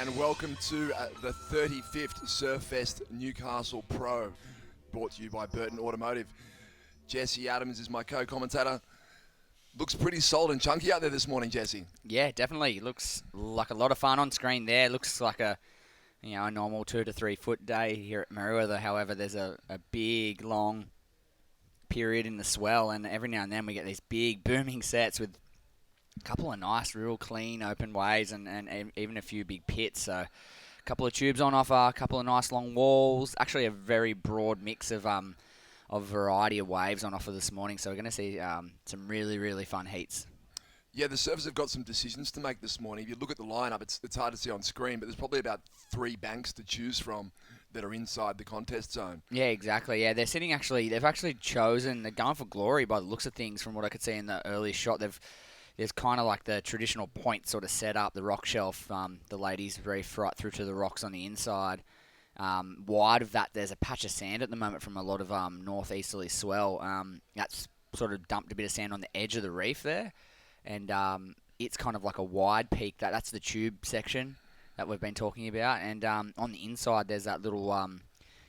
And welcome to the 35th Surfest Newcastle Pro, brought to you by Burton Automotive. Jesse Adams is my co-commentator. Looks pretty solid and chunky out there this morning, Jesse. Yeah, definitely. Looks like a lot of fun on screen there. Looks like a normal 2 to 3 foot day here at Merewether. However, there's a big, long period in the swell, and every now and then we get these big booming sets with a couple of nice, real clean open waves and even a few big pits. So a couple of tubes on offer, a couple of nice long walls. Actually, a very broad mix of variety of waves on offer this morning. So we're going to see some really, really fun heats. Yeah, the surfers have got some decisions to make this morning. If you look at the lineup, it's hard to see on screen, but there's probably about 3 banks to choose from that are inside the contest zone. Yeah, exactly. Yeah, they're sitting they've actually chosen, they're going for glory by the looks of things from what I could see in the early shot. There's kind of like the traditional point sort of set up, the rock shelf, the ladies reef right through to the rocks on the inside. Wide of that, there's a patch of sand at the moment from a lot of northeasterly swell. That's sort of dumped a bit of sand on the edge of the reef there. And it's kind of like a wide peak. That's the tube section that we've been talking about. And on the inside, there's that little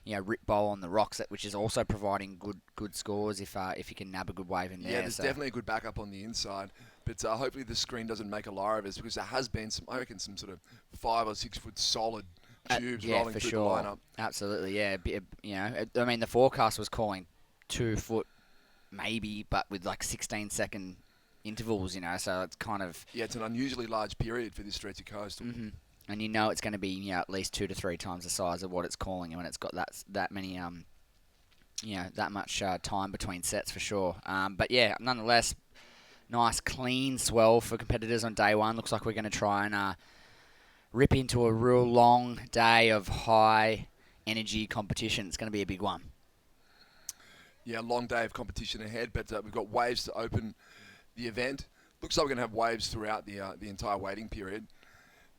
rip bowl on the rocks, which is also providing good scores if you can nab a good wave in there. Yeah, there's definitely a good backup on the inside. But hopefully the screen doesn't make a liar of us, because there has been some sort of 5 or 6 foot solid tubes rolling through the lineup. Absolutely, yeah. I mean, the forecast was calling 2 foot maybe, but with like 16-second intervals, so it's kind of... Yeah, it's an unusually large period for this stretch of coast. Mm-hmm. And it's going to be at least 2 to 3 times the size of what it's calling when it's got that many that much time between sets for sure. But yeah, nonetheless, nice clean swell for competitors on day one. Looks like we're going to try and rip into a real long day of high energy competition. It's going to be a big one. Yeah, long day of competition ahead, but we've got waves to open the event. Looks like we're going to have waves throughout the entire waiting period.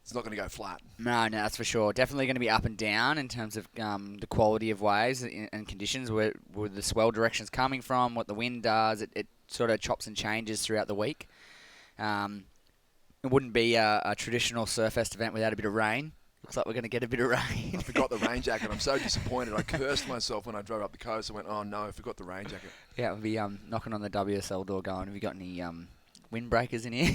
It's not going to go flat. No, that's for sure. Definitely going to be up and down in terms of the quality of waves and conditions, where the swell direction's coming from, what the wind does. It sort of chops and changes throughout the week. It wouldn't be a traditional Surfest event without a bit of rain. Looks like we're going to get a bit of rain. I forgot the rain jacket. I'm so disappointed. I cursed myself when I drove up the coast. I went, oh no, I forgot the rain jacket. Yeah, we'll be knocking on the WSL door going, have you got any windbreakers in here?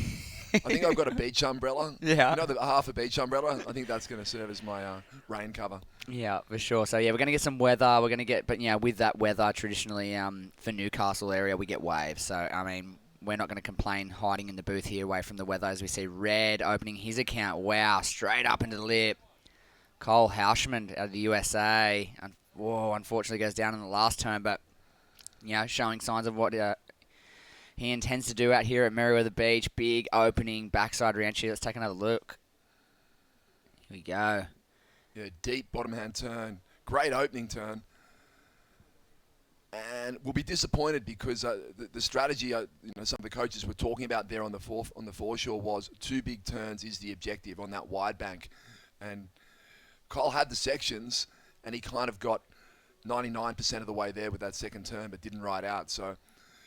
I think I've got a beach umbrella. Yeah. Half a beach umbrella. I think that's going to serve as my rain cover. Yeah, for sure. So yeah, we're going to get some weather. We're going to get, but with that weather, traditionally for Newcastle area, we get waves. So I mean, we're not going to complain hiding in the booth here away from the weather as we see Red opening his account. Wow, straight up into the lip. Cole Hauschman out of the USA. Unfortunately goes down in the last turn, but showing signs of what he intends to do out here at Merewether Beach. Big opening backside re-entry. Let's take another look. Here we go. Yeah, deep bottom hand turn. Great opening turn. And we'll be disappointed because the strategy some of the coaches were talking about there on the foreshore was 2 big turns is the objective on that wide bank. And Cole had the sections, and he kind of got 99% of the way there with that second turn, but didn't ride out. So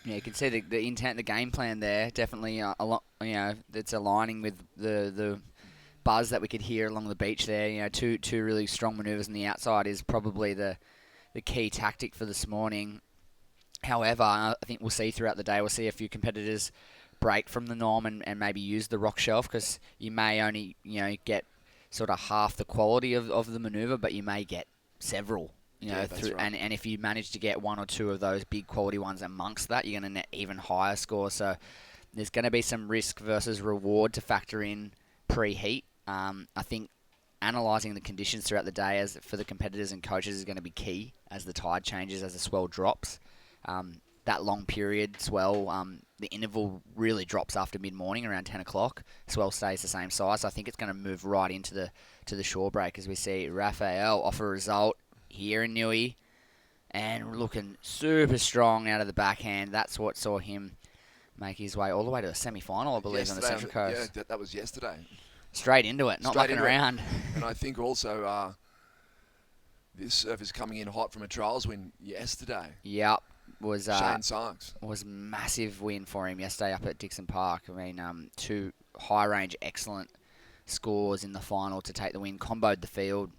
yeah, you can see the intent, the game plan there. Definitely a lot. It's aligning with the buzz that we could hear along the beach there. Two really strong manoeuvres on the outside is probably the key tactic for this morning. However, I think we'll see throughout the day, we'll see a few competitors break from the norm and maybe use the rock shelf, because you may only get sort of half the quality of the manoeuvre, but you may get several. That's right. And if you manage to get 1 or 2 of those big quality ones amongst that, you're going to net even higher score. So there's going to be some risk versus reward to factor in pre-heat. I think analysing the conditions throughout the day as for the competitors and coaches is going to be key as the tide changes, as the swell drops. That long period swell, the interval really drops after mid-morning around 10 o'clock. Swell stays the same size. So I think it's going to move right into the shore break as we see Raphael off a result here in Newey and looking super strong out of the backhand. That's what saw him make his way all the way to the semi-final, I believe, on the Central Coast. Yeah, that was yesterday. Straight into it, not mucking around. And I think also this surf is coming in hot from a trials win yesterday. Yep. Was Shane Sarks. Was massive win for him yesterday up at Dixon Park. I mean, 2 high range, excellent scores in the final to take the win. Comboed the field.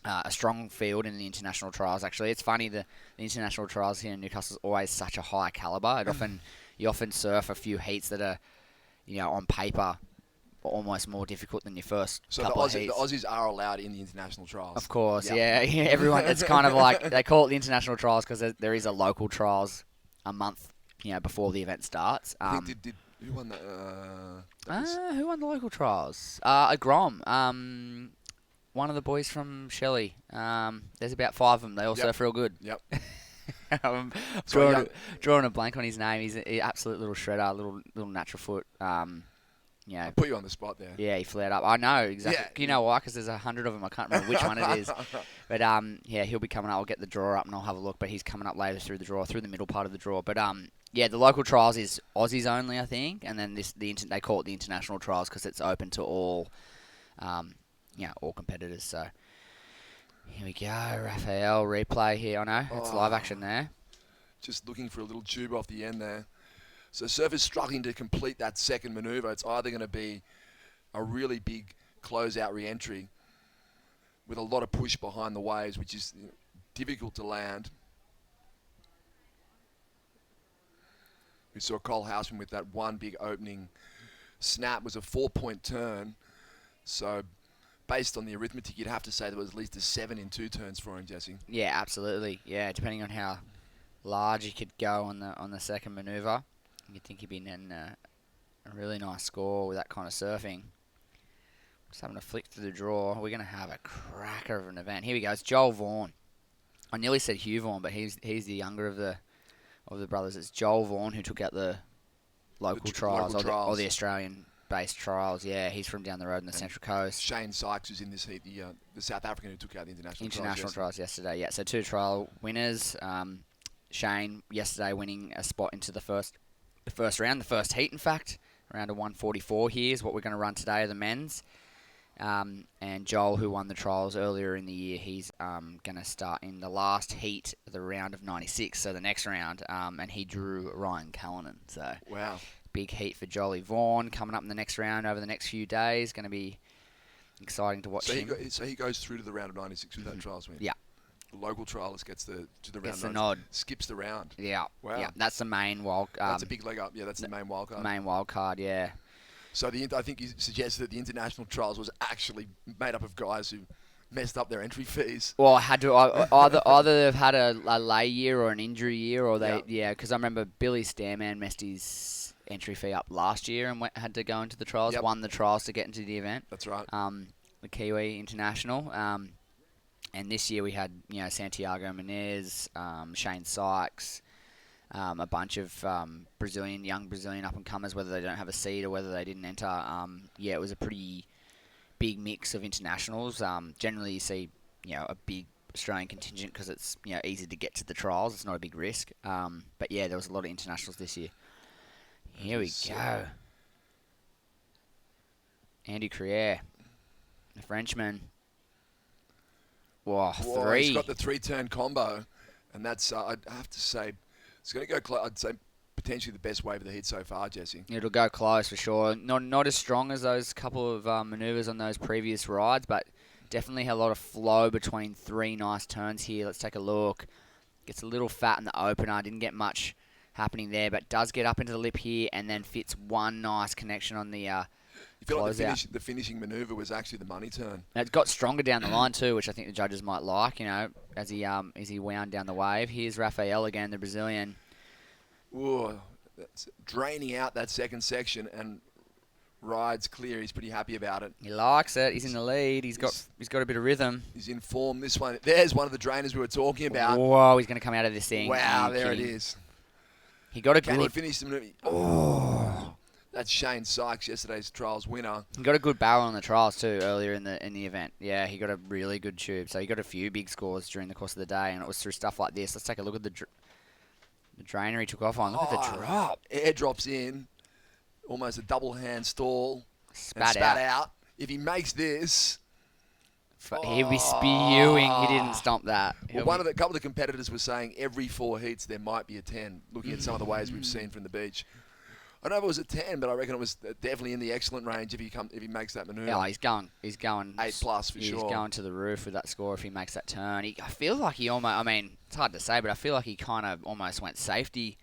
A strong field in the international trials, actually. It's funny, the international trials here in Newcastle is always such a high calibre. You often surf a few heats that are, on paper, almost more difficult than your first couple of heats. The Aussies are allowed in the international trials. Of course, yeah. Everyone, it's kind of like, they call it the international trials because there is a local trials a month, before the event starts. I think who won that? Who won the local trials? A Grom. One of the boys from Shelley. There's about 5 of them. They all surf real good. Yep. Drawing a blank on his name. He's an absolute little shredder, little natural foot. I put you on the spot there. Yeah, he flared up. I know, exactly. Yeah. You know why? Because there's 100 of them. I can't remember which one it is. But, he'll be coming up. I'll get the draw up and I'll have a look. But he's coming up later through the middle part of the draw. But, the local trials is Aussies only, I think. And then they call it the international trials because it's open to all all competitors. So here we go, Raphael replay here. I know it's live action there. Just looking for a little tube off the end there. So Surf is struggling to complete that second manoeuvre. It's either going to be a really big closeout re-entry with a lot of push behind the waves, which is difficult to land. We saw Cole Houseman with that one big opening snap. Was a 4-point turn. So based on the arithmetic, you'd have to say there was at least a 7 in 2 turns for him, Jesse. Yeah, absolutely. Yeah, depending on how large he could go on the second manoeuvre, you'd think he'd be in a really nice score with that kind of surfing. Just having to flick through the draw. We're going to have a cracker of an event. Here we go. It's Joel Vaughan. I nearly said Hugh Vaughan, but he's the younger of the brothers. It's Joel Vaughan who took out the local trials or the Australian-based trials. Yeah, he's from down the road in the Central Coast. Shane Sykes was in this heat, the South African who took out the international trials yesterday. Yeah, so 2 trial winners. Shane yesterday winning a spot into the first round, the first heat, in fact, around a 144 here is what we're going to run today, the men's. And Joel, who won the trials earlier in the year, he's going to start in the last heat of the round of 96, so the next round, and he drew Ryan Callanan. So wow, big heat for Jolly Vaughan coming up in the next round over the next few days. Going to be exciting to watch him. So he goes through to the round of 96 with that trials win? Yeah. The local trialist gets to the round. Gets the nod. Skips the round. Yeah. Wow. Yeah, that's the main wild. That's a big leg up. Yeah, that's the main wild card. Main wild card, yeah. So I think you suggested that the international trials was actually made up of guys who messed up their entry fees. Well, I had to either they've had a lay year or an injury year, or because I remember Billy Stairman messed his entry fee up last year and had to go into the trials. Won the trials to get into the event. That's right. The Kiwi International. And this year we had Santiago Menez, Shane Sykes. A bunch of young Brazilian up-and-comers, whether they don't have a seed or whether they didn't enter. It was a pretty big mix of internationals. Generally, you see, a big Australian contingent because it's, easy to get to the trials. It's not a big risk. But yeah, there was a lot of internationals this year. Here we go. Andy Crier, the Frenchman. Whoa, 3. He's got the 3-turn combo, and that's, I'd have to say, it's going to go, I'd say, potentially the best wave of the heat so far, Jesse. It'll go close for sure. Not as strong as those couple of manoeuvres on those previous rides, but definitely had a lot of flow between 3 nice turns here. Let's take a look. Gets a little fat in the opener. Didn't get much happening there, but does get up into the lip here and then fits one nice connection on the you feel like the finishing manoeuvre was actually the money turn. And it got stronger down the line too, which I think the judges might like, as he wound down the wave. Here's Raphael again, the Brazilian. Ooh, that's draining out that second section and rides clear. He's pretty happy about it. He likes it. He's in the lead. He's got a bit of rhythm. He's in form. This one, there's one of the drainers we were talking about. Whoa, he's going to come out of this thing. Wow, there it is. He got a Can good. he finish the manoeuvre? That's Shane Sykes, yesterday's trials winner. He got a good barrel on the trials too earlier in the event. Yeah, he got a really good tube. So he got a few big scores during the course of the day, and it was through stuff like this. Let's take a look at the drainer he took off on. Look at the drop. Air drops in, almost a double hand stall. Spat out. If he makes this, he'll be spewing. He didn't stomp that. Well, couple of the competitors were saying every 4 heats there might be a 10. Looking at some of the waves we've seen from the beach. I don't know if it was a 10, but I reckon it was definitely in the excellent range if he makes that manoeuvre. Yeah, he's going 8+ for sure. He's going to the roof with that score if he makes that turn. I feel like he almost. I mean, it's hard to say, but I feel like he kind of almost went safety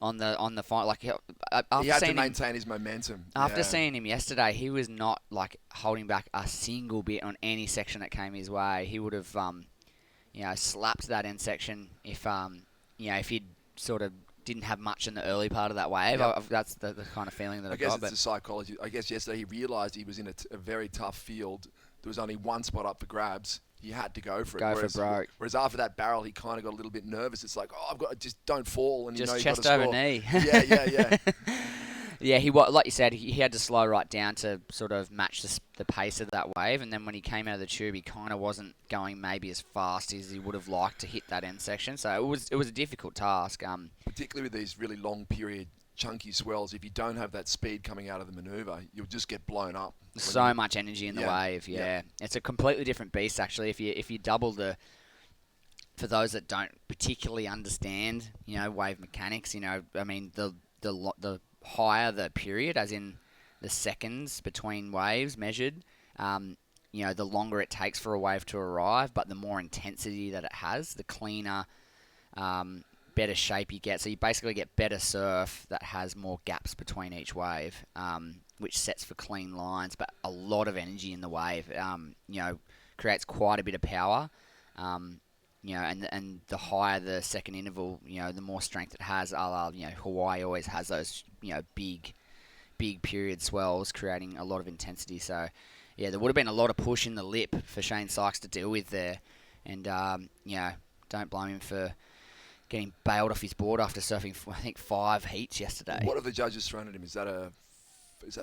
on the final. Like after He had to seeing maintain his momentum. After seeing him yesterday, he was not like holding back a single bit on any section that came his way. He would have, slapped that end section if he'd sort of didn't have much in the early part of that wave. Yep. That's the kind of feeling that I guess got. it's But the psychology. I guess yesterday he realised he was in a very tough field. There was only one spot up for grabs. He had to go for it. Go for broke. Whereas after that barrel, he kind of got a little bit nervous. It's like, I've got to just don't fall, and just you chest got to over score. knee. Yeah. Yeah, like you said, he had to slow right down to sort of match the pace of that wave. And then when he came out of the tube, he kind of wasn't going maybe as fast as he would have liked to hit that end section. So it was a difficult task. Particularly with these really long period chunky swells, if you don't have that speed coming out of the manoeuvre, you'll just get blown up. So much energy in the wave. Yeah, it's a completely different beast actually. If you double for those that don't particularly understand, wave mechanics, I mean the higher the period, as in the seconds between waves measured, the longer it takes for a wave to arrive, but the more intensity that it has, the cleaner, better shape you get. So you basically get better surf that has more gaps between each wave, which sets for clean lines, but a lot of energy in the wave, creates quite a bit of power. And the higher the second interval, the more strength it has. Hawaii always has those, big period swells creating a lot of intensity. So, yeah, there would have been a lot of push in the lip for Shane Sykes to deal with there. And, don't blame him for getting bailed off his board after surfing, I think, 5 heats yesterday. What have the judges thrown at him? Is that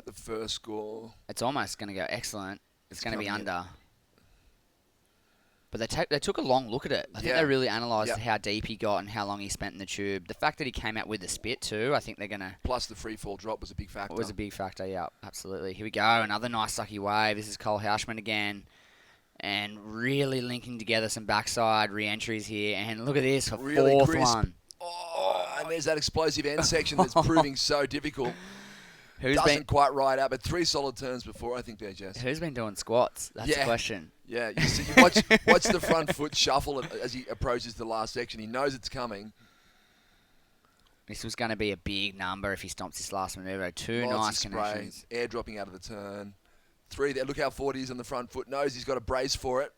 the first score? It's almost going to go excellent. It's going to be under. But they took a long look at it. I think they really analysed how deep he got and how long he spent in the tube. The fact that he came out with the spit too, I think they're going to... Plus the free fall drop was a big factor. It was a big factor, yeah, absolutely. Here we go, another nice sucky wave. This is Cole Houshman again. And really linking together some backside re-entries here. And look at this, for really fourth crisp. one. And there's that explosive end section that's proving so difficult. Doesn't quite ride out, but 3 solid turns before, I think there, Jess. Who's been doing squats? That's the question. Yeah, you watch the front foot shuffle as he approaches the last section. He knows it's coming. This was going to be a big number if he stomps this last manoeuvre. Two nice connections. Air dropping out of the turn. 3 there. Look how forward he is on the front foot. Knows he's got a brace for it.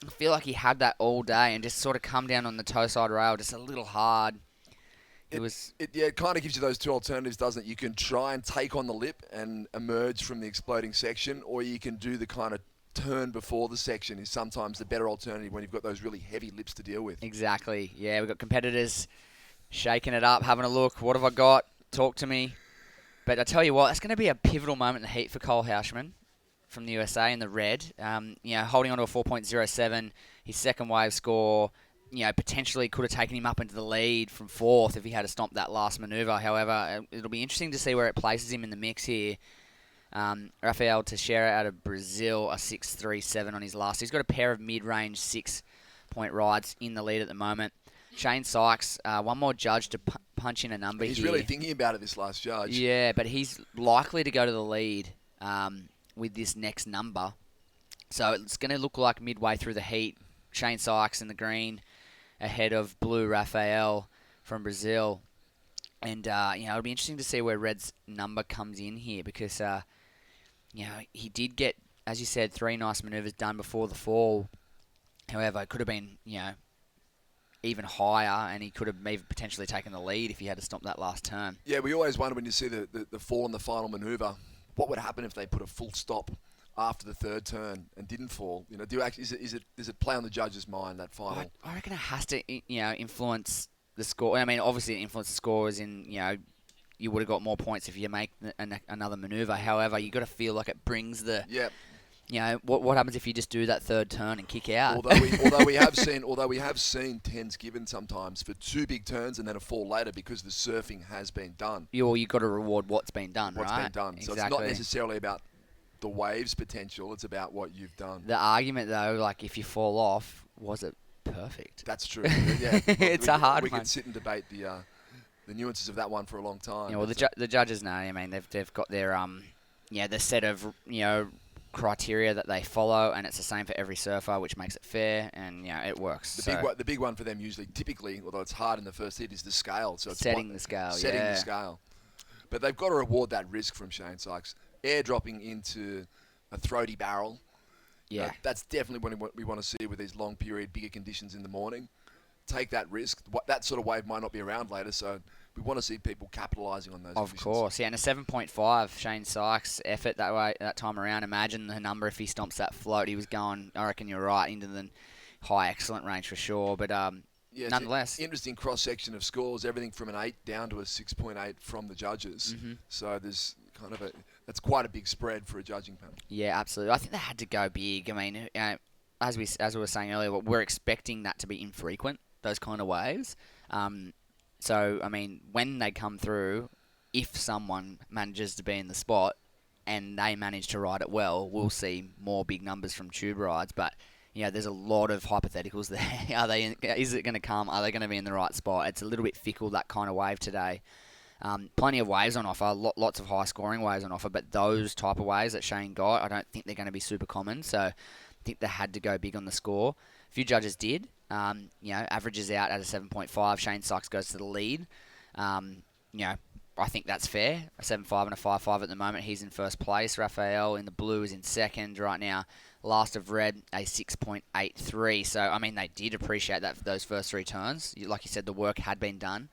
I feel like he had that all day and just sort of come down on the toe side rail just a little hard. It kind of gives you those 2 alternatives, doesn't it? You can try and take on the lip and emerge from the exploding section, or you can do the kind of turn before the section is sometimes the better alternative when you've got those really heavy lips to deal with. Exactly. Yeah, we've got competitors shaking it up, having a look. What have I got? Talk to me. But I tell you what, it's going to be a pivotal moment in the heat for Cole Houshman from the USA in the red. Holding on to a 4.07, his second wave score, potentially could have taken him up into the lead from 4th if he had to stomp that last manoeuvre. However, it'll be interesting to see where it places him in the mix here. Rafael Teixeira out of Brazil, a 6.37 on his last. He's got a pair of mid-range 6-point rides in the lead at the moment. Shane Sykes, one more judge to punch in a number here. He's really thinking about it, this last judge. Yeah, but he's likely to go to the lead with this next number. So it's going to look like midway through the heat, Shane Sykes in the green ahead of blue Rafael from Brazil. And, it'll be interesting to see where Red's number comes in here because, he did get, as you said, 3 nice manoeuvres done before the fall. However, it could have been, even higher, and he could have maybe potentially taken the lead if he had to stomp that last turn. Yeah, we always wonder when you see the fall in the final manoeuvre, what would happen if they put a full stop after the 3rd turn and didn't fall? Does it play on the judge's mind, that final? I reckon it has to, influence the score. I mean, obviously it influences the score as in, you would have got more points if you make another manoeuvre. However, you got to feel like it brings the... Yeah. What happens if you just do that 3rd turn and kick out? Although we have seen 10s given sometimes for 2 big turns and then a fall later because the surfing has been done. You've got to reward what's been done, What's right? been done. Exactly. So it's not necessarily about the wave's potential. It's about what you've done. The argument, though, like if you fall off, was it perfect? That's true. Yeah, It's a hard one. We could sit and debate the nuances of that one for a long time. Yeah, well, the judges know. I mean, they've got their the set of criteria that they follow, and it's the same for every surfer, which makes it fair, and it works. The big one for them typically, although it's hard in the first hit, is the scale. So it's setting the scale. But they've got to reward that risk from Shane Sykes. Airdropping into a throaty barrel. Yeah. That's definitely what we want to see with these long period, bigger conditions in the morning. Take that risk. That sort of wave might not be around later, so we want to see people capitalising on those conditions. Of course, yeah, and a 7.5 Shane Sykes effort that time around. Imagine the number if he stomps that float. He was going, I reckon you're right, into the high excellent range for sure, but nonetheless. Interesting cross-section of scores, everything from an 8 down to a 6.8 from the judges. Mm-hmm. So there's kind of that's quite a big spread for a judging panel. Yeah, absolutely. I think they had to go big. I mean, as we were saying earlier, we're expecting that to be infrequent, those kind of waves. So, I mean, when they come through, if someone manages to be in the spot and they manage to ride it well, we'll see more big numbers from tube rides. But there's a lot of hypotheticals there. Is it going to come? Are they going to be in the right spot? It's a little bit fickle, that kind of wave today. Plenty of waves on offer, lots of high-scoring waves on offer, but those type of waves that Shane got, I don't think they're going to be super common, so I think they had to go big on the score. A few judges did. Averages out at a 7.5. Shane Sykes goes to the lead. I think that's fair. A 7.5 and a 5.5 at the moment. He's in first place. Raphael in the blue is in second right now. Last of red, a 6.83. So, I mean, they did appreciate that for those first three turns. Like you said, the work had been done.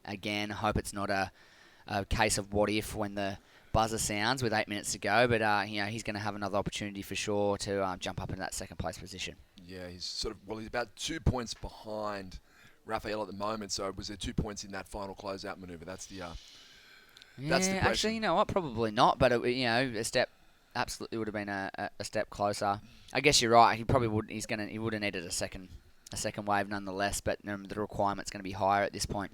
Again, I hope it's not a case of what if when the buzzer sounds with 8 minutes to go. But, he's going to have another opportunity for sure to jump up into that second place position. Yeah, he's about 2 points behind Raphael at the moment. So was there 2 points in that final closeout manoeuvre? That's the question. Actually, you know what? Probably not. But a step absolutely would have been a step closer. I guess you're right. He probably would. He would have needed a second wave nonetheless. But the requirement's going to be higher at this point.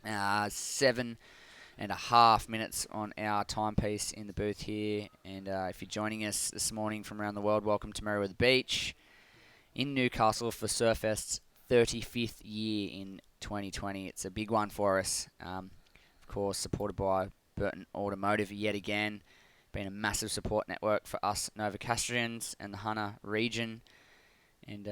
7.5 minutes on our timepiece in the booth here. And if you're joining us this morning from around the world, welcome to Merriweather Beach in Newcastle for Surfest's 35th year in 2020. It's a big one for us. Of course, supported by Burton Automotive yet again. Been a massive support network for us Novocastrians and the Hunter region. And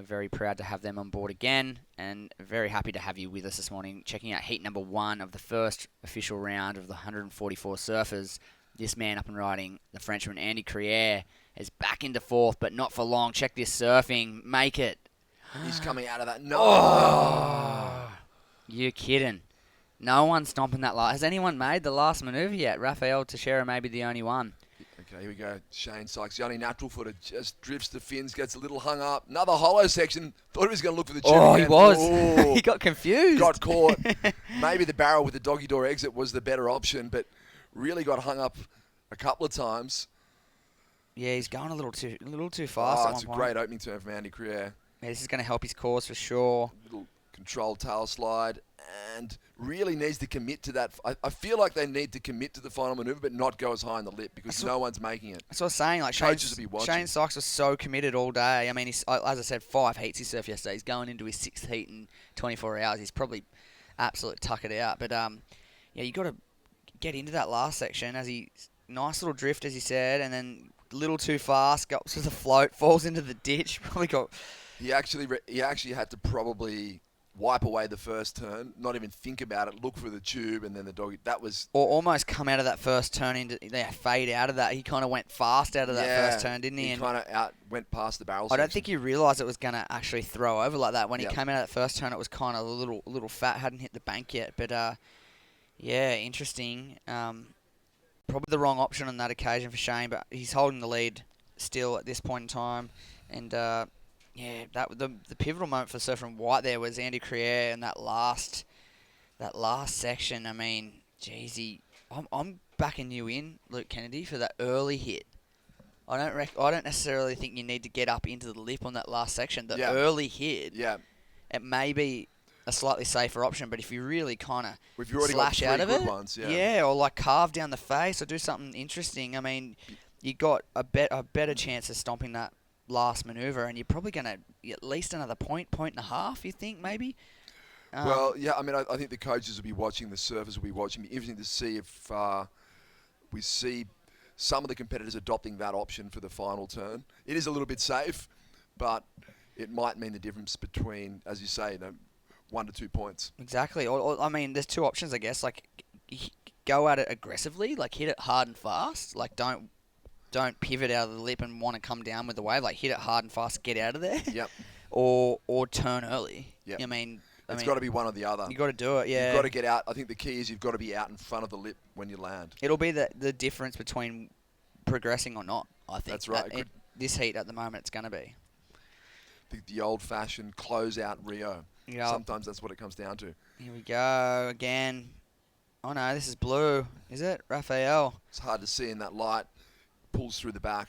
very proud to have them on board again, and very happy to have you with us this morning, checking out heat number 1 of the first official round of the 144 surfers. This man up and riding, the Frenchman Andy Criere, is back into fourth, but not for long. Check this surfing, make it. He's coming out of that. No, you're kidding. No one's stomping that last. Has anyone made the last manoeuvre yet? Raphael Teixeira may be the only one. Okay, here we go. Shane Sykes, the only natural footer, just drifts the fins, gets a little hung up. Another hollow section. Thought he was going to look for the tube. Oh, he was. He got confused. Got caught. Maybe the barrel with the doggy door exit was the better option, but really got hung up a couple of times. Yeah, he's going a little too fast. It's a great opening turn from Andy Criere. Yeah, this is going to help his cause for sure. Little controlled tail slide, and really needs to commit to that. I feel like they need to commit to the final manoeuvre, but not go as high in the lip because no one's making it. That's what I was saying. Like coaches will be watching. Shane Sykes was so committed all day. I mean, as I said, 5 heats he surfed yesterday. He's going into his 6th heat in 24 hours. He's probably absolutely tuck it out. But you got to get into that last section as nice little drift, as he said, and then a little too fast, goes to the float, falls into the ditch. Probably got. He actually had to probably wipe away the first turn, not even think about it, look for the tube, and then the doggy. That was... Or almost come out of that first turn into... fade out of that. He kind of went fast out of that first turn, didn't he? He kind of went past the barrel I don't think he realised it was going to actually throw over like that. When he came out of that first turn, it was kind of a little fat, hadn't hit the bank yet. But, interesting. Probably the wrong option on that occasion for Shane, but he's holding the lead still at this point in time. And... the pivotal moment for Surfer and White there was Andy Criere and that last section. I mean, geez, I'm backing you in, Luke Kennedy, for that early hit. I don't necessarily think you need to get up into the lip on that last section. The early hit, it may be a slightly safer option, but if you really kind of slash out of it, ones, or like carve down the face or do something interesting, I mean, you got a better chance of stomping that last manoeuvre, and you're probably going to at least another point and a half, you think, maybe? Well, yeah, I mean, I think the coaches will be watching, the surfers will be watching. It'll be interesting to see if we see some of the competitors adopting that option for the final turn. It is a little bit safe, but it might mean the difference between, as you say, 1 to 2 points. Exactly. I mean, there's two options, I guess. Like, go at it aggressively, like hit it hard and fast. Like, don't pivot out of the lip and want to come down with the wave. Like, hit it hard and fast, get out of there. Yep. Or turn early. Yep. It's got to be one or the other. You got to do it. Yeah. You've got to get out. I think the key is you've got to be out in front of the lip when you land. It'll be the difference between progressing or not. I think that's right. This heat at the moment, it's going to be the old-fashioned close-out Rio. Yep. Sometimes that's what it comes down to. Here we go again. Oh no, this is blue. Is it Raphael? It's hard to see in that light. Pulls through the back.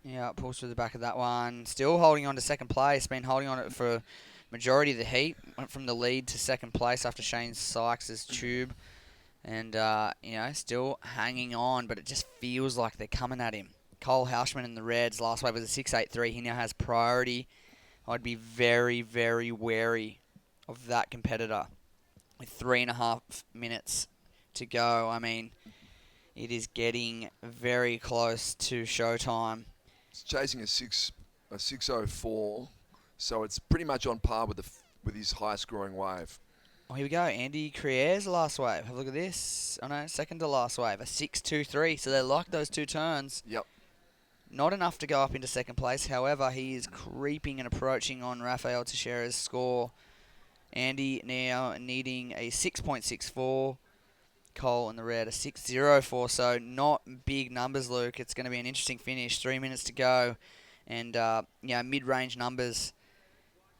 Yeah, it pulls through the back of that one. Still holding on to second place. Been holding on it for majority of the heat. Went from the lead to second place after Shane Sykes' tube. And, still hanging on, but it just feels like they're coming at him. Cole Hauschman in the Reds. Last wave was a 6.83. He now has priority. I'd be very, very wary of that competitor. With 3.5 minutes to go, I mean, it is getting very close to showtime. It's chasing a 6.04, so it's pretty much on par with his high-scoring wave. Oh, here we go. Andy Crier's last wave. Have a look at this. Oh, no, second to last wave. A 6.23. So they like those two turns. Yep. Not enough to go up into second place. However, he is creeping and approaching on Rafael Teixeira's score. Andy now needing a 6.64. Cole in the red, a 6.04. So not big numbers, Luke. It's going to be an interesting finish. 3 minutes to go. And, mid-range numbers,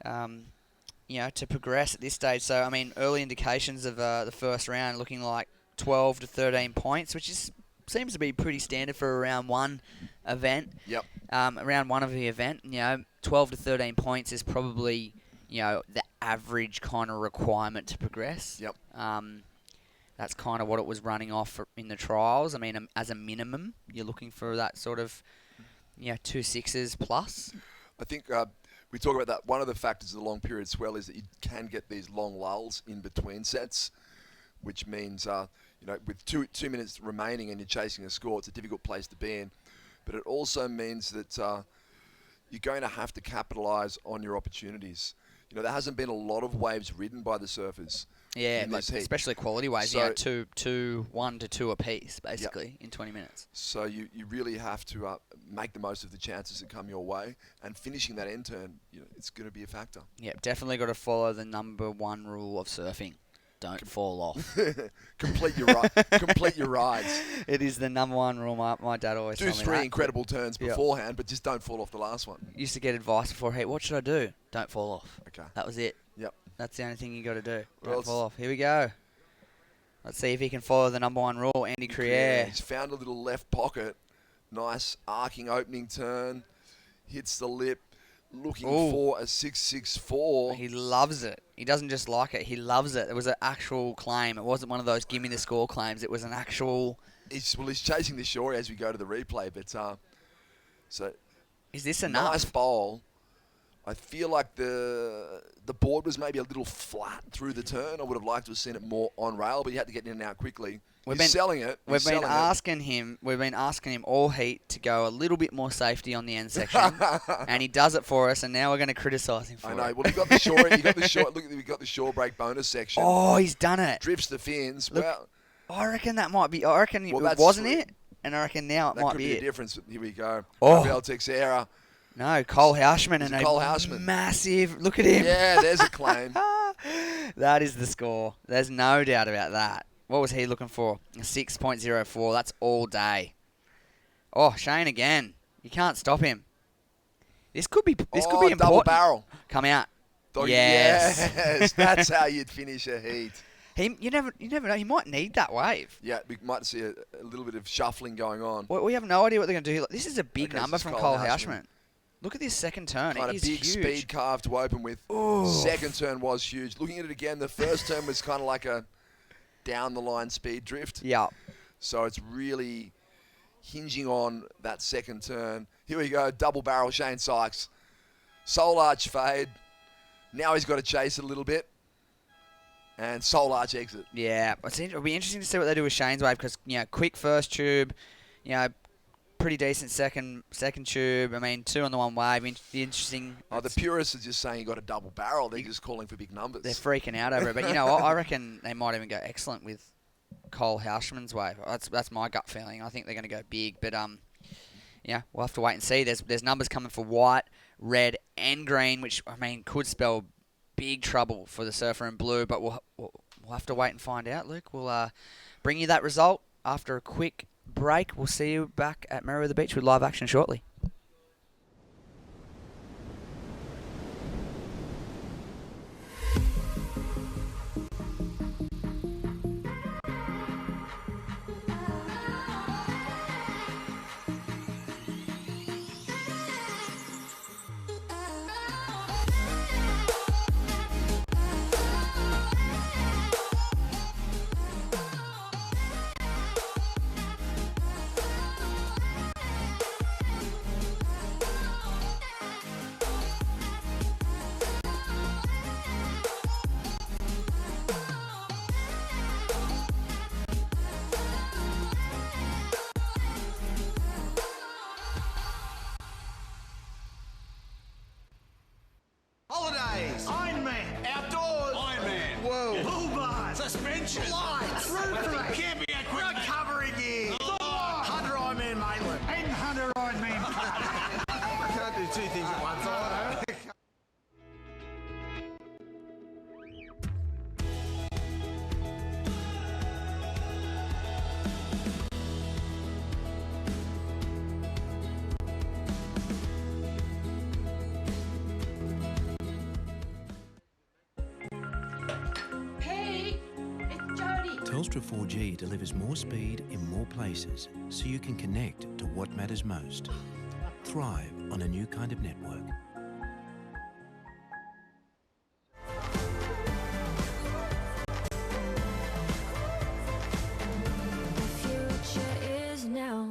to progress at this stage. So, I mean, early indications of the first round looking like 12 to 13 points, which seems to be pretty standard for a round one event. Yep. Round one of the event, 12 to 13 points is probably, the average kind of requirement to progress. Yep. That's kind of what it was running off in the trials. I mean, as a minimum, you're looking for that sort of, 2 6s plus. I think we talk about that. One of the factors of the long period swell is that you can get these long lulls in between sets, which means, with two minutes remaining and you're chasing a score, it's a difficult place to be in. But it also means that you're going to have to capitalise on your opportunities. There hasn't been a lot of waves ridden by the surfers. Yeah, especially quality waves. So, 1 to 2 apiece, basically, in 20 minutes. So you really have to make the most of the chances that come your way, and finishing that end turn, it's going to be a factor. Yeah, definitely got to follow the number one rule of surfing. Don't fall off. Complete your rides. It is the number one rule. My dad always told me that. Do 3 incredible turns beforehand, but just don't fall off the last one. Used to get advice before, hey, what should I do? Don't fall off. Okay. That was it. Yep. That's the only thing you got to do. Don't fall off. Here we go. Let's see if he can follow the number one rule. Andy Crier. He's found a little left pocket. Nice arcing opening turn. Hits the lip. Looking for a 6.64. He loves it. He doesn't just like it. He loves it. It was an actual claim. It wasn't one of those give me the score claims. It was an actual... He's chasing the shore as we go to the replay. But so is this enough? Nice bowl. I feel like the board was maybe a little flat through the turn. I would have liked to have seen it more on rail, but he had to get in and out quickly. He's selling it. We've been asking him all heat to go a little bit more safety on the end section, and he does it for us. And now we're going to criticise him for it. I know. Well, he got the shore. Look, we got the shore break bonus section. Oh, he's done it. Drifts the fins. Look, well, I reckon that might be. I reckon it wasn't it, and I reckon now it might be That could be it. a difference. Here we go. Oh. Rafael Teixeira. No, Cole Hauschman and Cole a Hauschman. massive. Look at him. Yeah, there's a claim. That is the score. There's no doubt about that. What was he looking for? A 6.04. That's all day. Oh, Shane again. You can't stop him. This could be important. Double barrel. Come out. Yes. Yes. That's how you'd finish a heat. You never know. He might need that wave. Yeah, we might see a little bit of shuffling going on. We have no idea what they're going to do. This is a big number from Cole Hauschman. Hauschman. Look at this second turn. Kind it of is big huge. speed carve to open with. Ooh. Second turn was huge. Looking at it again, the first turn was kind of like a down the line speed drift. Yeah. So it's really hinging on that second turn. Here we go, double barrel Shane Sykes. Soul arch fade. Now he's got to chase it a little bit. and Soul Arch exit. Yeah, it'll be interesting to see what they do with Shane's wave because quick first tube, pretty decent second tube. I mean, 2 on the one wave. Be interesting. The purists are just saying you got a double barrel. They're just calling for big numbers. They're freaking out over it, but I reckon they might even go excellent with Cole Hausman's wave. That's my gut feeling. I think they're going to go big, but we'll have to wait and see. There's numbers coming for white, red, and green, which could spell big trouble for the Surfer in blue. But we'll have to wait and find out. Luke, we'll bring you that result after a quick break. We'll see you back at Merriweather Beach with live action shortly. Holidays. Iron Man. Outdoors. Iron Man. Whoa. Pool bars. Suspension. Lights. Roof. Camping equipment. Recovery gear. Hunter Iron Man Maitland. And Hunter Iron Man. I can't do 2 things at once. Hey, it's Jody. Telstra 4G delivers more speed in more places so you can connect to what matters most. Thrive on a new kind of network. The future is now.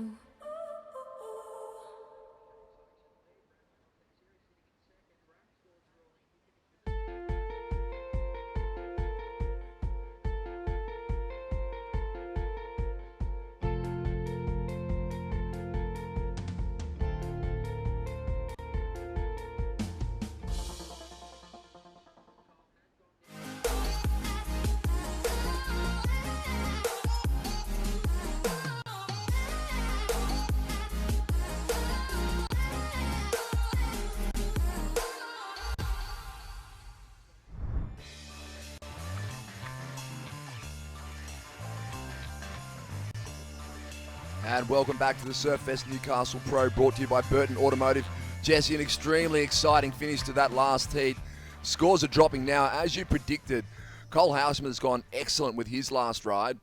And welcome back to the Surfest Newcastle Pro, brought to you by Burton Automotive. Jesse, an extremely exciting finish to that last heat. Scores are dropping now. As you predicted, Cole Hausman has gone excellent with his last ride,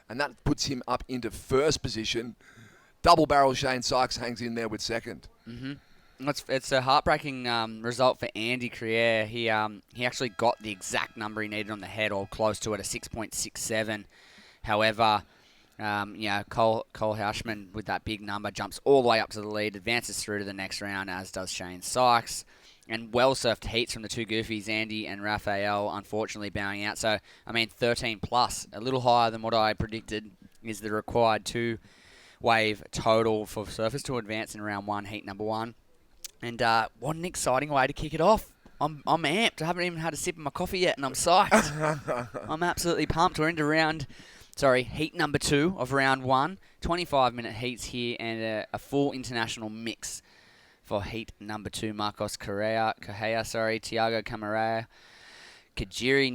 and that puts him up into first position. Double barrel Shane Sykes hangs in there with second. Mm-hmm. It's a heartbreaking result for Andy Crier. He actually got the exact number he needed on the head, or close to it, a 6.67. However, Cole Hausman with that big number jumps all the way up to the lead, advances through to the next round, as does Shane Sykes. And well-surfed heats from the two goofies, Andy and Raphael, unfortunately bowing out. So, 13 plus, a little higher than what I predicted, is the required 2-wave total for Surfers to advance in round 1, heat number 1. And what an exciting way to kick it off. I'm amped. I haven't even had a sip of my coffee yet, and I'm psyched. I'm absolutely pumped. We're into heat number 2 of round 1. 25-minute heats here, and a full international mix for heat number 2. Marcos Correa, Tiago Camarera, Kajiro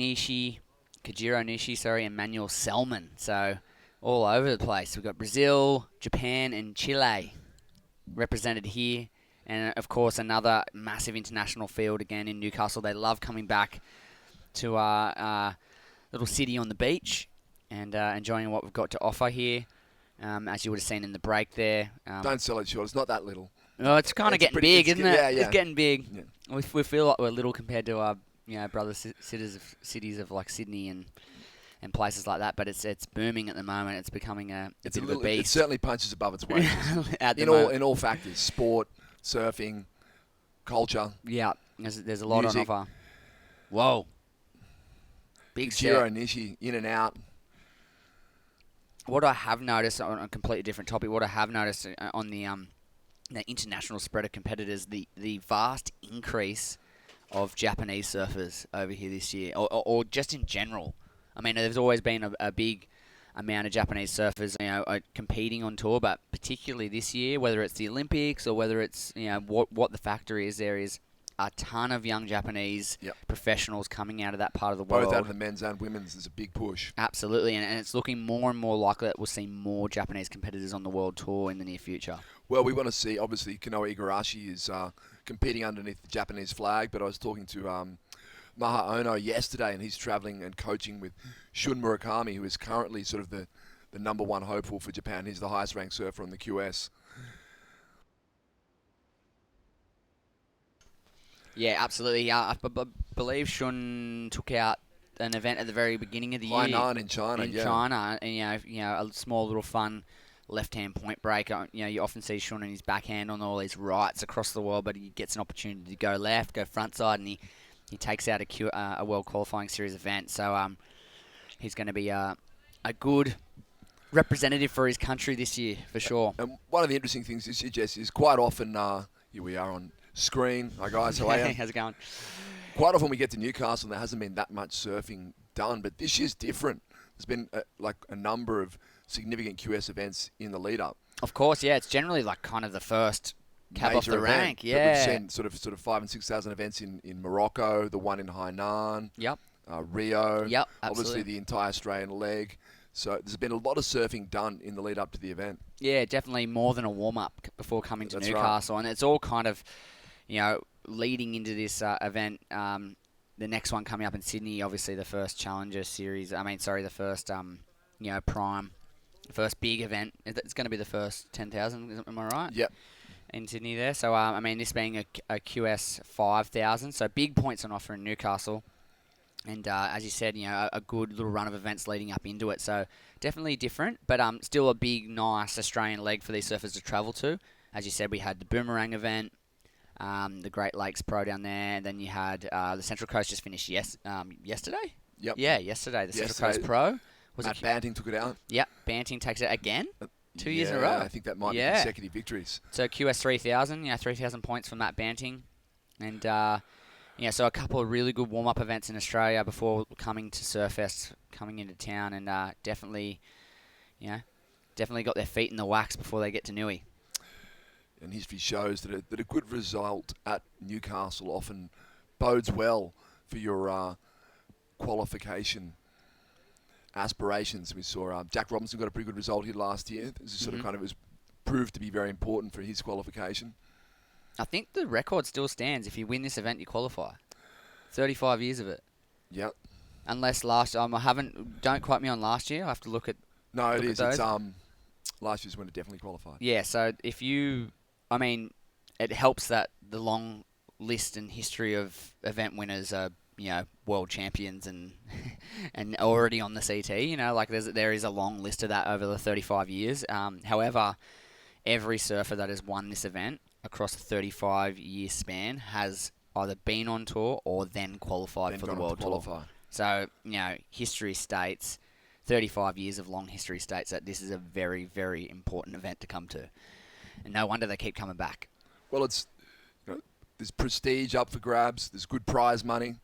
Nishi, and Manuel Selman. So all over the place. We've got Brazil, Japan, and Chile represented here. And, of course, another massive international field again in Newcastle. They love coming back to our little city on the beach and enjoying what we've got to offer here. As you would have seen in the break there. Don't sell it short. It's not that little. Oh, it's kind of getting big, isn't it? Yeah. It's getting big. Yeah. We feel like we're little compared to our brother cities of like Sydney and places like that. But it's booming at the moment. It's becoming a bit of a beast. It certainly punches above its weight in all factors: sport, surfing, culture. Yeah, there's a lot music. on offer. Whoa. Big Jiro set. Nishi, in and out. What I have noticed on a completely different topic, what I have noticed on the international spread of competitors, the vast increase of Japanese surfers over here this year, or just in general. I mean, there's always been a big amount of Japanese surfers, competing on tour, but particularly this year, whether it's the Olympics or whether it's what the factor is, there is a ton of young Japanese professionals coming out of that part of the world. Both out of the men's and women's, there's a big push. Absolutely, and it's looking more and more likely that we'll see more Japanese competitors on the world tour in the near future. Well, we want to see, obviously, Kanoa Igarashi is competing underneath the Japanese flag, but I was talking to Maha Ono yesterday, and he's travelling and coaching with Shun Murakami, who is currently sort of the number one hopeful for Japan. He's the highest ranked surfer on the QS. Yeah, absolutely. I believe Shun took out an event at the very beginning of the year. Hainan in China, In China, and a small little fun left-hand point break. You often see Shun and his backhand on all these rights across the world, but he gets an opportunity to go left, go front side, and he takes out a world qualifying series event. So he's going to be a good representative for his country this year, for sure. And one of the interesting things this year, Jess, is quite often, here we are on screen. Hi guys, how are you? How's it going? Quite often we get to Newcastle and there hasn't been that much surfing done, but this year's different. There's been a number of significant QS events in the lead up. Of course, yeah. It's generally like kind of the first cab off the Major event rank. that Yeah. We've seen sort of 5,000 and 6,000 events in Morocco, the one in Hainan, Yep. Rio, Yep. obviously Absolutely. the entire Australian leg. So there's been a lot of surfing done in the lead up to the event. Yeah, definitely more than a warm up before coming to That's Newcastle, and it's all kind of, leading into this event. The next one coming up in Sydney, obviously the first Challenger Series. The first Prime, first big event. It's going to be the first 10,000. Am I right? Yep. In Sydney there. So this being a QS 5,000, so big points on offer in Newcastle. And as you said, a good little run of events leading up into it. So definitely different, but still a big, nice Australian leg for these surfers to travel to. As you said, we had the Boomerang event, the Great Lakes Pro down there. And then you had the Central Coast just finished yesterday? Yep. Yeah, yesterday. The Central Yesterday, Coast Pro. Matt Banting took it out. Yep, Banting takes it again. 2 years in a row. I think that might be Yeah. consecutive victories. So QS 3,000, 3,000 points from Matt Banting. And so a couple of really good warm-up events in Australia before coming to Surfest, coming into town, and definitely got their feet in the wax before they get to Newey. And history shows that a good result at Newcastle often bodes well for your qualification aspirations. We saw Jack Robinson got a pretty good result here last year. This is sort of it was proved to be very important for his qualification. I think the record still stands. If you win this event, you qualify. 35 years of it. Yep. Unless don't quote me on last year. I have to look at. No, it Look at is. those. It's last year's when it definitely qualified. Yeah, so if it helps that the long list and history of event winners are, world champions and and already on the CT. There is a long list of that over the 35 years. However, every surfer that has won this event across a 35-year span has either been on tour or then qualified Then for the gone on to world tour. qualify. So, history states, 35 years of long history states that this is a very, very important event to come to. And no wonder they keep coming back. Well, it's there's prestige up for grabs. There's good prize money,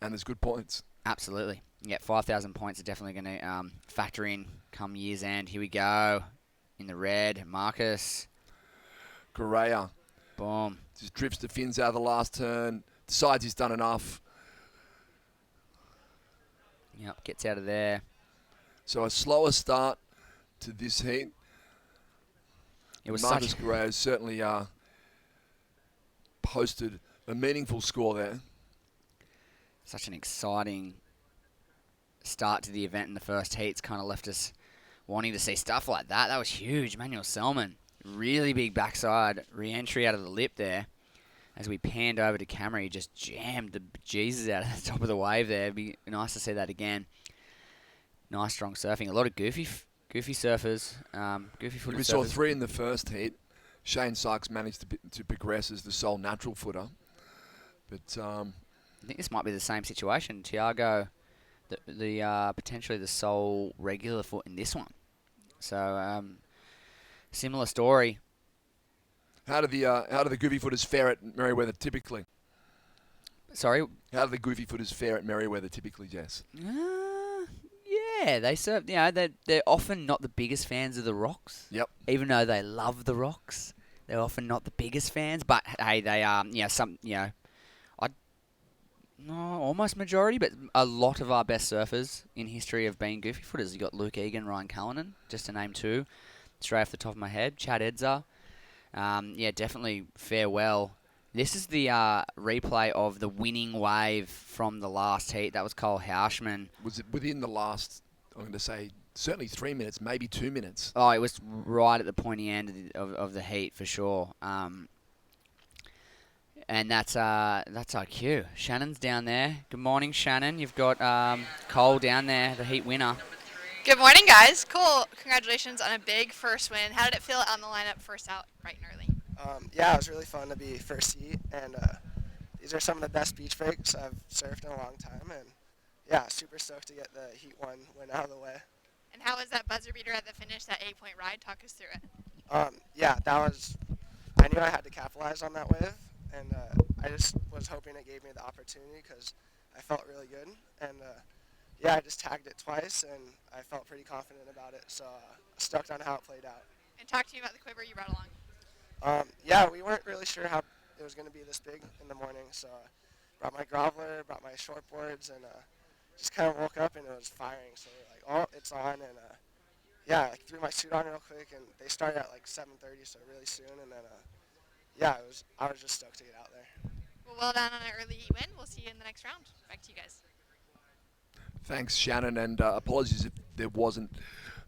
and there's good points. Absolutely. Yeah, 5,000 points are definitely going to factor in come year's end. Here we go. In the red, Marcus. Correa Boom. just drifts the fins out of the last turn. Decides he's done enough. Yep, gets out of there. So a slower start to this heat. It was Marcus Correa certainly posted a meaningful score there. such an exciting start to the event in the first heat. It's kind of left us wanting to see stuff like that. That was huge. Manuel Selman, really big backside re-entry out of the lip there. As we panned over to camera, he just jammed the Jesus out of the top of the wave there. It'd be nice to see that again. Nice, strong surfing. A lot of goofy surfers, goofy footed We surfers. saw 3 in the first heat. Shane Sykes managed to progress as the sole natural footer. But I think this might be the same situation. Tiago the potentially the sole regular foot in this one. So similar story. How do the goofy footers fare at Merriweather typically? Sorry. How do the goofy footers fare at Merriweather typically, Jess? Yeah, they serve. You know, they're often not the biggest fans of the rocks. Yep. Even though they love the rocks, they're often not the biggest fans. But hey, they are. No, almost majority, but a lot of our best surfers in history have been goofy footers. You got Luke Egan, Ryan Callanan, just to name two, straight off the top of my head. Chad Edzer, definitely farewell. This is the replay of the winning wave from the last heat. That was Cole Hauschman. Was it within the last? I'm going to say certainly 3 minutes, maybe 2 minutes. Oh, it was right at the pointy end of the heat for sure. And that's our cue. Shannon's down there. Good morning, Shannon. You've got Cole down there, the heat winner. Good morning, guys. Cool. Congratulations on a big first win. How did it feel on the lineup first out bright and early? Yeah, it was really fun to be first heat, and these are some of the best beach breaks I've surfed in a long time, and yeah, super stoked to get the heat one win out of the way. And how was that buzzer beater at the finish, that 8-point ride? Talk us through it. Yeah, I knew I had to capitalize on that wave, and I just was hoping it gave me the opportunity because I felt really good, and yeah, I just tagged it twice, and I felt pretty confident about it, so stoked on how it played out. And talk to me about the quiver you brought along. Yeah, we weren't really sure how it was going to be this big in the morning, so brought my groveler, brought my shortboards, and just kind of woke up and it was firing. So we're like, oh, it's on, and yeah, I threw my suit on real quick, and they started at like 7:30, so really soon, and then yeah, I was just stoked to get out there. Well done on an early heat win. We'll see you in the next round. Back to you guys. Thanks, Shannon, and apologies if there wasn't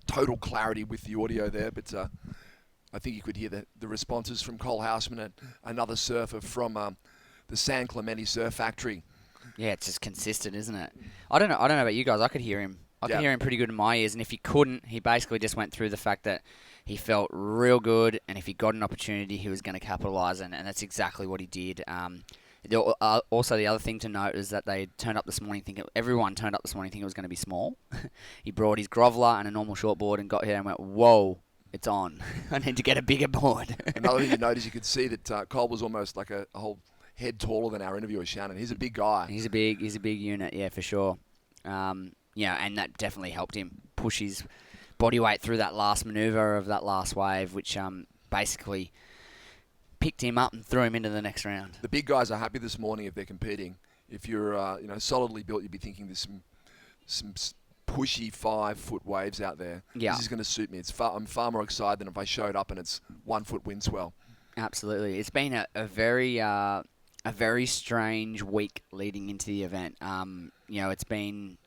total clarity with the audio there, but I think you could hear the responses from Cole Hauschman and another surfer from the San Clemente Surf Factory. Yeah, it's just consistent, isn't it? I don't know about you guys. I could hear him. I could hear him pretty good in my ears, and if he couldn't, he basically just went through the fact that he felt real good, and if he got an opportunity, he was going to capitalise, and that's exactly what he did. Also, the other thing to note is that they turned up this morning everyone turned up this morning thinking it was going to be small. He brought his groveler and a normal shortboard and got here and went, whoa, it's on. I need to get a bigger board. Another thing to note is you could see that Cole was almost like a whole head taller than our interviewer, Shannon. He's a big guy. He's a big unit, yeah, for sure. Yeah, and that definitely helped him push his body weight through that last manoeuvre of that last wave, which basically picked him up and threw him into the next round. The big guys are happy this morning if they're competing. If you're solidly built, you'd be thinking there's some pushy 5-foot waves out there. Yeah. This is going to suit me. I'm far more excited than if I showed up and it's 1 foot wind swell. Absolutely. It's been a very strange week leading into the event. It's been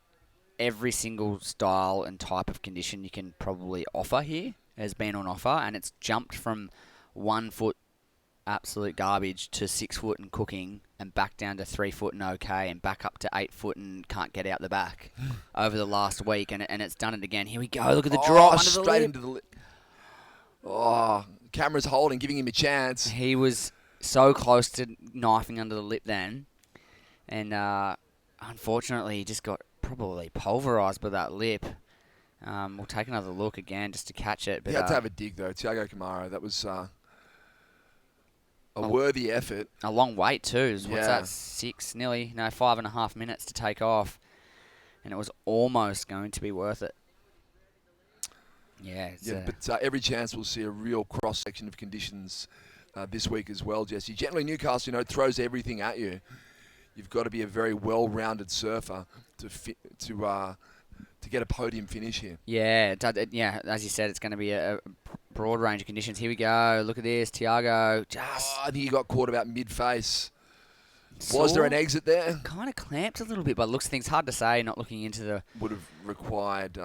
every single style and type of condition you can probably offer here has been on offer, and it's jumped from 1 foot absolute garbage to 6 foot and cooking, and back down to 3 foot and okay, and back up to 8 foot and can't get out the back over the last week, and it's done it again. Here we go. Look at the drop under the lip. Into the lip. Oh, camera's holding, giving him a chance. He was so close to knifing under the lip then, and unfortunately he just got probably pulverised by that lip. We'll take another look again just to catch it. But, he had to have a dig though, Tiago Camaro. That was a worthy effort. A long wait too. What's Yeah. that? 5.5 minutes to take off, and it was almost going to be worth it. Yeah. But every chance we'll see a real cross section of conditions this week as well, Jesse. Generally, Newcastle, throws everything at you. You've got to be a very well-rounded surfer to get a podium finish here. Yeah, as you said, it's going to be a broad range of conditions. Here we go. Look at this. Tiago just... I think he got caught about mid-face. Was there an exit there? Kind of clamped a little bit by the looks of things. Hard to say, not looking into the... Would have required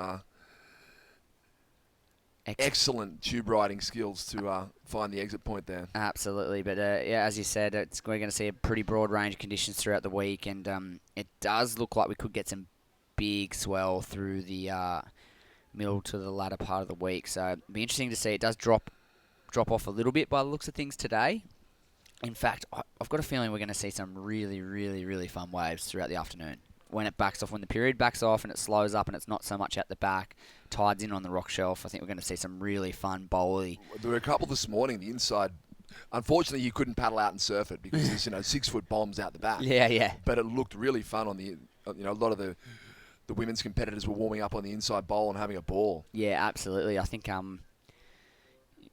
excellent tube riding skills to find the exit point there. Absolutely. But, as you said, we're going to see a pretty broad range of conditions throughout the week, and it does look like we could get some big swell through the middle to the latter part of the week. So it'll be interesting to see. It does drop off a little bit by the looks of things today. In fact, I've got a feeling we're going to see some really, really, really fun waves throughout the afternoon. when it backs off, when the period backs off and it slows up and it's not so much at the back, tides in on the rock shelf, I think we're going to see some really fun bowly. There were a couple this morning, the inside. Unfortunately, you couldn't paddle out and surf it because there's 6-foot bombs out the back. Yeah. But it looked really fun on the. A lot of the women's competitors were warming up on the inside bowl and having a ball. Yeah, absolutely. I think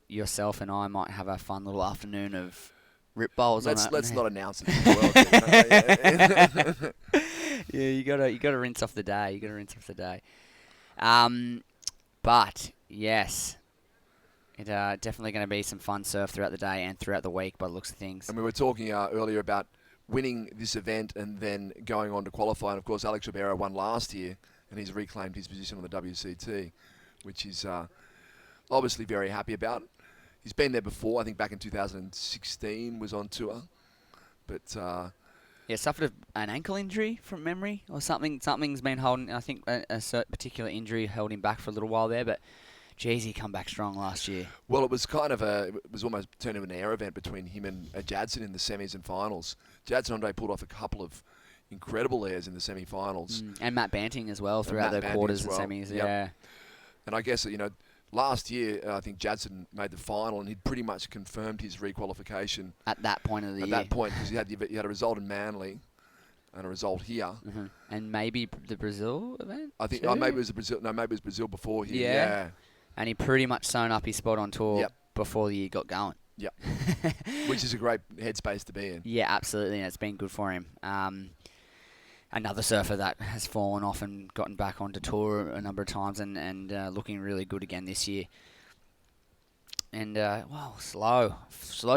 yourself and I might have a fun little afternoon of rip bowls. Let's not announce it to the world. Yeah, you gotta rinse off the day. But yes, it definitely going to be some fun surf throughout the day and throughout the week by the looks of things. And we were talking earlier about winning this event and then going on to qualify. And of course, Alex Ribeiro won last year, and he's reclaimed his position on the WCT, which is obviously very happy about. He's been there before. I think back in 2016 was on tour, but suffered an ankle injury from memory or something. Something's been holding. I think a certain particular injury held him back for a little while there, but. Geez, he come back strong last year. Well, it was almost turned into an air event between him and Jadson in the semis and finals. Jadson Andre pulled off a couple of incredible airs in the semi-finals. And Matt Banting as well throughout the quarters and semis, yeah. And I guess, last year, I think Jadson made the final and he'd pretty much confirmed his requalification. At that point of the year. At that point, because he had a result in Manly and a result here. Mm-hmm. And maybe the Brazil event? I think, too? maybe it was Brazil. No, maybe it was Brazil before here. Yeah. And he pretty much sewn up his spot on tour before the year got going. Yep. Which is a great headspace to be in. Yeah, absolutely, and it's been good for him. Another surfer that has fallen off and gotten back onto tour a number of times and looking really good again this year. And, slow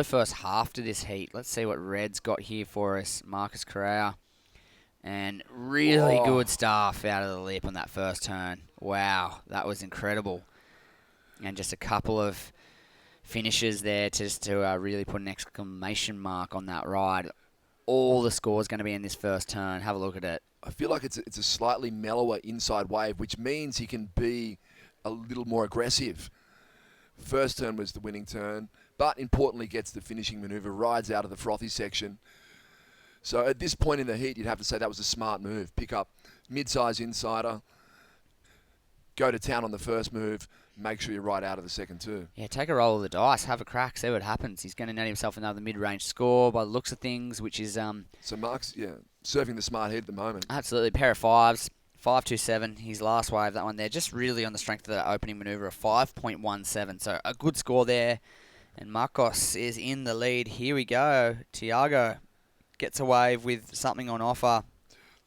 first half to this heat. Let's see what Red's got here for us. Marcus Correa. And really good stuff out of the lip on that first turn. Wow, that was incredible. And just a couple of finishes there to really put an exclamation mark on that ride. All the score's going to be in this first turn. Have a look at it. I feel like it's a slightly mellower inside wave, which means he can be a little more aggressive. First turn was the winning turn, but importantly gets the finishing maneuver, rides out of the frothy section. So at this point in the heat, you'd have to say that was a smart move. Pick up mid-size insider, go to town on the first move, make sure you're right out of the second too. Yeah, take a roll of the dice, have a crack, see what happens. He's going to net himself another mid-range score by the looks of things, which is... So Mark's, surfing the smart heat at the moment. Absolutely, pair of fives, 5.27, his last wave, that one there, just really on the strength of that opening manoeuvre of 5.17. So a good score there, and Marcos is in the lead. Here we go. Tiago gets a wave with something on offer.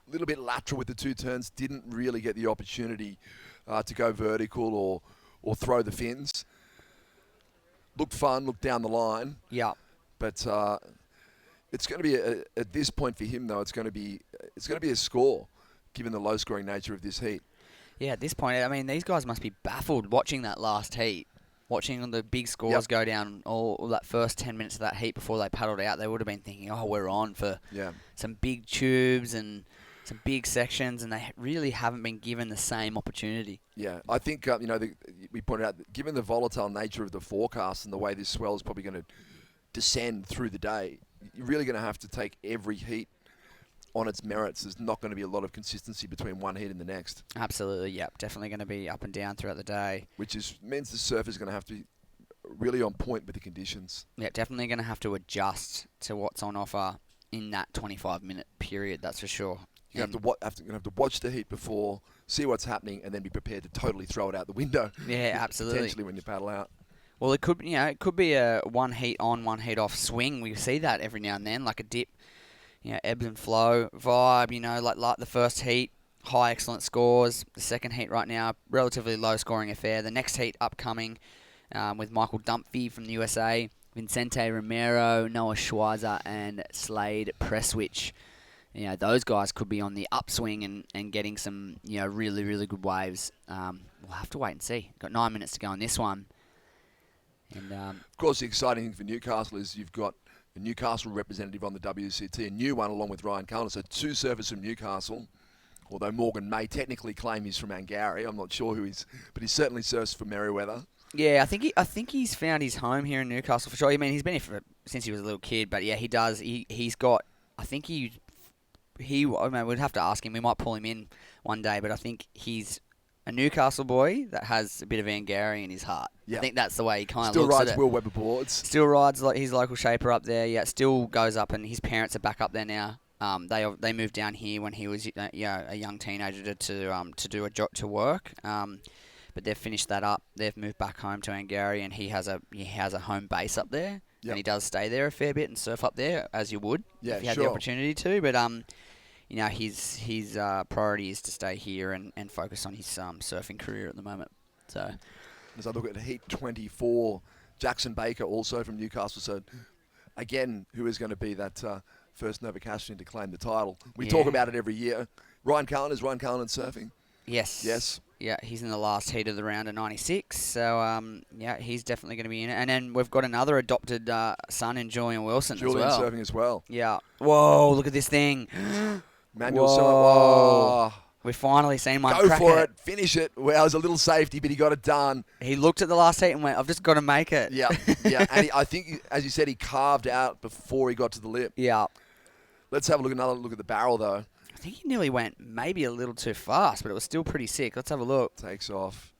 A little bit lateral with the two turns, didn't really get the opportunity to go vertical or throw the fins. Looked fun, looked down the line. Yeah. But it's going to be at this point for him though. It's going to be a score, given the low-scoring nature of this heat. Yeah, at this point, I mean, these guys must be baffled watching that last heat, watching the big scores go down all that first 10 minutes of that heat before they paddled out. They would have been thinking, oh, we're on for some big tubes and some big sections, and they really haven't been given the same opportunity. Yeah, I think, we pointed out, that given the volatile nature of the forecast and the way this swell is probably going to descend through the day, you're really going to have to take every heat on its merits. There's not going to be a lot of consistency between one heat and the next. Absolutely, yep. Definitely going to be up and down throughout the day. Which means the surf is going to have to be really on point with the conditions. Yeah, definitely going to have to adjust to what's on offer in that 25-minute period, that's for sure. You're going to have to watch the heat before, see what's happening, and then be prepared to totally throw it out the window. Yeah, absolutely. Potentially when you paddle out. Well, it could be a one heat on, one heat off swing. We see that every now and then, like a dip, ebbs and flow vibe. Like the first heat, high excellent scores. The second heat right now, relatively low scoring affair. The next heat upcoming with Michael Dumphy from the USA, Vicente Romero, Noah Schweizer, and Slade Presswich. Those guys could be on the upswing and getting some, really, really good waves. We'll have to wait and see. Got 9 minutes to go on this one. And of course, the exciting thing for Newcastle is you've got a Newcastle representative on the WCT, a new one along with Ryan Cullen. So two surfers from Newcastle, although Morgan may technically claim he's from Angari. I'm not sure who he's, but he certainly surfs for Merriweather. Yeah, I think he's found his home here in Newcastle for sure. I mean, he's been here since he was a little kid, but yeah, he does. He's got, I think he I mean, we'd have to ask him. We might pull him in one day, but I think he's a Newcastle boy that has a bit of Angari in his heart. Yeah. I think that's the way he kind of Still looks rides at it. Will Webber boards. Still rides like his local shaper up there. Yeah, still goes up, and his parents are back up there now. They moved down here when he was a young teenager to do a job to work. But they've finished that up. They've moved back home to Angari, and he has a home base up there, Yep. and he does stay there a fair bit and surf up there as you would Yeah, if you had the opportunity to. But his priority is to stay here and focus on his surfing career at the moment. So As I look at Heat 24, Jackson Baker also from Newcastle. So again, who is going to be that first Novocastrian to claim the title? We talk about it every year. Ryan Cullen, is Ryan Cullen surfing? yes. Yes. Yeah, he's in the last heat of the round of 96. So, he's definitely going to be in it. And then we've got another adopted son in Julian Wilson Julian as well. surfing as well. Yeah. Whoa, look at this thing. Manuel Whoa. Whoa. We've finally seen one Go crack for it. Finish it. Well, it was a little safety, but he got it done. He looked at the last heat and went, I've just got to make it. Yeah. Yeah. And I think, as you said, he carved out before he got to the lip. Yeah. Let's have another look at the barrel, though. I think he nearly went maybe a little too fast, but it was still pretty sick. Let's have a look. Takes off.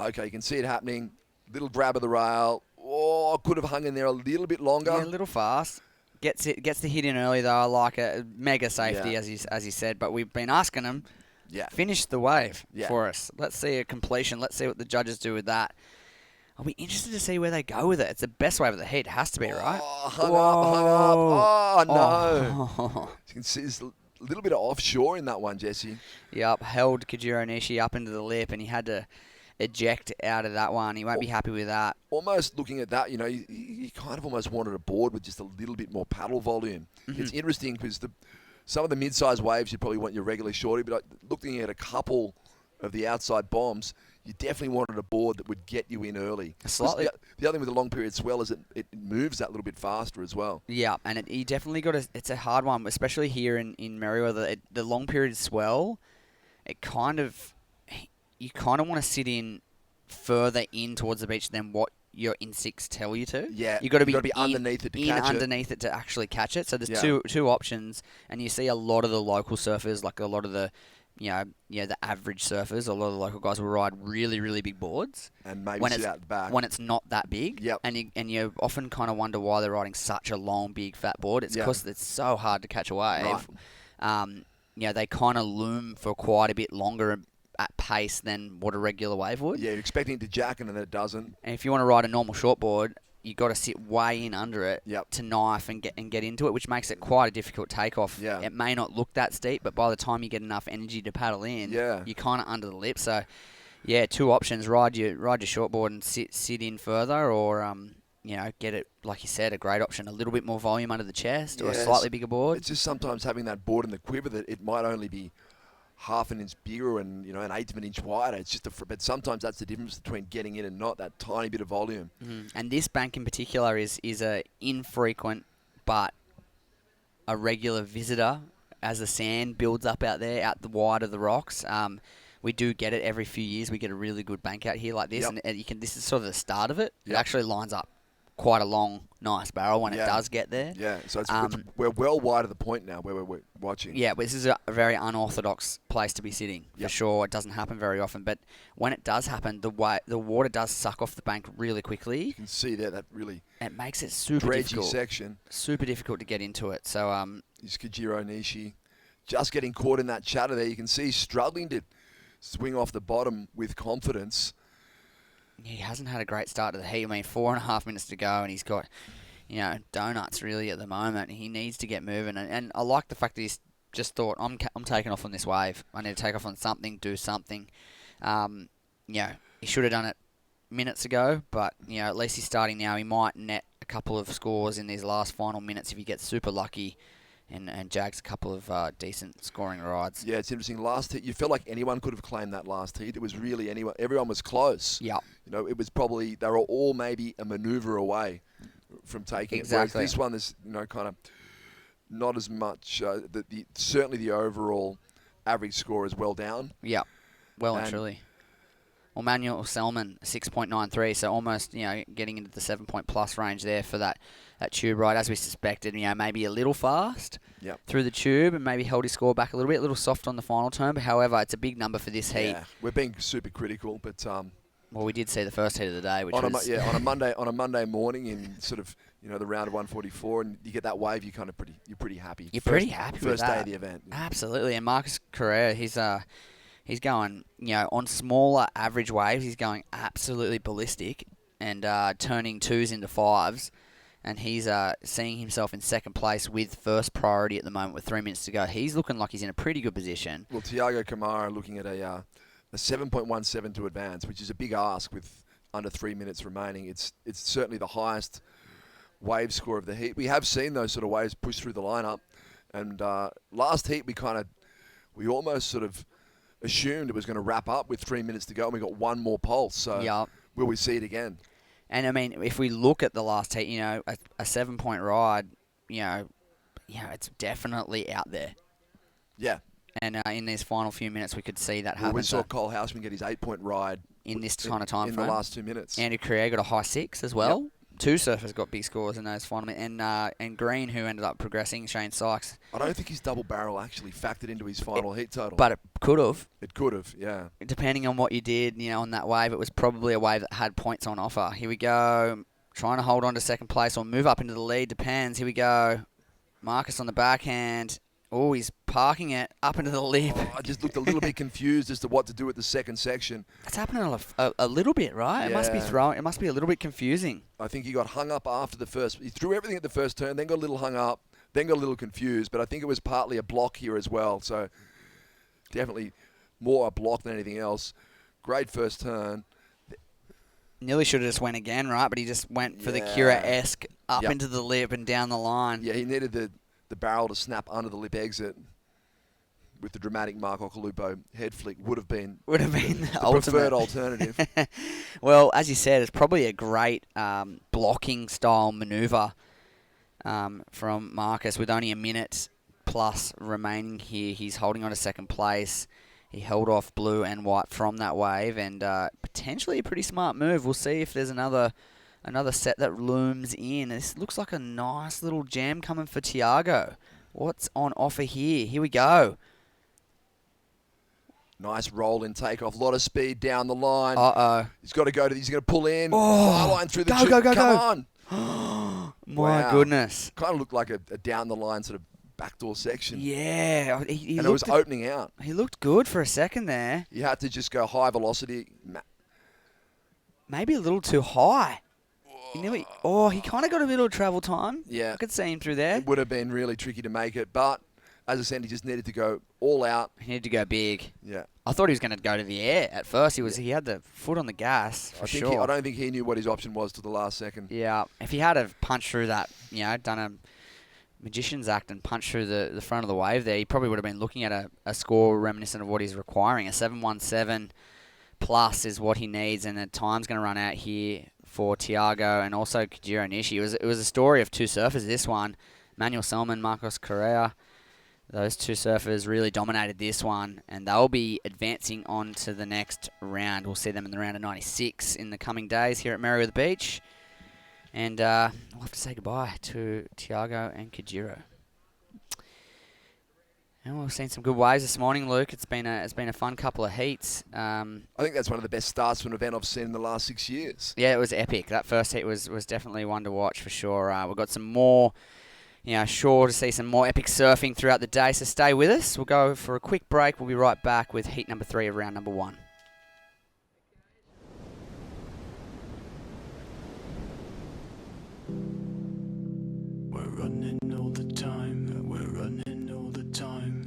Okay, you can see it happening. Little grab of the rail. Oh, could have hung in there a little bit longer. Yeah, a little fast. Gets the hit in early, though. I like it. Mega safety, Yeah. as he said. But we've been asking him, finish the wave for us. Let's see a completion. Let's see what the judges do with that. I'll be interested to see where they go with it. It's the best wave of the heat. It has to be, right? Oh, hung up. Oh, no. You can see there's a little bit of offshore in that one, Jesse. Yep, held Kajiro Nishi up into the lip, and he had to eject out of that one. He won't be happy with that. Almost looking at that, you kind of almost wanted a board with just a little bit more paddle volume. Mm-hmm. It's interesting because some of the mid-sized waves, you probably want your regular shorty, but looking at a couple of the outside bombs, you definitely wanted a board that would get you in early. Slightly. The other thing with the long period swell is it moves that little bit faster as well. Yeah, and you definitely got it's a hard one, especially here in Merriweather. The long period swell, you kind of want to sit in further in towards the beach than what your instincts tell you to. Yeah, you got to be underneath it to catch it. underneath it to actually catch it. So there's two options, and you see a lot of the local surfers, like a lot of the the average surfers, a lot of the local guys will ride really, really big boards. And maybe when sit it's, out the back. when it's not that big. Yep. And you often kind of wonder why they're riding such a long, big, fat board. It's because it's so hard to catch a wave. Right. They kind of loom for quite a bit longer at pace than what a regular wave would. Yeah, you're expecting it to jack and then it doesn't. And if you want to ride a normal shortboard, you got to sit way in under it Yep. to knife and get into it, which makes it quite a difficult takeoff. Yeah. It may not look that steep, but by the time you get enough energy to paddle in, you're kind of under the lip. So, yeah, two options: ride your shortboard and sit in further, or get it, like you said, a great option, a little bit more volume under the chest, or a slightly bigger board. It's just sometimes having that board in the quiver that it might only be half an inch bigger and an eighth of an inch wider. It's just but sometimes that's the difference between getting in and not, that tiny bit of volume. Mm-hmm. And this bank in particular is a infrequent but a regular visitor as the sand builds up out there, out the wide of the rocks. We do get it every few years. We get a really good bank out here like this, and this is sort of the start of it. It actually lines up quite a long, nice barrel when it does get there. Yeah, so we're well wide of the point now where we're watching. Yeah, but this is a very unorthodox place to be sitting, for sure. It doesn't happen very often, but when it does happen, the water does suck off the bank really quickly. You can see there that really it makes it super dredgy difficult. section. Super difficult to get into it. So is Kajiro Nishi just getting caught in that chatter there. You can see he's struggling to swing off the bottom with confidence. He hasn't had a great start to the heat. I mean, 4.5 minutes to go, and he's got, donuts really at the moment. He needs to get moving, and I like the fact that he's just thought, I'm taking off on this wave. I need to take off on something, do something. He should have done it minutes ago, but at least he's starting now. He might net a couple of scores in these last final minutes if he gets super lucky. And jags a couple of decent scoring rides. Yeah, it's interesting. Last heat, you felt like anyone could have claimed that last heat. It was really anyone. Everyone was close. Yeah. It was probably, they were all maybe a manoeuvre away from taking it. Whereas this one is, kind of not as much. Certainly the overall average score is well down. Yeah. Well and truly. Or Manuel Selman, 6.93, so almost, getting into the 7-point plus range there for that tube ride, as we suspected, maybe a little fast through the tube and maybe held his score back a little soft on the final turn, but however, it's a big number for this heat. Yeah, we're being super critical, but... well, we did see the first heat of the day, which on was... on a Monday morning in sort of, the round of 144, and you get that wave, you're pretty happy. Pretty happy with that. First day of the event. Absolutely, and Marcus Correa, he's going, on smaller average waves, he's going absolutely ballistic and turning 2s into 5s. And he's seeing himself in second place with first priority at the moment with 3 minutes to go. He's looking like he's in a pretty good position. Well, Tiago Camara looking at a 7.17 to advance, which is a big ask with under 3 minutes remaining. It's certainly the highest wave score of the heat. We have seen those sort of waves push through the lineup. And last heat, we almost sort of assumed it was going to wrap up with 3 minutes to go, and we got one more pulse. So will we see it again? And I mean, if we look at the last heat, a 7-point ride, it's definitely out there. Yeah. And in these final few minutes, we could see that happen. Well, we saw Cole Houseman get his 8-point ride in this kind of time in frame. the last 2 minutes. Andy Correa got a high 6 as well. Yep. 2 surfers got big scores in those final minutes. And Green, who ended up progressing, Shane Sykes. I don't think his double barrel actually factored into his final heat total. But it could have. It could have, yeah. Depending on what you did, on that wave, it was probably a wave that had points on offer. Here we go. Trying to hold on to second place or move up into the lead. Depends. Here we go. Marcus on the backhand. Oh, he's parking it up into the lip. Oh, I just looked a little bit confused as to what to do with the second section. It's happening a little bit, right? Yeah. It must be throwing. It must be a little bit confusing. I think he got hung up after the first. He threw everything at the first turn, then got a little hung up, then got a little confused. But I think it was partly a block here as well. So definitely more a block than anything else. Great first turn. Nearly should have just went again, right? But he just went for the Kira-esque up into the lip and down the line. Yeah, he needed the barrel to snap under the lip exit with the dramatic Marco Colupo head flick would have been the preferred alternative. Well, as you said, it's probably a great blocking style maneuver from Marcus with only a minute plus remaining here. He's holding on to second place. He held off blue and white from that wave, and potentially a pretty smart move. We'll see if there's another set that looms in. This looks like a nice little jam coming for Tiago. What's on offer here? Here we go. Nice roll in takeoff. A lot of speed down the line. Uh-oh. He's got to go to. He's going to pull in. Oh, fly line through the go, tube. go, go, Come go. on. My goodness. Kind of looked like a down the line sort of backdoor section. Yeah. And it was opening out. He looked good for a second there. You had to just go high velocity. Maybe a little too high. He kind of got a little travel time. Yeah. I could see him through there. It would have been really tricky to make it, but as I said, he just needed to go all out. He needed to go big. Yeah. I thought he was going to go to the air at first. He had the foot on the gas for sure. I don't think he knew what his option was to the last second. Yeah. If he had have punched through that, done a magician's act and punched through the front of the wave there, he probably would have been looking at a score reminiscent of what he's requiring. A 7.17 plus is what he needs, and the time's going to run out here for Tiago and also Kajiro Nishi. It was a story of two surfers, this one. Manuel Selman, Marcos Correa. Those two surfers really dominated this one, and they'll be advancing on to the next round. We'll see them in the round of 96 in the coming days here at Merriweather Beach. And we'll have to say goodbye to Tiago and Kajiro. And we've seen some good waves this morning, Luke. It's been a fun couple of heats. I think that's one of the best starts for an event I've seen in the last 6 years. Yeah, it was epic. That first heat was definitely one to watch for sure. We've got some more, sure to see some more epic surfing throughout the day, so stay with us. We'll go for a quick break. We'll be right back with heat number 3 of round number 1. We're running all the time. We're running all the time.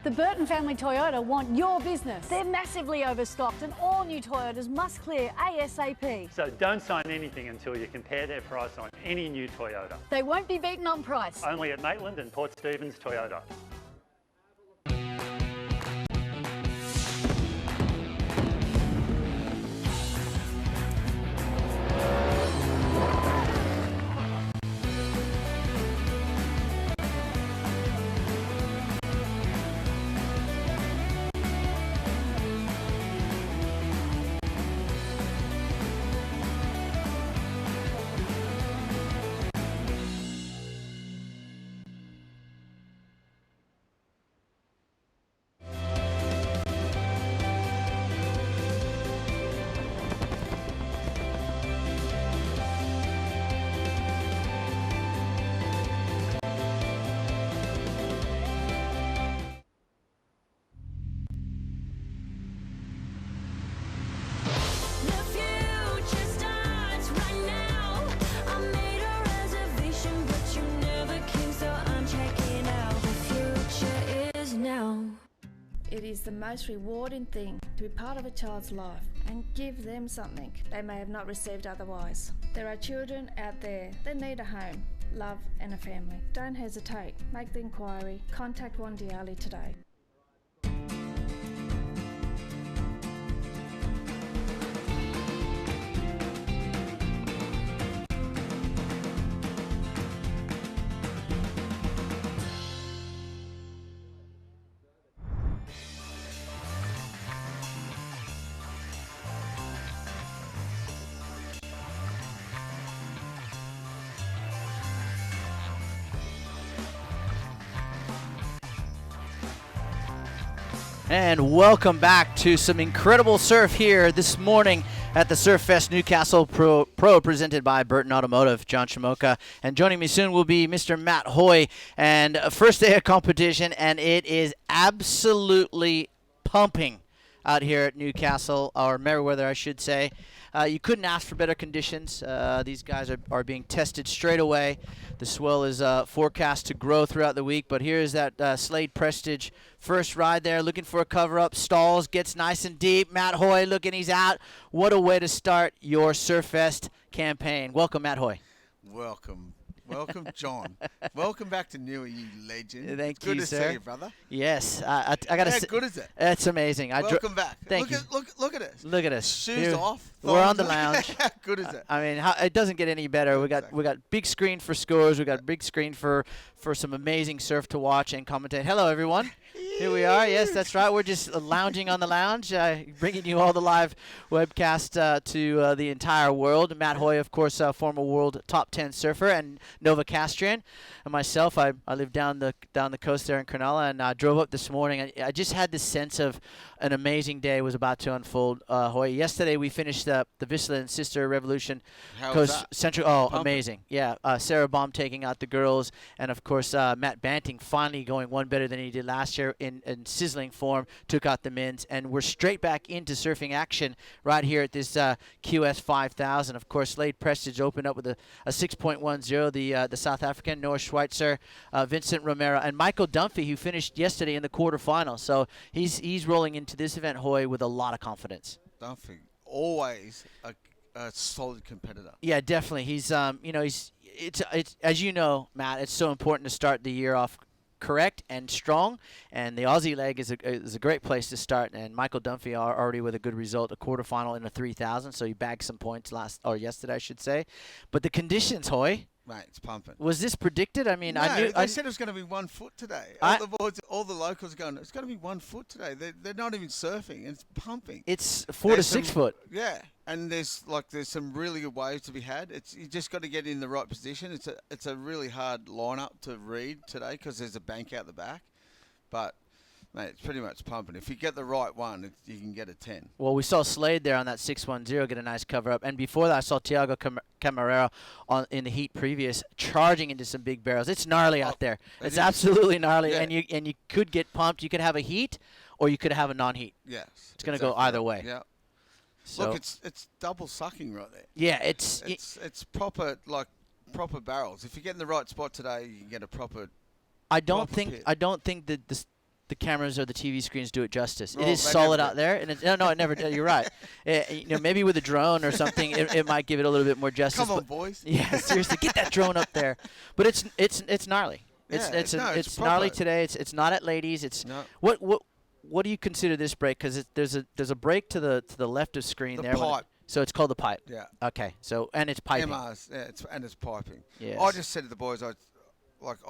The Burton family Toyota want your business. They're massively overstocked and all new Toyotas must clear ASAP. So don't sign anything until you compare their price on any new Toyota. They won't be beaten on price. Only at Maitland and Port Stephens Toyota. It is the most rewarding thing to be part of a child's life and give them something they may have not received otherwise. There are children out there that need a home, love and a family. Don't hesitate. Make the inquiry. Contact Wandiali today. And welcome back to some incredible surf here this morning at the Surfest Newcastle Pro presented by Burton Automotive. John Shamoka. And joining me soon will be Mr. Matt Hoy. And first day of competition, and it is absolutely pumping out here at Newcastle, or Merriweather, I should say. You couldn't ask for better conditions. These guys are being tested straight away. The swell is forecast to grow throughout the week, but here's that Slade Prestige first ride there, looking for a cover-up. Stalls, gets nice and deep. Matt Hoy looking, he's out. What a way to start your Surfest campaign. Welcome, Matt Hoy. Welcome. Welcome, John. Welcome back to Newer, you legend. Thank good you, to sir. see you, brother. Yes, I gotta say. How good is it? It's amazing. Welcome back. Thank you. Look at us. Look at us. Shoes off. We're on the lounge. How good is it? I mean, it doesn't get any better. We got big screen for scores. We got big screen for some amazing surf to watch and commentate. Hello, everyone. Here we are. Yes, that's right. We're just lounging on the lounge, bringing you all the live webcast to the entire world. Matt Hoy, of course, former world top 10 surfer, and Nova Castrian. And myself, I live down the coast there in Cronulla, and I drove up this morning. I just had this sense of an amazing day was about to unfold. Hoy, yesterday we finished the Vissla and Sister Revolution Coast Central. Oh, pumping. Amazing. Yeah, Sarah Baum taking out the girls, and of course Matt Banting finally going one better than he did last year in sizzling form, took out the men's, and we're straight back into surfing action right here at this QS 5000. Of course, Slade Prestige opened up with a 6.10, the South African, Noah Schweitzer, Vincent Romero, and Michael Dunphy, who finished yesterday in the quarterfinal. So he's rolling into this event, Hoy, with a lot of confidence. Dunphy, always a solid competitor. Yeah, definitely. He's it's as you know, Matt, it's so important to start the year off correct and strong, and the Aussie leg is a great place to start. And Michael Dunphy are already with a good result, a quarterfinal in a 3,000, so he bagged some points yesterday, I should say. But the conditions, Hoy. Mate, it's pumping. Was this predicted? I mean, no, they said it was going to be 1 foot today. All the locals are going, it's going to be 1 foot today. They're not even surfing. It's pumping. It's 4 to 6 foot. Yeah, and there's some really good waves to be had. You just got to get in the right position. It's a really hard lineup to read today because there's a bank out the back, but. Mate, it's pretty much pumping. If you get the right one, you can get a 10. Well, we saw Slade there on that 610 get a nice cover up. And before that, I saw Tiago Camarero in the heat previous charging into some big barrels. It's gnarly out there. It's absolutely gnarly. Yeah. And you could get pumped. You could have a heat or you could have a non-heat. Yes. It's going to go either way. Yeah. So look, it's double sucking right there. Yeah, it's proper barrels. If you get in the right spot today, you can get a proper I don't think that the cameras or the TV screens do it justice. Oh, It is they solid never out there, and no, it never. You're right. Maybe with a drone or something, it might give it a little bit more justice. Come on, boys. Yeah, seriously, get that drone up there. But it's gnarly. It's gnarly proper. today. It's not at ladies. It's No. what do you consider this break? Because there's a break to the left of screen The there. pipe. So it's called the pipe. Yeah. Okay. So and it's piping. MRs, yeah, it's piping. Yes. I just said to the boys, I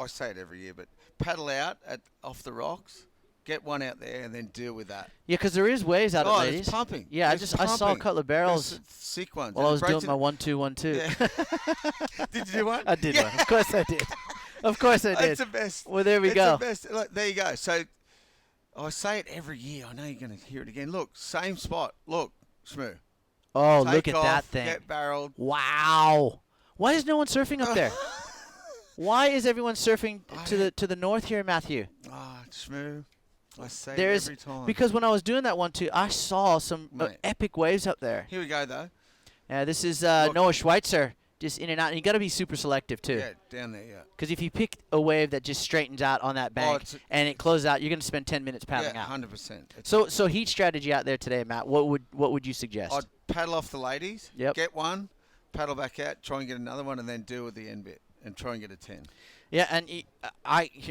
say it every year, but paddle out off the rocks, get one out there, and then deal with that. Yeah, because there is waves out at ladies. It's pumping. Yeah, It's I saw a pumping. couple of barrels There's sick ones. while I And was it doing breaks my it- 1-2-1-2. Yeah. Did you do one? I did Yeah. one. Of course I did. Of course I did. It's the best. Well, there we It's go. the best. Look, there you go. So I say it every year. I know you're going to hear it again. Look, same spot. Look, Shmoo. Oh, Take look at off, that thing. Get barreled. Wow. Why is no one surfing up there? Why is everyone surfing to the north here, Matthew? Ah, Shmoo. I say it There's every time. because when I was doing that 1-2, I saw some Mate. epic waves up there. Here we go, though. This is Look. Noah Schweitzer, just in and out. And you got to be super selective too. Yeah, down there, yeah. Because if you pick a wave that just straightens out on that bank it's a- and it closes out, you're going to spend 10 minutes paddling Yeah, out. 100%. So heat strategy out there today, Matt. What would you suggest? I'd paddle off the ladies. Yep. Get one, paddle back out, try and get another one, and then deal with the end bit and try and get a 10. Yeah, and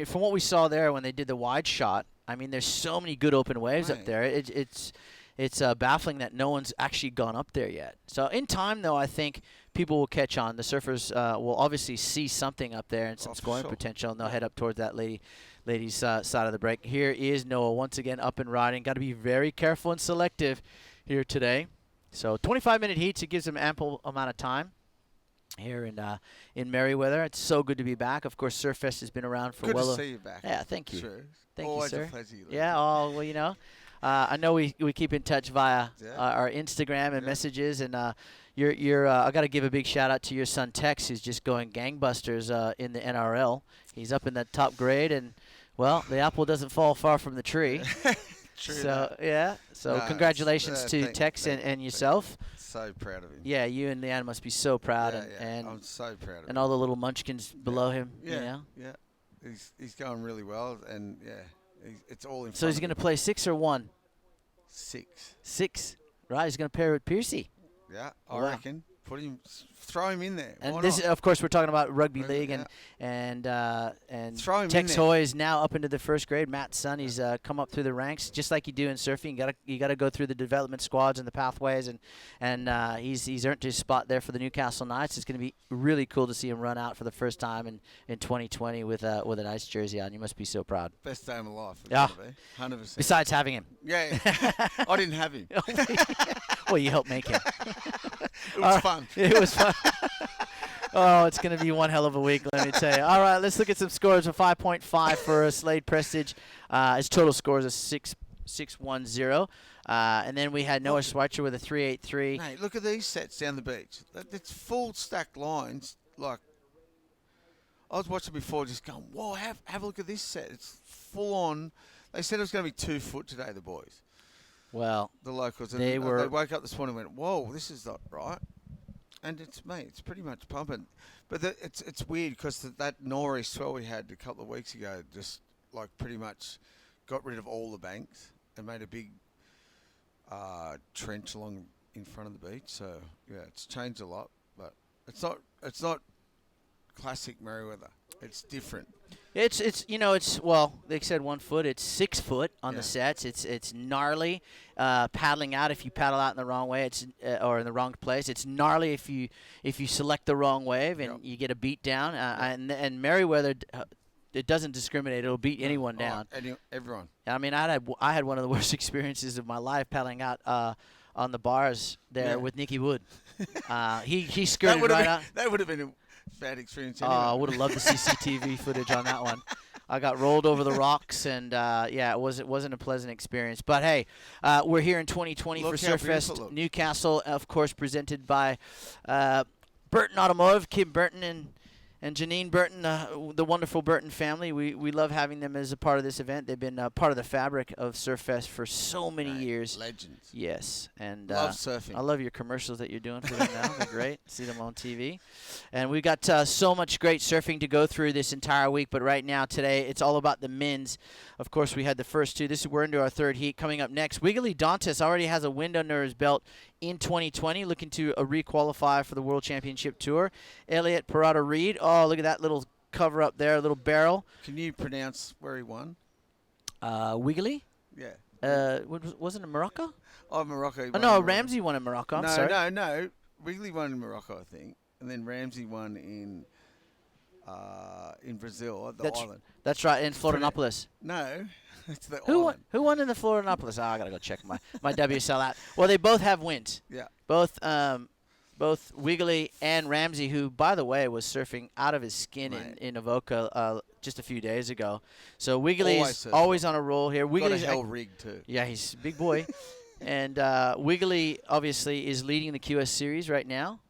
from what we saw there when they did the wide shot, I mean, there's so many good open waves up Right. there. It's baffling that no one's actually gone up there yet. So in time, though, I think people will catch on. The surfers will obviously see something up there and some for scoring sure. potential, and they'll head up towards that ladies' side of the break. Here is Noah once again up and riding. Got to be very careful and selective here today. So 25-minute heats, it gives them ample amount of time here in Merriweather. It's so good to be back. Of course, Surfest has been around for Good well. to see you back. Yeah, thank you. Sure. Thank Always you, sir. a pleasure. You Yeah. Oh well, you know, I know we keep in touch via Yeah. our Instagram and messages, and you're I got to give a big shout out to your son Tex, who's just going gangbusters in the NRL. He's up in that top grade, and well, the apple doesn't fall far from the tree. True. So yeah. So No, congratulations to thank- Tex thank- and yourself. So proud of him. Yeah, you and Leanne must be so proud, Yeah, and, yeah, and I'm so proud of him. and all the little munchkins below him. Yeah, You know? yeah. He's going really well, and yeah, it's all in. So he's going to play 6 or 1? 6. 6. Right. He's going to pair with Piercy. Yeah, I Wow. reckon. Throw him in there. And Why this, not? of course, we're talking about rugby Rugby, league, yeah. and Throw him in Tex there. Hoy is now up into the first grade. Matt's son, he's come up through the ranks, just like you do in surfing. You gotta go through the development squads and the pathways, and he's earned his spot there for the Newcastle Knights. It's going to be really cool to see him run out for the first time in 2020 with a nice jersey on. You must be so proud. Best day of my life. Yeah. 100%. Besides having him. Yeah, I didn't have him. Well, you helped make him. It was fun. It was fun. Oh, it's going to be one hell of a week, let me tell you. All right, let's look at some scores. A 5.5 for Slade Prestige. His total scores a 6.10. And then we had Noah Schweitzer with a 3.83. Mate, look at these sets down the beach. It's full stacked lines. Like, I was watching before just going, whoa, have a look at this set. It's full on. They said it was going to be 2 foot today, the boys. Well, the locals. And they were. They woke up this morning and went, whoa, this is not right. And it's pretty much pumping. But it's weird because that nor'east swell we had a couple of weeks ago just like pretty much got rid of all the banks and made a big trench along in front of the beach. So yeah, it's changed a lot, but it's not classic Merriweather. It's different. It's well, they said 1 foot. It's 6 foot on the sets. It's gnarly. Paddling out if you paddle out in the wrong way, or in the wrong place. It's gnarly if you select the wrong wave and you get a beat down. And Merriweather, it doesn't discriminate. It'll beat anyone down. Everyone. I mean, I had one of the worst experiences of my life paddling out on the bars there with Nicky Wood. He skirted right out. That would have been a bad experience Oh, anyway. I would have loved the CCTV footage on that one. I got rolled over the rocks, and it wasn't a pleasant experience. But hey, we're here in 2020 Look for how beautiful it Surfest looks. Newcastle, of course, presented by Burton Automotive, Kim Burton and And Janine Burton, the wonderful Burton family, we love having them as a part of this event. They've been part of the fabric of Surfest for so many years. Legends. Yes. And Love surfing. I love your commercials that you're doing for them now. They're great. See them on TV. And we've got so much great surfing to go through this entire week. But right now, today, it's all about the men's. Of course, we had the first two. We're into our third heat. Coming up next, Wiggly Dantas already has a win under his belt in 2020, looking to requalify for the World Championship Tour. Elliot Parada Reed. Oh, look at that little cover up there, a little barrel. Can you pronounce where he won? Wiggly? Yeah. Wasn't it Morocco? Oh, Morocco. Oh, no, Ramsey won in Morocco. I'm sorry. No. Wiggly won in Morocco, I think. And then Ramsey won in Brazil, at the island. That's right, in Florianopolis. No, it's the Who island. who won in the Florianopolis? I gotta go check my WSL app. Well, they both have wins. Yeah. Both Wiggly and Ramsey, who, by the way, was surfing out of his skin in Avoca just a few days ago. So Wiggly's always on a roll here. Wiggly's got a hell rig too. Yeah, he's a big boy. And Wiggly obviously is leading the QS Series right now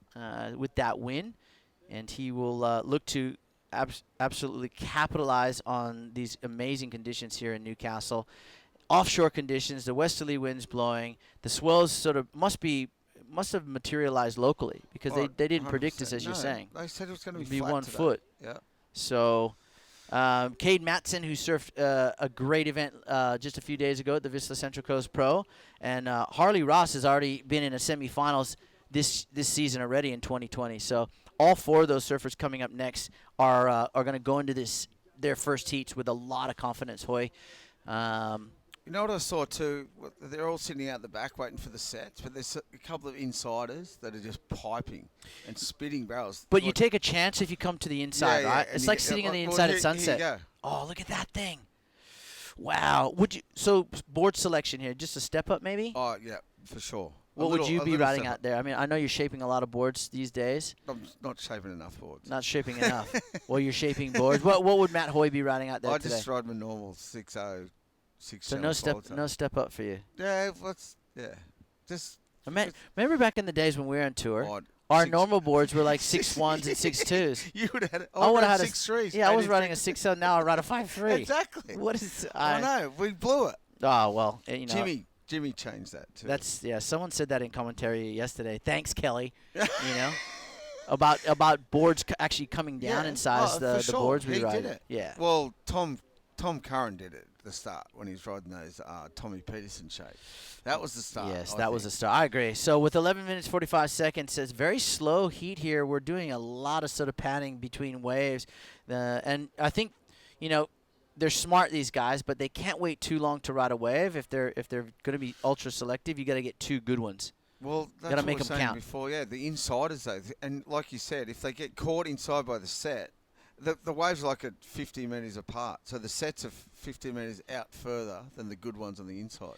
with that win, and he will look to absolutely capitalize on these amazing conditions here in Newcastle. Offshore conditions, the westerly winds blowing, the swells sort of must have materialized locally because they didn't predict this, as you're saying. They said it was going to be flat 1 today. foot. Yeah. So, Cade Matson, who surfed a great event just a few days ago at the Vista Central Coast Pro, and Harley Ross has already been in the semifinals this season already in 2020. So, all four of those surfers coming up next are going to go into their first heats with a lot of confidence. Hoy. You know what I saw too? They're all sitting out the back waiting for the sets, but there's a couple of insiders that are just piping and spitting barrels. But you take a chance if you come to the inside, right? It's like sitting on the inside at Sunset. Here you go. Oh, look at that thing! Wow. So board selection here, just a step up maybe? Oh yeah, for sure. What would you be riding out there? I mean, I know you're shaping a lot of boards these days. I'm not shaping enough boards. Not shaping enough. Well, you're shaping boards. What would Matt Hoy be riding out there today? I just ride my normal 6.0, 6.7. So no step up for you. Yeah, just. Remember back in the days when we were on tour, our normal boards were like 6.1s and 6.2s. You would have had. I would have had 6.3s. Yeah, I was riding a 6.0. Now I ride a 5.3. Exactly. What is? I know. We blew it. Oh well, you know. Jimmy changed that too. Someone said that in commentary yesterday. Thanks, Kelly. You know, about boards actually coming down in size. The boards we ride. Did it. Yeah. Well, Tom Curran did it at the start when he was riding those Tommy Peterson shape. That was the start. Yes, that was the start. I agree. So with 11 minutes 45 seconds, says very slow heat here. We're doing a lot of sort of padding between waves, and I think, you know, they're smart, these guys, but they can't wait too long to ride a wave. If they're going to be ultra selective, you got to get two good ones. Well, that's gotta what make I was them saying count. before. Yeah, the insiders though, and like you said, if they get caught inside by the set, the waves are like at 50 metres apart, so the sets are 50 metres out further than the good ones on the inside.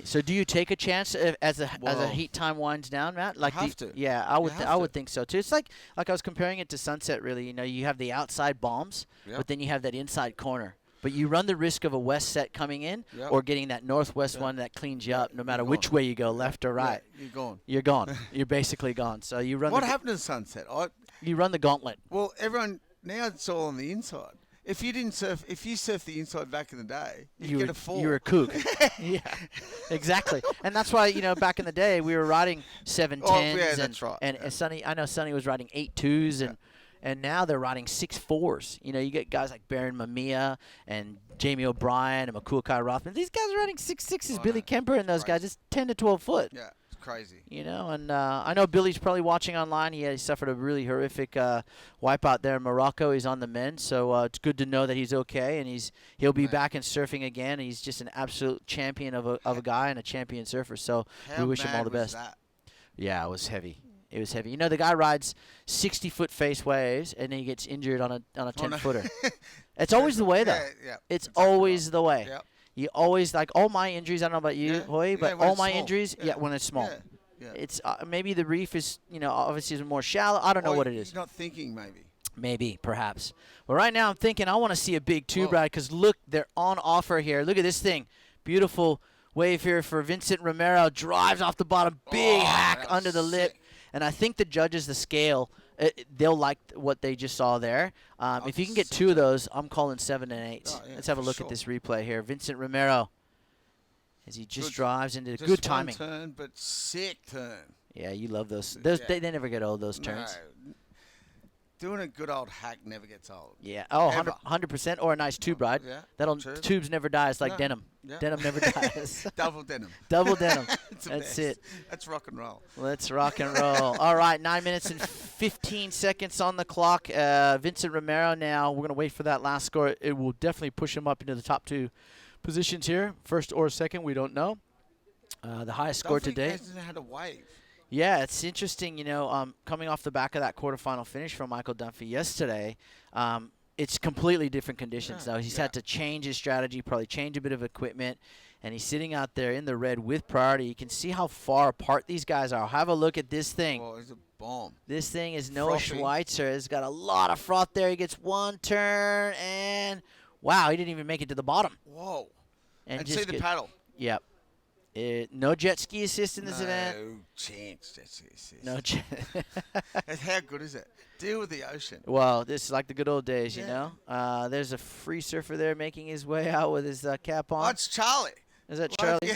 So do you take a chance as a heat time winds down, Matt? Like have to. Yeah, I would think so too. It's like I was comparing it to Sunset. Really, you know, you have the outside bombs, but then you have that inside corner. But you run the risk of a west set coming in or getting that northwest one that cleans you up no matter which way you go, left or right. Yeah, you're gone. You're gone. You're basically gone. So you run. What happened to Sunset? You run the gauntlet. Well, everyone now it's all on the inside. If you surfed the inside back in the day, you get a fall. You were a kook. Yeah, exactly. And that's why, you know, back in the day we were riding 7.10s. Oh, yeah, that's right. And Sonny, I know Sonny was riding 8.2s and now they're riding 6.4s. You know, you get guys like Baron Mamiya and Jamie O'Brien and Makuakai Rothman. These guys are riding 6.6s. Billy Kemper and those guys, just 10 to 12 foot. Yeah, it's crazy. You know, and I know Billy's probably watching online. He suffered a really horrific wipeout there in Morocco. He's on the mend, so it's good to know that he's okay and he'll be back in surfing again. He's just an absolute champion of a guy and a champion surfer. So we wish him all the best. That? Yeah, it was heavy. It was heavy. You know, the guy rides 60-foot face waves, and then he gets injured on a 10-footer. It's always the way, though. Yeah, it's always the way. Yep. You always, like, all my injuries, I don't know about you, Hoy, but all my small. injuries, when it's small. Yeah. It's maybe the reef is, you know, obviously is more shallow. I don't know what it is. He's not thinking, maybe. Maybe, perhaps. But right now I'm thinking I want to see a big tube ride because, look, they're on offer here. Look at this thing. Beautiful wave here for Vincent Romero. Drives off the bottom. Big hack under the lip. And I think the judges, the scale, they'll like what they just saw there. If you can get 2 of those, I'm calling 7 and 8. Oh, yeah, Let's have a look at this replay here. Vincent Romero, as he just drives into good timing. One turn, but sick turn. Yeah, you love those. They never get old, those turns. No. Doing a good old hack never gets old. Yeah. Oh, 100%. Or a nice tube ride. Yeah. Tubes never die. It's like denim. Yeah. Denim never dies. Double denim. Double denim. That's That's it. That's rock and roll. Let's rock and roll. All right, 9 minutes and 15 seconds on the clock. Vincent Romero now. We're going to wait for that last score. It will definitely push him up into the top 2 positions here. First or second, we don't know. The highest score today. Hasn't had a wave. Yeah, it's interesting, coming off the back of that quarterfinal finish from Michael Dunphy yesterday, it's completely different conditions now. He's had to change his strategy, probably change a bit of equipment, and he's sitting out there in the red with priority. You can see how far apart these guys are. Have a look at this thing. Oh, it's a bomb. This thing is Noah Frothy. Schweitzer. It's got a lot of froth there. He gets one turn, and wow, he didn't even make it to the bottom. Whoa. And just see the paddle. Yep. No jet ski assist in this event. No chance jet ski assist. No chance. How good is it? Deal with the ocean. Well, this is like the good old days, you know. There's a free surfer there making his way out with his cap on. Oh, it's Charlie. Is that Charlie? Yeah.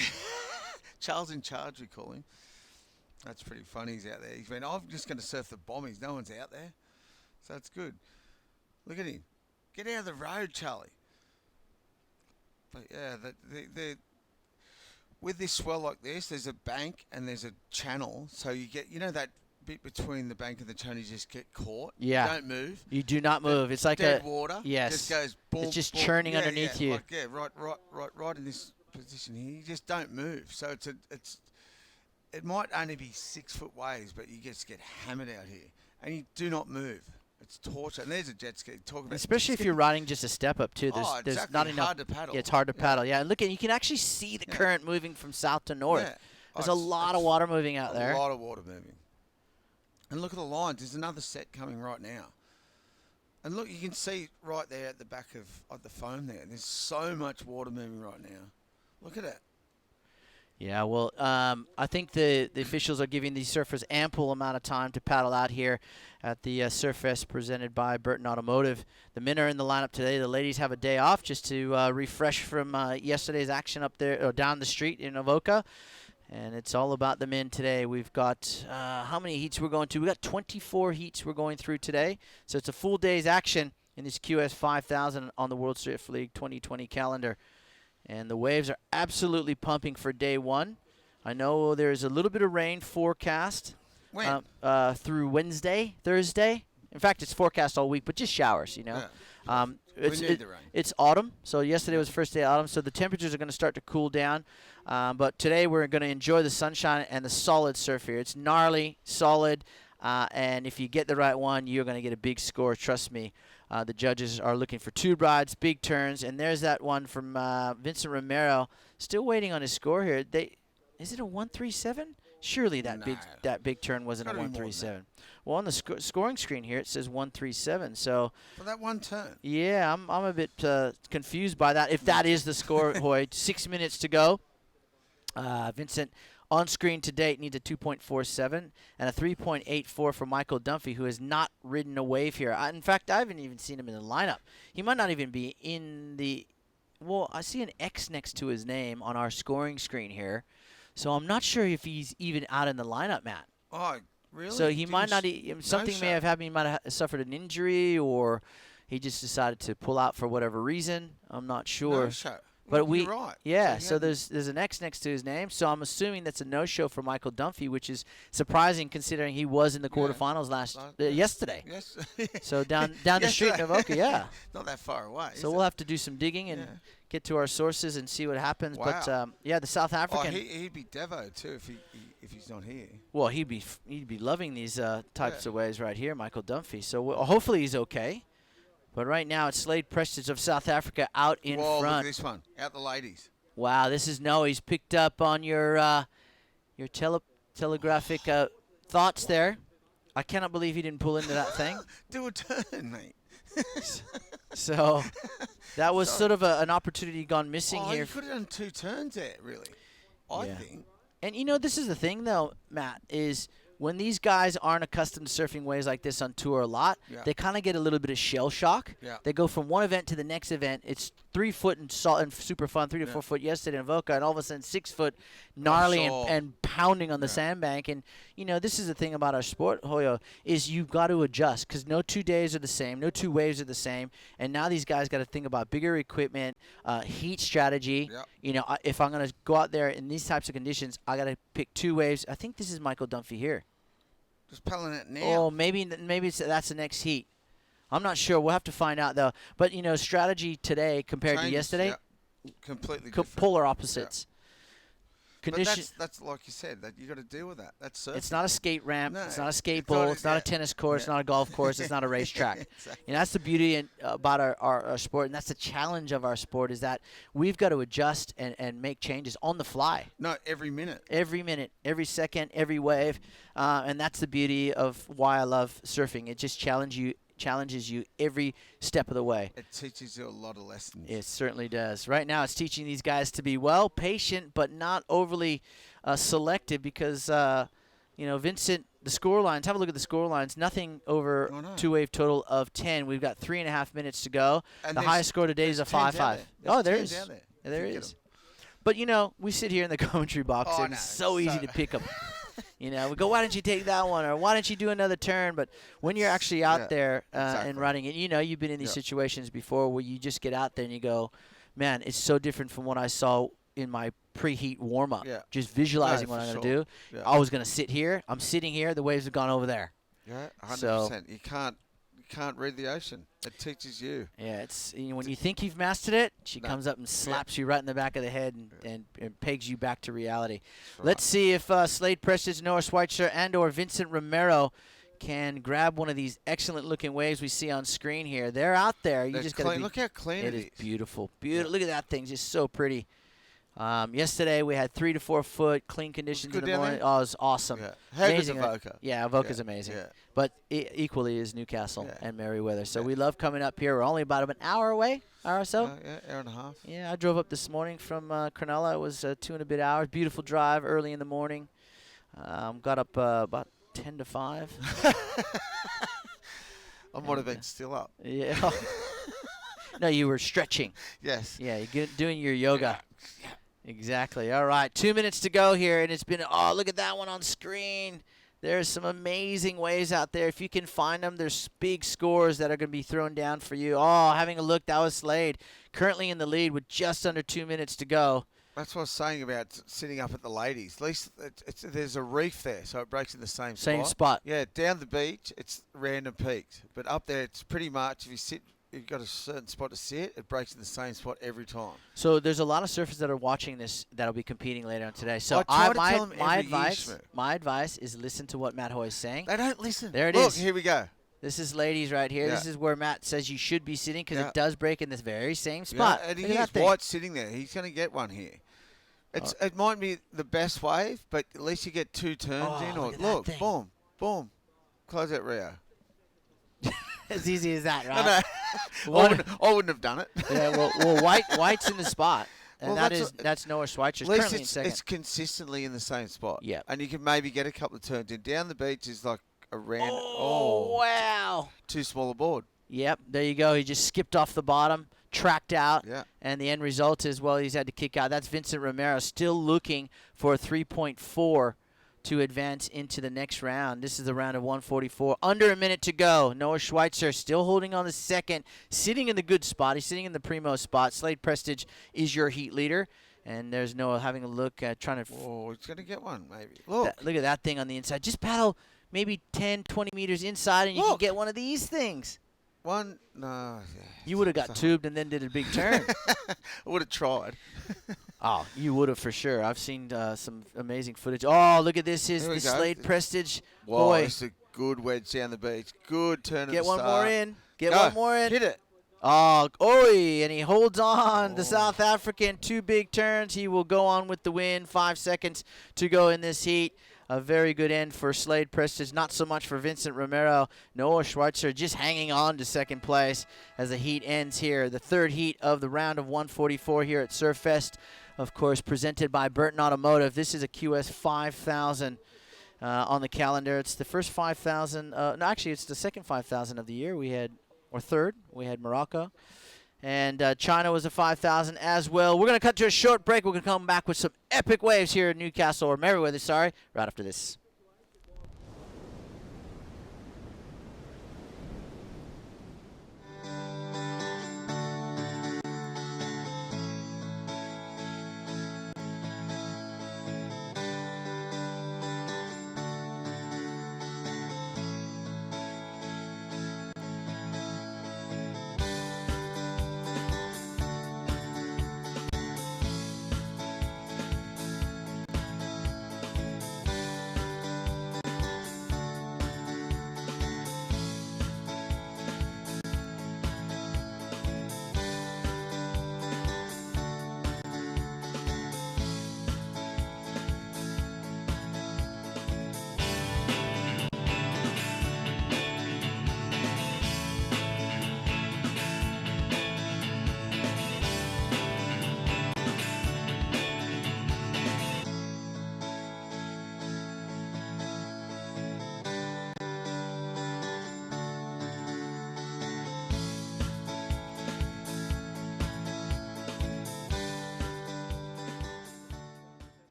Charles in charge, we call him. That's pretty funny. He's out there. He's been, I'm just going to surf the bombies. No one's out there. So that's good. Look at him. Get out of the road, Charlie. But, yeah, with this swell like this, there's a bank and there's a channel. So you get, that bit between the bank and the channel, you just get caught. Yeah. You don't move. You do not move. It's like dead water. Yes. Just goes boom, it's just boom. churning underneath you. Like, right in this position here. You just don't move. So it might only be 6 foot waves, but you just get hammered out here. And you do not move. It's torture. And there's a jet ski. Especially if you're riding just a step up too. There's exactly. not enough. Hard to paddle. Yeah, it's hard to paddle. Yeah, and look at you can actually see the current moving from south to north. Yeah. There's a lot of water moving out there. A lot of water moving. And look at the lines. There's another set coming right now. And look, you can see right there at the back of the foam there. There's so much water moving right now. Look at it. Yeah, well, I think the officials are giving these surfers ample amount of time to paddle out here at the Surfest presented by Burton Automotive. The men are in the lineup today. The ladies have a day off just to refresh from yesterday's action up there or down the street in Avoca. And it's all about the men today. We've got how many heats we're going to? We've got 24 heats we're going through today. So it's a full day's action in this QS 5000 on the World Surf League 2020 calendar. And the waves are absolutely pumping for day one. I know there's a little bit of rain forecast through Wednesday, Thursday. In fact, it's forecast all week, but just showers, Yeah. We need the rain. It's autumn, so yesterday was the first day of autumn, so the temperatures are going to start to cool down. But today we're going to enjoy the sunshine and the solid surf here. It's gnarly, solid, and if you get the right one, you're going to get a big score, trust me. The judges are looking for tube rides, big turns, and there's that one from Vincent Romero. Still waiting on his score here. Is it a 137? Surely that big turn wasn't a 137. Well, on the scoring screen here it says 137. So for that one turn. Yeah, I'm a bit confused by that. If that is the score, Hoyt, 6 minutes to go. Vincent on screen to date needs a 2.47 and a 3.84 for Michael Dunphy, who has not ridden a wave here. In fact, I haven't even seen him in the lineup. He might not even be in the. Well, I see an X next to his name on our scoring screen here, so I'm not sure if he's even out in the lineup, Matt. Oh, really? So he might not. Something may have happened. He might have suffered an injury, or he just decided to pull out for whatever reason. I'm not sure. No show. But you're right. Yeah, so there's an X next to his name, so I'm assuming that's a no-show for Michael Dunphy, which is surprising considering he was in the quarterfinals yesterday. Yes. So down the street in Avoca, yeah. Not that far away. So we'll have to do some digging and get to our sources and see what happens. Wow. But the South African. Oh, he'd be Devo too if he's not here. Well, he'd be loving these types of waves right here, Michael Dunphy. So hopefully he's okay. But right now, it's Slade Prestige of South Africa out in front. front. Look at this one. Out the ladies. Wow, this is He's picked up on your telegraphic thoughts there. I cannot believe he didn't pull into that thing. Do a turn, mate. So that was sort of an opportunity gone missing here. You could have done 2 turns there, really. I think. And this is the thing, though, Matt, is when these guys aren't accustomed to surfing waves like this on tour a lot, they kind of get a little bit of shell shock. They go from one event to the next event. It's 3 foot and super fun, 3 to 4 foot yesterday in Avoca, and all of a sudden 6 foot gnarly and pounding on the sandbank. And, you know, this is the thing about our sport, Hoyo, is you've got to adjust because no 2 days are the same, no 2 waves are the same. And now these guys got to think about bigger equipment, heat strategy. You know, if I'm going to go out there in these types of conditions, I got to pick 2 waves. I think this is Michael Dunphy here. Just pelling it now. Oh, maybe that's the next heat. I'm not sure. We'll have to find out, though. But, you know, strategy today compared to yesterday, completely different. Polar opposites. Condition. But that's like you said, that you got to deal with that. That's surfing. It's not a skate ramp. It's not a skate bowl. It's not a tennis course. It's not a golf course. It's not a racetrack. Exactly. And that's the beauty about our sport, and that's the challenge of our sport is that we've got to adjust and make changes on the fly. No, every minute. Every minute, every second, every wave. And that's the beauty of why I love surfing. It just challenges you every step of the way. It teaches you a lot of lessons. It certainly does. Right now it's teaching these guys to be patient, but not overly selective because, you know, Vincent, the score lines, have a look at the score lines, nothing over 2-wave total of 10. We've got 3.5 minutes to go. And the highest score today is a 5-5. Oh, there is. There is. But, you know, we sit here in the commentary box and it's so easy to pick them. You know, we go, why don't you take that one? Or why don't you do another turn? But when you're actually out there and running it, you know, you've been in these situations before where you just get out there and you go, man, it's so different from what I saw in my preheat warm-up. Just visualizing what I'm going to do. I was going to sit here. I'm sitting here. The waves have gone over there. Yeah, 100%. You can't read the ocean. It teaches you. Yeah, it's when you think you've mastered it, she comes up and slaps you right in the back of the head and pegs you back to reality. Let's see if Slade Prestige, Noah Schweitzer, and or Vincent Romero can grab one of these excellent-looking waves we see on screen here. They're out there. You just got to look how clean it is. It is beautiful. Beautiful. Look at that thing. Just so pretty. Yesterday we had 3 to 4 foot clean conditions in the morning. Oh, it was awesome. How amazing. Good is Avoca? Yeah, Avoca's amazing. But equally is Newcastle and Merriweather. So we love coming up here. We're only about an hour away, hour or so. Hour and a half. Yeah, I drove up this morning from Cronulla. It was 2 and a bit hours. Beautiful drive early in the morning. Got up about 10 to 5. I might have been still up. Yeah. No, you were stretching. Yes. Yeah, you're doing your yoga. Yeah. Exactly. All right, 2 minutes to go here, and it's been, oh, look at that one on screen. There's some amazing waves out there. If you can find them, there's big scores that are going to be thrown down for you. Oh, having a look, that was Slade. Currently in the lead with just under 2 minutes to go. That's what I was saying about sitting up at the ladies. At least there's a reef there, so it breaks in the same spot. Same spot. Yeah, down the beach, it's random peaks. But up there, it's pretty much, if you sit, you've got a certain spot to sit, it breaks in the same spot every time. So there's a lot of surfers that are watching this that'll be competing later on today. So my advice is listen to what Matt Hoy is saying. They don't listen. There it is. Look, here we go. This is ladies right here. This is where Matt says you should be sitting because it does break in this very same spot. And White's sitting there. He's going to get one here. It might be the best wave, but at least you get 2 turns in. Or look, boom, boom. Close out Rio. As easy as that, right? No. I wouldn't have done it. Yeah, well, White's in the spot, and that's Noah Schweitzer. At least it's consistently in the same spot. Yeah, and you can maybe get a couple of turns in. Down the beach is like a random. Oh, wow! Too small a board. Yep, there you go. He just skipped off the bottom, tracked out, and the end result is, well, he's had to kick out. That's Vincent Romero still looking for a 3.4 to advance into the next round. This is the round of 144. Under a minute to go. Noah Schweitzer still holding on the second, sitting in the good spot. He's sitting in the primo spot. Slade Prestige is your heat leader. And there's Noah having a look, trying to... Oh, he's going to get one, maybe. Look. Look at that thing on the inside. Just paddle maybe 10, 20 meters inside, and you can get one of these things. No. You would have got tubed and then did a big turn. I would have tried. Oh, you would have for sure. I've seen some amazing footage. Oh, look at this. Here's the Slade Prestige. Boy, it's a good wedge down the beach. Good turn at the start. Get one more in. Get one more in. Hit it. Oh, oi, and he holds on. The South African, 2 big turns. He will go on with the win. 5 seconds to go in this heat. A very good end for Slade Prestige. Not so much for Vincent Romero. Noah Schweitzer just hanging on to second place as the heat ends here. The third heat of the round of 144 here at Surfest. Of course, presented by Burton Automotive. This is a QS 5000 on the calendar. It's the first 5,000. No, actually, it's the second 5,000 of the year. Or third. We had Morocco. And China was a 5,000 as well. We're going to cut to a short break. We're going to come back with some epic waves here in Newcastle, or Merriweather, sorry, right after this.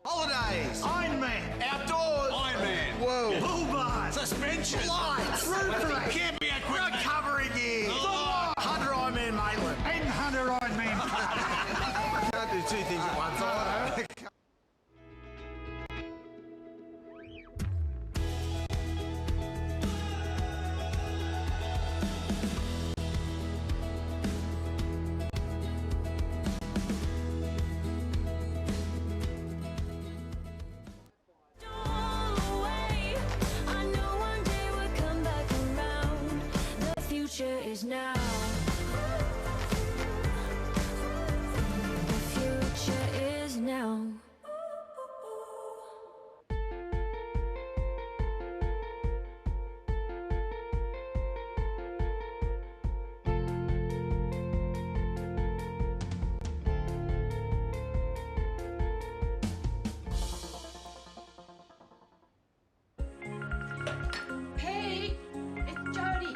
Holidays. Iron Man. Outdoors. Iron Man. Whoa. Bull bars. Suspension. Lights. Roofing. Camping equipment. Rug covering gear. Hunter Iron Man Maitland. And Hunter Iron Man. Can't do two things at once. Is now. The future is now.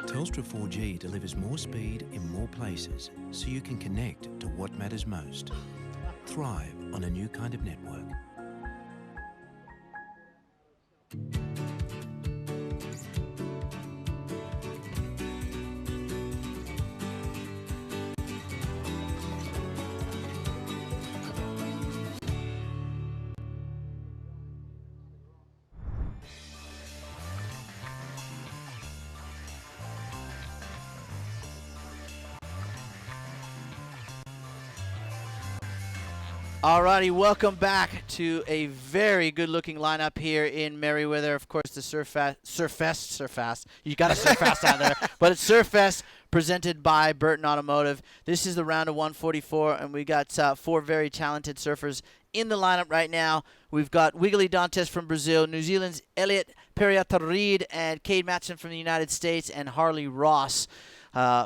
Telstra 4G delivers more speed in more places so you can connect to what matters most. Thrive on a new kind of network. Alrighty, welcome back to a very good-looking lineup here in Merriweather. Of course, the Surfest. You got to Surfest out there, but it's Surfest presented by Burton Automotive. This is the round of 144, and we got 4 very talented surfers in the lineup right now. We've got Wiggly Dantes from Brazil, New Zealand's Elliot Perriata-Reid, and Cade Matson from the United States, and Harley Ross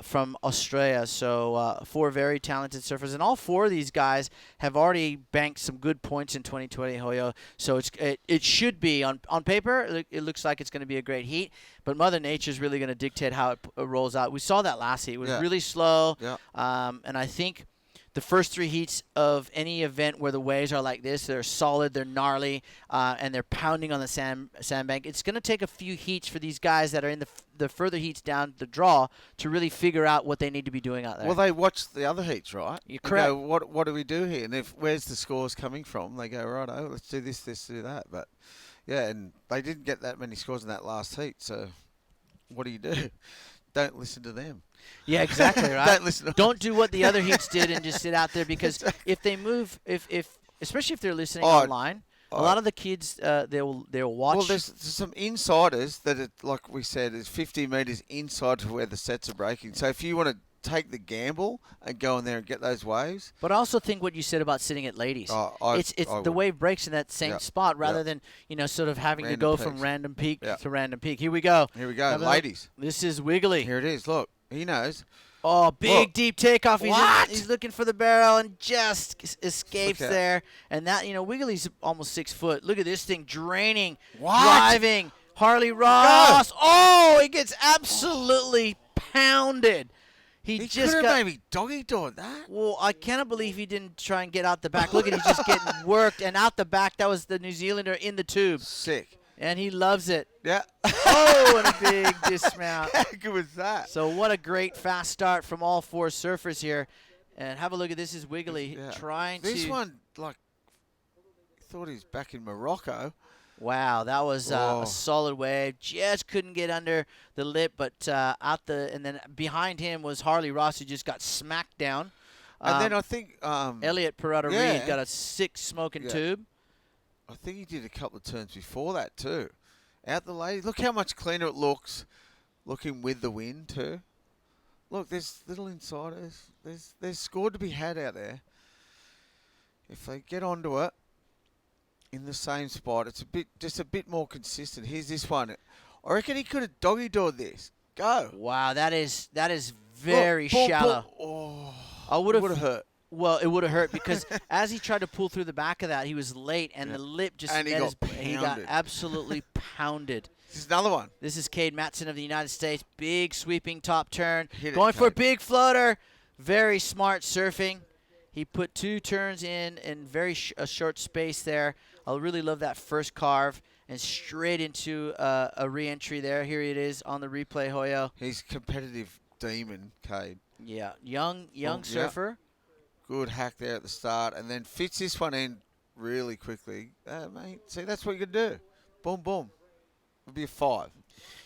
from Australia. So 4 very talented surfers, and all 4 of these guys have already banked some good points in 2020, Hoyo. So it should be, on paper, it looks like it's going to be a great heat, but Mother Nature is really going to dictate how it rolls out. We saw that last heat. It was really slow, and I think the first 3 heats of any event where the waves are like this, they're solid, they're gnarly, and they're pounding on the sandbank. It's going to take a few heats for these guys that are in the further heats down the draw to really figure out what they need to be doing out there. Well, they watch the other heats, right? You're correct. Go, what do we do here? And where's the scores coming from? They go, right, let's do this, do that. But, yeah, and they didn't get that many scores in that last heat, so what do you do? Don't listen to them. Yeah, exactly, right? Don't listen. Don't do what the other heats did and just sit out there, because if they move, especially if they're listening online, a lot of the kids they'll watch. Well, there's some insiders that, like we said, is 50 metres inside to where the sets are breaking. So if you want to take the gamble and go in there and get those waves. But I also think what you said about sitting at ladies. It's the wave breaks in that same spot rather than sort of having to go from random peak to random peak. Here we go. Here we go, ladies. This is Wiggly. Here it is. Look, he knows. Oh, big Look. deep takeoff. What? He's looking for the barrel and just escapes Look out. there. And that, Wiggly's almost 6 foot. Look at this thing draining, What? driving. Harley Ross. Oh, he gets absolutely pounded. He He just could got. have maybe doggy-doored that. Well, I cannot believe he didn't try and get out the back. Look at he's just getting worked and out the back. That was the New Zealander in the tube. Sick. And he loves it. Yeah. Oh, and a big dismount. How good was that? So what a great fast start from all 4 surfers here. And have a look at this is Wiggly trying to. This one, like, thought he was back in Morocco. Wow, that was a solid wave. Just couldn't get under the lip, but and then behind him was Harley Ross, who just got smacked down. And then I think Elliot Peralta Reed got a sick smoking tube. I think he did a couple of turns before that too. Out the lady. Look how much cleaner it looks looking with the wind too. Look, there's little insiders. There's score to be had out there. If they get onto it in the same spot, it's just a bit more consistent. Here's this one. I reckon he could have doggy-doored this. Go. Wow, that is very shallow. Oh, I would have hurt. Well, it would have hurt because as he tried to pull through the back of that, he was late, and the lip just And he met got he got pounded. absolutely pounded. This is another one. This is Cade Matson of the United States. Big sweeping top turn. Hit it, Going for a Cade. big floater. Very smart surfing. He put 2 turns in very a short space there. I really love that first carve and straight into a re-entry there. Here it is on the replay, Hoyo. He's competitive demon, Cade. Yeah, young surfer. Good hack there at the start, and then fits this one in really quickly. Mate, see, that's what you can do. Boom, boom. It'll be a 5.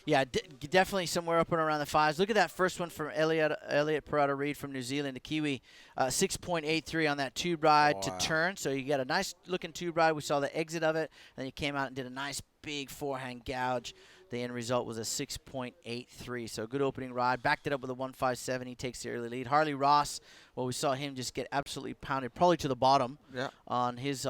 Yeah, definitely somewhere up and around the 5s. Look at that first one from Elliot Peralta Reed from New Zealand, the Kiwi. 6.83 on that tube ride to turn. So you got a nice looking tube ride. We saw the exit of it. Then he came out and did a nice big forehand gouge. The end result was a 6.83. So good opening ride. Backed it up with a 1.57. He takes the early lead. Harley Ross, well, we saw him just get absolutely pounded, probably to the bottom on his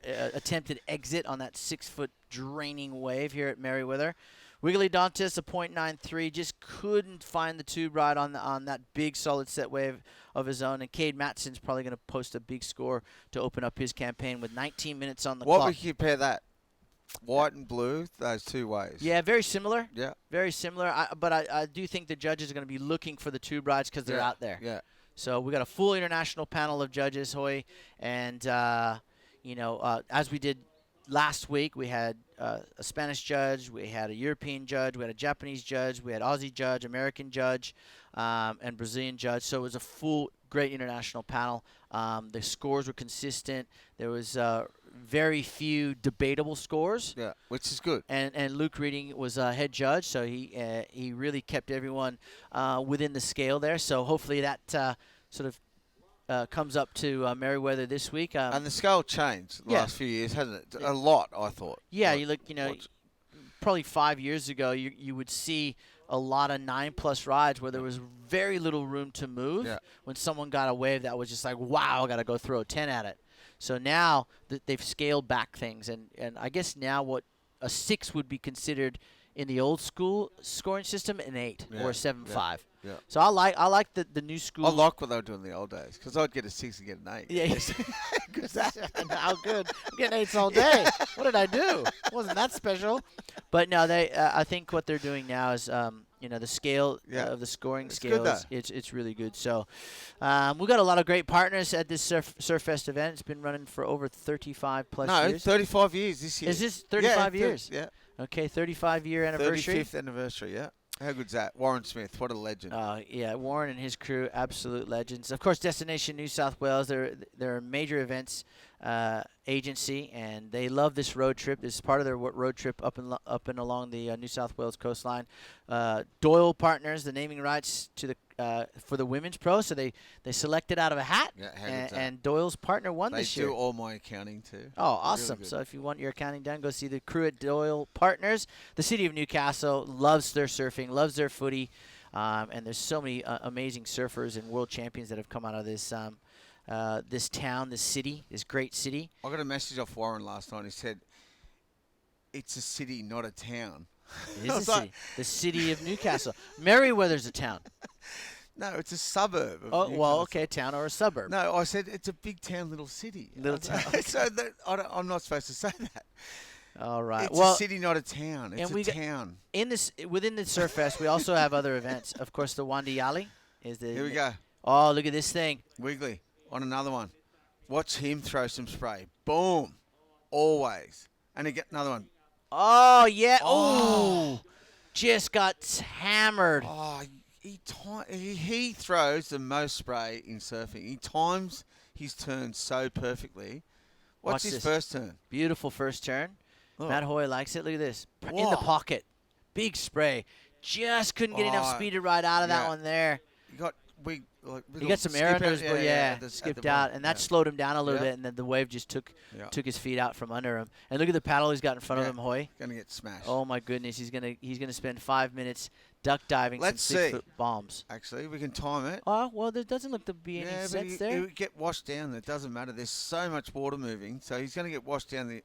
attempted exit on that 6-foot draining wave here at Merriweather. Wiggly Dantas, a 0.93, just couldn't find the tube ride on that big solid set wave of his own. And Cade Matson's probably going to post a big score to open up his campaign with 19 minutes on the clock. What would you compare that? White and blue, those 2 waves. Yeah, very similar. Yeah. Very similar. But I do think the judges are going to be looking for the tube rides because they're out there. Yeah. So we got a full international panel of judges, Hoy. And, as we did last week, we had a Spanish judge, we had a European judge, we had a Japanese judge, we had Aussie judge, American judge, and Brazilian judge. So it was a full, great international panel. The scores were consistent. There was very few debatable scores. Yeah, which is good. And Luke Reading was head judge, so he really kept everyone within the scale there. So hopefully that sort of comes up to Merriweather this week. And the scale changed the last few years, hasn't it? A lot, I thought. Yeah, probably 5 years ago, you would see a lot of 9+ rides where there was very little room to move. Yeah. When someone got a wave that was just like, wow, I got to go throw a 10 at it. So now they've scaled back things, and I guess now what a 6 would be considered in the old school scoring system, an 8 or a 7.5. Yeah. So I like the new school. I like what they were doing in the old days because I'd get a 6 and get an 8. Yeah. Good that. How good? I'm getting 8s all day. What did I do? Wasn't that special? But no, I think what they're doing now is the scale of the scoring scale it's really good. So we've got a lot of great partners at this Surfest event. It's been running for over 35+ years. 35 years this year. Is this 35 years? Yeah. Okay, 35-year anniversary. 35th anniversary, yeah. How good's that? Warren Smith, what a legend. Yeah, Warren and his crew, absolute legends. Of course, Destination New South Wales, they're a major events agency, and they love this road trip. This is part of their road trip up and along the New South Wales coastline. Doyle partners the naming rights to the for the women's pro, so they selected out of a hat, and Doyle's partner won this year. They do all my accounting too. Oh, awesome. Really, so if you want your accounting done, go see the crew at Doyle Partners. The city of Newcastle loves their surfing, loves their footy, and there's so many amazing surfers and world champions that have come out of this this town, this city, this great city. I got a message off Warren last night. He said, it's a city, not a town. It is a city. The city of Newcastle. Merriweather's a town. No, it's a suburb. Of Oh, Newcastle. well, okay, town or a suburb. No, I said it's a big town, little city. Little town. So I'm not supposed to say that. All right. It's well, a city, not a town. It's a town. Within the Surfest, we also have other events. Of course, the Wandiali is the. Here we go. Oh, look at this thing. Wiggly on another one. Watch him throw some spray. Boom. Always. And he get another one. Oh, yeah. Oh. Just got hammered. Oh, he throws the most spray in surfing. He times his turn so perfectly. Watch his this. first turn. Beautiful first turn. Look. Matt Hoy likes it. Look at this. In Whoa. the pocket. Big spray. Just couldn't get enough speed to ride out of that one there. He got some air under his board, at skipped the out, bottom. and that slowed him down a little Yeah. bit, and then the wave just took Yeah. his feet out from under him. And look at the paddle he's got in front of him, Hoy. Gonna get smashed. Oh my goodness, he's gonna spend 5 minutes duck diving Let's some see. 6-foot bombs. Actually, we can time it. Oh well, there doesn't look to be any But sets there. He would get washed down. It doesn't matter. There's so much water moving, so he's gonna get washed down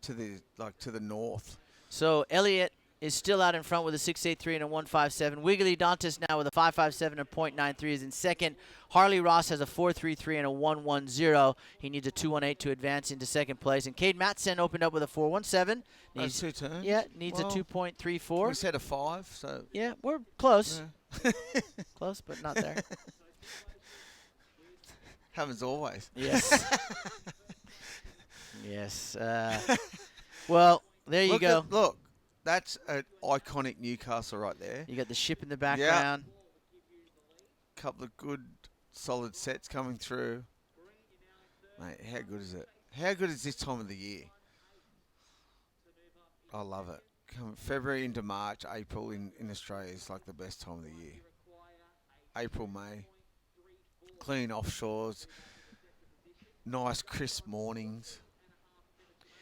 to the north. So Elliot is still out in front with a 6.83 and a 1.57. Wiggly Dantas now with a 5.57 and a .93 is in second. Harley Ross has a 4.33 and a 1.10. He needs a 2.18 to advance into second place. And Cade Matson opened up with a 4.17. That's 2 turns. Yeah, needs Well, a 2.34. We said a 5, so Yeah, we're close. Yeah. Close, but not there. Happens always. Yes. Yes. Well, there you go. Look, that's an iconic Newcastle right there. You got the ship in the background. Couple of good, solid sets coming through. Mate, how good is it? How good is this time of the year? I love it. February into March, April in Australia is like the best time of the year. April, May. Clean offshores. Nice, crisp mornings.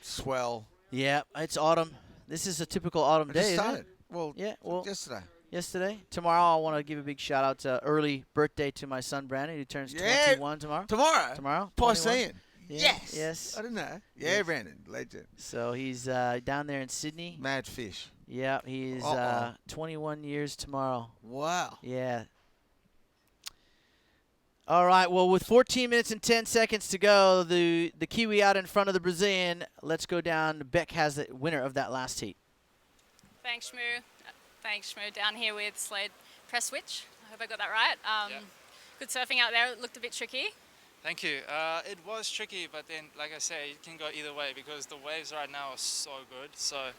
Swell. Yeah, it's autumn. This is a typical autumn day, isn't it? Well, yeah, well, yesterday. Tomorrow, I want to give a big shout out to early birthday to my son Brandon, who turns 21 tomorrow. Tomorrow? 21. Piscean. Yeah, yes. I didn't know. Yeah, Brandon, legend. So he's down there in Sydney. Mad fish. Yeah, he's 21 years tomorrow. Wow. Yeah. All right, well, with 14 minutes and 10 seconds to go, the Kiwi out in front of the Brazilian. Let's go down. Beck has the winner of that last heat. Thanks, Shmoo. Thanks, Shmoo. Down here with Slade Press Switch. I hope I got that right. Good surfing out there. It looked a bit tricky. Thank you. It was tricky, but then, like I say, it can go either way because the waves right now are so good. So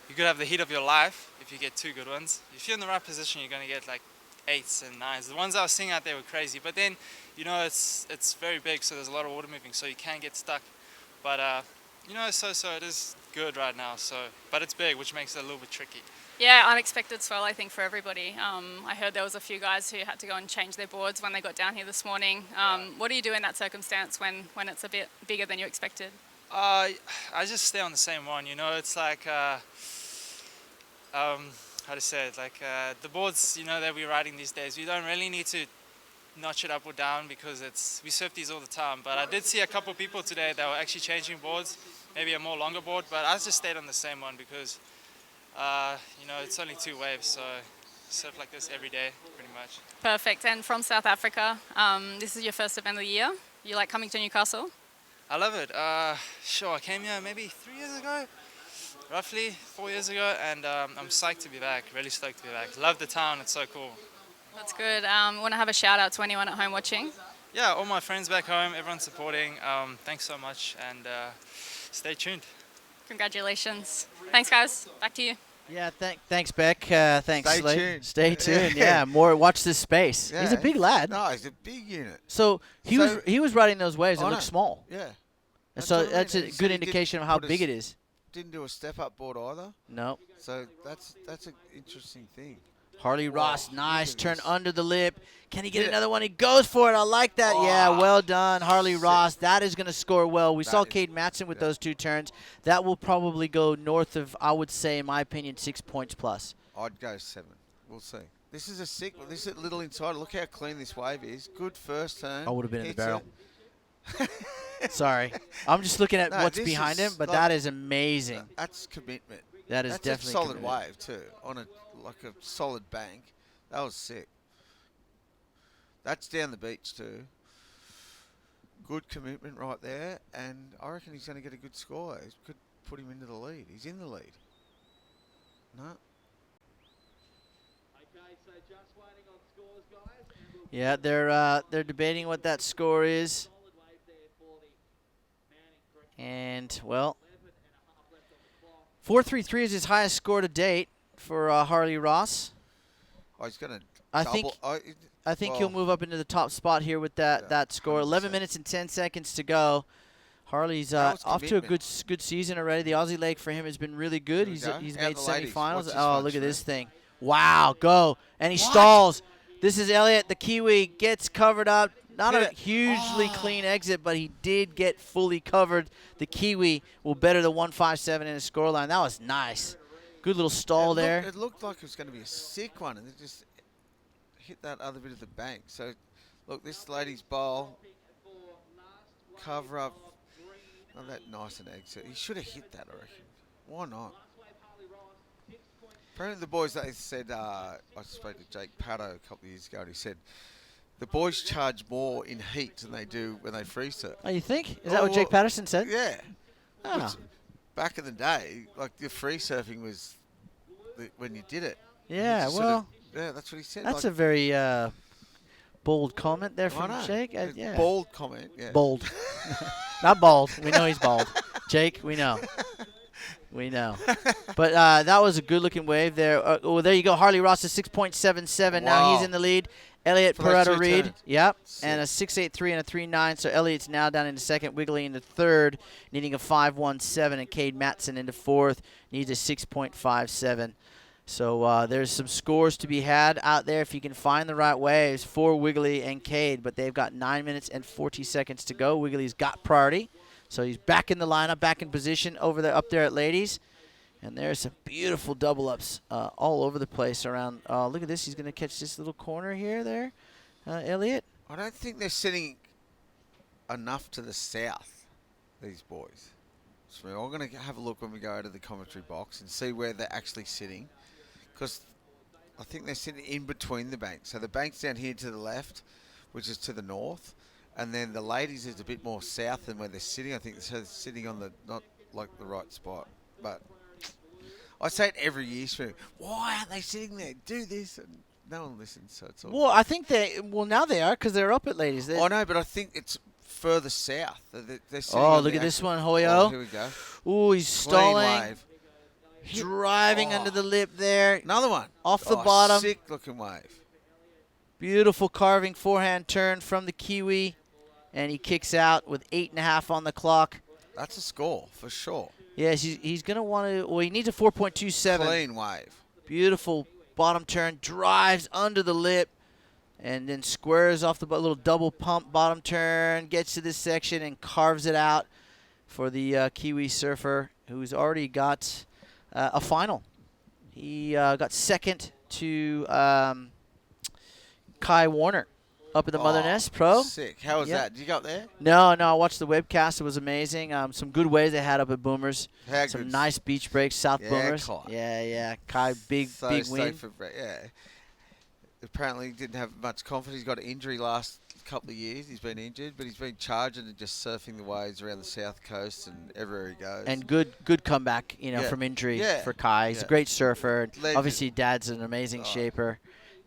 you could have the heat of your life if you get 2 good ones. If you're in the right position, you're going to get like 8s and 9s. The ones I was seeing out there were crazy, but then, you know, it's very big, so there's a lot of water moving, so you can get stuck. But you know, so it is good right now. So, but it's big, which makes it a little bit tricky. Yeah, unexpected swell, I think, for everybody. I heard there was a few guys who had to go and change their boards when they got down here this morning. What do you do in that circumstance when it's a bit bigger than you expected? I just stay on the same one. You know, it's like how to say it, like the boards, you know, that we're riding these days, we don't really need to notch it up or down because we surf these all the time. But I did see a couple of people today that were actually changing boards, maybe a more longer board, but I just stayed on the same one because you know, it's only 2 waves, so surf like this every day pretty much. Perfect. And from South Africa, this is your first event of the year. You like coming to Newcastle? I love it. Sure, I came here maybe 3 years ago, roughly 4 years ago, and I'm psyched to be back, really stoked to be back. Love the town, it's so cool. That's good. Want to have a shout out to anyone at home watching? Yeah, all my friends back home, everyone's supporting. Thanks so much, and stay tuned. Congratulations. Thanks, guys. Back to you. Yeah, thanks, Beck. Thanks, Stay Slade. tuned. Stay tuned. Yeah, more. Watch this space. Yeah. He's a big lad. No, he's a big unit. So he was riding those waves. It I looked know. small. Yeah. And so what I mean. that's a He said good he indication didn't of how put big it is. Didn't do a step-up board either. No. So that's an interesting thing. Harley Ross, nice look at turn this. under the lip. Can he get Hit it. another one? He goes for it. I like that. Yeah, well done, Harley Ross. That is going to score well. We saw Cade Matson with those 2 turns. That will probably go north of, I would say, in my opinion, 6 points plus. I'd go 7. We'll see. This is a sick. This is a little inside. Look how clean this wave is. Good first turn. I would have been in the Hits barrel. it. Sorry. I'm just looking at No, what's this behind is him, but like- that is amazing. That's commitment. That is That's definitely a solid commitment. wave too, on a solid bank. That was sick. That's down the beach too. Good commitment right there, and I reckon he's going to get a good score. He could put him into the lead. He's in the lead. No. Yeah, they're debating what that score is. And, well, 4.33 is his highest score to date for Harley Ross. Oh, he's going to I double. think he'll move up into the top spot here with that score. 11 minutes and 10 seconds to go. Harley's off to a good season already. The Aussie leg for him has been really good. He's made semifinals. Oh, look at this thing. Wow, go. And he stalls. This is Elliott. The Kiwi gets covered up. Not a hugely clean exit, but he did get fully covered. The Kiwi will better the 157 in his scoreline. That was nice. Good little stall there. It looked like it was going to be a sick one, and it just hit that other bit of the bank. So, look, this lady's bowl, cover up, not that nice an exit. He should have hit that, I reckon. Why not? Apparently the boys, they said, I spoke to Jake Pato a couple of years ago, and he said, the boys charge more in heat than they do when they free surf. Oh, you think? Is that what Jake Patterson said? Yeah. Oh. Back in the day, like the free surfing was when you did it. Yeah, well. Yeah, that's what he said. That's like, a very bold comment there from Jake. Yeah. Bold comment, yeah. Bold. Not bald. We know he's bald. Jake, we know. We know. But that was a good-looking wave there. Well, there you go. Harley Ross is 6.77. Wow. Now he's in the lead. Elliott Pareto Reed. Yep. Sick. And a 6.83 and a 3.9. So Elliott's now down into second. Wiggly into third, needing a 5.17. And Cade Matson into fourth, needs a 6.57. So there's some scores to be had out there if you can find the right waves for Wiggly and Cade. But they've got 9 minutes and 40 seconds to go. Wiggly's got priority. So he's back in the lineup, back in position over there, up there at ladies. And there's some beautiful double-ups all over the place around. Look at this. He's going to catch this little corner here there, Elliott. I don't think they're sitting enough to the south, these boys. So I'm going to have a look when we go out of the commentary box and see where they're actually sitting. Because I think they're sitting in between the banks. So the bank's down here to the left, which is to the north. And then the ladies is a bit more south than where they're sitting. I think they're sitting on the, not like the right spot. But I say it every year, Sue. Why aren't they sitting there? Do this. And no one listens, so it's all. Well, I think now they are because they're up at ladies. I know, but I think it's further south. They're sitting look at this one, Hoyo. Oh, here we go. Ooh, he's stalling. Wave. Driving under the lip there. Another one. Off the bottom. Sick looking wave. Beautiful carving forehand turn from the Kiwi. And he kicks out with 8.5 on the clock. That's a score for sure. Yes, he's going to want to. Well, he needs a 4.27. Clean wave. Beautiful bottom turn. Drives under the lip. And then squares off the little double pump bottom turn. Gets to this section and carves it out for the Kiwi surfer, who's already got a final. He got second to Kai Warner up at the Mother Nest Pro. Sick. How was that? Did you go up there? No, I watched the webcast. It was amazing. Some good waves they had up at Boomers. Some nice beach breaks, South Boomers. Kai. Yeah. Kai, big win. Yeah. Apparently he didn't have much confidence. He's got an injury last couple of years. He's been injured, but he's been charging and just surfing the waves around the south coast and everywhere he goes. And good comeback, from injury for Kai. He's a great surfer. Obviously, Dad's an amazing shaper.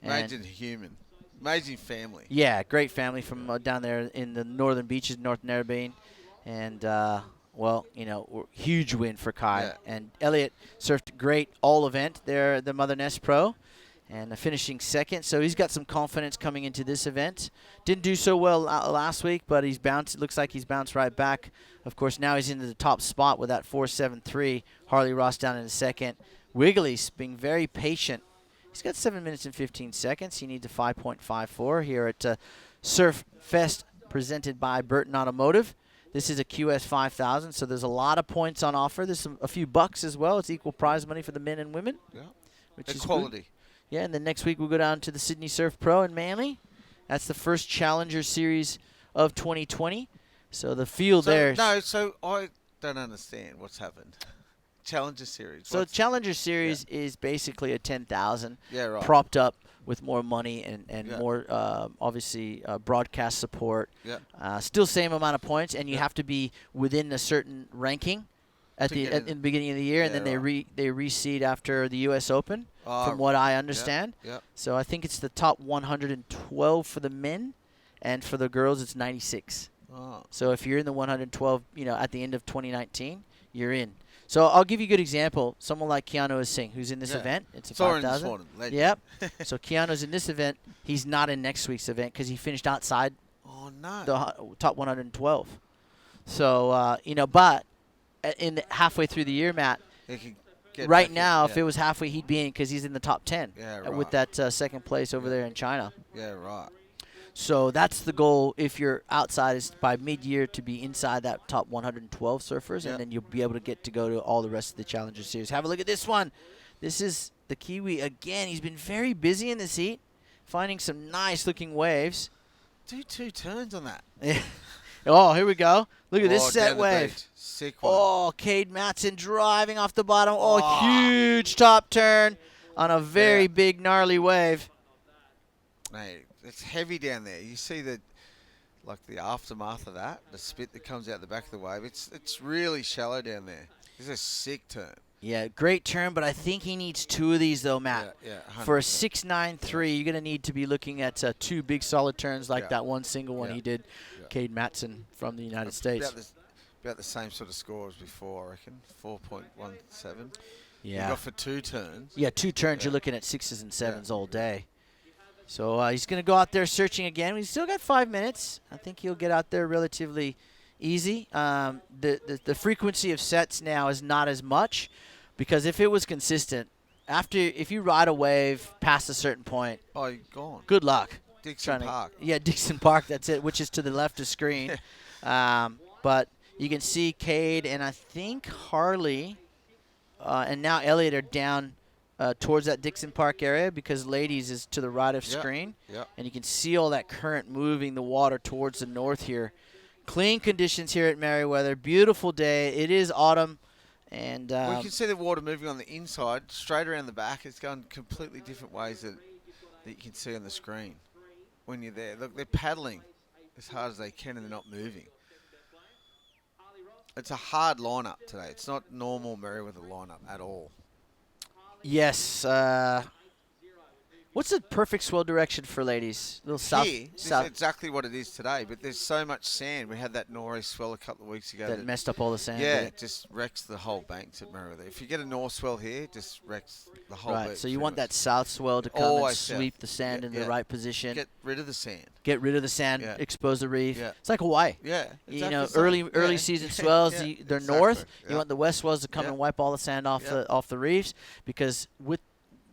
Amazing human. Amazing family. Yeah, great family from down there in the northern beaches, North Narrabeen. And, huge win for Kai. Yeah. And Elliott surfed great all event there at the Mother Nest Pro. And finishing second, so he's got some confidence coming into this event. Didn't do so well last week, but he's bounced. It looks like he's bounced right back. Of course, now he's into the top spot with that 4.73. Harley Ross down in the second. Wiggly's being very patient. He's got 7 minutes and 15 seconds. He needs a 5.54 here at Surfest, presented by Burton Automotive. This is a QS 5000, so there's a lot of points on offer. There's a few bucks as well. It's equal prize money for the men and women. Yeah, which is quality. Good. Yeah, and then next week we'll go down to the Sydney Surf Pro in Manly. That's the first Challenger Series of 2020. So the field there. No, so I don't understand what's happened. Challenger Series. So Challenger Series is basically a 10,000 right. propped up with more money and Yeah. more, obviously, broadcast support. Yeah. Still same amount of points, and you have to be within a certain ranking at To the get in the beginning of the year, and Yeah, then they reseed after the U.S. Open, Oh, from what I yeah, understand. yeah. So I think it's the top 112 for the men, and for the girls it's 96. Oh. So if you're in the 112, at the end of 2019, you're in. So I'll give you a good example. Someone like Keanu Singh, who's in this Yeah. event. It's a Saw him this 5,000. morning, legend. Yep. So Keanu's in this event. He's not in next week's event because he finished outside Oh, no. the top 112. So, but in halfway through the year, Matt, He can get right back now, in, if it was halfway, he'd be in because he's in the top 10 Yeah, with right. that second place over there in China. Yeah, right. So that's the goal. If you're outside, is by mid-year to be inside that top 112 surfers, Yeah. and then you'll be able to go to all the rest of the Challenger Series. Have a look at this one. This is the Kiwi again. He's been very busy in this heat, finding some nice-looking waves. Do 2 turns on that. Yeah. Oh, here we go. Look at this Oh, set down the wave. beach. Sick one. Oh, Cade Matson driving off the bottom. Oh, huge top turn on a very big, gnarly wave. Mate, it's heavy down there. You see the aftermath of that, the spit that comes out the back of the wave. It's really shallow down there. This is a sick turn. Yeah, great turn, but I think he needs 2 of these, though, Matt. Yeah, For a 100%. 6.93, you're going to need to be looking at 2 big solid turns like that one single one he did, Cade Matson from the United States. About the same sort of score as before, I reckon. 4.17. Yeah. You got for 2 turns. Yeah, 2 turns, you're looking at 6s and 7s all day. So he's going to go out there searching again. He's still got 5 minutes. I think he'll get out there relatively easy. The frequency of sets now is not as much, because if it was consistent, if you ride a wave past a certain point, Oh, you're gone. good luck. Dixon Park. Yeah, Dixon Park, that's it, which is to the left of screen. But you can see Cade and I think Harley and now Elliott are down towards that Dixon Park area, because Ladies is to the right of screen. Yeah. And you can see all that current moving the water towards the north here. Clean conditions here at Merriweather. Beautiful day. It is autumn. And We can see the water moving on the inside, straight around the back. It's going completely different ways that you can see on the screen when you're there. Look, they're paddling as hard as they can, and they're not moving. It's a hard lineup today. It's not normal Merriweather lineup at all. yes. What's the perfect swell direction for Ladies? A little south. Here, this south is exactly what it is today, but there's so much sand. We had that nor'east swell a couple of weeks ago. that messed up all the sand. Yeah, didn't it just wrecks the whole banks at Merriweather. If you get a north swell here, it just wrecks the it? whole Right. beach. So you pretty want much. that south swell to come Always and south. sweep the sand in the right position. Get rid of the sand. Get rid of the sand, Yeah. expose the reef. Yeah. It's like Hawaii. Yeah, You exactly know, the same. early Yeah. season swells, Yeah, they're exactly. north. Yeah. You want the west swells to come Yeah. and wipe all the sand off Yeah. off the reefs, because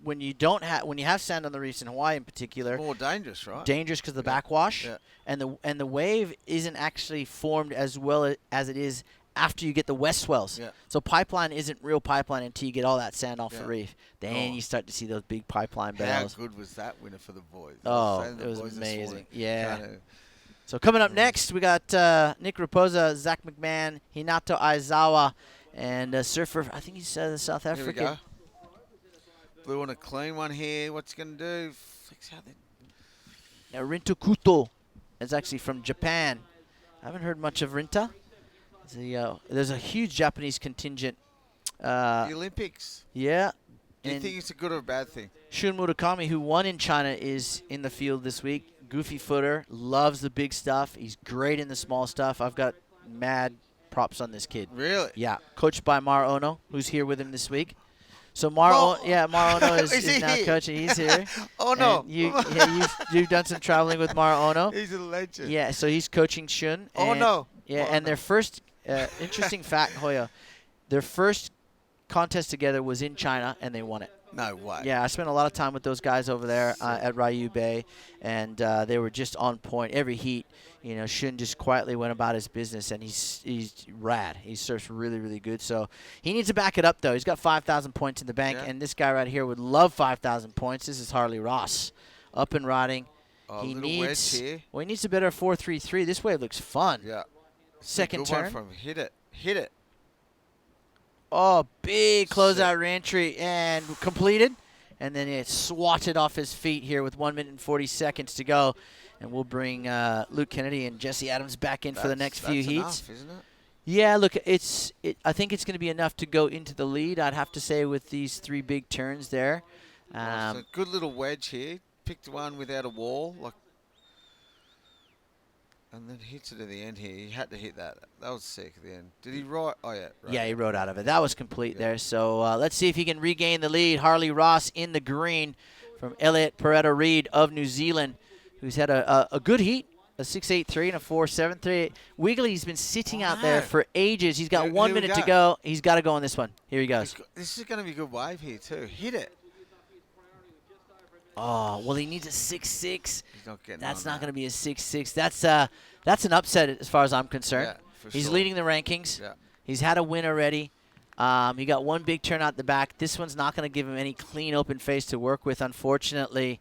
when you have sand on the reefs in Hawaii in particular, More dangerous, right? dangerous because of the backwash, Yeah. and the wave isn't actually formed as well as it is after you get the west swells. Yeah. So pipeline isn't real pipeline until you get all that sand off Yeah. the reef. Then Oh. you start to see those big pipeline How bells. good was that winner for the boys? I Oh, saying to it the was boys this amazing. morning, Yeah. trying to- So coming up next, we got Nick Raposa, Zach McMahon, Hinato Aizawa, and surfer. I think he's South Here we African. go. Blue on a clean one here. What's he going to do? Flicks out the Rinta Kuto is actually from Japan. I haven't heard much of Rinta. There's a huge Japanese contingent. the Olympics. Yeah. Do you and think it's a good or a bad thing? Shun Murakami, who won in China, is in the field this week. Goofy footer, loves the big stuff. He's great in the small stuff. I've got mad props on this kid. Really? Yeah. Coached by Mar Ono, who's here with him this week. So Mar Ono is he now here? coaching. He's here. Oh, no. And you've done some traveling with Mar Ono. He's a legend. Yeah, so he's coaching Shun. Oh, and- no. Yeah, Oh, and no. their first interesting fact, Hoya, their first contest together was in China, and they won it. No way. Yeah, I spent a lot of time with those guys over there at Ryu Bay, and they were just on point every heat. You know, Shun just quietly went about his business, and he's rad. He surfs really, really good. So he needs to back it up, though. He's got 5,000 points in the bank, Yeah. and this guy right here would love 5,000 points. This is Harley Ross, up and riding. Oh, he little needs wedge here. well, he needs a better 4.33. This wave looks fun. Yeah. Second Good one turn. from hit it. Oh, big closeout reentry and completed. and then it's swatted off his feet here with 1 minute and 40 seconds to go. And we'll bring Luke Kennedy and Jesse Adams back in for the next few heats. Enough, isn't it? Yeah, look, I think it's going to be enough to go into the lead, I'd have to say, with these 3 big turns there. So a good little wedge here. Picked one without a wall, and then hits it at the end here. He had to hit that. That was sick at the end. Did he ride? Oh, yeah. Right. Yeah, he rode out of it. That was complete there. So let's see if he can regain the lead. Harley Ross in the green from Elliot Pareto-Reed of New Zealand, who's had a good heat, a 6.83 and a 4.73. Wiggly's been sitting out there for ages. He's got 1 minute to go. He's got to go on this one. Here he goes. This is going to be a good wave here, too. Hit it. Oh, well, he needs a 6.6. He's not getting That's on not that. going to be a 6.6. That's an upset as far as I'm concerned. Yeah, for He's sure. leading the rankings. Yeah. He's had a win already. He got one big turn out the back. This one's not going to give him any clean open face to work with, unfortunately.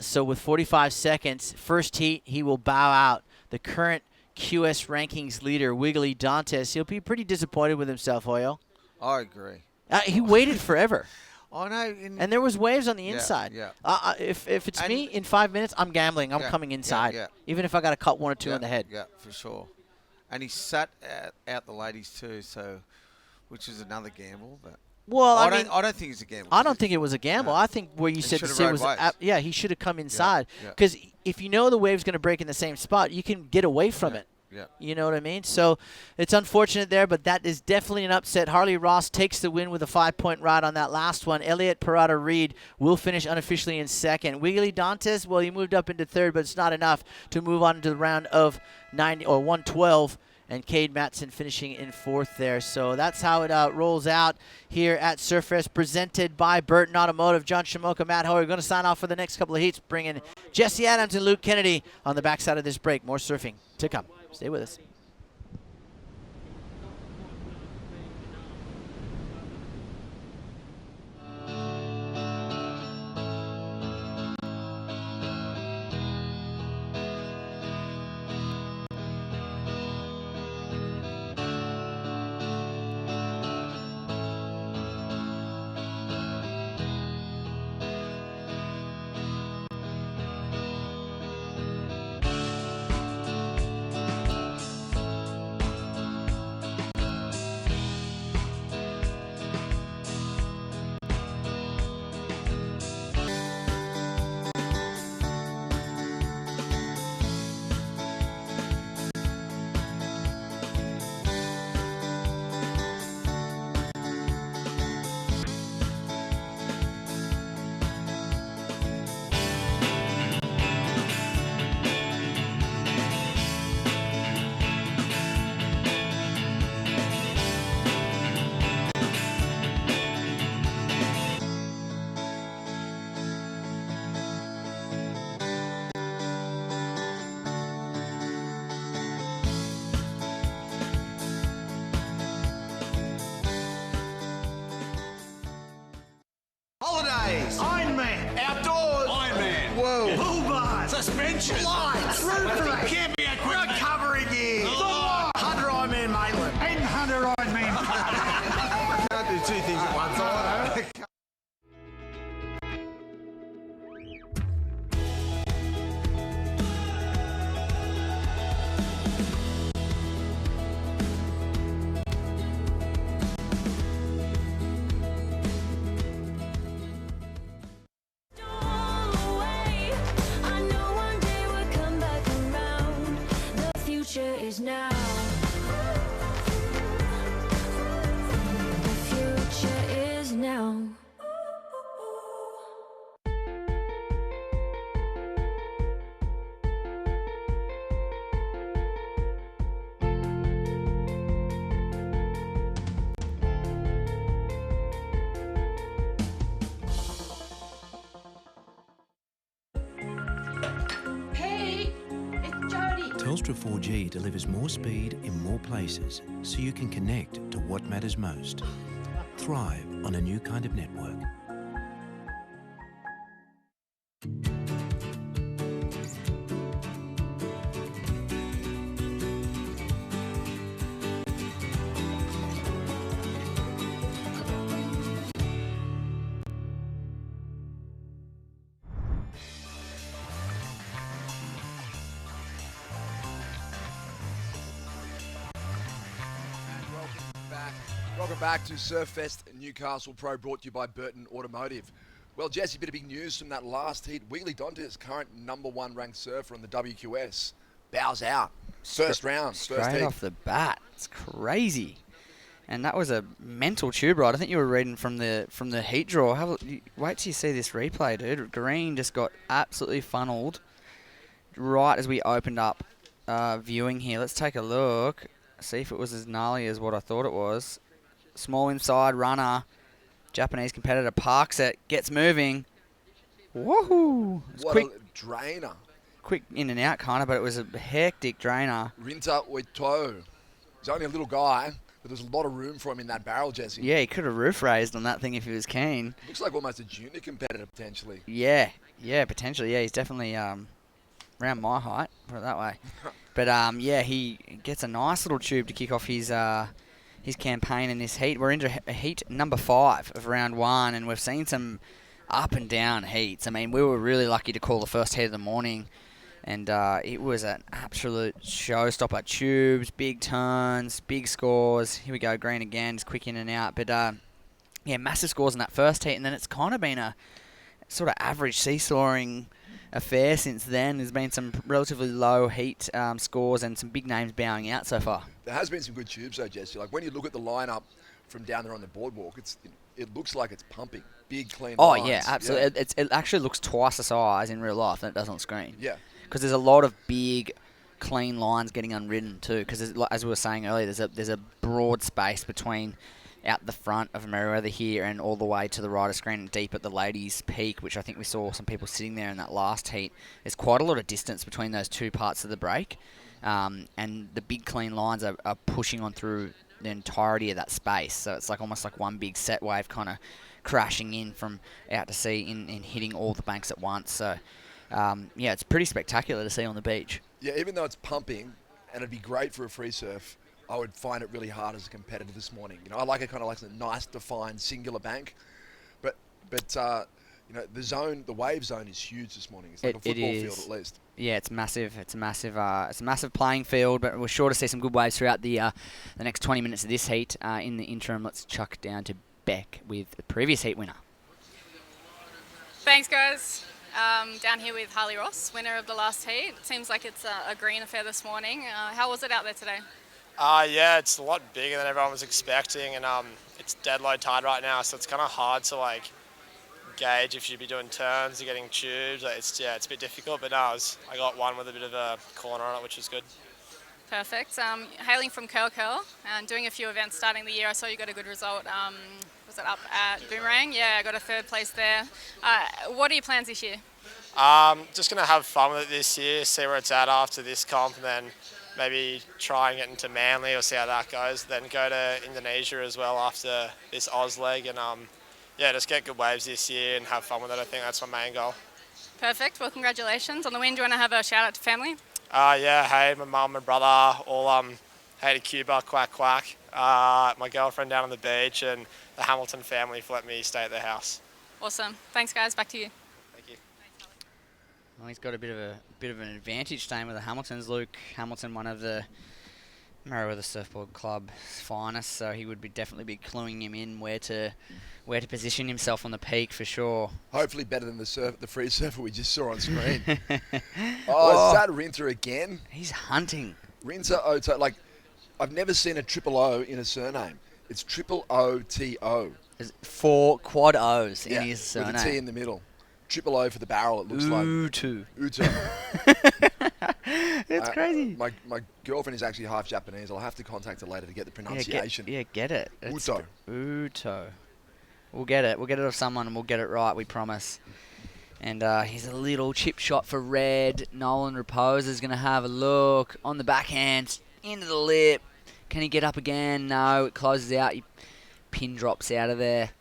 So with 45 seconds, first heat, he will bow out. The current QS rankings leader, Wiggly Dantes, he'll be pretty disappointed with himself, Hoyo. I agree. He waited forever. I know. And there was waves on the Yeah, inside. yeah. If it's me, in 5 minutes, I'm gambling. I'm coming inside. yeah. Even if I got to cut 1 or 2 Yeah, on the head. Yeah, for sure. And he sat out the ladies too, so which is another gamble. But Well, I mean, don't think it's a gamble. I don't think it was a gamble. No. I think where you He said should've it rode was, waves. yeah, he should have come inside. yeah. Because if you know the wave's going to break in the same spot, you can get away from it. Yeah. You know what I mean? So it's unfortunate there, but that is definitely an upset. Harley Ross takes the win with a 5-point ride on that last one. Elliot Parada-Reed will finish unofficially in second. Wiggly Dantes, well, he moved up into third, but it's not enough to move on to the round of 90 or 112. And Cade Matson finishing in fourth there. So that's how it rolls out here at Surfest, presented by Burton Automotive. John Shamoka, Matt Hoy, we're going to sign off for the next couple of heats, bringing Jesse Adams and Luke Kennedy on the backside of this break. More surfing to come. Stay with us. Holidays. Iron Man. Outdoors. Iron Man. Whoa. Pool bars. Suspension. Lights. Roofing. Camping equipment. Recovery gear. Hunter Iron Man Maitland. And Hunter Iron Man. Can't do two things at once. Is now. The future is now. Telstra 4G delivers more speed in more places so you can connect to what matters most. Thrive on a new kind of network. Welcome back to Surfest Newcastle Pro, brought to you by Burton Automotive. Well, Jesse, a bit of big news from that last heat. Wheelie Dantes, current #1 ranked surfer on the WQS, bows out. First round, first Straight heat. off the bat. It's crazy. And that was a mental tube ride. I think you were reading from the heat draw. Wait till you see this replay, dude. Green just got absolutely funneled right as we opened up viewing here. Let's take a look. See if it was as gnarly as what I thought it was. Small inside runner. Japanese competitor parks it. Gets moving. Woohoo! What Quick, a drainer. quick in and out kind of, but it was a hectic drainer. Rinta Oito. He's only a little guy, but there's a lot of room for him in that barrel, Jesse. Yeah, he could have roof raised on that thing if he was keen. Looks like almost a junior competitor, potentially. Yeah, potentially. Yeah, he's definitely around my height, put it that way. But yeah, he gets a nice little tube to kick off his campaign in this heat. We're into heat number 5 of round 1, and we've seen some up and down heats. I mean, we were really lucky to call the first heat of the morning, and it was an absolute showstopper. Tubes, big turns, big scores. Here we go, green again, just quick in and out. But yeah, massive scores in that first heat, and then it's kind of been a sort of average seesawing affair since then. There's been some relatively low heat scores and some big names bowing out so far. There has been some good tubes though, Jesse. Like when you look at the lineup from down there on the boardwalk, it looks like it's pumping. Big, clean lines. Yeah, absolutely. Yeah. It actually looks twice the size in real life than it does on screen. Yeah. Because there's a lot of big, clean lines getting unridden too. Because as we were saying earlier, there's a broad space between out the front of Merriweather here and all the way to the right of screen and deep at the ladies' peak, which I think we saw some people sitting there in that last heat. There's quite a lot of distance between those two parts of the break. And the big clean lines are pushing on through the entirety of that space. So it's like almost like one big set wave kind of crashing in from out to sea in hitting all the banks at once. So yeah, it's pretty spectacular to see on the beach. Yeah, even though it's pumping and it'd be great for a free surf, I would find it really hard as a competitor this morning. You know, I like it kind of like a nice defined singular bank, but you know, the wave zone is huge this morning. It's like a football field at least. Yeah, it's massive. It's a massive playing field, but we're sure to see some good waves throughout the next 20 minutes of this heat. In the interim, let's chuck down to Beck with the previous heat winner. Thanks, guys. Down here with Harley Ross, winner of the last heat. It seems like it's a green affair this morning. How was it out there today? Yeah, it's a lot bigger than everyone was expecting, and it's dead low tide right now, so it's kind of hard to like gauge if you'd be doing turns or getting tubes. It's a bit difficult, but no, I got one with a bit of a corner on it, which was good. Perfect. Hailing from Curl and doing a few events starting the year, I saw you got a good result. Was it up at Boomerang? Yeah, I got a 3rd place there. What are your plans this year? Just going to have fun with it this year, see where it's at after this comp, and then maybe try and get into Manly or see how that goes. Then go to Indonesia as well after this Oz leg, and yeah, just get good waves this year and have fun with it. I think that's my main goal. Perfect. Well, congratulations on the win. Do you want to have a shout out to family? Yeah, hey, my mum and brother, all hey to Cuba, quack quack. My girlfriend down on the beach, and the Hamilton family for letting me stay at their house. Awesome. Thanks, guys. Back to you. Thank you. Well, he's got a bit of an advantage staying with the Hamiltons. Luke Hamilton, one of the Merriweather Surfboard Club's finest, so he would definitely be cluing him in where to position himself on the peak for sure. Hopefully better than the free surfer we just saw on screen. Is that Rinta again? He's hunting. Rinta Oto, like I've never seen a triple O in a surname. It's triple O-T-O. There's 4 quad O's in his surname. With a T in the middle. Triple O for the barrel, it looks like. Uto. It's crazy. My girlfriend is actually half Japanese. I'll have to contact her later to get the pronunciation. Get it. Uto. Uto. We'll get it. We'll get it off someone and we'll get it right, we promise. And here's a little chip shot for red. Nolan Repose is going to have a look on the backhand, into the lip. Can he get up again? No, it closes out. Pin drops out of there.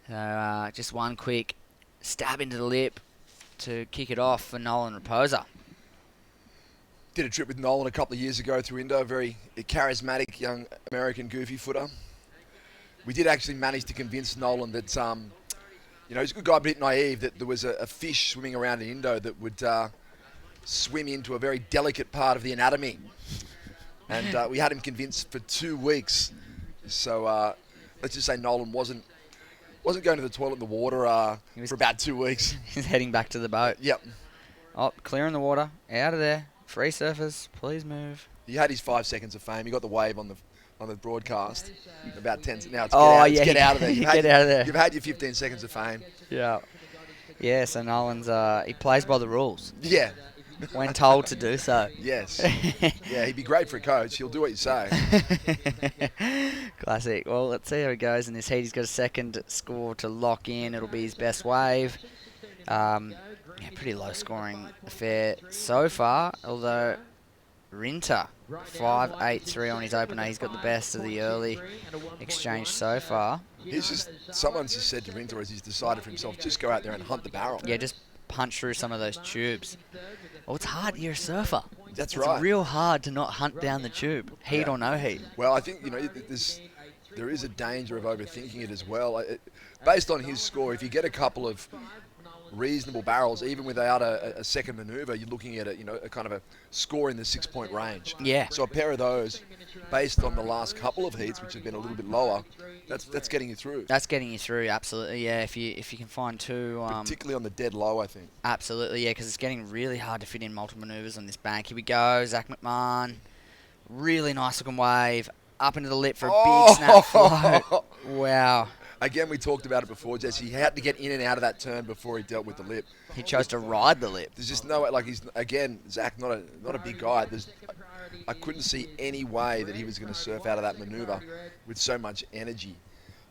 So just one quick stab into the lip to kick it off for Nolan Raposa. Did a trip with Nolan a couple of years ago through Indo. Very charismatic young American goofy footer. We did actually manage to convince Nolan that, you know, he's a good guy, but a bit naive, that there was a fish swimming around in Indo that would swim into a very delicate part of the anatomy. And we had him convinced for 2 weeks So let's just say Nolan wasn't going to the toilet in the water for about 2 weeks. He's heading back to the boat. Yep. Oh, clearing the water. Out of there. Free surfers. Please move. He had his 5 seconds of fame. He got the wave on the broadcast. About 10. Now it's get out of there. Get out of there. You've had your 15 seconds of fame. Yeah. Yeah, so Nolan's, he plays by the rules. Yeah. When told to do so. Yes. Yeah, he'd be great for a coach. He'll do what you say. Classic. Well, let's see how he goes in this heat. He's got a second score to lock in. It'll be his best wave. Pretty low scoring affair so far, although Rinter, 5.83 on his opener. He's got the best of the early exchange so far. Someone's just said to Rinter as he's decided for himself, just go out there and hunt the barrel. Yeah, just punch through some of those tubes. Well, it's hard. You're a surfer. That's right. It's real hard to not hunt down the tube, heat or no heat. Well, I think, there is a danger of overthinking it as well. Based on his score, if you get a couple of reasonable barrels, even without a second manoeuvre, you're looking at a kind of a score in the 6-point range. Yeah. So a pair of those, based on the last couple of heats, which have been a little bit lower, that's getting you through. That's getting you through, absolutely. Yeah, if you can find two, particularly on the dead low, I think. Absolutely, yeah, because it's getting really hard to fit in multiple manoeuvres on this bank. Here we go, Zach McMahon, really nice looking wave, up into the lip for a big snap float. Wow. Again, we talked about it before, Jesse. He had to get in and out of that turn before he dealt with the lip. He chose to ride the lip. There's just no way. Zach, not a big guy. I couldn't see any way that he was going to surf out of that manoeuvre with so much energy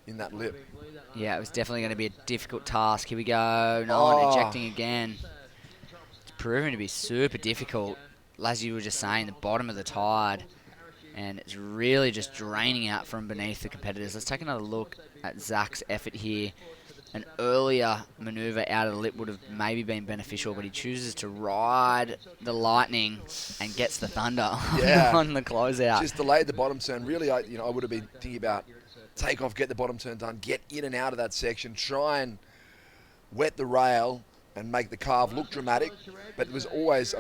in that lip. Yeah, it was definitely going to be a difficult task. Here we go. Nolan ejecting again. It's proving to be super difficult. As you were just saying, the bottom of the tide. And it's really just draining out from beneath the competitors. Let's take another look at Zach's effort here. An earlier manoeuvre out of the lip would have maybe been beneficial, but he chooses to ride the lightning and gets the thunder on the closeout. Just delayed the bottom turn. Really, I would have been thinking about take off, get the bottom turn done, get in and out of that section, try and wet the rail and make the carve look dramatic. But it was always,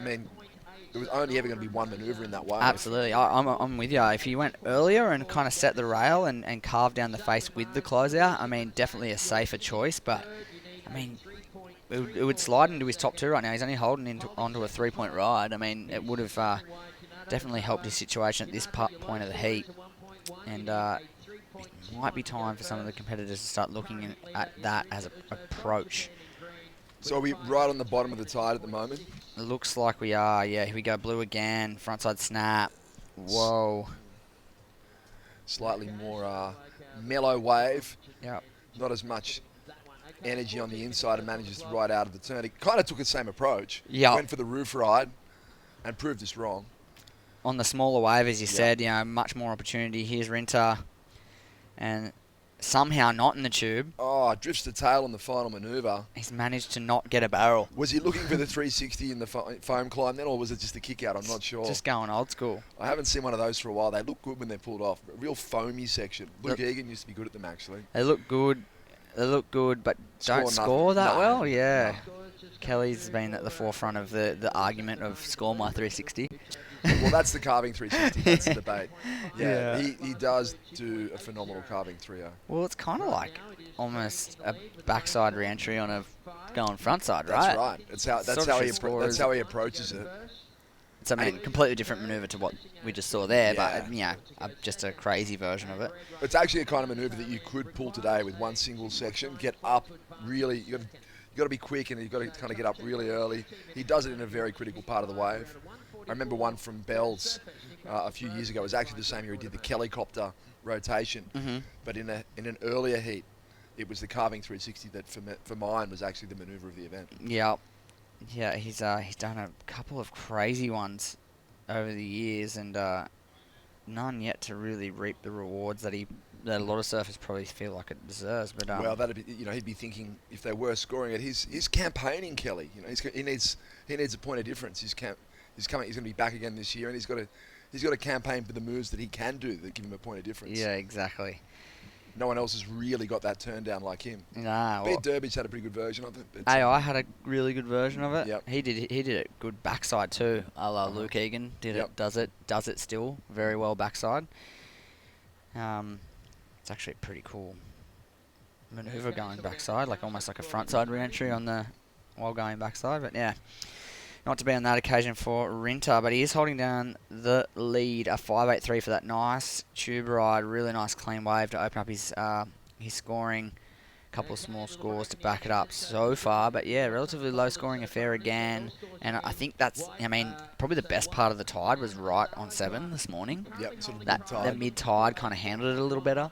there was only ever going to be one manoeuvre in that wave. Absolutely. I'm with you. If you went earlier and kind of set the rail and carved down the face with the closeout, definitely a safer choice. But, it would slide into his top two right now. He's only holding onto a 3-point ride. It would have definitely helped his situation at this point of the heat. And it might be time for some of the competitors to start looking at that as an approach. So are we right on the bottom of the tide at the moment? Looks like we are, yeah. Here we go, blue again, frontside snap. Whoa. Slightly more mellow wave. Yep. Not as much energy on the inside and manages to ride out of the turn. He kind of took the same approach. Yep. Went for the roof ride and proved us wrong. On the smaller wave, as you said, much more opportunity. Here's Rinter. And somehow not in the tube. Oh, drifts the tail on the final manoeuvre. He's managed to not get a barrel. Was he looking for the 360 in the foam climb then, or was it just a kick out? I'm not sure. Just going old school. I haven't seen one of those for a while. They look good when they're pulled off. A real foamy section. Luke Egan used to be good at them, actually. They look good, but don't score that well. Yeah. No. Kelly's been at the forefront of the argument of score my 360. Well, that's the carving 360. That's the debate. Yeah. He does do a phenomenal carving 3-0. Well, it's kind of like almost a backside re-entry on a going frontside, right? That's right. That's how he approaches it. It's a completely different manoeuvre to what we just saw there, but just a crazy version of it. It's actually a kind of manoeuvre that you could pull today with one single section, get up really. You got to be quick and you've got to kind of get up really early. He does it in a very critical part of the wave. I remember one from Bell's a few years ago. It was actually the same year he did the Kellycopter rotation. Mm-hmm. But in an earlier heat, it was the carving 360 that for mine was actually the manoeuvre of the event. Yeah, he's done a couple of crazy ones over the years, and none yet to really reap the rewards that a lot of surfers probably feel like it deserves. But well, that'd be, he'd be thinking if they were scoring it, he's campaigning, Kelly. He needs a point of difference. He's going to be back again this year, and he's got a campaign for the moves that he can do that give him a point of difference. Yeah, exactly. No one else has really got that turn down like him. Nah, Beat Durbridge had a pretty good version of it. AI had a really good version of it. Yep. He did a good backside too. A la Luke Egan does it still very well backside. It's actually a pretty cool maneuver going backside, like almost like a frontside re-entry on the while going backside. But yeah, not to be on that occasion for Rinter, but he is holding down the lead, a 5.83 for that nice tube ride. Really nice clean wave to open up his scoring. Couple of small scores to back it up so far, but yeah, relatively low scoring affair again. And I think that's, I mean, probably the best part of the tide was right on 7 this morning. Yep, sort of that mid-tide. the mid-tide kind of handled it a little better.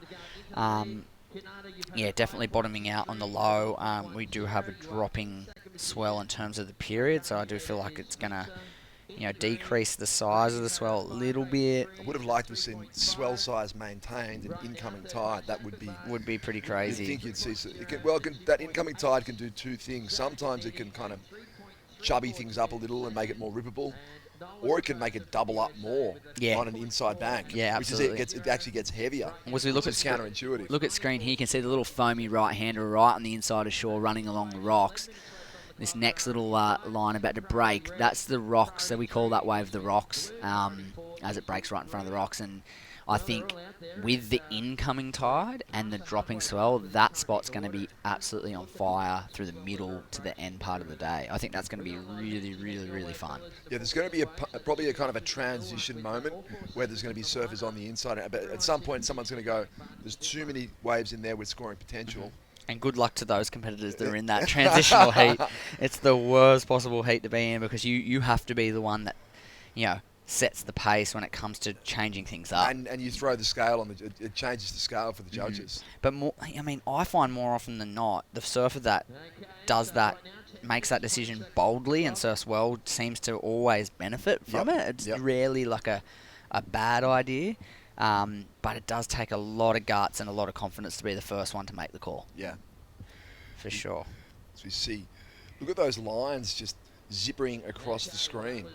Yeah, definitely bottoming out on the low. We do have a dropping swell in terms of the period, so I do feel like it's gonna, decrease the size of the swell a little bit. I would have liked to have seen swell size maintained and incoming tide. That would be pretty crazy. You'd think you'd see. That incoming tide can do two things. Sometimes it can kind of chubby things up a little and make it more rippable, or it can make it double up more on an inside bank. Yeah, absolutely. Which is it actually gets heavier. As we look it's counterintuitive. Look at screen here. You can see the little foamy right-hander right on the inside of shore running along the rocks. This next little line about to break, that's the rocks. So we call that wave the rocks as it breaks right in front of the rocks. And I think with the incoming tide and the dropping swell, that spot's going to be absolutely on fire through the middle to the end part of the day. I think that's going to be really, really, really fun. Yeah, there's going to be probably a kind of a transition moment where there's going to be surfers on the inside. But at some point, someone's going to go, there's too many waves in there with scoring potential. And good luck to those competitors that are in that transitional heat. It's the worst possible heat to be in because you have to be the one that, sets the pace when it comes to changing things up. And you throw the scale on it changes the scale for the judges. But I find more often than not, the surfer that does that, makes that decision boldly and surfs well, seems to always benefit from it. It's rarely like a bad idea. But it does take a lot of guts and a lot of confidence to be the first one to make the call. Yeah. For sure. As we see, look at those lines just zippering across the screen.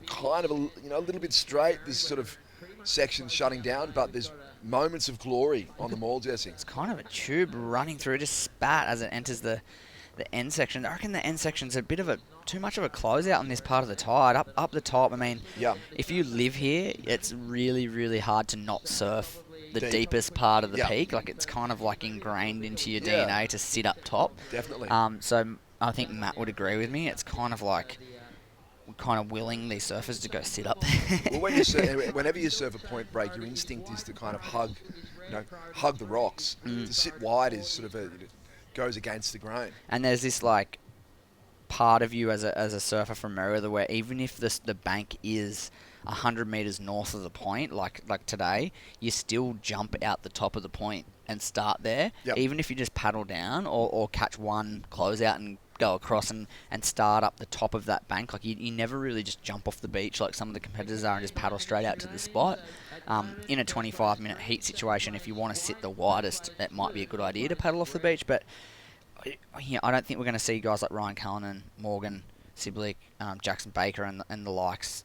Kind of a little bit straight, this sort of section shutting down, but there's moments of glory on the More WSL. It's kind of a tube running through, just spat as it enters the end section. I reckon the end section's a bit of too much of a closeout on this part of the tide. Up the top, I mean, if you live here, it's really, really hard to not surf the deepest part of the peak. Like, it's kind of like ingrained into your DNA to sit up top. Definitely. So I think Matt would agree with me. It's kind of like kind of willing these surfers to go sit up there. Well, whenever you surf a point break, your instinct is to kind of hug the rocks. To sit wide is sort of goes against the grain. And there's this like part of you as a surfer from Merriweather where even if the bank is 100 meters north of the point, like today, you still jump out the top of the point and start there. Even if you just paddle down or catch one closeout and go across and start up the top of that bank. Like you never really just jump off the beach like some of the competitors are and just paddle straight out to the spot. In a 25-minute heat situation, if you want to sit the widest, that might be a good idea to paddle off the beach. But I don't think we're going to see guys like Ryan Cullinan, Morgan, Sibley, Jackson Baker and the likes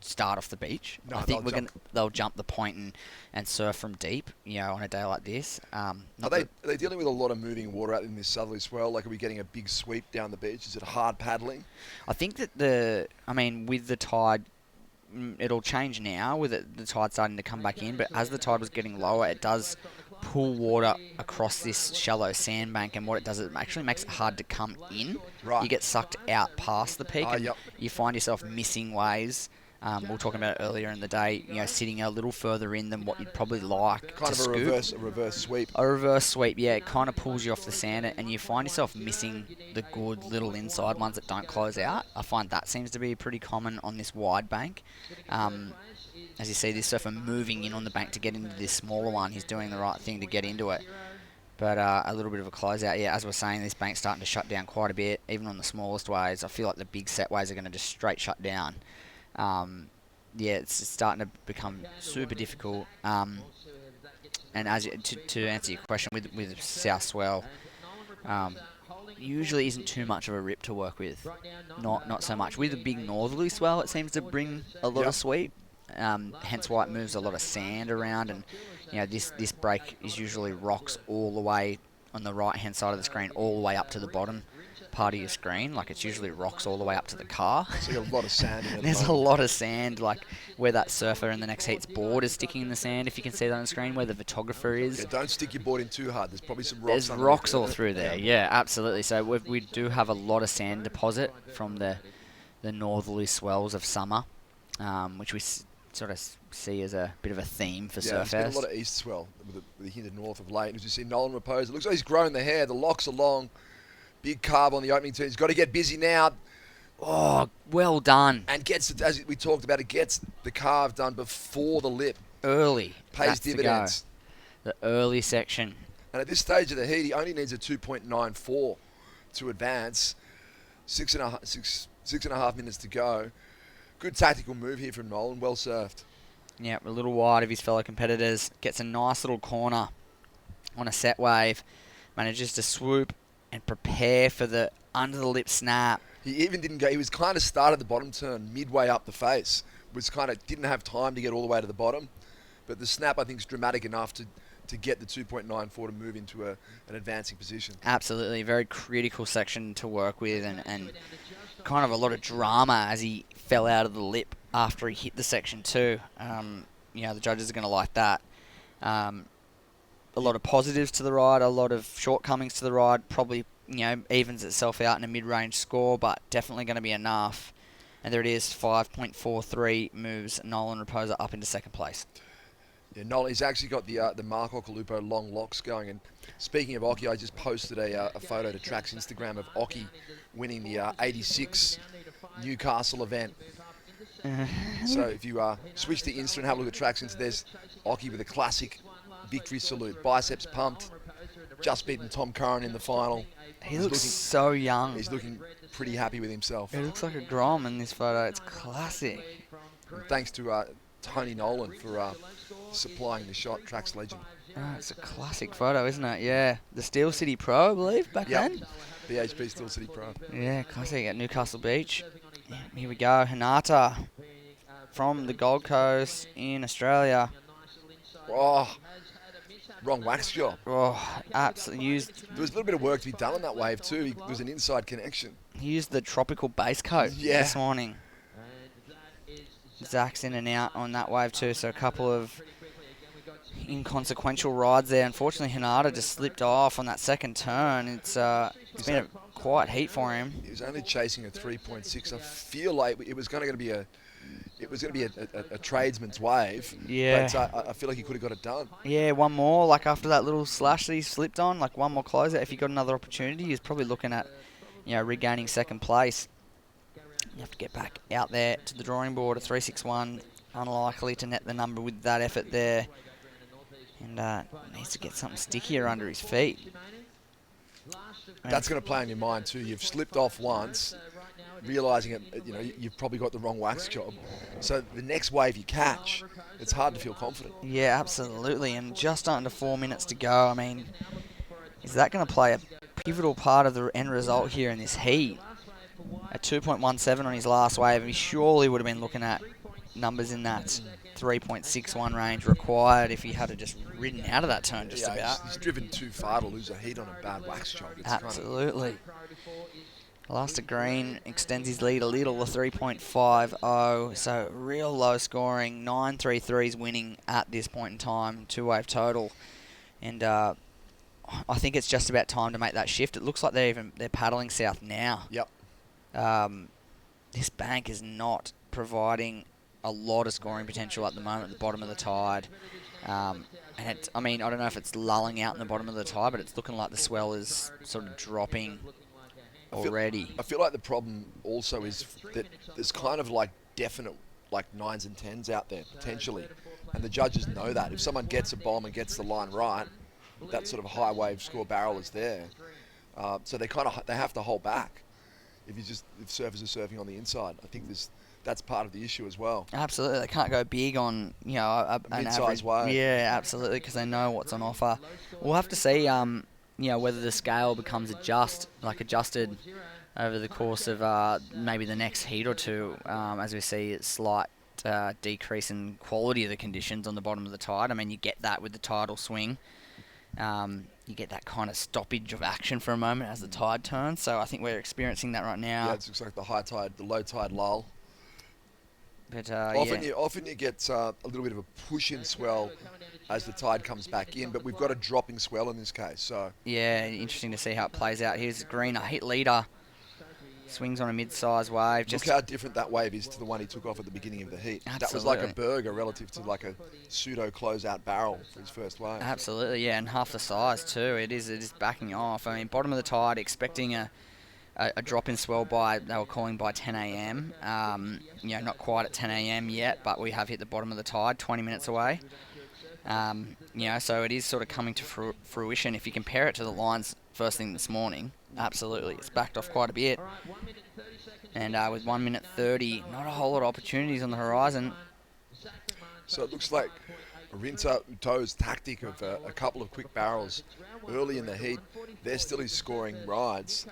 start off the beach. No, I think they'll jump the point and surf from deep, on a day like this. Are they dealing with a lot of moving water out in this southerly swell? Like, are we getting a big sweep down the beach? Is it hard paddling? I think that with the tide, it'll change now with the tide starting to come back in, but as the tide was getting lower, it does pull water across this shallow sandbank, and what it does is it actually makes it hard to come in. Right. You get sucked out past the peak, and you find yourself missing waves. We were talking about it earlier in the day, sitting a little further in than what you'd probably like kind to of scoop. A reverse sweep. A reverse sweep, yeah. It kind of pulls you off the sand, and you find yourself missing the good little inside ones that don't close out. I find that seems to be pretty common on this wide bank. As you see, this surfer moving in on the bank to get into this smaller one. He's doing the right thing to get into it. But a little bit of a closeout. Yeah, as we're saying, this bank's starting to shut down quite a bit, even on the smallest waves. I feel like the big set waves are going to just straight shut down. It's starting to become super difficult. And as to answer your question, with South Swell, usually isn't too much of a rip to work with. Not so much. With a big northerly swell, it seems to bring a lot of sweep. Hence why it moves a lot of sand around, and this break is usually rocks all the way on the right hand side of the screen, all the way up to the bottom part of your screen. Like, it's usually rocks all the way up to the car. So you got a lot of sand in it. There's a lot of sand, like where that surfer in the next heat's board is sticking in the sand, if you can see that on the screen, where the photographer is. Yeah, don't stick your board in too hard. There's probably some rocks. There's rocks all through there. Yeah, absolutely. So we do have a lot of sand deposit from the northerly swells of summer, which we sort of see as a bit of a theme for Surfest. There's been a lot of east swell with the hint of north of late. As you see Nolan repose, it looks like he's growing the hair. The locks are long. Big carb on the opening tee. He's got to get busy now. Oh, well done. And gets it, as we talked about, it gets the carve done before the lip. Early. Pays That's dividends. The early section. And at this stage of the heat, he only needs a 2.94 to advance. Six and a half minutes to go. Good tactical move here from Nolan. Well surfed. Yeah, a little wide of his fellow competitors. Gets a nice little corner on a set wave. Manages to swoop and prepare for the under the lip snap. He even didn't go. He was kind of started the bottom turn midway up the face. Didn't have time to get all the way to the bottom. But the snap, I think, is dramatic enough to get the 2.94 to move into an advancing position. Absolutely. Very critical section to work with, and kind of a lot of drama as he fell out of the lip after he hit the section too. The judges are going to like that. A lot of positives to the ride, a lot of shortcomings to the ride. Probably, evens itself out in a mid-range score, but definitely going to be enough. And there it is, 5.43 moves Nolan Raposa up into second place. Yeah, Nolan, he's actually got the Mark Occhilupo long locks going. And speaking of Occhi, I just posted a photo to Track's Instagram of Occhi winning the 86 Newcastle event. So if you switch to Insta and have a look at Track's Insta, there's Occhi with a classic victory salute, biceps pumped, just beaten Tom Curran in the final. He looks so young. He's looking pretty happy with himself. He looks like a Grom in this photo. It's classic. And thanks to Tony Nolan for supplying the shot, Track's legend. Oh, it's a classic photo, isn't it? Yeah. The Steel City Pro, I believe, back then. BHP Steel City Pro. Yeah, classic at Newcastle Beach. Yeah, here we go. Hinata from the Gold Coast in Australia. Oh, wrong wax job. Oh, absolutely. There was a little bit of work to be done on that wave too. There was an inside connection. He used the tropical base coat this morning. Zach's in and out on that wave too, so a couple of inconsequential rides there. Unfortunately, Hinata just slipped off on that second turn. It's been a quiet heat for him. He was only chasing a 3.6. I feel like it was going to be a tradesman's wave. Yeah. But I feel like he could have got it done. Yeah, one more. Like after that little slash that he slipped on, like one more closeout. If he got another opportunity, he's probably looking at, regaining second place. You have to get back out there to the drawing board. A 3.61, unlikely to net the number with that effort there. And needs to get something stickier under his feet. That's going to play on your mind too. You've slipped off once, realising it. You've probably got the wrong wax job. So the next wave you catch, it's hard to feel confident. Yeah, absolutely. And just under 4 minutes to go. I mean, is that going to play a pivotal part of the end result here in this heat? A 2.17 on his last wave, he surely would have been looking at numbers in that 3.61 range required if he had just ridden out of that turn just about. He's driven too far to lose a heat on a bad wax job. It's absolutely. Last to green extends his lead a little, a 3.50. So real low scoring, 9.33s winning at this point in time, two-wave total. And I think it's just about time to make that shift. It looks like they're paddling south now. Yep. This bank is not providing a lot of scoring potential at the moment at the bottom of the tide. And I don't know if it's lulling out in the bottom of the tide, but it's looking like the swell is sort of dropping already. I feel like the problem also is that there's kind of like definite like 9s and 10s out there potentially, and the judges know that. If someone gets a bomb and gets the line right, that sort of high wave score barrel is there. So they have to hold back. If surfers are surfing on the inside, I think that's part of the issue as well. Absolutely, they can't go big on an mid-size wave. Yeah, absolutely, because they know what's on offer. We'll have to see, whether the scale becomes adjusted over the course of maybe the next heat or two, as we see a slight decrease in quality of the conditions on the bottom of the tide. I mean, you get that with the tidal swing. you get that kind of stoppage of action for a moment as the tide turns. So I think we're experiencing that right now. Yeah, it looks like the high tide, the low tide lull. But often you get a little bit of a push in swell as the tide comes back in, but we've got a dropping swell in this case. So yeah, interesting to see how it plays out. Here's Green, a hit leader. Swings on a mid-sized wave. Look how different that wave is to the one he took off at the beginning of the heat. Absolutely. That was like a burger relative to like a pseudo closeout barrel for his first wave. Absolutely, yeah, and half the size too. It is backing off. I mean, bottom of the tide, expecting a drop in swell they were calling by 10 a.m. Not quite at 10 a.m. yet, but we have hit the bottom of the tide, 20 minutes away. So it is sort of coming to fruition. If you compare it to the lines first thing this morning, absolutely, it's backed off quite a bit. And with 1 minute 30, not a whole lot of opportunities on the horizon. So it looks like Rinta Uto's tactic of a couple of quick barrels early in the heat, they're still his scoring rides.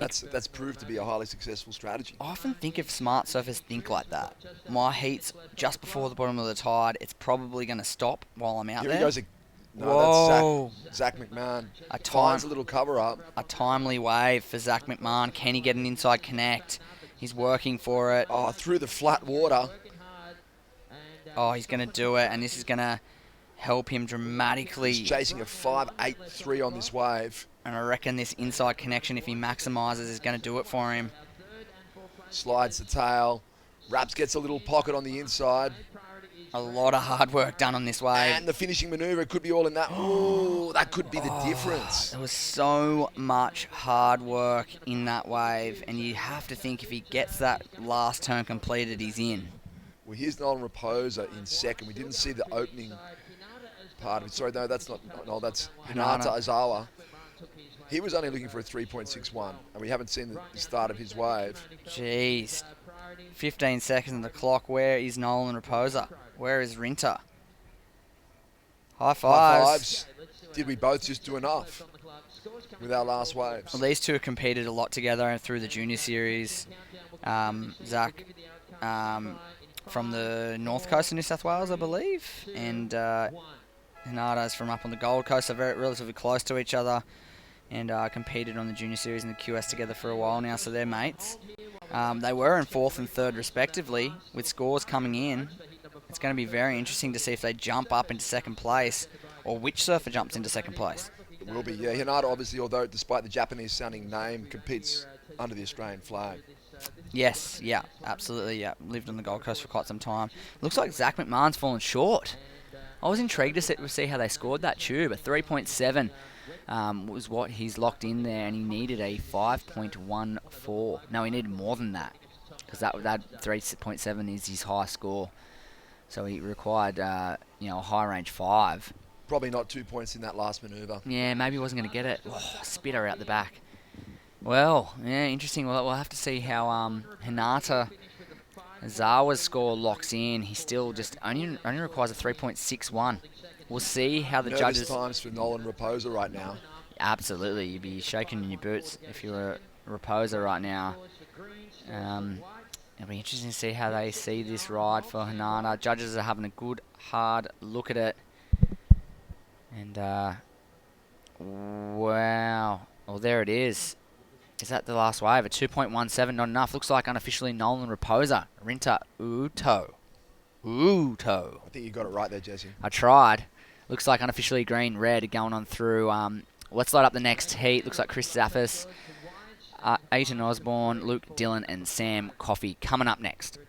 That's proved to be a highly successful strategy. I often think if smart surfers think like that. My heat's just before the bottom of the tide. It's probably going to stop while I'm out Here there. he goes. Whoa. That's Zach McMahon. Finds a little cover up. A timely wave for Zach McMahon. Can he get an inside connect? He's working for it. Oh, through the flat water. Oh, he's going to do it, and this is going to help him dramatically. He's chasing a 5.83 on this wave. And I reckon this inside connection, if he maximises, is going to do it for him. Slides the tail. Raps gets a little pocket on the inside. A lot of hard work done on this wave. And the finishing manoeuvre could be all in that. Oh, that could be the difference. There was so much hard work in that wave, and you have to think if he gets that last turn completed, he's in. Well, here's Nolan Raposa in second. We didn't see the opening part of it. Sorry, no, that's not. No, that's Hinata Ozawa. He was only looking for a 3.61, and we haven't seen the start of his wave. Jeez. 15 seconds on the clock. Where is Nolan Raposa? Where is Rinta? High fives. High fives. Did we both just do enough with our last waves? Well, these two have competed a lot together through the junior series. Zach from the north coast of New South Wales, I believe, and Hinata's from up on the Gold Coast, so very relatively close to each other, and competed on the junior series and the QS together for a while now, so they're mates. They were in fourth and third respectively, with scores coming in. It's going to be very interesting to see if they jump up into second place, or which surfer jumps into second place. It will be, yeah. Hinata, obviously, although despite the Japanese-sounding name, competes under the Australian flag. Yes, yeah, absolutely, yeah. Lived on the Gold Coast for quite some time. Looks like Zach McMahon's fallen short. I was intrigued to see how they scored that tube. A 3.7 was what he's locked in there, and he needed a 5.14. No, he needed more than that, because that 3.7 is his high score. So he required, a high range 5. Probably not 2 points in that last manoeuvre. Yeah, maybe he wasn't going to get it. Oh, spitter out the back. Well, yeah, interesting. We'll have to see how Hinata Zawa's score locks in. He still just only requires a 3.61. We'll see how the judges... Nervous times for Nolan Raposa right now. Absolutely. You'd be shaking in your boots if you were Raposa right now. It'll be interesting to see how they see this ride for Hinata. Judges are having a good, hard look at it. And, wow. Well, there it is. Is that the last wave? A 2.17, not enough. Looks like unofficially Nolan Raposa. Rinta Uto. I think you got it right there, Jesse. I tried. Looks like unofficially green, red going on through. Let's light up the next heat. Looks like Chris Zaffis, Aiton Osborne, Luke Dillon, and Sam Coffey coming up next.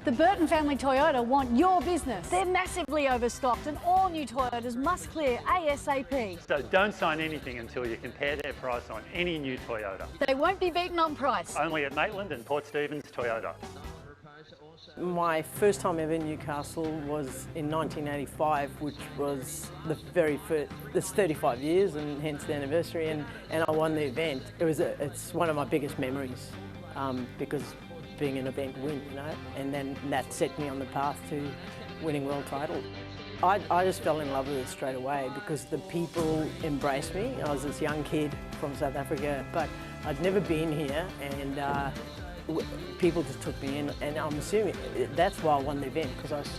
The Burton family Toyota want your business. They're massively overstocked and all new Toyotas must clear ASAP. So don't sign anything until you compare their price on any new Toyota. They won't be beaten on price. Only at Maitland and Port Stephens Toyota. My first time ever in Newcastle was in 1985, which was the very first, it's 35 years and hence the anniversary, and I won the event. It's one of my biggest memories because being an event win, and then that set me on the path to winning world title. I just fell in love with it straight away because the people embraced me. I was this young kid from South Africa, but I'd never been here, and people just took me in, and I'm assuming that's why I won the event, because I was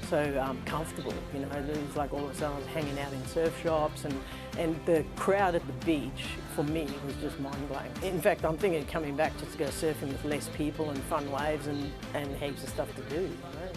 so comfortable. You know, it was like all of a sudden I was hanging out in surf shops, and the crowd at the beach for me was just mind-blowing. In fact, I'm thinking of coming back just to go surfing with less people and fun waves and heaps of stuff to do. You know?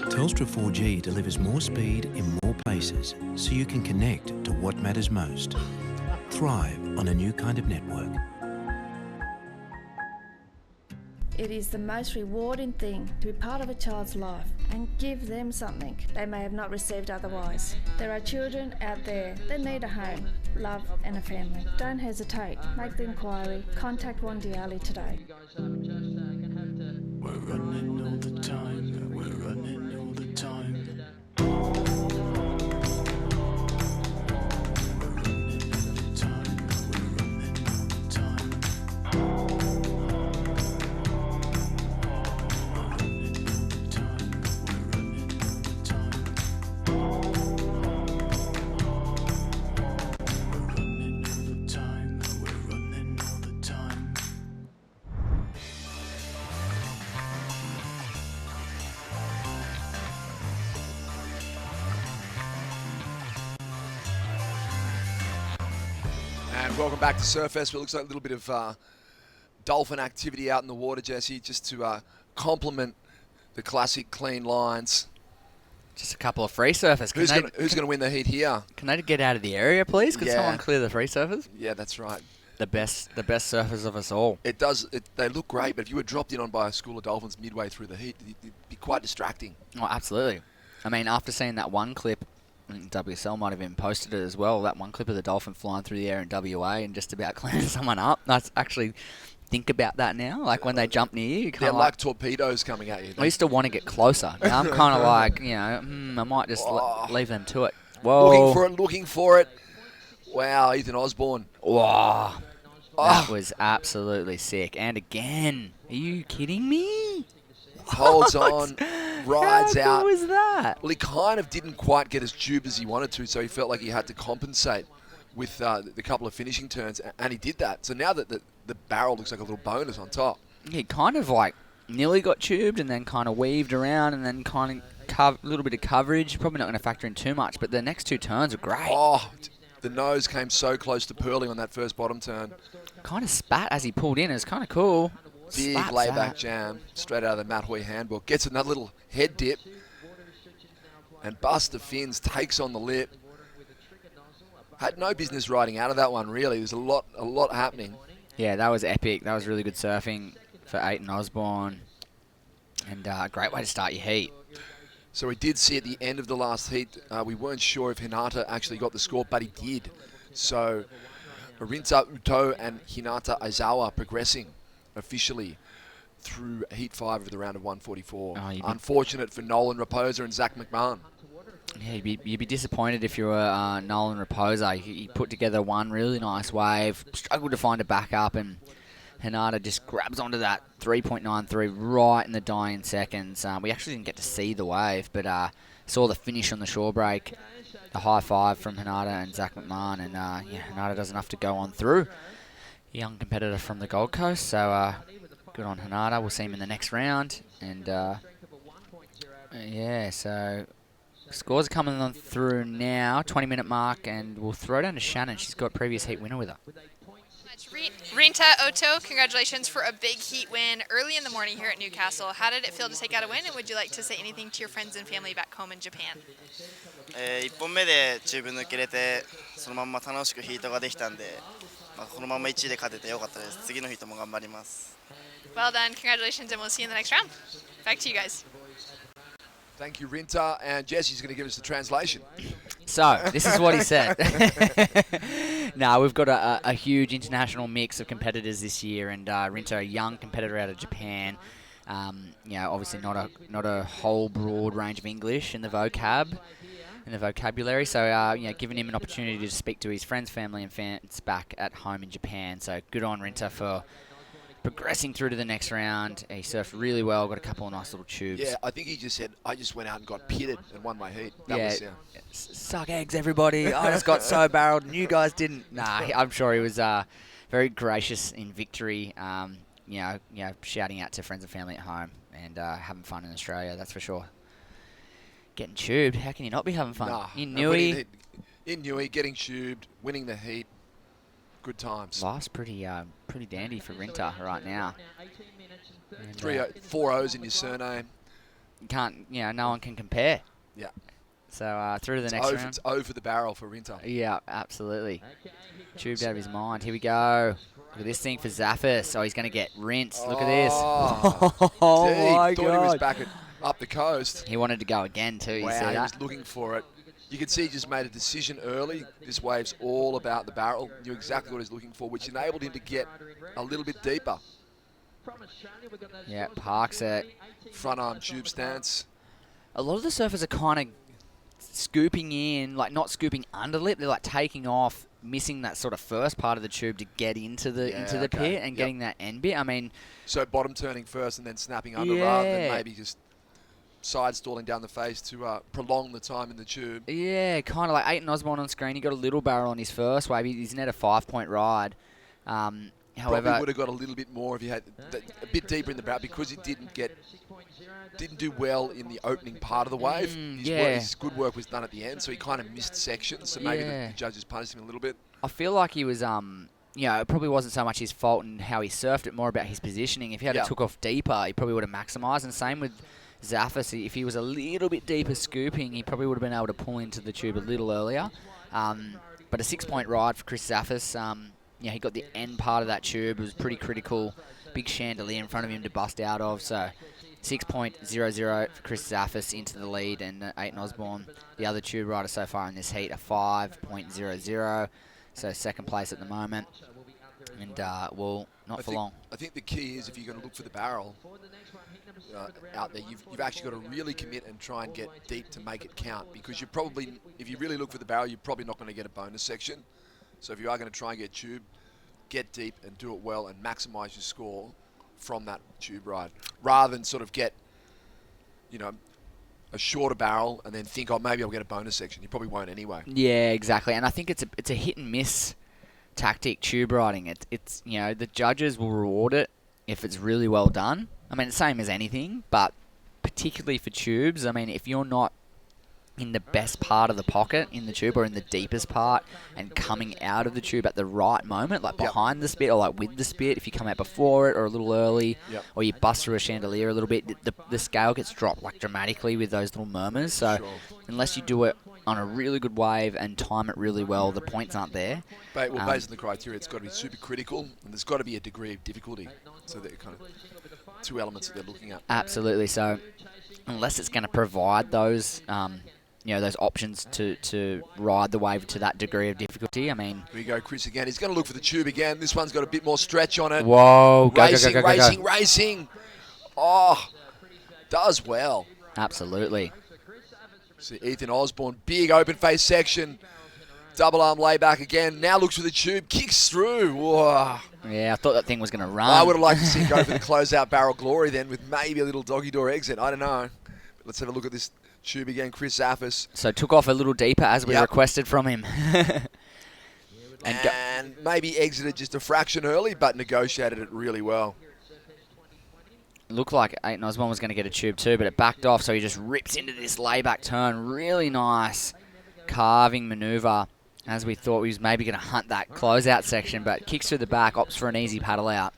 Telstra 4G delivers more speed in more places, so you can connect to what matters most. Thrive on a new kind of network. It is the most rewarding thing to be part of a child's life and give them something they may have not received otherwise. There are children out there that need a home, love and a family. Don't hesitate. Make the inquiry. Contact Wandiali today. We're running all the time. We're running all the time. And welcome back to Surfest. It looks like a little bit of dolphin activity out in the water, Jesse, just to complement the classic clean lines. Just a couple of free surfers. Who's going to win the heat here? Can they get out of the area, please? Can someone clear the free surfers? Yeah, that's right. The best surfers of us all. It does. They look great, but if you were dropped in on by a school of dolphins midway through the heat, it'd be quite distracting. Oh, absolutely. I mean, after seeing that one clip, I think WSL might have even posted it as well, that one clip of the dolphin flying through the air in WA and just about cleaning someone up. That's actually, think about that now. Like when they jump near you, they're like torpedoes coming at you. I used to want to get closer. Now I'm kind of like, I might just leave them to it. Whoa. Looking for it. Wow, Ethan Osborne. Wow. That was absolutely sick. And again, are you kidding me? Holds on, rides out. How cool was that? Well, he kind of didn't quite get as tube as he wanted to, so he felt like he had to compensate with the couple of finishing turns, and he did that. So now that the barrel looks like a little bonus on top. He kind of like nearly got tubed and then kind of weaved around and then kind of a little bit of coverage. Probably not going to factor in too much, but the next two turns are great. Oh, the nose came so close to pearling on that first bottom turn. Kind of spat as he pulled in. It was kind of cool. Big layback jam, straight out of the Matt Hoy handbook. Gets another little head dip. And Buster Fins takes on the lip. Had no business riding out of that one, really. There's a lot happening. Yeah, that was epic. That was really good surfing for Aiton Osborne. And a great way to start your heat. So we did see at the end of the last heat, we weren't sure if Hinata actually got the score, but he did. So Rinta Uto and Hinata Aizawa progressing officially through Heat 5 of the round of 144. Unfortunate for Nolan Raposa and Zach McMahon. Yeah, you'd be disappointed if you were Nolan Raposa. He put together one really nice wave, struggled to find a backup, and Hinata just grabs onto that 3.93 right in the dying seconds. We actually didn't get to see the wave, but saw the finish on the shore break. The high five from Hinata and Zach McMahon, and Hinata does enough to go on through. Young competitor from the Gold Coast, so good on Hinata. We'll see him in the next round, and so Scores are coming on through now, 20-minute mark, and we'll throw down to Shannon. She's got previous heat winner with her. Rinta Oto, congratulations for a big heat win early in the morning here at Newcastle. How did it feel to take out a win, and would you like to say anything to your friends and family back home in Japan? 1本目で十分抜けれて、そのまんま楽しくヒートができたんで、このまま1位で勝ててよかったです。次のヒートも頑張ります。Well done, congratulations, and we'll see you in the next round. Back to you guys. Thank you, Rinta. And Jesse's going to give us the translation. So, this is what he said. No, we've got a huge international mix of competitors this year, and Rinta, a young competitor out of Japan. Obviously not a whole broad range of English in the vocabulary. So, giving him an opportunity to speak to his friends, family, and fans back at home in Japan. So, good on Rinta for progressing through to the next round. He surfed really well, got a couple of nice little tubes. Yeah, I think he just said, I just went out and got pitted and won my heat. Suck eggs, everybody. I just got so barreled and you guys didn't. Nah, I'm sure he was very gracious in victory, shouting out to friends and family at home and having fun in Australia, that's for sure. Getting tubed, how can you not be having fun? Nah, in Nui, getting tubed, winning the heat. Good times. Life's pretty dandy for Rinta right now. And, 4 O's in your surname. No one can compare. Yeah. So through to the next round. It's O for the barrel for Rinta. Yeah, absolutely. Tubed out of his mind. Here we go. Look at this thing for Zaffis. Oh, he's going to get rinsed. Look at this. Oh my God. Thought he was back up the coast. He wanted to go again too. Wow, you see that? He was looking for it. You can see he just made a decision early. This wave's all about the barrel. Knew exactly what he's looking for, which enabled him to get a little bit deeper. Yeah, parks it. Front arm tube stance. A lot of the surfers are kind of scooping in, like not scooping under lip. They're like taking off, missing that sort of first part of the tube to get into the pit and getting that end bit. I mean, so bottom turning first and then snapping under rather than maybe just side stalling down the face to prolong the time in the tube. Yeah, kind of like Aiton Osborne on screen. He got a little barrel on his first wave. He's net a 5-point ride. However, probably would have got a little bit more if he had a bit deeper in the barrel because he didn't do well in the opening part of the wave. His good work was done at the end, so he kind of missed sections. So maybe the judges punished him a little bit. I feel like he was, it probably wasn't so much his fault and how he surfed it, more about his positioning. If he had took off deeper, he probably would have maximised. And same with Zaffis, if he was a little bit deeper scooping, he probably would have been able to pull into the tube a little earlier. But a 6-point ride for Chris Zaffis. He got the end part of that tube. It was pretty critical. Big chandelier in front of him to bust out of. So 6.00 for Chris Zaffis into the lead, and Aiton Osborne, the other tube rider so far in this heat, a 5.00. So second place at the moment. And, not for long. I think the key is if you're going to look for the barrel out there, you've actually got to really commit and try and get deep to make it count, because if you really look for the barrel, you're probably not going to get a bonus section. So if you are going to try and get tube, get deep and do it well and maximise your score from that tube ride, rather than sort of get, a shorter barrel and then think, maybe I'll get a bonus section. You probably won't anyway. Yeah, exactly. And I think it's a hit and miss tactic, tube riding. It's the judges will reward it if it's really well done. I mean, it's the same as anything, but particularly for tubes, I mean, if you're not in the best part of the pocket in the tube or in the deepest part and coming out of the tube at the right moment, like behind the spit or like with the spit, if you come out before it or a little early or you bust through a chandelier a little bit, the scale gets dropped like dramatically with those little murmurs. So unless you do it on a really good wave and time it really well, the points aren't there. Based on the criteria, it's got to be super critical and there's got to be a degree of difficulty. So they're kind of two elements that they're looking at. Absolutely. So unless it's going to provide those those options to ride the wave to that degree of difficulty. I mean, here we go, Chris again. He's going to look for the tube again. This one's got a bit more stretch on it. Whoa, Racing. Oh, does well. Absolutely. See Ethan Osborne, big open face section. Double arm layback again. Now looks for the tube, kicks through. Whoa. Yeah, I thought that thing was going to run. I would have liked to see him go for the closeout barrel glory then with maybe a little doggy door exit. I don't know. But let's have a look at this tube again, Chris Zaffis. So took off a little deeper as we requested from him. and maybe exited just a fraction early, but negotiated it really well. looked like Aiton Osborne was going to get a tube too, but it backed off, so he just rips into this layback turn. Really nice carving manoeuvre, as we thought he was maybe going to hunt that closeout section, but kicks through the back, opts for an easy paddle out.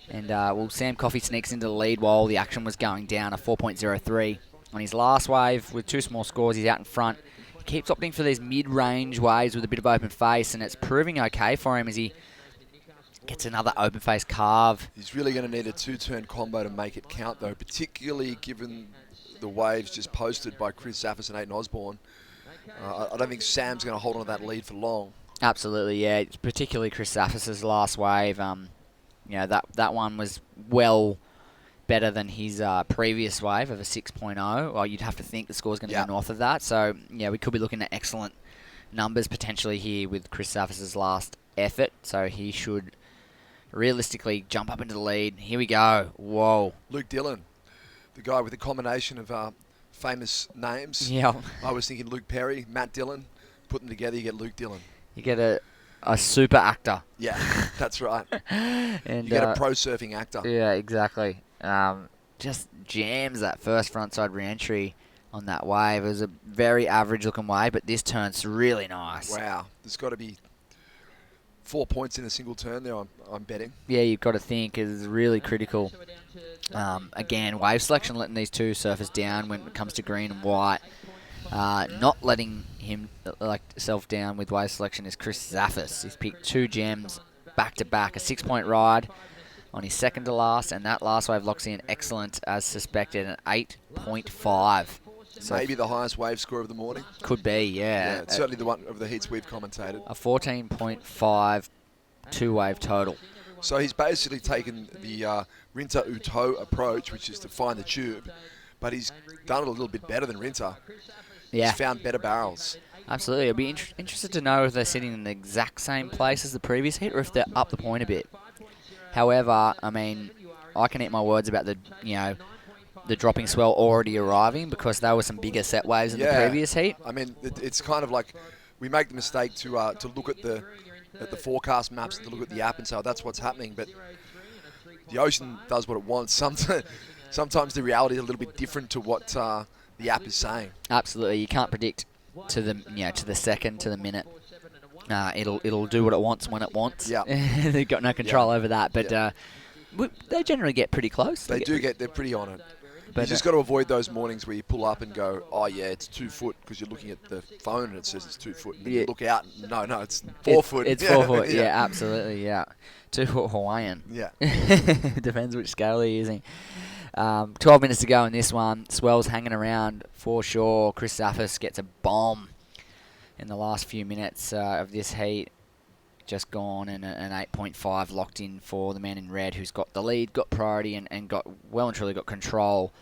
And, Sam Coffey sneaks into the lead while the action was going down, a 4.03. On his last wave, with 2 small scores, he's out in front. He keeps opting for these mid-range waves with a bit of open face, and it's proving okay for him as he gets another open face carve. He's really going to need a 2-turn combo to make it count, though, particularly given the waves just posted by Chris Zaffis and Aiton Osborne. I don't think Sam's going to hold on to that lead for long. Absolutely, yeah. It's particularly Chris Zaffis' last wave. That one was well better than his previous wave of a 6.0. Well, you'd have to think the score's going to go north of that. So, yeah, we could be looking at excellent numbers potentially here with Chris Zaffis' last effort. So he should realistically jump up into the lead. Here we go. Whoa. Luke Dillon, the guy with a combination of famous names. Yeah. I was thinking Luke Perry, Matt Dillon. Put them together, you get Luke Dillon. You get a super actor. Yeah, that's right. And you get a pro surfing actor. Yeah, exactly. Just jams that first frontside re-entry on that wave. It was a very average looking wave, but this turn's really nice. Wow. There's got to be 4 points in a single turn there, I'm betting. Yeah, you've got to think it's really critical. Again, wave selection letting these two surfers down when it comes to green and white. Not letting himself down with wave selection is Chris Zaffis. He's picked 2 gems back-to-back, a 6-point ride on his second to last, and that last wave locks in excellent as suspected, an 8.5. So maybe the highest wave score of the morning. Could be, yeah. It's certainly the one of the heats we've commentated. A 14.5 two-wave total. So he's basically taken the Rinta Uto approach, which is to find the tube, but he's done it a little bit better than Rinta. Yeah. He's found better barrels. Absolutely. I'll be interested to know if they're sitting in the exact same place as the previous heat or if they're up the point a bit. However, I mean, I can eat my words about the dropping swell already arriving because there were some bigger set waves in the previous heat. I mean, it's kind of like we make the mistake to look at the forecast maps, to look at the app and say, oh, that's what's happening. But the ocean does what it wants. Sometimes the reality is a little bit different to what the app is saying. Absolutely, you can't predict to the second, to the minute. It'll do what it wants when it wants. Yeah, they've got no control over that. But they generally get pretty close. They're pretty on it. But you just got to avoid those mornings where you pull up and go, oh yeah, it's 2 foot, because you're looking at the phone and it says it's 2 foot. And then you look out, and no, it's 4 foot. It's 4 foot. Yeah, absolutely. Yeah, 2 foot Hawaiian. Yeah, depends which scale they're using. 12 minutes to go in this one. Swell's hanging around for sure. Chris Zaffis gets a bomb in the last few minutes of this heat. Just gone, and an 8.5 locked in for the man in red, who's got the lead, got priority, and got well and truly got control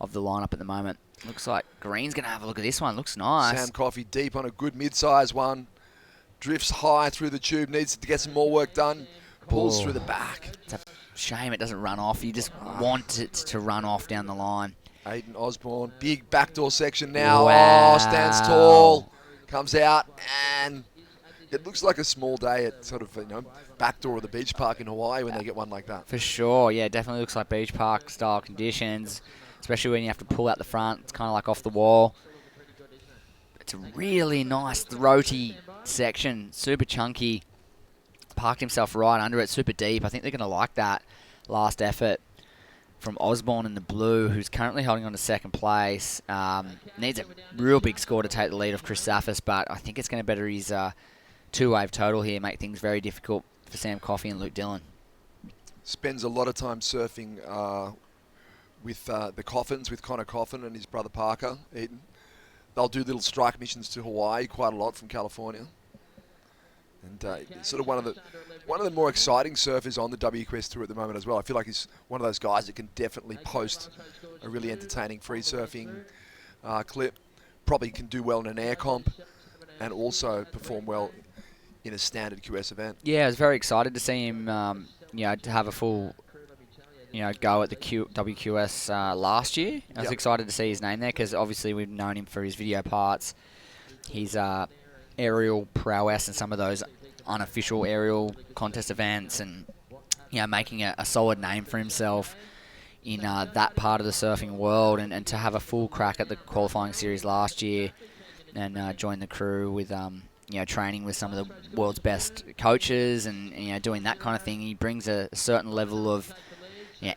of the lineup at the moment. Looks like Green's going to have a look at this one. Looks nice. Sam Coffey deep on a good mid-size one. Drifts high through the tube, needs to get some more work done. Pulls through the back. It's a shame it doesn't run off. You just want it to run off down the line. Aiton Osborne, big backdoor section now. Wow. Oh, stands tall. Comes out, and it looks like a small day at sort of, backdoor of the beach park in Hawaii when they get one like that. For sure, yeah, definitely looks like beach park style conditions, especially when you have to pull out the front. It's kind of like off the wall. It's a really nice throaty section, super chunky. Parked himself right under it, super deep. I think they're going to like that last effort from Osborne in the blue, who's currently holding on to second place. Needs a real big score to take the lead of Chris Zaffis, but I think it's going to better his two-wave total here, make things very difficult for Sam Coffey and Luke Dillon. Spends a lot of time surfing with the Coffins, with Connor Coffin and his brother Parker Eaton. They'll do little strike missions to Hawaii quite a lot from California. And sort of one of the more exciting surfers on the WQS Tour at the moment as well. I feel like he's one of those guys that can definitely post a really entertaining free surfing clip. Probably can do well in an air comp and also perform well in a standard QS event. Yeah, I was very excited to see him, to have a full, go at the WQS last year. I was excited to see his name there because obviously we've known him for his video parts, his aerial prowess and some of those unofficial aerial contest events, and making a solid name for himself in that part of the surfing world, and to have a full crack at the qualifying series last year and join the crew with training with some of the world's best coaches and doing that kind of thing. He brings a certain level of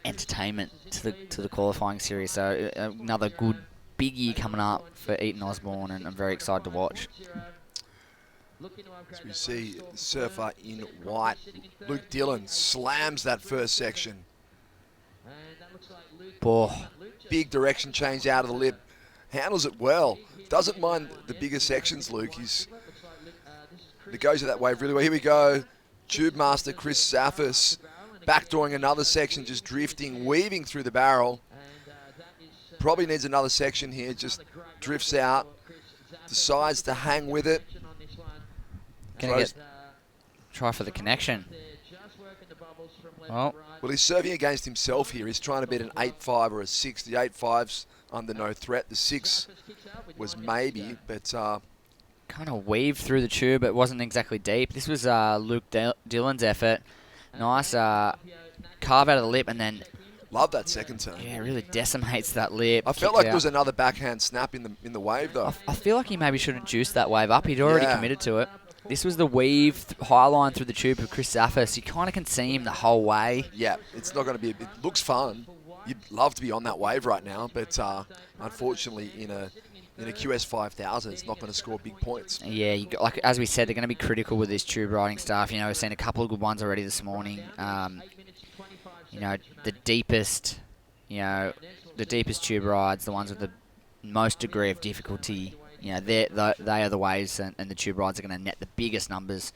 entertainment to the qualifying series. So another good big year coming up for Eaton Osborne, and I'm very excited to watch. As we see the surfer in white, Luke Dillon slams that first section. Big direction change out of the lip. Handles it well. Doesn't mind the bigger sections, Luke. He goes to that wave really well. Here we go. Tube master Chris Safis backdooring another section, just drifting, weaving through the barrel. Probably needs another section here. Just drifts out. Decides to hang with it. Gonna try for the connection. Well, he's serving against himself here. He's trying to beat an 8.5 or a 6. The 8.5's under no threat. The 6 was maybe, but... kind of weaved through the tube. It wasn't exactly deep. This was Luke Dillon's effort. Nice carve out of the lip, and then... Love that second turn. Yeah, it really decimates that lip. I felt like there was another backhand snap in the wave, though. I feel like he maybe shouldn't juice that wave up. He'd already committed to it. This was the weave high line through the tube of Chris Safis. You kind of can see him the whole way. Yeah, it's not going to be... It looks fun. You'd love to be on that wave right now, but unfortunately in a QS 5000, it's not going to score big points. Yeah, like as we said, they're going to be critical with this tube riding stuff. We've seen a couple of good ones already this morning. The deepest tube rides, the ones with the most degree of difficulty, they are the waves, and the tube rides are going to net the biggest numbers.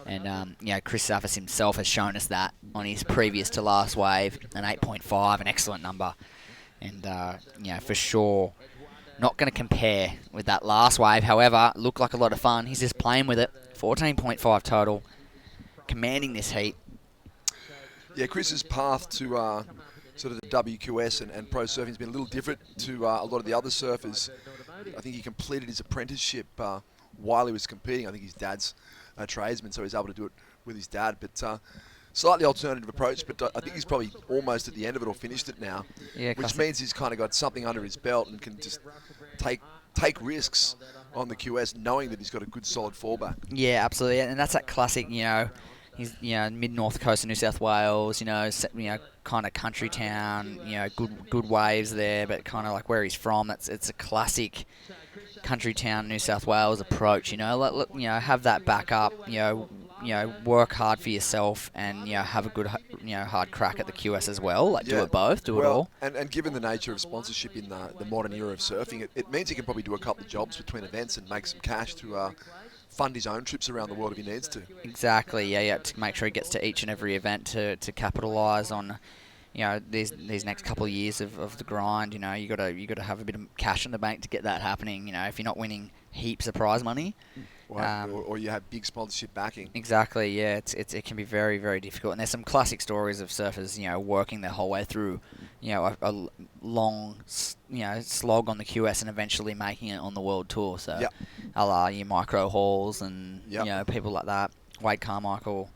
And Chris Safis himself has shown us that on his previous to last wave, an 8.5, an excellent number. And for sure, not going to compare with that last wave. However, looked like a lot of fun. He's just playing with it. 14.5 total, commanding this heat. Yeah, Chris's path to sort of the WQS and pro surfing has been a little different to a lot of the other surfers. I think he completed his apprenticeship while he was competing. I think his dad's a tradesman, so he's able to do it with his dad. But slightly alternative approach, but I think he's probably almost at the end of it or finished it now, which means he's kind of got something under his belt and can just take risks on the QS, knowing that he's got a good solid fallback. Yeah, absolutely, and that's that classic, he's mid-north coast of New South Wales, kind of country town, good waves there, but kind of like where he's from. It's a classic country town New South Wales approach. Have that backup. Work hard for yourself, and have a good hard crack at the QS as well. Do it both, do it all. And given the nature of sponsorship in the modern era of surfing, it means he can probably do a couple of jobs between events and make some cash to fund his own trips around the world if he needs to. Exactly, yeah, to make sure he gets to each and every event to capitalise on, these next couple of years of the grind. You got to have a bit of cash in the bank to get that happening. If you're not winning heaps of prize money. Or you have big sponsorship backing. Exactly, yeah. It can be very, very difficult. And there's some classic stories of surfers, working their whole way through, a long, slog on the QS and eventually making it on the world tour. So, a la your Micro Halls and people like that, Wade Carmichael,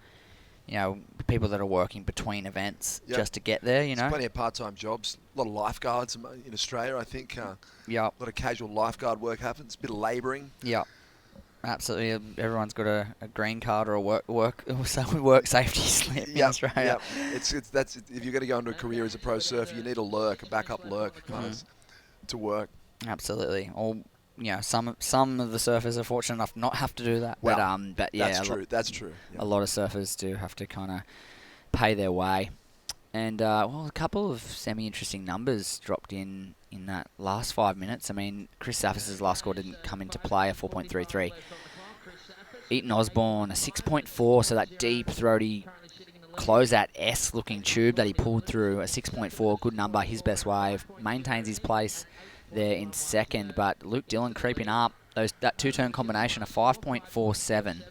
people that are working between events just to get there. There's plenty of part-time jobs. A lot of lifeguards in Australia, I think. A lot of casual lifeguard work happens. A bit of labouring. Yeah. Absolutely, everyone's got a green card or a work safety slip in Australia. That's if you're going to go into a career as a pro surfer, you need a lurk, a backup lurk, to work. Absolutely. Or some of the surfers are fortunate enough to not have to do that. Well, but yeah, that's true. A lot of surfers do have to kind of pay their way. And a couple of semi-interesting numbers dropped in that last 5 minutes. I mean, Chris Safis' last score didn't come into play, a 4.33. Eaton Osborne, a 6.4, so that deep, throaty, closeout S-looking tube that he pulled through, a 6.4, good number, his best wave. Maintains his place there in second, but Luke Dillon creeping up. That two-turn combination, a 5.47.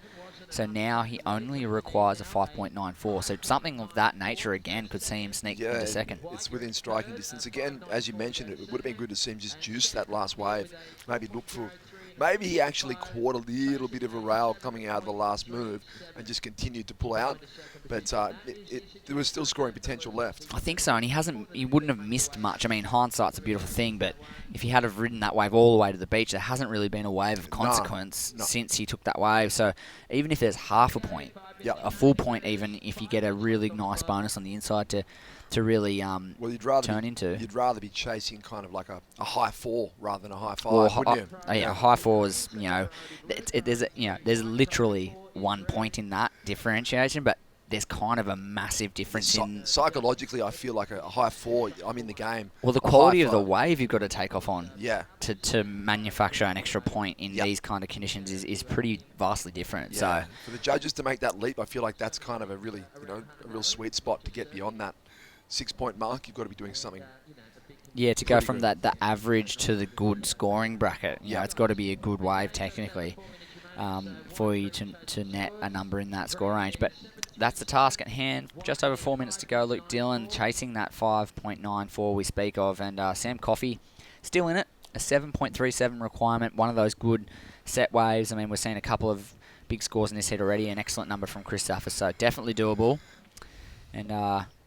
So now he only requires a 5.94. So something of that nature, again, could see him sneak into second. It's within striking distance. Again, as you mentioned, it would have been good to see him just juice that last wave. Maybe look for Maybe he actually caught a little bit of a rail coming out of the last move and just continued to pull out. But there was still scoring potential left. I think so, and he wouldn't have missed much. I mean, hindsight's a beautiful thing, but if he had have ridden that wave all the way to the beach, there hasn't really been a wave of consequence since he took that wave. So even if there's half a point, a full point even, if you get a really nice bonus on the inside to really turn into. You'd rather be chasing kind of like a high 4 rather than a high 5, wouldn't you? Yeah, high 4 is, there's literally 1 point in that differentiation, but there's kind of a massive difference in... Psychologically, I feel like a high 4, I'm in the game. Well, the quality of the wave you've got to take off on to manufacture an extra point in these kind of conditions is pretty vastly different. Yeah. So for the judges to make that leap, I feel like that's kind of a really, a real sweet spot to get beyond that 6-point mark. You've got to be doing something. Yeah, to go from the average to the good scoring bracket, it's got to be a good wave technically for you to net a number in that score range. But that's the task at hand. Just over 4 minutes to go. Luke Dillon chasing that 5.94 we speak of, and Sam Coffey still in it. A 7.37 requirement. One of those good set waves. I mean, we're seeing a couple of big scores in this heat already. An excellent number from Chris Saffer, so definitely doable. And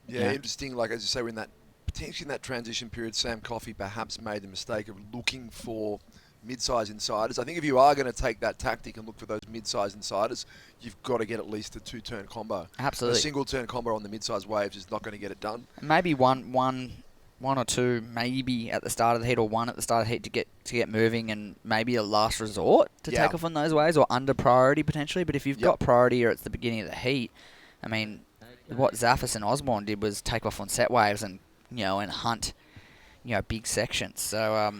interesting. Like as you say, we're in that potentially in that transition period. Sam Coffey perhaps made the mistake of looking for mid-size insiders. I think if you are going to take that tactic and look for those mid-size insiders, you've got to get at least a 2-turn combo. Absolutely. A single-turn combo on the mid-size waves is not going to get it done. Maybe one or two, maybe at the start of the heat, or one at the start of the heat to get moving, and maybe a last resort to take off on those waves, or under priority potentially. But if you've got priority or it's the beginning of the heat, I mean, what Zaffis and Osborne did was take off on set waves and hunt. Big sections. So,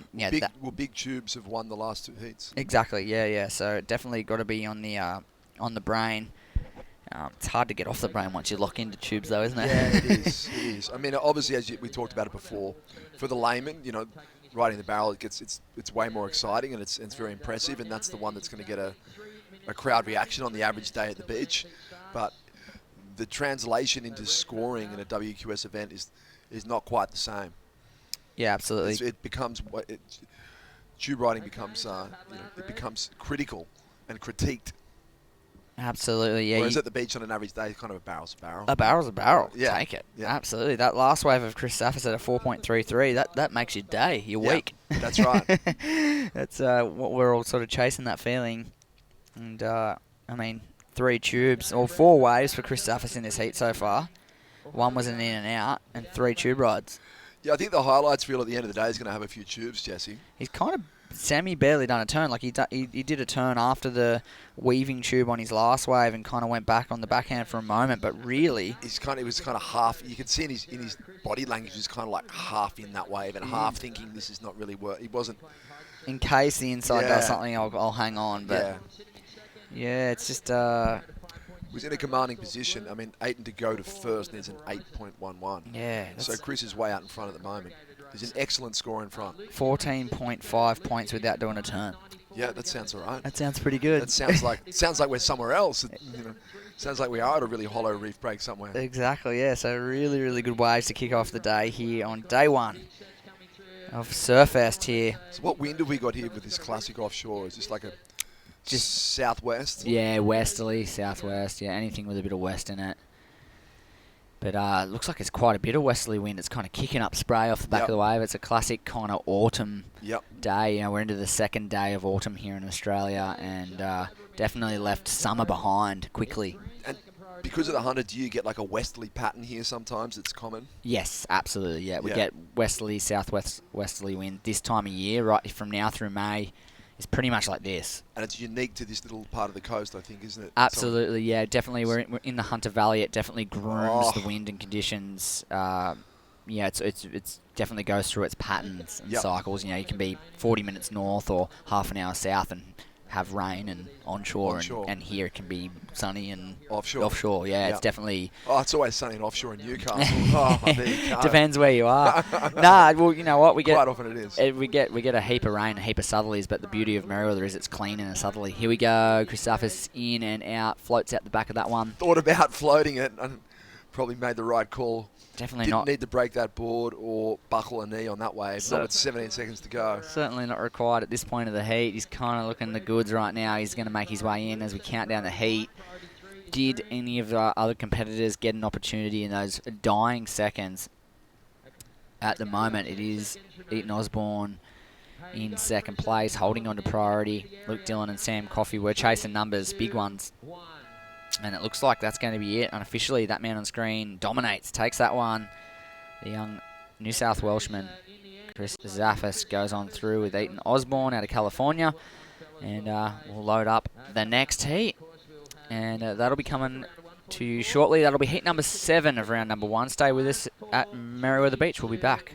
big tubes have won the last 2 heats. Exactly. Yeah. So definitely got to be on the brain. It's hard to get off the brain once you lock into tubes, though, isn't it? Yeah, it is. It is. I mean, obviously, we talked about it before, for the layman, riding the barrel, it's way more exciting and it's very impressive, and that's the one that's going to get a crowd reaction on the average day at the beach. But the translation into scoring in a WQS event is not quite the same. Yeah, absolutely. Tube riding becomes it becomes critical and critiqued. Absolutely, yeah. Whereas at the beach on an average day, kind of a barrel's a barrel. A barrel's a barrel. Yeah. Take it. Yeah. Absolutely. That last wave of Chris Safis at a 4.33, that makes your day, your week. That's right. That's what we're all sort of chasing, that feeling. And, 3 tubes, or 4 waves for Chris Safis in this heat so far. 1 was an in and out, and 3 tube rides. Yeah, I think the highlights reel at the end of the day is going to have a few tubes, Jesse. He's kind of barely done a turn. Like he did a turn after the weaving tube on his last wave and kind of went back on the backhand for a moment, but really he was kind of half. You could see in his body language, he's kind of like half in that wave and half thinking this is not really work. He wasn't. In case the inside does something, I'll hang on. But it's just. Was in a commanding position. I mean, 8 to go to first, and there's an 8.11. Yeah. So Chris is way out in front at the moment. There's an excellent score in front. 14.5 points without doing a turn. Yeah, that sounds all right. That sounds pretty good. That sounds like we're somewhere else. Sounds like we are at a really hollow reef break somewhere. Exactly, yeah. So really, really good waves to kick off the day here on day 1 of Surfest here. So what wind have we got here with this classic offshore? Is this like a just southwest? Yeah, westerly, southwest. Yeah, anything with a bit of west in it. But looks like it's quite a bit of westerly wind. It's kind of kicking up spray off the back of the wave. It's a classic kind of autumn day. We're into the 2nd day of autumn here in Australia, and definitely left summer behind quickly. And because of the Hunter, do you get like a westerly pattern here sometimes? It's common? Yes, absolutely, yeah. We get westerly, southwesterly wind this time of year, right from now through May. It's pretty much like this. And it's unique to this little part of the coast, I think, isn't it? Absolutely, yeah. Definitely, we're in the Hunter Valley. It definitely grooms the wind and conditions. It's definitely goes through its patterns and cycles. You can be 40 minutes north or half an hour south and have rain and onshore. And here it can be sunny and offshore. Yeah, it's definitely. Oh, it's always sunny and offshore in Newcastle. There you go. Depends where you are. Well, you know what we get. Quite often it is. We get a heap of rain, a heap of southerlies, but the beauty of Merriweather is it's clean and a southerly. Here we go. Christophers in and out, floats out the back of that one. Thought about floating it, probably made the right call. Definitely Didn't not. need to break that board or buckle a knee on that wave. So- Not with 17 seconds to go. Certainly not required at this point of the heat. He's kind of looking the goods right now. He's going to make his way in as we count down the heat. Did any of the other competitors get an opportunity in those dying seconds? At the moment, it is Eaton Osborne in second place, holding on to priority. Luke Dillon and Sam Coffey were chasing numbers, big ones. And it looks like that's going to be it. Unofficially, that man on screen dominates, takes that one. The young New South Welshman, Chris Zaffis, goes on through with Eaton Osborne out of California. And we'll load up the next heat. And that'll be coming to you shortly. That'll be heat number 7 of round number 1. Stay with us at Merriweather Beach. We'll be back.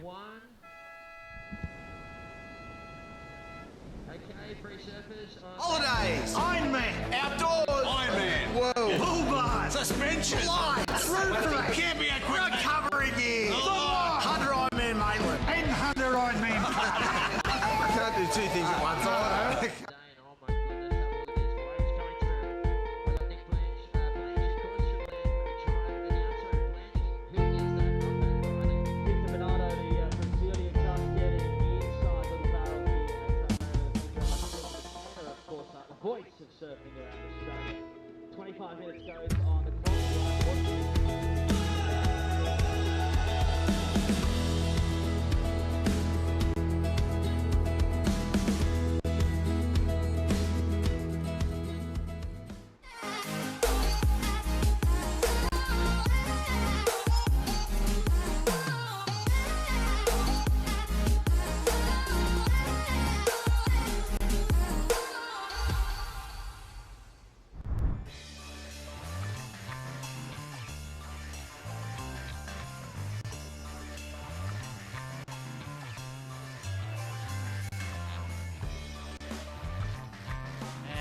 Holidays. Ironman. Outdoors. Ironman. Whoa. Bull bars. Suspension. Lights. Roof rack. Camping equipment. Recovery gear. Hunter Ironman Maitland. And Hunter Ironman. I can't do 2 things at once. I voice of surfing around Australia. 25 minutes goes on the clock.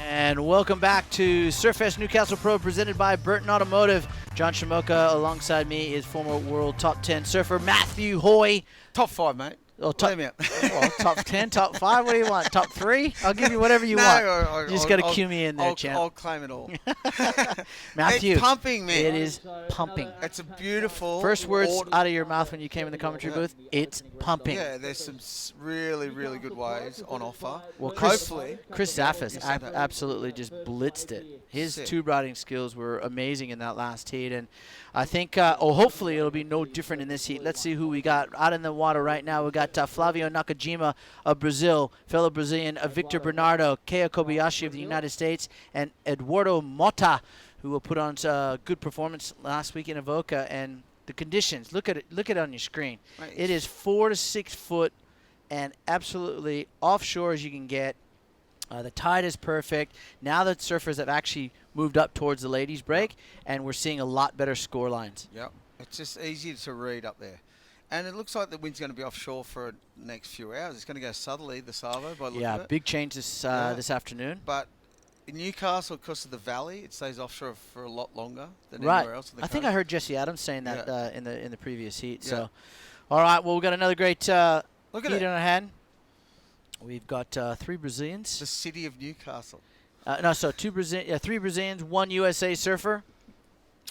And welcome back to Surfest Newcastle Pro presented by Burton Automotive. John Shamoka alongside me is former world top 10 surfer Matthew Hoy. Top 5, mate. Oh, top, well, top 10, top 5, what do you want? Top 3? I'll give you whatever you want. You just got to cue me in there, champ. I'll claim it all. Matthew. It's pumping, man. It is pumping. It's a beautiful... First words out of your mouth when you came in the commentary booth, it's pumping. Yeah, there's some really, really good waves on offer. Well, hopefully... Chris Zaffis absolutely just blitzed it. His tube riding skills were amazing in that last heat, and I think, hopefully it'll be no different in this heat. Let's see who we got out in the water right now. We got Flavio Nakajima of Brazil, fellow Brazilian Victor Bernardo, Keia Kobayashi of the United States, and Eduardo Mota, who will put on a good performance last week in Avoca. And the conditions, look at it on your screen. Right. It is 4 to 6 foot and absolutely offshore as you can get. The tide is perfect. Now that surfers have actually moved up towards the ladies' break, and we're seeing a lot better score lines. Yep. It's just easier to read up there. And it looks like the wind's going to be offshore for the next few hours. It's going to go southerly, the Savo, by looking at it. Big change this afternoon. But in Newcastle, because of the valley, it stays offshore for a lot longer than Right. anywhere else in the I think coast. I heard Jesse Adams saying that in the previous heat. Yeah. So, all right. Well, we've got another great Look at heat it. on our hand. We've got 3 Brazilians. The city of Newcastle. Three Brazilians, 1 USA surfer.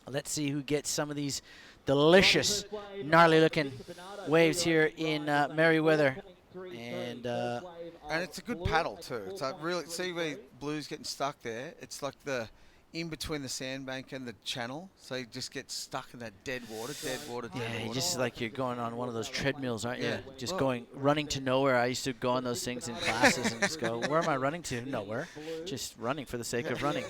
Let's see who gets some of these delicious, gnarly-looking waves here in Merriweather. And it's a good paddle too. It's like really, see where Blue's getting stuck there? It's like the in between the sandbank and the channel, so you just get stuck in that dead water. you just like you're going on one of those treadmills, aren't you? Yeah. Just running to nowhere. I used to go on those things in classes and just go, where am I running to? Nowhere. Just running for the sake of running.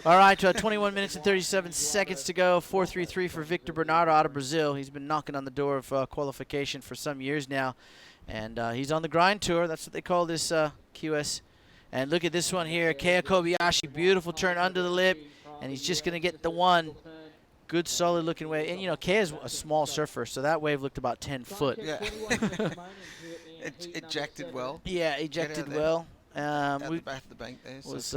All right, 21 minutes and 37 seconds to go. 4.33 for Victor Bernardo out of Brazil. He's been knocking on the door of qualification for some years now. And he's on the grind tour. That's what they call this QS. And look at this one here. Keia Kobayashi, beautiful turn under the lip. And he's just going to get the one. Good, solid-looking wave. And, Keia's a small surfer, so that wave looked about 10 foot. Yeah. It ejected well. Yeah, ejected well. Out the back of the bank there. Was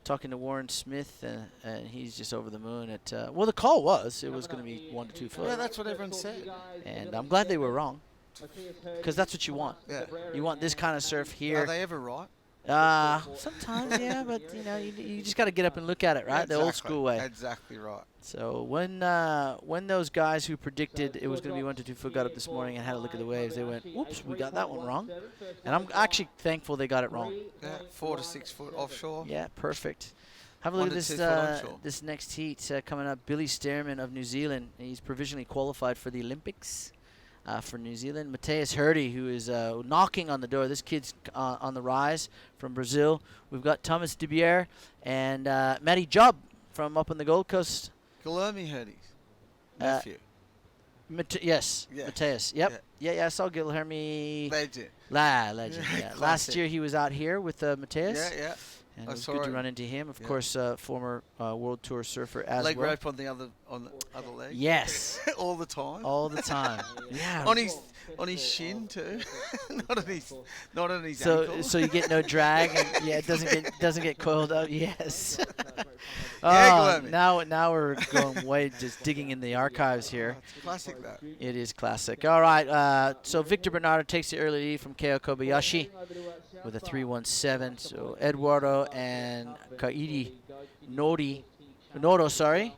talking to Warren Smith, and he's just over the moon. Well, the call was it was going to be 1 to 2 foot. Yeah, that's what everyone said. And I'm glad they were wrong. Because that's what you want. Yeah. You want this kind of surf here. Are they ever right? Sometimes, yeah, but you just got to get up and look at it, right? The old school way. Exactly right. So when those guys who predicted it was going to be 1 to 2 foot got up this morning and had a look at the waves, they went, "Whoops, we got that one wrong." And I'm actually thankful they got it wrong. Yeah, 4 to 6 foot offshore. Yeah, perfect. Have a look at 1 to this 2 foot onshore. this next heat coming up. Billy Stearman of New Zealand. He's provisionally qualified for the Olympics for New Zealand. Mateus Hurdy, who is knocking on the door. This kid's on the rise from Brazil. We've got Thomas De Beer and Matty Job from up on the Gold Coast. Guilherme Hurdy's nephew. Yes, Yeah. Mateus. Yep. Yeah, I saw Guilherme. Legend. Legend. Yeah, Yeah. Last classic. year he was out here with Mateus. Yeah. And I it was saw good to him. run into him. Of Yeah. course, former World Tour surfer as Leg well. rope on the other leg. Yes. All the time. All the time. Yeah. On his shin too. not on his So ankle. so you get no drag. And, yeah, it doesn't get coiled up. Yes. Yeah, now we're going way just digging in the archives here. It's classic though. It is classic. All right. So Victor Bernardo takes the early lead from Keo Kobayashi with a 3:17. So Eduardo and Kaidi Noro, sorry.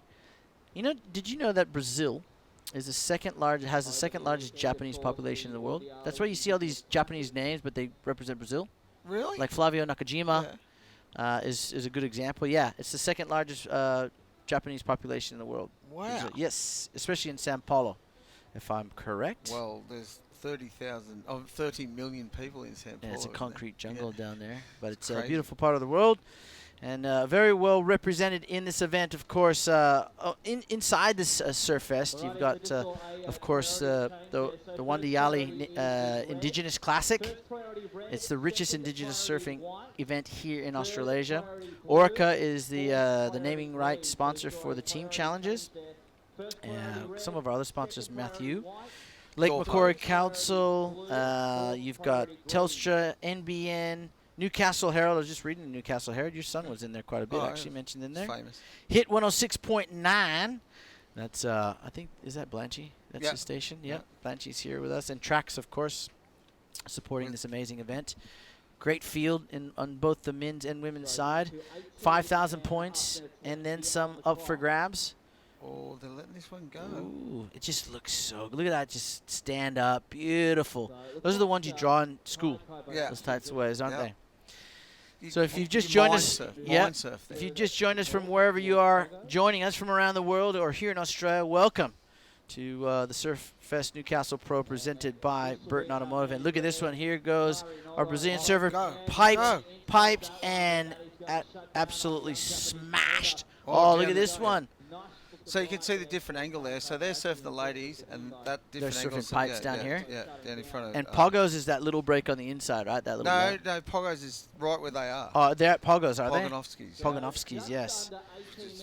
Did you know that Brazil is has the second largest Japanese population in the world? That's why you see all these Japanese names, but they represent Brazil. Really? Like Flavio Nakajima is a good example. Yeah, it's the second largest Japanese population in the world. Wow. Brazil. Yes, especially in Sao Paulo, if I'm correct. Well, there's 13 million people in San Paulo. Yeah, it's a isn't concrete jungle down there, but it's a crazy. beautiful part of the world, and very well represented in this event. Of course, inside this Surfest, you've got, of course, the Wandiali Indigenous Classic. It's the richest indigenous surfing event here in Australasia. Orica is the naming rights sponsor for the team challenges. Some of our other sponsors, Matthew. Lake Macquarie Council, you've got Telstra, NBN, Newcastle Herald. I was just reading the Newcastle Herald. Your son was in there quite a bit, actually, mentioned in there. Famous. Hit 106.9. That's, I think, is that Blanchy? That's Yep. the station? Yep. Blanchy's here with us. And Trax, of course, supporting this amazing event. Great field on both the men's and women's side. 5,000 points and then some up for grabs. Oh, they're letting this one go. Ooh, it just looks so good. Look at that, just stand up. Beautiful. Those are the ones you draw in school. Yeah. Those types of waves, aren't Yeah. they? So if you've just you joined mind us, surf, yeah, mind surf if there. you just joined us from wherever you are joining us from around the world or here in Australia, welcome to the Surfest Newcastle Pro presented by Burton Automotive. And look at this one. Here goes our Brazilian surfer, piped, and absolutely smashed. Oh, look at this one. So you can see the different angle there. So they're surfing the ladies, and that They're different angle. surfing pipes down here. Yeah, down in front of. And Pogo's is that little break on the inside, right? That little. No, Pogo's is right where they are. Oh, they're at Pogo's, are they? Pogonovsky's. Pogonovsky's, yes.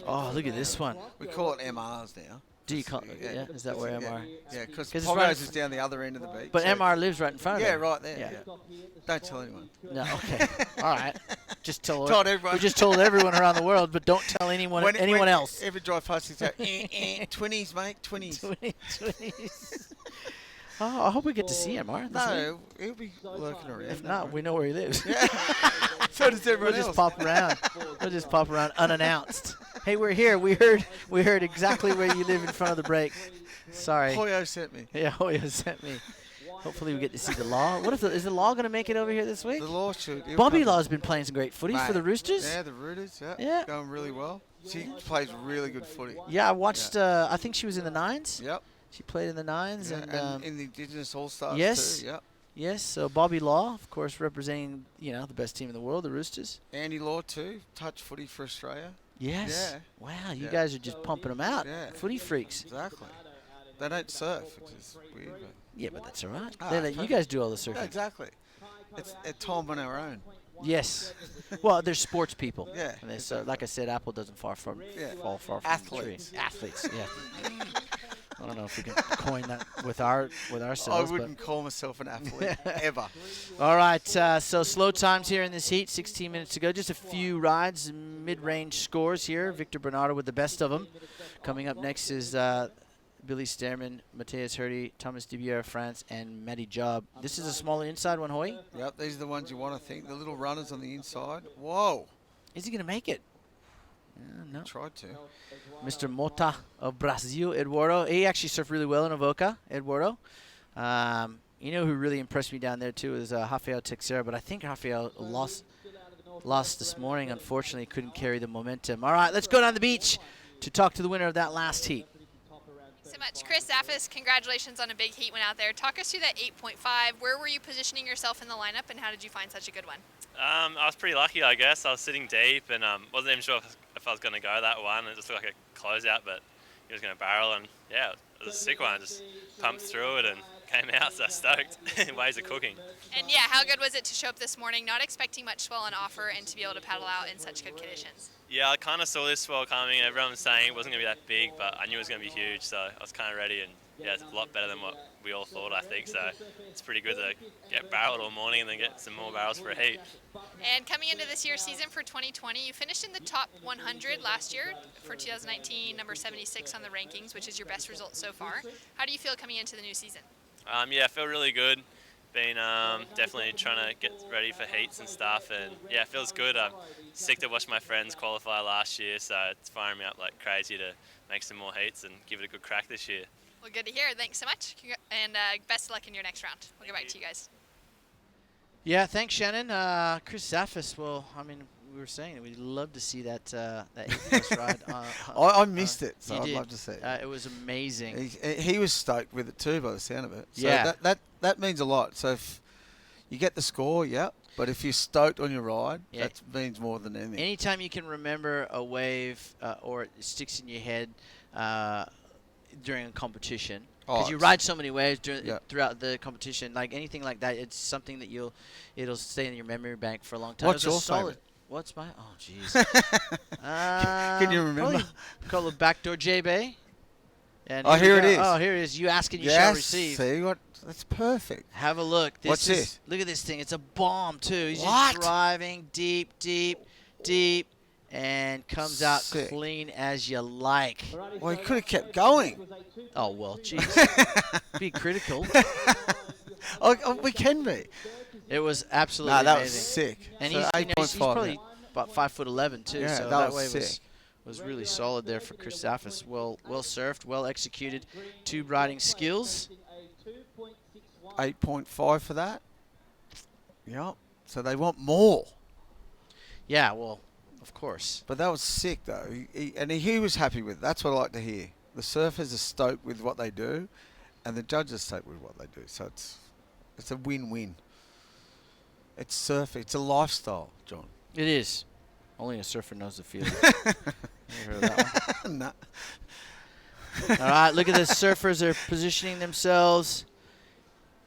Oh, look at this one. We call it MRs now. Do you call it? Yeah, is that where MR? Yeah, because it's Pogo's right is down the other end of the beach. But so MR lives right in front of it. Yeah, right there. Yeah. Don't tell anyone. No, okay. All right. Just tell everyone. We just told everyone around the world, but don't tell anyone else. Every drive past, you say, 20s, mate, 20s. 20s. Oh, I hope we get to see MR. No, he'll be lurking around. If not, we know where he lives. So does everyone We'll else. just pop around. We'll just pop around unannounced. Hey, we're here. We heard exactly where you live in front of the break. Sorry. Hoyo sent me. Yeah, Hoyo sent me. Hopefully we get to see the Law. What if is the Law going to make it over here this week? The Law should. Bobby Law's been playing some great footy for the Roosters. Yeah, the Roosters. Yeah, Yeah. going really well. She plays really good footy. Yeah, I watched. I think she was in the Nines. Yep. She played in the Nines and in the Indigenous All-Stars yes, too. Yep. Yes. So Bobby Law, of course, representing the best team in the world, the Roosters. Andy Law too. Touch footy for Australia. Yes. Yeah. Wow, you guys are just pumping them out. Yeah. Footy freaks. Exactly. They don't surf, which is weird. But Yeah, but that's all right. Ah, They let you guys do all the surfing. Yeah, exactly. It's a time on our own. Yes. Well, they're sports people. Yeah, And so, like I said, Apple doesn't fall far from Athletes. the tree. Athletes. Yeah. I don't know if we can coin that with ourselves. I wouldn't call myself an athlete ever. All right, so slow times here in this heat. 16 minutes to go. Just a few rides, mid-range scores here. Victor Bernardo with the best of them. Coming up next is Billy Stearman, Matthias Hurdy, Thomas Dibier, France, and Matty Job. This is a smaller inside one, Hoy. Yep, these are the ones you want to think. The little runners on the inside. Whoa. Is he going to make it? No. Tried to. Mr. Mota of Brazil, Eduardo. He actually surfed really well in Avoca, Eduardo. You know who really impressed me down there, too, is Rafael Teixeira, but I think Rafael lost this morning. Unfortunately, couldn't carry the momentum. All right, let's go down the beach to talk to the winner of that last heat. So much. Chris Zaffis, congratulations on a big heat win out there. Talk us through that 8.5. Where were you positioning yourself in the lineup, and how did you find such a good one? I was pretty lucky, I guess. I was sitting deep and wasn't even sure if I was going to go that one. It just looked like a closeout, but he was going to barrel, and yeah, it was a sick one. I just pumped through it and came out, so stoked. Ways of cooking. And yeah, how good was it to show up this morning, not expecting much swell on offer, and to be able to paddle out in such good conditions? Yeah, I kind of saw this swell coming. Everyone was saying it wasn't going to be that big, but I knew it was going to be huge, so I was kind of ready, and yeah, it's a lot better than what we all thought, I think, so it's pretty good to get barreled all morning and then get some more barrels for a heat. And coming into this year's season for 2020, you finished in the top 100 last year for 2019, number 76 on the rankings, which is your best result so far. How do you feel coming into the new season? Yeah, I feel really good. Been definitely trying to get ready for heats and stuff, and yeah, it feels good. I'm sick to watch my friends qualify last year, so it's firing me up like crazy to make some more heats and give it a good crack this year. Well, good to hear. Thanks so much, and best of luck in your next round. We'll get back to you guys. Yeah, thanks, Shannon. Chris Zaffis, well, I mean, we were saying that we'd love to see that that ride. I missed it, so I'd did. love to see it. It was amazing. He was stoked with it too, by the sound of it. So yeah. That means a lot. So if you get the score, yeah, but if you're stoked on your ride, that means more than anything. Anytime you can remember a wave or it sticks in your head during a competition, because you ride so many waves throughout the competition, like anything like that, it's something that it'll stay in your memory bank for a long time. What's your favorite? What's my? Oh, jeez. Can you remember? Call it Backdoor J-Bay. And here it is. Oh, here it is. You ask and you shall receive. See what? That's perfect. Have a look. What's this? Look at this thing. It's a bomb too. He's What? just driving deep, and comes out clean as you like. Well, he could have kept going. Oh well, jeez. Be critical. We can be. It was absolutely amazing. That was sick. And So he's probably about 5'11" too. Yeah, so that way was sick. was really solid there for Chris Zaffis. Well surfed, well executed, tube riding skills. 8.5 for that. Yep. So they want more. Yeah, well, of course. But that was sick though. He was happy with it. That's what I like to hear. The surfers are stoked with what they do, and the judges are stoked with what they do. So it's a win-win. It's surfing. It's a lifestyle, John. It is. Only a surfer knows the feeling. You heard of that one? No. All right, look at the surfers are positioning themselves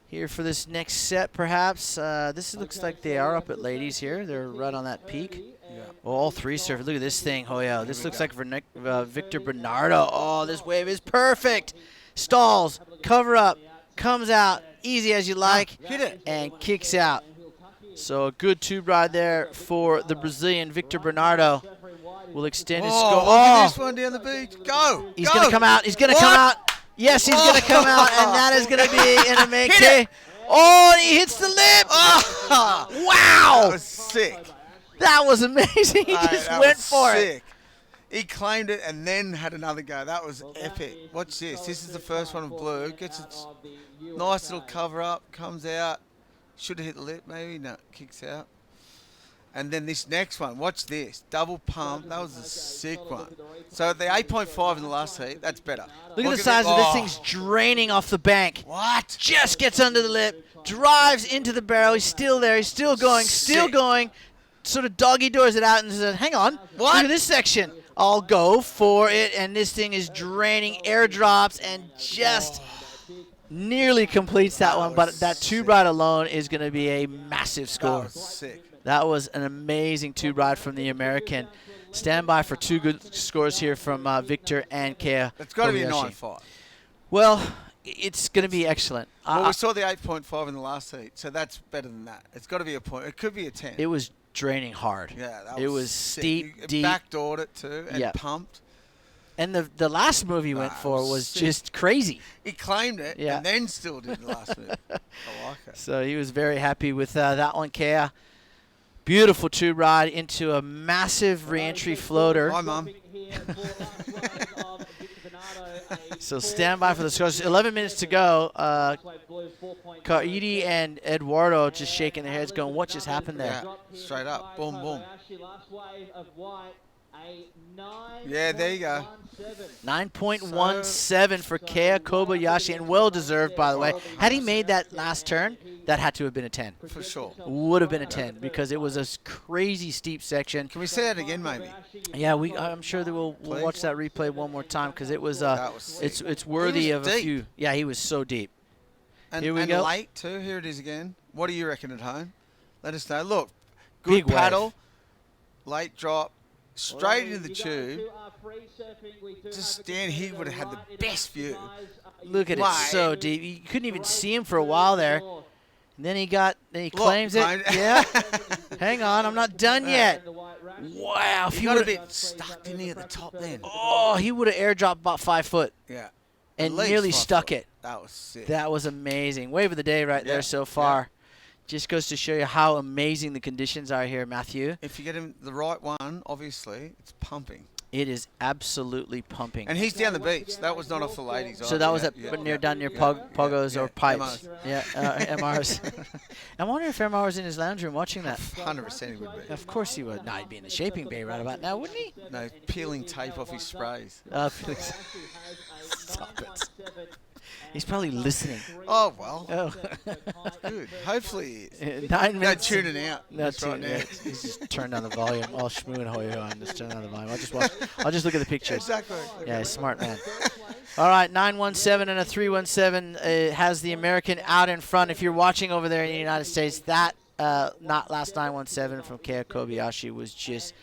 here for this next set, perhaps. This looks like they are up at ladies here. They're right on that peak. Yeah. Well, all three surfers. Look at this thing. Oh, yeah. This looks like Victor Bernardo. Oh, this wave is perfect. Stalls, cover up, comes out, easy as you like, hit it, and kicks out. So a good tube ride there for the Brazilian Victor Bernardo. Will extend his score. Look at this one down the beach. Go. He's going to come out. He's going to come out. Yes, he's going to come out, and that is going to be in a make. Oh, and he hits the lip. Oh, wow. That was sick. That was amazing. He just went for it. He claimed it and then had another go. That was epic. Watch this. This is the first one of blue. Gets its nice little cover up. Comes out. Should have hit the lip maybe. No, kicks out. And then this next one, watch this. Double pump. That was a sick one. So the 8.5 in the last heat, that's better. Look at the size of this thing's draining off the bank. What? Just gets under the lip, drives into the barrel. He's still there. He's still going, still going. Sort of doggy doors it out and says, hang on. What? Look at this section. I'll go for it. And this thing is draining, airdrops, and just nearly completes that one. But that tube ride alone is going to be a massive score. That was sick. That was an amazing tube ride from the American. Stand by for two good scores here from Victor and Kea. It's got to be a Kobayashi. 9.5. Well, it's going to be excellent. Well, we saw the 8.5 in the last heat, so that's better than that. It's got to be a point. It could be a 10. It was draining hard. Yeah, that it was was sick. steep, You deep. backdoored it too and Yep. pumped. And the last move he went for was sick. just crazy. He claimed it Yeah. and then still did the last move. I like it. So he was very happy with that one, Kea. Beautiful tube ride into a massive re-entry floater. Hi, Mum. So stand by for the scores. 11 minutes to go. Kaidi and Eduardo just shaking their heads going, what just happened there? Yeah, straight up. Boom, boom. Yeah, there you go. 9.17 for Kea Kobayashi, and well-deserved, by the way. Had he made that last turn, that had to have been a 10. For sure. Would have been a 10 because it was a crazy steep section. Can we see that again, maybe? Yeah, I'm sure that we'll watch that replay one more time because it was, it's worthy of deep. a few. Yeah, he was so deep. And, Here we and go. late, too. Here it is again. What do you reckon at home? Let us know. Look, good Big wave. paddle, late drop, straight into the tube. Just stand here, would have had the best view. Look at it, Wait. so deep. You couldn't even see him for a while there. And then he Look, claims it. mate. Yeah. Hang on, I'm not done yet. Wow. If He he got a would've- bit stuck in here at the top then. Oh, he would have airdropped about 5 foot. Yeah. And At least nearly 5 stuck foot. it. That was sick. That was amazing. Wave of the day right there so far. Just goes to show you how amazing the conditions are here, Matthew. If you get him the right one, obviously, it's pumping. It is absolutely pumping. And he's down the beach. That was not off the ladies. So either. that was Yeah, at yeah, down near yeah, Poggos yeah, or Pipes. MRs. Yeah, MRs. I wonder if MR was in his lounge room watching that. 100% he would be. Of course he would. No, he'd be in the shaping bay right about now, wouldn't he? No, peeling tape off his sprays. Stop it. He's probably listening. Oh, well. Oh. Good. Hopefully he is. 9 minutes. No tuning out. No That's right tuning now. out. He's just turned down the volume. All shmoo and hoyo on. Just turn down the volume. I'll just look at the pictures. Exactly. Yeah, he's a smart man. All right, 917 and a 317 has the American out in front. If you're watching over there in the United States, that not last 917 from Kea Kobayashi was just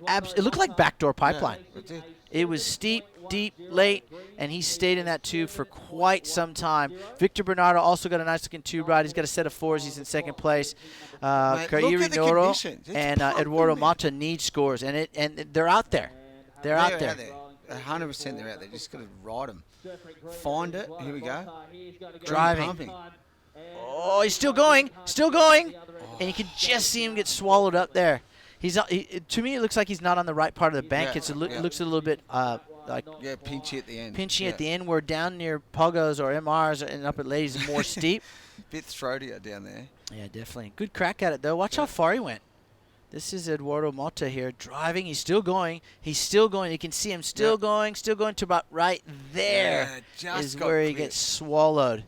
it looked like backdoor pipeline. Yeah, it did. It was steep, deep, late, and he stayed in that tube for quite some time. Victor Bernardo also got a nice-looking tube ride. He's got a set of 4s. He's in second place. Look at Kairi the Noro conditions. It's and pumping, Eduardo man. Mata need scores, and they're out there. They're out there. 100% they're out there. Just got to ride them. Find it. Here we go. Driving. Pumping. Oh, he's still going, and you can just see him get swallowed up there. He's to me, it looks like he's not on the right part of the bank. Yeah, It looks a little bit like pinchy at the end. Pinchy at the end. We're down near Poggos or MRs and up at Ladies more steep. Bit throatier down there. Yeah, definitely. Good crack at it though. Watch how far he went. This is Eduardo Mota here driving. He's still going. You can see him still going to about right there. Yeah, just is got where he clear. gets swallowed.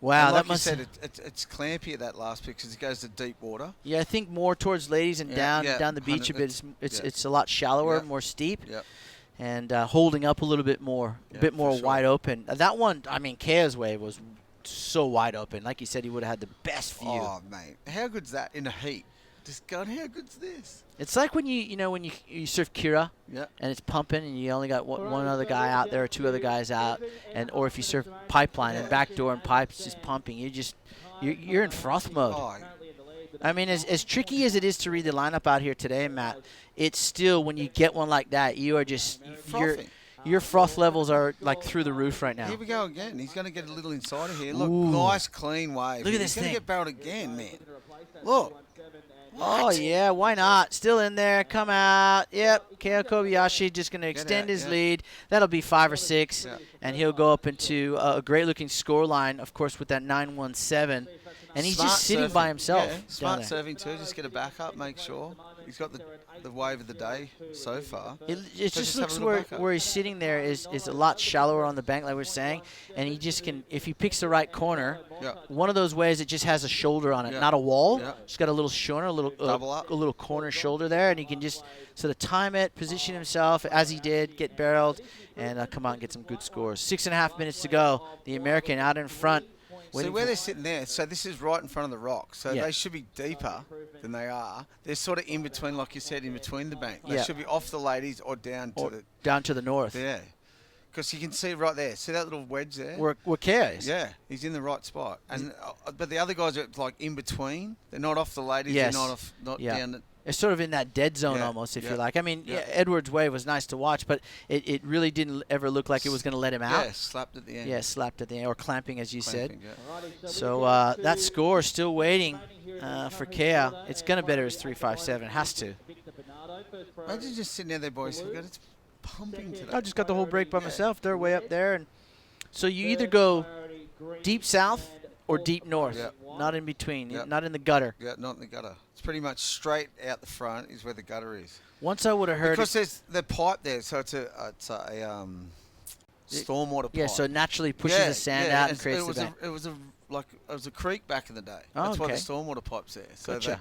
Wow, And like that must. you said, it's clampy at that last bit because it goes to deep water. Yeah, I think more towards Ladies and down the beach a bit. It's a lot shallower, more steep, and holding up a little bit more, wide open. That one, I mean, Kea's wave was so wide open. Like you said, he would have had the best view. Oh, mate. How good's that in the heat? Just going, how good's this? It's like when you surf Kira, and it's pumping, and you only got one other guy out there or two other guys out, or if you surf Pipeline and backdoor and pipes just pumping, you're in froth mode. I mean, as tricky as it is to read the lineup out here today, Matt, it's still when you get one like that, you are just your froth levels are like through the roof right now. Here we go again. He's going to get a little inside of here. Look, Ooh. nice clean wave. Look at this He's going thing. to get barreled again, man. Look. Oh, yeah, why not? Still in there. Come out. Yep, Kea Kobayashi just going to extend his lead. That'll be 5 or 6, and he'll go up into a great-looking score line, of course, with that 917. And he's Smart just sitting surfing. by himself. Yeah, down smart there. serving too. Just get a backup, make sure. He's got the wave of the day so far. It So just have looks a little backup. where he's sitting there is a lot shallower on the bank, like we were saying, and he just can, if he picks the right corner, one of those waves, it just has a shoulder on it, not a wall. It's got a little shoulder, a little corner shoulder there, and he can just sort of time it, position himself as he did, get barreled, and come out and get some good scores. 6.5 minutes to go. The American out in front. So where they're sitting there, so this is right in front of the rock, so they should be deeper than they are. They're sort of in between, like you said, in between the bank. They should be off the ladies or down to the north. Yeah, because you can see right there. See that little wedge there? Where Kea is. Yeah, he's in the right spot. And but the other guys are like in between. They're not off the ladies. Yes. They're not down. It's sort of in that dead zone almost, if you like. I mean, Edwards' wave was nice to watch, but it really didn't ever look like it was going to let him out. Yeah, slapped at the end. Yeah, slapped at the end, or clamping, as you said. Yeah. So that score still waiting for Kea. It's going to better as 3.57. Has to. Imagine just sitting there, boys. It's pumping today. I just got the whole break by myself. They're way up there. And so you either go deep south or deep north, not in between, not in the gutter. Yeah, not in the gutter. It's pretty much straight out the front is where the gutter is. Once I would have heard because there's the pipe there, so it's a stormwater pipe. Yeah, so it naturally pushes the sand out and creates the bank. It was a creek back in the day. Oh, that's why the okay. stormwater pipe's there. So Gotcha.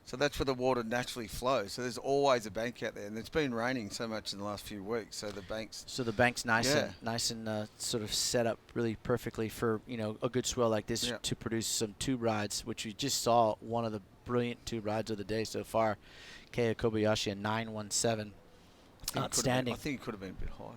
so that's where the water naturally flows. So there's always a bank out there, and it's been raining so much in the last few weeks. So the bank's nice and sort of set up really perfectly for a good swell like this to produce some tube rides, which we just saw one of the brilliant tube rides of the day so far. Kea Kobayashi a 9.17. Outstanding. I think it could have been a bit higher.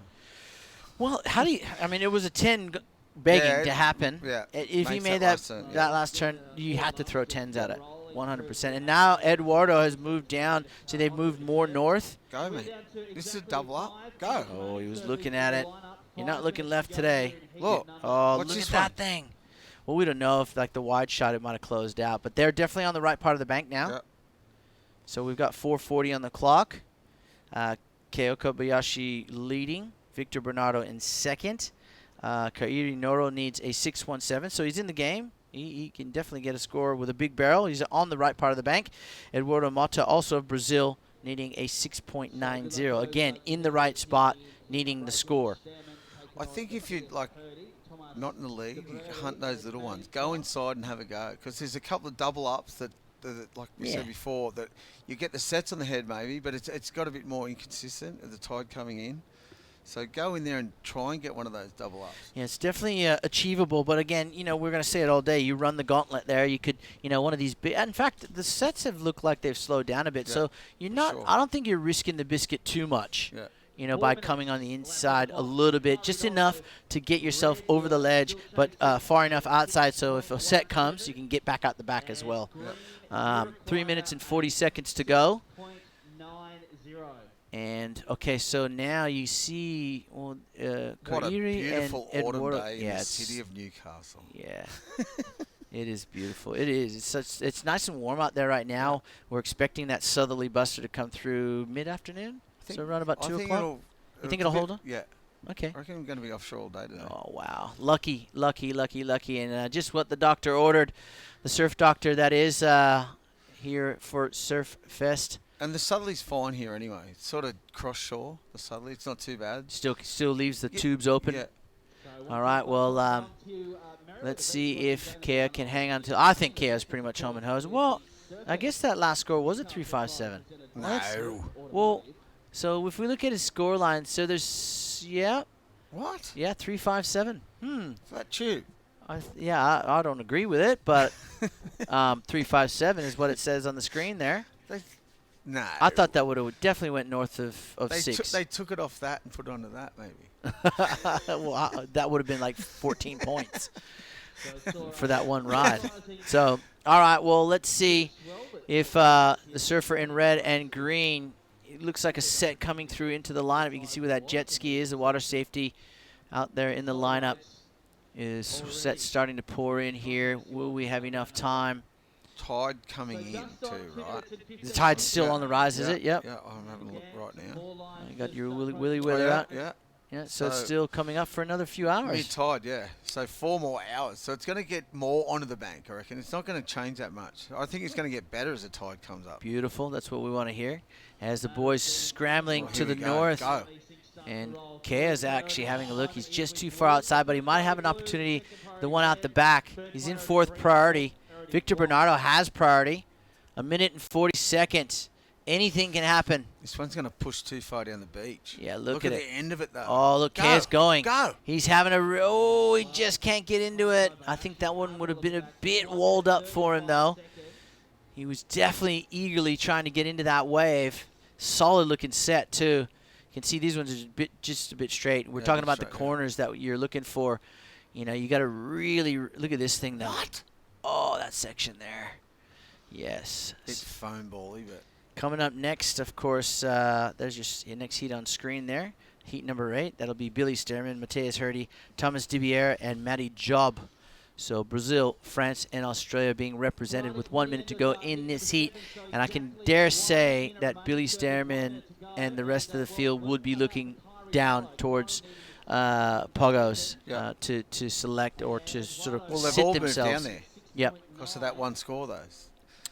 Well, how do you? I mean, it was a 10 begging to happen. Yeah. If he made that last turn, you had to throw 10s at it. 100%. And now Eduardo has moved down, so they've moved more north. Go, mate. This is a double up. Go. Oh, he was looking at it. You're not looking left today. Look. Oh, look at that thing. Well, we don't know if, the wide shot, it might have closed out. But they're definitely on the right part of the bank now. Yep. So we've got 4:40 on the clock. Kei Kobayashi leading. Victor Bernardo in second. Kairi Noro needs a 6.17, so he's in the game. He can definitely get a score with a big barrel. He's on the right part of the bank. Eduardo Mota, also of Brazil, needing a 6.90. Again, in the right spot, needing the score. I think if you're not in the league, you hunt those little ones. Go inside and have a go, because there's a couple of double ups that like we said before, that you get the sets on the head maybe, but it's got a bit more inconsistent with the tide coming in. So go in there and try and get one of those double ups. Yeah, it's definitely achievable. But again, we're going to say it all day. You run the gauntlet there. You could, one of these big. In fact, the sets have looked like they've slowed down a bit. So you're not. Sure. I don't think you're risking the biscuit too much. Yeah. By coming on the inside a little bit, just enough to get yourself over the ledge, but far enough outside so if a set comes, you can get back out the back as well. 3 minutes and 40 seconds to go. And okay, so now you see what a beautiful and autumn Eduardo. day in the city of Newcastle. Yeah. It is beautiful. It is. It's nice and warm out there right now. We're expecting that southerly buster to come through mid-afternoon. So around about 2 o'clock. You think it'll hold on? Yeah. Okay. I reckon I'm going to be offshore all day today. Oh, wow. Lucky. And just what the doctor ordered, the surf doctor that is here for Surfest. And the southerly's fine here anyway. It's sort of cross-shore, the southerly. It's not too bad. Still leaves the tubes open? Yeah. All right, well, let's see if Kea can hang on to. I think Kea's pretty much home and hose. Well, I guess that last score was a 3.57. No. Well, so if we look at his score line, so there's, What? Yeah, 3.57. Is that true? I don't agree with it, but 3.57 is what it says on the screen there. No. I thought that would have definitely went north of 6. They took it off that and put it onto that, maybe. Well, that would have been like 14 points for that one ride. So, all right, well, let's see if the surfer in red and green, it looks like a set coming through into the lineup. You can see where that jet ski is, the water safety out there in the lineup is set starting to pour in here. Will we have enough time? Tide coming in too, right? The tide's still on the rise, is it? Yep. Yeah, I'm having a look right now. You got your Willy Weather out? Yeah. So it's still coming up for another few hours. Mid-tide, yeah. So 4 more hours. So it's going to get more onto the bank, I reckon. It's not going to change that much. I think it's going to get better as the tide comes up. Beautiful. That's what we want to hear. As the boys scrambling to the north. Go. And Kea's actually having a look. He's just too far outside, but he might have an opportunity. The one out the back. He's in 4th priority. Victor Bernardo has priority. 1 minute and 40 seconds. Anything can happen. This one's going to push too far down the beach. Yeah, look at it. the end of it, though. Oh, look, Kea's going. Go. He's having he just can't get into it. I think that one would have been a bit walled up for him, though. He was definitely eagerly trying to get into that wave. Solid-looking set, too. You can see these ones are just a bit straight. We're talking about the corners that you're looking for. You got to really look at this thing, though. What? Oh, that section there. Yes. It's foam bally, but Coming up next, of course, there's your next heat on screen there. Heat number 8. That'll be Billy Stearman, Matthias Herdy, Thomas Dibier, and Matty Job. So Brazil, France, and Australia being represented with 1 minute to go in this heat. And I can dare say that Billy Stearman and the rest of the field would be looking down towards Pogos to select or to sort of well, they've sit all themselves. moved down there. Yep. Because of that one score, though.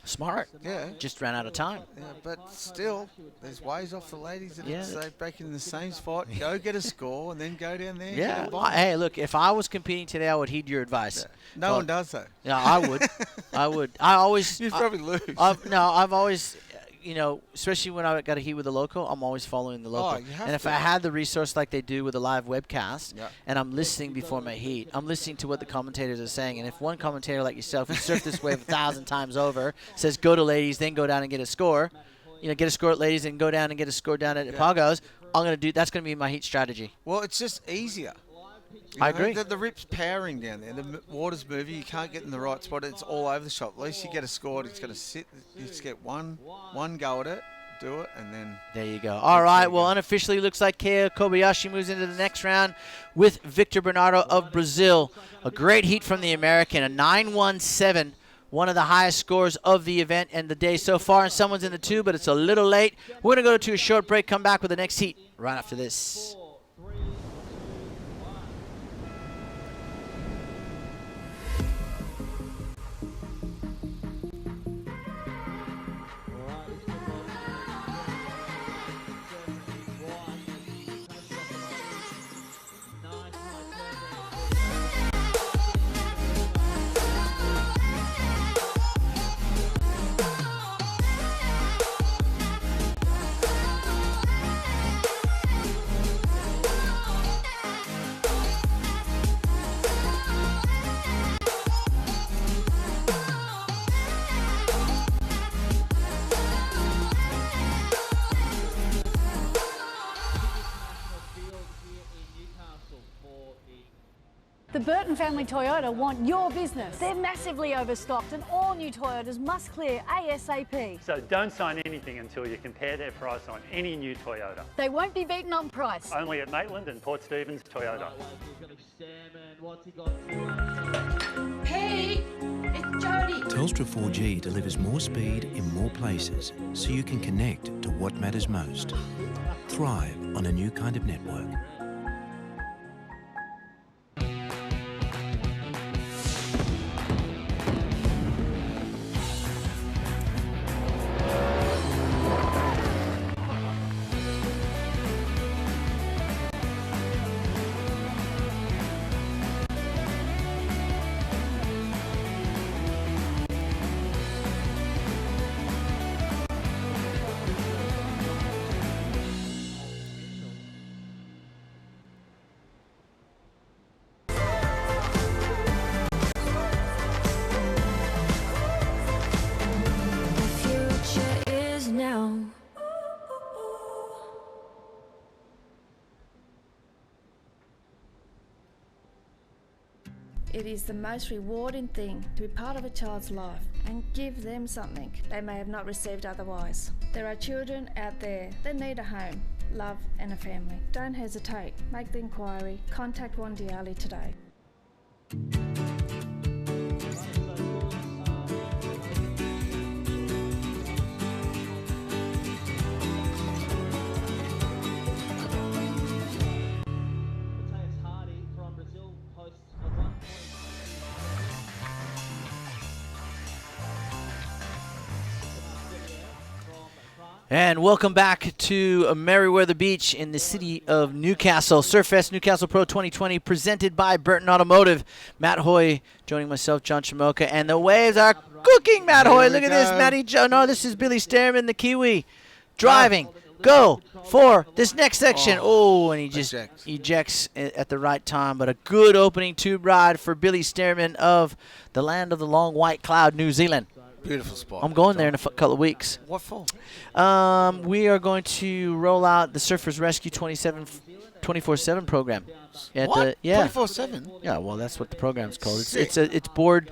Smart. Yeah. Just ran out of time. Yeah, but still, there's ways off the ladies that Yeah. they're back in the same spot. Go get a score and then go down there. and Yeah. get a bomb. Hey, look, if I was competing today, I would heed your advice. No one does, though. Yeah, I would. I would. I always. You'd probably lose. I've always, especially when I got a heat with the local, I'm always following the local. you have and if to. I had the resource like they do with a live webcast, Yeah. and I'm listening before my heat, I'm listening to what the commentators are saying. And if one commentator like yourself, who surfed this wave 1,000 times over, says go to ladies, then go down and get a score, get a score at ladies and go down and get a score down at Pagos, that's going to be my heat strategy. Well, it's just easier. I agree. The rip's powering down there. The water's moving. You can't get in the right spot. It's all over the shop. At least you get a score. It's got to sit. You just get one go at it, do it, and then. There you go. All right. Well, unofficially, looks like Kei Kobayashi moves into the next round with Victor Bernardo of Brazil. A great heat from the American, a 9.17. One of the highest scores of the event and the day so far. And someone's in the 2, but it's a little late. We're going to go to a short break, come back with the next heat right after this. The Burton family Toyota want your business. They're massively overstocked and all new Toyotas must clear ASAP. So don't sign anything until you compare their price on any new Toyota. They won't be beaten on price. Only at Maitland and Port Stephens Toyota. Hey, it's Jody. Telstra 4G delivers more speed in more places so you can connect to what matters most. Thrive on a new kind of network. It is the most rewarding thing to be part of a child's life and give them something they may have not received otherwise. There are children out there that need a home, love and a family. Don't hesitate. Make the inquiry. Contact Wandiali today. And welcome back to Merriweather Beach in the city of Newcastle. Surfest Newcastle Pro 2020 presented by Burton Automotive. Matt Hoy joining myself, John Chamoka. And the waves are cooking, Matt Hoy. Look at this, Matty Joe. No, this is Billy Stearman, the Kiwi, driving. Go for this next section. Oh, and he just ejects at the right time. But a good opening tube ride for Billy Stearman of the land of the long white cloud, New Zealand. Beautiful spot. I'm going there in a couple of weeks. What for? We are going to roll out the Surfers Rescue 24/7 program. At What? The, yeah. 24/7? Yeah, well, that's what the program's called. It's board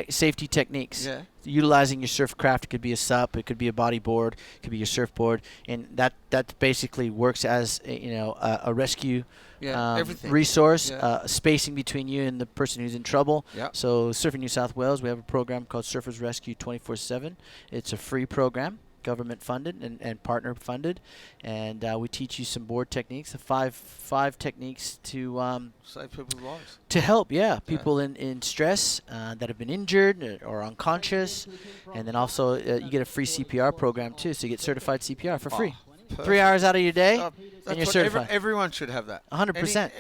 safety techniques. Yeah. Utilizing your surf craft. It could be a SUP, it could be a bodyboard, it could be your surfboard, and that basically works as a rescue everything. resource, Yeah. spacing between you and the person who's in trouble. Yeah. So Surfing New South Wales, we have a program called Surfers Rescue 24/7. It's a free program, government funded and partner funded, and we teach you some board techniques, five techniques to save people's lives. to help people in stress that have been injured or unconscious, and then also you get a free CPR program too, so you get certified CPR for free. 3 hours out of your day, and you're certified. Everyone should have that. 100%.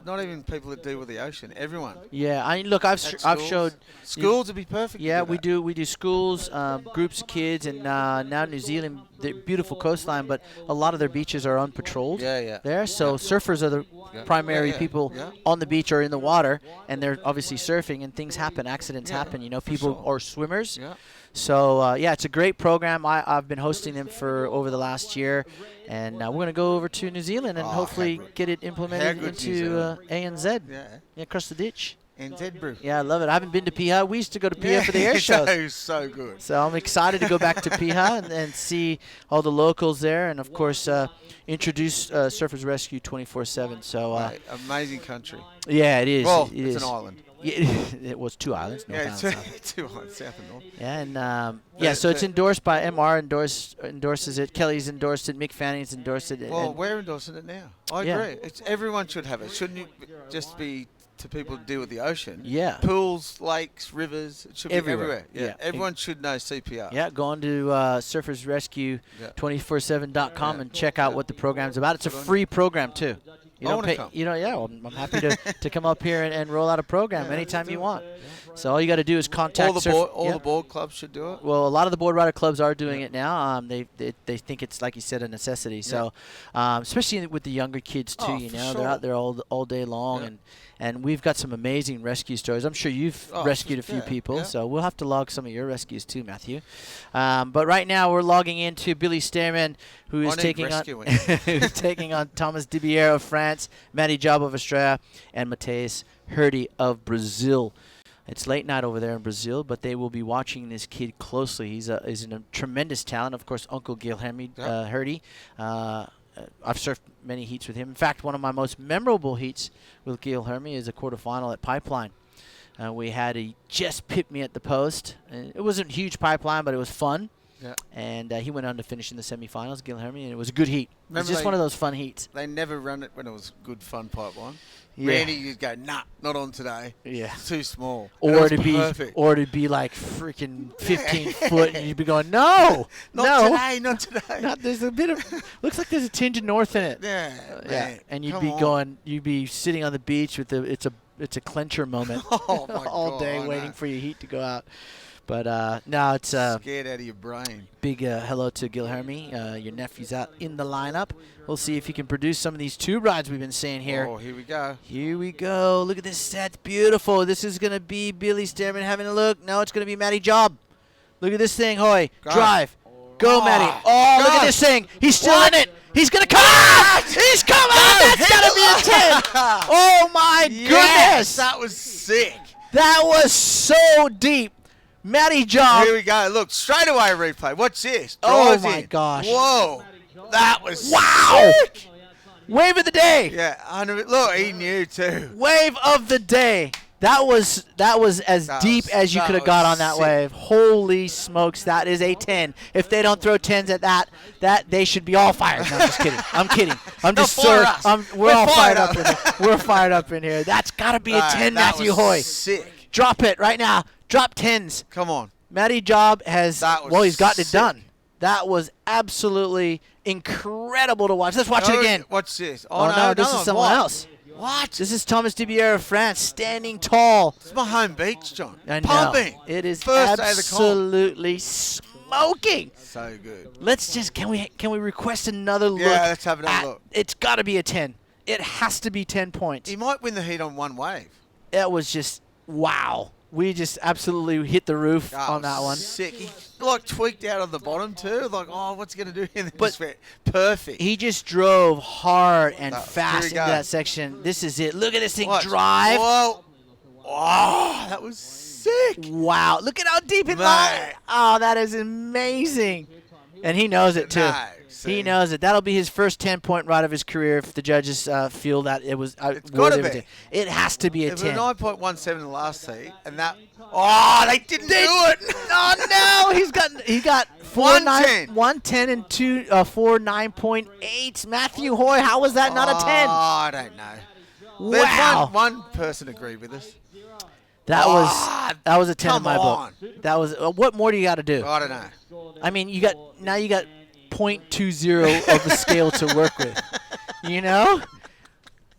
Not even people that deal with the ocean. Everyone. Yeah, I've showed schools would be perfect. Yeah, we do schools, groups of kids, and now New Zealand, the beautiful coastline, but a lot of their beaches are unpatrolled. Yeah. There, so surfers are the primary people on the beach or in the water, and they're obviously surfing, and things happen, accidents happen. People or swimmers. Yeah. So it's a great program. I've been hosting them for over the last year, and we're going to go over to New Zealand and hopefully get it implemented into ANZ. Yeah, across the ditch. NZ brew. Yeah, I love it. I haven't been to Piha. We used to go to Piha for the air shows. So good. So I'm excited to go back to Piha and see all the locals there, and of course introduce Surfers Rescue 24/7. So amazing country. Yeah, it is. Well, it's an island. It was 2 islands. Two islands, south and north. Yeah, and so it's endorsed by MR. Endorses it. Kelly's endorsed it. Mick Fanning's endorsed it. Well, we're endorsing it now. I agree. Everyone should have it. Shouldn't it just be to people to deal with the ocean? Yeah. Pools, lakes, rivers. It should Everywhere. be everywhere. Yeah. Everyone should know CPR. Yeah, go on to surfersrescue247.com and check out what the program's about. It's a free program too. You don't pay. I'm happy to come up here and roll out a program anytime you want. So all you got to do is contact all the board clubs should do it. Well, a lot of the board rider clubs are doing it now. They think it's, like you said, a necessity. So especially with the younger kids too. They're out there all day long, and we've got some amazing rescue stories. I'm sure you've rescued a few people, so we'll have to log some of your rescues too, Matthew. But right now we're logging into Billy Stearman, who is taking on Thomas Dibier of France, Matty Job of Australia, and Mateus Hurdy of Brazil. It's late night over there in Brazil, but they will be watching this kid closely. He's a tremendous talent. Of course, Uncle Guilherme Hurdy. I've surfed many heats with him. In fact, one of my most memorable heats with Guilherme is a quarterfinal at Pipeline. He just pipped me at the post. It wasn't a huge pipeline, but it was fun. Yeah. And he went on to finish in the semifinals, Guilherme, and it was a good heat. It was just one of those fun heats. They never run it when it was good, fun pipeline. Yeah. Randy, you'd go, nah, not on today. Yeah. It's too small. Or to be like freaking 15 foot, and you'd be going, no, not today. There's a bit of, looks like there's a tinge of north in it. Yeah. And you'd be sitting on the beach with it's a clencher moment all day waiting for your heat to go out. But no, it's scared out of your brain. Big hello to Guilherme. Your nephew's out in the lineup. We'll see if he can produce some of these tube rides we've been seeing here. Oh, here we go. Here we go. Look at this. That's beautiful. This is going to be Billy Stearman having a look. No, it's going to be Matty Job. Look at this thing, Hoy. Drive. Go, Matty. Oh, look at this thing. He's still in it. He's going to come out. He's come out. That's got to be a 10. Oh, my goodness. That was sick. That was so deep. Matty Job. Here we go. Look, straight away replay. Watch this. Oh, my gosh. Whoa. That was sick. Wave of the day. Yeah. Look, he knew too. Wave of the day. That was as deep as you could have got on that wave. Holy smokes, that is a 10. If they don't throw 10s at that they should be all fired. No, I'm just kidding. I'm kidding. We're all fired up in here. We're fired up in here. That's got to be a 10, Matthew Hoy. Sick. Drop it right now. Drop 10s. Come on. Matty Job has, he's gotten it sick. done. That was absolutely incredible to watch. Let's watch it again. Watch this. Oh, no, this is someone else. What? This is Thomas Dibier of France, standing tall. It's my home beach, John. I know. Pumping. It is First absolutely smoking. So good. Let's just, can we request another look? Yeah, let's have another look. It's got to be a 10. It has to be 10 points. He might win the heat on one wave. That was just, wow. We just absolutely hit the roof on that one. Sick. He tweaked out on the bottom too. What's he going to do here? But perfect. He just drove hard and fast into that section. This is it. Look at this thing drive. Whoa. Oh, that was sick. sick. Wow. Look at how deep it Mate. lies. Oh, that is amazing. And he knows it, too. No, He knows it. That'll be his first 10-point ride of his career if the judges feel that it was It's worthy gotta of be. it. It has to be a It was 10. 9.17 in the last heat, and that. Oh, they didn't do it. Oh, no. He got 110. 110 and 4 9.8. Matthew Hoy, how was that not a 10? Oh, I don't know. Wow. There's one person agreed with us. That was a 10 in come my on. book. That was what more do you got to do? I don't know. I mean, you got 0.20 of the scale to work with. You know?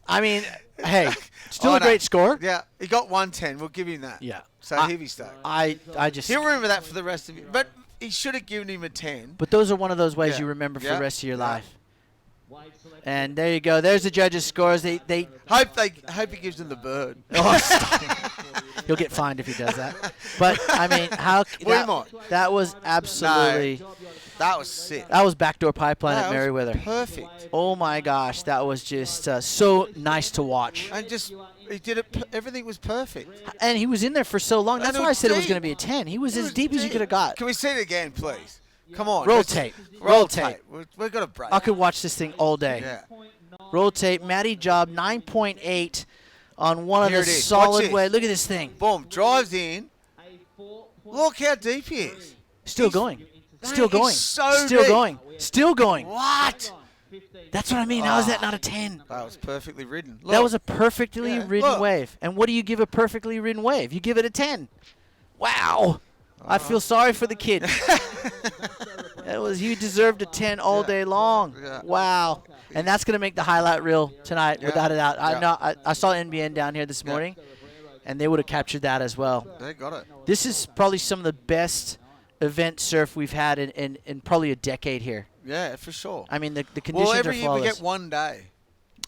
I mean, hey, still Oh, a no. great score. Yeah, he got 110. We'll give him that. Yeah. So he'll be stoked. I just He'll remember that for the rest of it. But he should have given him a 10. But those are one of those ways Yeah. you remember for Yeah. the rest of your Yeah. life. And there you go. There's the judges' scores. They hope he gives them the bird. Oh, stop. He'll get fined if he does that. But I mean, that was absolutely. That was sick. That was backdoor pipeline That at was Merriweather. perfect. Oh my gosh, that was just so nice to watch. And just he did it. Everything was perfect. And he was in there for so long. That's And why I said it was deep. going to be a 10. He was as deep as you could have got. Can we see it again, please? Come on. Roll let's- tape. Roll Roll tape. tape. We've got a break. I could watch this thing all day. Yeah. Roll tape. Matty Job 9.8 on one Here of the it is. solid Watch this. way. Look at this thing. Boom. Drives in. Look how deep he is. Still going. Still going. so Still deep. going. Still going. What? That's what I mean. How is that not a 10? That was perfectly ridden. That was a perfectly Yeah, ridden look. wave. And what do you give a perfectly ridden wave? You give it a 10. Wow. I feel sorry for the kid. He deserved a 10 all day long. Yeah. Wow. And that's going to make the highlight reel tonight, Yeah. without a doubt. Yeah. I saw NBN down here this morning, and they would have captured that as well. They got it. This is probably some of the best event surf we've had in probably a decade here. Yeah, for sure. I mean, the conditions Well, are every year flawless. we get one day.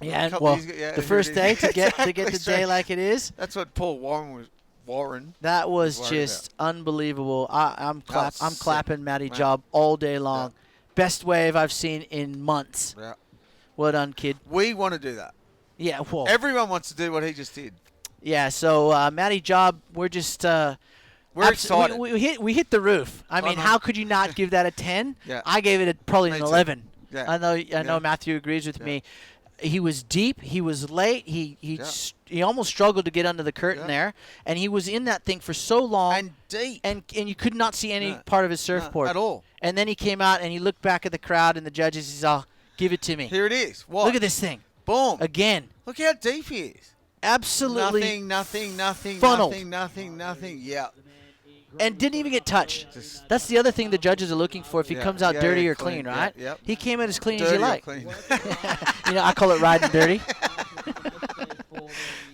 Yeah, A couple well, years ago- yeah, the here first it day is. to get the Exactly day so. like it is. That's what Paul Warren. That was worried just unbelievable. I'm was sick, clapping Matty man. Job all day long. Best wave I've seen in months. Yeah. Well done, kid. We want to do that. Yeah, well. Everyone wants to do what he just did. Yeah, so Matty Job, we're just We're excited. We hit the roof. I mean, know. how could you not give that a 10? Yeah. I gave it probably Me an too. 11. Yeah. I know Yeah. Matthew agrees with me. He was deep. He was late. Yeah. He almost struggled to get under the curtain there, and he was in that thing for so long And deep. and you could not see any No. part of his surfboard at all. And then he came out and he looked back at the crowd and the judges. He's all, "Give it to me." Here it is. What? Look at this thing Boom. again. Look how deep he is. Absolutely Nothing. funneled. Nothing. Yeah. And didn't even get touched. That's the other thing the judges are looking for. If he Yeah. comes out Yeah, dirty yeah, or clean, clean. right? Yep. He came out as clean as Dirty you or like. clean. I call it riding dirty.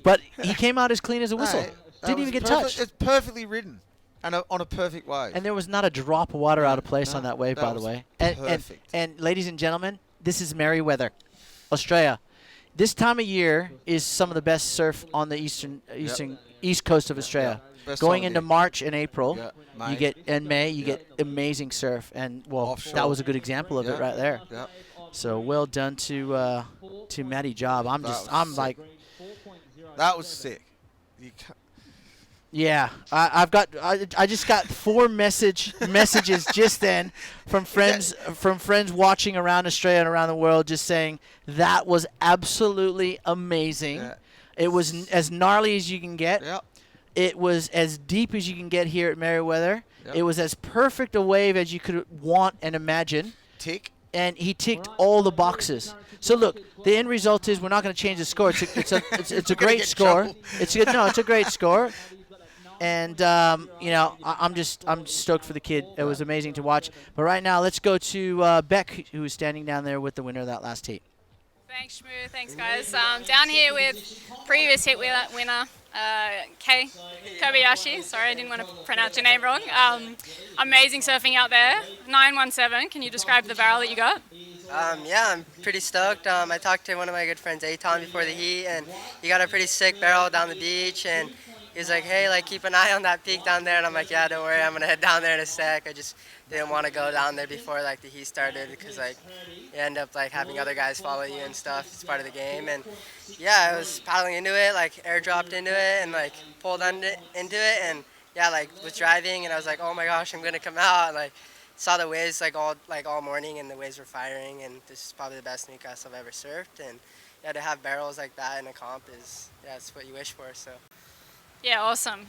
But he came out as clean as a whistle. Hey, that Didn't was even get perfect. touched. It's perfectly ridden and on a perfect wave. And there was not a drop of water out of place on that wave, that by the was way. perfect. And ladies and gentlemen, this is Merriweather, Australia. This time of year is some of the best surf on the east coast of Australia. Best Going time of into year. March and April, May. you get amazing surf, and well, Offshore. that was a good example of it right there. Yeah. So well done to Matty Job. I'm like, That was sick. You can't, yeah, I just got 4 messages just then from friends watching around Australia and around the world, just saying that was absolutely amazing. Yeah. It was as gnarly as you can get. Yep. It was as deep as you can get here at Merriweather. Yep. It was as perfect a wave as you could want and imagine. Tick. And he ticked all the boxes. So look, the end result is we're not going to change the score. It's a great score. It's a great score. And I'm stoked for the kid. It was amazing to watch. But right now, let's go to Beck, who is standing down there with the winner of that last heat. Thanks, Shmoo. Thanks, guys. Down here with previous hit winner, Kei Kobayashi. Sorry, I didn't want to pronounce your name wrong. Amazing surfing out there. 917. Can you describe the barrel that you got? Yeah, I'm pretty stoked. I talked to one of my good friends, Aton, before the heat, and he got a pretty sick barrel down the beach, and he was like, hey, keep an eye on that peak down there, and I'm like, yeah, don't worry, I'm going to head down there in a sec. I just didn't want to go down there before, the heat started, because, you end up, having other guys follow you and stuff. It's part of the game, and, yeah, I was paddling into it, airdropped into it, and, pulled into it, and yeah, like was driving and I was like, oh my gosh, I'm gonna come out. And, like saw the waves all morning and the waves were firing. And this is probably the best Newcastle I've ever surfed. And yeah, to have barrels like that in a comp is it's what you wish for. So. Yeah, awesome.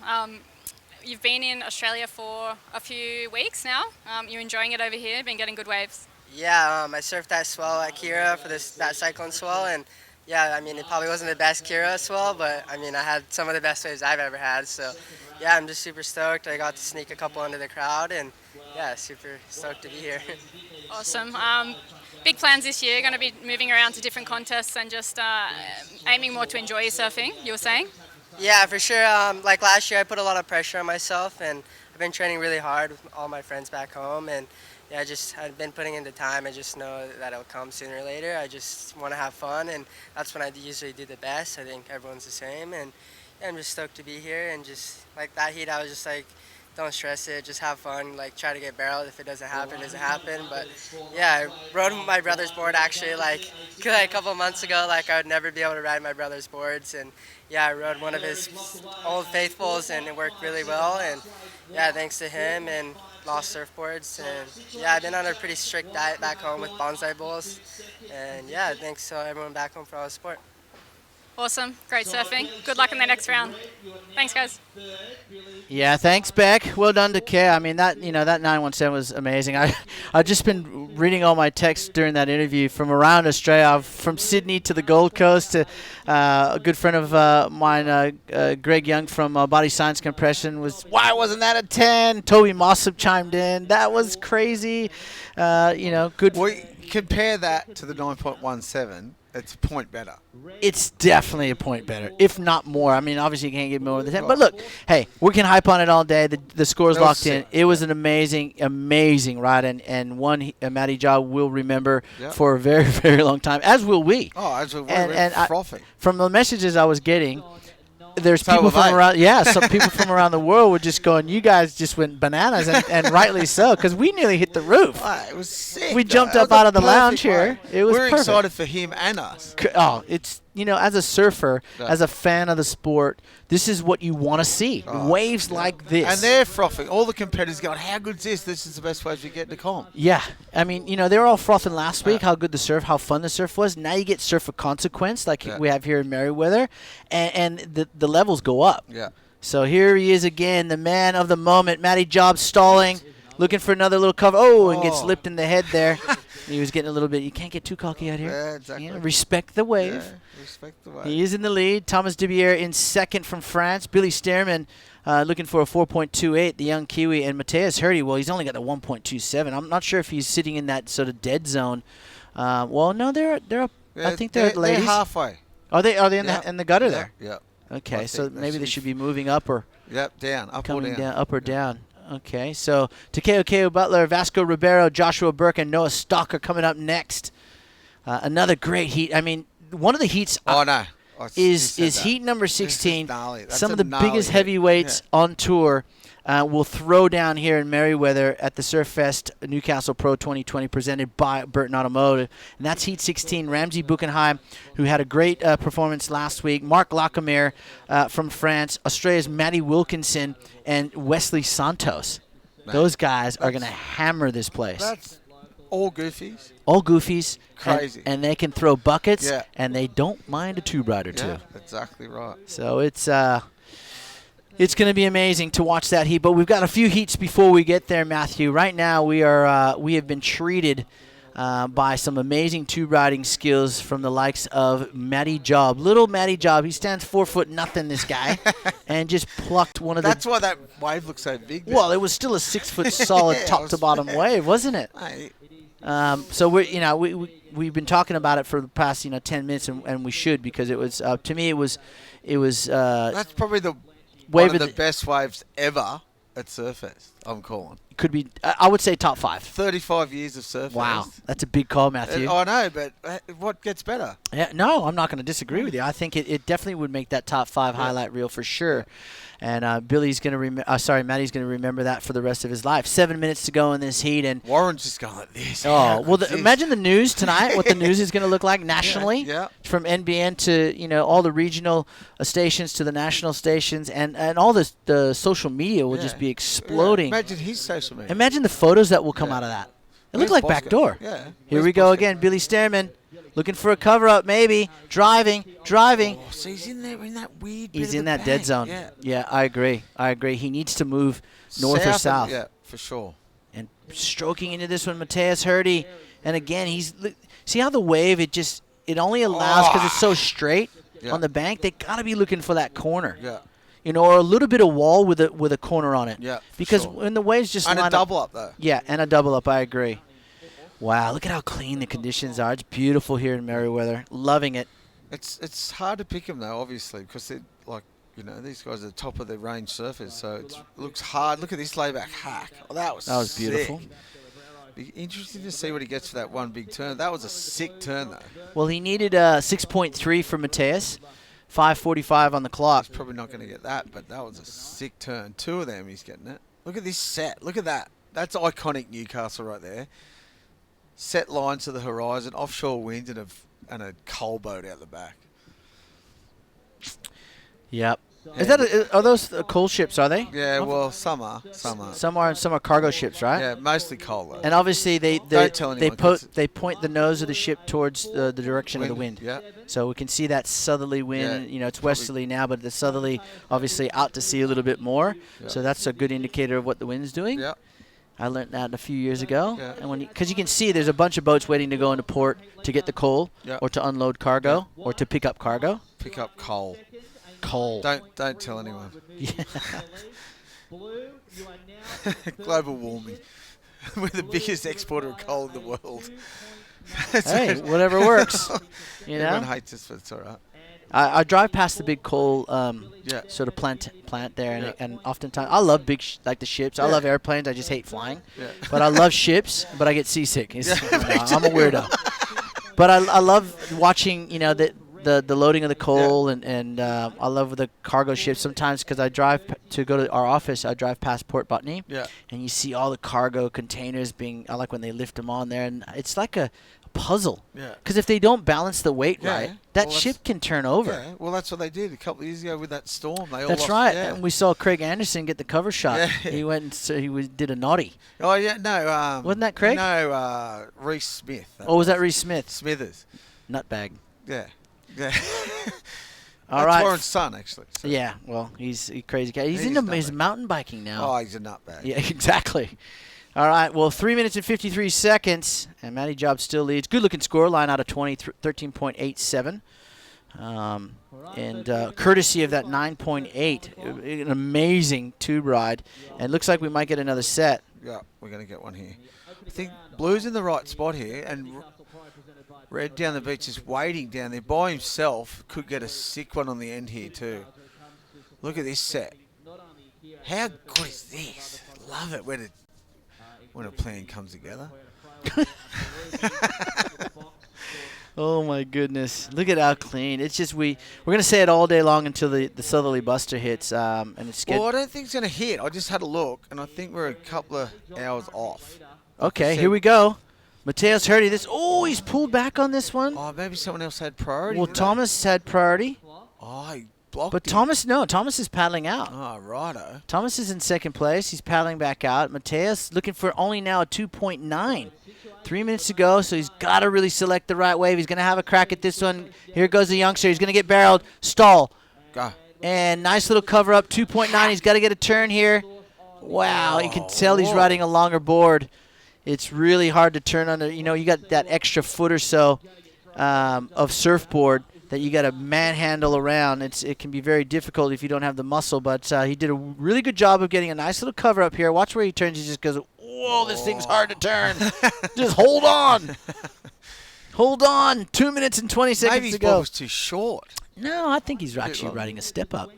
You've been in Australia for a few weeks now. You're enjoying it over here, been getting good waves? Yeah, I surfed that swell at Kira for that cyclone swell, and yeah, I mean, it probably wasn't the best Kira swell, but I mean, I had some of the best waves I've ever had, so yeah, I'm just super stoked. I got to sneak a couple under the crowd, and yeah, super stoked to be here. Awesome. Big plans this year, going to be moving around to different contests and just aiming more to enjoy your surfing, you were saying? Yeah, for sure. Like last year, I put a lot of pressure on myself, and I've been training really hard with all my friends back home, and yeah, I've been putting in the time. I just know that it'll come sooner or later. I just want to have fun, and that's when I usually do the best. I think everyone's the same, and yeah, I'm just stoked to be here. And just like that heat, I was just like, don't stress it, just have fun. Like try to get barreled. If it doesn't happen, it doesn't happen. But yeah, I rode my brother's board actually like a couple of months ago. Like I would never be able to ride my brother's boards, and yeah, I rode one of his old faithfuls, and it worked really well. And yeah, thanks to him and lost surfboards. And yeah, I've been on a pretty strict diet back home with bonsai bowls. And yeah, thanks to everyone back home for all the support. Awesome, great surfing. Good luck in the next round. Thanks, guys. Yeah, thanks, Beck. Well done to Kay. I mean, that 917 was amazing. I've just been reading all my texts during that interview from around Australia, from Sydney to the Gold Coast to a good friend of mine, Greg Young from Body Science Compression was, why wasn't that a 10? Toby Mossop chimed in. That was crazy. Good. Well, compare that to the 9.17. It's a point better. It's definitely a point better, if not more. I mean, obviously you can't get more than 10. But look, hey, we can hype on it all day. The score's locked in. It was an amazing ride, and one Matty Jaw will remember for a very, very long time, as will we. Oh, as will we. And frothy. From the messages I was getting, there's people from around, some people from around the world were just going, you guys just went bananas, and rightly so, because we nearly hit the roof. It was sick. We jumped up out of the lounge here. It was We're perfect. excited for him and us. Oh, it's, as a surfer, as a fan of the sport, this is what you want to see. Waves like this. And they're frothing. All the competitors going, how good's this? This is the best wave you get to comp. Yeah. I mean, they were all frothing last week, how good the surf, how fun the surf was. Now you get surf for consequence, like we have here in Merriweather, and the levels go up. Yeah. So here he is again, the man of the moment, Matty Jobs stalling, looking for another little cover. Oh, and gets lipped in the head there. He was getting a little bit, you can't get too cocky out here. Yeah, exactly. Respect the wave. Yeah, respect the wave. He is in the lead. Thomas Dubier in second from France. Billy Stearman looking for a 4.28, the young Kiwi. And Mateus Hurdy, well, he's only got a 1.27. I'm not sure if he's sitting in that sort of dead zone. No, they're up. I think they're ladies. They're halfway. Are they in the gutter there? Yeah. Okay, so maybe they should be moving up or down, up coming or down. Up or down. Okay, so Takeo Butler, Vasco Ribeiro, Joshua Burke, and Noah Stock are coming up next. Another great heat. I mean, one of the heats is heat number 16. Some of the biggest heavyweights on tour will throw down here in Merriweather at the Surfest Newcastle Pro 2020 presented by Burton Automotive. And that's heat 16. Ramsey Buchenheim, who had a great performance last week. Mark Lacomere from France. Australia's Matty Wilkinson and Wesley Santos. Those guys are going to hammer this place. That's all goofies. All goofies. Crazy. And they can throw buckets, and they don't mind a tube rider, too. Yeah, exactly right. So it's going to be amazing to watch that heat. But we've got a few heats before we get there, Matthew. Right now, we have been treated by some amazing tube riding skills from the likes of Matty Job. Little Matty Job. He stands 4 foot nothing, this guy, and just plucked one of the... That's why that wave looks so big. Well, it was still a 6 foot solid top to bottom wave, wasn't it? So we've been talking about it for the past 10 minutes, and we should, because it was to me it was that's probably one of the best waves ever at Surfest. I'm calling. Could be, I would say top 5. 35 years of Surfest. Wow, that's a big call, Matthew. I know, but what gets better? Yeah, no, I'm not going to disagree with you. I think it definitely would make that top 5 highlight reel for sure. And Billy's going to Matty's going to remember that for the rest of his life. 7 minutes to go in this heat, and Warren's just going like this. Oh, well, imagine the news tonight. What the news is going to look like nationally, Yeah. from NBN to all the regional stations to the national stations, and all the social media will just be exploding. Yeah. Imagine his social media. Imagine the photos that will come out of that. It looks Where's like Bosco? backdoor. Yeah. Here Where's we go Bosco? again. Billy Stearman looking for a cover up, maybe driving. Oh, so he's in there in that weird. He's bit in of that the dead bank. zone. Yeah. I agree. He needs to move north or south. Yeah, for sure. And stroking into this one, Mateus Hurdy. And again, see how the wave, it only allows, because it's so straight on the bank, they got to be looking for that corner. Yeah. Or a little bit of wall with a corner on it. Yeah, Because sure. when the waves just And a line double up, though. Yeah, and a double up, I agree. Wow, look at how clean the conditions are. It's beautiful here in Merriweather. Loving it. It's hard to pick them, though, obviously, because these guys are the top of their range surfers, so it looks hard. Look at this layback hack. Oh, that was beautiful. sick. Be interesting to see what he gets for that one big turn. That was a sick turn, though. Well, he needed 6.3 for Mateus. 5:45 on the clock. He's probably not going to get that, but that was a sick turn. 2 of them, he's getting it. Look at this set. Look at that. That's iconic Newcastle right there. Set line to the horizon, offshore wind, and a coal boat out the back. Yep. Are those coal ships, are they? Yeah, well, some are. Some are. Some are cargo ships, right? Yeah, mostly coal, though. And obviously they Don't tell anyone, 'cause they point the nose of the ship towards the direction of the wind. Yeah. So we can see that southerly wind. Yeah, It's westerly now, but the southerly obviously out to sea a little bit more. Yeah. So that's a good indicator of what the wind's doing. Yeah. I learned that a few years ago. Yeah. And because you can see there's a bunch of boats waiting to go into port to get the coal Yeah. or to unload cargo or to pick up cargo. Pick up coal. Coal. Don't tell anyone. Yeah. Global warming. We're the biggest exporter of coal in the world. Hey, whatever works. Everyone hates us, but it's all right. I drive past the big coal Yeah. sort of plant there, and oftentimes I love big like the ships. I Yeah. love airplanes. I just hate flying. Yeah. But I love ships. But I get seasick. Yeah, I'm a weirdo. But I love watching the loading of the coal and I love the cargo ships sometimes because I drive to go to our office. I drive past Port Botany. Yeah. And you see all the cargo containers I like when they lift them on there, and it's like a puzzle. Yeah. Because if they don't balance the weight Yeah. right, that Well, ship can turn over. Yeah. Well, that's what they did a couple of years ago with that storm. They all That's lost, right. Yeah. And we saw Craig Anderson get the cover shot. Yeah. He went and did a naughty. Oh, yeah, no. Wasn't that Craig? No, Reese Smith. Was that Reese Smith? Smithers. Nutbag. Yeah. Yeah. All That's right. Warren's son, actually. So. Yeah, well, he's a crazy guy. He's He's into a his nutbag. mountain biking now. Oh, he's a nutbag. Yeah, exactly. All right, well, 3 minutes and 53 seconds, and Matty Job still leads. Good-looking score line out of 13.87. And courtesy of that 9.8, an amazing tube ride. And it looks like we might get another set. Yeah, we're going to get one here. I think Blue's in the right spot here, and Red down the beach is waiting down there by himself. Could get a sick one on the end here too. Look at this set. How good is this? Love it when a plan comes together. Oh my goodness! Look at how clean. It's just we're gonna say it all day long until the southerly buster hits, and it's Well, I don't think it's going to hit. I just had a look, and I think we're a couple of hours off. Okay. Here we go. Mateus Hurdy. He's pulled back on this one. Oh, maybe someone else had priority. Well, didn't Thomas had priority. Oh, he blocked But him. Thomas is paddling out. Oh, righto. Thomas is in second place. He's paddling back out. Mateus looking for only now a 2.9. 3 minutes to go, so he's got to really select the right wave. He's going to have a crack at this one. Here goes the youngster. He's going to get barreled. Stall. Go. And nice little cover up. 2.9. He's got to get a turn here. Wow, you can tell he's riding a longer board. It's really hard to turn under. You got that extra foot or so of surfboard that you got to manhandle around. It can be very difficult if you don't have the muscle, but he did a really good job of getting a nice little cover up here. Watch where he turns. He just goes, whoa, this thing's hard to turn. Just hold on. Hold on. 2 minutes and 20 seconds Maybe his to go. board was too short. No, I think he's actually riding a step up.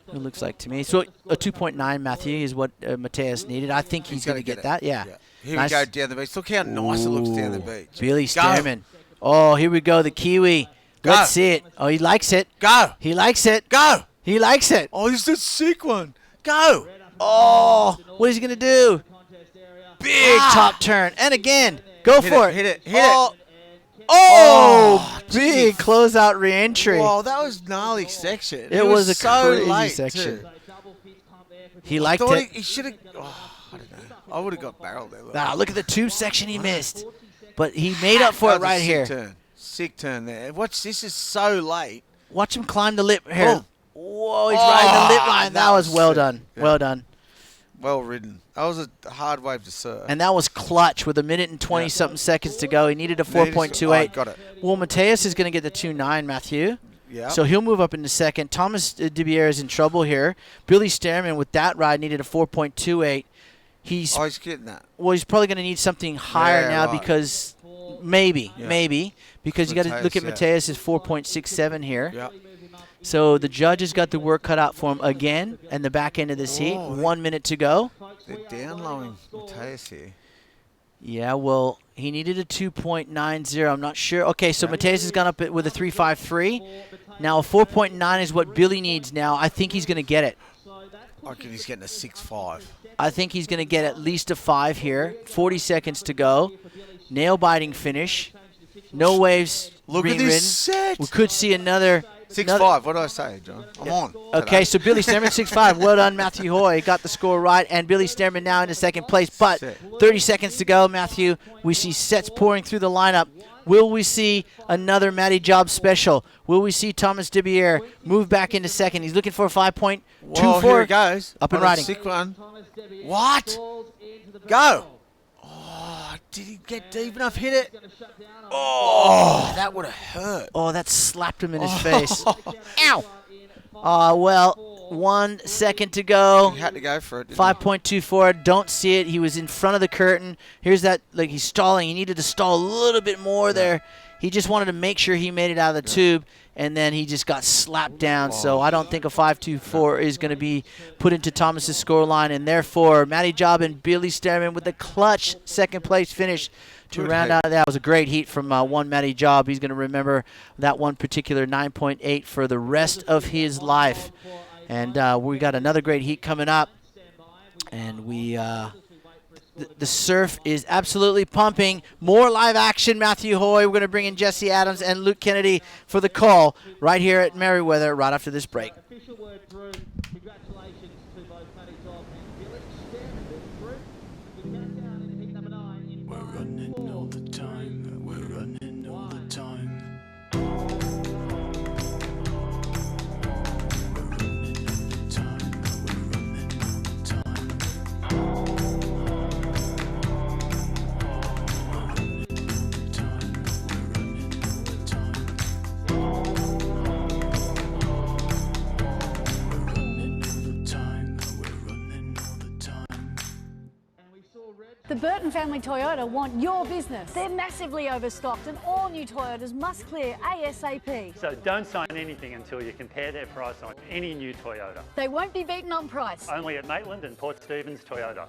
It looks like to me. So a 2.9, Matthew, is what Mateus needed. I think he's going to get that. Yeah. Here Nice. we go down the beach. Look how nice it looks down the beach. Billy Go. Stearman. Oh, here we go. The Kiwi. Go. Let's see it. Oh, he likes it. Go. He likes it. Go. He likes it. Oh, this is a sick one. Go. Oh, what is he going to do? Big top turn. And again, go Hit for it, it. hit it, hit it. Oh, big closeout re-entry. Wow, that was gnarly section. It was a so crazy late section. too. He liked I thought it. He should have. Oh, I don't know. I would have got barreled there. Nah, look at the tube section he missed. But he made up for it That was a right sick here. Turn. Sick turn there. Watch, this is so late. Watch him climb the lip here. Oh. Whoa, he's riding the lip line. That was well sick. done. Yeah. Well done. Well ridden. That was a hard wave to surf. And that was clutch with 1 minute and 20-something seconds to go. He needed a Needed 4.28. oh, got it. Well, Mateus is going to get the 2.9, Matthew. Yeah. So he'll move up into second. Thomas DeBier is in trouble here. Billy Stearman with that ride needed a 4.28. He's getting that. Well, he's probably going to need something higher Yeah, now right. because maybe, because you got to Mateus, look at yeah. Mateus' 4.67 here. Yeah. So the judges got the work cut out for him again in the back end of this heat. 1 minute to go. They're down lowing Mateus here. Yeah, well, he needed a 2.90. I'm not sure. Okay, so Mateus has gone up with a 3.53. Now a 4.9 is what Billy needs now. I think he's going to get it. I reckon he's getting a 6.5. I think he's going to get at least a 5 here. 40 seconds to go. Nail-biting finish. No waves. Look at being this ridden. set. We could see another. 6.5. What did I say, John? I'm on. Okay, so Billy Stearman 6.5. Well done, Matthew Hoy. Got the score right, and Billy Stearman now into second place. But 30 seconds to go, Matthew. We see sets pouring through the lineup. Will we see another Matty Job special? Will we see Thomas DeBier move back into second? He's looking for a 5.24. Whoa, here it goes. Up and What a riding. Sick one. What? Go. Oh, did he get deep enough? Hit it. Oh, that would have hurt. Oh, that slapped him in his face. Ow. Well, 1 second to go. He had to go for it. 5.24. Don't see it. He was in front of the curtain. Here's that, like he's stalling. He needed to stall a little bit more there. He just wanted to make sure he made it out of the tube, and then he just got slapped down. So I don't think a 5.24 is going to be put into Thomas's scoreline, and therefore Matty Job and Billy Stearman with the clutch second place finish to Good round heat. out. That was a great heat from one Matty Job. He's going to remember that one particular 9.8 for the rest of his life. And we got another great heat coming up, and we. The surf is absolutely pumping. More live action, Matthew Hoy. We're going to bring in Jesse Adams and Luke Kennedy for the call right here at Merriweather right after this break. Official word through. Congratulations to both Matty Job and Billy Stearman through. The countdown in heat number 9 in We're running all the time. We're running all the time. The Burton family Toyota want your business. They're massively overstocked and all new Toyotas must clear ASAP. So don't sign anything until you compare their price on any new Toyota. They won't be beaten on price. Only at Maitland and Port Stephens Toyota.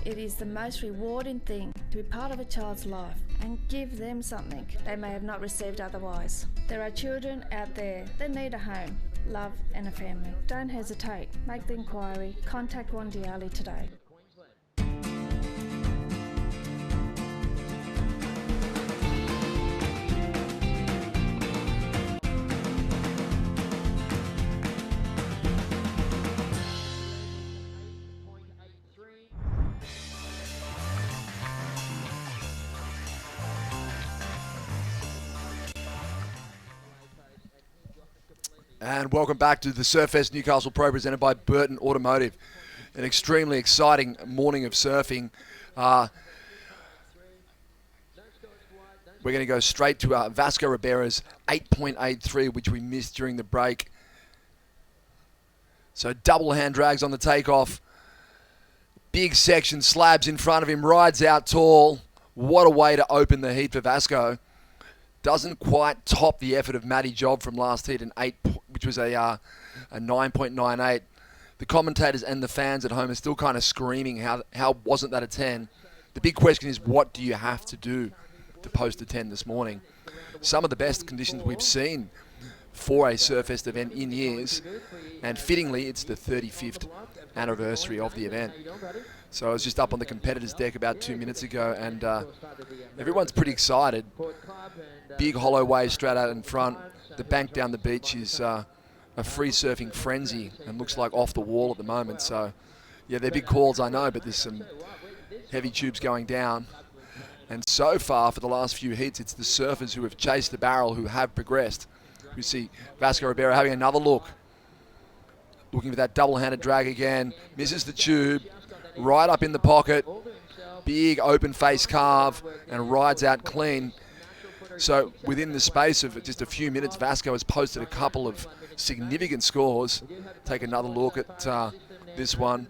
It is the most rewarding thing to to be part of a child's life and give them something they may have not received otherwise. There are children out there that need a home, love and a family. Don't hesitate. Make the inquiry. Contact Wandiali today. And welcome back to the Surfest Newcastle Pro presented by Burton Automotive. An extremely exciting morning of surfing. We're going to go straight to Vasco Ribera's 8.83, which we missed during the break. So double hand drags on the takeoff. Big section slabs in front of him, rides out tall. What a way to open the heat for Vasco. Doesn't quite top the effort of Matty Job from last heat, which was a 9.98. The commentators and the fans at home are still kind of screaming, how wasn't that a 10? The big question is, what do you have to do to post a 10 this morning? Some of the best conditions we've seen for a Surfest event in years, and fittingly, it's the 35th anniversary of the event. So I was just up on the competitors' deck about 2 minutes ago, and everyone's pretty excited. Big hollow wave straight out in front. The bank down the beach is a free surfing frenzy and looks like off the wall at the moment. So, yeah, they're big calls, I know, but there's some heavy tubes going down. And so far, for the last few heats, it's the surfers who have chased the barrel who have progressed. We see Vasco Ribera having another look. Looking for that double-handed drag again. Misses the tube. Right up in the pocket. Big open face carve and rides out clean. So within the space of just a few minutes, Vasco has posted a couple of significant scores. Take another look at this one.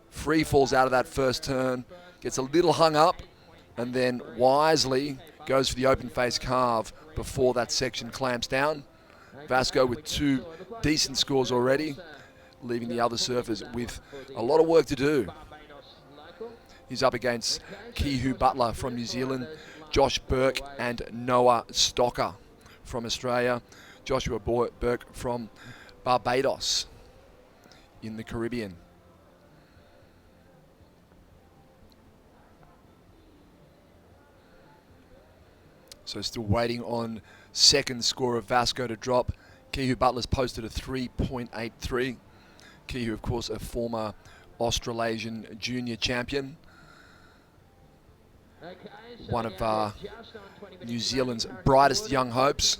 Free falls out of that first turn. Gets a little hung up and then wisely goes for the open face carve before that section clamps down. Vasco with two decent scores already, leaving the other surfers with a lot of work to do. He's up against Kihu Butler from New Zealand, Josh Burke and Noah Stocker from Australia, Joshua Burke from Barbados in the Caribbean. So still waiting on second score of Vasco to drop. Kihu Butler's posted a 3.83. Kihu, of course, a former Australasian junior champion. One of New Zealand's brightest young hopes.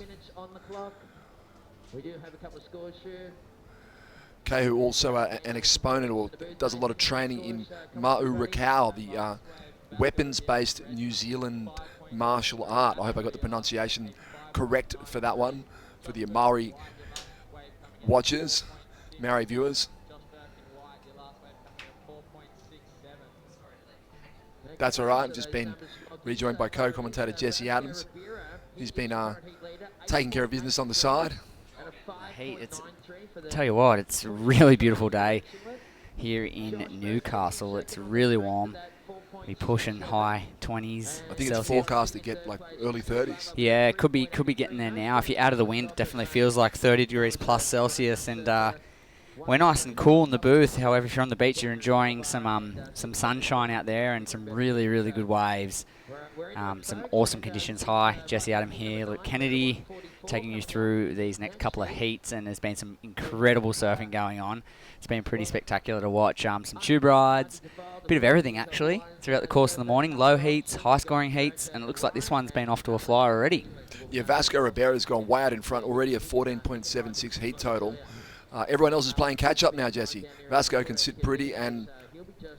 Kihu also an exponent, or does a lot of training in Ma'u Rakau, the weapons-based New Zealand martial art. I hope I got the pronunciation correct for that one, for the Maori watchers, Maori viewers. That's all right. I've just been rejoined by co-commentator Jesse Adams. He's been taking care of business on the side. Hey, tell you what, it's a really beautiful day here in Newcastle. It's really warm. Be pushing high 20s. I think Celsius. It's forecast to get like early 30s. Yeah, could be getting there now. If you're out of the wind, it definitely feels like 30 degrees plus Celsius, and we're nice and cool in the booth. However, if you're on the beach, you're enjoying some sunshine out there and some really, really good waves. Some awesome conditions. Hi, Jesse Adam here. Luke Kennedy taking you through these next couple of heats, and there's been some incredible surfing going on. It's been pretty spectacular to watch. Some tube rides, a bit of everything actually throughout the course of the morning. Low heats, high scoring heats, and it looks like this one's been off to a flyer already. Yeah, Vasco Ribera's gone way out in front already, a 14.76 heat total. Everyone else is playing catch up now, Jesse. Vasco can sit pretty and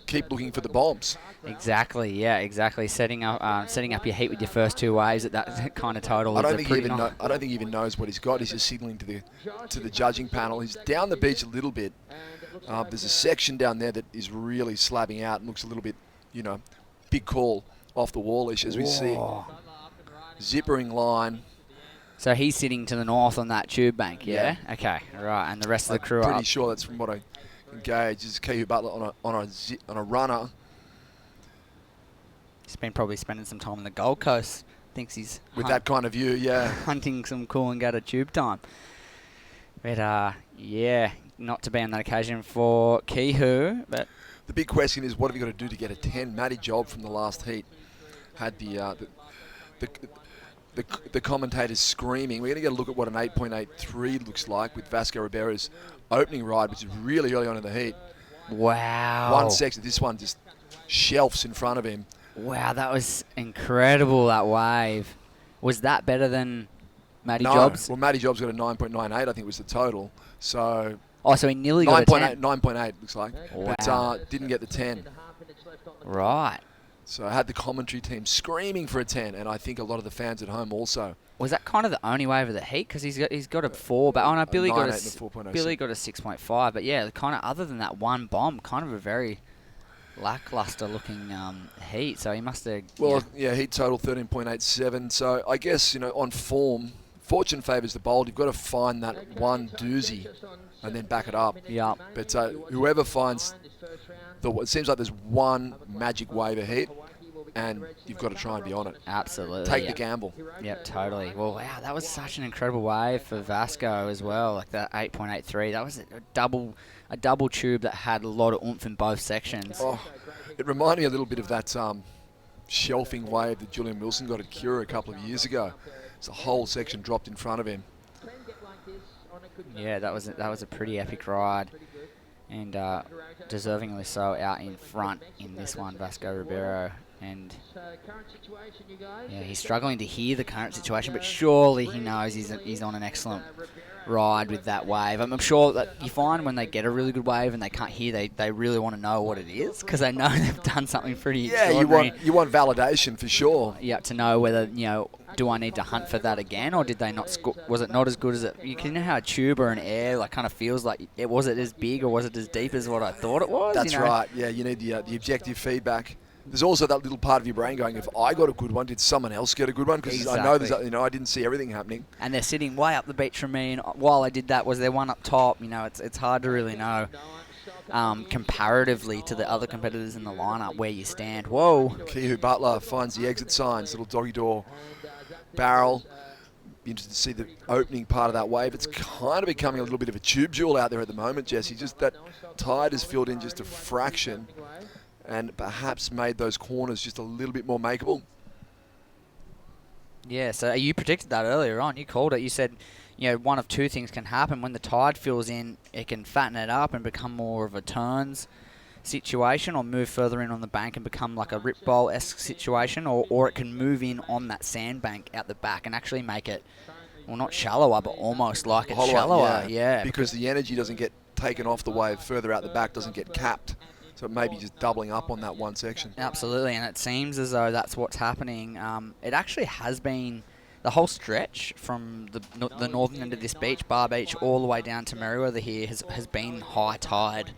keep looking for the bombs. Exactly, yeah, exactly. Setting up your heat with your first two waves at that kind of total. I don't think he even knows what he's got. He's just signaling to the judging panel. He's down the beach a little bit. There's a section down there that is really slabbing out and looks a little bit, big call off the wallish as we see. Zippering line. So he's sitting to the north on that tube bank, yeah? Okay, right, and the rest of the crew I'm are pretty up. sure that's from what I can gauge. Is Kihu Butler on a runner. He's been probably spending some time on the Gold Coast. Thinks he's With that kind of view, yeah. hunting some Coolangatta tube time. But yeah, not to be on that occasion for Kihu. But the big question is, what have you got to do to get a 10? Matty Job from the last heat had the commentators screaming. We're going to get a look at what an 8.83 looks like with Vasco Ribeira's opening ride, which is really early on in the heat. Wow. One section, this one just shelves in front of him. Wow, that was incredible, that wave. Was that better than Matty No. Jobs? Well, Matty Jobs got a 9.98, I think was the total. So so he nearly got a 10. 9.8 looks like. Wow. But didn't get the 10. Right. So I had the commentary team screaming for a 10, and I think a lot of the fans at home also. Was that kind of the only wave of the heat? Because he's got a 4, but no, Billy got 9.8 and a 4.06. Billy got a 6.5. But yeah, kind of other than that one bomb, kind of a very lackluster looking heat. So he must have. Well, yeah, heat total 13.87. So I guess, on form, fortune favours the bold. You've got to find that one doozy and then back it up. Yeah. But whoever finds it seems like there's one magic wave of heat, and you've got to try and be on it. Absolutely. Take the gamble. Yep, totally. Well, wow, that was such an incredible wave for Vasco as well. Like that 8.83. That was a double tube that had a lot of oomph in both sections. Oh, it reminded me a little bit of that shelving wave that Julian Wilson got at Cura a couple of years ago. It's a whole section dropped in front of him. Yeah, that was a pretty epic ride, and deservingly so out in front in this one, Vasco Ribeiro. And yeah, he's struggling to hear the current situation, but surely he knows he's on an excellent ride with that wave. I'm sure that you find when they get a really good wave and they can't hear, they really want to know what it is, because they know they've done something pretty extraordinary. You want validation for sure. Yeah, to know whether, do I need to hunt for that again, or did they not was it not as good as it? You can know how a tube or an air kind of feels like. Was it as big or was it as deep as what I thought it was? That's right. Yeah, you need the objective feedback. There's also that little part of your brain going, if I got a good one, did someone else get a good one? Because Exactly. I know there's, I didn't see everything happening. And they're sitting way up the beach from me, and while I did that, was there one up top? It's hard to really know comparatively to the other competitors in the lineup where you stand. Whoa. Kihu Butler finds the exit signs, little doggy door barrel. Be interested to see the opening part of that wave. It's kind of becoming a little bit of a tube jewel out there at the moment, Jesse. Just that tide has filled in just a fraction, and perhaps made those corners just a little bit more makeable. Yeah, so you predicted that earlier on. You called it. You said, one of two things can happen. When the tide fills in, it can fatten it up and become more of a turns situation, or move further in on the bank and become like a rip bowl-esque situation, or it can move in on that sandbank out the back and actually make it, well, not shallower, but almost like it's shallower. Yeah. Because the energy doesn't get taken off the wave further out the back, doesn't get capped. So it may be just doubling up on that one section. Absolutely, and it seems as though that's what's happening. It actually has been the whole stretch from the northern end of this beach, Bar Beach, all the way down to Merriweather here has been high tide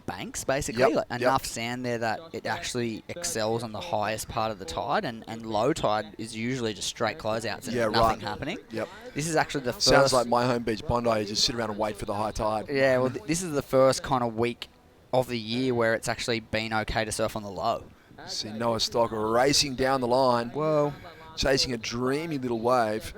banks, basically. Yep, Enough sand there that it actually excels on the highest part of the tide, and low tide is usually just straight closeouts and nothing happening. Yep. This is actually the first... Sounds like my home beach, Bondi. You just sit around and wait for the high tide. Yeah, well, this is the first kind of week of the year where it's actually been okay to surf on the low. See Noah Stocker racing down the line. Whoa. Chasing a dreamy little wave.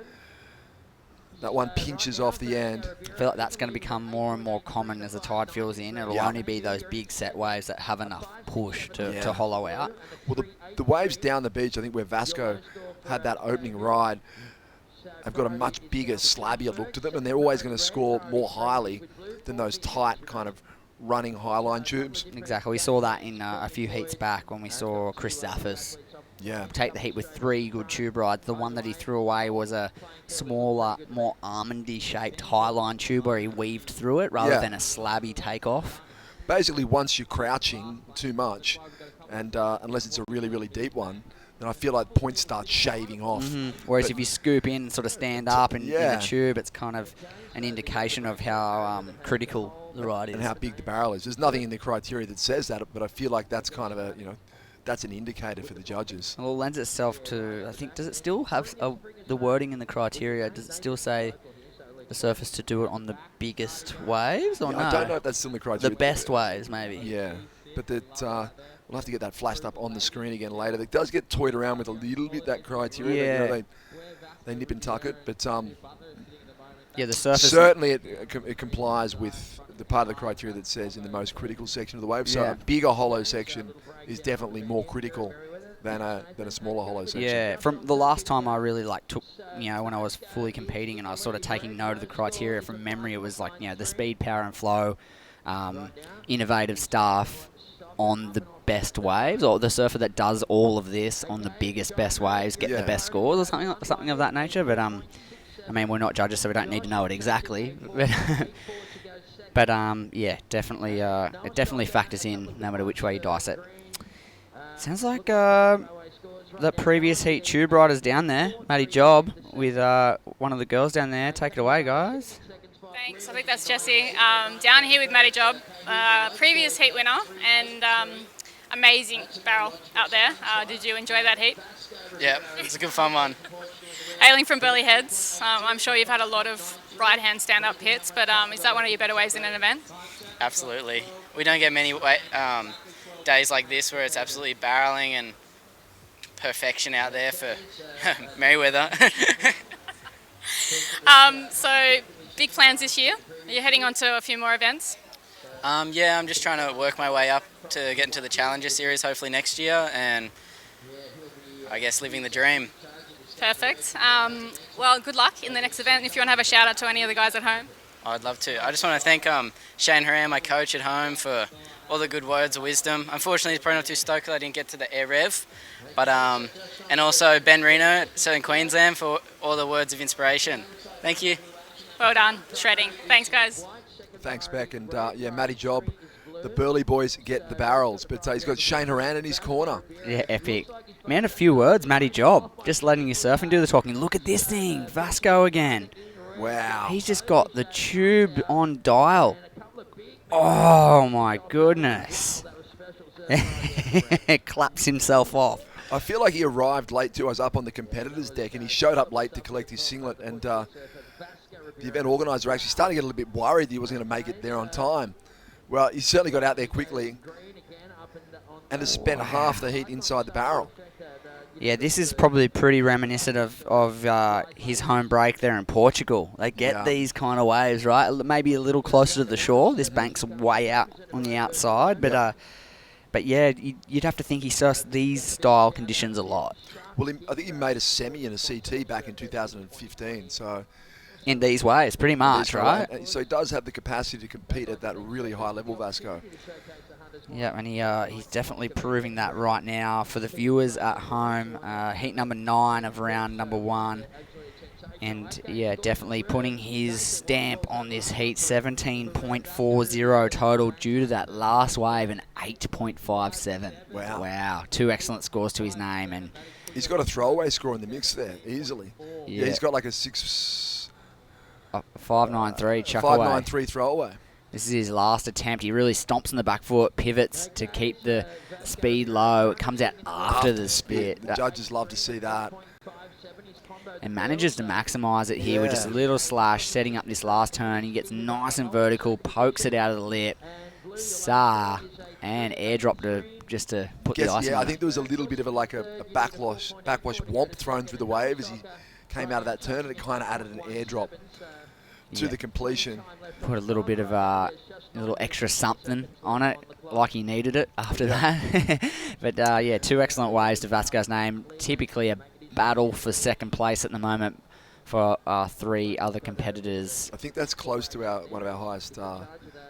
That one pinches off the end. I feel like that's going to become more and more common as the tide fills in. It'll only be those big set waves that have enough push to hollow out. Well, the waves down the beach, I think where Vasco had that opening ride, have got a much bigger, slabbier look to them, and they're always going to score more highly than those tight kind of running highline tubes. Exactly. We saw that in a few heats back when we saw Chris Zaffis take the heat with 3 good tube rides. The one that he threw away was a smaller, more almondy shaped highline tube where he weaved through it rather than a slabby takeoff. Basically, once you're crouching too much, and unless it's a really, really deep one, then I feel like points start shaving off. Whereas if you scoop in and sort of stand up in the tube, it's kind of an indication of how critical the ride is. And how big the barrel is. There's nothing in the criteria that says that, but I feel like that's kind of that's an indicator for the judges. Well, it lends itself to, I think, does it still have the wording in the criteria? Does it still say the surface to do it on the biggest waves or no? I don't know if that's still in the criteria. The best waves, maybe. Yeah, but that We'll have to get that flashed up on the screen again later. It does get toyed around with a little bit, that criteria. Yeah. They nip and tuck it, but yeah, the surface certainly it complies with the part of the criteria that says in the most critical section of the wave. So Yeah. a bigger hollow section is definitely more critical than a smaller hollow section. Yeah, from the last time I really took, when I was fully competing and I was sort of taking note of the criteria from memory, it was like, the speed, power and flow, innovative stuff on the best waves, or the surfer that does all of this on the biggest, best waves, get the best scores or something of that nature. But I mean, we're not judges, so we don't need to know it exactly. But yeah, definitely, it definitely factors in no matter which way you dice it. Sounds like the previous heat tube riders down there. Matty Job with one of the girls down there. Take it away, guys. Thanks. I think that's Jessie. Down here with Matty Job, previous heat winner, and amazing barrel out there. Did you enjoy that heat? Yeah, it's a good fun one. Hailing from Burley Heads, I'm sure you've had a lot of right-hand stand-up hits, but is that one of your better waves in an event? Absolutely. We don't get many days like this where it's absolutely barreling and perfection out there for Merriweather. So, big plans this year? Are you heading on to a few more events? Yeah, I'm just trying to work my way up to get into the Challenger Series hopefully next year, and I guess living the dream. Perfect. Well, good luck in the next event. If you want to have a shout out to any of the guys at home. I'd love to. I just want to thank Shane Horan, my coach at home, for all the good words of wisdom. Unfortunately, he's probably not too stoked that I didn't get to the air rev. But, and also Ben Reno at Southern Queensland for all the words of inspiration. Thank you. Well done. Shredding. Thanks, guys. Thanks, Beck. And yeah, Matty Job, the Burley boys get the barrels, but he's got Shane Horan in his corner. Yeah, epic. Man, a few words, Matty Job. Just letting your surfing do the talking. Look at this thing. Vasco again. Wow. He's just got the tube on Doyle. Oh, my goodness. Claps himself off. I feel like he arrived late too. I was up on the competitors' deck, and he showed up late to collect his singlet, and the event organiser actually started to get a little bit worried that he wasn't going to make it there on time. Well, he certainly got out there quickly and has spent half the heat inside the barrel. Yeah, this is probably pretty reminiscent of his home break there in Portugal. They get these kind of waves, right? Maybe a little closer to the shore. This bank's way out on the outside, but yeah, you'd have to think he surfs these style conditions a lot. Well, I think he made a semi and a CT back in 2015, so... In these waves, pretty much, right? So he does have the capacity to compete at that really high level, Vasco. Yeah, and he's definitely proving that right now for the viewers at home. Heat number 9 of round number 1. And, yeah, definitely putting his stamp on this heat. 17.40 total due to that last wave and 8.57. Wow. Wow. 2 excellent scores to his name. And he's got a throwaway score in the mix there, easily. Yeah, he's got like a 5.93 chuck away. 5.93 throwaway. This is his last attempt. He really stomps on the back foot, pivots to keep the speed low. It comes out after the spit. The judges love to see that. And manages to maximise it here with just a little slash, setting up this last turn. He gets nice and vertical, pokes it out of the lip. And airdrop to put the ice in. Yeah, I think there was a little bit of a backwash womp thrown through the wave as he came out of that turn, and it kind of added an airdrop to the completion. Put a little bit of a little extra something on it, like he needed it after that. But yeah, 2 excellent waves to Vasco's name. Typically a battle for second place at the moment for 3 other competitors. I think that's close to one of our highest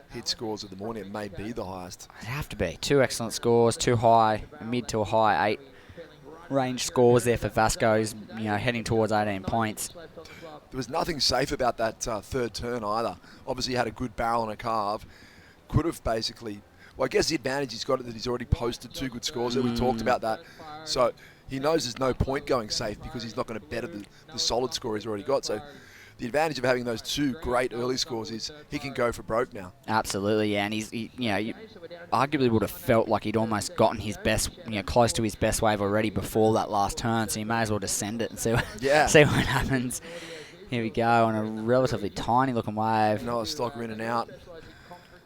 hit scores of the morning. It may be the highest. It'd have to be. 2 excellent scores, 2 high, a mid to a high 8 range scores there for Vasco. He's heading towards 18 points. There was nothing safe about that third turn either. Obviously, he had a good barrel and a carve. Could have basically... Well, I guess the advantage he's got is that he's already posted 2 good scores. We talked about that. So he knows there's no point going safe because he's not going to better the solid score he's already got. So the advantage of having those 2 great early scores is he can go for broke now. Absolutely, yeah. And you arguably would have felt like he'd almost gotten his best, close to his best wave already before that last turn. So you may as well just send it and see what happens. Here we go on a relatively tiny looking wave. No, Stocker in and out.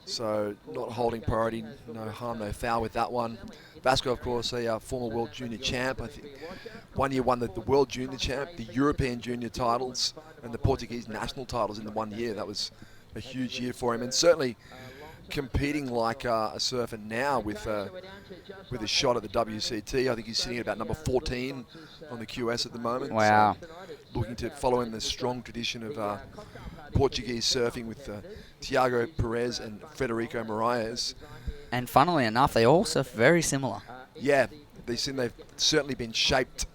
So not holding priority, no harm, no foul with that one. Vasco, of course, a former World Junior champ. I think 1 year won the World Junior champ, the European Junior titles, and the Portuguese national titles in the 1 year. That was a huge year for him, and certainly competing like a surfer now with a shot at the WCT. I think he's sitting at about number 14 on the QS at the moment. Wow. So looking to follow in the strong tradition of Portuguese surfing with Tiago Perez and Federico Moraes. And funnily enough, they all surf very similar. Yeah, they've certainly been shaped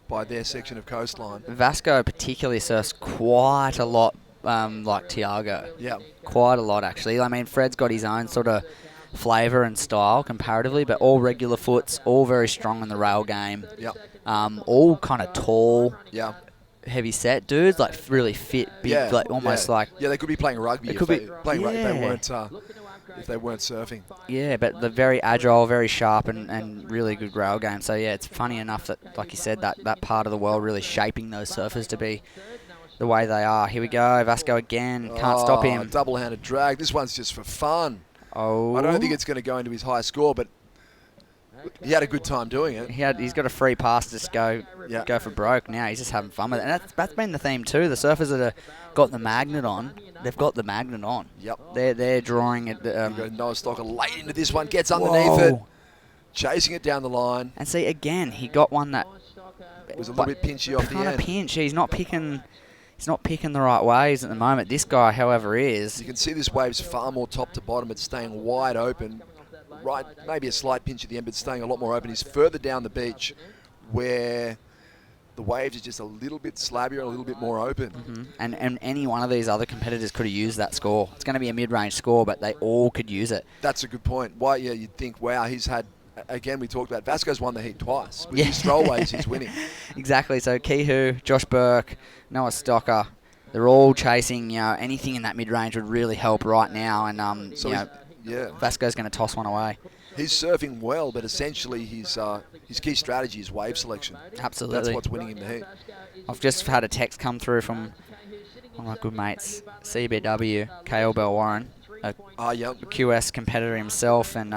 by their section of coastline. Vasco particularly surfs quite a lot like Tiago. Yeah. Quite a lot, actually. I mean, Fred's got his own sort of flavour and style comparatively, but all regular foots, all very strong in the rail game. Yeah. All kind of tall. Yeah. Heavy set dudes, like really fit, big, like almost like. Yeah, they could be playing rugby. They could be playing rugby if they weren't surfing. Yeah, but they're very agile, very sharp, and really good rail game. So yeah, it's funny enough that, like you said, that part of the world really shaping those surfers to be the way they are. Here we go, Vasco again. Can't stop him. Double-handed drag. This one's just for fun. Oh. I don't think it's going to go into his high score, but he had a good time doing it. He's got a free pass to just go for broke now. He's just having fun with it. And that's been the theme too. The surfers that have got the magnet on, they've got the magnet on. Yep. They're drawing it. Noah Stocker late into this one, gets underneath it, chasing it down the line. And see, again, he got one that was a little bit pinchy off the end. Kind of pinch. He's not picking the right waves at the moment. This guy, however, is. You can see this wave's far more top to bottom. It's staying wide open. Right, maybe a slight pinch at the end, but staying a lot more open. He's further down the beach where the waves are just a little bit slabbier, a little bit more open. Mm-hmm. And any one of these other competitors could have used that score. It's going to be a mid-range score, but they all could use it. That's a good point. Why? Yeah, you'd think, wow, he's had. Again, we talked about Vasco's won the heat twice. With his throwaways, he's winning. Exactly. So Kehu, Josh Burke, Noah Stocker, they're all chasing. Anything in that mid-range would really help right now. And Vasco's going to toss one away. He's surfing well, but essentially his key strategy is wave selection. Absolutely. That's what's winning him the heat. I've just had a text come through from one of my good mates, CBW, KL Bell Warren, a QS competitor himself, and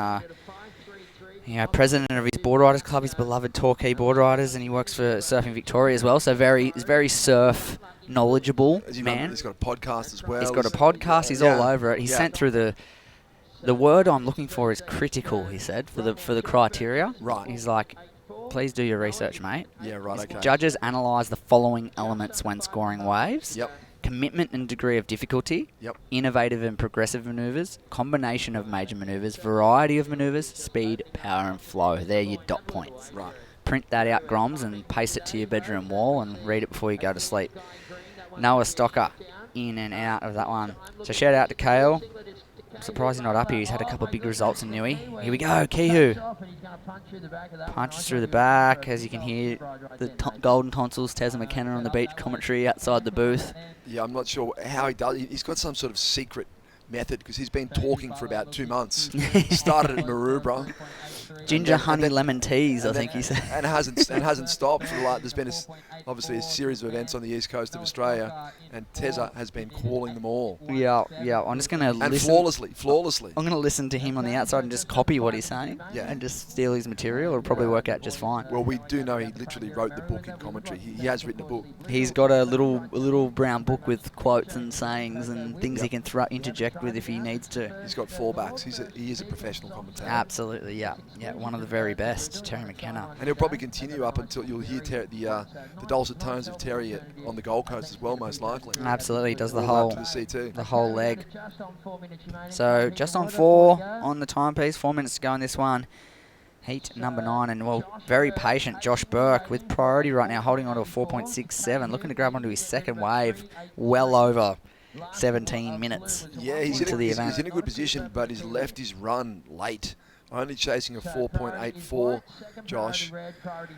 president of his board riders club, his beloved Torquay board riders, and he works for Surfing Victoria as well. So he's very surf knowledgeable man. He's got a podcast as well. He's got a podcast. He's all over it. He sent through the word I'm looking for is critical. He said for the criteria. Right. He's like, please do your research, mate. Yeah. Right. Okay. Judges analyse the following elements when scoring waves. Yep. Commitment and degree of difficulty, Yep. Innovative and progressive manoeuvres, combination of major manoeuvres, variety of manoeuvres, speed, power and flow. They're your dot points. Right. Print that out, Groms, and paste it to your bedroom wall and read it before you go to sleep. Noah Stocker in and out of that one. So shout out to Kale. I'm surprised he's not up here. He's had a couple of big results in Nui. Here we go, Kehu. Punches through the back, as you can hear the golden tonsils, Tezza McKenna on the beach commentary outside the booth. Yeah, I'm not sure how he does. He's got some sort of secret method because he's been talking for about 2 months. Started at Maroubra. Ginger, honey, lemon teas, I think he said. And hasn't stopped. There's been obviously a series of events on the east coast of Australia, and Tezza has been calling them all. Yeah. I'm just going to listen. Flawlessly. I'm going to listen to him on the outside and just copy what he's saying. Yeah. And just steal his material. It'll probably work out just fine. Well, we do know he literally wrote the book in commentary. He has written a book. He's got a little brown book with quotes and sayings and things he can interject with if he needs to. He's got fallbacks. He is a professional commentator. Absolutely, yeah, one of the very best, Terry McKenna. And he'll probably continue up until you'll hear the dulcet tones of Terry on the Gold Coast as well, most likely. Absolutely, he does the All whole up to the C2. the whole leg. So just on 4 on the timepiece, 4 minutes to go in this one. Heat number 9, and very patient Josh Burke with priority right now, holding on to a 4.67, looking to grab onto his second wave, well over 17 minutes. Yeah, he's into the event. He's in a good position, but he's left his run late. Only chasing a 4.84, Josh.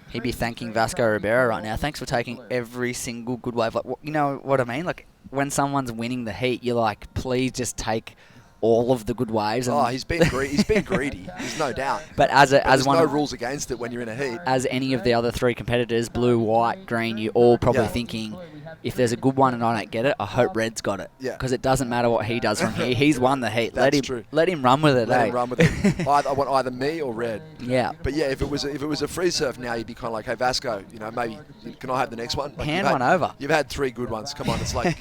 He'd be thanking Vasco Ribeiro right now. Thanks for taking every single good wave. Like, you know what I mean? Like, when someone's winning the heat, you're like, please just take all of the good waves. And He's been greedy. There's no doubt. But there's no rules against it when you're in a heat. As any of the other three competitors, blue, white, green, you're all probably thinking, if there's a good one and I don't get it, I hope Red's got it. Yeah. Because it doesn't matter what he does from here. He's won the heat. That's true. Let him run with it. Let him run with it. I want either me or Red. Yeah. But yeah, if it was a free surf now, you'd be kind of like, hey Vasco, maybe can I have the next one? Like Hand one over. You've had 3 good ones. Come on, it's like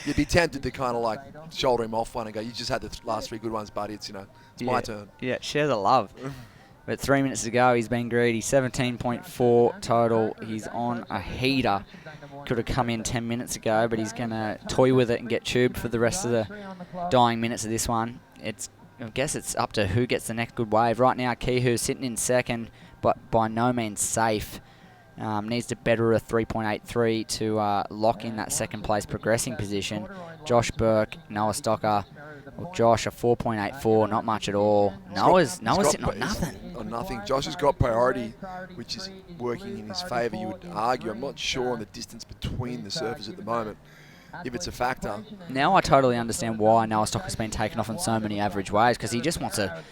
you'd be tempted to kind of like shoulder him off one and go, you just had the last 3 good ones, buddy. It's it's my turn. Yeah, share the love. But 3 minutes to go, he's been greedy. 17.4 total. He's on a heater. Could have come in 10 minutes ago, but he's going to toy with it and get tubed for the rest of the dying minutes of this one. I guess it's up to who gets the next good wave. Right now, Kihu's sitting in second, but by no means safe. Needs to better a 3.83 to lock in that second place progressing position. Josh Burke, Noah Stocker. Well, Josh, a 4.84, not much at all. Noah's sitting on nothing. On nothing. Josh has got priority, which is working in his favour, you would argue. I'm not sure on the distance between the surfers at the moment, if it's a factor. Now I totally understand why Noah Stocker's been taken off on so many average waves, because he just wants a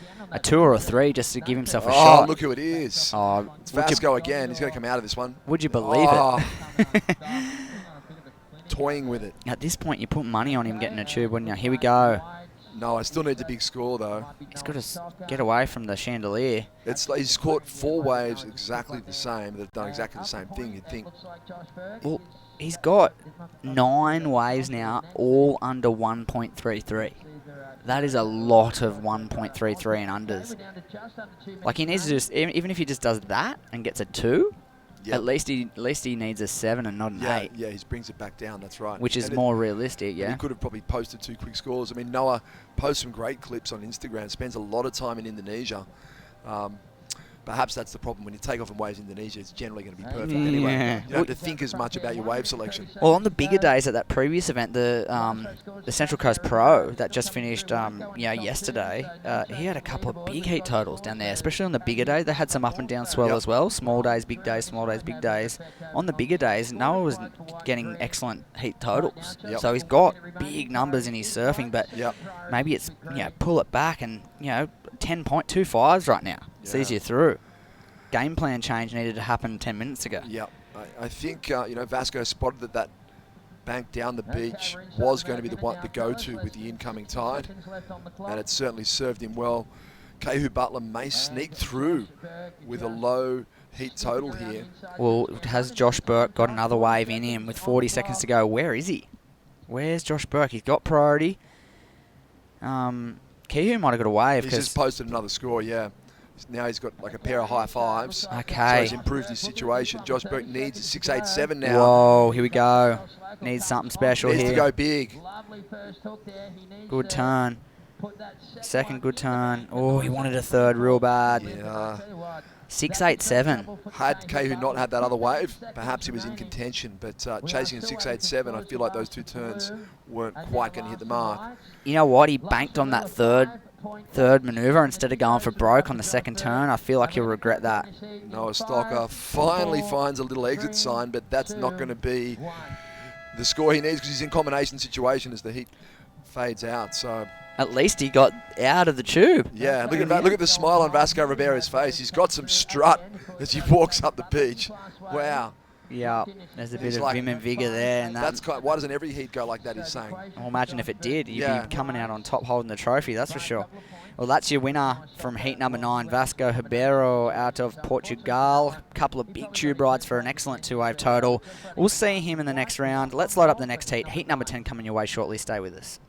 2 or a 3 just to give himself a shot. Oh, look who it is. Oh, it's Vasco again. He's going to come out of this one. Would you believe it? Toying with it. At this point, you put money on him getting a tube, wouldn't you? Here we go. No, I still need a big score, though. He's got to get away from the chandelier. He's caught 4 waves exactly the same. They've done exactly the same thing, you'd think. Well, he's got 9 waves now, all under 1.33. That is a lot of 1.33 and unders. Like, he needs to just, even if he just does that and gets a 2, at least he needs a 7 and not an 8. Yeah, he brings it back down, that's right. Which is more realistic, yeah. He could have probably posted 2 quick scores. I mean, Noah posts some great clips on Instagram, spends a lot of time in Indonesia. Perhaps that's the problem. When you take off in waves in Indonesia, it's generally going to be perfect anyway. You don't have to think as much about your wave selection. Well, on the bigger days at that previous event, the Central Coast Pro that just finished yesterday, he had a couple of big heat totals down there, especially on the bigger days. They had some up and down swell as well. Small days, big days, small days, big days. On the bigger days, Noah was getting excellent heat totals. So he's got big numbers in his surfing, but maybe it's, pull it back and, 10.25s right now. Sees you through. Game plan change needed to happen 10 minutes ago. Yeah, I think Vasco spotted that bank down the beach was going to be the go-to with the incoming tide, and it certainly served him well. Kehu Butler may sneak through with a low heat total here. Well, has Josh Burke got another wave in him with 40 seconds to go? Where is he? Where's Josh Burke? He's got priority. Kehu might have got a wave. He's just posted another score, yeah. Now he's got like a pair of high fives. Okay. So he's improved his situation. Josh Burke needs a 6.87 now. Whoa, here we go. Needs something special needs here. Needs to go big. Good turn. Second good turn. Oh, he wanted a third real bad. Yeah. 6.87. Had Kehu not had that other wave, perhaps he was in contention. But chasing a 6.87, I feel like those 2 turns weren't quite going to hit the mark. You know what? He banked on that third manoeuvre instead of going for broke on the second turn. I feel like he'll regret that. Noah Stocker finally finds a little exit sign, but that's not going to be the score he needs because he's in combination situation as the heat fades out. So at least he got out of the tube. Yeah, look at that. Look at the smile on Vasco Ribeira's face. He's got some strut as he walks up the beach. Wow. Yeah, there's a bit of vim and vigour there. And that's why doesn't every heat go like that, he's saying. Well, imagine if it did. You'd be coming out on top holding the trophy, that's for sure. Well, that's your winner from heat number 9, Vasco Ribeiro out of Portugal. A couple of big tube rides for an excellent 2-wave total. We'll see him in the next round. Let's load up the next heat. Heat number 10 coming your way shortly. Stay with us.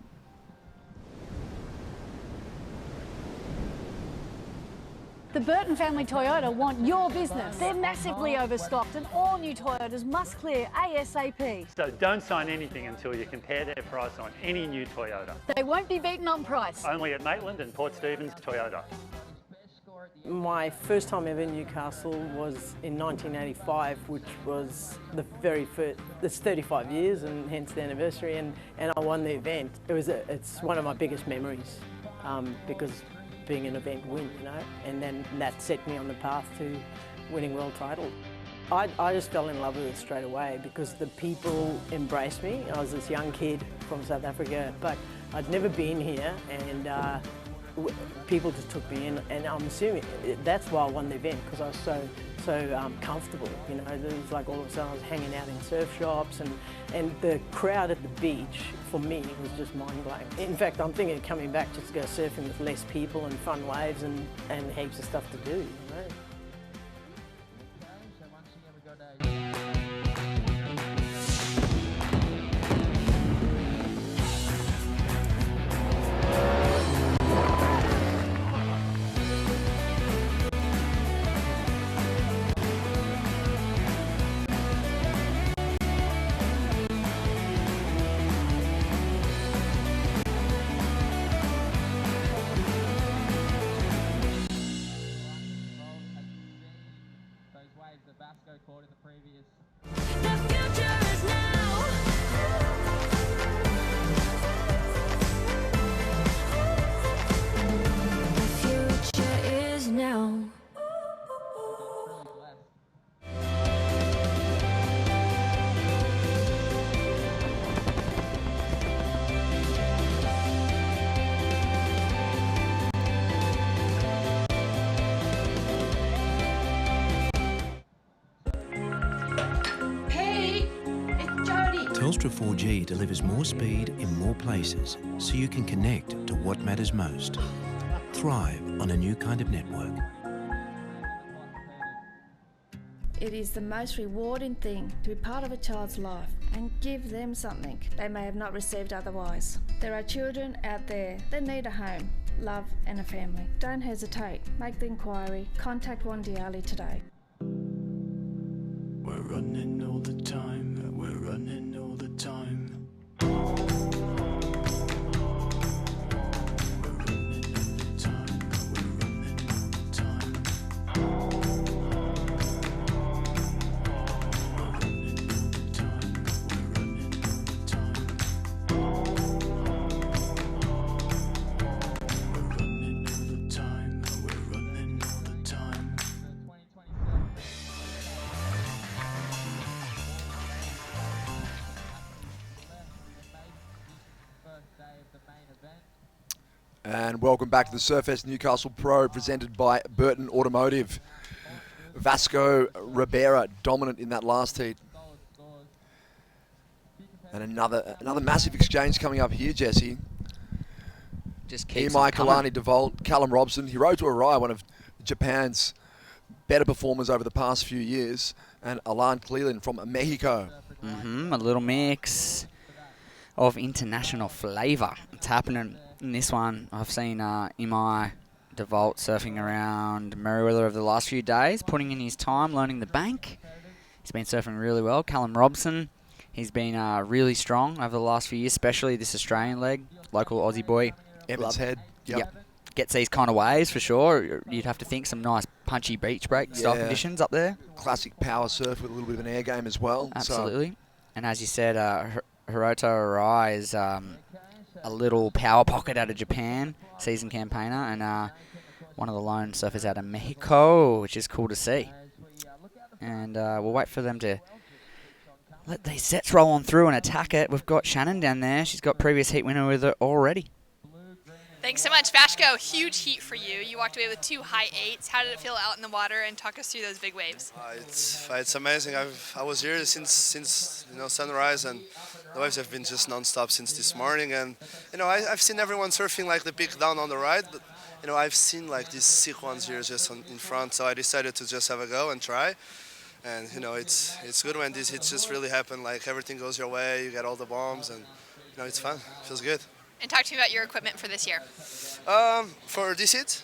The Burton family Toyota want your business. They're massively overstocked and all new Toyotas must clear ASAP. So don't sign anything until you compare their price on any new Toyota. They won't be beaten on price. Only at Maitland and Port Stephens Toyota. My first time ever in Newcastle was in 1985, which was the very first, it's 35 years and hence the anniversary, and I won the event. It's one of my biggest memories because being an event win, and then that set me on the path to winning world title. I just fell in love with it straight away because the people embraced me. I was this young kid from South Africa, but I'd never been here, and people just took me in, and I'm assuming that's why I won the event, because I was so comfortable. You know, there was like all of a sudden I was hanging out in surf shops, and the crowd at the beach for me was just mind-blowing. In fact, I'm thinking of coming back just to go surfing with less people and fun waves and heaps of stuff to do. You know? Telstra 4G delivers more speed in more places so you can connect to what matters most. Thrive on a new kind of network. It is the most rewarding thing to be part of a child's life and give them something they may have not received otherwise. There are children out there that need a home, love and a family. Don't hesitate. Make the inquiry. Contact Wandiali today. We're running all the time, we're running all the time. And welcome back to the Surfest Newcastle Pro, presented by Burton Automotive. Vasco Ribera dominant in that last heat. And another massive exchange coming up here, Jesse. Just keeps Imai coming. Kalani DeVault, Callum Robson, Hiroto Arai, one of Japan's better performers over the past few years, and Alan Cleland from Mexico. A little mix of international flavour. It's happening in this one. I've seen Imai DeVault surfing around Merriweather over the last few days, putting in his time, learning the bank. He's been surfing really well. Callum Robson, he's been really strong over the last few years, especially this Australian leg. Local Aussie boy. Evans Head. Yep. Gets these kind of waves for sure. You'd have to think some nice punchy beach break style conditions up there. Classic power surf with a little bit of an air game as well. Absolutely. And as you said, Hiroto Arai is a little power pocket out of Japan, seasoned campaigner, and one of the lone surfers out of Mexico, which is cool to see. And we'll wait for them to let these sets roll on through and attack it. We've got Shannon down there. She's got previous heat winner with her already. Thanks so much, Vasco. Huge heat for you. You walked away with 2 high 8s. How did it feel out in the water? And talk us through those big waves. It's amazing. I was here since sunrise, and the waves have been just non-stop since this morning. And I've seen everyone surfing like the peak down on the right, but I've seen like these sick ones here just in front. So I decided to just have a go and try. And it's good when these hits just really happen. Like everything goes your way, you get all the bombs, and it's fun. It feels good. And talk to me about your equipment for this year. For this hit,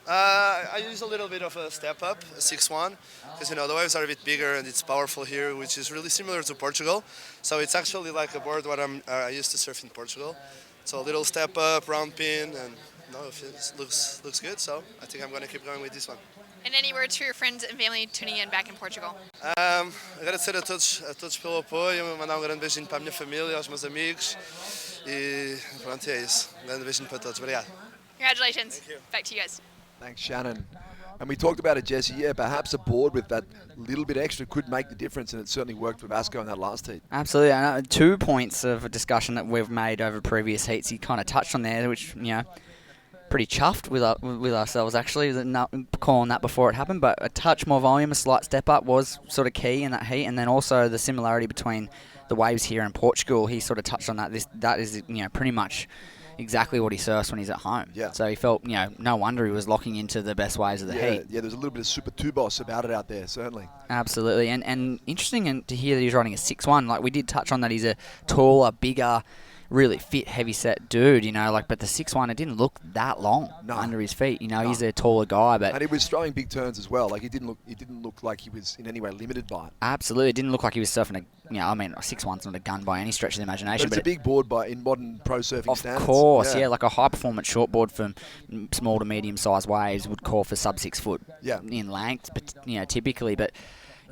I use a little bit of a step up, a 6-1, because the waves are a bit bigger and it's powerful here, which is really similar to Portugal. So it's actually like a board what I used to surf in Portugal. So a little step up, round pin, and it looks good. So I think I'm going to keep going with this one. And any words for your friends and family tuning in back in Portugal? Agradecer a todos pelo apoio, mandar grande beijinho para a minha família, aos meus amigos. E pronto, é isso. Grande beijinho para todos. Obrigado. Congratulations. Back to you guys. Thanks, Shannon. And we talked about it, Jesse. Yeah, perhaps a board with that little bit extra could make the difference, and it certainly worked for Vasco in that last heat. Absolutely. 2 points of a discussion that we've made over previous heats. He kind of touched on there, which, pretty chuffed with ourselves, actually, calling that before it happened. But a touch more volume, a slight step up was sort of key in that heat. And then also the similarity between the waves here in Portugal, he sort of touched on that. That is, pretty much exactly what he surfs when he's at home. Yeah. So he felt, no wonder he was locking into the best waves of the heat. Yeah, there's a little bit of super tubos about it out there, certainly. Absolutely. And interesting to hear that he's riding a 6'1". Like, we did touch on that he's a taller, bigger, really fit, heavy-set dude, but the 6'1", it didn't look that long under his feet. He's a taller guy. But and he was throwing big turns as well. Like, he didn't look like he was in any way limited by it. Absolutely. It didn't look like he was surfing a 6'1's not a gun by any stretch of the imagination. But it's a big board in modern pro surfing standards. Of course, yeah. Like a high-performance shortboard for small to medium-sized waves would call for sub 6 foot in length, but typically. But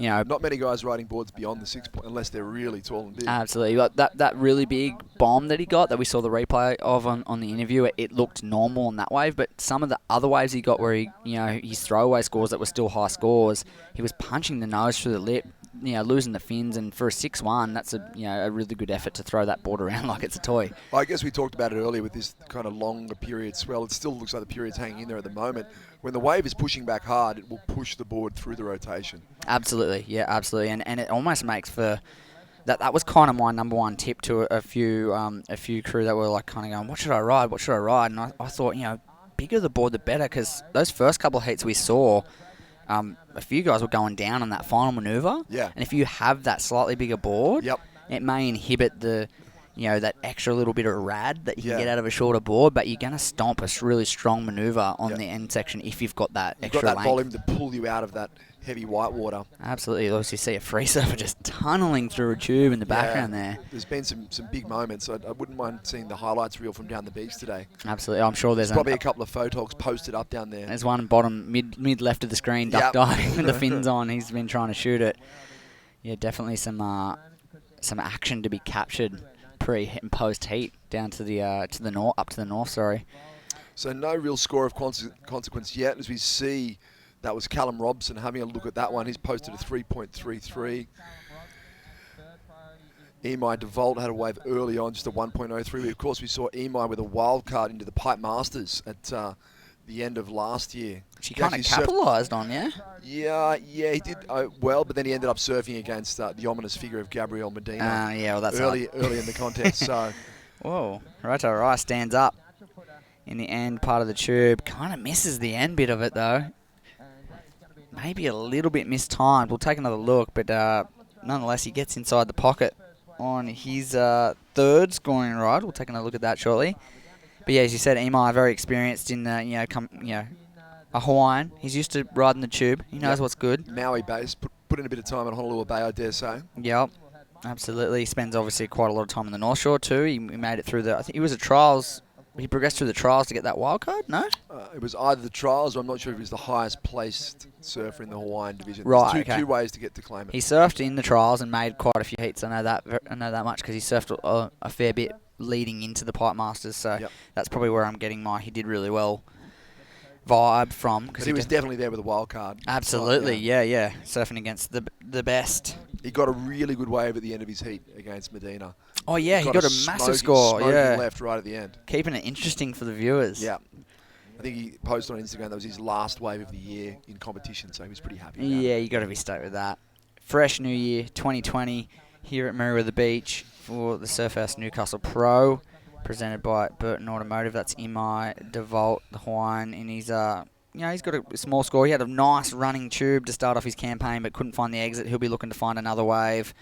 not many guys riding boards beyond the 6 point unless they're really tall and big. Absolutely. Like that really big bomb that he got that we saw the replay of on the interview, it looked normal on that wave, but some of the other waves he got where he, his throwaway scores that were still high scores, he was punching the nose through the lip, losing the fins, and for a 6'1", that's a really good effort to throw that board around like it's a toy. I guess we talked about it earlier with this kind of longer period swell. It still looks like the period's hanging in there at the moment. When the wave is pushing back hard, it will push the board through the rotation. Absolutely, yeah, absolutely, and it almost makes for that. That was kind of my number one tip to a few crew that were like kind of going, what should I ride? What should I ride? And I thought, bigger the board the better, because those first couple of heats we saw, a few guys were going down on that final maneuver. Yeah. And if you have that slightly bigger board, it may inhibit the that extra little bit of rad that you can get out of a shorter board, but you're going to stomp a really strong maneuver on the end section if you've got that extra got that length. volume to pull you out of that heavy white water. Absolutely. You obviously see a free surfer just tunneling through a tube in the background there. There's been some big moments. I wouldn't mind seeing the highlights reel from down the beach today. Absolutely. I'm sure there's probably a couple of photogs posted up down there. There's one bottom mid left of the screen, duck diving with the fins on. He's been trying to shoot it. Yeah, definitely some action to be captured pre and post heat down to the north, up to the north. Sorry. So no real score of consequence yet, as we see. That was Callum Robson having a look at that one. He's posted a 3.33. Emai DeVault had a wave early on, just a 1.03. Of course, we saw Emai with a wild card into the Pipe Masters at the end of last year. She kind of capitalised on, yeah? Yeah, he did well, but then he ended up surfing against the ominous figure of Gabriel Medina. That's early in the contest. So, whoa, Roto Rice stands up in the end part of the tube. Kind of misses the end bit of it though. Maybe a little bit mistimed. We'll take another look, but nonetheless, he gets inside the pocket on his third scoring ride. We'll take another look at that shortly. But yeah, as you said, Emai very experienced in a Hawaiian. He's used to riding the tube. He knows what's good. Maui base. Put in a bit of time at Honolulu Bay, I dare say. Yep, absolutely. He spends obviously quite a lot of time on the North Shore too. He made it through I think he was at trials. He progressed through the trials to get that wild card, no? It was either the trials, or I'm not sure if he was the highest placed surfer in the Hawaiian division. Right, There's two ways to get to claim it. He surfed in the trials and made quite a few heats. I know that much because he surfed a fair bit leading into the Pipe Masters. So that's probably where I'm getting my he did really well vibe from. But he was definitely there with a wild card. Absolutely, yeah. Surfing against the best. He got a really good wave at the end of his heat against Medina. Oh yeah, he got a massive score. Yeah, left right at the end, keeping it interesting for the viewers. Yeah, I think he posted on Instagram that was his last wave of the year in competition, so he was pretty happy. Yeah, you got to be stoked with that. Fresh new year, 2020, here at Meriwether Beach for the Surfest Newcastle Pro, presented by Burton Automotive. That's Emai DeVault, the Hawaiian, in his he's got a small score. He had a nice running tube to start off his campaign, but couldn't find the exit. He'll be looking to find another wave.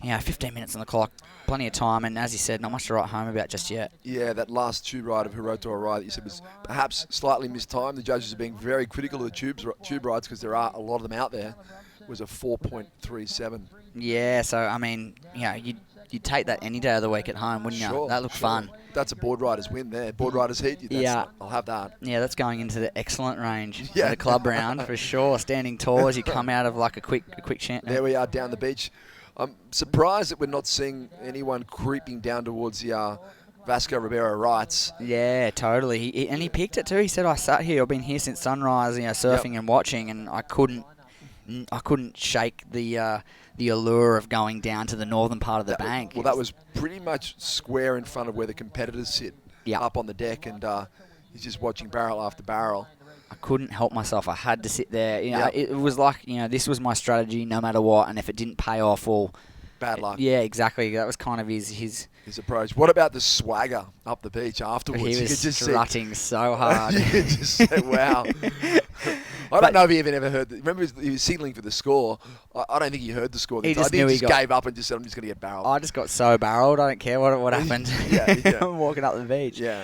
15 minutes on the clock, plenty of time, and as you said, not much to write home about just yet. Yeah, that last tube ride of Hiroto Arai that you said was perhaps slightly mistimed. The judges are being very critical of the tube rides because there are a lot of them out there. It was a 4.37. Yeah, so, I mean, you'd take that any day of the week at home, wouldn't you? That looked fun. That's a board rider's win there. Board rider's heat. I'll have that. Yeah, that's going into the excellent range for the club round for sure. Standing tall as you come out of like a quick chant. There we are down the beach. I'm surprised that we're not seeing anyone creeping down towards the Vasco Ribeiro writes. Yeah, totally. And he picked it too. He said, "I sat here. I've been here since sunrise, surfing and watching, and I couldn't shake the allure of going down to the northern part of the bank." Well, that was pretty much square in front of where the competitors sit, up on the deck, and he's just watching barrel after barrel. I couldn't help myself. I had to sit there. It was like, this was my strategy no matter what, and if it didn't pay off, well, bad luck. Yeah, exactly. That was kind of his approach. What about the swagger up the beach afterwards? He was just strutting so hard. You could just say, wow. I don't know if he even ever heard. Remember, he was signaling for the score. I don't think he heard the score. He I just think he just gave up and just said, "I'm just going to get barreled." I just got so barreled. I don't care what happened. Yeah. I'm walking up the beach. Yeah.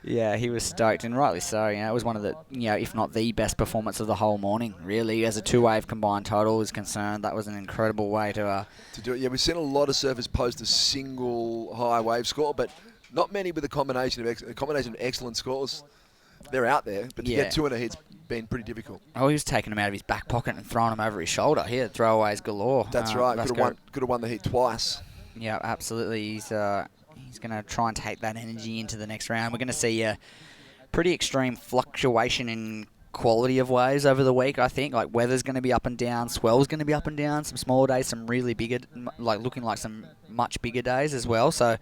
Yeah, he was stoked, and rightly so. It was one of the, if not the best performance of the whole morning, really. As a two-wave combined total is concerned, that was an incredible way to do it. Yeah, we've seen a lot of surfers post a single high wave score, but not many with a combination of excellent scores. They're out there, but to get two in a hit's been pretty difficult. Oh, he was taking them out of his back pocket and throwing them over his shoulder. He had throwaways galore. That's right. Could have won the heat twice. Yeah, absolutely. He's going to try and take that energy into the next round. We're going to see a pretty extreme fluctuation in quality of waves over the week, I think. Like, weather's going to be up and down, swell's going to be up and down, some smaller days, some really bigger, looking like some much bigger days as well. So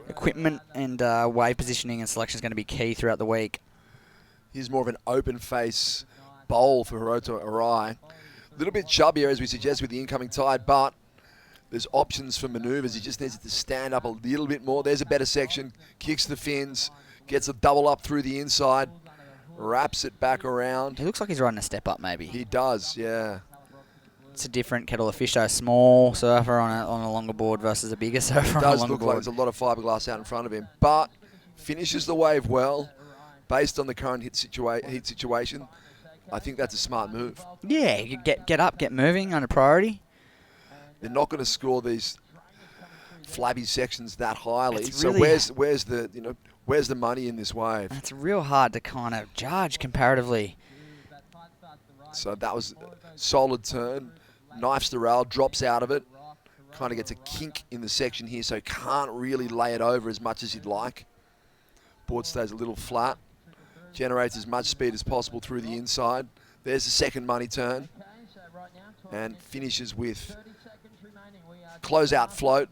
equipment and wave positioning and selection is going to be key throughout the week. Here's more of an open face bowl for Hiroto Arai. A little bit chubbier, as we suggest, with the incoming tide, but there's options for manoeuvres. He just needs to stand up a little bit more. There's a better section. Kicks the fins. Gets a double up through the inside. Wraps it back around. He looks like he's riding a step up, maybe. He does, yeah. It's a different kettle of fish, though. Small surfer on a longer board versus a bigger surfer on a longer board. It does look like there's a lot of fiberglass out in front of him, but finishes the wave well. Based on the current heat situation, I think that's a smart move. Yeah, you get up, get moving under priority. They're not going to score these flabby sections that highly. It's So really where's the money in this wave? It's real hard to kind of judge comparatively. So that was a solid turn. Knifes the rail, drops out of it. Kind of gets a kink in the section here, so can't really lay it over as much as he'd like. Board stays a little flat. Generates as much speed as possible through the inside. There's the second money turn. And finishes with close-out float.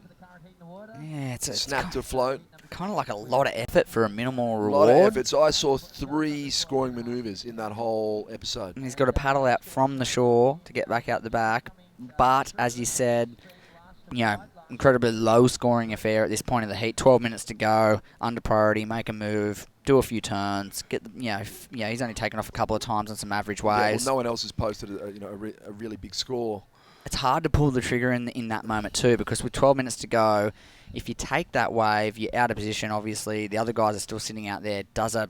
Yeah, it's snap to float. Kind of like a lot of effort for a minimal A reward. lot of effort. So I saw 3 scoring manoeuvres in that whole episode. And he's got to paddle out from the shore to get back out the back. But, as you said, incredibly low-scoring affair at this point of the heat. 12 minutes to go, under priority, make a move, do a few turns. He's only taken off a couple of times on some average waves. No one else has posted a really big score. It's hard to pull the trigger in that moment too, because with 12 minutes to go, if you take that wave, you're out of position. Obviously, the other guys are still sitting out there. Does a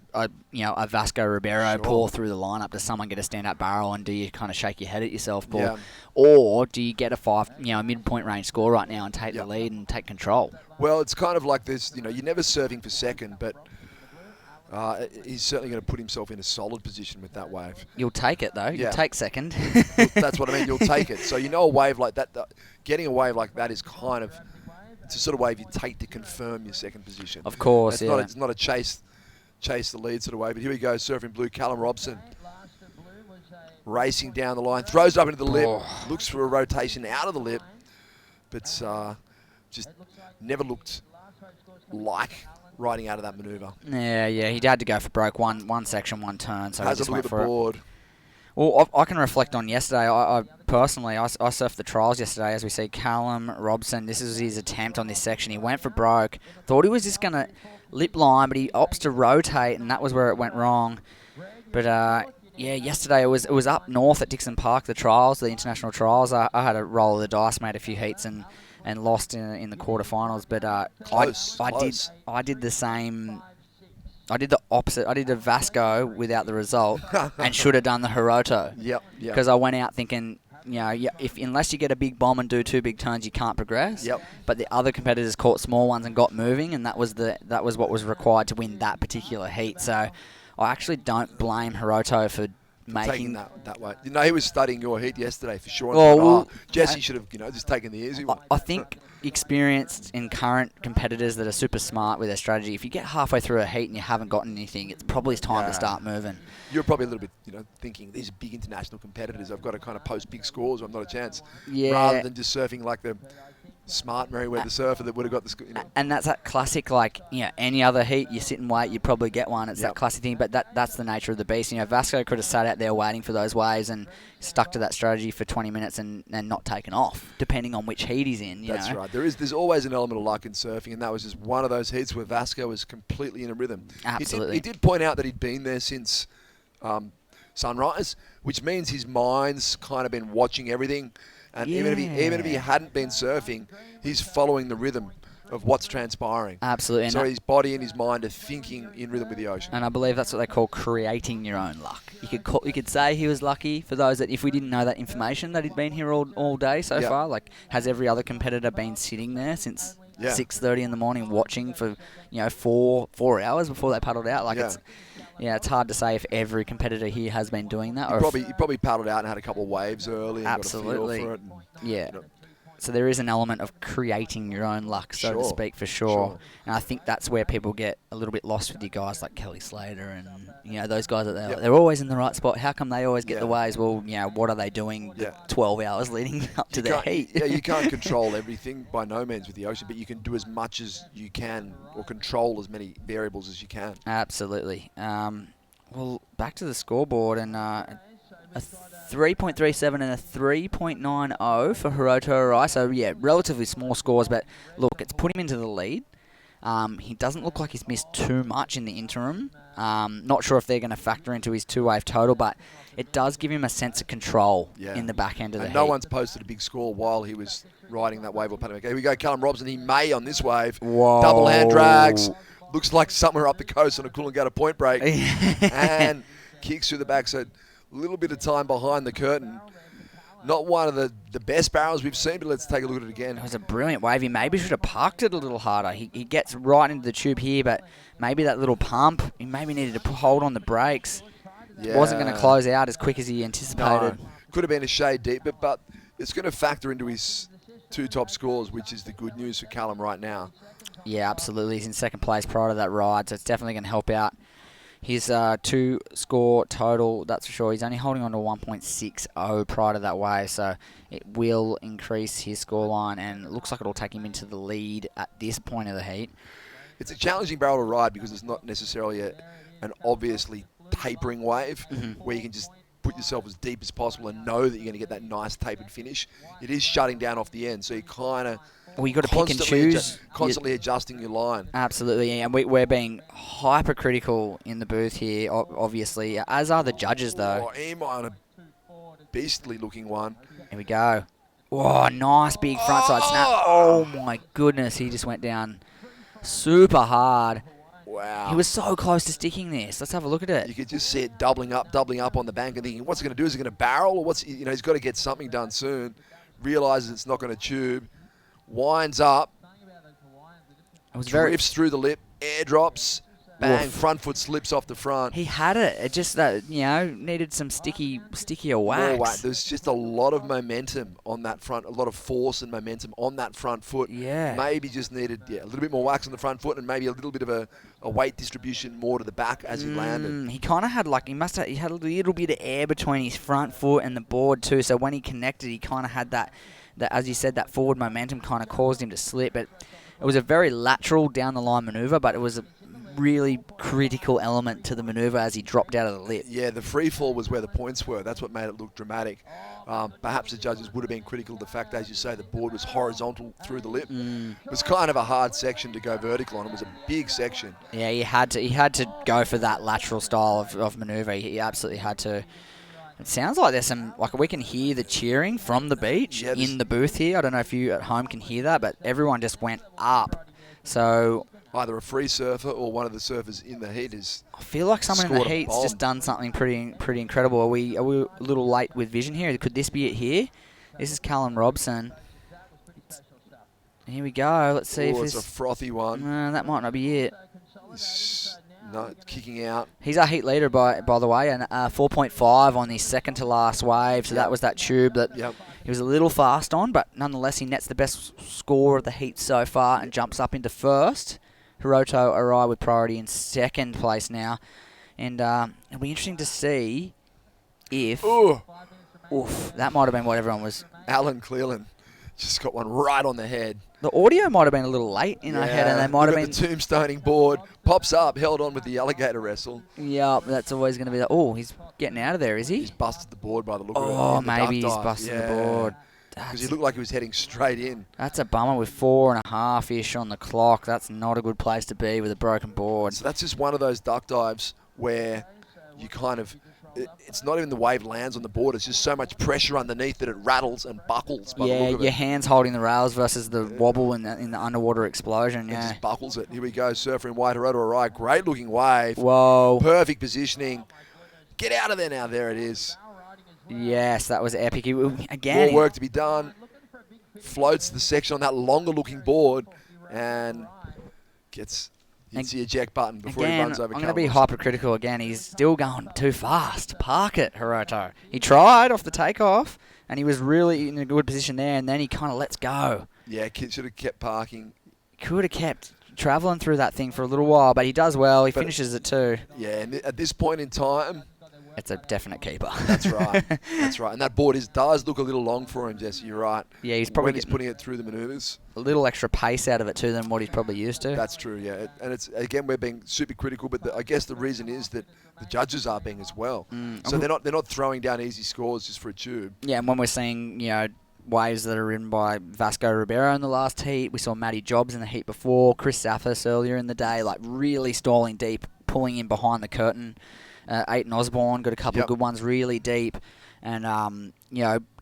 Vasco Ribeiro pour through the lineup? Does someone get a stand-up barrel, and do you kind of shake your head at yourself, Paul? Yeah. Or do you get a midpoint range score right now and take the lead and take control? Well, it's kind of like this. You're never serving for second, but he's certainly going to put himself in a solid position with that wave. You'll take it, though. You'll take second. That's what I mean. You'll take it. So a wave like that, getting a wave like that is kind of, it's a sort of wave you take to confirm your second position. Of course, It's not a chase the lead sort of wave. But here we go, surfing blue, Callum Robson. Racing down the line, throws up into the lip, looks for a rotation out of the lip, but just never looked like riding out of that manoeuvre. Yeah, he had to go for broke. One section, one turn, so he just went for board. it. Well, I can reflect on yesterday. I personally surfed the trials yesterday, as we see Callum Robson. This is his attempt on this section. He went for broke. Thought he was just going to lip line, but he opts to rotate, and that was where it went wrong. But yesterday it was up north at Dixon Park, the trials, the international trials. I had a roll of the dice, made a few heats, and lost in the quarterfinals. But I did the same. I did the opposite. I did a Vasco without the result, and should have done the Hiroto. Yep. Because I went out thinking, unless you get a big bomb and do 2 big turns, you can't progress. Yep. But the other competitors caught small ones and got moving, and that was what was required to win that particular heat. So I actually don't blame Hiroto taking that way. You know, he was studying your heat yesterday for sure. Jesse should have, just taken the easy one. I think experienced in current competitors that are super smart with their strategy, if you get halfway through a heat and you haven't gotten anything, it's probably time to start moving. You're probably a little bit, thinking these are big international competitors. I've got to kind of post big scores or I'm not a chance. Yeah. Rather than just surfing like the smart Merriweather surfer that would have got the And that's that classic, any other heat, you sit and wait, you probably get one. It's that classic thing, but that's the nature of the beast. Vasco could have sat out there waiting for those waves and stuck to that strategy for 20 minutes and not taken off, depending on which heat he's in. That's right. There's always an element of luck in surfing, and that was just one of those heats where Vasco was completely in a rhythm. Absolutely. He did point out that he'd been there since sunrise, which means his mind's kind of been watching everything. And even if he hadn't been surfing, he's following the rhythm of what's transpiring. Absolutely. So his body and his mind are thinking in rhythm with the ocean. And I believe that's what they call creating your own luck. You could say he was lucky for those that if we didn't know that information that he'd been here all day so far. Has every other competitor been sitting there since 6:30 in the morning watching for 4 hours before they paddled out? It's hard to say if every competitor here has been doing that. He probably paddled out and had a couple of waves early. And Absolutely. Got a feel for it. So there is an element of creating your own luck, so to speak, for sure. And I think that's where people get a little bit lost with you guys like Kelly Slater and those guys. They're always in the right spot. How come they always get the waves? Well, what are they doing the 12 hours leading up to their heat? You can't control everything by no means with the ocean, but you can do as much as you can or control as many variables as you can. Absolutely. Well, back to the scoreboard and a 3.37 and a 3.90 for Hiroto Arai. So, relatively small scores, but look, it's put him into the lead. He doesn't look like he's missed too much in the interim. Not sure if they're going to factor into his two-wave total, but it does give him a sense of control in the back end of the heat. No one's posted a big score while he was riding that wave or paddling. Here we go, Callum Robson. He may on this wave. Whoa. Double hand drags. Looks like somewhere up the coast on a Coolangatta point break. And kicks through the back. So a little bit of time behind the curtain. Not one of the best barrels we've seen, but let's take a look at it again. It was a brilliant wave. He maybe should have parked it a little harder. He gets right into the tube here, but maybe that little pump, he maybe needed to hold on the brakes. Wasn't going to close out as quick as he anticipated. No. Could have been a shade deep, but it's going to factor into his two top scores, which is the good news for Callum right now. Yeah, absolutely. He's in second place prior to that ride, so it's definitely going to help out his two-score total, that's for sure. He's only holding on to 1.60 prior to that wave, so it will increase his scoreline, and it looks like it'll take him into the lead at this point of the heat. It's a challenging barrel to ride because it's not necessarily an obviously tapering wave where you can just put yourself as deep as possible and know that you're going to get that nice tapered finish. It is shutting down off the end, so you kind of... Well, you got to pick and choose. Constantly adjusting your line. Absolutely, and we're being hypercritical in the booth here, obviously, as are the judges, though. Emo on a beastly-looking one. Here we go. Oh, nice big frontside snap. Oh, my goodness, he just went down super hard. Wow. He was so close to sticking this. Let's have a look at it. You could just see it doubling up on the bank and thinking, what's he going to do? Is he going to barrel? Or he's got to get something done soon. Realizes it's not going to tube. Winds up, drifts through the lip, airdrops, bang, front foot slips off the front. He had it. It just, needed some stickier wax. There's just a lot of momentum on that front, a lot of force and momentum on that front foot. Yeah. Maybe just needed a little bit more wax on the front foot and maybe a little bit of a weight distribution more to the back as he landed. He kind of had he had a little bit of air between his front foot and the board too, so when he connected, he kind of had that, as you said, that forward momentum kind of caused him to slip. But it was a very lateral down the line maneuver, but it was a really critical element to the maneuver as he dropped out of the lip. Yeah, the free fall was where the points were. That's what made it look dramatic. Perhaps the judges would have been critical of the fact, as you say, the board was horizontal through the lip. It was kind of a hard section to go vertical on. It was a big section. Yeah, he had to go for that lateral style of maneuver. He absolutely had to. It sounds like there's some, we can hear the cheering from the beach in the booth here. I don't know if you at home can hear that, but everyone just went up. So either a free surfer or one of the surfers in the heat is. I feel like someone in the heat's just done something pretty incredible. Are we a little late with vision here? Could this be it here? This is Callum Robson. Here we go. Let's see if it's a frothy one. That might not be it. No, kicking out. He's our heat leader, by the way, and 4.5 on the second to last wave. So that was that tube that he was a little fast on, but nonetheless he nets the best score of the heat so far and jumps up into first. Hiroto Arai with priority in second place now, and it'll be interesting to see if. Oof, that might have been what everyone was. Alan Cleland just got one right on the head. The audio might have been a little late in our head, and they might have been. The tombstoning board pops up, held on with the alligator wrestle. Yeah, that's always going to be. Oh, he's getting out of there, is he? He's busted the board by the look of it. Oh, maybe he's busted the board. Because he looked like he was heading straight in. That's a bummer with 4.5-ish on the clock. That's not a good place to be with a broken board. So that's just one of those duck dives where you kind of. It's not even the wave lands on the board. It's just so much pressure underneath that it rattles and buckles. By the look of your it. hands holding the rails versus the wobble in the underwater explosion. It Yeah, just buckles it. Here we go. Surfer in white, Hiroto Arai. Great looking wave. Whoa. Perfect positioning. Get out of there now. There it is. Yes, that was epic. Again, More work to be done. Floats the section on that longer looking board and hits the eject button before he runs over. I'm going to be hypercritical again. He's still going too fast. Park it, Hiroto. He tried off the takeoff, and he was really in a good position there, and then he kind of lets go. Yeah, should have kept parking. Could have kept travelling through that thing for a little while, but he does well. He finishes it too. Yeah, and at this point in time, it's a definite keeper. That's right. That's right. And that board does look a little long for him, Jesse. You're right. Yeah, he's probably when he's putting it through the manoeuvres. A little extra pace out of it too than what he's probably used to. That's true, yeah. And it's again, we're being super critical, but I guess the reason is that the judges are being as well. So they're not throwing down easy scores just for a tube. Yeah, and when we're seeing, waves that are ridden by Vasco Ribeiro in the last heat, we saw Matty Jobs in the heat before, Chris Zaffis earlier in the day, like really stalling deep, pulling in behind the curtain. Aiton Osborne got a couple of good ones really deep, and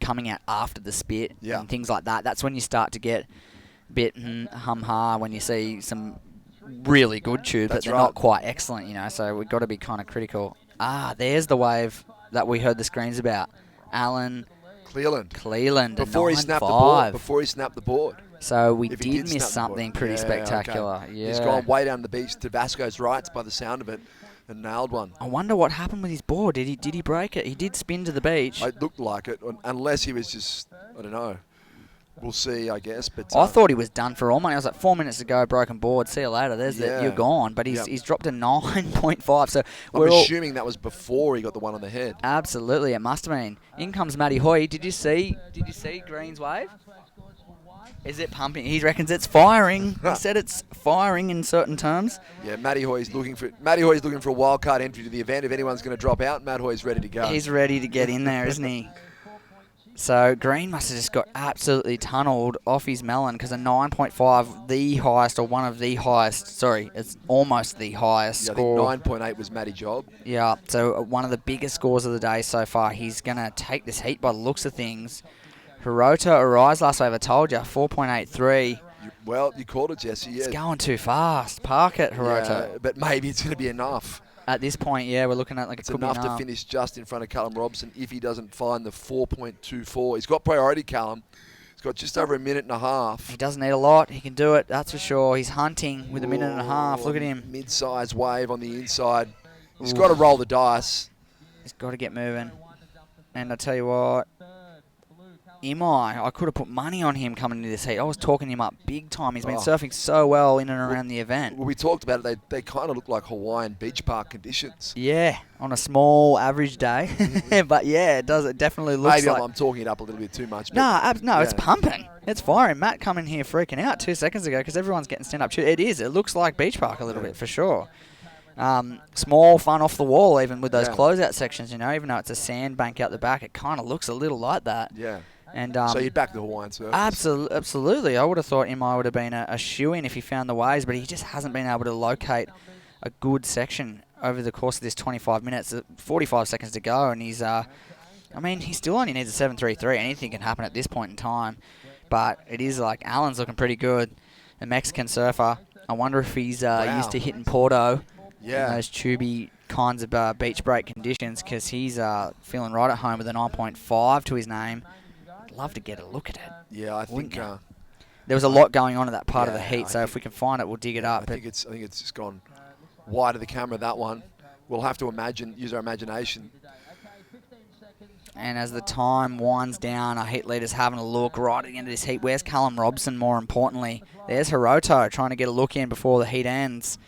coming out after the spit and things like that. That's when you start to get a bit hum-ha when you see some really good tubes, but they're not quite excellent, So we've got to be kind of critical. There's the wave that we heard the screens about. Alan Cleland. Before he snapped the board. So we did miss something pretty spectacular. Okay. Yeah. He's gone way down the beach to Vasco's rights by the sound of it. And nailed one. I wonder what happened with his board. Did he break it? He did spin to the beach. It looked like it, unless he was just, I don't know. We'll see, I guess. But I thought he was done for all money. I was like, 4 minutes ago, broken board. See you later. You're gone. But he's dropped a 9.5. So I'm assuming that was before he got the one on the head. Absolutely, it must have been. In comes Matty Hoy. Did you see Green's wave? Is it pumping? He reckons it's firing. He said it's firing in certain terms. Yeah, Matty Hoy's looking for a wild card entry to the event. If anyone's going to drop out, Matt Hoy's ready to go. He's ready to get in there, isn't he? So Green must have just got absolutely tunnelled off his melon because a 9.5, the highest or one of the highest. Sorry, it's almost the highest score. I think 9.8 was Matty Job. Yeah, so one of the biggest scores of the day so far. He's going to take this heat by the looks of things. Hiroto Arai's last wave, I told you, 4.83. Well, you called it, Jesse. Yeah. It's going too fast. Park it, Hiroto. Yeah, but maybe it's going to be enough. At this point, we're looking at it's enough to finish just in front of Callum Robson if he doesn't find the 4.24. He's got priority, Callum. He's got just over a minute and a half. He doesn't need a lot. He can do it, that's for sure. He's hunting with a minute and a half. Look at him. Mid-size wave on the inside. He's got to roll the dice. He's got to get moving. And I tell you what, I could have put money on him coming into this heat. I was talking him up big time. He's been surfing so well in and around the event. Well, we talked about it. They kind of look like Hawaiian beach park conditions. Yeah, on a small average day. But yeah, it does. It definitely looks Maybe like... I'm talking it up a little bit too much. No, it's pumping. It's firing. Matt come in here freaking out 2 seconds ago because everyone's getting stand-up. It is. It looks like beach park a little bit for sure. Small fun off the wall even with those closeout sections, even though it's a sandbank out the back, it kind of looks a little like that. Yeah. And so you'd back the Hawaiian surf? Absolutely. I would have thought Imai would have been a shoe-in if he found the waves, but he just hasn't been able to locate a good section over the course of this 25 minutes. 45 seconds to go, and he's he still only needs a 7.33. Anything can happen at this point in time, but it is like Alan's looking pretty good. A Mexican surfer. I wonder if he's used to hitting Porto in those tubey kinds of beach break conditions, because he's feeling right at home with a 9.5 to his name. Love to get a look at it. Yeah, I think there was a lot going on at that part of the heat, so if we can find it, we'll dig it up. I think it's just gone wide of the camera, that one. We'll have to use our imagination. And as the time winds down, our heat leader's having a look right at the end of this heat. Where's Callum Robson, more importantly? There's Hiroto trying to get a look in before the heat ends.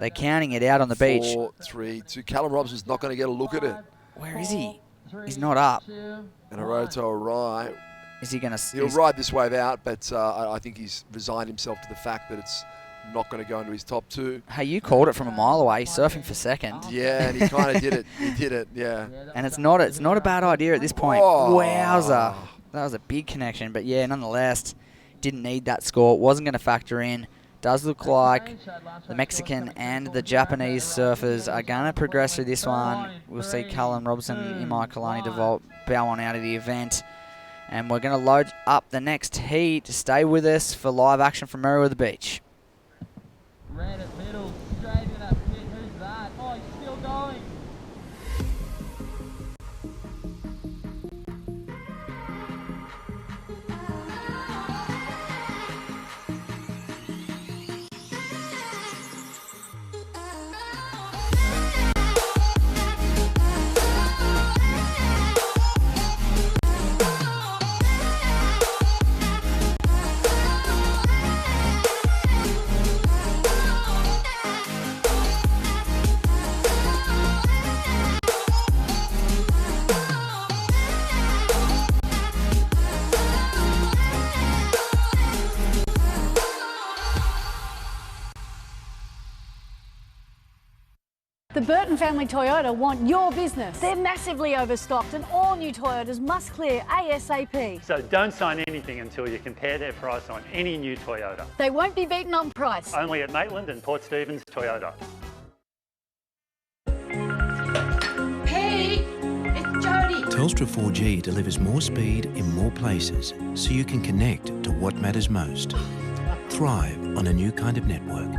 They're counting it out on the beach. 4, 3, 2. Callum Robson's not going to get a look at it. Where is he? He's not up. And Hiroto, right. Is he going to... He'll ride this wave out, but I think he's resigned himself to the fact that it's not going to go into his top 2. Hey, you called it from a mile away, surfing for second. Yeah, and he kind of did it. He did it, yeah. And it's not a bad idea at this point. Oh. Wowza. That was a big connection. But yeah, nonetheless, didn't need that score. Wasn't going to factor in. Does look like the Mexican and the Japanese surfers are going to progress through this one. We'll see Callum Robson and Imai Kalani DeVault bow on out of the event. And we're going to load up the next heat. Stay with us for live action from Merriweather Beach. Red at middle, straight in that pit. Who's that? Oh, he's still going. The Burton family Toyota want your business. They're massively overstocked and all new Toyotas must clear ASAP. So don't sign anything until you compare their price on any new Toyota. They won't be beaten on price. Only at Maitland and Port Stephens Toyota. Hey, it's Jody. Telstra 4G delivers more speed in more places so you can connect to what matters most. Thrive on a new kind of network.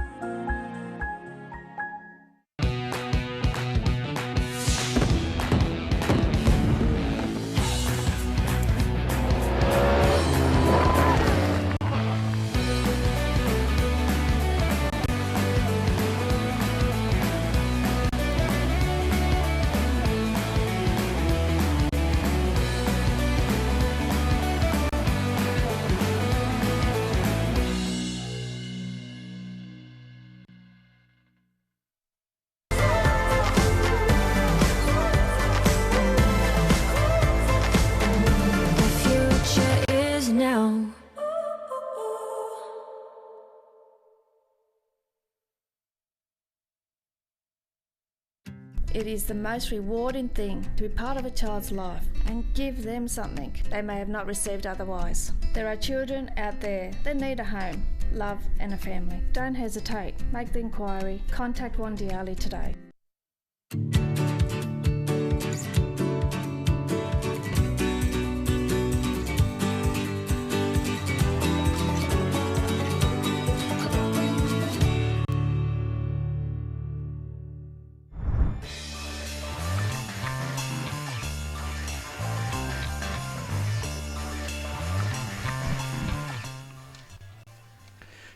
It is the most rewarding thing to be part of a child's life and give them something they may have not received otherwise. There are children out there that need a home, love and a family. Don't hesitate. Make the inquiry. Contact Wandiali today.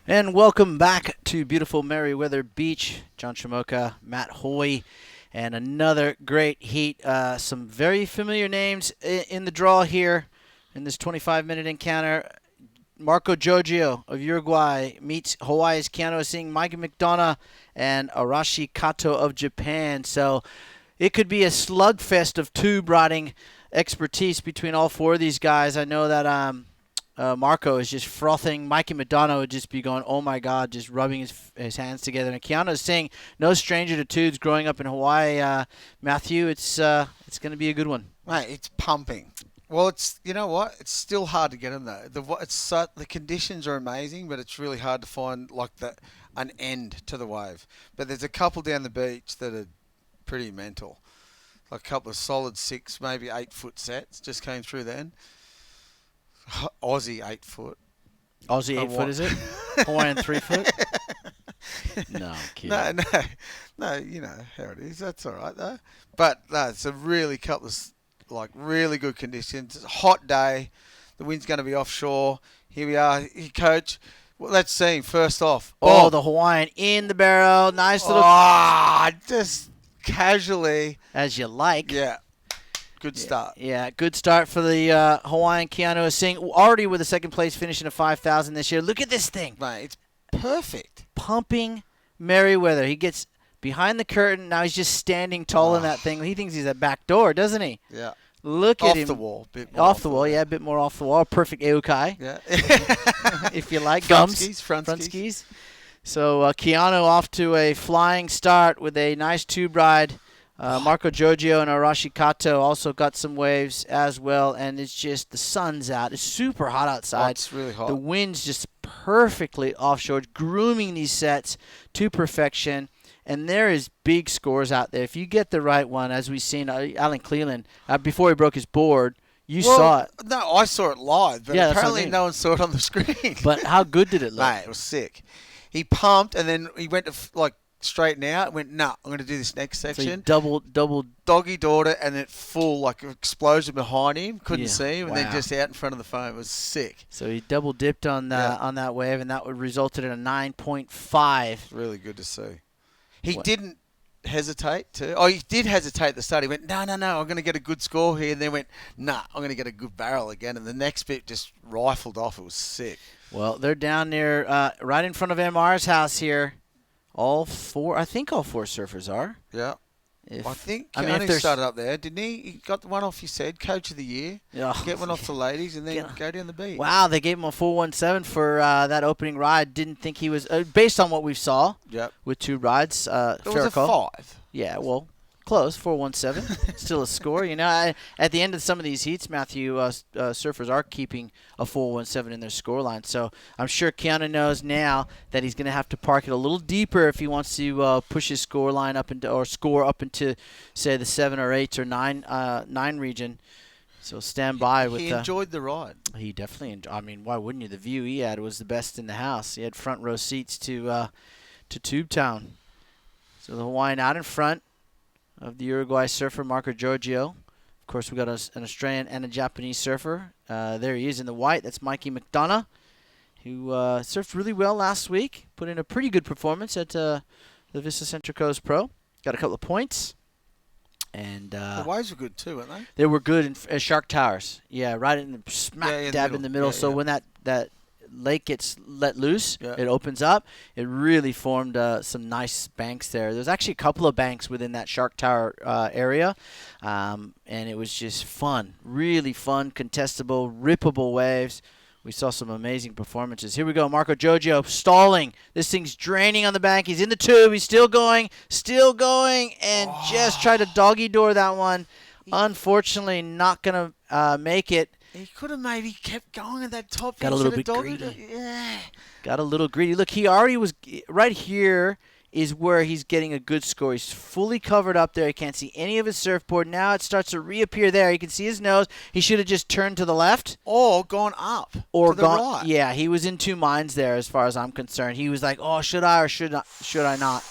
And welcome back to beautiful Merriweather Beach. John Shamoka, Matt Hoy, and another great heat. Some very familiar names in the draw here in this 25-minute encounter. Marco Giorgio of Uruguay meets Hawaii's Keanu Singh, Mikey McDonough, and Arashi Kato of Japan. So it could be a slugfest of tube riding expertise between all four of these guys. I know that Marco is just frothing. Mikey McDonough would just be going, oh my God, just rubbing his hands together. And Keanu Singh, no stranger to tubes, growing up in Hawaii. Matthew, it's going to be a good one. Mate, it's pumping. Well, you know what? It's still hard to get in there. The conditions are amazing, but it's really hard to find an end to the wave. But there's a couple down the beach that are pretty mental. Like a couple of solid 6, maybe 8 foot sets just came through then. Aussie 8 foot. Aussie 8 foot, is it? Hawaiian 3 foot? No, I'm kidding. No, you know how it is. That's all right, though. But no, it's a really couple of really good conditions. It's a hot day. The wind's going to be offshore. Here we are. Here, Coach. Well, let's see. First off. Oh, the Hawaiian in the barrel. Nice little. Just casually. As you like. Yeah. Good start. Yeah, good start for the Hawaiian Keanu Singh. Already with a second place finish in a 5,000 this year. Look at this thing. Mate, it's perfect. Pumping Merriweather. He gets behind the curtain. Now he's just standing tall in that thing. He thinks he's at back door, doesn't he? Yeah. Look at him. Off the wall. Bit more off the wall, yeah, a bit more off the wall. Perfect Eukai. Yeah. If you like. Front Gums. skis, front skis. So Keanu off to a flying start with a nice tube ride. Marco Giorgio and Arashi Kato also got some waves as well, and it's just the sun's out. It's super hot outside. It's really hot. The wind's just perfectly offshore, grooming these sets to perfection. And there is big scores out there. If you get the right one, as we've seen, Alan Cleland, before he broke his board, you saw it. No, I saw it live, but Yeah, that's what I apparently mean. no one saw it on the screen. But how good did it look? Mate, it was sick. He pumped, and then he went to straighten out. Went, nah, I'm going to do this next So section. he double. Doggy daughter, and it full explosion behind him. Couldn't Yeah. see him, and then Wow. just out in front of the foam. It was sick. So he double dipped on that wave, and that would resulted in a 9.5. Really good to see. He didn't hesitate too. Oh, he did hesitate at the start. He went, no, I'm going to get a good score here. And then went, nah, I'm going to get a good barrel again. And the next bit just rifled off. It was sick. Well, they're down there right in front of MR's house here. I think all four surfers are. Yeah. If, I think I mean, Keanu if there's started up there, didn't he? He got the one off, you said, Coach of the Year. Yeah. Get one off the ladies and then go down the beach. Wow, they gave him a 417 for that opening ride. Didn't think he was based on what we saw. Yep. With two rides. It was a 5. Yeah, well, close. 417. Still a score. You know, at the end of some of these heats, Matthew, surfers are keeping a 417 in their score line. So I'm sure Keanu knows now that he's going to have to park it a little deeper if he wants to push his score line up into, or score up into, say, the 7 or 8 or 9 region. So stand by with. He enjoyed the ride. He definitely enjoyed. I mean, why wouldn't you? The view he had was the best in the house. He had front row seats to Tube Town. So the Hawaiian out in front of the Uruguay surfer, Marco Giorgio. Of course, we got an Australian and a Japanese surfer. There he is in the white. That's Mikey McDonough, who surfed really well last week. Put in a pretty good performance at the Vista Central Coast Pro. Got a couple of points. And the waves were good too, weren't they? They were good in Shark Towers. Yeah, right in the smack dab in the middle. So when that lake gets let loose, it opens up. It really formed some nice banks there. There's actually a couple of banks within that Shark Tower area, and it was just fun, really fun, contestable, rippable waves. We saw some amazing performances. Here we go, Marco Giorgio stalling. This thing's draining on the bank. He's in the tube. He's still going, and just tried to doggy door that one. Unfortunately, not going to make it. He could have maybe kept going at that top. Got a little bit greedy. Got a little greedy. Look, he already was right here is where he's getting a good score. He's fully covered up there. You can't see any of his surfboard. Now it starts to reappear there. You can see his nose. He should have just turned to the left. Or gone up. Or to the right. Yeah, he was in two minds there as far as I'm concerned. He was like, oh, should I or should I not?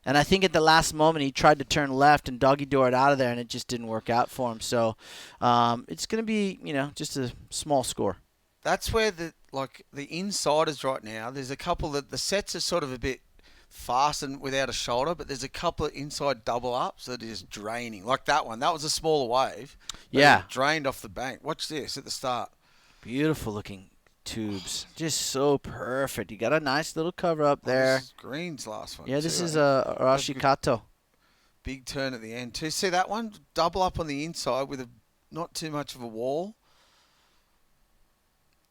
And I think at the last moment he tried to turn left and doggy door it out of there, and it just didn't work out for him. So it's going to be, just a small score. That's where the insiders right now, there's a couple that the sets are sort of a bit fast and without a shoulder, but there's a couple of inside double ups that is draining. Like that one. That was a smaller wave. Yeah. It drained off the bank. Watch this at the start. Beautiful looking tubes. Just so perfect. You got a nice little cover up there. This is Green's last one. Yeah, this too, is Arashi Kato. Big turn at the end too. See that one? Double up on the inside with not too much of a wall.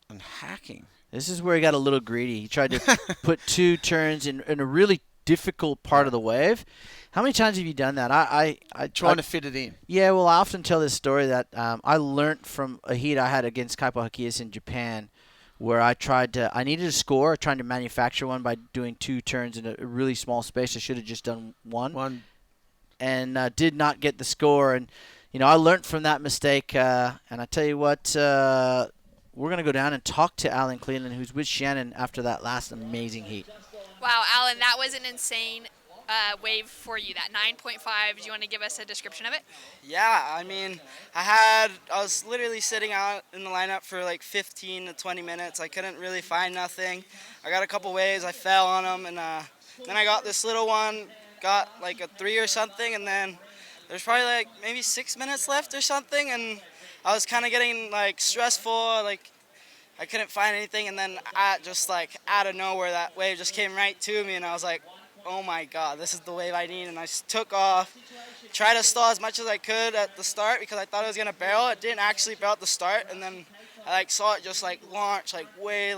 And hacking. This is where he got a little greedy. He tried to put two turns in a really difficult part of the wave. How many times have you done that? I trying to fit it in. Yeah, well, I often tell this story that I learned from a heat I had against Kaipo Hakias in Japan, where I needed a score, trying to manufacture one by doing two turns in a really small space. I should have just done one. And did not get the score. And, I learned from that mistake. And I tell you what, we're going to go down and talk to Alan Cleland, who's with Shannon after that last amazing heat. Wow, Alan, that was an insane wave for you, that 9.5. Do you want to give us a description of it? Yeah, I mean, I was literally sitting out in the lineup for like 15 to 20 minutes. I couldn't really find nothing. I got a couple waves, I fell on them, and then I got this little one, got like a 3 or something, and then there's probably like maybe 6 minutes left or something, and I was kind of getting like stressful, like I couldn't find anything, and then just like out of nowhere that wave just came right to me, and I was like, oh my god, this is the wave I need, and I just took off, tried to stall as much as I could at the start because I thought it was gonna barrel. It didn't actually barrel at the start, and then I like saw it just like launch like way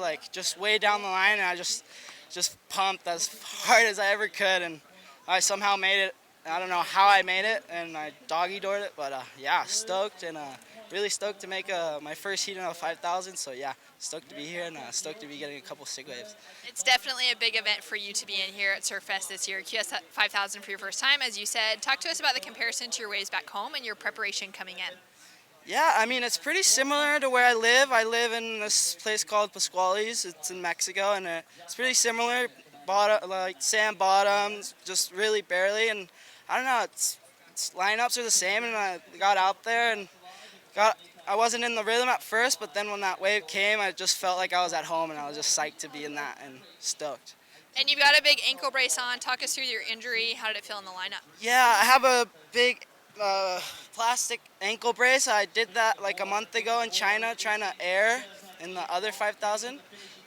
down the line, and I just pumped as hard as I ever could, and I somehow made it. I don't know how I made it, and I doggy-doored it, but yeah, stoked, and really stoked to make my first heat in a 5,000. So yeah, stoked to be here, and stoked to be getting a couple sick waves. It's definitely a big event for you to be in here at Surfest this year. QS 5000 for your first time, as you said. Talk to us about the comparison to your waves back home and your preparation coming in. Yeah, I mean, it's pretty similar to where I live. I live in this place called Pasquale's. It's in Mexico, and it's pretty similar. Like sand bottoms, just really barely, and I don't know, it's lineups are the same, and I got out there and I wasn't in the rhythm at first, but then when that wave came, I just felt like I was at home, and I was just psyched to be in that and stoked. And you've got a big ankle brace on. Talk us through your injury. How did it feel in the lineup? Yeah, I have a big plastic ankle brace. I did that like a month ago in China, trying to air in the other 5,000.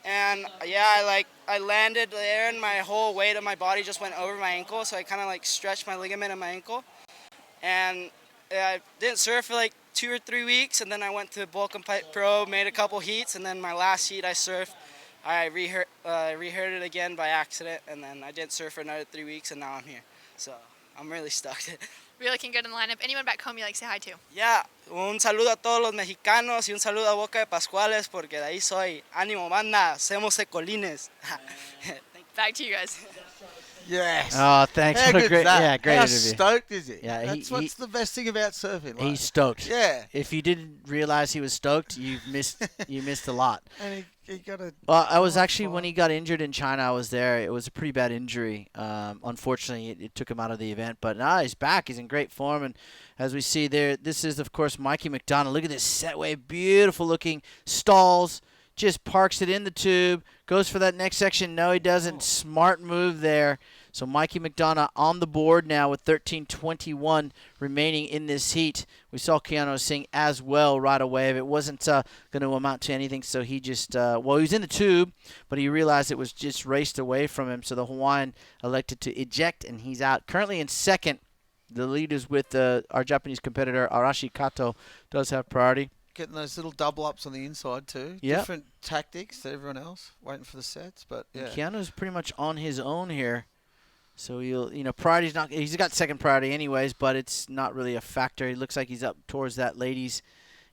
And yeah, I landed there, and my whole weight of my body just went over my ankle, so I kind of like stretched my ligament in my ankle. And I didn't surf for like 2 or 3 weeks, and then I went to Vulcan Pipe Pro, made a couple heats, and then my last heat I surfed, I rehurt it again by accident, and then I didn't surf for another 3 weeks, and now I'm here. So I'm really stoked. Really looking good in the lineup. Anyone back home you like to say hi to? Yeah, un saludo a todos los mexicanos y un saludo a Boca de Pascuales, porque de ahí soy. Ánimo, banda, hacemos colines. Back to you guys. Yes. Oh, thanks. How What a good's great, that? yeah, great How interview. stoked is he? Yeah, That's what's the best thing about surfing. Like. He's stoked. Yeah. If you didn't realize he was stoked, you missed a lot. And he got a. Well, I was actually when he got injured in China. I was there. It was a pretty bad injury. Unfortunately, it took him out of the event. But now he's back. He's in great form. And as we see there, this is of course Mikey McDonough. Look at this set wave, beautiful looking stalls. Just parks it in the tube. Goes for that next section. No, he doesn't. Smart move there. So Mikey McDonough on the board now with 13:21 remaining in this heat. We saw Keanu Singh as well right away. It wasn't going to amount to anything, so he just, he was in the tube, but he realized it was just raced away from him. So the Hawaiian elected to eject, and he's out. Currently in second. The lead is with our Japanese competitor, Arashi Kato, does have priority. Getting those little double ups on the inside too. Yep. Different tactics to everyone else, waiting for the sets. But yeah. Keanu's pretty much on his own here. So priority's not. He's got second priority anyways, but it's not really a factor. He looks like he's up towards that ladies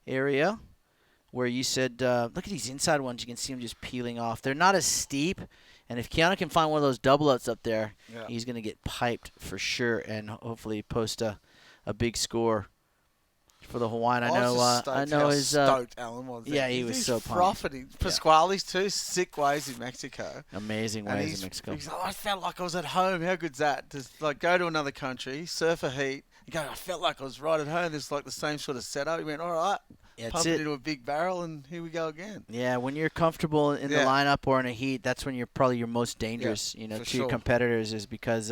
area, where you said, look at these inside ones. You can see them just peeling off. They're not as steep, and if Keanu can find one of those double ups up there, he's gonna get piped for sure, and hopefully post a big score for the Hawaiian. I know his stoked Alan was. Yeah, he was so pumped. Profiting. Pasquale's too sick waves in Mexico. Amazing waves in Mexico. He's like, I felt like I was at home. How good's that? To like go to another country, surf a heat, and go. I felt like I was right at home. It's like the same sort of setup. He went, all right. Pump it into a big barrel, and here we go again. Yeah, when you're comfortable in the lineup or in a heat, that's when you're probably your most dangerous, to your competitors, is because,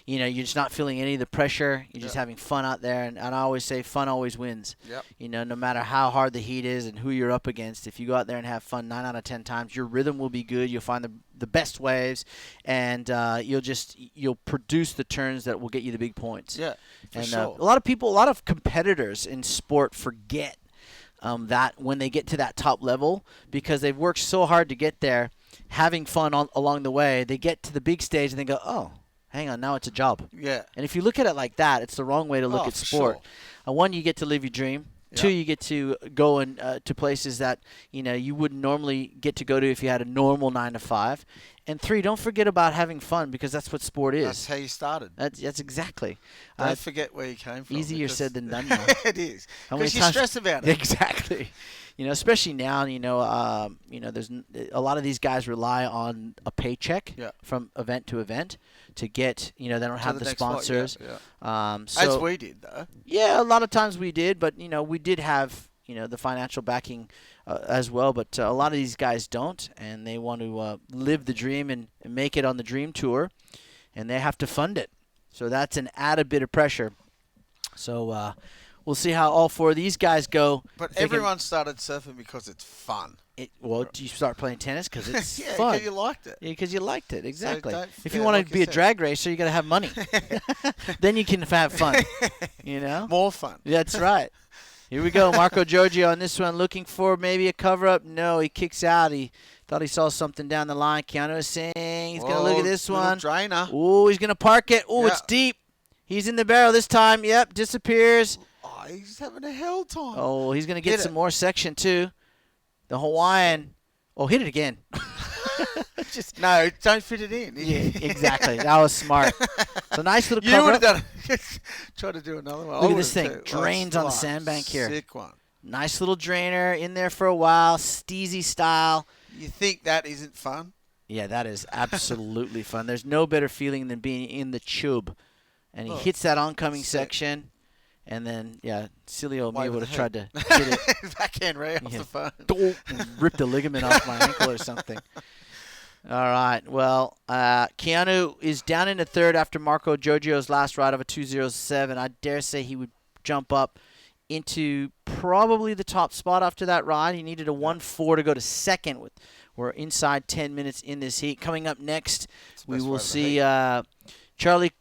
you're just not feeling any of the pressure. You're just having fun out there, and I always say fun always wins. Yep. No matter how hard the heat is and who you're up against, if you go out there and have fun 9 out of 10 times, your rhythm will be good. You'll find the best waves, and you'll produce the turns that will get you the big points. Yeah, and sure. a lot of competitors in sport forget that when they get to that top level, because they've worked so hard to get there, having fun along the way, they get to the big stage and they go, oh, hang on, now it's a job. Yeah. And if you look at it like that, it's the wrong way to look at sport. Sure. One, you get to live your dream. Yeah. 2, you get to go to places that you wouldn't normally get to go to if you had a normal 9 to 5. And 3, don't forget about having fun because that's what sport is. That's how you started. That's exactly. Don't forget where you came from. Easier said than done. Now. It is. How many Because you're times- stressed about it. Exactly. Especially now, there's a lot of these guys rely on a paycheck from event to event to get, they don't have the next flight, sponsors. As we did, though. Yeah, a lot of times we did, but, we did have, the financial backing as well. But a lot of these guys don't, and they want to live the dream and make it on the dream tour, and they have to fund it. So that's an added bit of pressure. So we'll see how all 4 of these guys go. But everyone started surfing because it's fun. Do you start playing tennis because it's Yeah, fun? 'cause you liked it. Yeah, because you liked it, exactly. don't- If yeah, you want like to you be a said. drag racer, you got to have money. Then you can have fun. More fun. That's right. Here we go, Marco Giorgio on this one, looking for maybe a cover-up. No, he kicks out. He thought he saw something down the line. Keanu is saying he's going to look at this little one. drainer. Oh, he's going to park it. Oh, Yeah. it's deep. He's in the barrel this time. Yep, disappears. Oh, he's having a hell time. Oh, he's going to get Hit some it. more section, too. The Hawaiian. Oh, hit it again. No, don't fit it in. Yeah, exactly. That was smart. So nice little You would cover. have done it. Try to do another one. Look I at this would've thing. too. Drains on the Nice. sandbank here. Sick one. Nice little drainer in there for a while. Steezy style. You think that isn't fun? Yeah, that is absolutely fun. There's no better feeling than being in the tube. And he Oh, hits that oncoming sick. section. And then, Cilio Way me over would the have tried to head. hit it. Backhand Ray off the phone. Ripped the ligament off my ankle or something. All right. Well, Keanu is down into 3rd after Marco Giorgio's last ride of a 2:07. I dare say he would jump up into probably the top spot after that ride. He needed a 1:04 to go to 2nd. We're inside 10 minutes in this heat. Coming up next, we will see Charlie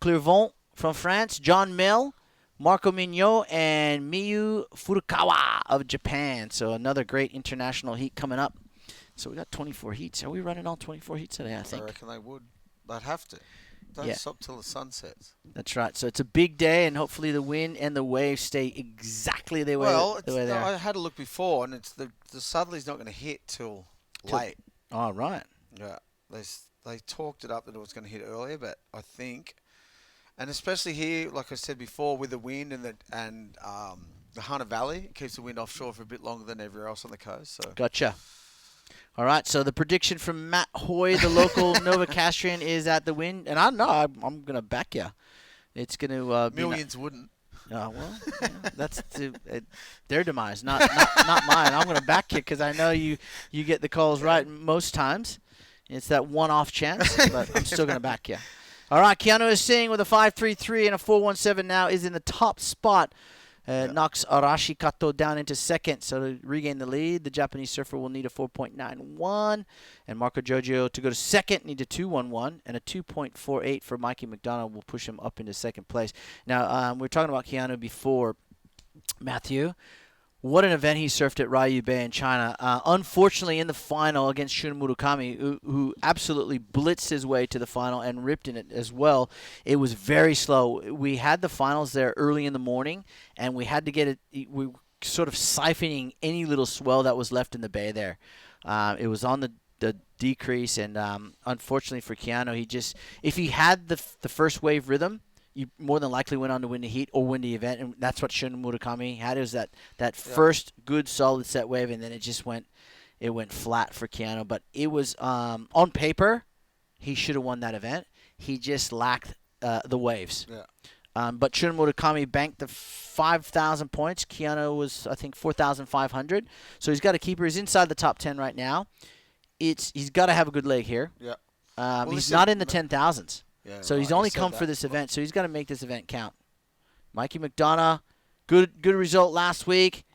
Clairvont from France, John Mel, Marco Mignot, and Miyu Furukawa of Japan. So another great international heat coming up. So we got 24 heats. Are we running all 24 heats today, I think? I reckon they would. They'd have to. Don't Yeah. stop till the sun sets. That's right. So it's a big day, and hopefully the wind and the waves stay exactly the way, the way they I are. had a look before, and it's the southerly's not going to hit till late. All right. Yeah, they talked it up that it was going to hit earlier, but I think, and especially here, like I said before, with the wind and the Hunter Valley, it keeps the wind offshore for a bit longer than everywhere else on the coast. So Gotcha. All right, so the prediction from Matt Hoy, the local Nova Castrian, is at the wind, and I know I'm going to back you. It's going to be millions wouldn't. Well, that's their demise, not mine. I'm going to back you because I know you get the calls right most times. It's that one-off chance, but I'm still going to back you. All right, Keanu is singing with a 5.33 and a 4.17 now, is in the top spot. Knocks Arashi Kato down into 2nd, so to regain the lead, the Japanese surfer will need a 4.91, and Marco Giorgio to go to 2nd need a 2.11, and a 2.48 for Mikey McDonough will push him up into 2nd place. Now, we were talking about Keanu before, Matthew. What an event he surfed at Ryu Bay in China. Unfortunately, in the final against Shun Murakami, who absolutely blitzed his way to the final and ripped in it as well, it was very slow. We had the finals there early in the morning, and we had to get it. We were sort of siphoning any little swell that was left in the bay there. It was on the decrease, and unfortunately for Keanu, if he had the first wave rhythm, you more than likely went on to win the heat or win the event, and that's what Shun Murakami had. It was that first good solid set wave, and then it went flat for Keanu. But it was on paper, he should have won that event. He just lacked the waves. Yeah. But Shun Murakami banked the 5,000 points. Keanu was, I think, 4,500. So he's got a keeper. He's inside the top 10 right now. He's got to have a good leg here. Yeah. He's not in the 10,000s. Yeah, So he's right, only you said come that. for this event, so he's got to make this event count. Mikey McDonough, good result last week.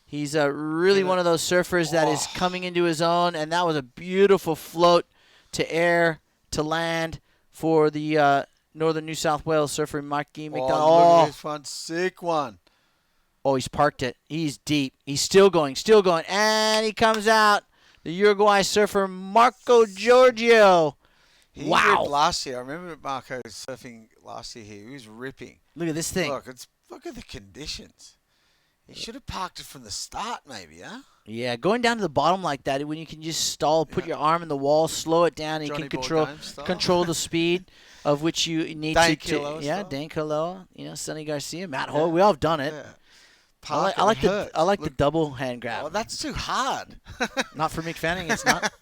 He's really one of those surfers that is coming into his own, and that was a beautiful float to air, to land for the Northern New South Wales surfer Mikey McDonough. Look at this one. Sick one. Oh, he's parked it. He's deep. He's still going, and he comes out. The Uruguay surfer Marco Giorgio. He Wow. ripped last year. I remember Marco surfing last year here. He was ripping. Look at this thing. Look at the conditions. He should have parked it from the start, maybe, huh? Yeah, going down to the bottom like that, when you can just stall, put your arm in the wall, slow it down, and Johnny you can control the speed of which you need Dane to. Kiloa Yeah, style. Dane Kiloa, Sonny Garcia, Matt Hoy. We all have done it. Yeah. I like the double hand grab. Oh, that's too hard. Not for Mick Fanning, it's not.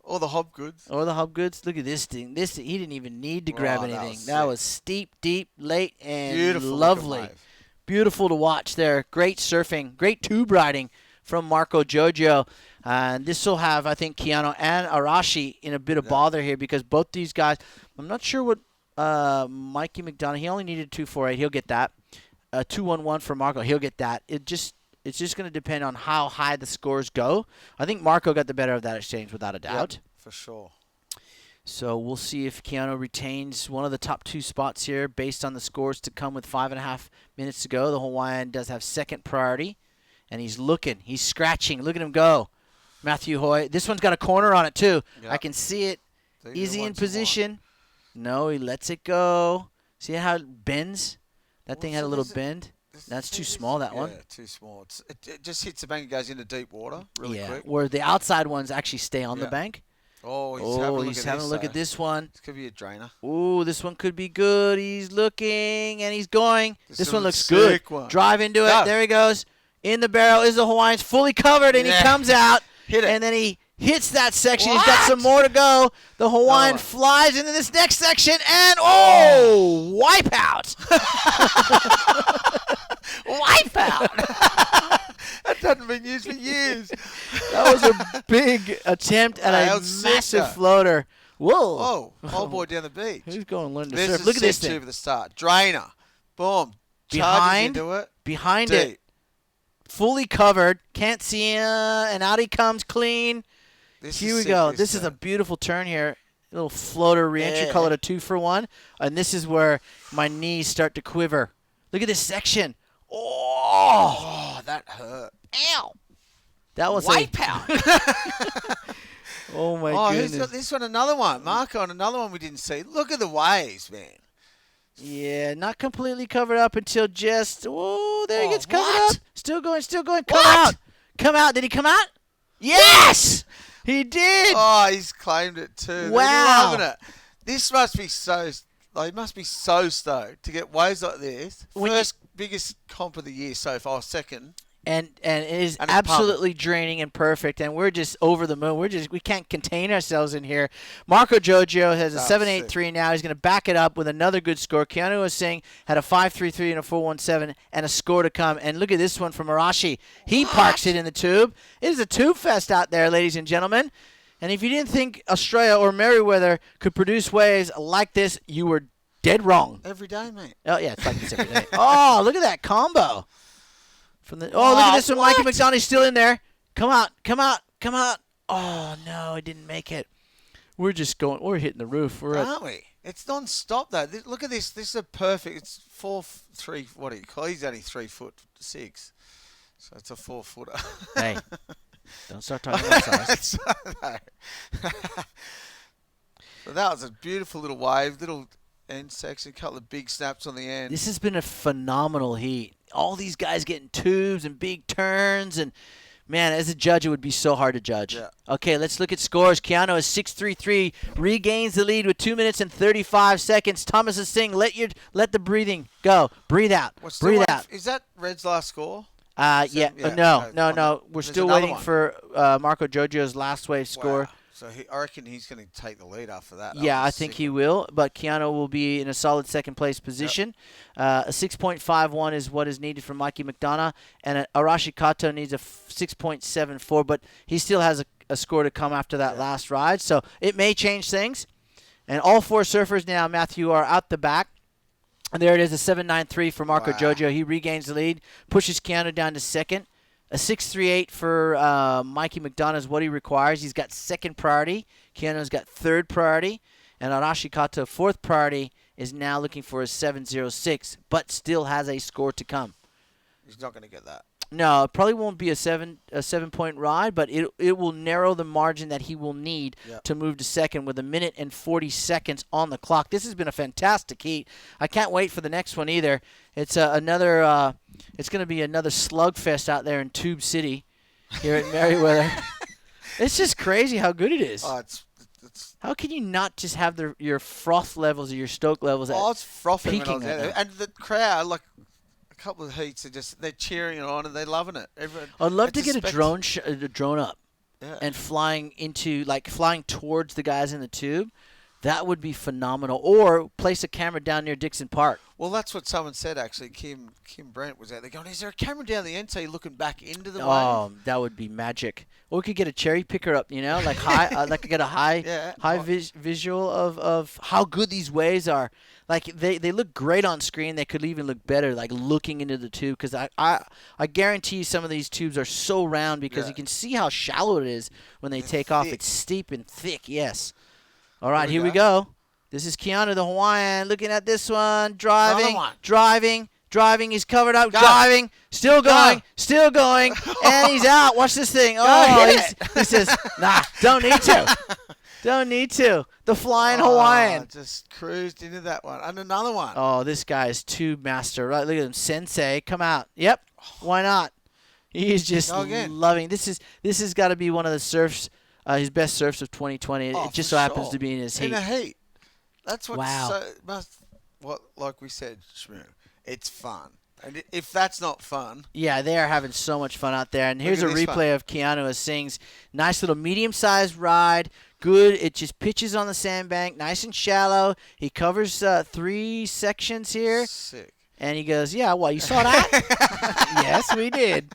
Or the Hobgoods. Look at this thing. He didn't even need to grab anything. That That was was steep, deep, late, and Beautiful looking lovely. wave. Beautiful to watch there. Great surfing, great tube riding from Marco Jojo. And this will have, I think, Keanu and Arashi in a bit of bother here because both these guys, I'm not sure what Mikey McDonough, he only needed 2.48. He'll get that. 2.11 for Marco. He'll get that. It's just going to depend on how high the scores go. I think Marco got the better of that exchange without a doubt. Yep, for sure. So we'll see if Keanu retains one of the top 2 spots here based on the scores to come with 5.5 minutes to go. The Hawaiian does have second priority, and he's looking. He's scratching. Look at him go. Matthew Hoy. This one's got a corner on it, too. Yep. I can see it. These are Easy the in ones you want. position. No, he lets it go. See how it bends? That thing had a so little this is- bend. That's too small, that one. Yeah, too small. It just hits the bank and goes into deep water really quick. Where the outside ones actually stay on the Yeah. bank. Oh, he's having a look at this one. This could be a drainer. Ooh, this one could be good. He's looking, and he's going. This This is one a looks good. sick one. Drive into it. Go. There he goes. In the barrel is the Hawaiian's fully covered, and he Yeah. comes out. Hit it. And then he hits that section. He's got some more to go. The Hawaiian flies into this next section, and wipe out. Wipe out. That hasn't been used for years. That was a big attempt at That a was sick, massive though. floater. Whoa. Oh, old boy down the beach. Who's going to learn to This surf? is Look at this sick thing. too for the start. Drainer. Boom. Charges Behind, into it. behind Deep. it, fully covered. Can't see and out he comes clean. This Here is we sick, go. this This is a turn. beautiful turn here. Little floater re-entry, Yeah. call it a 2-for-1. And this is where my knees start to quiver. Look at this section. Oh, that hurt. Ow. That was Wipe out. Oh, my Oh, goodness. who's got this one? Another one. Marco on another one we didn't see. Look at the waves, man. Yeah, not completely covered up until just. Oh, there he gets covered what? up. Still going, still going. Come out. Come out. Did he come out? Yes! He did. Oh, he's claimed it too. Wow. They're loving it. This must be so. They must be so stoked to get waves like this. First biggest comp of the year so far. Second. And it is And it's absolutely draining and perfect, and we're just over the moon. We can't contain ourselves in here. Marco Jojo has a That's 7.83 now. He's going to back it up with another good score. Keanu Osing had a 5.33 and a 4.17 and a score to come. And look at this one from Arashi. He parks it in the tube. It is a tube fest out there, ladies and gentlemen. And if you didn't think Australia or Merriweather could produce waves like this, you were dead wrong. Every day, mate. Oh yeah, it's like this every day. Oh, look at that combo. From the look at this one, Mikey McDonough's still in there. Come out, come out, come out. Oh no, I didn't make it. We're just going. We're hitting the roof. Aren't we? It's non-stop though. Look at this. This is a perfect. It's 4'3". What do you call? He's only 3'6", so it's a 4-footer. Hey, don't start talking about size. So that was a beautiful little wave, little end section, couple of big snaps on the end. This has been a phenomenal heat. All these guys getting tubes and big turns, and man, as a judge, it would be so hard to judge. Yeah. Okay, let's look at scores. Keanu is 6.33, regains the lead with 2 minutes and 35 seconds. Thomas is saying, let the breathing go. Breathe out. Breathe out. Is that Red's last score? Yeah. No. We're There's still another waiting one. for Marco Jojo's last wave score. Wow. So I reckon he's going to take the lead after that. That Yeah, was I think sick. he will, but Keanu will be in a solid second place position. A 6.51 is what is needed from Mikey McDonough, and Arashi Kato needs a 6.74, but he still has a score to come after that last ride, so it may change things. And all four surfers now, Matthew, are out the back. And there it is, a 7.93 for Marco Jojo. He regains the lead, pushes Keanu down to second. A 6.38 for Mikey McDonough is what he requires. He's got second priority. Keanu's got third priority. And Arashi Kato, fourth priority, is now looking for a 7.06, but still has a score to come. He's not going to get that. No, it probably won't be a 7-point ride, but it will narrow the margin that he will need to move to second with 1 minute and 40 seconds on the clock. This has been a fantastic heat. I can't wait for the next one either. It's another. It's going to be another slugfest out there in Tube City, here at Merriweather. It's just crazy how good it is. Oh, it's how can you not just have your froth levels or your stoke levels? It's frothing when I peaking was out there. And the crowd, like a couple of heats, they're cheering it on and they're loving it. I'd love to get a drone up Yeah. and flying towards the guys in the tube. That would be phenomenal. Or place a camera down near Dixon Park. Well, that's what someone said, actually. Kim Brent was out there going, is there a camera down the end so you're looking back into the wave? That would be magic. Or we could get a cherry picker up, like high, get a high visual of how good these waves are. Like they look great on screen. They could even look better, like looking into the tube. Because I guarantee you some of these tubes are so round because you can see how shallow it is when they take off. It's steep and thick. Yes. All right, here we go. This is Keanu, the Hawaiian, looking at this one, driving. He's covered up, driving, still going, and he's out. Watch this thing. He says, nah, don't need to. The flying Hawaiian. Just cruised into that one. And another one. Oh, this guy is tube master. Right, look at him. Sensei, come out. Yep, why not? He's just loving. This has got to be one of the surfs. His best surfs of 2020. It just so happens to be in his heat. In a heat. That's what. Wow. Like we said, Shmoo, it's fun. And if that's not fun. Yeah, they are having so much fun out there. And here's a replay of Keanu as sings. Nice little medium-sized ride. Good. It just pitches on the sandbank. Nice and shallow. He covers 3 sections here. Sick. And he goes, yeah, well, you saw that? Yes, we did.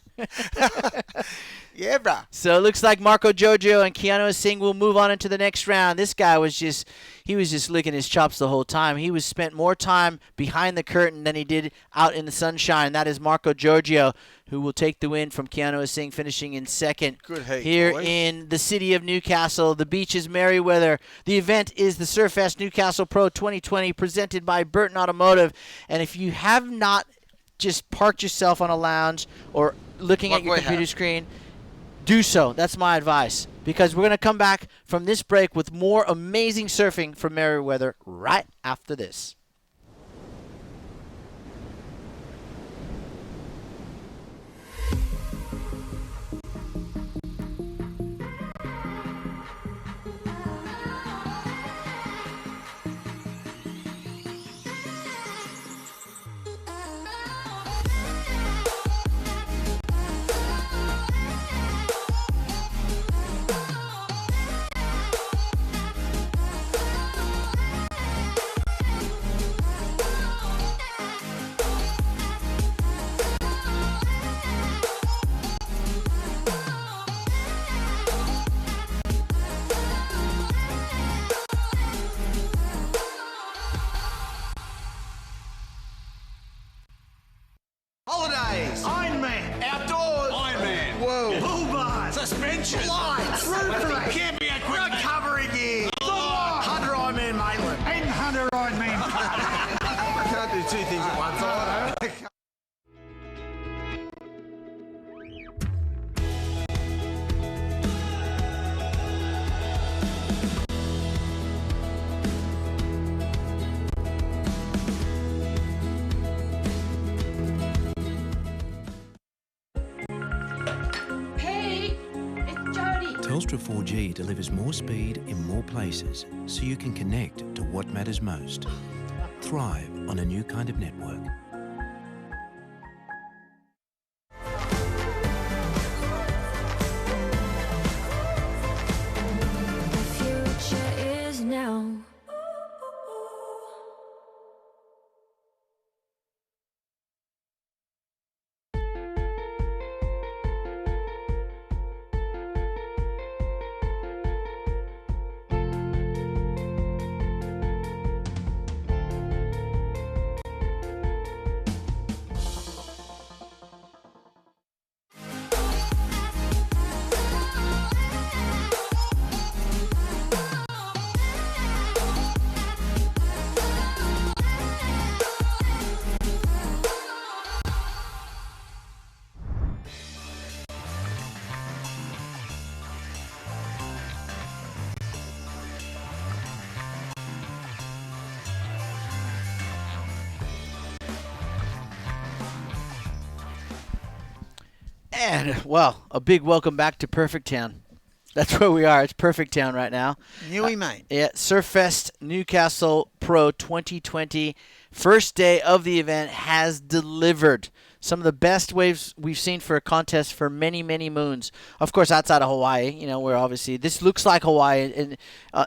Yeah, brah. So it looks like Marco Giorgio and Keanu Singh will move on into the next round. This guy was just licking his chops the whole time. He was spent more time behind the curtain than he did out in the sunshine. That is Marco Giorgio, who will take the win from Keanu Singh, finishing in second. Good heat, here boys. In the city of Newcastle. The beach is Merriweather. The event is the Surfest Newcastle Pro 2020, presented by Burton Automotive. And if you have not just parked yourself on a lounge or looking at your computer screen, do so. That's my advice. Because we're going to come back from this break with more amazing surfing from Merriweather right after this. Holidays. Ironman. Outdoors. Ironman. Whoa. Bull bars. Suspension. Lights. Roof rack. Camping equipment. Recovery gear. Hunter Ironman Maitland. And Hunter Ironman. I can't do 2 things at once. I know. Telstra 4G delivers more speed in more places so you can connect to what matters most. Thrive on a new kind of network. The future is now. And, well, a big welcome back to Perfect Town. That's where we are. It's Perfect Town right now. Newy, mate. Yeah, Surfest Newcastle Pro 2020. First day of the event has delivered some of the best waves we've seen for a contest for many, many moons. Of course, outside of Hawaii, where obviously this looks like Hawaii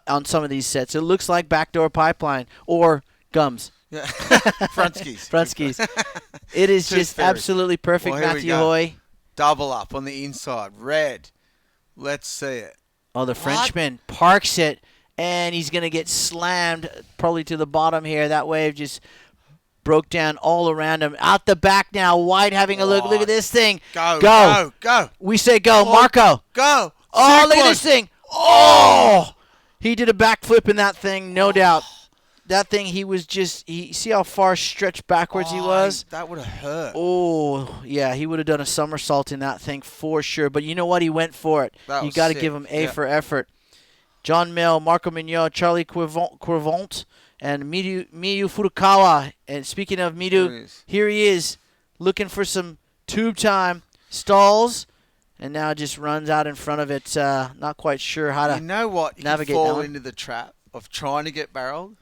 on some of these sets. It looks like Backdoor Pipeline or Gums. Yeah. Front skis. Front skis. It is just absolutely perfect, Well, here we Matthew go. Hoy. Double up on the inside. Red. Let's see it. Oh, the Frenchman parks it, and he's going to get slammed probably to the bottom here. That wave just broke down all around him. Out the back now, White having a look. Look at this thing. Go. We say go. Marco. Go. Oh, Sick look at one. this thing. Oh! He did a backflip in that thing, no doubt. That thing, he was just, see how far stretched backwards he was? That would have hurt. Oh, yeah, he would have done a somersault in that thing for sure. But you know what? He went for it. That You was got to sick. give him A Yeah. for effort. John Mill, Marco Mignot, Charlie Quirvont, and Miyu Furukawa. And speaking of Miyu, here he is looking for some tube time. Stalls, and now just runs out in front of it. Not quite sure how to You know what? You navigate can that fall one. into the trap of trying to get barreled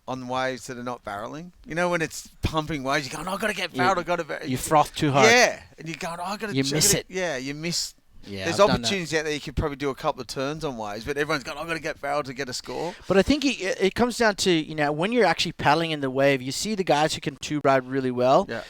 on waves that are not barreling. You know when it's pumping waves, you're going, I've got to get barreled, I've got to barrel. You froth too hard. Yeah. And you're going, I've got to You miss it. Yeah, you miss. Yeah, There's I've done that. opportunities out there you could probably do a couple of turns on waves, but everyone's going, I've got to get barreled to get a score. But I think it comes down to, when you're actually paddling in the wave, you see the guys who can tube ride really well. Yeah.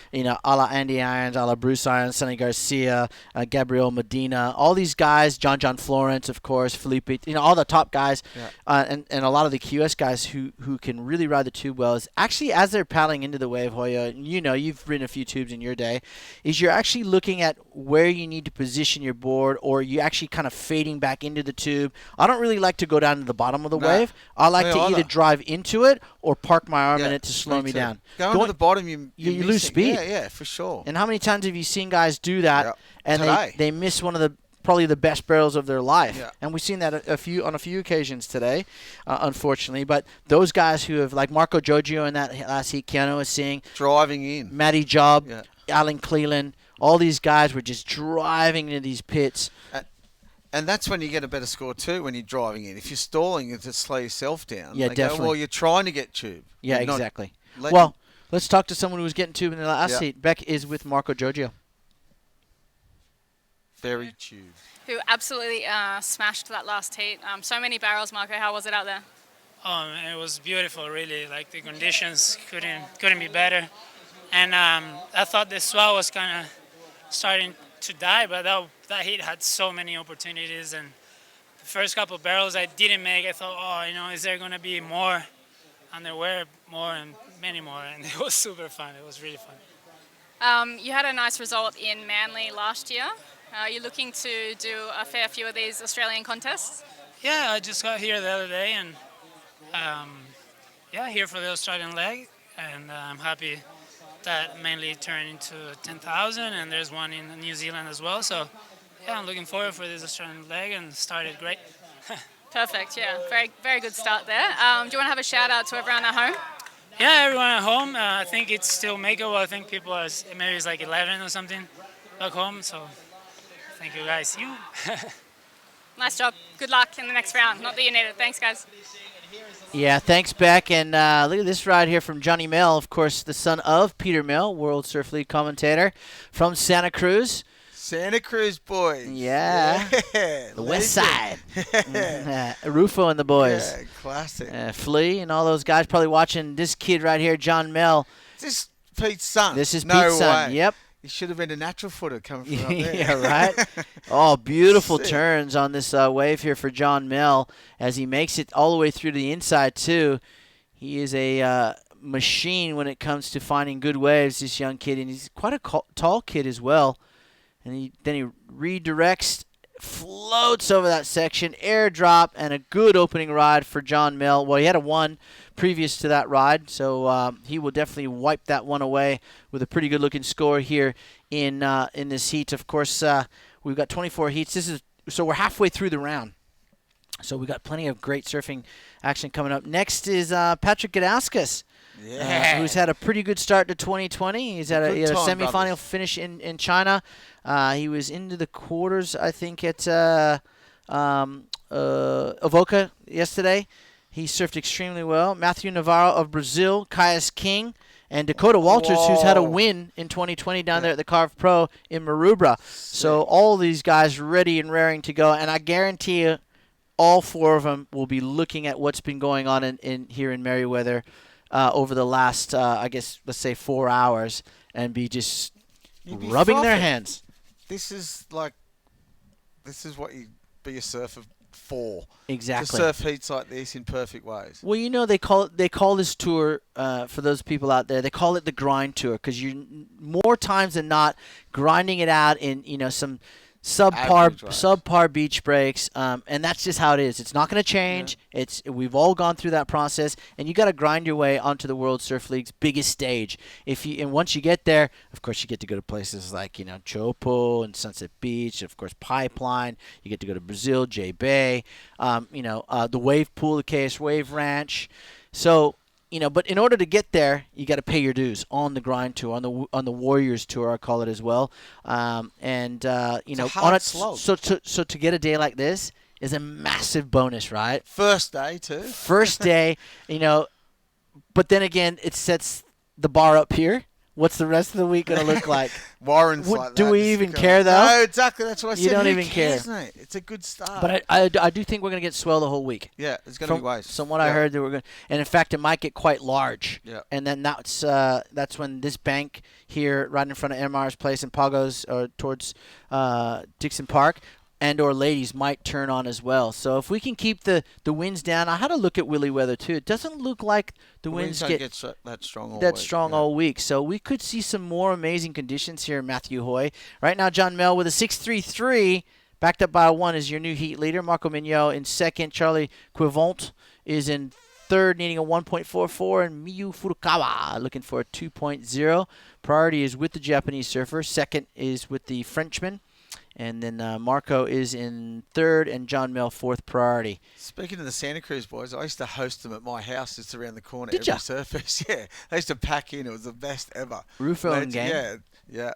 A la Andy Irons, a la Bruce Irons, Sonny Garcia, Gabriel Medina, all these guys, John Florence, of course, Felipe, all the top guys, and a lot of the QS guys who can really ride the tube well is actually as they're paddling into the wave, Hoya, you've ridden a few tubes in your day, is you're actually looking at where you need to position your board, or you actually kind of fading back into the tube. I don't really like to go down to the bottom of the Nah. wave. I like Me to either. either drive into it or park my arm in Yeah, it to slow me too. down. Going to the bottom, you lose miss it. speed. Yeah, for sure. And how many times have you seen guys do that and Today. they miss one of the probably the best barrels of their life? Yeah. And we've seen that on a few occasions today, unfortunately. But those guys who have, like Marco Giorgio in that last heat, Keanu was seeing driving in, Matty Job, Yeah. Alan Cleland, all these guys were just driving into these pits. And that's when you get a better score too, when you're driving in. If you're stalling, it's to slow yourself down. Yeah, They definitely. Go, well, you're trying to get tube. Yeah, You're not exactly. letting- Well, let's talk to someone who was getting tube in the last Yeah. heat. Beck is with Marco Giorgio. Very tube. Who absolutely smashed that last heat. So many barrels, Marco. How was it out there? It was beautiful, really. Like the conditions couldn't be better, and I thought the swell was kind of starting to die, but that heat had so many opportunities. And the first couple barrels I didn't make, I thought, is there gonna be more? And there were more and many more, and it was super fun. It was really fun. You had a nice result in Manly last year. Are you looking to do a fair few of these Australian contests? Yeah, I just got here the other day, and here for the Australian leg, and I'm happy that mainly turned into 10,000, and there's one in New Zealand as well. So, yeah, I'm looking forward for this Australian leg, and started great. Perfect, yeah. Very, very good start there. Do you want to have a shout out to everyone at home? Yeah, everyone at home. I think it's still makeable. I think people are maybe it's like 11 or something back home. So, thank you guys. Nice job. Good luck in the next round. Not that you need it. Thanks, guys. Yeah, thanks, Beck. And look at this ride here from Johnny Mill, of course, the son of Peter Mill, World Surf League commentator from Santa Cruz. Santa Cruz boys. Yeah. Yeah, The West legend. Side. Rufo and the boys. Yeah, classic. Flea and all those guys probably watching this kid right here, John Mill. Is this Pete's son? This is no Pete's son. way. Yep. He should have been a natural footer coming from up there. Yeah, right? Oh, beautiful Sick. turns on this wave here for John Mill as he makes it all the way through to the inside, too. He is a machine when it comes to finding good waves, this young kid, and he's quite a tall kid as well. And then he redirects, floats over that section, airdrop, and a good opening ride for John Mill. Well, he had a 1 previous to that ride, so he will definitely wipe that one away with a pretty good-looking score here in this heat. Of course, we've got 24 heats. So we're halfway through the round. So we got plenty of great surfing action coming up. Next is Patrick Gadauskas, who's had a pretty good start to 2020. He had a semifinal finish in China. He was into the quarters, I think, at Avoca yesterday. He surfed extremely well. Matthew Navarro of Brazil, Caius King, and Dakota Walters, who's had a win in 2020 down there at the Carve Pro in Maroubra. So all these guys ready and raring to go. And I guarantee you, all four of them will be looking at what's been going on in here in Merriweather over the last, I guess, let's say 4 hours, and be just rubbing their hands. This is what you be a surfer for. Exactly. To surf heats like this in perfect ways. Well, you know, they call this tour, for those people out there, they call it the grind tour, because you're more times than not grinding it out in, some subpar beach breaks, and that's just how it is. It's not going to change. Yeah. We've all gone through that process, and you got to grind your way onto the World Surf League's biggest stage. And once you get there, of course, you get to go to places like Chopo and Sunset Beach, of course, Pipeline. You get to go to Brazil, J Bay, the Wave Pool, the KS Wave Ranch. So. But in order to get there, you got to pay your dues on the grind tour, on the Warriors tour, I call it as well. It's a hard slope. So to get a day like this is a massive bonus, right? First day too. First day, but then again, it sets the bar up here. What's the rest of the week going to look like? Warren's like do that. we even care, though? No, exactly. That's what I said. You don't Who even cares, care. Mate? It's a good start. But I do think we're going to get swell the whole week. Yeah, it's going to be waves. From what I heard, and in fact, it might get quite large. Yeah. And then that's when this bank here, right in front of MR's place in Pagos, or towards Dixon Park, and/or Ladies might turn on as well. So if we can keep the winds down, I had a look at Willy Weather too. It doesn't look like the winds don't get that strong all week. So we could see some more amazing conditions here in Matthew Hoy. Right now, John Mel with a 6.33, backed up by a 1 is your new heat leader. Marco Mignot in second. Charlie Quivant is in third, needing a 1.44, and Miyu Furukawa looking for a 2.0. Priority is with the Japanese surfer. Second is with the Frenchman. And then Marco is in third, and John Mel fourth priority. Speaking of the Santa Cruz boys, I used to host them at my house just around the corner Did every ya? Surfest. Yeah, they used to pack in. It was the best ever. Rufo and gang. Yeah.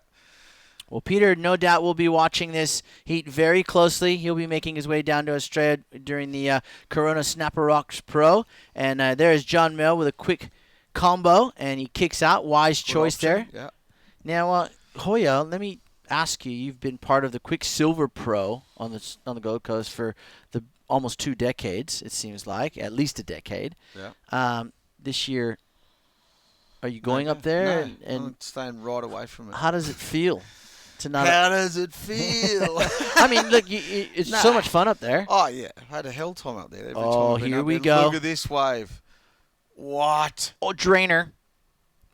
Well, Peter, no doubt, will be watching this heat very closely. He'll be making his way down to Australia during the Corona Snapper Rocks Pro. And there is John Mel with a quick combo, and he kicks out. Wise choice there. Yeah. Now, Hoya, let me ask you. You've been part of the Quicksilver Pro on the Gold Coast for the almost 2 decades. It seems like at least a decade. Yeah. This year, are you going up there? No, and I'm staying right away from it. How does it feel? How does it feel? I mean, look, it's so much fun up there. Oh yeah, I had a hell time up there. Every time Oh, I've been here up we there. go. Look at this wave. What? Oh, drainer.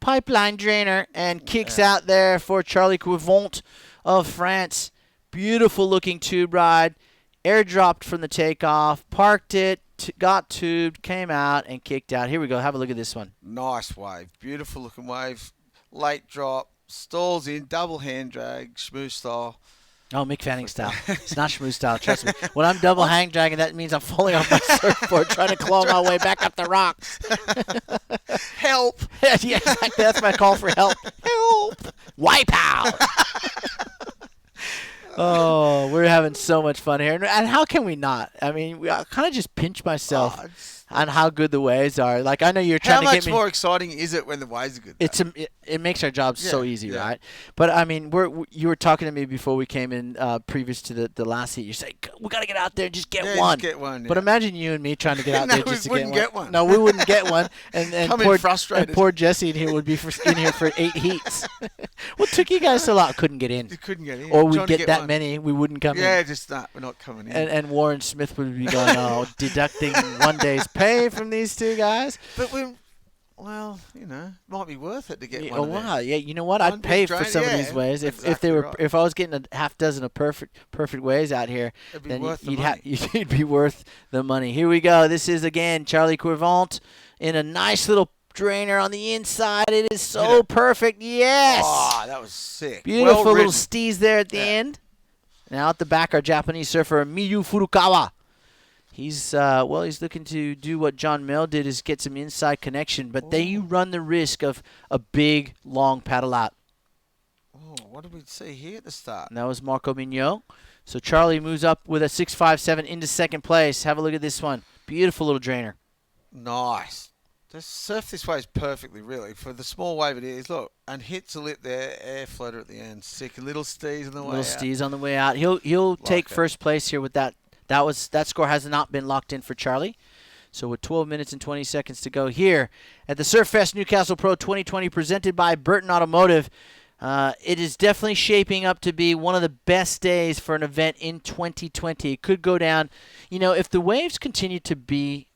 Pipeline drainer, and kicks out there for Charlie Quivant of France. Beautiful looking tube ride. Airdropped from the takeoff, parked it, got tubed, came out, and kicked out. Here we go. Have a look at this one. Nice wave. Beautiful looking wave. Late drop. Stalls in. Double hand drag. Schmoo style. Oh, Mick Fanning style. It's not Schmoo style, trust me. When I'm double hang dragging, that means I'm falling off my surfboard trying to claw my way back up the rocks. Help. Yeah, exactly. That's my call for help. Help. Wipe out. Oh, we're having so much fun here. And how can we not? I mean, I kind of just pinch myself on how good the waves are. Like, I know you're trying to get me. How much more exciting is it when the waves are good? It makes our jobs so easy, right? But, I mean, you were talking to me before we came in previous to the last heat. You say, we got to get out there and just get one. Just get one, But imagine you and me trying to get out there just to get one. No, we wouldn't get one. And frustrated. And poor Jesse in here would be in here for 8 heats. What took you guys so long? Couldn't get in. You couldn't get in. Or we'd get that many, we wouldn't come in. Yeah, just not. We're not coming in. And Warren Smith would be going, deducting 1 day's pay from these 2 guys. But might be worth it to get one. Oh wow, yeah. You know what? I'd pay for some of these waves if I was getting a half dozen of perfect waves out here. Then you'd be worth the money. Here we go. This is again Charlie Quivant in a nice little drainer on the inside. It is so perfect. Yes. Oh, that was sick. Beautiful little steez there at the end. Now at the back, our Japanese surfer Miyu Furukawa. He's looking to do what John Mel did, is get some inside connection, but then you run the risk of a big, long paddle out. Oh, what did we see here at the start? And that was Marco Mignot. So Charlie moves up with a 6.57 into second place. Have a look at this one. Beautiful little drainer. Nice. Just surf this wave perfectly, really. For the small wave it is, look, and hits a lip there, air floater at the end. Sick, little steez on the way out. Little steez on the way out. He'll take first place here with that. That score has not been locked in for Charlie. So with 12 minutes and 20 seconds to go here at the Surfest Newcastle Pro 2020 presented by Burton Automotive, it is definitely shaping up to be one of the best days for an event in 2020. It could go down, if the waves continue to be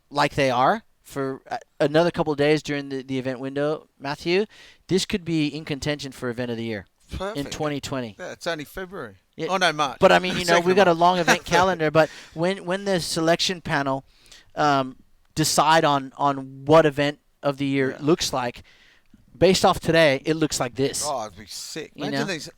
like they are for another couple of days during the event window, Matthew, this could be in contention for event of the year. Perfect. In 2020. Yeah, it's only February. Yeah. Oh, no, March. But, I mean, we've got a long event calendar. But when the selection panel decide on what event of the year looks like, based off today, it looks like this. Oh, it'd be sick. Imagine these.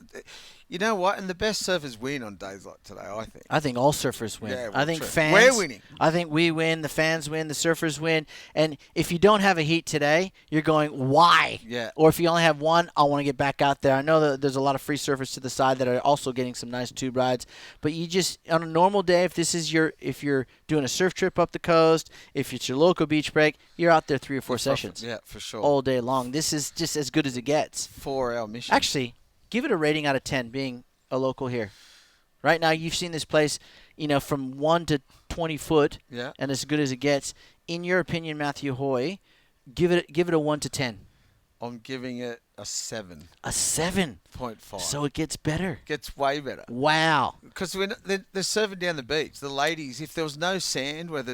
You know what? And the best surfers win on days like today, I think. I think all surfers win. Yeah, I think true. fans. We're winning. I think we win. The fans win. The surfers win. And if you don't have a heat today, you're going, why? Yeah. Or if you only have one, I want to get back out there. I know that there's a lot of free surfers to the side that are also getting some nice tube rides. But you just, on a normal day, if you're doing a surf trip up the coast, if it's your local beach break, you're out there 3 or 4 sessions. Yeah, for sure. All day long. This is just as good as it gets. 4-hour mission. Actually, give it a rating out of 10 being a local here. Right now, you've seen this place, from 1 to 20 foot, and as good as it gets. In your opinion, Matthew Hoy, give it a 1 to 10. I'm giving it a 7. A 7.5. So it gets better. Gets way better. Wow. Because they're surfing down the beach. The ladies, if there was no sand where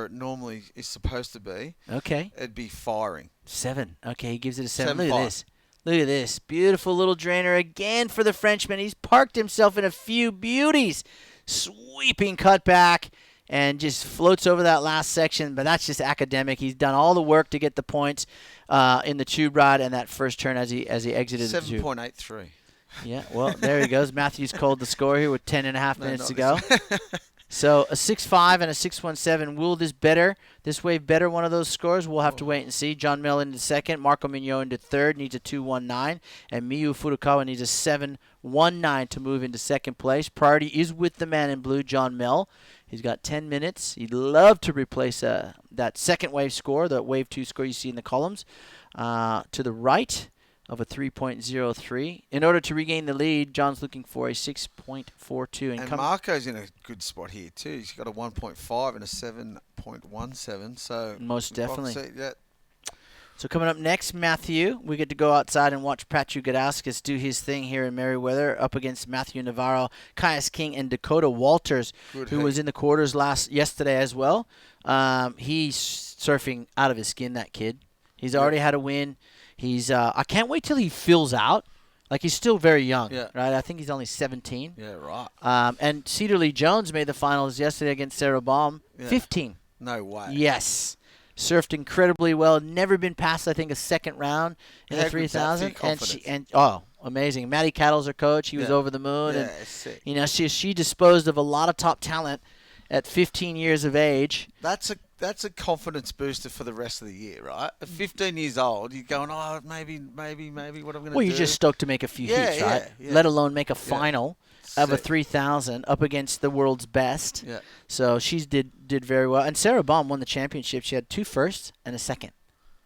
it normally is supposed to be, it'd be firing. 7. Okay, he gives it a 7. Look 7.5. at this. Look at this. Beautiful little drainer again for the Frenchman. He's parked himself in a few beauties. Sweeping cutback and just floats over that last section, but that's just academic. He's done all the work to get the points in the tube ride and that first turn as he exited the tube. 7.83. Yeah, well, there he goes. Matthew's called the score here with 10.5 minutes to go. So a 6.5 and a 6.17. Will this wave better one of those scores? We'll have to wait and see. John Mel into second. Marco Mignot into third. Needs a 2.19. And Miyu Furukawa needs a 7.19 to move into second place. Priority is with the man in blue, John Mel. He's got 10 minutes. He'd love to replace that second wave score, the wave 2 score you see in the columns, to the right of a 3.03. In order to regain the lead, John's looking for a 6.42. And Marco's in a good spot here too. He's got a 1.5 and a 7.17. So most definitely. Yeah. So coming up next, Matthew, we get to go outside and watch Patrick Gudauskas do his thing here in Merriweather up against Matthew Navarro, Caius King, and Dakota Walters, who was in the quarters yesterday as well. He's surfing out of his skin, that kid. He's already had a win. He's I can't wait till he fills out. Like, he's still very young, right? I think he's only 17. Yeah, right. And Cedar Lee Jones made the finals yesterday against Sarah Baum. 15. No way. Yes. Surfed incredibly well. Never been past, I think, a second round in the 3,000. Amazing. Matty Cattle's her coach. He was over the moon. Yeah, and, sick. She disposed of a lot of top talent at 15 years of age. That's a confidence booster for the rest of the year, right? At 15 years old, you're going, maybe what I'm going to do. Well, you're just stoked to make a few heats, right? Yeah. Let alone make a final of a 3,000 up against the world's best. Yeah. So she did very well. And Sarah Baum won the championship. She had 2 firsts and a second.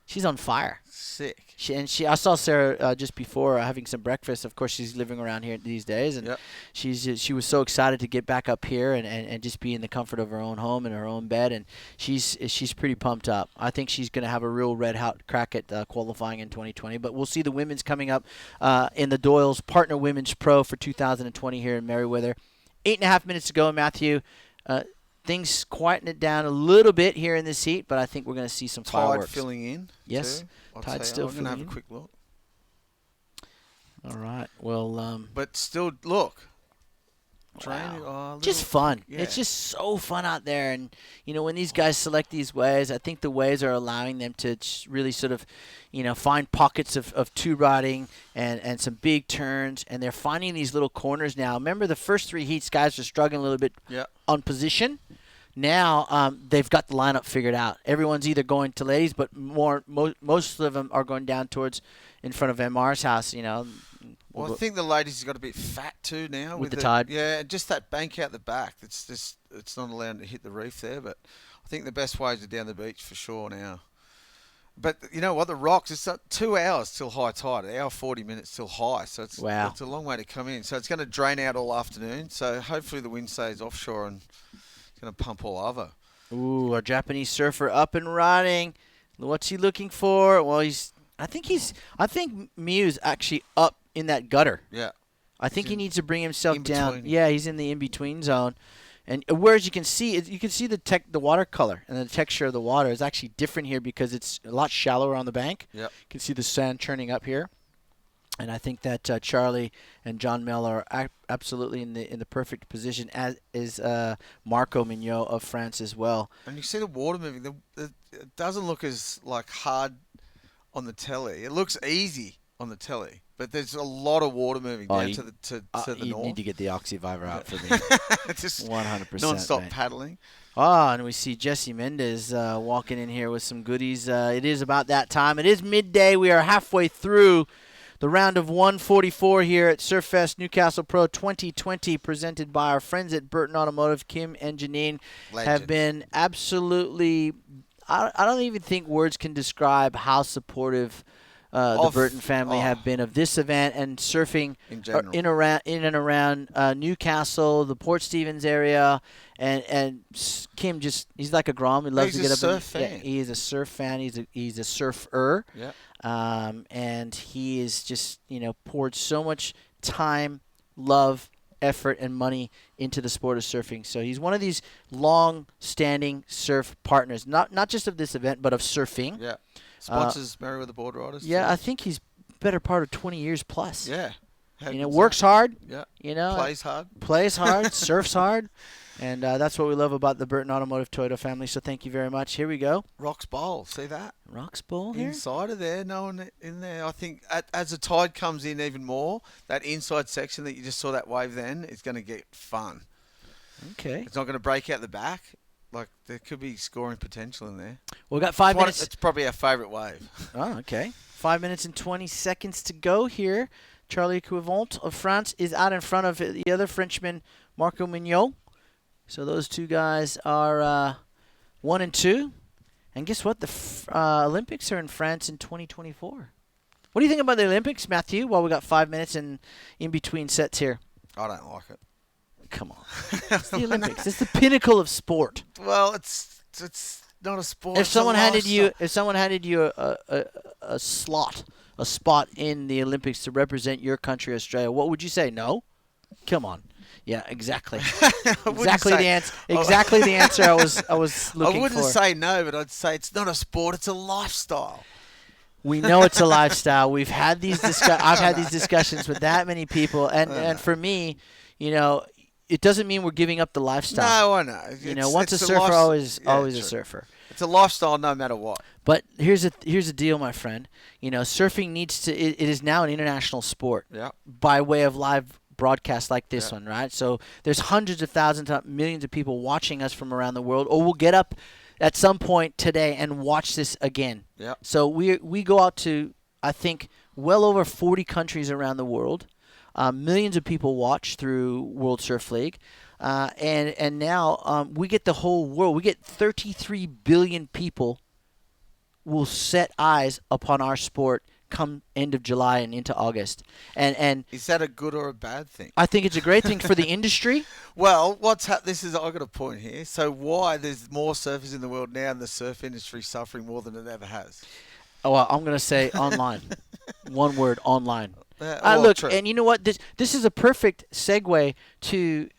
She's on fire. Sick. I saw Sarah just before having some breakfast. Of course, she's living around here these days, and she was so excited to get back up here and just be in the comfort of her own home and her own bed. And she's pretty pumped up. I think she's going to have a real red hot crack at qualifying in 2020. But we'll see the women's coming up in the Doyle's Partner Women's Pro for 2020 here in Merriweather. 8.5 minutes to go, Matthew. Things quieten it down a little bit here in this heat, but I think we're going to see some fireworks. Tide filling in. Yes, tide still filling in. I'm going to have a quick look. All right. Well, but still, look. Wow. Just fun. Yeah. It's just so fun out there, and when these guys select these waves, I think the waves are allowing them to really sort of, find pockets of tube riding and some big turns, and they're finding these little corners now. Remember the first 3 heats, guys were struggling a little bit on position. now they've got the lineup figured out. Everyone's either going to ladies, but most of them are going down towards in front of MR's house, Well, I think the ladies have got a bit fat too now. With the tide. Yeah, just that bank out the back. It's not allowed to hit the reef there, but I think the best ways are down the beach for sure now. But you know what? The rocks, it's 2 hours till high tide, an hour 40 minutes till high. So it's a long way to come in. So it's going to drain out all afternoon. So hopefully the wind stays offshore and it's going to pump all over. Ooh, our Japanese surfer up and running. What's he looking for? Well, I think Miu's actually up in that gutter. Yeah. I think he needs to bring himself down. in-between. Yeah, he's in the in-between zone. And whereas you can see the water color and the texture of the water is actually different here because it's a lot shallower on the bank. Yep. You can see the sand churning up here. And I think that Charlie and John Mel are absolutely in the perfect position, as is Marco Mignot of France as well. And you see the water moving. It doesn't look as hard on the telly. It looks easy on the telly, but there's a lot of water moving down to the north. You need to get the Oxyviver out for me. Just 100%. non-stop mate. paddling. Oh, and we see Jesse Mendez walking in here with some goodies. It is about that time. It is midday. We are halfway through the round of 144 here at Surfest Newcastle Pro 2020, presented by our friends at Burton Automotive. Kim and Janine have been absolutely, I don't even think words can describe how supportive the Burton family have been of this event and surfing in general. in and around Newcastle, the Port Stevens area, and Kim he's like a Grom. He loves to get up. Surf fan. Yeah, he is a surf fan. He's a surfer. Yeah. And he is just poured so much time, love, effort, and money into the sport of surfing. So he's one of these long-standing surf partners, not just of this event, but of surfing. Yeah. Sponsors Merriweather Board Riders. Yeah, I think he's better part of 20 years plus. Yeah. Works hard. Yeah. Plays Plays hard, surfs hard. And that's what we love about the Burton Automotive Toyota family. So thank you very much. Here we go. Rocks Bowl. See that? Rocks Bowl here? Inside of there. No one in there. I think as the tide comes in even more, that inside section that you just saw that wave then is going to get fun. Okay. It's not going to break out the back. There could be scoring potential in there. We've got 5 minutes. It's probably our favourite wave. Oh, okay. 5 minutes and 20 seconds to go here. Charlie Cuivant of France is out in front of the other Frenchman, Marco Mignot. So those two guys are 1 and 2. And guess what? The Olympics are in France in 2024. What do you think about the Olympics, Matthew, while we got 5 minutes in between sets here? I don't like it. Come on. It's the Olympics. It's the pinnacle of sport. Well, it's not a sport. If someone handed you a spot in the Olympics to represent your country, Australia, what would you say? No? Come on. Yeah, exactly. Exactly the answer I was looking for. I wouldn't say no, but I'd say it's not a sport, it's a lifestyle. We know it's a lifestyle. We've had these I've had these discussions with that many people, and for me, it doesn't mean we're giving up the lifestyle. No, I know. Once a surfer, always a surfer. It's a lifestyle no matter what. But here's the deal, my friend. Surfing needs to. It is now an international sport. Yeah. By way of live broadcast like this one, right? So there's hundreds of thousands, millions of people watching us from around the world, or we'll get up at some point today and watch this again. Yeah. So we go out to, I think, well over 40 countries around the world. Millions of people watch through World Surf League. And now we get the whole world. We get 33 billion people will set eyes upon our sport come end of July and into August. And is that a good or a bad thing? I think it's a great thing for the industry. Well, I've got a point here. So why there's more surfers in the world now and the surf industry suffering more than it ever has? Oh, well, I'm going to say online. One word, online. Well, look, true. and you know what? This is a perfect segue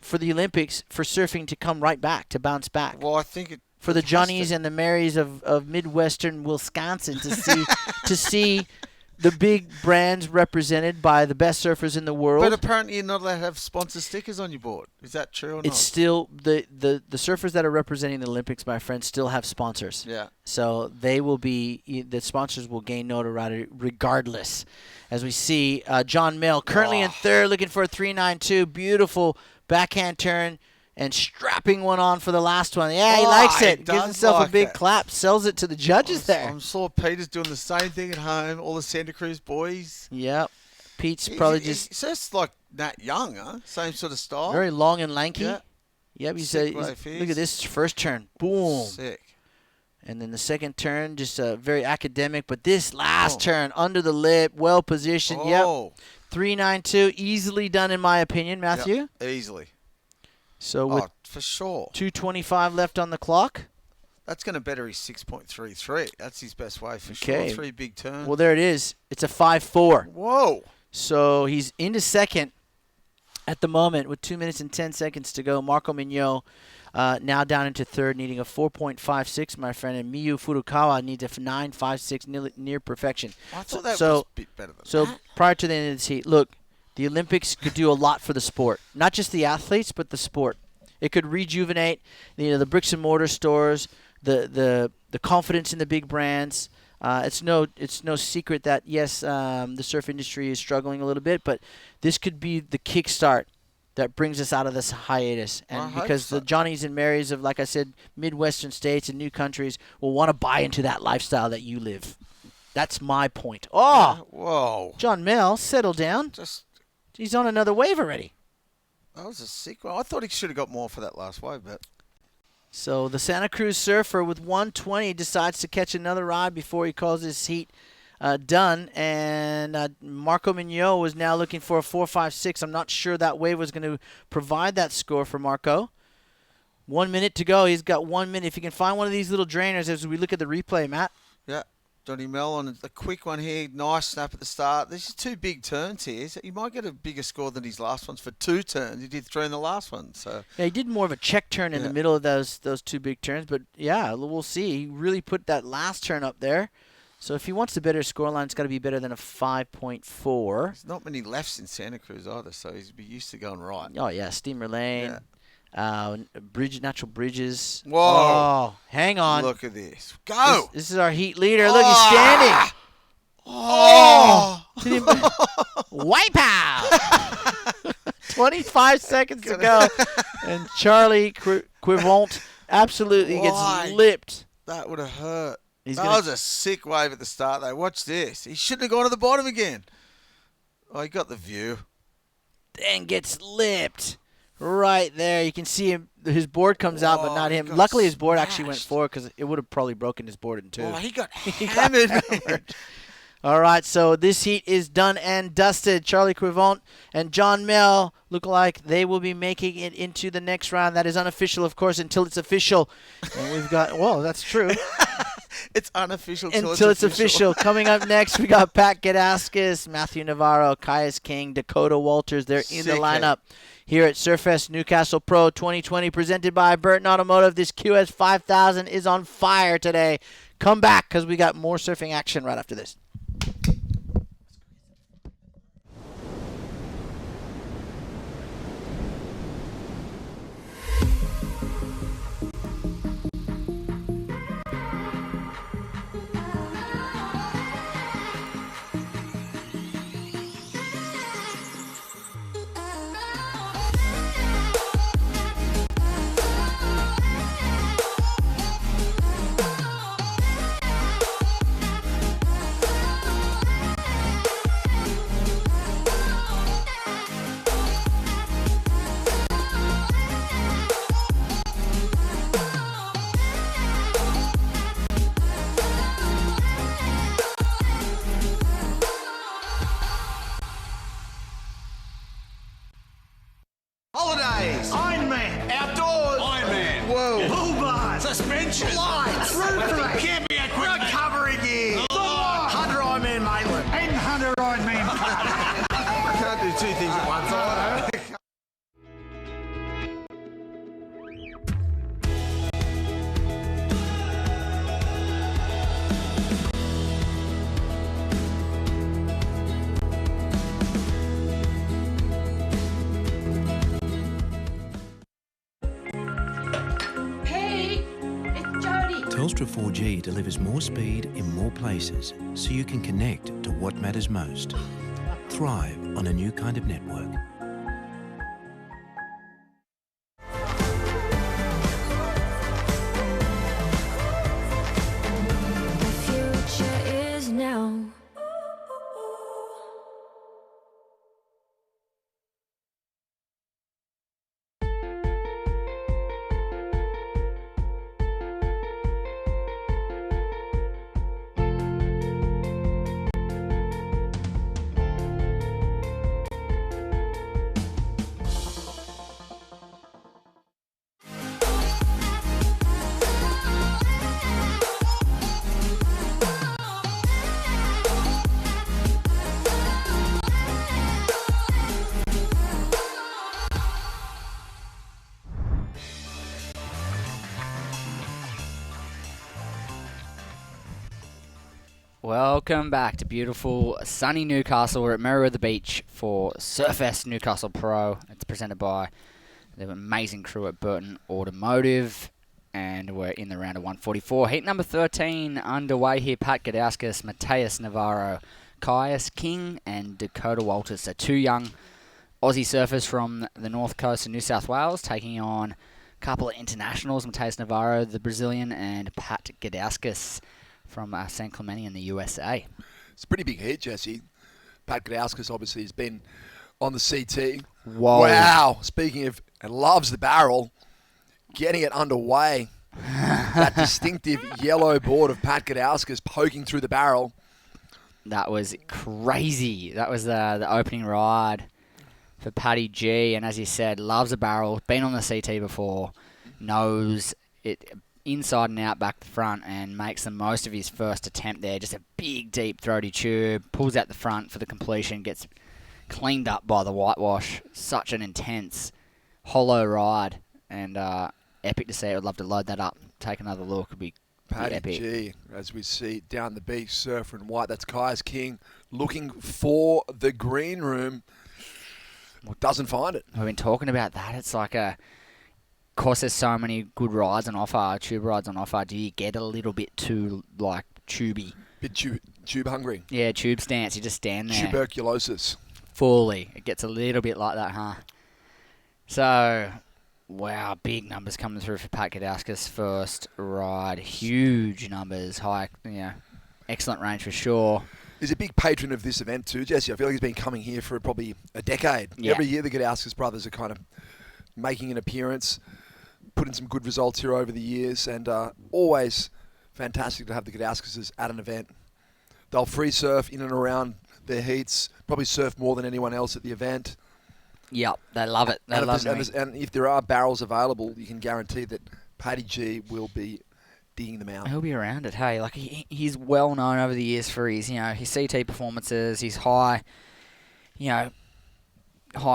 for the Olympics for surfing to come right back, to bounce back. Well, I think for the Johnnies and the Marys of Midwestern Wisconsin to see the big brands represented by the best surfers in the world. But apparently you're not allowed to have sponsor stickers on your board. Is that true or not? It's still the surfers that are representing the Olympics, my friends, still have sponsors. Yeah. So the sponsors will gain notoriety regardless. As we see John Mill currently in third, looking for a 3.92. Beautiful backhand turn. and strapping one on for the last one. Yeah, he Oh, likes he it. Gives does himself like a big it. clap. Sells it to the judges there. I'm sure Peter's doing the same thing at home. All the Santa Cruz boys. Yep. Pete's probably just He's just like Nat Young, huh? Same sort of style. very long and lanky. Yeah. Yep. Sick Look wave at is. this first turn. Boom. Sick. And then the second turn, just very academic. But this last turn, under the lip, well positioned. Oh. Yep. 3.92, easily done in my opinion, Matthew. Yep, easily. So with for sure. 2:25 left on the clock. That's going to better his 6.33. That's his best way for Okay. sure. 3 big turns. Well, there it is. It's a 5.4. Whoa. So he's into second at the moment with 2 minutes and 10 seconds to go. Marco Mignot now down into third, needing a 4.56, my friend. And Miyu Furukawa needs a 9.56, near perfection. I thought that was a bit better than So that. prior to the end of this heat, look, the Olympics could do a lot for the sport. Not just the athletes, but the sport. It could rejuvenate, the bricks and mortar stores, the confidence in the big brands. It's no secret that yes, the surf industry is struggling a little bit, but this could be the kickstart that brings us out of this hiatus. And I hope because so. the Johnnies and Marys of, like I said, Midwestern states and new countries will want to buy into that lifestyle that you live. That's my point. Oh, whoa! John Mel, settle down. He's on another wave already. That was a sick one. I thought he should have got more for that last wave, but So the Santa Cruz surfer with 120 decides to catch another ride before he calls his heat done. And Marco Mignot was now looking for a 4.56. I'm not sure that wave was going to provide that score for Marco. 1 minute to go. He's got 1 minute. If you can find one of these little drainers as we look at the replay, Matt. yeah. Johnny Mel on a quick one here. Nice snap at the start. There's just 2 big turns here. So he might get a bigger score than his last ones for 2 turns. He did 3 in the last one. So Yeah, he did more of a check turn in the middle of those 2 big turns. But, yeah, we'll see. He really put that last turn up there. So if he wants a better scoreline, it's got to be better than a 5.4. there's not many lefts in Santa Cruz either. So he's be used to going right. Oh, yeah, Steamer Lane. Natural bridges. Whoa. Oh, hang on. Look at this. Go. This is our heat leader. Look, he's standing. Oh. Wipe out. 25 seconds to go. And Charlie Quivant absolutely Why? gets lipped. That would have hurt. He's That gonna- was a sick wave at the start, though. Watch this. He shouldn't have gone to the bottom again. Oh, he got the view. Then gets lipped. Right there. You can see him. His board comes out, but not he him. got Luckily, his board actually went forward because it would have probably broken his board in two. Oh, he got He got hammered. hammered. All right, so this heat is done and dusted. Charlie Quivant and John Mel look like they will be making it into the next round. That is unofficial, of course, until it's official. And we've got, whoa, that's true. It's unofficial Until it's official. Coming up next, we got Pat Gadaskis, Matthew Navarro, Caius King, Dakota Walters. They're in the Sick, lineup here at Surfest Newcastle Pro 2020, presented by Burton Automotive. This QS 5000 is on fire today. Come back because we got more surfing action right after this. Holidays. Ironman. Outdoors. Ironman. Whoa. Bull bars. Suspension. Lights. Roof rack. Camping equipment. Recovery gear. Hunter Ironman Maitland. And Hunter Ironman. I can't do 2 things at once. I know. Hey, it's Jody. Telstra 4G delivers more speed in more places so you can connect to what matters most. Thrive on a new kind of network. Welcome back to beautiful sunny Newcastle. We're at Merriweather Beach for Surfest Newcastle Pro. It's presented by the amazing crew at Burton Automotive. And we're in the round of 144. Heat number 13 underway here. Pat Gadauskas, Mateus Navarro, Caius King, and Dakota Walters. So 2 young Aussie surfers from the north coast of New South Wales taking on a couple of internationals. Mateus Navarro, the Brazilian, and Pat Gadauskas from San Clemente in the USA. It's a pretty big heat, Jesse. Pat Gadauskas obviously has been on the CT. Whoa. Wow. Speaking of, and loves the barrel, getting it underway. That distinctive yellow board of Pat Gadauskas poking through the barrel. That was crazy. That was the opening ride for Paddy G. And as you said, loves a barrel. Been on the CT before. Knows it inside and out, back to front, and makes the most of his first attempt there. Just a big, deep, throaty tube. Pulls out the front for the completion. Gets cleaned up by the whitewash. Such an intense, hollow ride. And epic to see. I would love to load that up. Take another look. It would be Paddy epic. G, as we see down the beach, surfer in white. That's Caius King looking for the green room. Doesn't find it. We've been talking about that. It's like of course, there's so many good rides on offer, tube rides on offer. Do you get a little bit too, like, tubey? Bit tube hungry. Yeah, tube stance. You just stand there. Tuberculosis. Fully. It gets a little bit like that, huh? So, wow, big numbers coming through for Pat Gadauskas' first ride. Huge numbers. High, excellent range for sure. He's a big patron of this event too, Jesse. I feel like he's been coming here for probably a decade. Yeah. Every year the Gadauskas brothers are kind of making an appearance, putting some good results here over the years, and always fantastic to have the Gadauskases at an event. They'll free surf in and around their heats, probably surf more than anyone else at the event. Yep, they love it. They love it. And if there are barrels available, you can guarantee that Paddy G will be digging them out. He'll be around it, hey. Like, he's well known over the years for his, his CT performances, his high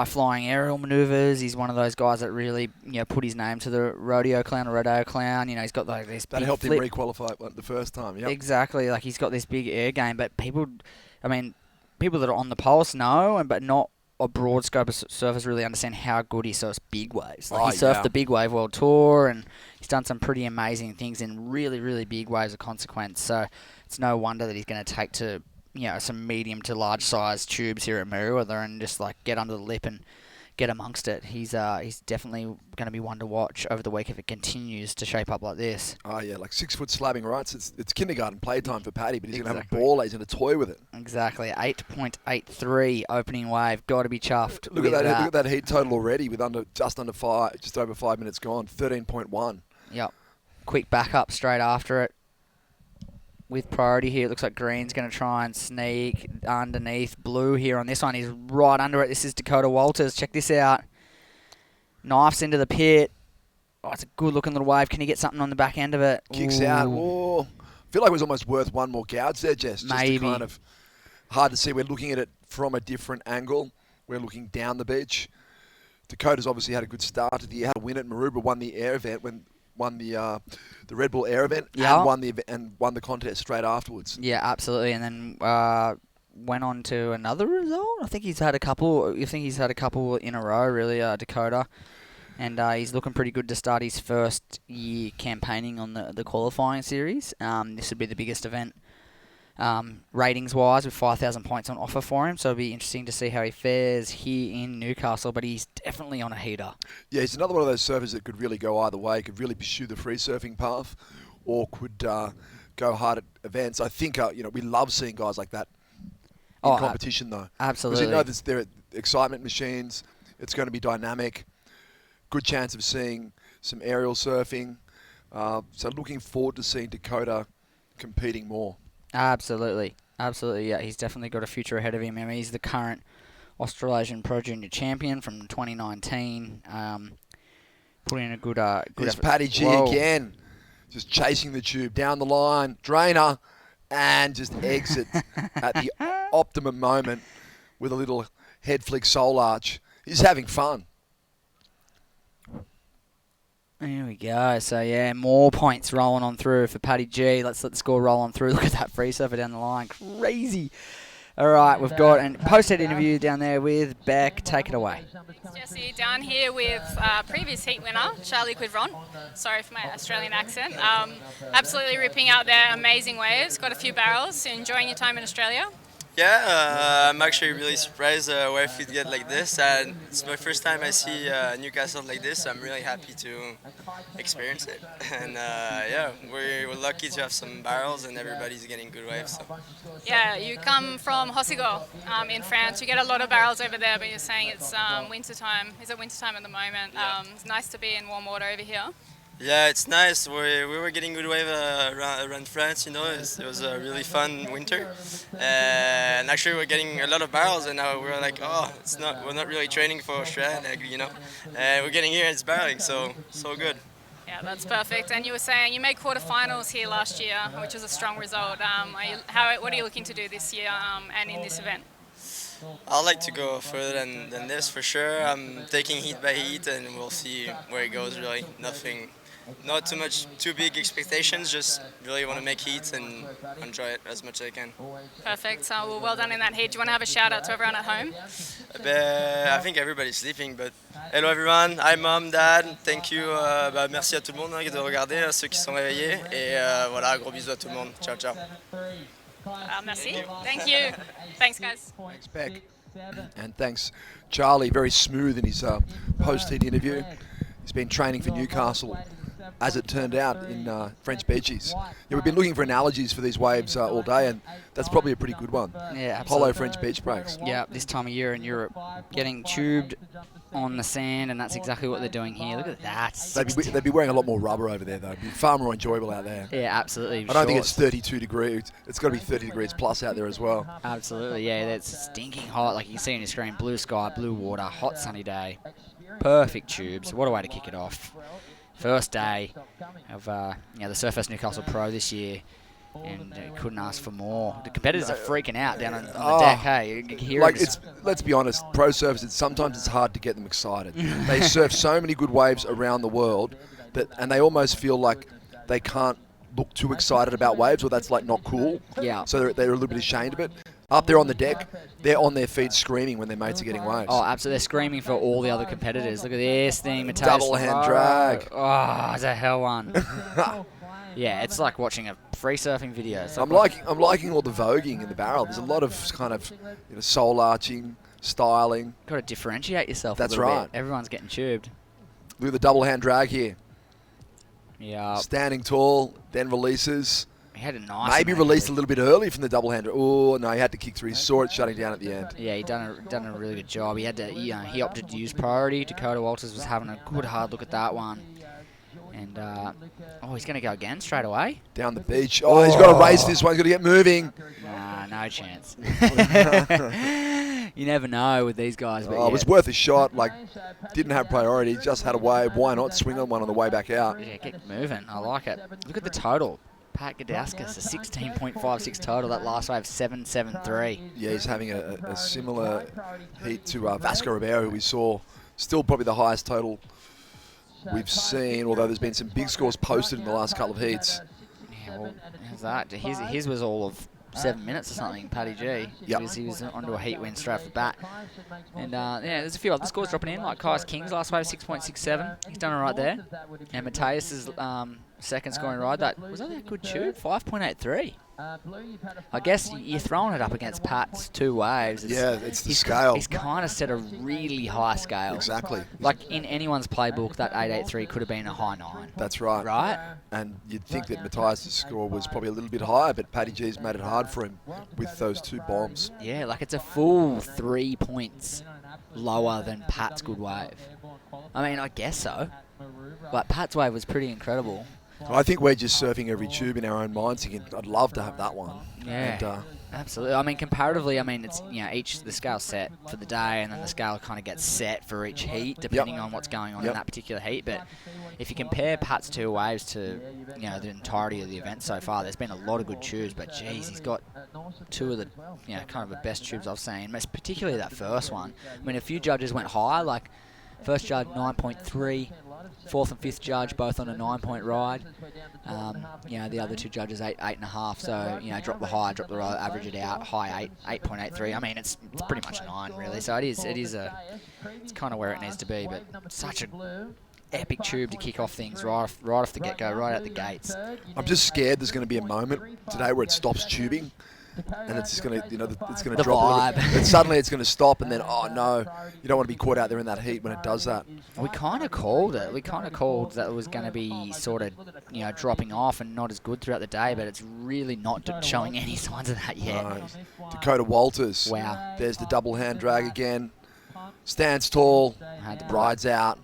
flying aerial maneuvers. He's one of those guys that really, put his name to the rodeo clown. He's got like this. That big helped flip. him requalify the first time. Yep. Exactly. Like, he's got this big air game, but people that are on the pulse know, but not a broad scope of surfers really understand how good he surfs big waves. Like, he surfed the Big Wave World Tour, and he's done some pretty amazing things in really, really big waves of consequence. So it's no wonder that he's going to take to some medium to large size tubes here at Merriweather and just like get under the lip and get amongst it. He's definitely going to be one to watch over the week if it continues to shape up like this. Oh yeah, like 6 foot slabbing rights. It's kindergarten playtime for Paddy, but he's going to have a ball. He's going to toy with it. Exactly, 8.83 opening wave. Got to be chuffed. Look at that! Look at that heat total already with just over 5 minutes gone. 13.1. Yep. Quick backup straight after it. With priority here, it looks like green's going to try and sneak underneath blue here on this one. He's right under it. This is Dakota Walters. Check this out. Knifes into the pit. Oh, it's a good-looking little wave. Can he get something on the back end of it? Kicks out. Oh, I feel like it was almost worth one more gouge there, Jess. Maybe. Just to kind of hard to see. We're looking at it from a different angle. We're looking down the beach. Dakota's obviously had a good start to the year. Had a win at Maroubra, won the air event won the Red Bull Air event and won the contest straight afterwards. Yeah, absolutely. And then went on to another result. I think he's had a couple in a row, really, Dakota. And he's looking pretty good to start his first year campaigning on the qualifying series. This would be the biggest event ratings-wise, with 5,000 points on offer for him. So it'll be interesting to see how he fares here in Newcastle, but he's definitely on a heater. Yeah, he's another one of those surfers that could really go either way, could really pursue the free surfing path, or could go hard at events. I think, we love seeing guys like that in competition, though. Absolutely. Because they're excitement machines. It's going to be dynamic. Good chance of seeing some aerial surfing. So looking forward to seeing Dakota competing more. Absolutely. Yeah, he's definitely got a future ahead of him. I mean, he's the current Australasian Pro Junior champion from 2019. Putting in a good Here's Paddy G again. Just chasing the tube down the line. Drainer. And just exit at the optimum moment with a little head flick soul arch. He's having fun. There we go. So, yeah, more points rolling on through for Paddy G. Let's let the score roll on through. Look at that free surfer down the line. Crazy. All right, we've got a post-head interview down there with Beck. Take it away. Jesse, down here with previous heat winner, Charlie Quidron. Sorry for my Australian accent. Absolutely ripping out there, amazing waves. Got a few barrels. Enjoying your time in Australia? Yeah, I'm actually really surprised where it get like this, and it's my first time I see Newcastle like this. So I'm really happy to experience it, and yeah, we're lucky to have some barrels and everybody's getting good waves. So. Yeah, you come from Hossigal in France. You get a lot of barrels over there, but you're saying it's winter time. Is it winter time at the moment? Yeah. It's nice to be in warm water over here. Yeah, it's nice. We were getting good wave around France, you know. It was a really fun winter, and actually we're getting a lot of barrels. And now we're like, oh, we're not really training for Australia, like, you know. And we're getting here and it's barreling, so good. Yeah, that's perfect. And you were saying you made quarterfinals here last year, which is a strong result. What are you looking to do this year and in this event? I'd like to go further than this for sure. I'm taking heat by heat, and we'll see where it goes. Really, not too big expectations. Just really want to make heat and enjoy it as much as I can. Perfect. Well done in that heat. Do you want to have a shout out to everyone at home? I think everybody's sleeping, but hello everyone. Hi mom, dad. Thank you. Merci à tout le monde de regarder, à ceux qui sont réveillés. Et voilà, gros bisous à tout le monde. Ciao, ciao. Merci. Thank you. Thanks, guys. Thanks, Beck. And thanks, Charlie. Very smooth in his post-heat interview. He's been training for Newcastle, as it turned out, in French beaches. Yeah, we've been looking for analogies for these waves all day, and that's probably a pretty good one. Yeah, absolutely. Hollow French beach breaks. Yeah, this time of year in Europe, getting tubed on the sand, and that's exactly what they're doing here. Look at that. They'd be wearing a lot more rubber over there, though. It'd be far more enjoyable out there. Yeah, absolutely. I don't think it's 32 degrees. It's got to be 30 degrees plus out there as well. Absolutely, yeah. That's stinking hot. Like you can see on your screen, blue sky, blue water, hot sunny day. Perfect tubes. What a way to kick it off. First day of the Surfest Newcastle Pro this year, and couldn't ask for more. The competitors are freaking out down on the deck. Hey, you can hear let's be honest, pro surfers, sometimes it's hard to get them excited. They surf so many good waves around the world, and they almost feel like they can't look too excited about waves, or that's like not cool. Yeah. So they're a little bit ashamed of it. Up there on the deck, they're on their feet screaming when their mates are getting waves. Oh, absolutely. They're screaming for all the other competitors. Look at this thing. Double hand drag. Oh, it's a hell one. Yeah, it's like watching a free surfing video. I'm liking all the voguing in the barrel. There's a lot of kind of soul arching, styling. Got to differentiate yourself. That's a little right. bit. Everyone's getting tubed. Look at the double hand drag here. Yeah. Standing tall, then releases. He had a nice. Maybe released a little bit early from the double hand. Oh no, he had to kick through. He saw it shutting down at the end. Yeah, he done a really good job. He had to. He opted to use priority. Dakota Walters was having a good hard look at that one. And he's going to go again straight away. Down the beach. Oh, he's got to race this one. He's got to get moving. Nah, no chance. You never know with these guys. But it was worth a shot. Like, didn't have priority. Just had a wave. Why not swing on one on the way back out? Yeah, get moving. I like it. Look at the total. Pat Gadauskas, a 16.56 total. That last wave, 7.73. Yeah, he's having a similar heat to Vasco Ribeiro, who we saw. Still probably the highest total we've seen, although there's been some big scores posted in the last couple of heats. Yeah, well, how's that? His was all of 7 minutes or something, Paddy G. Yep. He was onto a heat win straight off the bat. And there's a few other scores dropping in, like Kai's King's last wave, 6.67. He's done all right there. And Mateus's second scoring ride, was that a good tube? 5.83. I guess you're throwing it up against Pat's two waves. It's the scale. He's kind of set a really high scale. Exactly. Like in anyone's playbook, that 8.83 could have been a high 9. That's right. Right? And you'd think that Matthias' score was probably a little bit higher, but Paddy G's made it hard for him with those two bombs. Yeah, like it's a full 3 points lower than Pat's good wave. I mean, I guess so. But Pat's wave was pretty incredible. I think we're just surfing every tube in our own minds again. I'd love to have that one. Yeah, and, absolutely. I mean, comparatively, it's the scale's set for the day, and then the scale kind of gets set for each heat, depending on what's going on in that particular heat. But if you compare Pat's two waves to the entirety of the event so far, there's been a lot of good tubes. But geez, he's got two of the kind of the best tubes I've seen. Particularly that first one. I mean, a few judges went high, like first judge 9.3. fourth and fifth judge both on a 9-point ride. The other two judges 8.5. So drop the high, drop the low, average it out. High 8.83. I mean, it's pretty much 9 really. So it's kind of where it needs to be. But such a epic tube to kick off things right off the get-go, right out the gates. I'm just scared there's going to be a moment today where it stops tubing, and it's just going to, it's going to drop a little bit. And suddenly it's going to stop, and then, oh no, you don't want to be caught out there in that heat when it does that. We kind of called it. We kind of called that it was going to be sort of, dropping off and not as good throughout the day, but it's really not showing any signs of that yet. No. Dakota Walters. Wow. There's the double hand drag again. Stands tall, rides out.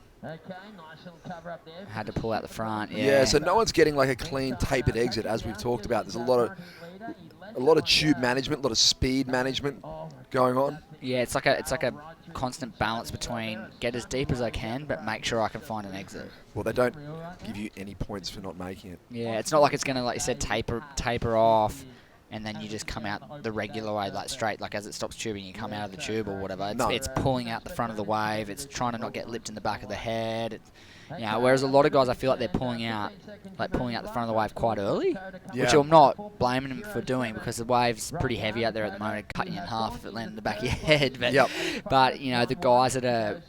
Had to pull out the front. Yeah, so no one's getting like a clean tapered exit, as we've talked about. There's a lot of tube management, a lot of speed management going on. Yeah, it's like a constant balance between get as deep as I can, but make sure I can find an exit. Well, they don't give you any points for not making it. Yeah, it's not like it's going to, like you said, taper off, and then you just come out the regular way, like straight, like as it stops tubing, you come out of the tube or whatever. It's pulling out the front of the wave. It's trying to not get lipped in the back of the head. Whereas a lot of guys, I feel like they're pulling out the front of the wave quite early, which I'm not blaming them for doing because the wave's pretty heavy out there at the moment. It'd cut you in half if it landed in the back of your head. But the guys that are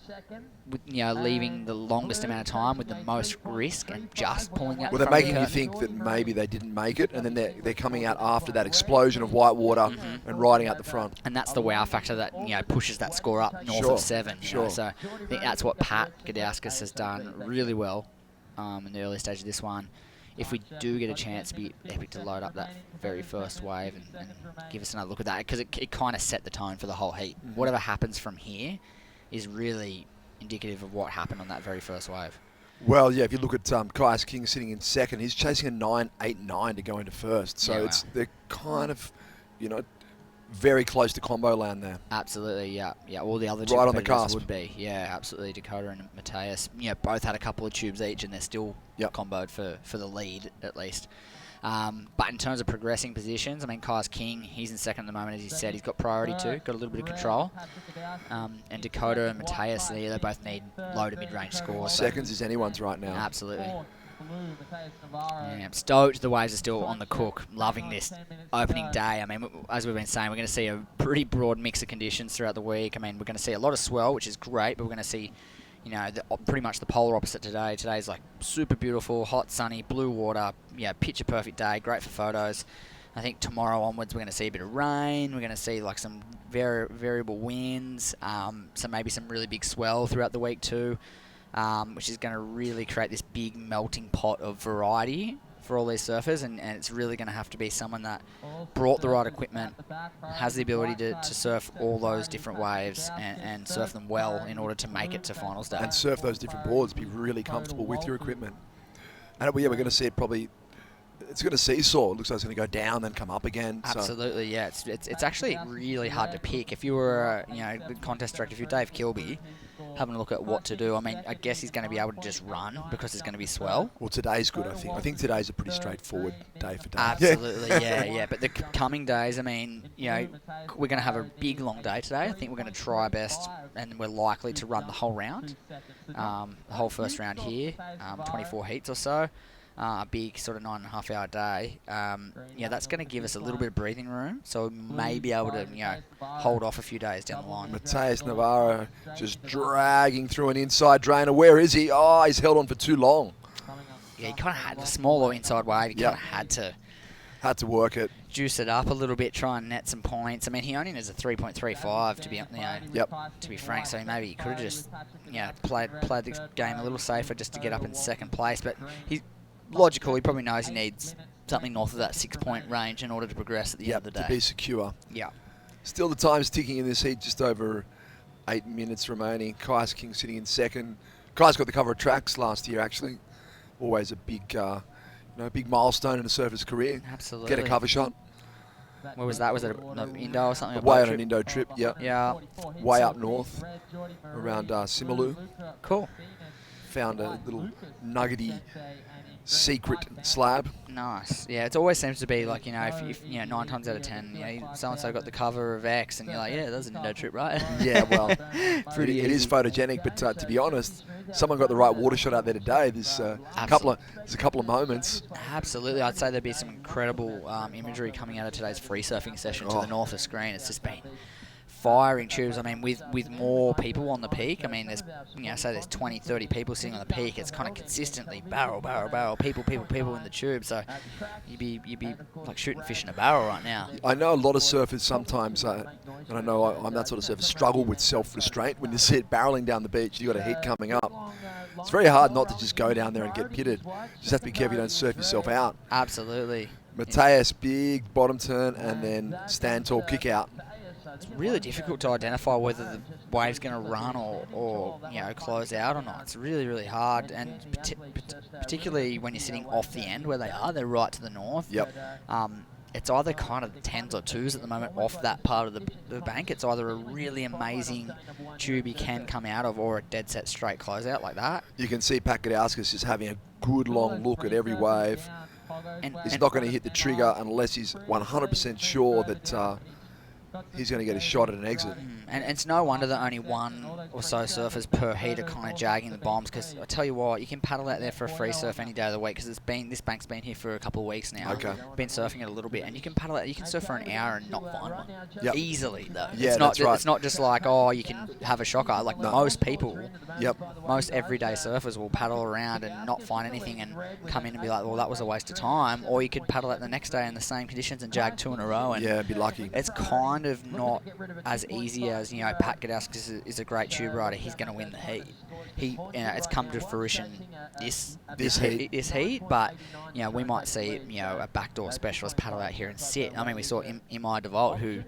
leaving the longest amount of time with the most risk and just pulling out. Well, they're making you think that maybe they didn't make it, and then they're coming out after that explosion of white water and riding out the front. And that's the wow factor that pushes that score up north of 7. So I think that's what Pat Gadauskas has done really well in the early stage of this one. If we do get a chance, it'd be epic to load up that very first wave and give us another look at that, because it kind of set the tone for the whole heat. Whatever happens from here is really indicative of what happened on that very first wave. Well, yeah, if you look at Kaius King sitting in second, he's chasing a 9.89 to go into first. So they're kind of, very close to combo land there. Absolutely, yeah. All the other two right on the cusp would be. Yeah, absolutely. Dakota and Matthias, both had a couple of tubes each, and they're still comboed for the lead at least. But in terms of progressing positions, I mean, Kaius King, he's in second at the moment, as he said. He's got priority too, got a little bit of control. And Dakota and Matthias, they both need low to mid-range scores. Seconds is anyone's right now. Absolutely. Yeah, I'm stoked the waves are still on the cook. Loving this opening day. I mean, as we've been saying, we're going to see a pretty broad mix of conditions throughout the week. I mean, we're going to see a lot of swell, which is great, but we're going to see pretty much the polar opposite today. Today's like super beautiful, hot, sunny, blue water. Yeah, picture perfect day, great for photos. I think tomorrow onwards we're going to see a bit of rain. We're going to see like some variable winds, maybe some really big swell throughout the week too, which is going to really create this big melting pot of variety for all these surfers, and it's really going to have to be someone that brought the right equipment, has the ability to surf all those different waves and surf them well in order to make it to finals day. And surf those different boards, be really comfortable with your equipment. And we're going to see it probably, it's going to seesaw. It looks like it's going to go down, then come up again. Absolutely, yeah. It's actually really hard to pick. If you were, the contest director, if you're Dave Kilby, having a look at what to do. I mean, I guess he's going to be able to just run because there's going to be swell. Well, today's good, I think. I think today's a pretty straightforward day for Dave. Absolutely, yeah. But the coming days, I mean, we're going to have a big, long day today. I think we're going to try our best, and we're likely to run the whole round, the whole first round here, 24 heats or so. A big sort of 9.5 hour day. That's going to give us a little bit of breathing room, so we may be able to, hold off a few days down the line. Mateus Navarro just dragging through an inside drainer. Where is he? Oh, he's held on for too long. Yeah, he kind of had a smaller inside wave. He kind of had to work it, juice it up a little bit, try and net some points. I mean, he only needs a 3.35 to be, to be frank. So maybe he could have just, played this game a little safer just to get up in second place. But he's logical. He probably knows he needs something north of that 6-point range in order to progress at the end of the day. To be secure. Yeah. Still the time's ticking in this heat, just over 8 minutes remaining. Kaius King sitting in second. Kai's got the cover of tracks last year, actually. Always a big, big milestone in a surfer's career. Absolutely. Get a cover shot. Where was that? Was it an Indo or something? Way on an Indo trip, Yeah. Way up north, around Simaloo. Cool. Found a little nuggety secret slab. Nice. Yeah, it always seems to be like, if 9 times out of 10, so-and-so got the cover of X, and you're like, yeah, that's an Indo trip, right? Yeah, well, it is photogenic, but to be honest, someone got the right water shot out there today. There's a couple of moments. Absolutely, I'd say there'd be some incredible imagery coming out of today's free surfing session to the north of screen. It's just been firing tubes. I mean, with more people on the peak, I mean, there's, say there's 20, 30 people sitting on the peak. It's kind of consistently barrel, people in the tube. So you'd be like shooting fish in a barrel right now. I know a lot of surfers sometimes, and I know I'm that sort of surfer, struggle with self-restraint when you see it barreling down the beach. You got a heat coming up. It's very hard not to just go down there and get pitted. Just have to be careful you don't surf yourself out. Absolutely. Mateus, big bottom turn, and then stand tall kick out. It's really difficult to identify whether the wave's going to run or close out or not. It's really, really hard, and particularly when you're sitting off the end where they are, they're right to the north. Yep. It's either kind of 10s or 2s at the moment off that part of the bank. It's either a really amazing tube you can come out of or a dead set straight closeout like that. You can see Pakadauskas just having a good long look at every wave. He's not going to hit the trigger unless he's 100% sure that he's going to get a shot at an exit. And it's no wonder that only one or so surfers per heat are kind of jagging the bombs, because I tell you what, you can paddle out there for a free surf any day of the week, because this bank's been here for a couple of weeks now. Okay. Been surfing it a little bit, and you can paddle out. You can surf for an hour and not find one. Yep. Easily though. Yeah, that's right. It's not just like, oh, you can have a shocker. Like most people, yep, most everyday surfers will paddle around and not find anything and come in and be like, well, that was a waste of time. Or you could paddle out the next day in the same conditions and jag 2 in a row. And yeah, be lucky. It's kind of not as easy as, Pat Gadauskas is a great tube rider. He's going to win the heat. It's come to fruition this heat, but we might see a backdoor specialist paddle out here and sit. I mean, we saw Imai DeVault, who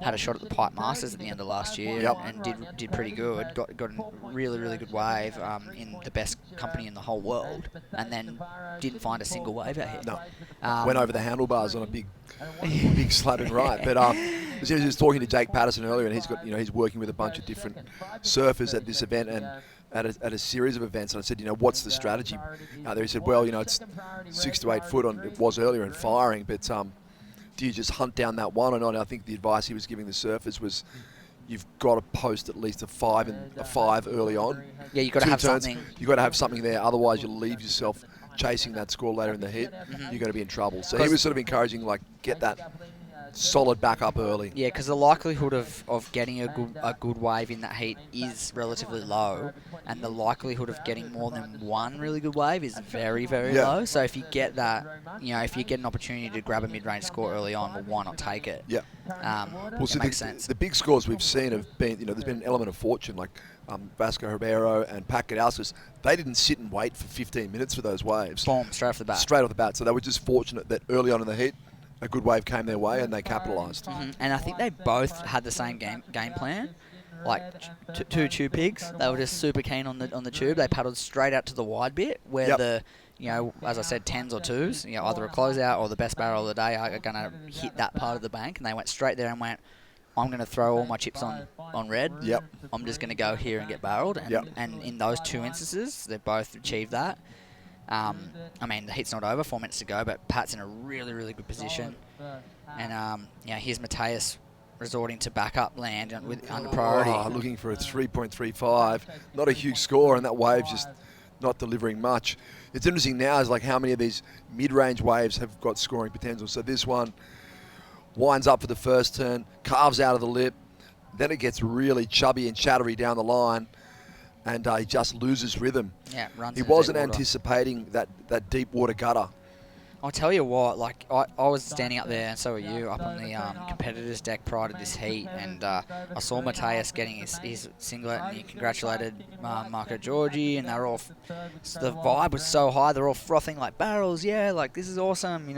had a shot at the Pipe Masters at the end of last year and did pretty good. Got a really, really good wave in the best company in the whole world, and then didn't find a single wave out here. No, went over the handlebars on a big slab and right. But I was talking to Jake Patterson earlier, and he's working with a bunch of different surfers at this event and at a series of events. And I said, what's the strategy out there? He said, well, it's 6 to 8 foot on. It was earlier and firing, but do you just hunt down that one or not? And I think the advice he was giving the surfers was, you've got to post at least a 5 early on. Yeah, you've got to have something. You've got to have something there, otherwise you'll leave yourself chasing that score later in the heat. You're going to be in trouble. So he was sort of encouraging, get that solid back up early. Yeah, because the likelihood of getting a good wave in that heat is relatively low, and the likelihood of getting more than one really good wave is very, very low. So if you get that, if you get an opportunity to grab a mid-range score early on, well, why not take it? Yeah. It makes sense. The big scores we've seen have been, there's been an element of fortune, like Vasco Ribeiro and Pat Gadauskas. They didn't sit and wait for 15 minutes for those waves. Boom, straight off the bat. Straight off the bat. So they were just fortunate that early on in the heat, a good wave came their way and they capitalised. And I think they both had the same game plan. Like two tube pigs, they were just super keen on the tube. They paddled straight out to the wide bit where the, as I said, 10s or 2s, either a closeout or the best barrel of the day are going to hit that part of the bank. And they went straight there and went, I'm going to throw all my chips on red. Yep. I'm just going to go here and get barreled. And in those two instances, they both achieved that. I mean, the heat's not over, 4 minutes to go, but Pat's in a really, really good position. And here's Mateus resorting to backup land under priority. Looking for a 3.35. Not a huge score, and that wave's just not delivering much. It's interesting now is how many of these mid-range waves have got scoring potential. So this one winds up for the first turn, carves out of the lip, then it gets really chubby and chattery down the line, and he just loses rhythm. Yeah, runs. He wasn't anticipating that deep water gutter. I'll tell you what, I was standing up there, and so were you, up on the competitors deck prior to this heat, and I saw Mateus getting his singlet, and he congratulated Marco Giorgi, and they were all, the vibe was so high, they're all frothing like barrels, this is awesome,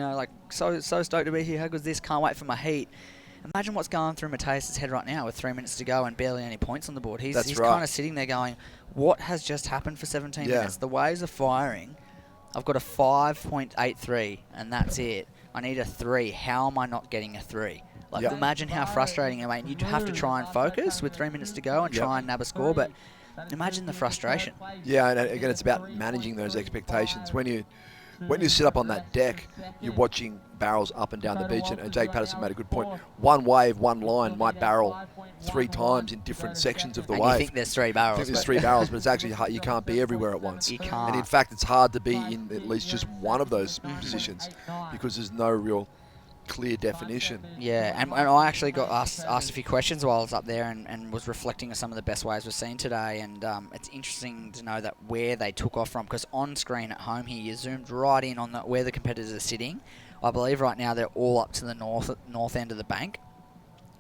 so stoked to be here, how good's this, can't wait for my heat. Imagine what's going through Mateus' head right now with 3 minutes to go and barely any points on the board. He's kind of sitting there going, what has just happened for 17 minutes? The waves are firing. I've got a 5.83, and that's it. I need a 3. How am I not getting a 3? Imagine how frustrating. I mean, you'd have to try and focus with 3 minutes to go and try and nab a score, but imagine the frustration. Yeah, and again, it's about managing those expectations. When when you sit up on that deck, you're watching barrels up and down the beach, and Jake Patterson made a good point. One wave, one line might barrel 3 times in different sections of the And wave. you think there's 3 barrels. I think there's 3 barrels, but it's actually hard. You can't be everywhere at once. You can't. And in fact, it's hard to be in at least just one of those positions because there's no real clear definition. Yeah, and I actually got asked a few questions while I was up there and was reflecting on some of the best waves we've seen today, and it's interesting to know that where they took off from, because on screen at home here you zoomed right in on where the competitors are sitting. I believe right now they're all up to the north end of the bank.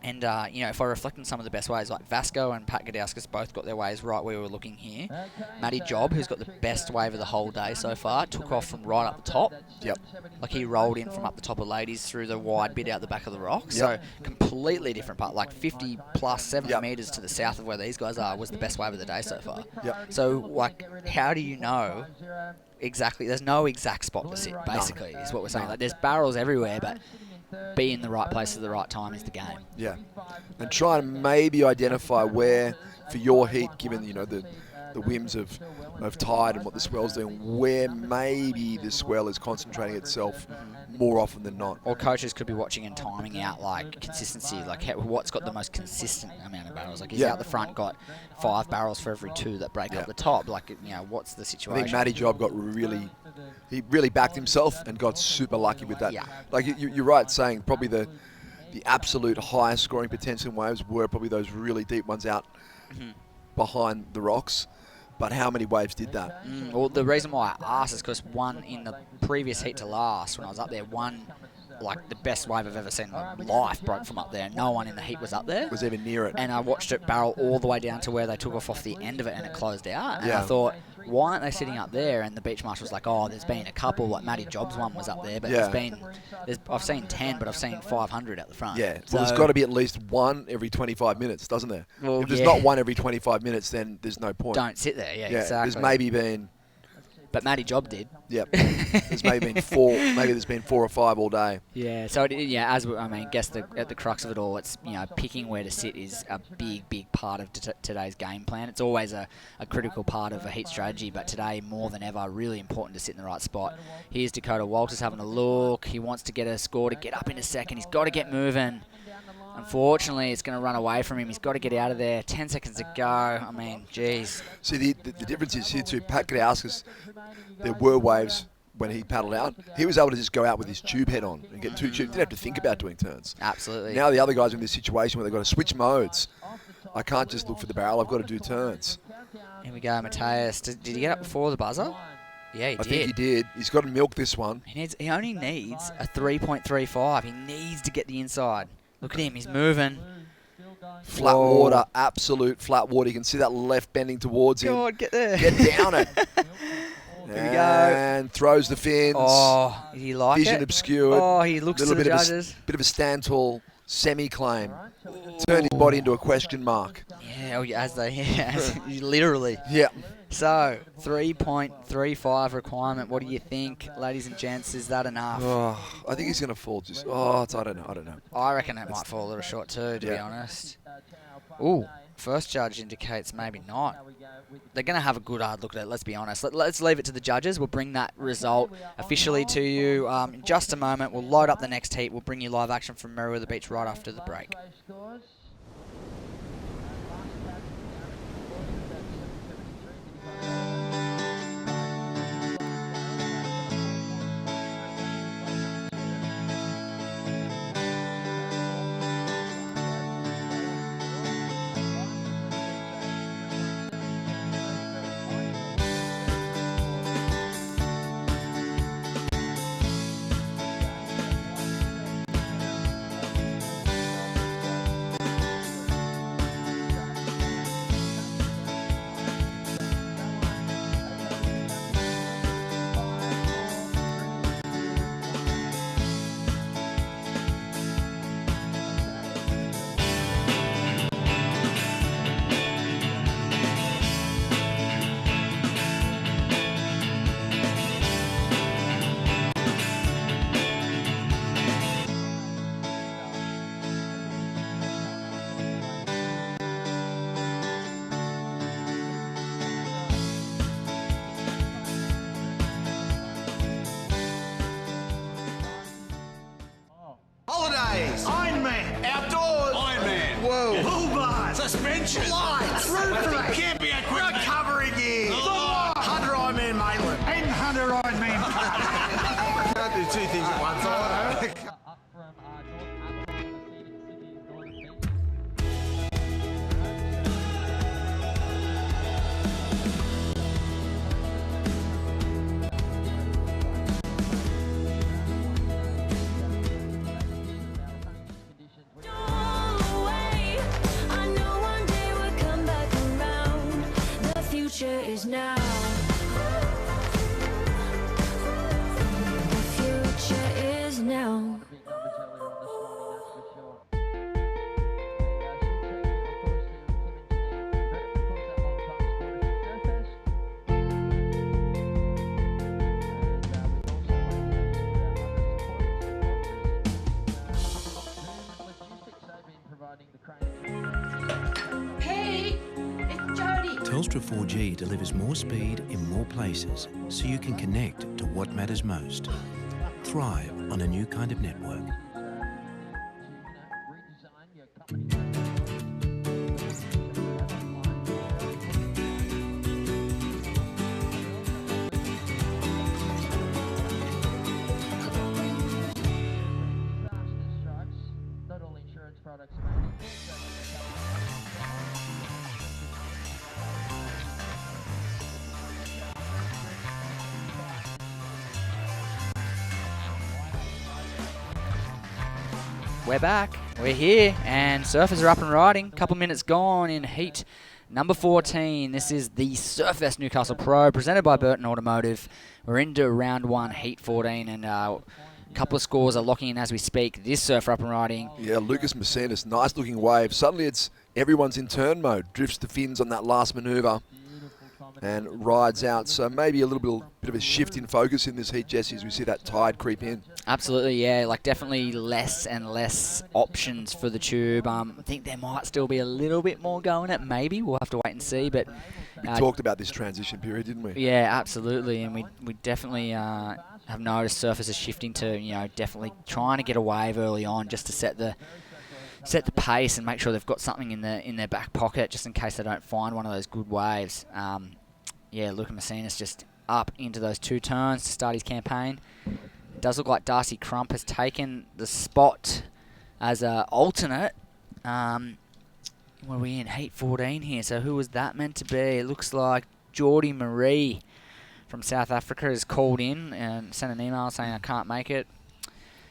And, if I reflect on some of the best waves, like Vasco and Pat Gadauskas both got their waves right where we were looking here. Matty Job, who's got the best wave of the whole day so far, took off from right up the top. Yep. Like he rolled in from up the top of ladies through the wide bit out the back of the rock. So completely different part, like 50 plus 70 metres to the south of where these guys are was the best wave of the day so far. Yep. So, like, how do you know exactly? There's no exact spot to sit, basically, is what we're saying. Like, there's barrels everywhere, but be in the right place at the right time is the game. Yeah, and try and maybe identify where, for your heat, given the whims of tide and what the swell's doing, where maybe the swell is concentrating itself more often than not. Or coaches could be watching and timing out like consistency, like what's got the most consistent amount of barrels. Like he's out the front got 5 barrels for every 2 that break up the top. Like what's the situation? I think Matty Job he really backed himself and got super lucky with that. Yeah. Like you're right saying probably the absolute highest scoring potential waves were probably those really deep ones out behind the rocks. But how many waves did that? Well, the reason why I asked is because one in the previous heat to last, when I was up there, like the best wave I've ever seen in my life broke from up there. No one in the heat was up there. Was even near it. And I watched it barrel all the way down to where they took off the end of it and it closed out. And Yeah. I thought, why aren't they sitting up there? And the beach marshal was like, oh, there's been a couple, like Matty Jobs one was up there, but I've seen 10, but I've seen 500 at the front. Yeah, So, well, there's got to be at least one every 25 minutes, doesn't there? Well, if there's not one every 25 minutes, then there's no point. Don't sit there, exactly. There's maybe been... But Matty Job did. Yep. There's maybe been 4. Maybe there's been 4 or 5 all day. Yeah. So guess at the crux of it all, it's picking where to sit is a big part of today's game plan. It's always a critical part of a heat strategy, but today more than ever, really important to sit in the right spot. Here's Dakota Walters having a look. He wants to get a score to get up in a second. He's got to get moving. Unfortunately, it's going to run away from him. He's got to get out of there. 10 seconds to go. I mean, geez. See, the difference is here too. Pat Gadauskas, there were waves when he paddled out. He was able to just go out with his tube head on and get 2 tubes. Didn't have to think about doing turns. Absolutely. Now the other guys are in this situation where they've got to switch modes. I can't just look for the barrel. I've got to do turns. Here we go, Mateus. Did he get up before the buzzer? Yeah, he did. I think he did. He's got to milk this one. He only needs a 3.35. He needs to get the inside. Look at him, he's moving. Flat water, absolute flat water. You can see that left bending towards him. God, get there. Get down it. Here we go. And throws the fins. Oh, did he like Vision it? obscured. Oh, he looks to the judges. Bit of a stand tall semi-claim. Turned his body into a question mark. Yeah, literally. Yeah. So, 3.35 requirement. What do you think, ladies and gents? Is that enough? Oh, I think he's going to fall. I don't know. I reckon it might fall a little short too, to be honest. Ooh, first judge indicates maybe not. They're going to have a good hard look at it, let's be honest. Let's leave it to the judges. We'll bring that result officially to you in just a moment. We'll load up the next heat. We'll bring you live action from Merriweather Beach right after the break. Holidays. Ironman. Outdoors. Ironman. Whoa. Bull bars. Suspension. Lights. Roof rack. Camping equipment. Recovery gear. Hunter Ironman Maitland. And Hunter Ironman. Can't do two things at one time. Is now. The future is now. Hey, it's Jody. Telstra 4G delivers more speed in more places so you can connect to what matters most. Thrive on a new kind of network. We're back. We're here, and surfers are up and riding. Couple minutes gone in heat number 14. This is the Surfest Newcastle Pro, presented by Burton Automotive. We're into round 1, heat 14, and a couple of scores are locking in as we speak. This surfer up and riding. Yeah, Lucas Messinas, nice looking wave. Suddenly it's everyone's in turn mode. Drifts the fins on that last manoeuvre and rides out. So maybe a little bit of a shift in focus in this heat, Jesse, as we see that tide creep in. Absolutely, yeah. Like, definitely less and less options for the tube. I think there might still be a little bit more going at maybe. We'll have to wait and see. But we talked about this transition period, didn't we? Yeah, absolutely. And we definitely have noticed surfers are shifting to, definitely trying to get a wave early on just to set the pace and make sure they've got something in their back pocket just in case they don't find one of those good waves. Yeah, Lucas Messinas just up into those 2 turns to start his campaign. It does look like Darcy Crump has taken the spot as an alternate. What are we in? Heat 14 here. So who was that meant to be? It looks like Geordie Marie from South Africa has called in and sent an email saying I can't make it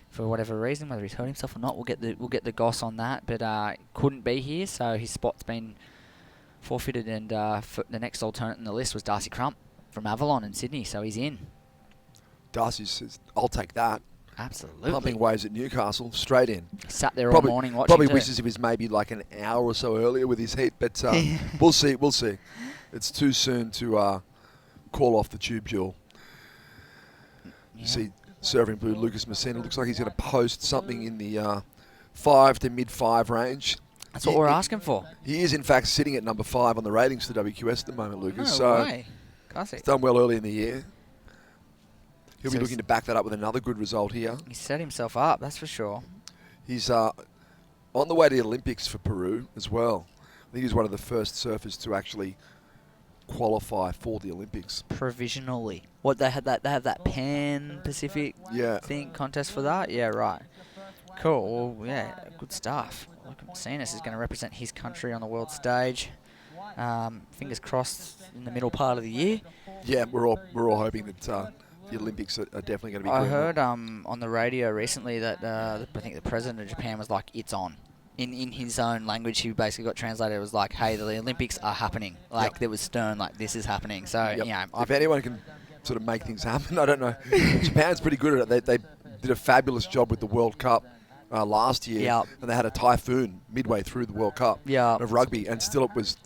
for whatever reason, whether he's hurt himself or not. We'll get the goss on that, but couldn't be here, so his spot's been forfeited, and for the next alternate in the list was Darcy Crump from Avalon in Sydney, so he's in. Darcy says, I'll take that. Absolutely. Pumping waves at Newcastle, straight in. Sat there all morning watching. Probably wishes he was maybe like an hour or so earlier with his heat, but we'll see. It's too soon to call off the tube duel. You see Surfing Blue Lucas Messina looks like he's going to post something in the 5 to mid-5 range. That's what we're asking for. He is, in fact, sitting at number 5 on the ratings for WQS at the moment, Lucas. No way. He's done well early in the year. He'll be looking to back that up with another good result here. He set himself up, that's for sure. He's on the way to the Olympics for Peru as well. I think he's one of the first surfers to actually qualify for the Olympics. Provisionally. What, they have that Pan Pacific thing contest for that? Yeah, right. Cool. Well, yeah, good stuff. Lucas Messinas is going to represent his country on the world stage. Fingers crossed in the middle part of the year. Yeah, we're all hoping that the Olympics are definitely going to be. I heard on the radio recently that I think the president of Japan was like, "It's on." In his own language, he basically got translated. It was like, "Hey, the Olympics are happening." Like there was stern, like this is happening. So if anyone can sort of make things happen, I don't know. Japan's pretty good at it. They did a fabulous job with the World Cup last year, and they had a typhoon midway through the World Cup of rugby, and still it was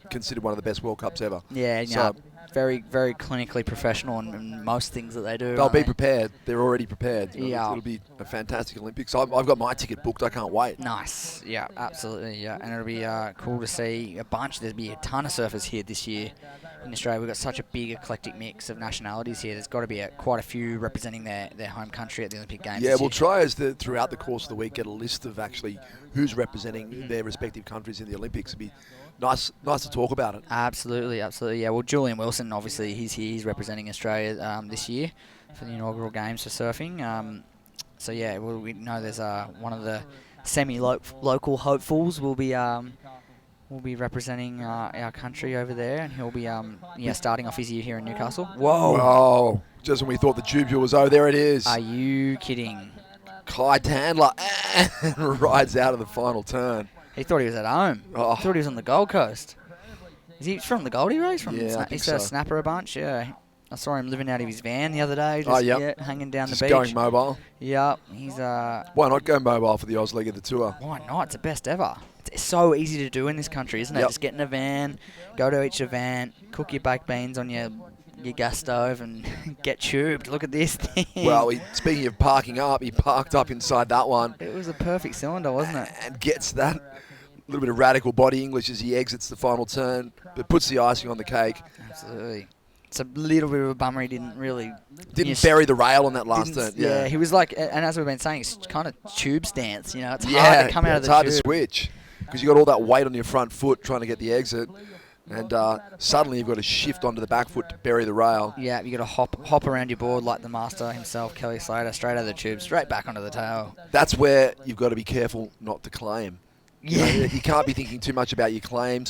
considered one of the best World Cups ever. Yeah, so very, very clinically professional in most things that they do. They'll be prepared. They're already prepared. It'll be a fantastic Olympics. I've got my ticket booked. I can't wait. Nice. Yeah, absolutely. Yeah, and it'll be cool to see a bunch. There'll be a ton of surfers here this year. in Australia. We've got such a big eclectic mix of nationalities here. There's got to be quite a few representing their home country at the Olympic Games. Yeah, this we'll year. try throughout the course of the week get a list of actually who's representing their respective countries in the Olympics. It'd be nice to talk about it. Absolutely. Yeah. Well, Julian Wilson, obviously, he's here. He's representing Australia this year for the inaugural games for surfing. So yeah, we know there's one of the semi-local hopefuls will be representing our country over there, and he'll be starting off his year here in Newcastle. Whoa! Just when we thought the tubule was there it is. Are you kidding? Kai Tandler rides out of the final turn. He thought he was at home. Oh. He thought he was on the Gold Coast. Is he from the Goldie Race? Yeah, I think he's so. a snapper a bunch. Yeah, I saw him living out of his van the other day. Hanging down just the beach. Going mobile. Yep, he's Why not go mobile for the Oz League of the Tour? Why not? It's the best ever. It's so easy to do in this country, isn't it? Yep. Just get in a van, go to each event, cook your baked beans on your gas stove, and get tubed. Look at this thing. Well, speaking of parking up, he parked up inside that one. It was a perfect cylinder, wasn't it? And gets that little bit of radical body English as he exits the final turn, but puts the icing on the cake. Absolutely. It's a little bit of a bummer he didn't bury the rail on that last turn. Yeah, he was like, and as we've been saying, it's kind of tube stance. You know, it's hard to come out of the it's hard tube. to switch because you got all that weight on your front foot trying to get the exit, and suddenly you've got to shift onto the back foot to bury the rail. Yeah, you got to hop around your board like the master himself, Kelly Slater, straight out of the tube, straight back onto the tail. That's where you've got to be careful not to claim. Yeah, you can't be thinking too much about your claim,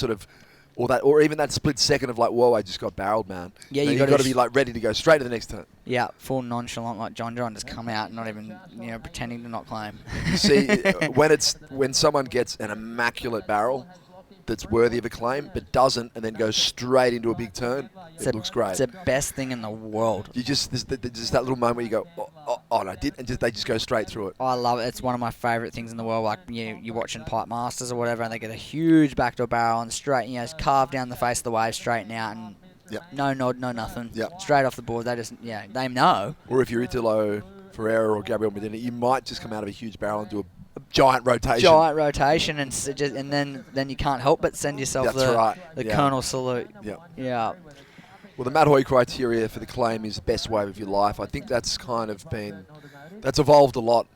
or even that split second of like, whoa, I just got barreled, man. Yeah, you've got to be like ready to go straight to the next turn. Yeah, full nonchalant like John just come out, not even pretending to not claim. See, when someone gets an immaculate barrel that's worthy of a claim, but doesn't, and then goes straight into a big turn, it looks great. It's the best thing in the world. You just that little moment where you go, oh no, and they just go straight through it. I love it. It's one of my favourite things in the world. Like you're watching Pipe Masters or whatever, and they get a huge backdoor barrel and straight, carved down the face of the wave, straighten out, and no nod, no nothing. Straight off the board. They just they know. Or if you're Italo Ferreira or Gabriel Medina, you might just come out of a huge barrel and do a giant rotation. And then you can't help but send yourself the Colonel salute. Yeah. Well, the Matt Hoy criteria for the claim is best wave of your life. I think that's that's evolved a lot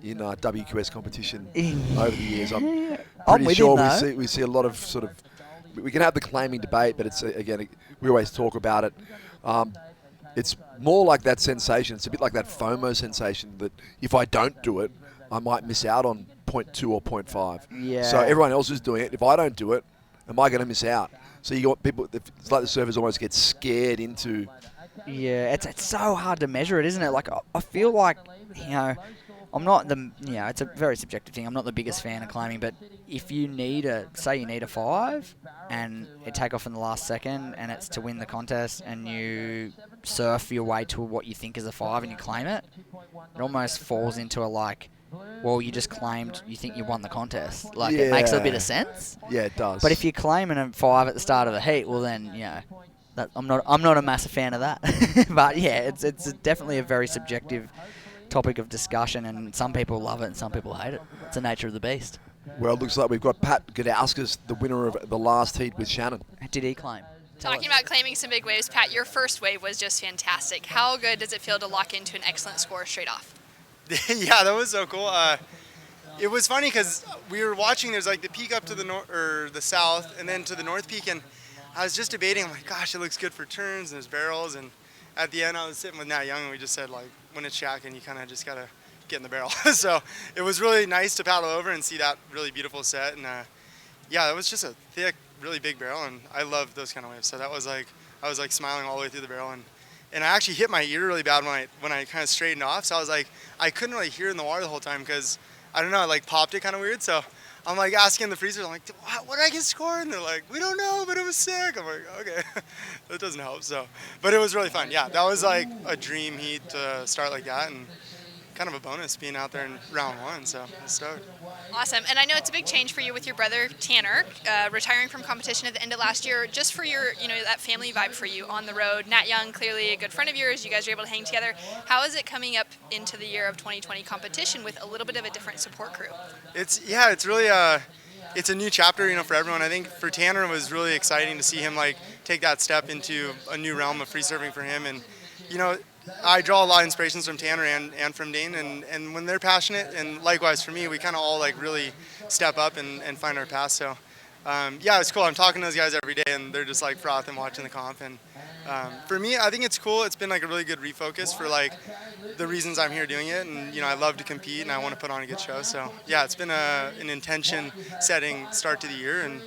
in WQS competition over the years. I'm pretty sure we see a lot of we can have the claiming debate, but it's again, we always talk about it. It's more like that sensation. It's a bit like that FOMO sensation that if I don't do it, I might miss out on 0.2 or 0.5. Yeah. So everyone else is doing it. If I don't do it, am I going to miss out? So you got people. It's like the surfers almost get scared into. Yeah, it's so hard to measure it, isn't it? Like I feel like I'm not it's a very subjective thing. I'm not the biggest fan of claiming, but if you need a 5 and it take off in the last second and it's to win the contest and you surf your way to what you think is a 5 and you claim it, it almost falls into well, you just claimed you think you won the contest. It makes a bit of sense. Yeah, it does. But if you're claiming a 5 at the start of the heat, well then, I'm not a massive fan of that. But yeah, it's definitely a very subjective topic of discussion, and some people love it and some people hate it. It's the nature of the beast. Well, it looks like we've got Pat Gudauskas, the winner of the last heat with Shannon. Did he claim? Talking about claiming some big waves, Pat, your first wave was just fantastic. How good does it feel to lock into an excellent score straight off? Yeah, that was so cool. It was funny because we were watching. There's the peak up to the north or the south, and then to the north peak, and I was just debating. I'm like, gosh, it looks good for turns and there's barrels. And at the end, I was sitting with Nat Young, and we just said when it's shacking, you kind of just gotta get in the barrel. So it was really nice to paddle over and see that really beautiful set. And it was just a thick, really big barrel, and I love those kind of waves. So that was I was smiling all the way through the barrel, and I actually hit my ear really bad when I kind of straightened off. So I was I couldn't really hear in the water the whole time because I don't know, I popped it kind of weird. So I'm asking the freezers, I'm like, what did I get scored? And they're like, we don't know, but it was sick. I'm like, okay, that doesn't help. So, but it was really fun. Yeah, that was a dream heat to start like that, and kind of a bonus being out there in round 1. So I'm stoked. Awesome. And I know it's a big change for you with your brother Tanner retiring from competition at the end of last year. Just for your, that family vibe for you on the road. Nat Young, clearly a good friend of yours. You guys are able to hang together. How is it coming up into the year of 2020 competition with a little bit of a different support crew? It's really it's a new chapter, for everyone. I think for Tanner it was really exciting to see him like take that step into a new realm of free surfing for him. And I draw a lot of inspirations from Tanner and from Dane, and when they're passionate, and likewise for me, we kind of all like really step up and find our path. So it's cool. I'm talking to those guys every day, and they're just like frothing watching the comp. And for me, I think it's cool. It's been like a really good refocus for like the reasons I'm here doing it, and I love to compete and I want to put on a good show. So it's been an intention setting start to the year, and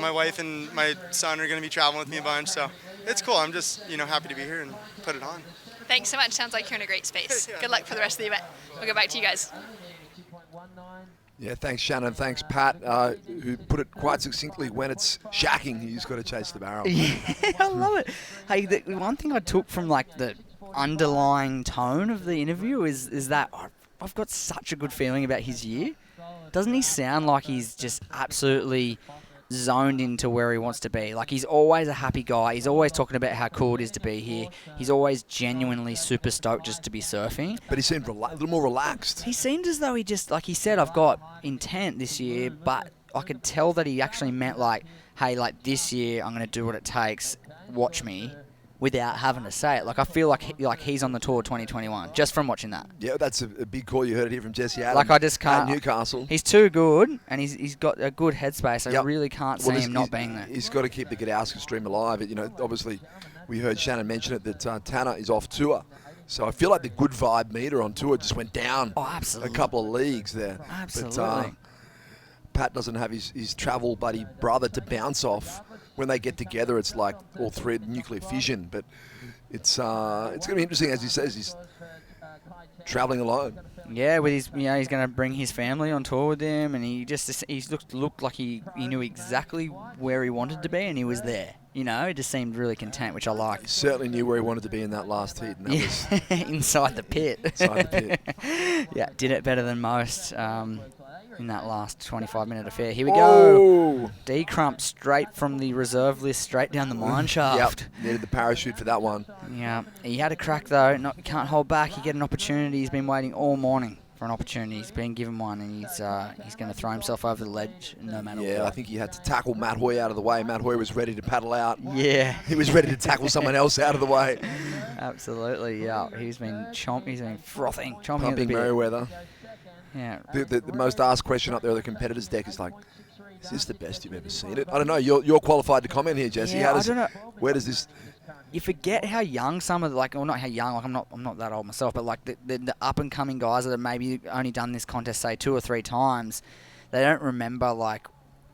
my wife and my son are going to be traveling with me a bunch. So it's cool. I'm just happy to be here and put it on. Thanks so much. Sounds like you're in a great space. Good luck for the rest of the event. We'll go back to you guys. Yeah, thanks Shannon, thanks Pat, who put it quite succinctly, when it's shacking, you just got to chase the barrel. Yeah, I love it. Hey, the one thing I took from like the underlying tone of the interview is that I've got such a good feeling about his year. Doesn't he sound like he's just absolutely zoned into where he wants to be? Like, he's always a happy guy. He's always talking about how cool it is to be here. He's always genuinely super stoked just to be surfing. But he seemed a little more relaxed. He seemed as though he just, like he said, I've got intent this year, but I could tell that he actually meant like, hey, like this year I'm going to do what it takes, watch me, without having to say it. Like, I feel like he's on the tour 2021 just from watching that. Yeah, that's a big call. You heard it here from Jesse Adams. Like, I just can't. At Newcastle. He's too good, and he's got a good headspace. I really can't see him not being there. He's got to keep the Godowski stream alive. Obviously, we heard Shannon mention it that Tanner is off tour. So I feel like the good vibe meter on tour just went down. Oh, absolutely. A couple of leagues there. Absolutely. But Pat doesn't have his travel buddy brother to bounce off. When they get together, it's like all three nuclear fission. But it's going to be interesting, as he says. He's traveling alone. Yeah, with his, he's going to bring his family on tour with him, and he looked like he knew exactly where he wanted to be, and he was there. He just seemed really content, which I like. He certainly knew where he wanted to be in that last heat, and that was inside the pit. Inside the pit. Yeah, did it better than most. In that last 25-minute affair. Here we go. D-Crump straight from the reserve list, straight down the mine shaft. Yep, needed the parachute for that one. Yeah, he had a crack though. Can't hold back. He get an opportunity. He's been waiting all morning for an opportunity. He's been given one, and he's going to throw himself over the ledge no matter what. Yeah, I think he had to tackle Matt Hoy out of the way. Matt Hoy was ready to paddle out. Yeah. He was ready to tackle someone else out of the way. Absolutely, yeah. He's been frothing, chomping Pumping at the bit. Merriweather. Yeah. The most asked question up there on the competitors deck is like, is this the best you've ever seen it? I don't know. You're qualified to comment here, Jesse. Yeah, I don't know. Where does this? You forget how young some of not how young. Like, I'm not that old myself, but like the up and coming guys that have maybe only done this contest say 2 or 3 times, they don't remember like.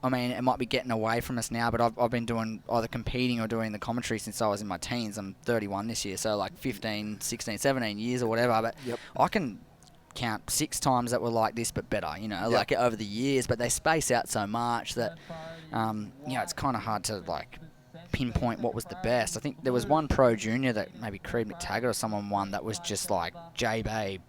I mean, it might be getting away from us now, but I've been doing either competing or doing the commentary since I was in my teens. I'm 31 this year, so like 15, 16, 17 years or whatever. But I can count 6 times that were like this, but better, like over the years. But they space out so much that, it's kind of hard to like pinpoint what was the best. I think there was one pro junior that maybe Creed McTaggart or someone won that was just like J-Bay,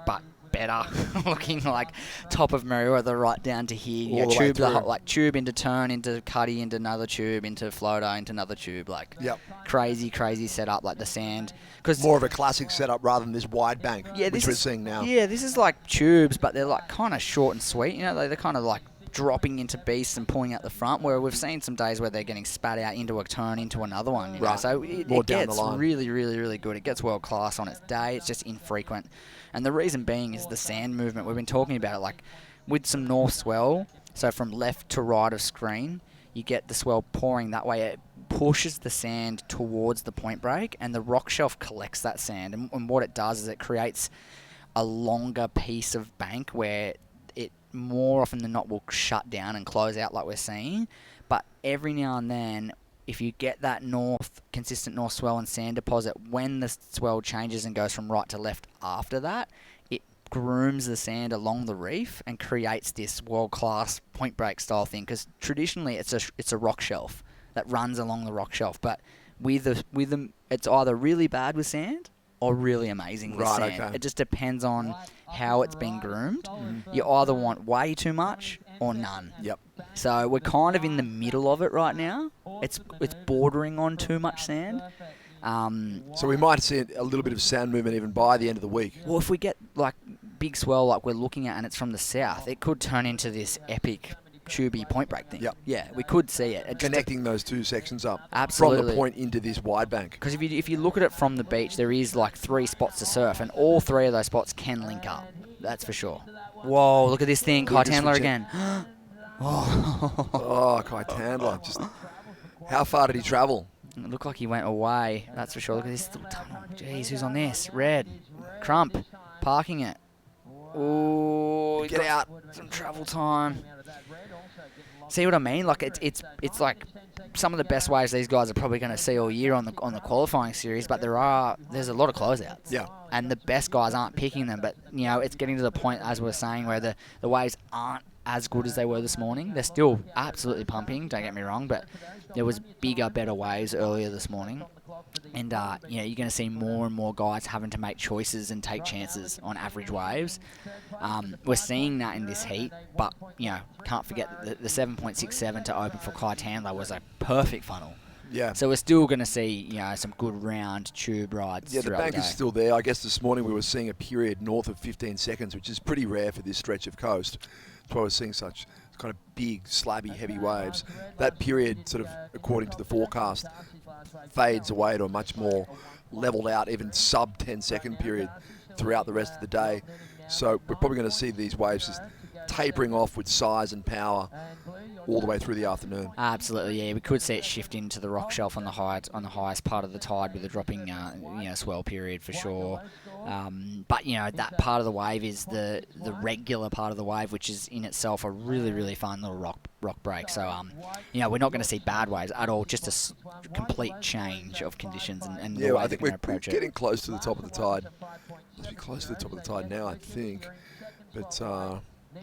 but better looking, like top of Merriweather right down to here. Tube tube into turn, into cuddy, into another tube, into floater, into another tube. Like crazy setup, like the sand. Cause more of a classic setup rather than this wide bank, which we're seeing now. Yeah, this is like tubes, but they're like kind of short and sweet. They're kind of like dropping into beasts and pulling out the front, where we've seen some days where they're getting spat out into a turn, into another one. So it gets really good. It gets world class on its day. It's just infrequent. And the reason being is the sand movement. We've been talking about it, like with some north swell, so from left to right of screen, you get the swell pouring that way. It pushes the sand towards the point break, and the rock shelf collects that sand. And what it does is it creates a longer piece of bank where it more often than not will shut down and close out like we're seeing. But every now and then, if you get that consistent north swell and sand deposit, when the swell changes and goes from right to left after that, it grooms the sand along the reef and creates this world-class point break style thing. Because traditionally, it's a rock shelf that runs along the rock shelf, but with them, it's either really bad with sand or really amazing with sand. Okay. It just depends on how it's been groomed. You either want way too much or none. Yep. So we're kind of in the middle of it right now. It's bordering on too much sand. So we might see a little bit of sand movement even by the end of the week. Well, if we get like big swell like we're looking at and it's from the south, it could turn into this epic tubey point break thing. Yep. Yeah, we could see it. Connecting those two sections up Absolutely. from the point into this wide bank. Because if you look at it from the beach, there is like 3 spots to surf, and all 3 of those spots can link up. That's for sure. Whoa, look at this thing. Kai Tandler again. Oh, Kai Tandler. Just how far did he travel? It looked like he went away. That's for sure. Look at this little tunnel. Jeez, who's on this? Red. Crump. Parking it. Ooh, Get out. Some travel time. See what I mean? Like it's like some of the best waves these guys are probably going to see all year on the qualifying series, but there's a lot of closeouts. Yeah. And the best guys aren't picking them, but it's getting to the point, as we're saying, where the waves aren't as good as they were this morning. They're still absolutely pumping, don't get me wrong, but there was bigger, better waves earlier this morning. And, you're going to see more and more guys having to make choices and take chances on average waves. We're seeing that in this heat, but, can't forget that the 7.67 to open for Kai Tandler was a perfect funnel. Yeah. So we're still going to see, some good round tube rides. Yeah, the bank is still there. I guess this morning we were seeing a period north of 15 seconds, which is pretty rare for this stretch of coast. That's why we're seeing such kind of big, slabby, heavy waves. That period, sort of, according to the forecast, fades away to a much more leveled out, even sub 10-second period throughout the rest of the day. So we're probably going to see these waves just tapering off with size and power all the way through the afternoon. Absolutely, yeah. We could see it shift into the rock shelf on the highest part of the tide with a dropping, swell period for sure. But that part of the wave is the regular part of the wave, which is in itself a really, really fun little rock break. So we're not going to see bad waves at all. Just a complete change of conditions and the way I they're think going to approach it. Getting close to the top of the tide. Must be close to the top of the tide now, I think. But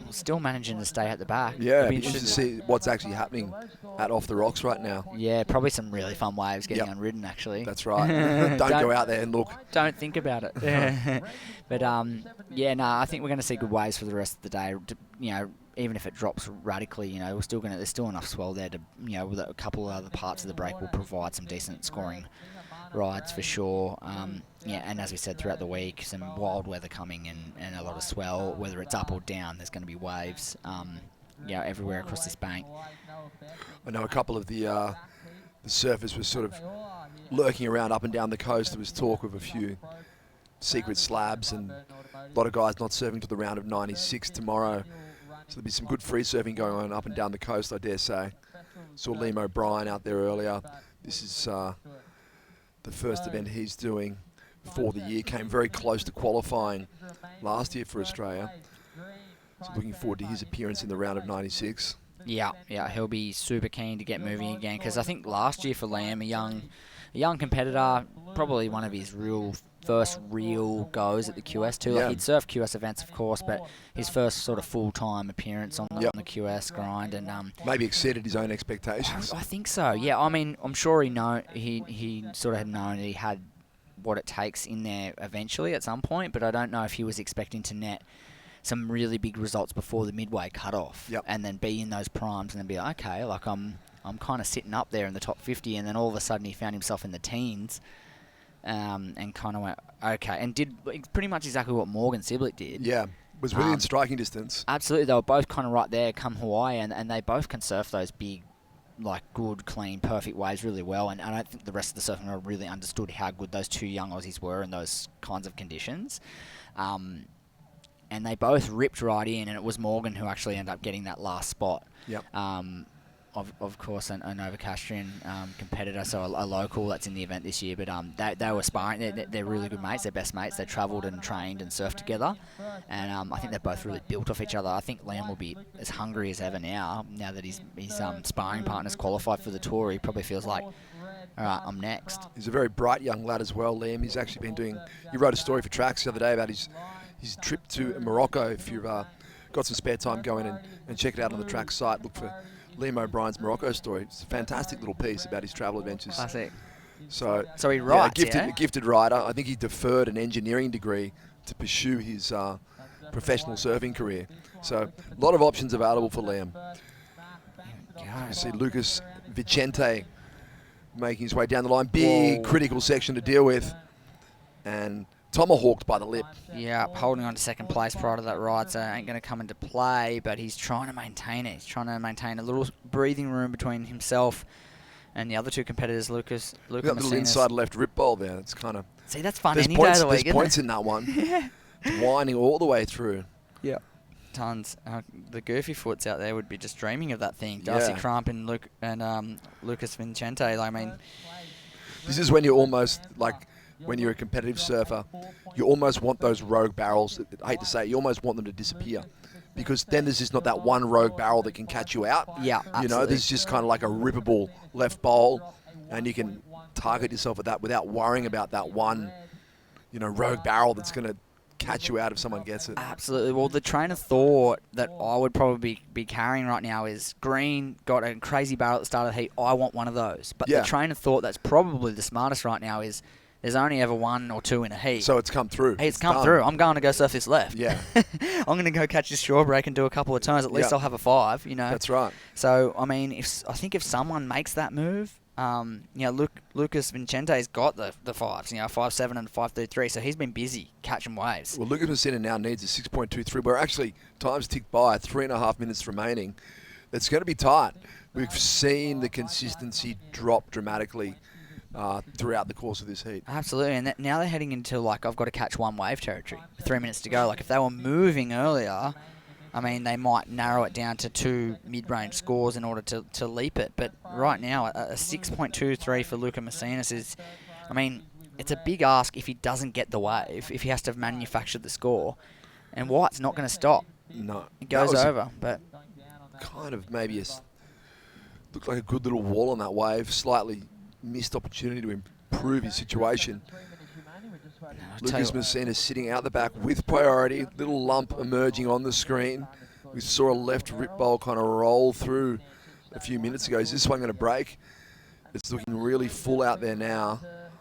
still managing to stay at the back. Yeah, it'd be interesting to see what's actually happening at Off the Rocks right now. Yeah, probably some really fun waves getting unridden, actually. That's right. Don't go out there and look. Don't think about it. But, I think we're going to see good waves for the rest of the day. Even if it drops radically, there's still enough swell there to, with a couple of other parts of the break will provide some decent scoring rides for sure. And as we said throughout the week, some wild weather coming and a lot of swell, whether it's up or down, there's going to be waves, everywhere across this bank. I know a couple of the surfers were sort of lurking around up and down the coast. There was talk of a few secret slabs and a lot of guys not surfing to the round of 96 tomorrow. So there'll be some good free surfing going on up and down the coast, I dare say. Saw Liam O'Brien out there earlier. This is the first event he's doing for the year. Came very close to qualifying last year for Australia. So looking forward to his appearance in the round of 96. Yeah, he'll be super keen to get moving again because I think last year for Liam, a young competitor, probably one of his first real goes at the QS too. Like he'd surfed QS events, of course, but his first sort of full-time appearance on the QS grind, and maybe exceeded his own expectations. I think so. Yeah, I mean, I'm sure he sort of had known he had what it takes in there eventually at some point, but I don't know if he was expecting to net some really big results before the midway cutoff, and then be in those primes and then be like, okay, like I'm kind of sitting up there in the top 50, and then all of a sudden he found himself in the teens. And kind of went, okay, and did pretty much exactly what Morgan Siblick did. Yeah, was within striking distance. Absolutely, they were both kind of right there come Hawaii, and they both can surf those big, like good, clean, perfect waves really well, and I don't think the rest of the surfing world really understood how good those two young Aussies were in those kinds of conditions. And they both ripped right in, and it was Morgan who actually ended up getting that last spot. Yep. Of course, a Novocastrian competitor, so a local that's in the event this year. But they were sparring. They're really good mates. They're best mates. They travelled and trained and surfed together. And I think they're both really built off each other. I think Liam will be as hungry as ever now that his sparring partner's qualified for the tour. He probably feels like, all right, I'm next. He's a very bright young lad as well, Liam. He's actually been doing... You wrote a story for Tracks the other day about his trip to Morocco. If you've got some spare time, go in and check it out on the Tracks site. Look for Liam O'Brien's Morocco story. It's a fantastic little piece about his travel adventures. Classic. So he writes, a gifted writer. I think he deferred an engineering degree to pursue his professional surfing career. So a lot of options available for Liam. You see Lucas Vicente making his way down the line. Big critical section to deal with. And tomahawked by the lip. Yeah, holding on to second place prior to that ride, so it ain't going to come into play, but he's trying to maintain it. He's trying to maintain a little breathing room between himself and the other two competitors, Luca That little Messinas. inside left rip bowl there. It's kind of... See, that's fun There's any day of points, the week, there's isn't points it? in that one. Yeah. It's winding all the way through. Yeah. Tons. The goofy foots out there would be just dreaming of that thing. Darcy Yeah. Crump and Lucas Vincente. I mean, This is when you almost, like, when you're a competitive surfer, you almost want those rogue barrels, I hate to say it, you almost want them to disappear. Because then there's just not that one rogue barrel that can catch you out. Yeah, You know, absolutely. there's just kind of like a rippable left bowl, and you can target yourself at that without worrying about that one, rogue barrel that's going to catch you out if someone gets it. absolutely. Well, the train of thought that I would probably be carrying right now is Green got a crazy barrel at the start of the heat. I want one of those. But Yeah. the train of thought that's probably the smartest right now is there's only ever one or two in a heat. So it's come through. Hey, it's come done. through. I'm going to go surf this left. Yeah. I'm going to go catch this shore break and do a couple of turns. At least Yeah. I'll have a 5, That's right. So, I mean, I think if someone makes that move, Lucas Vincente's got the 5s, 5.7 and 5.33, so he's been busy catching waves. Well, Lucas Messina now needs a 6.23. We're actually, time's ticked by, 3.5 minutes remaining. It's going to be tight. We've seen the consistency drop dramatically throughout the course of this heat. Absolutely, and now they're heading into, I've got to catch one wave territory. 3 minutes to go. If they were moving earlier, I mean, they might narrow it down to 2 mid-range scores in order to leap it. But right now, a 6.23 for Luca Messinas is, I mean, it's a big ask if he doesn't get the wave, if he has to have manufactured the score. And White's not going to stop. No. It goes That was over, but... Kind of maybe looked like a good little wall on that wave. Slightly missed opportunity to improve his situation. Lucas Messina sitting out the back with priority. Little lump emerging on the screen. We saw a left rip bowl kind of roll through a few minutes ago. Is this one going to break? It's looking really full out there now.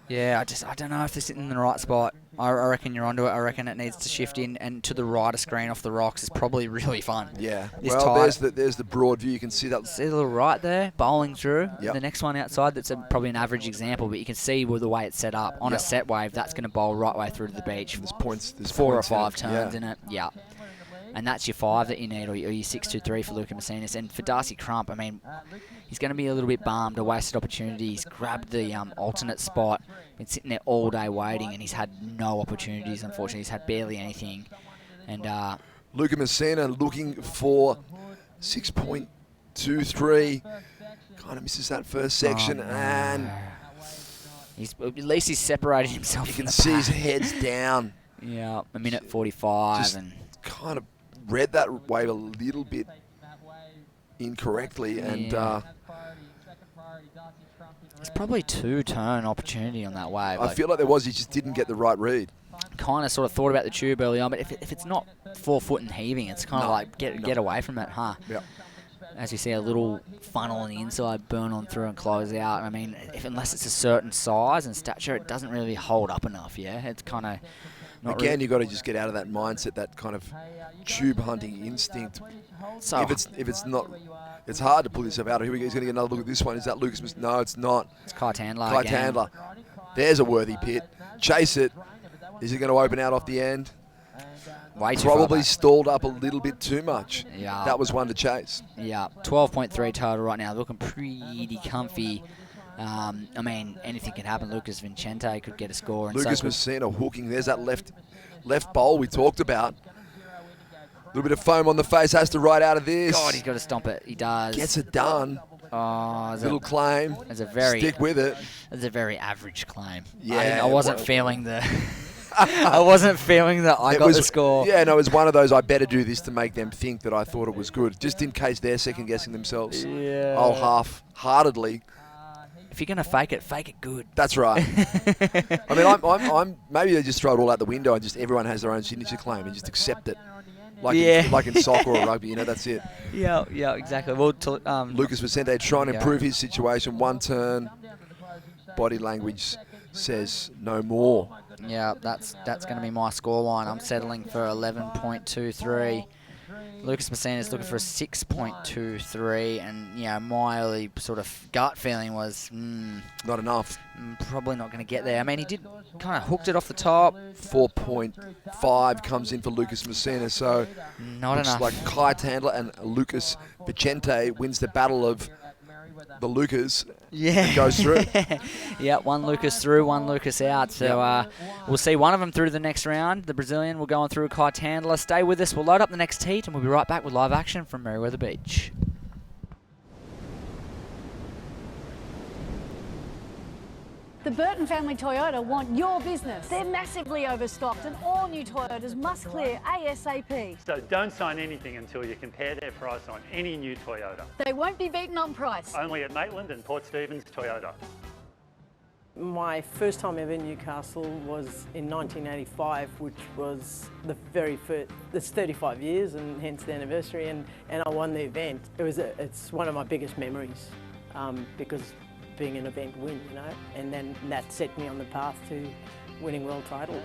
Yeah, I don't know if they're sitting in the right spot. I reckon you're onto it. I reckon it needs to shift in and to the right of screen off the rocks is probably really fun. Yeah. This Well, tide- there's the broad view. You can see that. See the little right there, bowling through. Yep. The next one outside, that's probably an average example, but you can see with the way it's set up. On a Yep. set wave, that's going to bowl right way through to the beach. There's points. There's 4 points or in 5 it, turns yeah. in it. Yeah. And that's your 5 that you need, or your 6.23 for Luca Messinas. And for Darcy Crump, I mean, he's going to be a little bit bummed, a wasted opportunity. He's grabbed the alternate spot, been sitting there all day waiting, and he's had no opportunities, unfortunately. He's had barely anything. And Luca Messina looking for 6.23. Kind of misses that first section, and at least he's separated himself. You from can the see his pack. head's down. Yeah, a minute 45, Just and kind of read that wave a little bit incorrectly, and Yeah. It's probably 2 turn opportunity on that wave. I feel like there was. He just didn't get the right read. Kind of sort of thought about the tube early on, but if it's not 4 foot and heaving, it's kind of No, like get away from it, huh? Yeah. As you see a little funnel on the inside burn on through and close out. I mean, unless it's a certain size and stature, it doesn't really hold up enough. Yeah, it's kind of not Again, really. you got to just get out of that mindset, that kind of tube hunting instinct. So if it's not, it's hard to pull yourself out. Here we go. He's going to get another look at this one. Is that Lucas? No, it's not. It's Kai Tandler. Kai again. Tandler. There's a worthy pit. Chase it. Is it going to open out off the end? Way too far Probably back. stalled up a little bit too much. Yeah. That was one to chase. Yeah, 12.3 total right now, looking pretty comfy. I mean, anything can happen. Lucas Vincente could get a score. And Lucas so could, Messina hooking. There's that left bowl we talked about. A little bit of foam on the face. Has to ride out of this. God, he's got to stomp it. He does. Gets it done. Oh, Little claim. It's a very Stick with it. It's a very average claim. Yeah, I wasn't well- feeling the. I wasn't feeling that I got the score. Yeah, no, it was one of those. I better do this to make them think that I thought it was good, just in case they're second guessing themselves. Yeah. I'll half-heartedly. If you're gonna fake it good. That's right. I mean, I'm maybe they just throw it all out the window and just everyone has their own signature claim and just accept it, like in soccer or rugby. That's it. Yeah, exactly. Well, Lucas Vicente trying to yeah. improve his situation. One turn. Body language says no more. Yeah, that's going to be my scoreline. I'm settling for 11.23. Lucas Messina's looking for a 6.23, and my sort of gut feeling was not enough. Probably not going to get there. I mean, he did kind of hooked it off the top. 4.5 comes in for Lucas Messina, so not looks enough. like Kai Tandler and Lucas Vicente wins the battle of the Lucas. Yeah, goes through. Yeah, one Lucas through, one Lucas out. So we'll see one of them through to the next round. The Brazilian will go on through Kai Tandler. Stay with us. We'll load up the next heat, and we'll be right back with live action from Merriweather Beach. The Burton family Toyota want your business. They're massively overstocked and all new Toyotas must clear ASAP. So don't sign anything until you compare their price on any new Toyota. They won't be beaten on price. Only at Maitland and Port Stephens Toyota. My first time ever in Newcastle was in 1985, which was the very first, it's 35 years and hence the anniversary, and I won the event. It's one of my biggest memories because being an event win, and then that set me on the path to winning world title.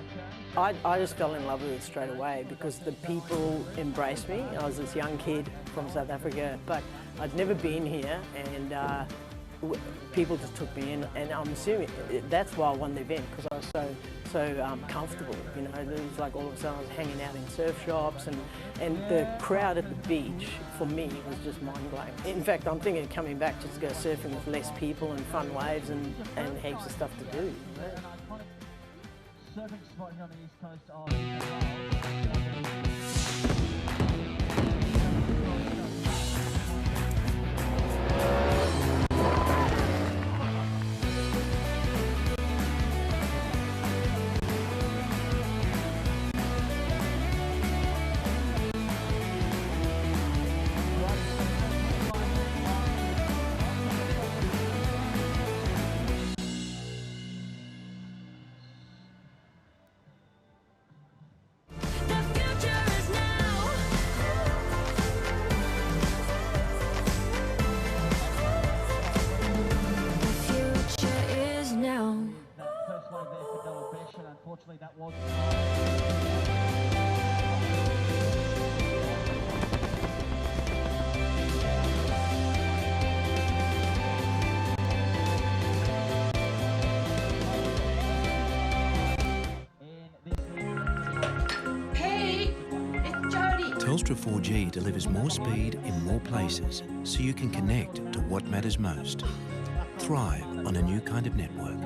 I just fell in love with it straight away because the people embraced me. I was this young kid from South Africa, but I'd never been here, and people just took me in, and I'm assuming that's why I won the event, because I was so comfortable. It was like all of a sudden I was hanging out in surf shops, and the crowd at the beach for me was just mind-blowing. In fact, I'm thinking of coming back just to go surfing with less people and fun waves and heaps of stuff to do. Surfing spot here on the east coast of unfortunately that was Hey, it's Jody. Telstra 4G delivers more speed in more places so you can connect to what matters most. Thrive on a new kind of network.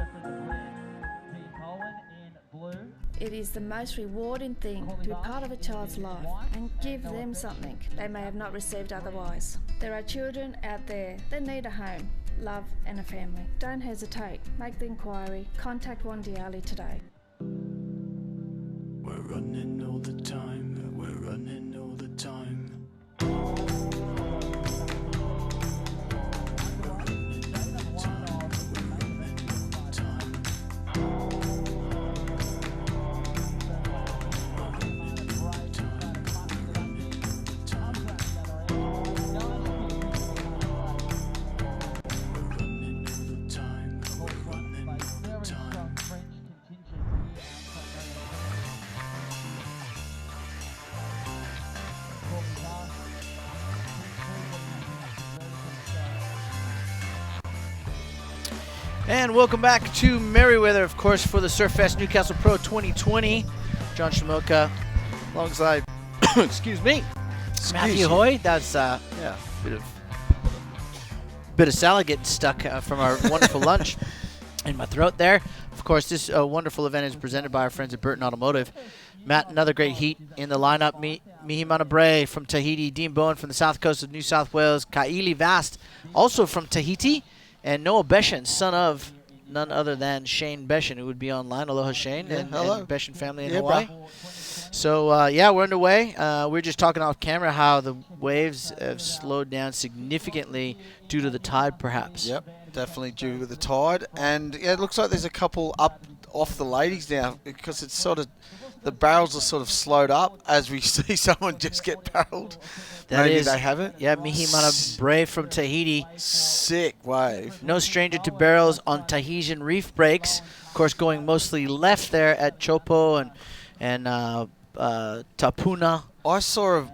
It is the most rewarding thing to be part of a child's life and give them something they may have not received otherwise. There are children out there that need a home, love and a family. Don't hesitate. Make the inquiry. Contact Wandiali today. We're running all the time, we're running all the time. And welcome back to Merriweather, of course, for the Surfest Newcastle Pro 2020. John Shamoka alongside, excuse me, Matthew Hoy. That's bit of salad getting stuck from our wonderful lunch in my throat there. Of course, this wonderful event is presented by our friends at Burton Automotive. Matt, another great heat in the lineup. Mihi Manabre from Tahiti, Dean Bowen from the south coast of New South Wales, Kaili Vast, also from Tahiti, and Noah Beshan, son of none other than Shane Beshan, who would be online. Aloha, Shane, and Beshan family in Hawaii. Bro. So, we're underway. We were just talking off camera how the waves have slowed down significantly due to the tide, perhaps. Yep, definitely due to the tide. And yeah, it looks like there's a couple up off the ladies now because it's sort of, the barrels are sort of slowed up as we see someone just get barreled. Maybe they haven't. Yeah, Mihi Manabre from Tahiti. Sick wave. No stranger to barrels on Tahitian reef breaks. Of course, going mostly left there at Chopo and Tapuna. I saw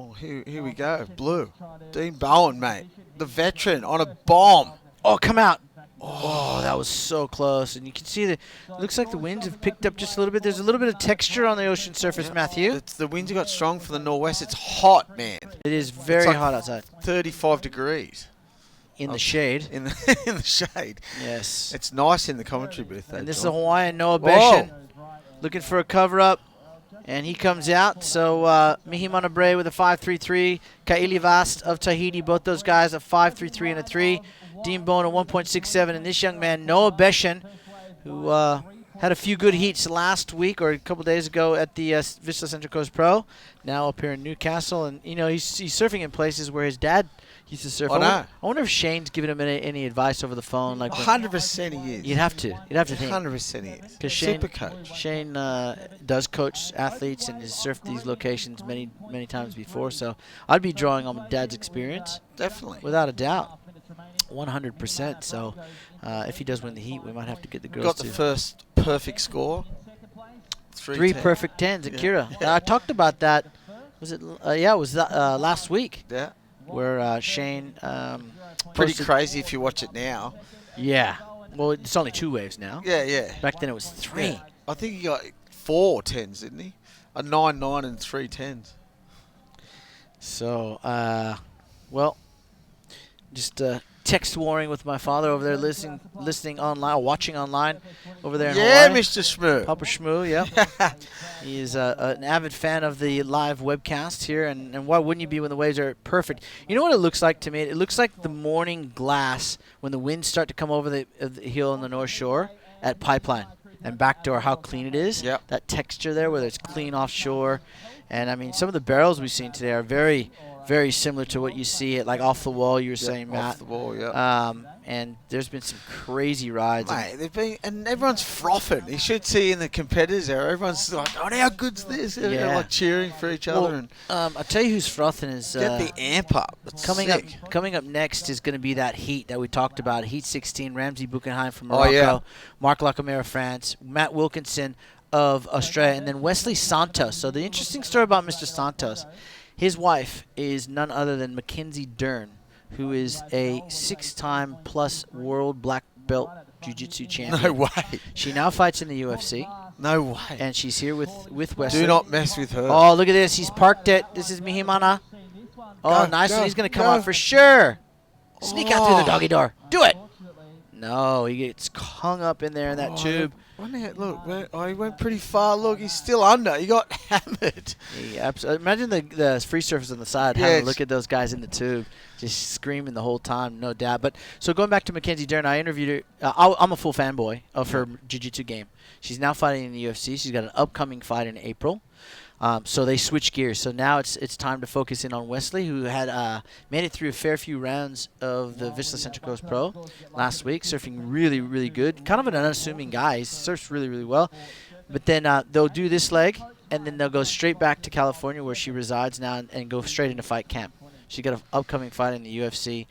Oh, here we go. Blue. Dean Bowen, mate. The veteran on a bomb. Oh, come out. Oh, that was so close. And you can see that it looks like the winds have picked up just a little bit. There's a little bit of texture on the ocean surface, Matthew. The winds got strong for the northwest. It's hot, man. It is very like hot outside. 35 degrees. In the shade. In the shade. Yes. It's nice in the commentary booth, though. And this John. is a Hawaiian Noah Whoa. Beshan looking for a cover-up. And he comes out. So Mihi Manabre with a 5.33. Kaili Vast of Tahiti, both those guys a 5.33 and a 3. Dean Bowen a 1.67. And this young man, Noah Beshan, who had a few good heats last week or a couple days ago at the Vista Central Coast Pro. Now up here in Newcastle. And, you know, he's surfing in places where his dad used to surf. Oh, no. I wonder if Shane's giving him any advice over the phone. Like 100% he is. You'd have to think. 100% he is. Because Super coach. Shane does coach athletes and has surfed these locations many times before. So I'd be drawing on Dad's experience. Definitely. Without a doubt. 100%. So if he does win the heat, we might have to get the girls Got the first perfect score. 3 perfect 10s at Kira. I talked about that. Was it? Yeah, it was last week. Yeah. Where Shane pretty posted- crazy if you watch it now. Yeah. Well, it's only 2 waves now. Yeah. Back then it was 3. Yeah. I think he got 4 10s, didn't he? A 9-9 and 3 10s. So, well, just text warring with my father over there, listening online, watching online over there in Yeah, Hawaii. Mr. Shmoo. Papa Shmoo, yeah. He is an avid fan of the live webcast here, and why wouldn't you be when the waves are perfect? You know what it looks like to me? It looks like the morning glass when the winds start to come over the hill on the North Shore at Pipeline and Backdoor, how clean it is. Yep. That texture there, whether it's clean offshore. And, I mean, some of the barrels we've seen today are very, very similar to what you see at, like, off the wall, you were saying, Matt. Off the wall, yeah. And there's been some crazy rides. Mate, and everyone's frothing. You should see in the competitors there, everyone's like, oh, how good's this? They're like cheering for each other. And I'll tell you who's frothing is... get the amp up. It's coming up next is going to be that heat that we talked about, Heat 16, Ramsey Buchenheim from Oh, Morocco, yeah. Mark Lacomera, France, Matt Wilkinson of Australia, and then Wesley Santos. So the interesting story about Mr. Santos, his wife is none other than Mackenzie Dern, who is a 6-time plus world black belt jiu-jitsu champion. No way. She now fights in the UFC. No way. And she's here with Wesley. Do not mess with her. Oh, look at this. He's parked it. This is Mihimana. Oh, nice one. He's going to come out for sure. Sneak out through the doggy door. Do it. No, he gets hung up in there in that tube. Look, he went pretty far. Look, he's still under. He got hammered. Yeah, imagine the free surfers on the side having a look at those guys in the tube, just screaming the whole time, no doubt. But so going back to Mackenzie Dern, I interviewed her. I'm a full fanboy of her jiu-jitsu game. She's now fighting in the UFC. She's got an upcoming fight in April. So they switch gears. So now it's time to focus in on Wesley, who had made it through a fair few rounds of the Vista Central Coast Pro last week, surfing really, really good. Kind of an unassuming guy. He surfs really, really well. But then they'll do this leg, and then they'll go straight back to California where she resides now and go straight into fight camp. She got an upcoming fight in the UFC.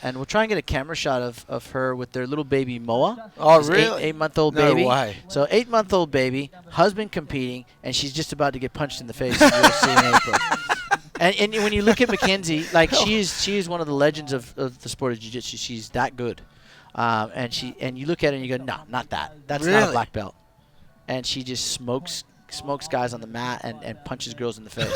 And we'll try and get a camera shot of her with their little baby Moa. Oh, She's really? 8-month-old No baby. way. So 8-month-old baby, husband competing, and she's just about to get punched in the face in UFC in April. And when you look at Mackenzie, like she is one of the legends of the sport of jiu-jitsu. She's that good. And you look at her and you go, no, not that. That's not a black belt. And she just smokes guys on the mat and punches girls in the face.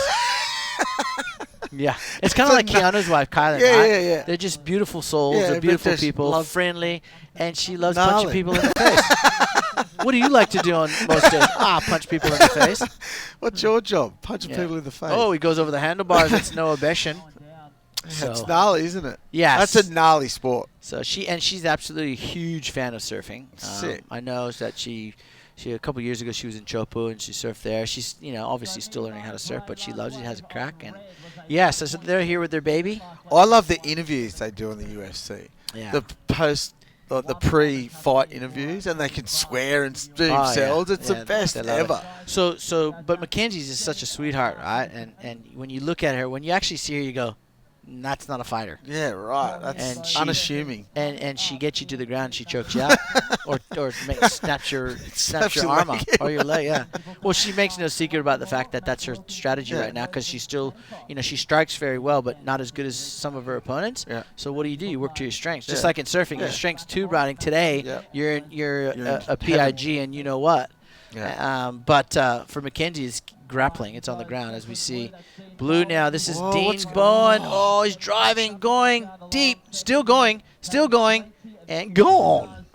Yeah, it's kind of like Keanu's wife, Kylie. Yeah. They're just beautiful souls. Yeah, They're beautiful but people, friendly, and she loves punching people in the face. What do you like to do on most days? Punch people in the face. What's your job? Punching people in the face. Oh, he goes over the handlebars. That's Noah Beshan. That's gnarly, isn't it? Yeah, that's a gnarly sport. So she's absolutely a huge fan of surfing. Sick. I know that she a couple years ago she was in Chopu and she surfed there. She's obviously still learning how to surf, but she loves it. Has a crack and so they're here with their baby. I love the interviews they do on the UFC. Yeah. The pre-fight interviews, and they can swear and do themselves. It's the best ever. So, but Mackenzie's is such a sweetheart, right? And when you look at her, when you actually see her, you go, that's not a fighter. Yeah, right. That's unassuming. And she gets you to the ground, she chokes you out, or snaps your arm off or your leg. Yeah. Well, she makes no secret about the fact that that's her strategy right now, because she's still, she strikes very well, but not as good as some of her opponents. Yeah. So what do? You work to your strengths, just Yeah. like in surfing. Yeah. Your strengths tube riding today. Yeah. You're a PIG, and you know what. Yeah. But for Mackenzie's grappling, it's on the ground as we see. Blue now. This is Dean what's Bowen. Oh, he's driving, going deep, still going, and gone,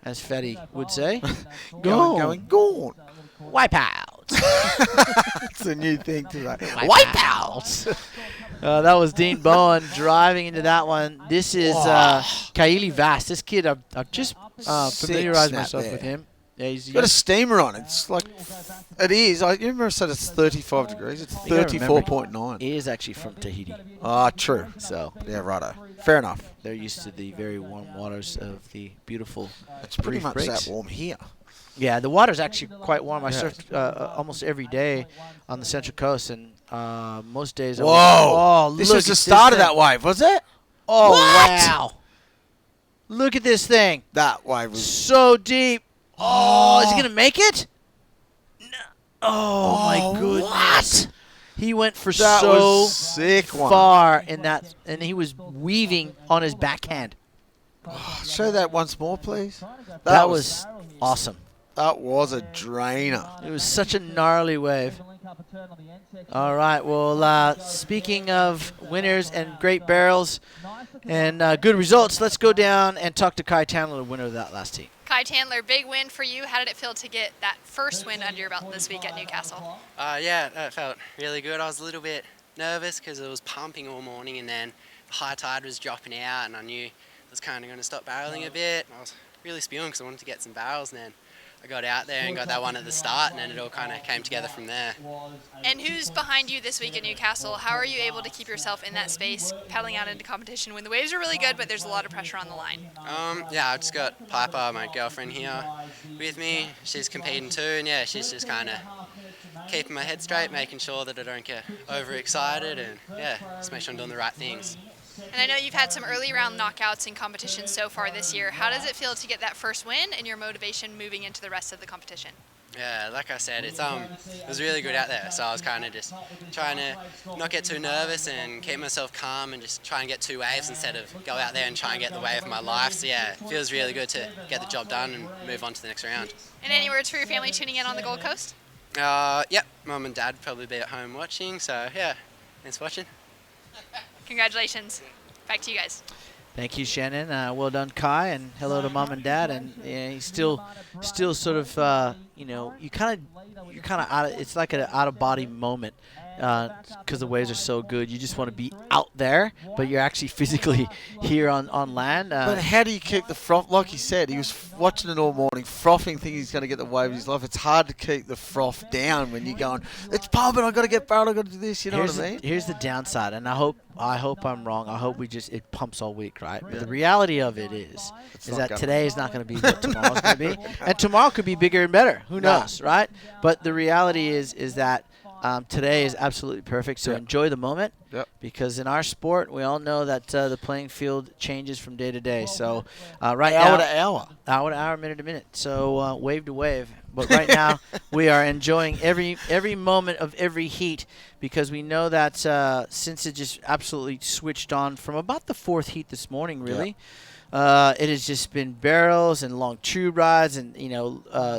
as Fetty would say. Going. Wipe out. It's a new thing today. Wipe out. That was Dean Bowen driving into that one. This is Kaili Vast. This kid, I've just familiarized snap myself there. with him. Yeah, he's got a steamer on it. It's like, it is. You remember I said it's 35 degrees. It's 34.9. He is actually from Tahiti. Ah, true. So yeah, righto. Fair enough. They're used to the very warm waters of the beautiful. It's pretty reef much breaks. that warm here. Yeah, the water's actually quite warm. I Yeah. surfed almost every day on the Central Coast, and most days. Whoa! This was the start of that wave, was it? Oh, What? wow! Look at this thing. That wave was so deep. Oh, is he gonna make it? No. Oh my goodness! He went for That so was sick one. far in that, and he was weaving on his backhand. Show that once more, please. That was awesome. That was a drainer. It was such a gnarly wave. All right. Well, speaking of winners and great barrels and good results, let's go down and talk to Kai Tandler, the winner of that last heat. Kai Tandler, big win for you. How did it feel to get that first win under your belt this week at Newcastle? Yeah, that felt really good. I was a little bit nervous because it was pumping all morning, and then the high tide was dropping out, and I knew I was kind of going to stop barreling a bit. I was really spewing because I wanted to get some barrels, and then I got out there and got that one at the start, and then it all kind of came together from there. And who's behind you this week at Newcastle? How are you able to keep yourself in that space, paddling out into competition when the waves are really good, but there's a lot of pressure on the line? Yeah, I've just got Piper, my girlfriend here, with me. She's competing too, and yeah, she's just kind of keeping my head straight, making sure that I don't get overexcited, and yeah, just make sure I'm doing the right things. And I know you've had some early round knockouts in competition so far this year. How does it feel to get that first win and your motivation moving into the rest of the competition? Yeah, like I said, it was really good out there, so I was kind of just trying to not get too nervous and keep myself calm and just try and get two waves instead of go out there and try and get the wave of my life. So yeah, it feels really good to get the job done and move on to the next round. And any words for your family tuning in on the Gold Coast? Yep, Mum and Dad probably be at home watching, so yeah, thanks for watching. Congratulations. Back to you guys. Thank you, Shannon. Well done, Kai, and hello to Mom and Dad. And yeah, he's still sort of, you're kind of out of. It's like an out of body moment because the waves are so good. You just want to be out there, but you're actually physically here on land. But how do you keep the froth? Like he said, he was watching it all morning, frothing, thinking he's going to get the wave of his life. It's hard to keep the froth down when you're going, it's pumping, I've got to get barreled, I've got to do this, you know what I mean? Here's the downside, and I hope I'm wrong. I hope it pumps all week, right? But the reality of it is that today is not going to be what tomorrow's going to be. And tomorrow could be bigger and better. Who knows, right? But the reality is that today is absolutely perfect, so enjoy the moment. Yep. Because in our sport, we all know that the playing field changes from day to day. So hour to hour, minute to minute. So wave to wave. But right now, we are enjoying every moment of every heat because we know that since it just absolutely switched on from about the fourth heat this morning, really. It has just been barrels and long tube rides and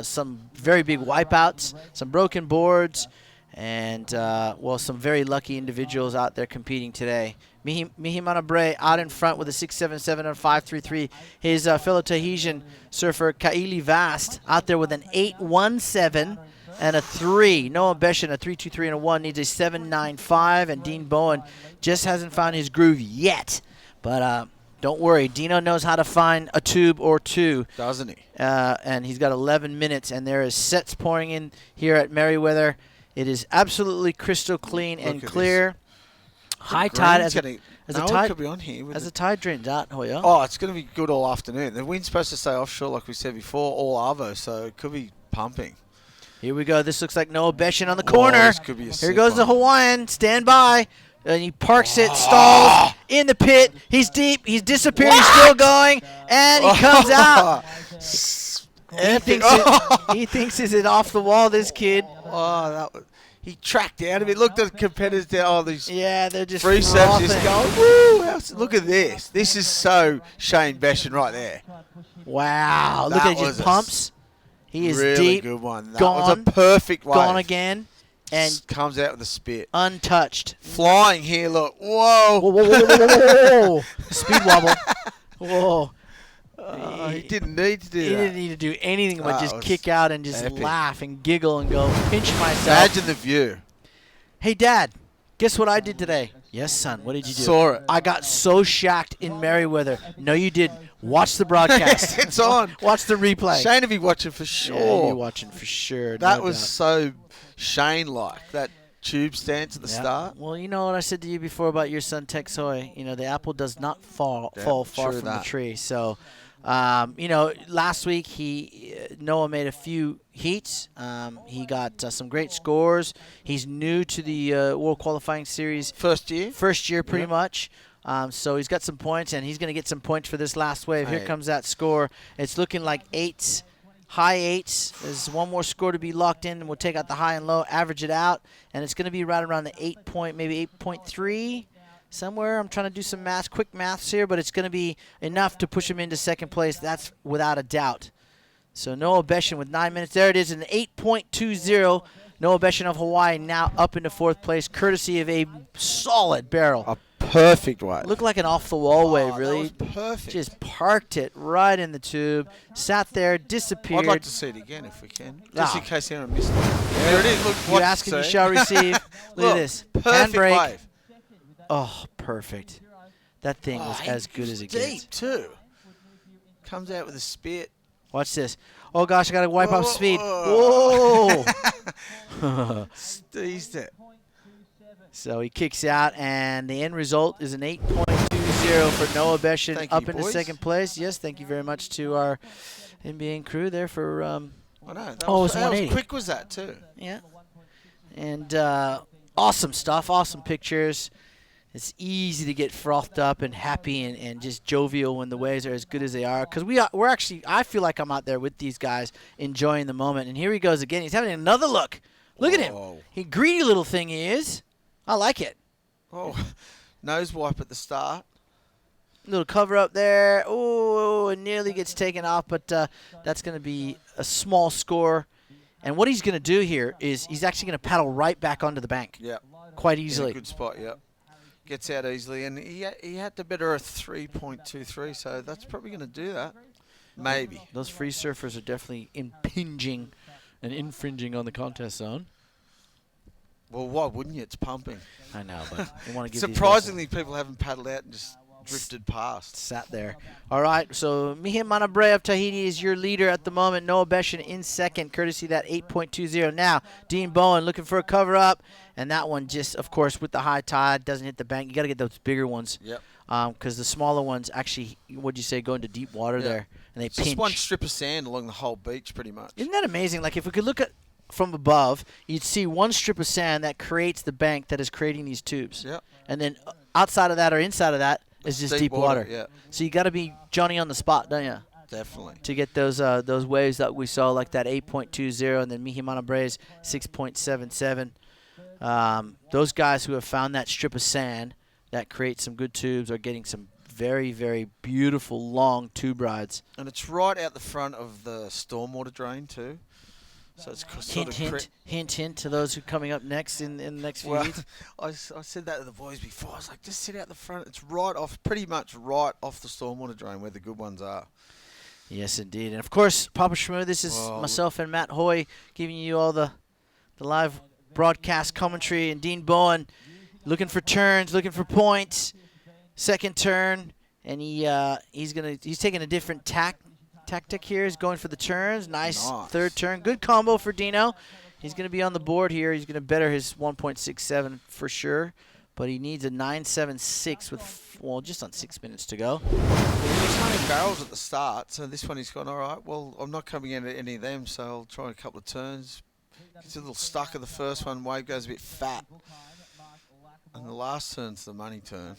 some very big wipeouts, some broken boards. And, some very lucky individuals out there competing today. Mihi Manabre out in front with a 6.77 and a 5.33. His fellow Tahitian surfer, Kaili Vast, out there with an 8.17 and a 3. Noah Beshan, a 3.23 and a 1, needs a 7.95. And Dean Bowen just hasn't found his groove yet. But don't worry, Dino knows how to find a tube or two. Doesn't he? And he's got 11 minutes, and there is sets pouring in here at Merriweather. It is absolutely crystal clean and clear. High tide as the tide drains out, Hoya. Oh, it's going to be good all afternoon. The wind's supposed to stay offshore, like we said before, all arvo, so it could be pumping. Here we go. This looks like Noah Beshan on the corner. This could be a Here goes the Hawaiian. Stand by. And he parks it, stalls in the pit. He's deep. He's disappeared. He's still going, and he comes out. He thinks is it off the wall. This kid. Oh, he tracked out of it. Looked at the competitors there. Oh, these they're just free surfs just going. Woo! Look at this. This is so Shane Beshan right there. Wow! Look at his pumps. He is really deep. Good one. That gone. was a perfect wave. Gone again. And comes out with a spit. Untouched. Flying here, look. Whoa. Whoa, whoa, whoa, whoa, whoa, whoa. Speed wobble. Whoa. He didn't need to do that. He didn't need to do anything but just kick out and just epic. laugh and giggle and go, pinch myself. Imagine the view. Hey, Dad, guess what I did today? Yes, son. What did you do? Saw it. I got so shacked in Merriweather. No, you didn't. Watch the broadcast. It's on. Watch the replay. Shane will be watching for sure. Yeah, you're watching for sure. That no was doubt. so Shane-like, that tube stance at the start. Well, you know what I said to you before about your son Tex Hoy. You know, the apple does not fall far from the tree. So, you know, last week Noah made a few heats. He got some great scores. He's new to the World Qualifying Series. First year, pretty much. So he's got some points, and he's going to get some points for this last wave. Here comes that score. It's looking like eights. High eights. There's one more score to be locked in, and we'll take out the high and low, average it out, and it's going to be right around the 8 point, maybe 8.3 somewhere. I'm trying to do some quick maths here, but it's going to be enough to push him into second place. That's without a doubt. So Noah Beshan with 9 minutes. There it is, an 8.20. Noah Beshan of Hawaii now up into fourth place, courtesy of a solid barrel. A perfect wave. Looked like an off-the-wall wave, really. That was perfect. Just parked it right in the tube, sat there, disappeared. I'd like to see it again if we can, just in case anyone missed it. There it is. Look, you ask and you shall receive. Look at this. Perfect Handbrake. wave. Oh, perfect. That thing was as good as it gets. Deep, too. Comes out with a spit. Watch this. Oh, gosh, I got to wipe off speed. Whoa. Whoa. Steezed it. So he kicks out, and the end result is an 8.20 for Noah Beshan up into second place. Yes, thank you very much to our NBA crew there for. I know. That was how 180. quick was that too? Yeah. And awesome stuff, awesome pictures. It's easy to get frothed up and happy and just jovial when the waves are as good as they are. Because we're actually, I feel like I'm out there with these guys enjoying the moment. And here he goes again. He's having another look. Look at him. He greedy little thing he is. I like it. Oh, nose wipe at the start. Little cover up there. Oh, it nearly gets taken off, but that's going to be a small score. And what he's going to do here is he's actually going to paddle right back onto the bank. Yeah. Quite easily. In a good spot, yeah. Gets out easily, and he had to better a 3.23, so that's probably going to do that. Maybe. Those free surfers are definitely impinging and infringing on the contest zone. Well, why wouldn't you? It's pumping. I know, but you want to give surprisingly, people haven't paddled out and just drifted past. Sat there. All right, so Mihi Manabre of Tahiti is your leader at the moment. Noah Beshan in second, courtesy of that 8.20. Now, Dean Bowen looking for a cover-up, and that one just, of course, with the high tide, doesn't hit the bank. You got to get those bigger ones. Yep. Because the smaller ones actually, what'd you say, go into deep water there, and they pinch. Just one strip of sand along the whole beach, pretty much. Isn't that amazing? Like, if we could look at from above, you'd see one strip of sand that creates the bank that is creating these tubes. Yep. And then outside of that or inside of that is just deep water. Yeah. So you got to be Johnny on the spot, don't you? Definitely. To get those waves that we saw, like that 8.20 and then Mihi Manabre's 6.77. Those guys who have found that strip of sand that creates some good tubes are getting some very, very beautiful long tube rides. And it's right out the front of the stormwater drain too. So it's hint to those who are coming up next in the next few weeks. I said that to the boys before. I was like, just sit out the front. It's right off, pretty much right off the stormwater drain where the good ones are. Yes, indeed. And, of course, Papa Shmoo, this is myself and Matt Hoy giving you all the live broadcast commentary. And Dean Bowen looking for turns, looking for points. Second turn, and he's taking a different tactic here. He's going for the turns. Nice third turn. Good combo for Dino. He's going to be on the board here. He's going to better his 1.67 for sure. But he needs a 9.76 with, just on 6 minutes to go. There's so many barrels at the start, so this one he's gone, all right, well, I'm not coming into any of them, so I'll try a couple of turns. Gets a little stuck at the first one. Wave goes a bit fat. And the last turn's the money turn.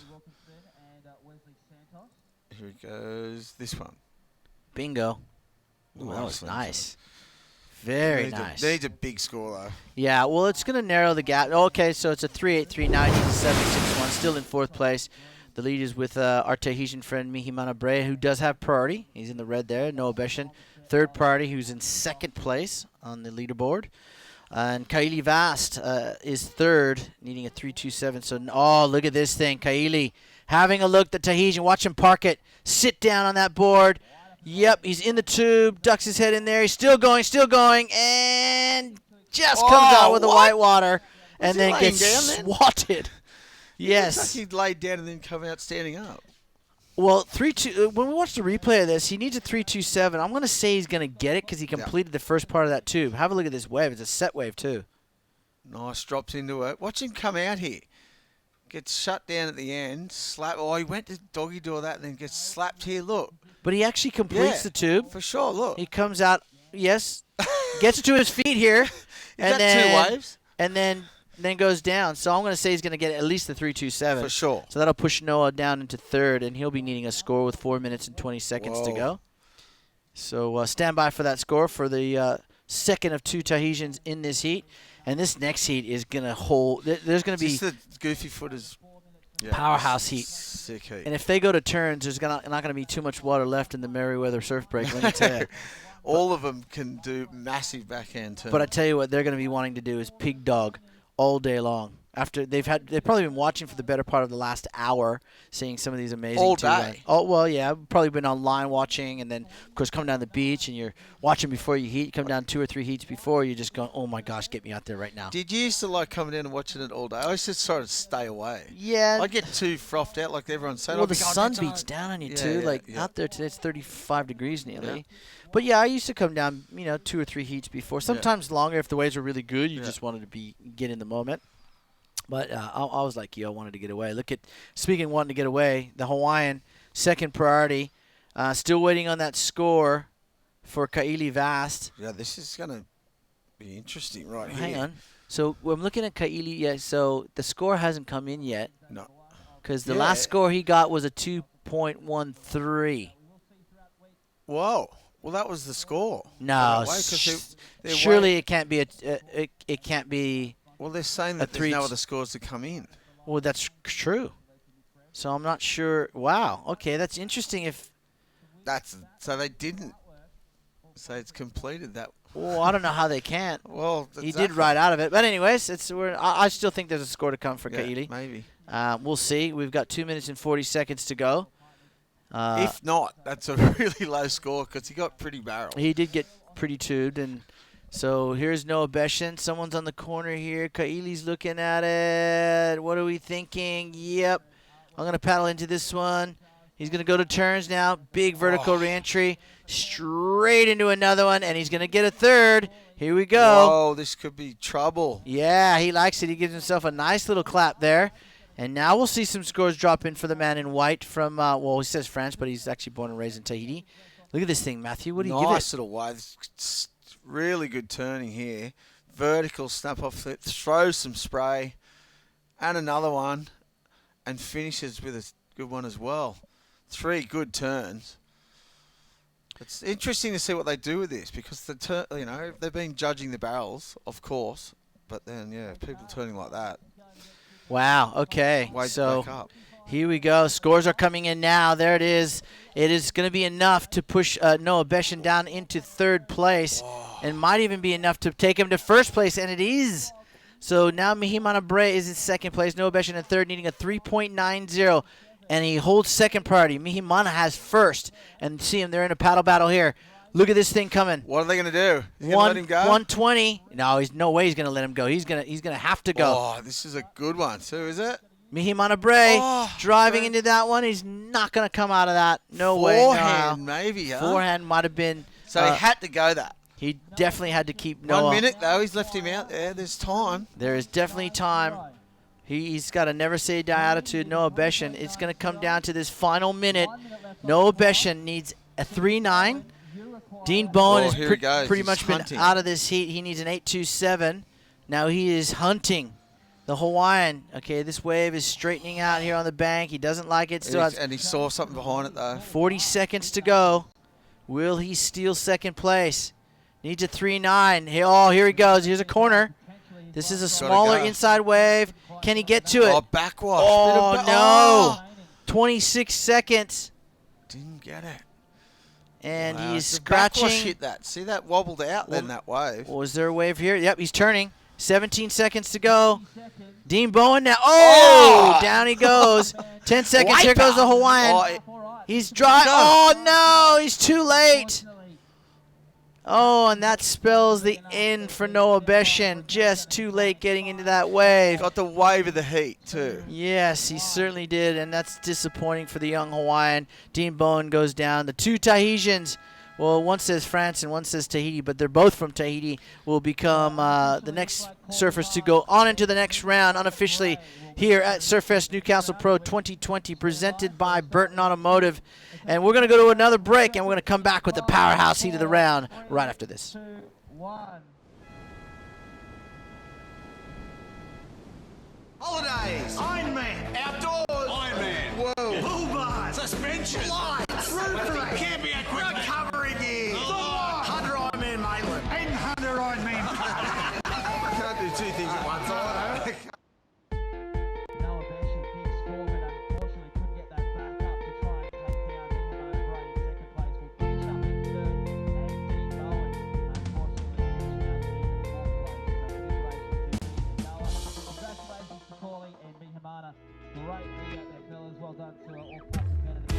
Here he goes. This one. Bingo. Ooh, that was nice. Very nice. Needs a big score, though. Yeah, well, it's going to narrow the gap. Okay, so it's a 3-8, 3-9, 7-6-1, still in 4th place. The lead is with our Tahitian friend, Mihimana Brea, who does have priority. He's in the red there, Noah Beshan. 3rd priority, who's in 2nd place on the leaderboard. And Kaili Vast is 3rd, needing a 3.27. So, oh, look at this thing. Kaili having a look at the Tahitian. Watch him park it. Sit down on that board. Yep, he's in the tube, ducks his head in there. He's still going, and just comes out with the white water and then gets swatted. Yes. It's like he laid down and then come out standing up. Well, 3-2. When we watch the replay of this, he needs a 3.27. I'm going to say he's going to get it because he completed the first part of that tube. Have a look at this wave. It's a set wave, too. Nice, drops into it. Watch him come out here. Gets shut down at the end. Slap. Oh, he went to doggy door that and then gets slapped here. Look. But he actually completes the tube. For sure, look. He comes out, yes, gets to his feet here. and then 2 waves? And then goes down. So I'm going to say he's going to get at least the 3.27. For sure. So that'll push Noah down into 3rd, and he'll be needing a score with 4 minutes and 20 seconds to go. So stand by for that score for the second of 2 Tahitians in this heat. And this next heat is going to hold. There's going to be the goofy footers. Powerhouse heat. Sick heat. And if they go to turns, there's not going to be too much water left in the Merriweather surf break. Let me tell you. All of them can do massive backhand turns. But I tell you what, they're going to be wanting to do is pig dog all day long. After they've probably been watching for the better part of the last hour, seeing some of these amazing all day. Oh well, yeah, I've probably been online watching, and then of course come down the beach, and you're watching before you heat. You come down 2 or 3 heats before, you're just going, oh my gosh, get me out there right now. Did you used to like coming down and watching it all day? I used to sort of stay away. Yeah. I get too frothed out, like everyone's saying. Well, the sun beats down on you too. Out there today, it's 35 degrees nearly. Yeah. But yeah, I used to come down, 2 or 3 heats before. Sometimes longer if the waves were really good. You just wanted to get in the moment. But I was like you. I wanted to get away. Speaking of wanting to get away, the Hawaiian, 2nd priority, still waiting on that score for Kaili Vast. Yeah, this is going to be interesting right here. Hang on. So I'm looking at Kaili. Yeah, so the score hasn't come in yet. No. Because the last score he got was a 2.13. Whoa. Well, that was the score. No. Surely it can't be it can't be. Well, they're saying that there's no other scores to come in. Well, that's true. So I'm not sure. Wow. Okay, that's interesting. So they didn't say it's completed that. Well, I don't know how they can't. Well, he did ride out of it. But anyways, I still think there's a score to come for Kaili. Maybe. We'll see. We've got 2 minutes and 40 seconds to go. If not, that's a really low score because he got pretty barreled. He did get pretty tubed, and so here's Noah Beshan. Someone's on the corner here. Kaili's looking at it. What are we thinking? Yep. I'm going to paddle into this one. He's going to go to turns now. Big vertical reentry. Straight into another one, and he's going to get a 3rd. Here we go. Oh, this could be trouble. Yeah, he likes it. He gives himself a nice little clap there. And now we'll see some scores drop in for the man in white from, he says France, but he's actually born and raised in Tahiti. Look at this thing, Matthew. What do you give it? Nice little wave. Really good turning here. Vertical snap off it. Throws some spray. And another one. And finishes with a good one as well. 3 good turns. It's interesting to see what they do with this because they've been judging the barrels, of course. But then, people turning like that. Wow, okay. So back up. Here we go. Scores are coming in now. There it is. It is going to be enough to push Noah Beshan down into 3rd place and might even be enough to take him to 1st place, and it is. So now Mihimana Brea is in 2nd place. Noah Beshan in 3rd, needing a 3.90, and he holds 2nd priority. Mihimana has 1st, and see him. They're in a paddle battle here. Look at this thing coming. What are they going to do? Let him go? 120. No, no way he's going to let him go. He's going to have to go. Oh, this is a good one too, is it? Mihimana Brea driving into that one. He's not going to come out of that. No way. Forehand, maybe. Huh? Forehand might have been. So he had to go that. He definitely had to keep Noah. 1 minute though. He's left him out there. There's time. There is definitely time. He's got a never say die attitude. Noah Beshan. It's going to come down to this final minute. Noah Beshan needs a 3.9. Dean Bowen has pretty much been out of this heat. He needs an 8.27. Now he is hunting The Hawaiian, okay, this wave is straightening out here on the bank. He doesn't like it. Still has And he saw something behind it, though. 40 seconds to go. Will he steal second place? Needs a 3.9. Here he goes. Here's a corner. This is a smaller inside wave. Can he get to it? Oh, backwash. Oh, no. 26 seconds. Didn't get it. And Wow, he's the scratching. backwash hit that. See, that wobbled out then, that wave. Was there a wave here? Yep, he's turning. 17 seconds to go. Dean Bowen now. Oh! Down he goes. 10 seconds. Here goes the Hawaiian. He's dry. Oh, no. He's too late. Oh, and that spells the end for Noah Beshen. Just too late getting into that wave. Got the wave of the heat, too. Yes, he certainly did, and that's disappointing for the young Hawaiian. Dean Bowen goes down. The two Tahitians, well, one says France and one says Tahiti, but they're both from Tahiti, will become the next surfers to go on into the next round unofficially here at Surfest Newcastle Pro 2020, presented by Burton Automotive. And we're going to go to another break, and we're going to come back with the powerhouse heat of the round right after this. 2, 1. Holidays. Ironman. Outdoors. Ironman. Whoa. Bull bars. Suspension. Lights. Roof rack. Camping equipment. Recovery gear. Hunter Ironman Maitland. And Hunter Ironman. I can't do two things at once. Noah Beshen, big score, but unfortunately couldn't get that back up to try and take down Nehemiah Bray in second place. Will finish up in third, and Dean Bowen, unfortunately, finishing up in fourth place. So big race for Dean and Noah. Congratulations to Corley and Mihimana. Great lead out there, fellas. Well done to all four competitors.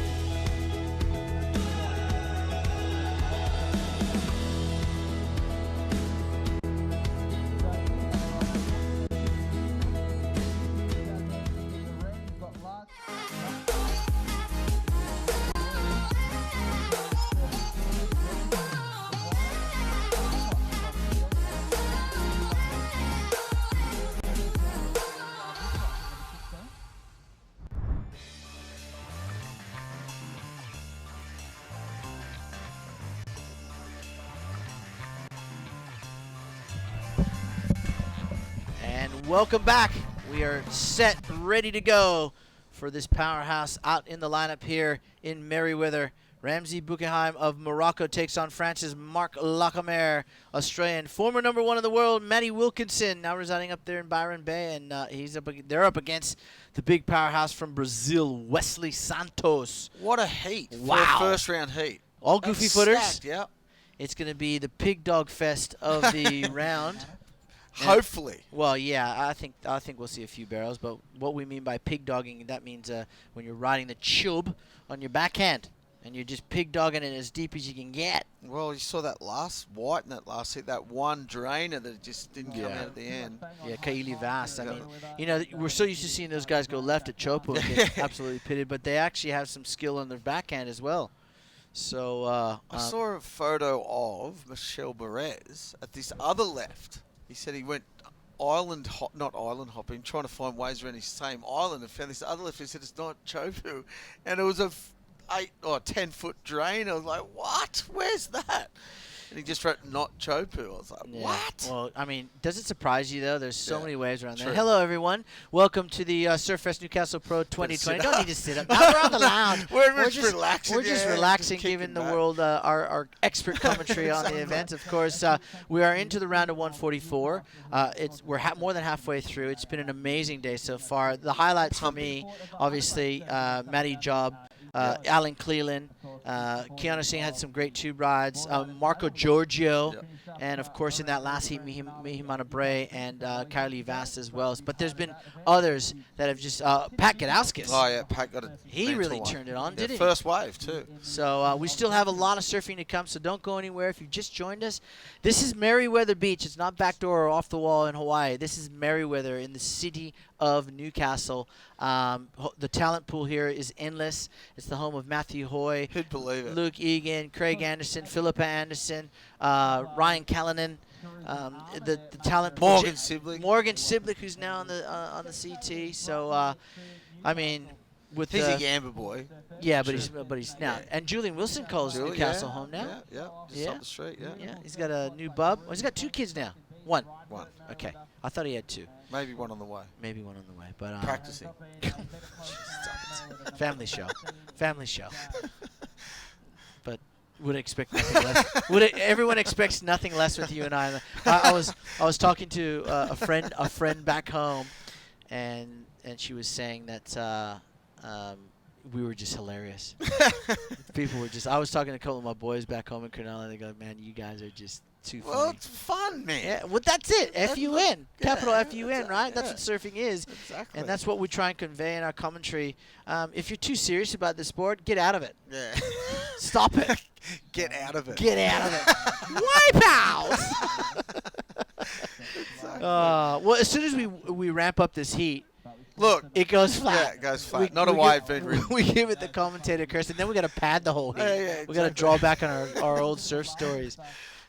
Welcome back. We are set, ready to go for this powerhouse out in the lineup here in Merriweather. Ramsey Buchenheim of Morocco takes on France's Mark Lacomere, Australian. Former #1 in the world, Matty Wilkinson, now residing up there in Byron Bay, and they're up against the big powerhouse from Brazil, Wesley Santos. What a heat Wow. for a first-round heat. All goofy footers. Stacked, yeah. It's going to be the pig dog fest of the round. Hopefully. Well, yeah, I think we'll see a few barrels, but what we mean by pig dogging, that means when you're riding the chub on your backhand and you're just pig dogging it as deep as you can get. Well, you saw that last white in that last hit, that one drainer that just didn't come out at the end. Yeah, Kaili Vast. I mean, we're so used to seeing those guys go left at Chopu and get absolutely pitted, but they actually have some skill on their backhand as well. So I saw a photo of Michel Perez at this other left. He said he went not island hopping, trying to find ways around his same island, and found this other left. He said it's not Chopu, and it was a 8 or 10 foot drain. I was like, what? Where's that? And he just wrote not Chopu. I was like, what? Well, I mean, does it surprise you, though? There's so many ways around True. there. Hello, everyone. Welcome to the Surfest Newcastle Pro 2020. Don't need to sit up. Now we're on the lounge. We're just relaxing. We're just relaxing, giving the world our expert commentary on the event. Of course, we are into the round of 144. We're more than halfway through. It's been an amazing day so far. The highlights for me, obviously, Matty Job, Alan Cleland, Keanu Singh had some great tube rides, Marco Giorgio, and of course in that last heat, Mihimana Bray and Kylie Vast as well. But there's been others that have just, Pat Gadowskis. Oh yeah, Pat got it. He really turned it on, didn't he? First wave too. So we still have a lot of surfing to come, so don't go anywhere. If you just joined us, this is Merriweather Beach. It's not backdoor or off the wall in Hawaii. This is Merriweather in the city of Newcastle. The talent pool here is endless. It's the home of Matthew Hoy, Who'd believe it? Luke Egan, Craig Anderson, Philippa Anderson, Ryan Callanan, the talent pool. Morgan Siblick, who's now on the CT. So I mean, with he's a Yamba boy. Yeah, but he's now. And Julian Wilson calls Newcastle home now. Yeah, just up the street. Yeah. He's got a new bub. Well, he's got 2 kids now. One. One. Okay. I thought he had 2. Maybe one on the way. Maybe one on the way. But Practicing. Family show. Family show. But would expect nothing less. Everyone expects nothing less with you and I. I was talking to a friend back home, and she was saying that we were just hilarious. People were just. I was talking to a couple of my boys back home in Cronulla, and they go, "Man, you guys are just too funny." Well, it's fun, man. Yeah, well, that's it. F-U-N. Capital yeah, F-U-N, right? That's what surfing is. Exactly. And that's what we try and convey in our commentary. If you're too serious about the sport, get out of it. Yeah. Stop it. Get out of it. Get out of it. Wipe out. Well, as soon as we ramp up this heat, look, it goes flat. Yeah, it goes flat. Not a wide feed rim. We give it the commentator curse, and then we got to pad the whole heat. Yeah, We got to draw back on our old surf stories.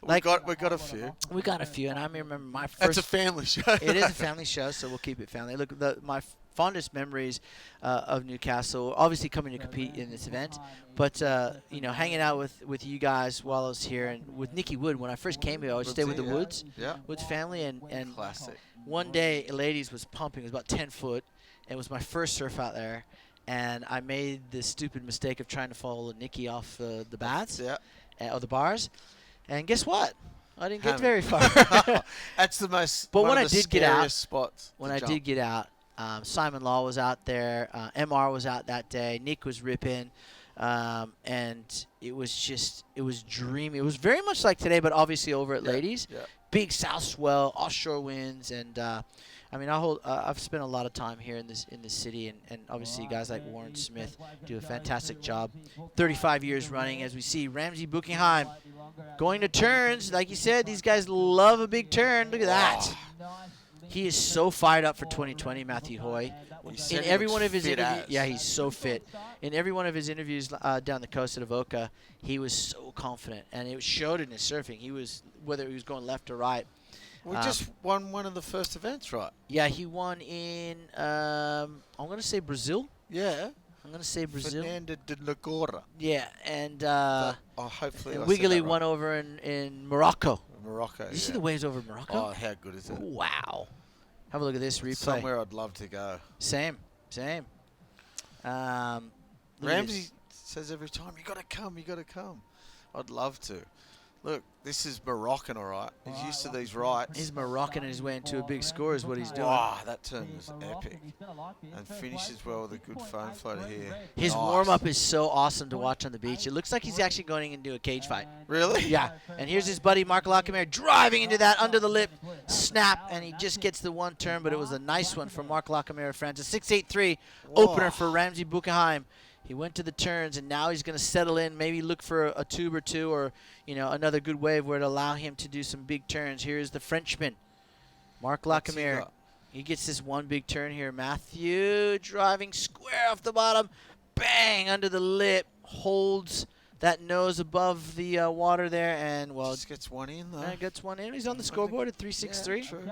We got a few. We got a few, and I remember my first. That's a family show. It is a family show, so we'll keep it family. Look, my fondest memories of Newcastle, obviously coming to compete in this event, but hanging out with you guys while I was here, and with Nicky Wood. When I first came here, I would stay with the Woods, Woods family, and classic. One day, ladies was pumping. It was about 10 foot. It was my first surf out there, and I made the stupid mistake of trying to follow Nicky off the bats, or the bars. And guess what? I didn't get very far. That's the most. But one when of I the did get out, spots when I did get out, Simon Law was out there. MR was out that day. Nick was ripping, and it was dreamy. It was very much like today, but obviously over at Ladies. Yeah. Big south swell, offshore winds, and I've spent a lot of time here in this city, and obviously guys like Warren Smith do a fantastic job. 35 years running, as we see Ramsey Buckingham going to turns. Like you said, these guys love a big turn. Look at that. He is so fired up for 2020, Matthew Hoy. In every one of his interviews, he's so fit. In every one of his interviews down the coast at Avoca, he was so confident, and it showed in his surfing. He was, whether he was going left or right. We just won one of the first events, right? Yeah, he won in, I'm going to say Brazil. Yeah. I'm going to say Brazil. Fernando de Lagora. Yeah, and hopefully and Wiggly won over in Morocco. Morocco, Did you see the waves over Morocco? Oh, how good is it? Wow. Have a look at this replay. Somewhere I'd love to go. Same. Ramsey says every time, you got to come. I'd love to. Look, this is Moroccan, all right. He's used to these rights. He's Moroccan his way into a big score is what he's doing. Wow, that turn was epic. And finishes well with a good foam floater here. His warm-up is so awesome to watch on the beach. It looks like he's actually going into a cage fight. Really? Yeah. And here's his buddy, Mark Lockamere, driving into that under the lip snap, and he just gets the one turn, but it was a nice one from Mark Lockamere, Francis. 6.83 opener for Ramsey Buckingham. He went to the turns, and now he's going to settle in, maybe look for a tube or two or, another good wave where it'll allow him to do some big turns. Here's the Frenchman, Mark Lockamere. He gets this one big turn here. Matthew driving square off the bottom. Bang, under the lip. Holds that nose above the water there, and, just gets one in, though. Gets one in. He's on the scoreboard at 3.63.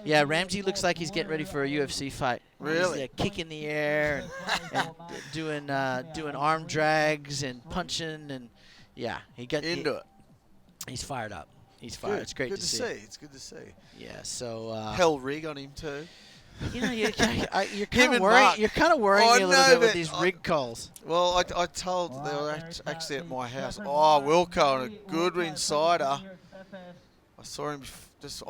Yeah, Ramsey looks like he's getting ready for a UFC fight. Really? He's kicking the air and doing arm drags and punching, and he got into it. He's fired up. He's fired. Good. It's great to see. It's good to see. Yeah. So hell rig on him too. You're kind of worrying. You're kind of worrying me a little bit with these rig calls. Well, I told they were actually at my house. Oh, Wilco and a good insider. I saw him just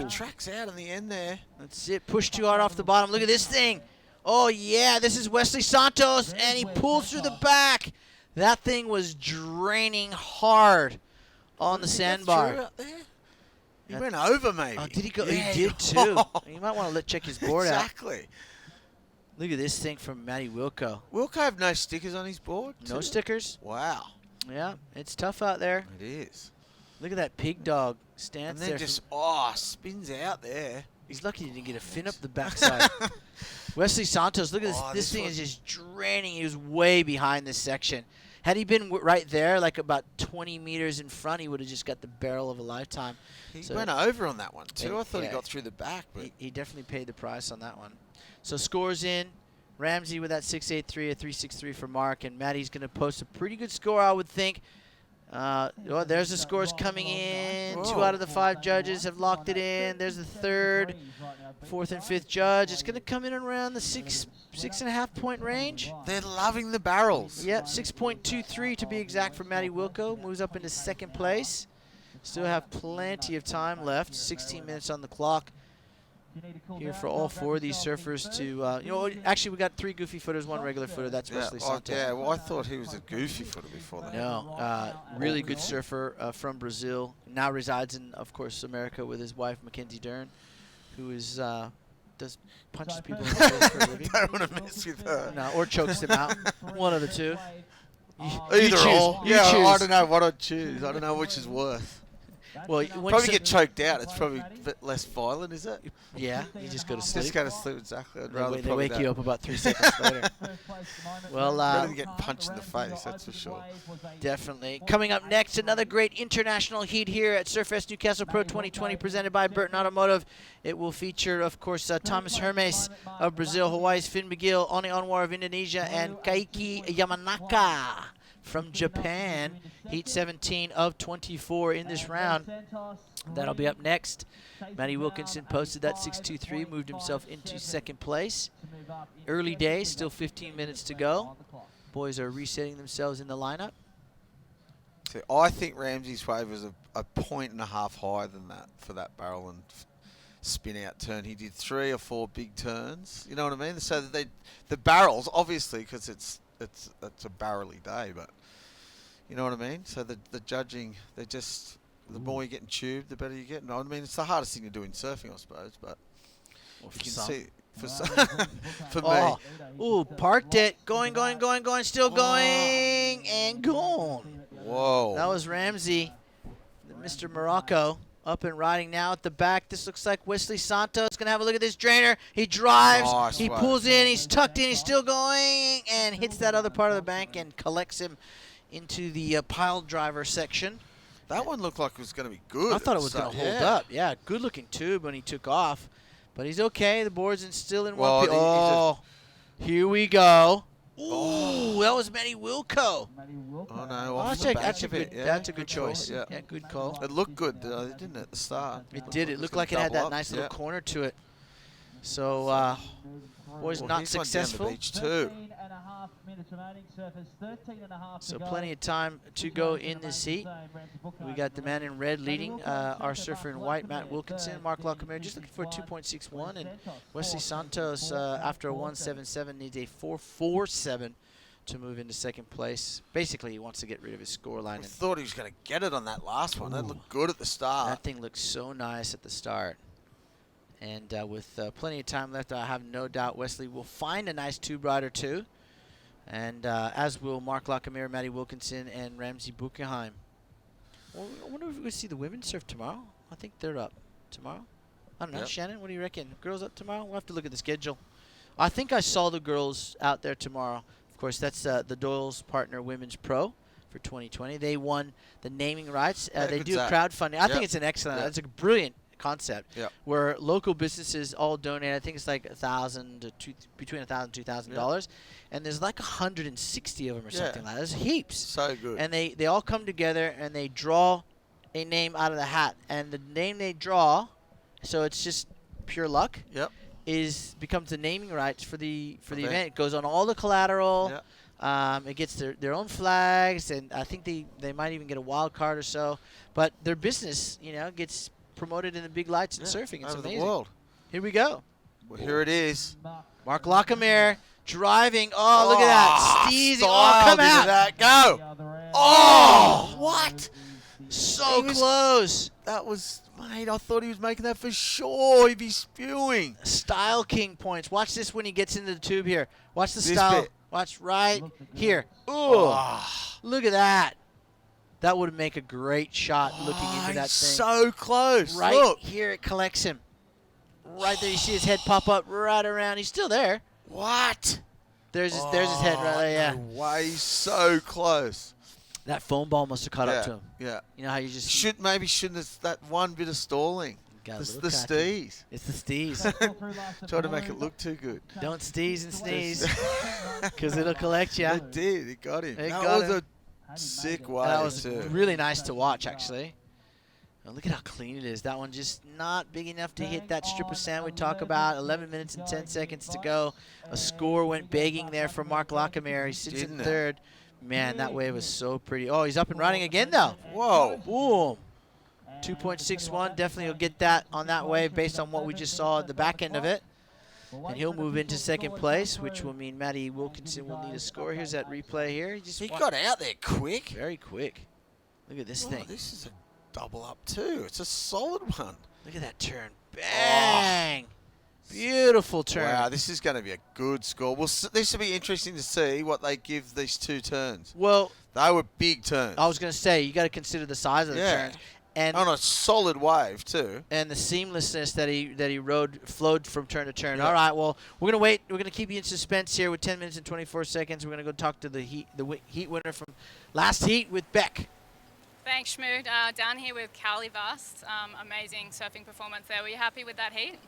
tracks out in the end there. That's it. Push too hard off the bottom. Look at this thing. Oh yeah, this is Wesley Santos, and he pulls through the back. That thing was draining hard on the sandbar. He went over, maybe. Oh, did he go? Yeah. He did, too. You might want to check his board out. Exactly. Look at this thing from Matty Wilco. Wilco have no stickers on his board? No stickers. Wow. Yeah, it's tough out there. It is. Look at that pig dog stance and then there. Just, spins out there. He's lucky he didn't get a fin up the backside. Wesley Santos, look at this. This thing is just draining. He was way behind this section. Had he been right there, like about 20 meters in front, he would have just got the barrel of a lifetime. He went over on that one, too. I thought he got through the back. But he definitely paid the price on that one. So scores in. Ramsey with that 6.83, a 3.63 for Mark. And Matty's going to post a pretty good score, I would think. Well, there's the scores coming in. 2 out of the 5 judges have locked it in. There's the 3rd, 4th, and 5th judge. It's going to come in around the 6.5 point range. They're loving the barrels. Yep, 6.23 to be exact for Maddie Wilco. Moves up into 2nd place. Still have plenty of time left. 16 minutes on the clock here for all 4 of these surfers to, actually we got 3 goofy footers, 1 regular footer. That's Wesley Santos. Yeah, well, I thought he was a goofy footer before that. No, really good surfer from Brazil. Now resides in, of course, America with his wife, Mackenzie Dern, who is punches people in the face for a living. Don't want to mess with her. No, or chokes them out. One of the two. Either or. You Yeah, choose. I don't know what I'd choose. I don't know which is worse. Well, probably get choked out. It's probably a bit less violent, is it? Yeah, you just go to sleep. Just go to sleep, exactly. I'd rather They wake you up about 3 seconds later. Well, rather than get punched in the face, that's for sure. Definitely. Coming up next, another great international heat here at Surfest Newcastle Pro 2020 presented by Burton Automotive. It will feature, of course, Thomas Hermes of Brazil, Hawaii's Finn McGill, Oni Anwar of Indonesia, and Kaiki Yamanaka from Japan. Heat 17 of 24 in this round. That'll be up next. Matty Wilkinson posted that 6.23, moved himself into 2nd place. Early days, still 15 minutes to go. Boys are resetting themselves in the lineup. So I think Ramsey's wave was a 1.5 higher than that for that barrel and spin out turn. He did 3 or 4 big turns. You know what I mean? So that the barrels, obviously, because it's a barrely day, but you know what I mean? So the judging, they just, the more you're getting tubed, the better you get. No, I mean, it's the hardest thing to do in surfing, I suppose, but you can see, for, for me. Ooh, parked it. Going, still going, and gone. Whoa. That was Ramsey, Mr. Morocco, up and riding now at the back. This looks like Wesley Santos. Going to have a look at this drainer. He drives, Nice he one. pulls in, he's tucked in, he's still going, and hits that other part of the bank and collects him into the pile driver section. That one looked like it was going to be good. I thought it was going to hold up. Yeah, good looking tube when he took off. But he's okay. The board's still in one piece. Oh, here we go. Ooh, that was Matty Wilco. Oh, no, off the back of it. Yeah, That's a good choice. Call, Yeah, good call. It looked good, didn't it, at the start? It did. It looked like it had that nice little corner to it. So, boys not successful. Down the beach too. So plenty of time to go in this heat. We got the man in red leading, our surfer in white, Matt Wilkinson. Mark Lockamere just looking for a 2.61. And Wesley Santos, after a 1.77, needs a 4.47 to move into 2nd place. Basically, he wants to get rid of his scoreline. I thought he was going to get it on that last one. That looked good at the start. That thing looked so nice at the start. And with plenty of time left, I have no doubt Wesley will find a nice tube rider too. And as will Mark Lockamere, Matty Wilkinson, and Ramsey Buchenheim. Well, I wonder if we'll see the women surf tomorrow. I think they're up tomorrow. I don't know. Yep. Shannon, what do you reckon? Girls up tomorrow? We'll have to look at the schedule. I think I saw the girls out there tomorrow. Of course, that's the Doyle's Partner Women's Pro for 2020. They won the naming rights. They do crowdfunding. I think it's an excellent. It's a brilliant concept where local businesses all donate. I think it's like $1,000 to between $1,000 and $2,000, and there's like 160 of them or something like that. There's heaps. So good. And they all come together and they draw a name out of the hat, and the name they draw, so it's just pure luck. Becomes the naming rights for the event. It goes on all the collateral. It gets their own flags, and I think they might even get a wild card or so. But their business, gets promoted in the big lights and surfing. It's over amazing. the world. Here we go. Well, here it is. Mark Lockamere driving. Oh, look at that. Steezy. Oh, come out. That. Go. Oh, what? So close. That was, mate, I thought he was making that for sure. He'd be spewing. Style King points. Watch this when he gets into the tube here. Watch the style. Watch right here. Ooh. Look at that. That would make a great shot looking into that thing. So close. Right here, it collects him. Right there, you see his head pop up right around. He's still there. What? There's his head right there, yeah. No way, so close. That foam ball must have caught up to him. Yeah. You know how you just... shouldn't have that one bit of stalling. It's the steez. It's the steez. Trying to make it look too good. Don't steez and sneeze, because it'll collect you. It did. It got him. It that got was him. Sick And that wave was too. really nice to watch, actually. Now look at how clean it is. That one just not big enough to hit that strip of sand we talk about. 11 minutes and 10 seconds to go. A score went begging there for Mark Lockamere. He sits in Didn't it? third. Man, that wave was so pretty. Oh, he's up and running again, though. Whoa. Boom. 2.61. Definitely will get that on that wave based on what we just saw at the back end of it. And he'll move into second place, which will mean Matty Wilkinson will need a score. Here's that replay here. He got out there quick. Very quick. Look at this thing. This is a double up too. It's a solid one. Look at that turn. Bang. Beautiful turn. Wow, this is going to be a good score. Well, this will be interesting to see what they give these two turns. Well, they were big turns. I was going to say, you got to consider the size of the turns. And on a solid wave too. And the seamlessness that he flowed from turn to turn. Yeah. All right, well, we're going to wait. We're going to keep you in suspense here with 10 minutes and 24 seconds. We're going to go talk to the heat winner from last heat with Beck. Thanks, Shmood. Down here with Cali Vast. Amazing surfing performance there. Were you happy with that heat?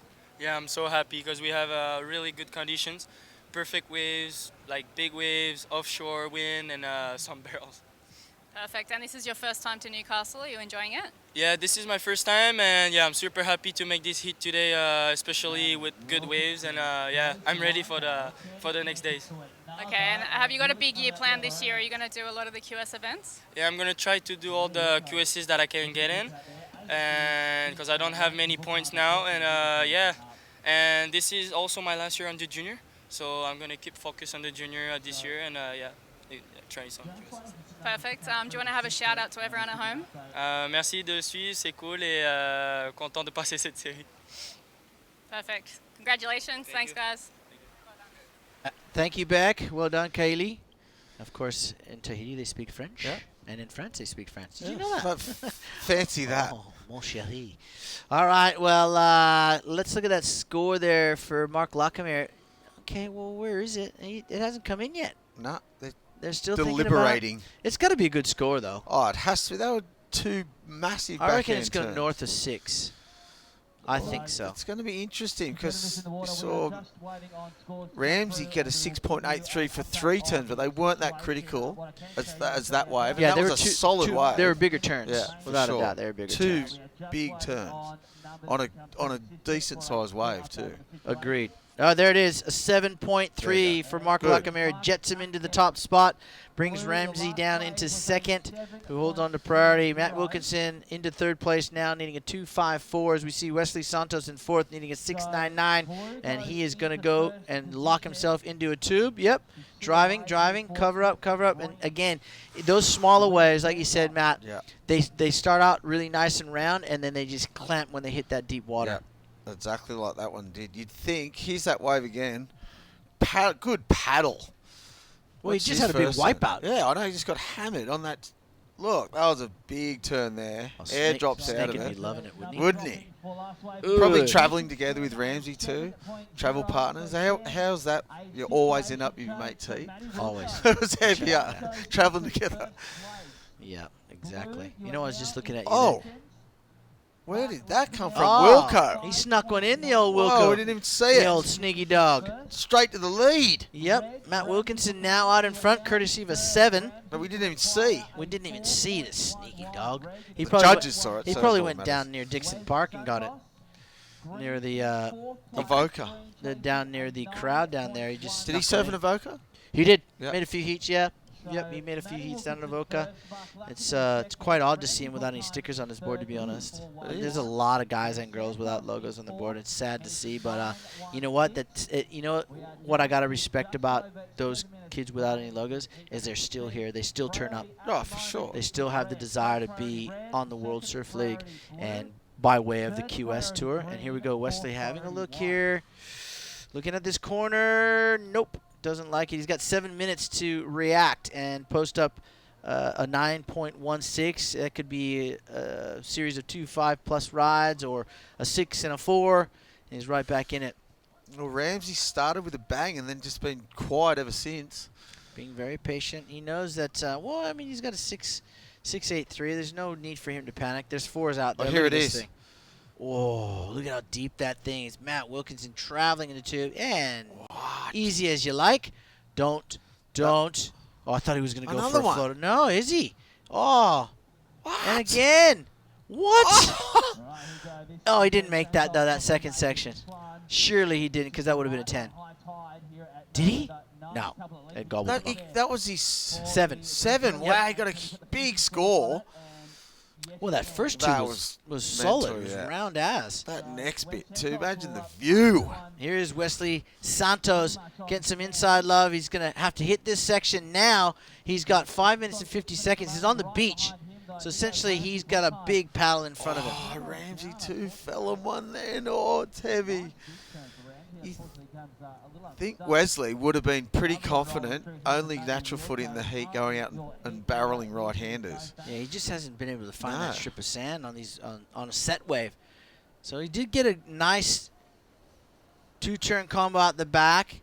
Yeah, I'm so happy because we have really good conditions. Perfect waves, like big waves, offshore wind, and some barrels. Perfect. And this is your first time to Newcastle. Are you enjoying it? Yeah, this is my first time, and yeah, I'm super happy to make this heat today, especially with good waves, and yeah, I'm ready for the next days. Okay, and have you got a big year planned this year? Are you going to do a lot of the QS events? Yeah, I'm gonna try to do all the QSs that I can get in, and because I don't have many points now, and yeah, and this is also my last year on the junior, so I'm gonna keep focus on the junior this year, and yeah, try some QSs. Perfect. Do you want to have a shout out to everyone at home? Merci de suivre, c'est cool et content de passer cette série. Perfect. Congratulations. Thanks, guys. Thank you, Beck. Well done, Kaylee. Of course, in Tahiti they speak French. Yeah. And in France they speak French. Did you know that? Fancy that. Oh, mon chéri. All right, well, let's look at that score there for Mark Lockamere. Okay, well, where is it? It hasn't come in yet. No, they're still deliberating. Thinking about it. It's got to be a good score, though. Oh, it has to be. They were two massive I reckon backhand it's going turns. north of 6. I think so. It's going to be interesting because we saw Ramsey get a 6.83 for 3 turns, but they weren't that critical as that wave. Yeah, and that was a solid wave. They were bigger turns. Yeah, without for a sure. doubt, they were bigger Two turns. big turns on a decent sized wave too. Agreed. Oh, there it is. A 7.3 for Mark Lockamere. Jets him into the top spot. Brings Ramsey down into second, who holds on to priority. Matt Wilkinson into third place now, needing a 2.54 as we see Wesley Santos in fourth, needing a 6.99. And he is going to go and lock himself into a tube. Yep. Driving, cover up. And again, those smaller waves, like you said, Matt, they start out really nice and round, and then they just clamp when they hit that deep water. Yeah, exactly like that one did. You'd think, here's that wave again. Good paddle. Well, he just had a big wipeout. Yeah, I know. He just got hammered on that. Look, that was a big turn there. Air drops out of Snake it. would be loving it, wouldn't he? Wouldn't he? Ooh. Probably travelling together with Ramsey too. Travel partners. How's that? You always end up with your mate's heat. Always. It was heavy, yeah. Travelling together. Yeah, exactly. You know, I was just looking at you. Oh. there. Where did that come from? Oh, Wilco. He snuck one in, the old Wilco. Whoa, we didn't even see it. The old sneaky dog. Straight to the lead. Yep. Matt Wilkinson now out in front, courtesy of a 7. But we didn't even see. We didn't even see the sneaky dog. The judges saw it. He so probably that's all went that down near Dixon Park and got it. Near the Avoca. Down near the crowd down there. He just Did he snuck surf one an Avoca? He did. Yep. Made a few heats, yeah. Yep, he made a few heats down in Avoca. It's quite odd to see him without any stickers on his board, to be honest. There's a lot of guys and girls without logos on the board. It's sad to see, but you know what? You know what I gotta respect about those kids without any logos is they're still here. They still turn up. Oh, for sure. They still have the desire to be on the World Surf League and by way of the QS Tour. And here we go, Wesley having a look here. Looking at this corner. Nope. Doesn't like it. He's got 7 minutes to react and post up a 9.16. That could be a series of 2 5+ rides or a 6 and a 4. And he's right back in it. Well, Ramsey started with a bang and then just been quiet ever since. Being very patient. He knows that, well, I mean, he's got a 6.83. There's no need for him to panic. There's 4s out there. Oh, here Look it at this is. thing. Whoa, look at how deep that thing is. Matt Wilkinson traveling in the tube. And easy as you like. Don't Oh, I thought he was going to go for Another a one. floater. No, is he? Oh. And again. What? Oh, he didn't make that, though, that second section. Surely he didn't, because that would have been a 10. Did he? No. It gobbled him up. That was his 7. 7. Wow, he got a big score. Well, that first two That was mental, solid. It was yeah. round ass. That next bit, too. Imagine the view. Here's Wesley Santos getting some inside love. He's going to have to hit this section now. He's got 5 minutes and 50 seconds. He's on the beach. So essentially, he's got a big paddle in front of him. Oh, Ramsey, too, fell on one there. Oh, it's heavy. I think Wesley would have been pretty confident, only natural foot in the heat, going out and barreling right-handers. Yeah, he just hasn't been able to find that strip of sand on these on a set wave. So he did get a nice 2-turn combo out the back.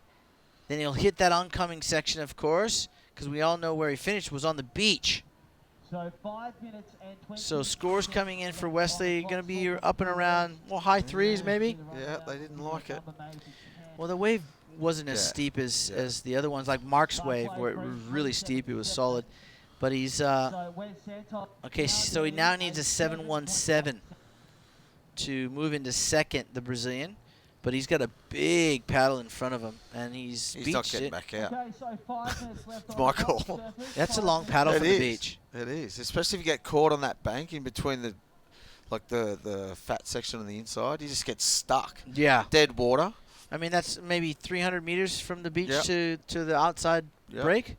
Then he'll hit that oncoming section, of course, because we all know where he finished was on the beach. So 5 minutes and 20. So scores coming in for Wesley going to be up and around, well, high 3s maybe. Yeah, they didn't like it. Well, the wave wasn't as steep as the other ones, like Mark's wave, where it was really steep. It was solid. But he's, okay, so he now needs a 7-1-7 to move into second, the Brazilian. But he's got a big paddle in front of him, and he's not beached getting it. back out. Okay, so 5 minutes left. It's my call. That's a long paddle from the beach. It is, especially if you get caught on that bank in between the fat section on the inside. You just get stuck. Yeah. Dead water. I mean, that's maybe 300 meters from the beach Yep. to the outside Yep. break.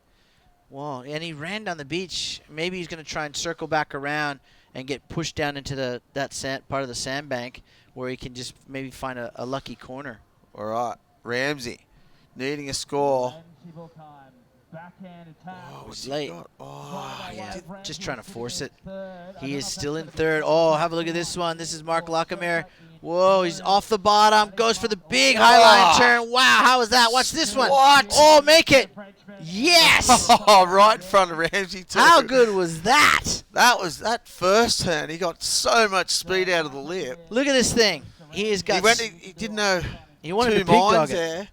Wow, and he ran down the beach. Maybe he's going to try and circle back around and get pushed down into that sand, part of the sandbank where he can just maybe find a lucky corner. All right, Ramsey needing a score. Oh, it's late. Oh, yeah, just trying to force it. He is still in third. Oh, have a look at this one. This is Mark Lockamere. Whoa, he's off the bottom. Goes for the big highline turn. Wow, how was that? Watch this one. What? Oh, make it. Yes. Oh, right in front of Ramsey too. How good was that? That first turn. He got so much speed out of the lip. Look at this thing. He has got. He didn't know. He wanted two to pig dog minds it. there.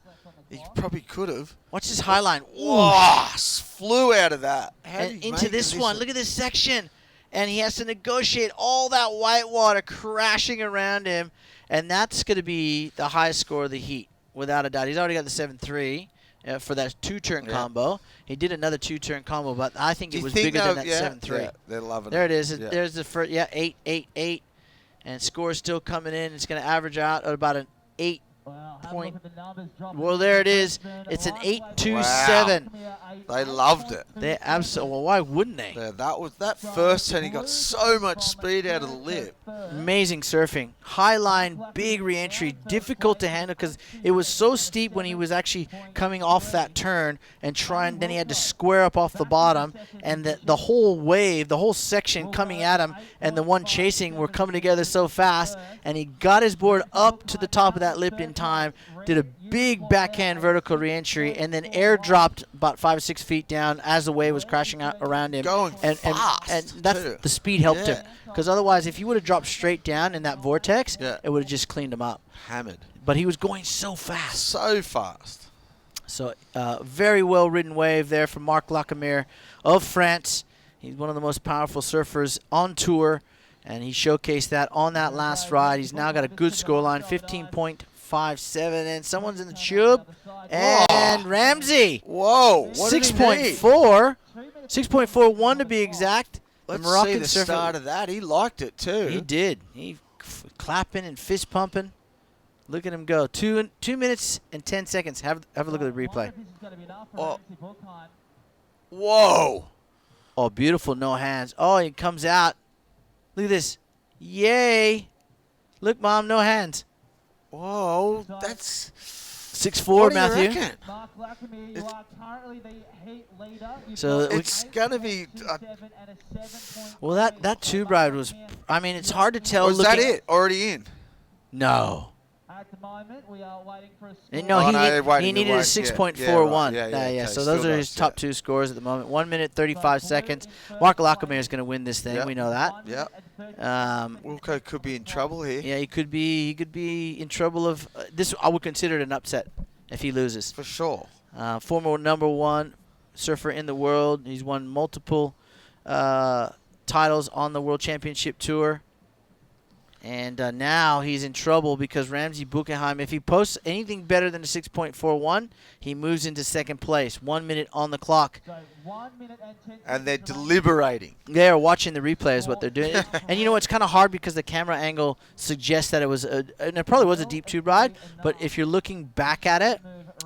He probably could have. Watch this highline. Whoa, flew out of that. How did And he into make this it one. Look at this section. And he has to negotiate all that white water crashing around him. And that's going to be the highest score of the heat, without a doubt. He's already got the 7-3 for that 2-turn combo. He did another 2-turn combo, but I think it was bigger than that 7-3. Yeah, they're loving There it. it is. Yeah. There's the first, 8-8-8. And score still coming in. It's going to average out at about an 8 point. Well, there it is. It's an 8-2-7. They loved it. They absolutely. Well, why wouldn't they? Yeah, that first turn. He got so much speed out of the lip. Amazing surfing. High line, big re-entry, difficult to handle because it was so steep when he was actually coming off that turn and trying. Then he had to square up off the bottom, and the whole wave, the whole section coming at him, and the one chasing were coming together so fast. And he got his board up to the top of that lip in time, did a big backhand vertical re-entry, and then airdropped about 5 or 6 feet down as the wave was crashing out around him. Going and that's too. the speed helped him. Yeah. Because otherwise, if he would have dropped straight down in that vortex, it would have just cleaned him up. Hammered. But he was going so fast. So fast. So very well-ridden wave there from Mark Lacamere of France. He's one of the most powerful surfers on tour, and he showcased that on that last ride. He's now got a good scoreline, 15.57, and someone's in the tube. And Ramsey. Whoa. 6.4. 6.41 to be exact. Let's the Moroccan see the surfer. start of that. He liked it too. He did. He clapping and fist pumping. Look at him go. 2 minutes and 10 seconds. Have a look at the replay. Oh. Whoa. Oh, beautiful no hands. Oh, he comes out. Look at this. Yay. Look, Mom, no hands. Whoa. That's 6'4", Matthew. Mark Lackamere, you are currently the heat leader. So it's going to be... well, that tube ride was... I mean, it's hard to tell. Was that it? Already in? No. At the moment, we are waiting for a No, Oh, he needed a 6.41. So those are his top 2 scores at the moment. 1 minute, 35 seconds. Mark Lackamere is going to win this thing. Yep. We know that. Yeah. Wilco could be in trouble here. Yeah, he could be in trouble of this. I would consider it an upset if he loses. For sure. Former number 1 surfer in the world. He's won multiple titles on the World Championship Tour. And now he's in trouble because Ramsey Buchenheim, if he posts anything better than a 6.41, he moves into second place. 1 minute on the clock. And they're deliberating. They are watching the replay is what they're doing. And you know, it's kind of hard because the camera angle suggests that it was and it probably was a deep tube ride, but if you're looking back at it,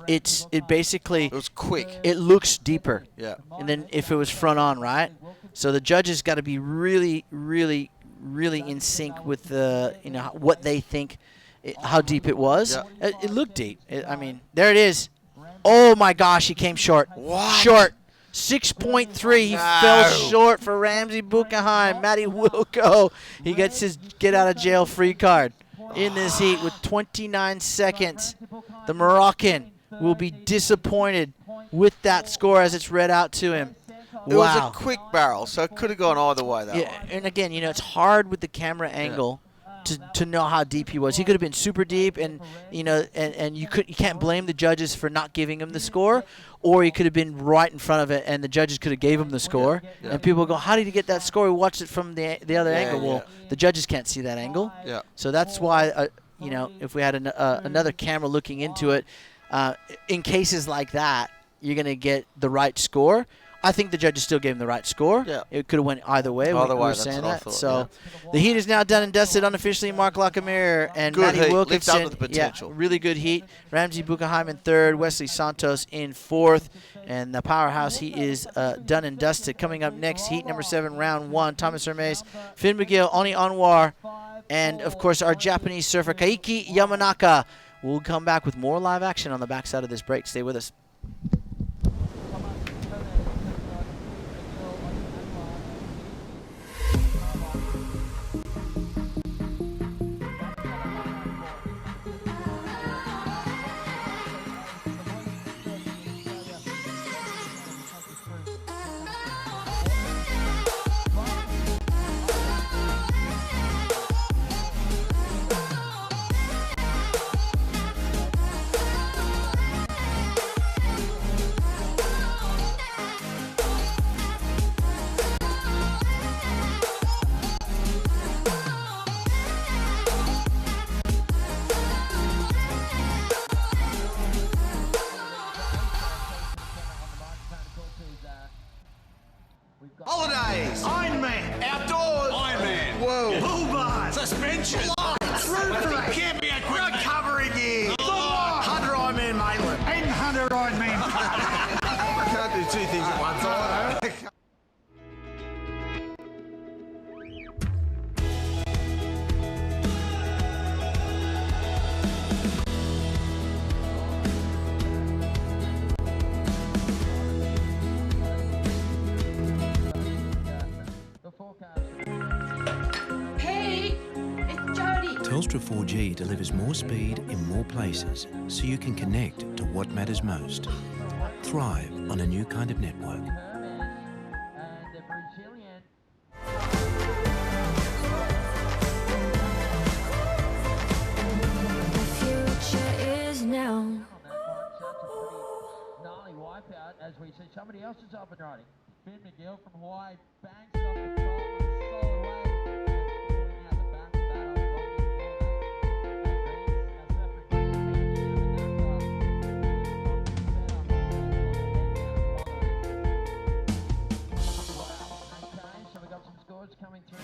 it basically... It was quick. It looks deeper. Yeah. And then if it was front on, right? So the judges got to be really, really, really in sync with the, you know, what they think, how deep it was. Yeah. It looked deep. I mean, there it is. Oh my gosh, he came short. What? Short. 6.3. He fell short for Ramsey Buchenheim. Matty Wilco. He gets his get out of jail free card in this heat with 29 seconds. The Moroccan will be disappointed with that score as it's read out to him. It was a quick barrel, so it could have gone either way. That one. And again, you know, it's hard with the camera angle to know how deep he was. He could have been super deep, and you know, and you can't blame the judges for not giving him the score, or he could have been right in front of it, and the judges could have gave him the score. Yeah. And people go, "How did he get that score? We watched it from the other angle." Well, the judges can't see that angle. Yeah. So that's why, you know, if we had another camera looking into it, in cases like that, you're gonna get the right score. I think the judges still gave him the right score. Yeah. It could have went either way. Either we way, were that's saying what I that. thought, So the heat is now done and dusted unofficially. Mark Lockamere and Good Matty heat. Wilkinson. Lived up to the potential. Yeah, really good heat. Ramsey Buchenheim in third. Wesley Santos in fourth. And the powerhouse, he is done and dusted. Coming up next, heat number 7, round 1. Thomas Hermes, Finn McGill, Oni Anwar, and, of course, our Japanese surfer, Kaiki Yamanaka. We'll come back with more live action on the backside of this break. Stay with us. Holidays. Ironman. Outdoors. Ironman. Whoa. Bull bars. Suspension. Lights. Roof rack. Camping equipment. Recovery gear. Hunter Ironman Maitland. And Hunter Ironman. I can't do two things at once. I know. Hey, it's Jody. Telstra 4G delivers more speed in more places so you can connect to what matters most. Thrive on a new kind of network. The future is now. Gnarly wipeout as we see somebody else is up and running. Finn McGill from Hawaii banks off the top on a solid way. Pulling out the back of that on Okay, so we got some scores coming through.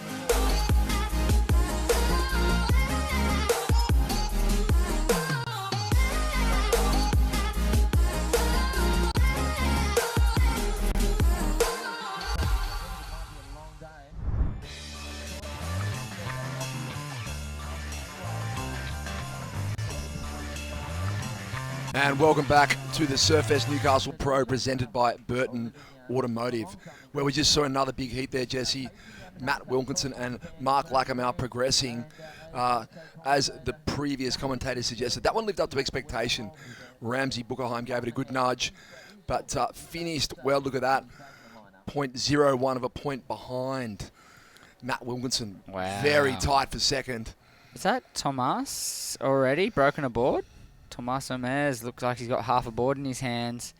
And welcome back to the Surfest Newcastle Pro presented by Burton Automotive, where we just saw another big heat there, Jesse. Matt Wilkinson and Mark Lackamore progressing. As the previous commentator suggested, that one lived up to expectation. Ramsey Buchenheim gave it a good nudge, but finished, well, look at that, 0.01 of a point behind Matt Wilkinson. Wow. Very tight for second. Is that Tomas already broken a board? Tomas Hermes looks like he's got half a board in his hands.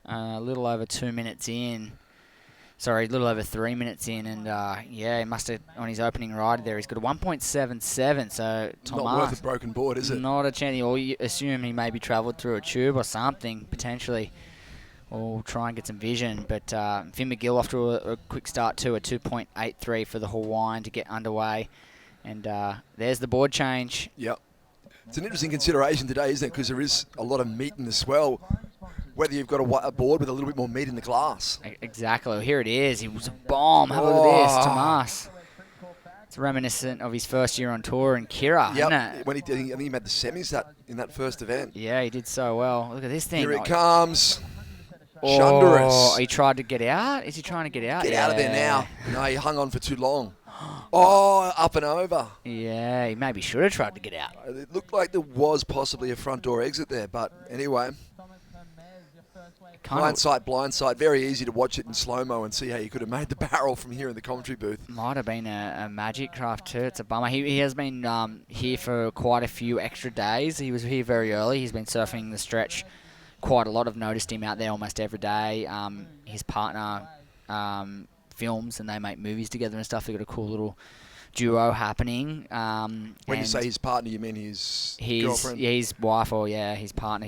A little over 2 minutes in. Sorry, a little over 3 minutes in, and yeah, he must have, on his opening ride there, he's got a 1.77, so Tomas... Not worth a broken board, is it? Not a chance. Or you assume he maybe travelled through a tube or something, potentially, or try and get some vision. But Finn McGill off to a quick start too, a 2.83 for the Hawaiian to get underway. And there's the board change. Yep. It's an interesting consideration today, isn't it? Because there is a lot of meat in the swell. Whether you've got a board with a little bit more meat in the glass. Exactly. Well, here it is. He was a bomb. Have a look at this, Tomas. It's reminiscent of his first year on tour in Kira, isn't it? When I think he made the semis in that first event. Yeah, he did so well. Look at this thing. Here it comes. Oh, Shunderous. he tried to get out. Is he trying to get out? Get out of there now. No, he hung on for too long. Oh, up and over. Yeah, he maybe should have tried to get out. It looked like there was possibly a front door exit there, but anyway. Blindside. Very easy to watch it in slow-mo and see how you could have made the barrel from here in the commentary booth. Might have been a magic craft too. It's a bummer. He has been here for quite a few extra days. He was here very early. He's been surfing the stretch quite a lot. I've noticed him out there almost every day. His partner films and they make movies together and stuff. They've got a cool little duo happening. When you say his partner, you mean his girlfriend? Yeah, his wife, or his partner,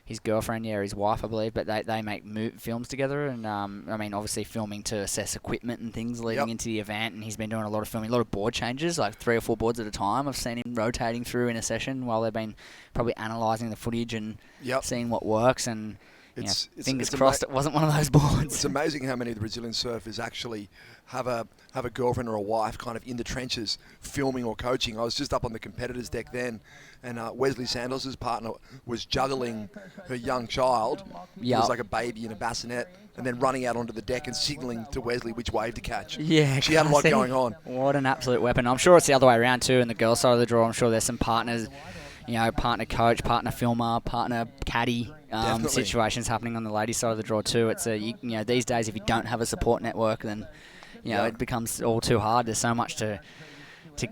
his girlfriend, his wife, I believe. But they make films together, and I mean, obviously filming to assess equipment and things leading into the event. And he's been doing a lot of filming, a lot of board changes, like 3 or 4 boards at a time. I've seen him rotating through in a session while they've been probably analysing the footage and seeing what works. And fingers crossed it wasn't one of those boards. It's amazing how many of the Brazilian surfers actually have a girlfriend or a wife kind of in the trenches filming or coaching. I was just up on the competitors deck then, and Wesley Santos' partner was juggling her young child, who was like a baby in a bassinet, and then running out onto the deck and signalling to Wesley which wave to catch. Yeah, she had a lot going on. What an absolute weapon. I'm sure it's the other way around too in the girls' side of the draw. I'm sure there's some partners, partner coach, partner filmer, partner caddy situations happening on the ladies' side of the draw too. It's these days if you don't have a support network, then it becomes all too hard. There's so much to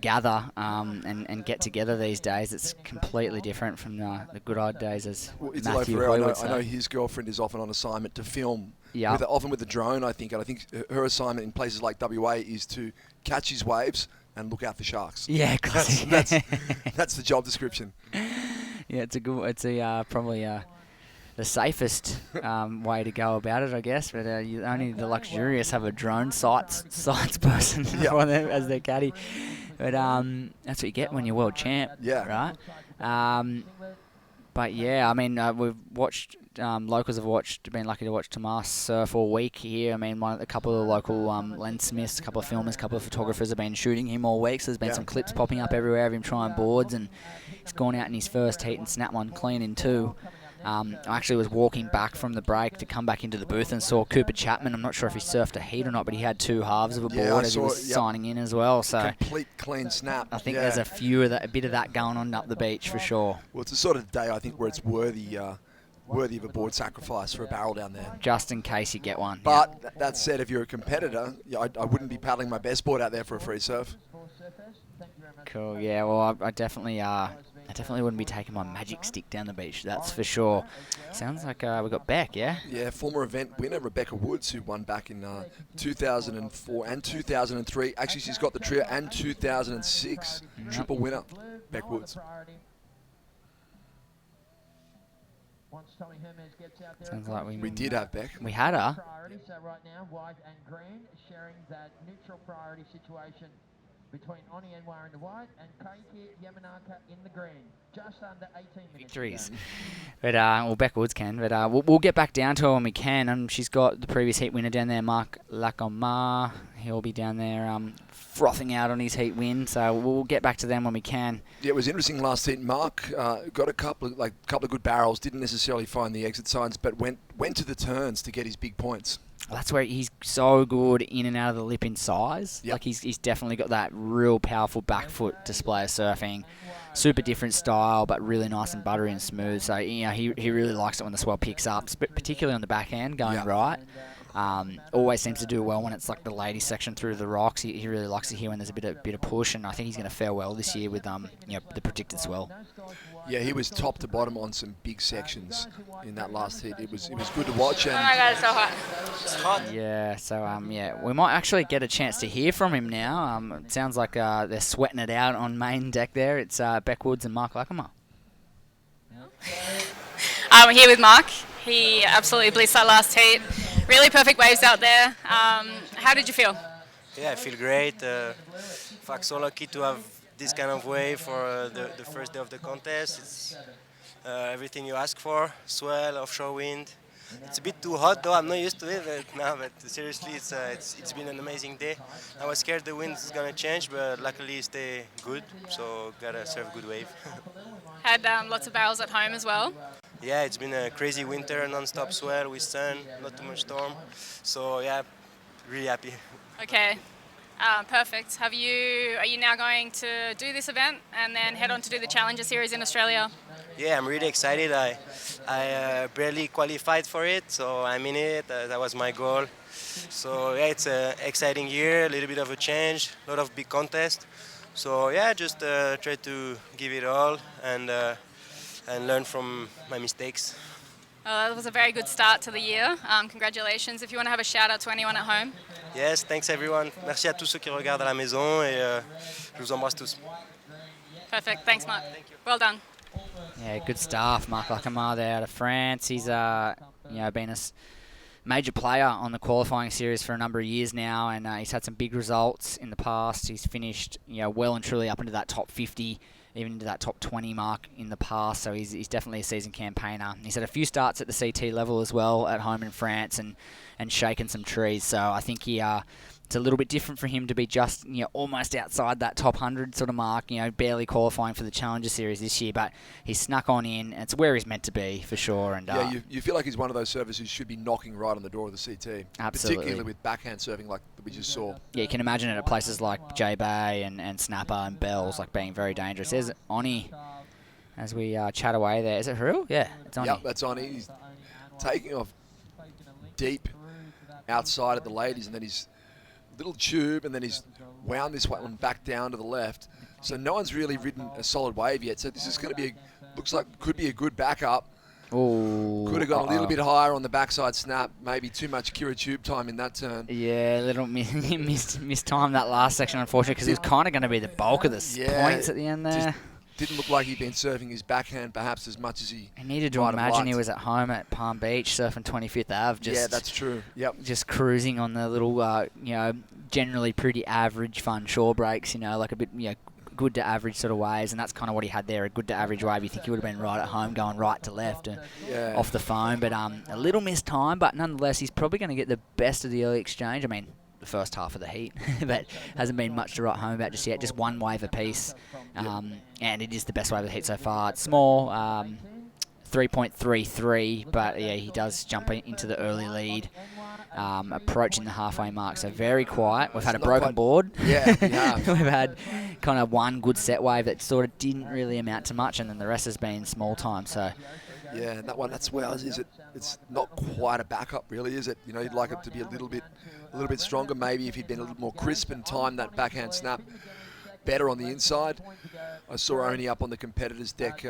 gather and get together these days. It's completely different from the good old days, as Matthew Hoy would say. I know his girlfriend is often on assignment to film, Yeah. Often with the drone, I think. And I think her assignment in places like WA is to catch his waves and look out for sharks. Yeah, that's the job description. Yeah, it's a good. It's probably the safest way to go about it, I guess. But only the luxurious have a drone sights person on them as their caddy. But that's what you get when you're world champ. Yeah. Right. But yeah, I mean, we've watched. Locals have been lucky to watch Tomas surf all week here. I mean, a couple of local lens smiths, a couple of filmers, a couple of photographers have been shooting him all week. So there's been some clips popping up everywhere of him trying boards, and he's gone out in his first heat and snapped one clean in two. I actually was walking back from the break to come back into the booth and saw Cooper Chapman. I'm not sure if he surfed a heat or not, but he had 2 halves of a board as he was signing in as well. So complete clean snap. I think there's a bit of that going on up the beach for sure. Well, it's the sort of day I think where it's worthy of a board sacrifice for a barrel down there. Just in case you get one. But that said, if you're a competitor, I wouldn't be paddling my best board out there for a free surf. Cool. Yeah. Well, I definitely wouldn't be taking my magic stick down the beach. That's for sure. Sounds like we got Beck. Yeah. Yeah. Former event winner Rebecca Woods, who won back in 2004 and 2003. Actually, she's got the trio and 2006 triple winner. Beck Woods. Sounds like we did have Beck. We had her. So right now, white and green sharing that neutral priority situation between Oni Enwar in the white and Keiki Yamanaka in the green. Just under 18 minutes. Victories. But Beck Woods can. But we'll get back down to her when we can. And she's got the previous heat winner down there, Mark Lacomar. He'll be down there frothing out on his heat win. So we'll get back to them when we can. Yeah, it was interesting last heat. Mark got a couple of good barrels. Didn't necessarily find the exit signs, but went to the turns to get his big points. Well, that's where he's so good in and out of the lip in size. Yep. Like he's definitely got that real powerful back foot display of surfing. Super different style, but really nice and buttery and smooth. So he really likes it when the swell picks up, particularly on the backhand going right. Always seems to do well when it's like the lady section through the rocks. He really likes it here when there's a bit of push, and I think he's going to fare well this year with the predicted swell. Yeah, he was top to bottom on some big sections in that last heat. It was good to watch. And Oh my God, it's so hot. It's hot. Yeah, so yeah, we might actually get a chance to hear from him now. It sounds like they're sweating it out on main deck there. It's Beck Woods and Mark Lackamore. I'm here with Mark. He absolutely blitzed that last heat. Really perfect waves out there. How did you feel? Yeah, I feel great. In fact, so lucky to have this kind of wave for the first day of the contest. It's everything you ask for: swell, offshore wind. It's a bit too hot though. I'm not used to it now, but seriously, it's been an amazing day. I was scared the wind is gonna change, but luckily it stayed good. So gotta surf good wave. Had lots of barrels at home as well. Yeah, it's been a crazy winter, non-stop swell with sun, not too much storm. So yeah, really happy. Okay, perfect. Are you now going to do this event and then head on to do the Challenger Series in Australia? Yeah, I'm really excited. I barely qualified for it, so I'm in it. That was my goal. So yeah, it's an exciting year, a little bit of a change, a lot of big contests. So yeah, just try to give it all and learn from my mistakes. Well, that was a very good start to the year. Congratulations. If you want to have a shout out to anyone at home. Yes, thanks everyone. Merci à tous ceux qui regardent à la maison et je vous embrasse tous. Perfect. Thanks, Mark. Well done. Yeah, good stuff. Mark Lackamore there out of France. He's been a major player on the qualifying series for a number of years now, and he's had some big results in the past. He's finished well and truly up into that top 50, even into that top 20 mark in the past. So he's definitely a seasoned campaigner. He's had a few starts at the CT level as well at home in France and shaken some trees. So I think it's a little bit different for him to be just almost outside that top 100 sort of mark, barely qualifying for the Challenger Series this year, but he's snuck on in. It's where he's meant to be for sure. And yeah, you feel like he's one of those surfers who should be knocking right on the door of the CT. Absolutely. Particularly with backhand surfing like we just saw. Yeah, you can imagine it at places like J Bay and Snapper and Bells like being very dangerous. There's Oni as we chat away there. Is it Haril? Yeah, it's Oni. Yep, that's Oni. He's taking off deep outside of the ladies, and then he's little tube, and then he's wound this one back down to the left. So no one's really ridden a solid wave yet. So this is going to be could be a good backup. Ooh, could have gone a little bit higher on the backside snap. Maybe too much Kira tube time in that turn. Yeah, a little missed time that last section, unfortunately, because it was kind of going to be the bulk of the points at the end there. Didn't look like he'd been surfing his backhand perhaps as much as he needed to imagine he was at home at Palm Beach surfing 25th Ave. Yeah, that's true. Yep. Just cruising on the little, generally pretty average fun shore breaks, like a bit, good to average sort of waves, and that's kind of what he had there, a good to average wave. You think he would have been right at home going right to left and off the foam, but a little missed time, but nonetheless he's probably going to get the best of the early exchange. I mean, the first half of the heat, but hasn't been much to write home about just yet, just one wave apiece, and it is the best wave of the heat so far. It's small, 3.33, but yeah, he does jump into the early lead, approaching the halfway mark, so very quiet. We've had a broken board. Yeah, we have. We've had kind of one good set wave that sort of didn't really amount to much, and then the rest has been small time, so... Yeah, that one, that's well, is it? It's not quite a backup, really, is it? You'd like it to be a little bit stronger, maybe if he'd been a little more crisp and timed that backhand snap better on the inside. I saw Oni up on the competitors' deck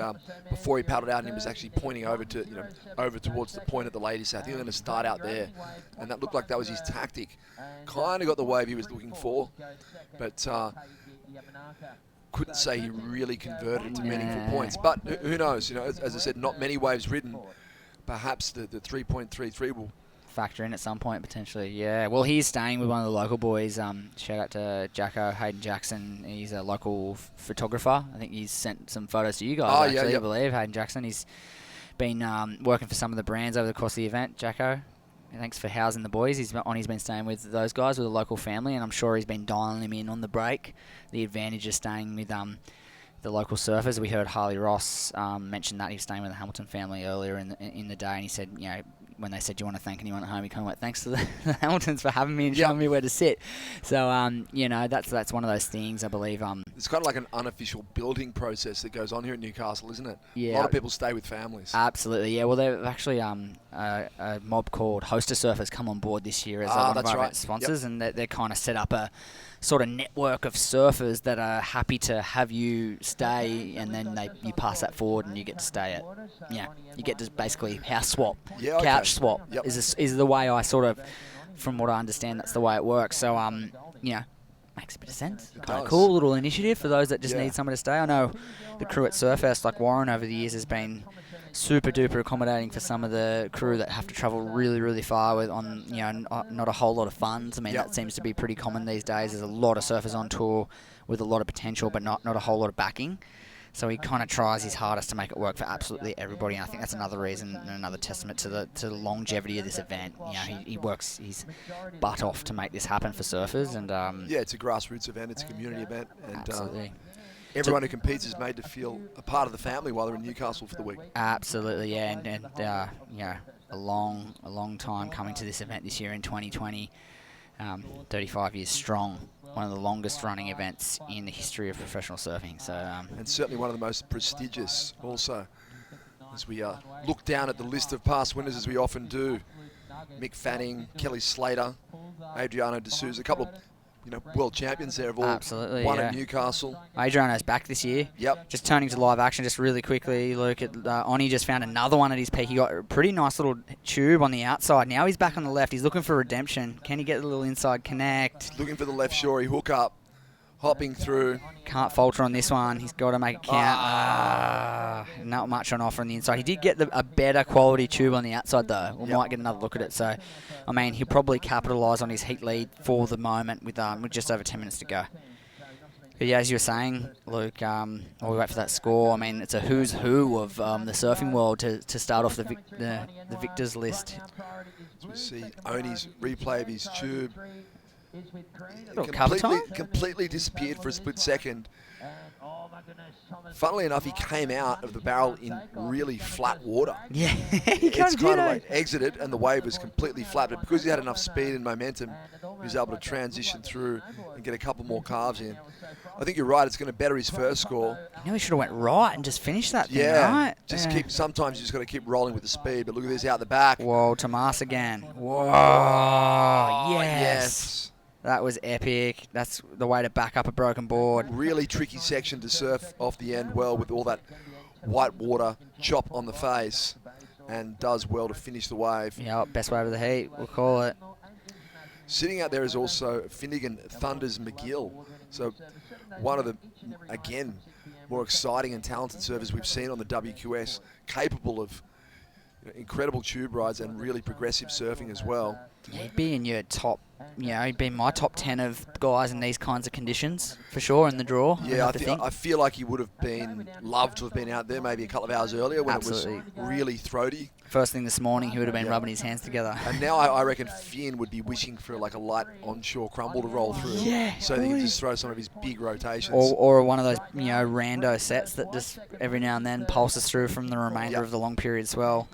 before he paddled out, and he was actually pointing over to, over towards the point of the ladies. So I think I'm going to start out there, and that looked like that was his tactic. Kind of got the wave he was looking for, but couldn't say he really converted to meaningful points. But who knows? As I said, not many waves ridden. Perhaps the 3.33 will factor in at some point potentially. Yeah, well, he's staying with one of the local boys. Shout out to Jacko, Hayden Jackson. He's a local photographer. I think he's sent some photos to you guys, I believe. Hayden Jackson, he's been working for some of the brands over the course of the event. Jacko, thanks for housing the boys. He's been staying with those guys, with a local family, and I'm sure he's been dialing them in on the break. The advantage of staying with the local surfers. We heard Harley Ross mention that he was staying with the Hamilton family earlier in the day, and he said, when they said, "Do you want to thank anyone at home?" He kind of went, "Thanks to the Hamiltons for having me and showing me where to sit." So, that's one of those things. I believe. It's kind of like an unofficial building process that goes on here at Newcastle, isn't it? Yeah. A lot of people stay with families. Absolutely, yeah. Well, they've actually a mob called Hostess Surfers come on board this year as one of our event sponsors, and they're kind of set up a sort of network of surfers that are happy to have you stay, and then you pass that forward, and you get to stay at, you get to basically house swap, couch swap is the way I sort of, from what I understand, that's the way it works. So makes a bit of sense. Kind of cool little initiative for those that just need somewhere to stay. I know the crew at Surfest, like Warren over the years, has been super duper accommodating for some of the crew that have to travel really, really far with not a whole lot of funds. I mean, that seems to be pretty common these days. There's a lot of surfers on tour with a lot of potential, but not a whole lot of backing. So he kind of tries his hardest to make it work for absolutely everybody. And I think that's another reason and another testament to the longevity of this event. He works his butt off to make this happen for surfers. And it's a grassroots event. It's a community event. And absolutely. Everyone who competes is made to feel a part of the family while they're in Newcastle for the week. Absolutely, yeah. And a long time coming to this event this year in 2020. 35 years strong. One of the longest running events in the history of professional surfing. So, and certainly one of the most prestigious also. As we look down at the list of past winners, as we often do, Mick Fanning, Kelly Slater, Adriano de Souza, a couple of world champions there have all won at Newcastle. Adriano's back this year. Yep. Just turning to live action just really quickly. Look at Oni just found another one at his peak. He got a pretty nice little tube on the outside. Now he's back on the left. He's looking for redemption. Can he get the little inside connect? Looking for the left shorey hook up. Hopping through. Can't falter on this one. He's got to make it count. Not much on offer on the inside. He did get a better quality tube on the outside, though. We might get another look at it. So, I mean, he'll probably capitalise on his heat lead for the moment with just over 10 minutes to go. But yeah, as you were saying, Luke, while we wait for that score, I mean, it's a who's who of the surfing world to start off the victors list. So we see Oni's replay of his tube. Completely disappeared for a split second. Funnily enough, he came out of the barrel in really flat water. Yeah, it's kind of like exited, and the wave was completely flat. But because he had enough speed and momentum, he was able to transition through and get a couple more carves in. I think you're right. It's going to better his first score. You know, he should have went right and just finished that thing, right? Sometimes you just got to keep rolling with the speed. But look at this out the back. Whoa, Tomas again. Whoa, yes. That was epic. That's the way to back up a broken board. Really tricky section to surf off the end well with all that white water chop on the face, and does well to finish the wave. Yeah, best wave of the heat, we'll call it. Sitting out there is also Finnegan Thunders McGill. So one of the, again, more exciting and talented surfers we've seen on the WQS, capable of incredible tube rides and really progressive surfing as well. Yeah, he'd be in your top, he'd be in my top 10 of guys in these kinds of conditions, for sure, in the draw. Yeah, I feel like he would have been loved to have been out there maybe a couple of hours earlier when it was really throaty. First thing this morning, he would have been rubbing his hands together. And now I reckon Finn would be wishing for like a light onshore crumble to roll through, so that he can just throw some of his big rotations. Or one of those, rando sets that just every now and then pulses through from the remainder of the long period swell.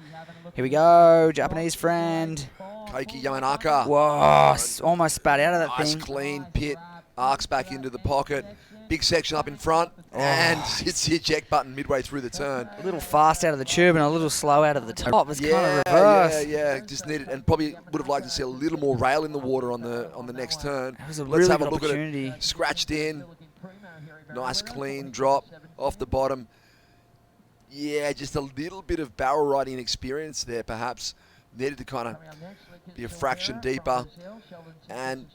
Here we go, Japanese friend. Keiki Yamanaka. Whoa, almost spat out of that nice thing. Clean pit, arcs back into the pocket. Big section up in front, and hits the eject button midway through the turn. A little fast out of the tube and a little slow out of the top. It was kind of reverse. Yeah, just needed, and probably would have liked to see a little more rail in the water on the next turn. It was a Let's really have a good look opportunity. at it. Scratched in. Nice clean drop off the bottom. Yeah, just a little bit of barrel riding experience there, perhaps. Needed to kind of be a fraction deeper and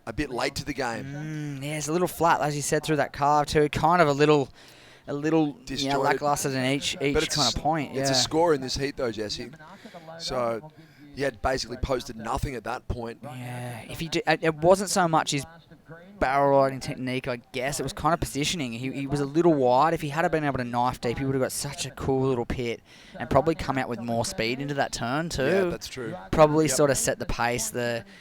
a bit late to the game. Yeah, it's a little flat, as you said, through that carve too. Kind of a little lackluster in each kind of point. It's a score in this heat though, Jesse. So he had basically posted nothing at that point. Yeah, it wasn't so much his barrel riding technique, I guess. It was kind of positioning. He was a little wide. If he had been able to knife deep, he would have got such a cool little pit and probably come out with more speed into that turn too. Yeah, that's true. Probably sort of set the pace,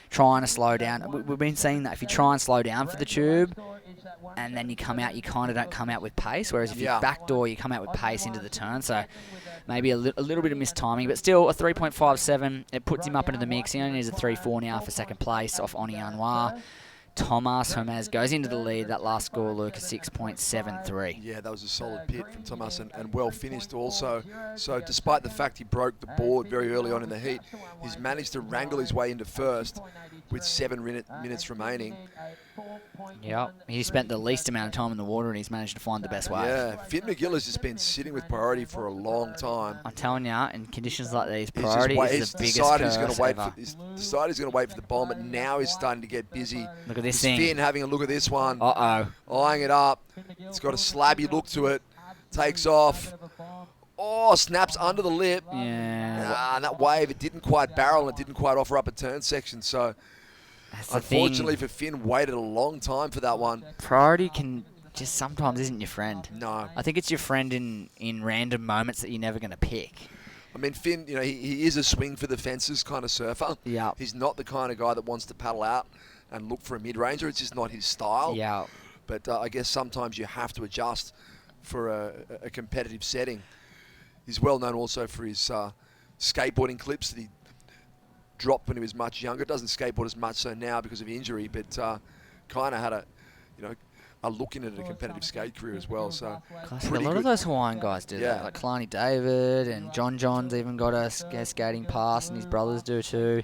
trying to slow down. We've been seeing that if you try and slow down for the tube and then you come out, you kind of don't come out with pace, whereas if you backdoor, you come out with pace into the turn. So maybe a little bit of mistiming, but still a 3.57. It puts him up into the mix. He only needs a 3.4 now for second place off Oni Anwar. Tomas Hermes goes into the lead. That last score, Luke, is 6.73. Yeah, that was a solid pit from Tomas and well finished also. So despite the fact he broke the board very early on in the heat, he's managed to wrangle his way into first with 7 minutes remaining. Yep. He spent the least amount of time in the water and he's managed to find the best wave. Yeah, Finn McGill has just been sitting with priority for a long time. I'm telling you, in conditions like these, priority is the biggest decided curse ever. he's decided he's going to wait for the bomb, but now he's starting to get busy. Look at this It's thing. Finn having a look at this one. Uh-oh. Eyeing it up. It's got a slabby look to it. Takes off. Oh, snaps under the lip. Yeah. And that wave, it didn't quite barrel and it didn't quite offer up a turn section. So, the unfortunately thing. for Finn, waited a long time for that one. Priority can just sometimes isn't your friend. No. I think it's your friend in random moments that you're never going to pick. I mean, Finn, he is a swing for the fences kind of surfer. Yeah. He's not the kind of guy that wants to paddle out and look for a mid-ranger. It's just not his style. Yeah. But I guess sometimes you have to adjust for a competitive setting. He's well known also for his skateboarding clips that he dropped when he was much younger. Doesn't skateboard as much so now because of injury, but kind of had a look into a competitive skate career as well. So Classic. A lot of those Hawaiian guys do that. Like Kalani David and John's even got a skating pass, and his brothers do too.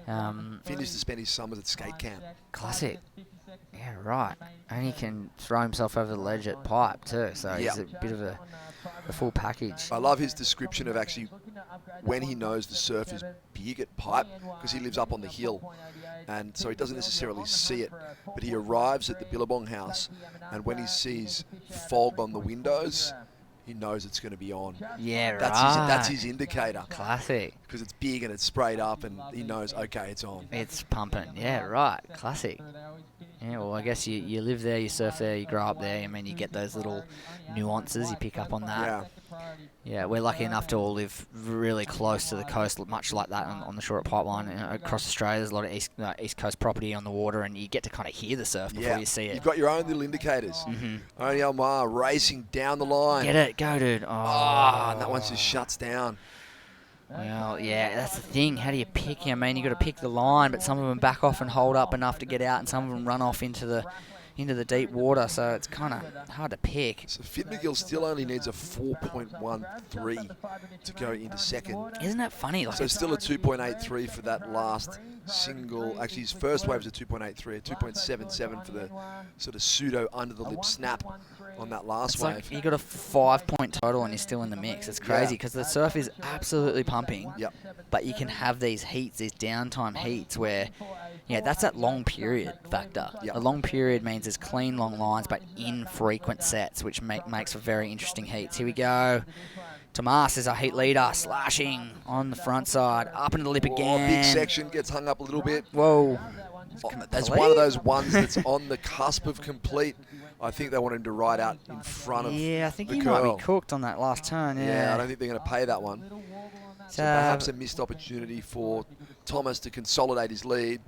Finn used to spend his summers at skate camp. Classic. Yeah, right. And he can throw himself over the ledge at pipe too, so he's a bit of a full package. I love his description of actually when he knows the surf is big at pipe, because he lives up on the hill, and so he doesn't necessarily see it, but he arrives at the Billabong house, and when he sees fog on the windows, he knows it's going to be on. Yeah, That's his indicator. Classic. Because it's big and it's sprayed up, and he knows, okay, it's on. It's pumping. Yeah, right. Classic. Yeah, well, I guess you live there, you surf there, you grow up there. I mean, you get those little nuances, you pick up on that. Yeah. Yeah, we're lucky enough to all live really close to the coast, much like that on the shore at Pipeline. Across Australia, there's a lot of east coast property on the water, and you get to kind of hear the surf before you see it. You've got your own little indicators. Only Almar racing down the line. Get it, go, dude. And that one just shuts down. Well, yeah, that's the thing. How do you pick? I mean, you got to pick the line, but some of them back off and hold up enough to get out, and some of them run off into the deep water. So it's kind of hard to pick. So Finn McGill still only needs a 4.13 to go into second. Isn't that funny? Like, so still a 2.83 for that last single. Actually, his first wave was a 2.83, a 2.77 for the sort of pseudo under the lip snap on that last it's wave. like you got a 5-point total and you're still in the mix. It's crazy because the surf is absolutely pumping. Yep. But you can have these heats, these downtime heats where, that's that long period factor. Yep. A long period means there's clean long lines but infrequent sets, which makes for very interesting heats. Here we go. Tomas is our heat leader, slashing on the front side, up into the lip again. Big section, gets hung up a little bit. Whoa. That's one of those ones that's on the cusp of complete. I think they want him to ride out in front of I think the he curl. might be cooked on that last turn. I don't think they're going to pay that one. So perhaps a missed opportunity for Thomas to consolidate his lead.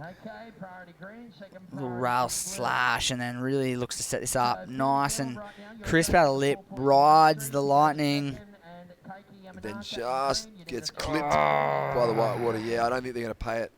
Little rail slash, and then really looks to set this up nice and crisp out of lip, rides the lightning. Then just gets clipped by the white water. I don't think they're going to pay it.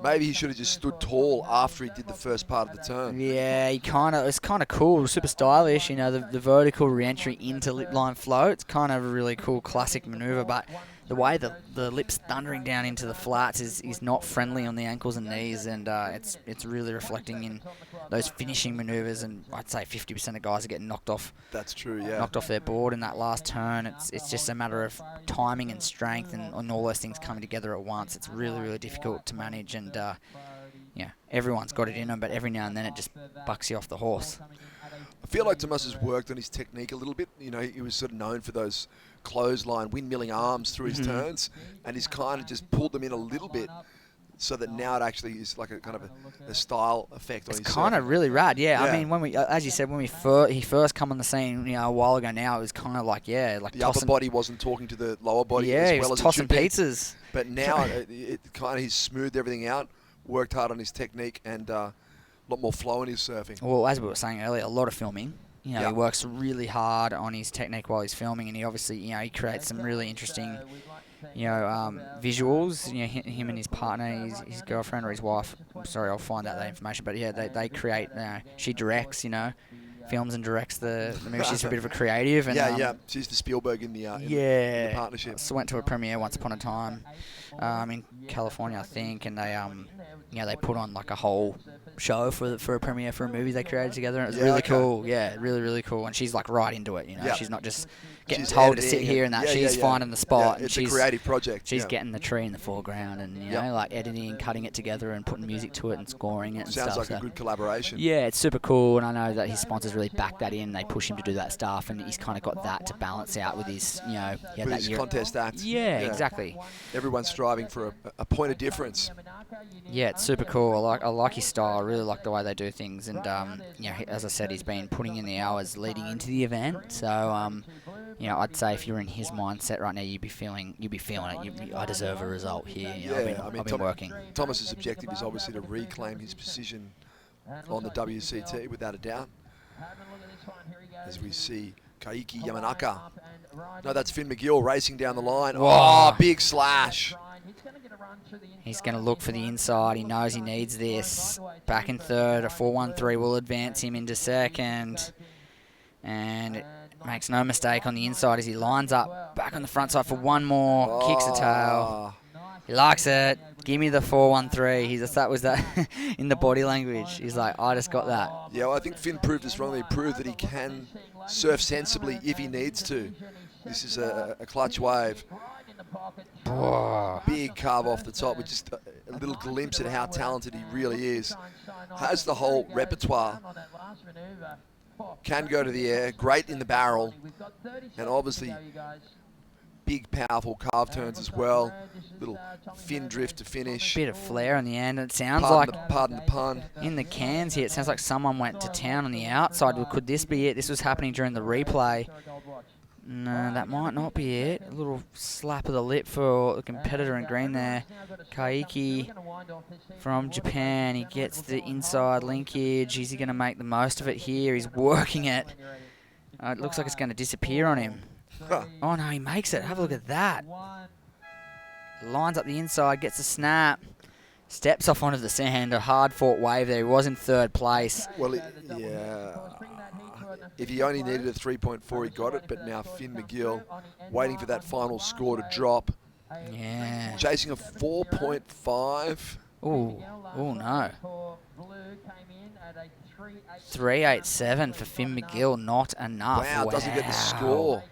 Maybe he should have just stood tall after he did the first part of the turn. Yeah, it's kind of cool, super stylish. The vertical re-entry into lip line flow. It's kind of a really cool classic maneuver, but the way the lip's thundering down into the flats is not friendly on the ankles and knees, and it's really reflecting in those finishing maneuvers. And I'd say 50% of guys are getting knocked off. That's true, yeah. Knocked off their board in that last turn. It's just a matter of timing and strength and all those things coming together at once. It's really, really difficult to manage, and everyone's got it in them, but every now and then it just bucks you off the horse. I feel like Tomas has worked on his technique a little bit. He was sort of known for those clothesline windmilling arms through his turns, and he's kind of just pulled them in a little bit so that now it actually is like a kind of a style effect on his It's kind of really rad, I mean, when as you said, when he first come on the scene, a while ago now, it was kind of like, the upper body wasn't talking to the lower body as he well was as tossing it should be. pizzas. But now it kind of, he's smoothed everything out, worked hard on his technique, and a lot more flow in his surfing. Well, as we were saying earlier, a lot of filming. He works really hard on his technique while he's filming, and he obviously, he creates some really interesting visuals. Him and his partner, his girlfriend or his wife. I'm sorry, I'll find out that information. But yeah, they create. She directs. Films and directs the movie. She's a bit of a creative. And, she's the Spielberg in the yeah, partnership. So went to a premiere once upon a time in California, I think, and they put on like a whole show for a premiere for a movie they created together, and it was really cool. Yeah, really, really cool. And she's like right into it. She's not just getting told to sit here and that. She's finding the spot. It's and a creative project. She's getting the tree in the foreground, and like editing, cutting it together, and putting music to it and scoring it. And Sounds stuff. like a good collaboration. Yeah, it's super cool, and I know that his sponsors really back that in. They push him to do that stuff, and he's kind of got that to balance out with his, with his contest act. Yeah, exactly. Everyone's striving for a point of difference. Yeah, it's super cool. I like his style. I really like the way they do things, and as I said, he's been putting in the hours leading into the event. So I'd say if you're in his mindset right now, you'd be feeling it. I deserve a result here. I've been working. Thomas's objective is obviously to reclaim his position on the WCT without a doubt. As we see Kaiki Yamanaka. No, that's Finn McGill racing down the line. Whoa. Oh, big slash. He's going to look for the inside. He knows he needs this. Back in third, a 4-1-3 will advance him into second. And makes no mistake on the inside as he lines up back on the front side for one more. Kicks the tail. He likes it. Give me the 4-1-3. That was that in the body language. He's like, I just got that. Yeah, well, I think Finn proved us wrong. He proved that he can surf sensibly if he needs to. This is a clutch wave. Big carve off the top with just a little glimpse at how talented he really is. Has the whole repertoire. Can go to the air. Great in the barrel. And obviously big, powerful carve turns as well. Little fin drift to finish. Bit of flair on the end. It sounds pardon the pun. In the cans here, it sounds like someone went to town on the outside. Well, could this be it? This was happening during the replay. No, that might not be it. A little slap of the lip for the competitor in green there. Kaiki from Japan. He gets the inside linkage. Is he going to make the most of it here? He's working it. It looks like it's going to disappear on him. Oh, no, he makes it. Have a look at that. Lines up the inside, gets a snap. Steps off onto the sand. A hard-fought wave there. He was in third place. Well, yeah. If he only needed a 3.4, he got it. But now Finn McGill waiting for that final score to drop. Yeah. Chasing a 4.5. Oh, no. 3.87 for Finn McGill. Not enough. Wow, doesn't get the score.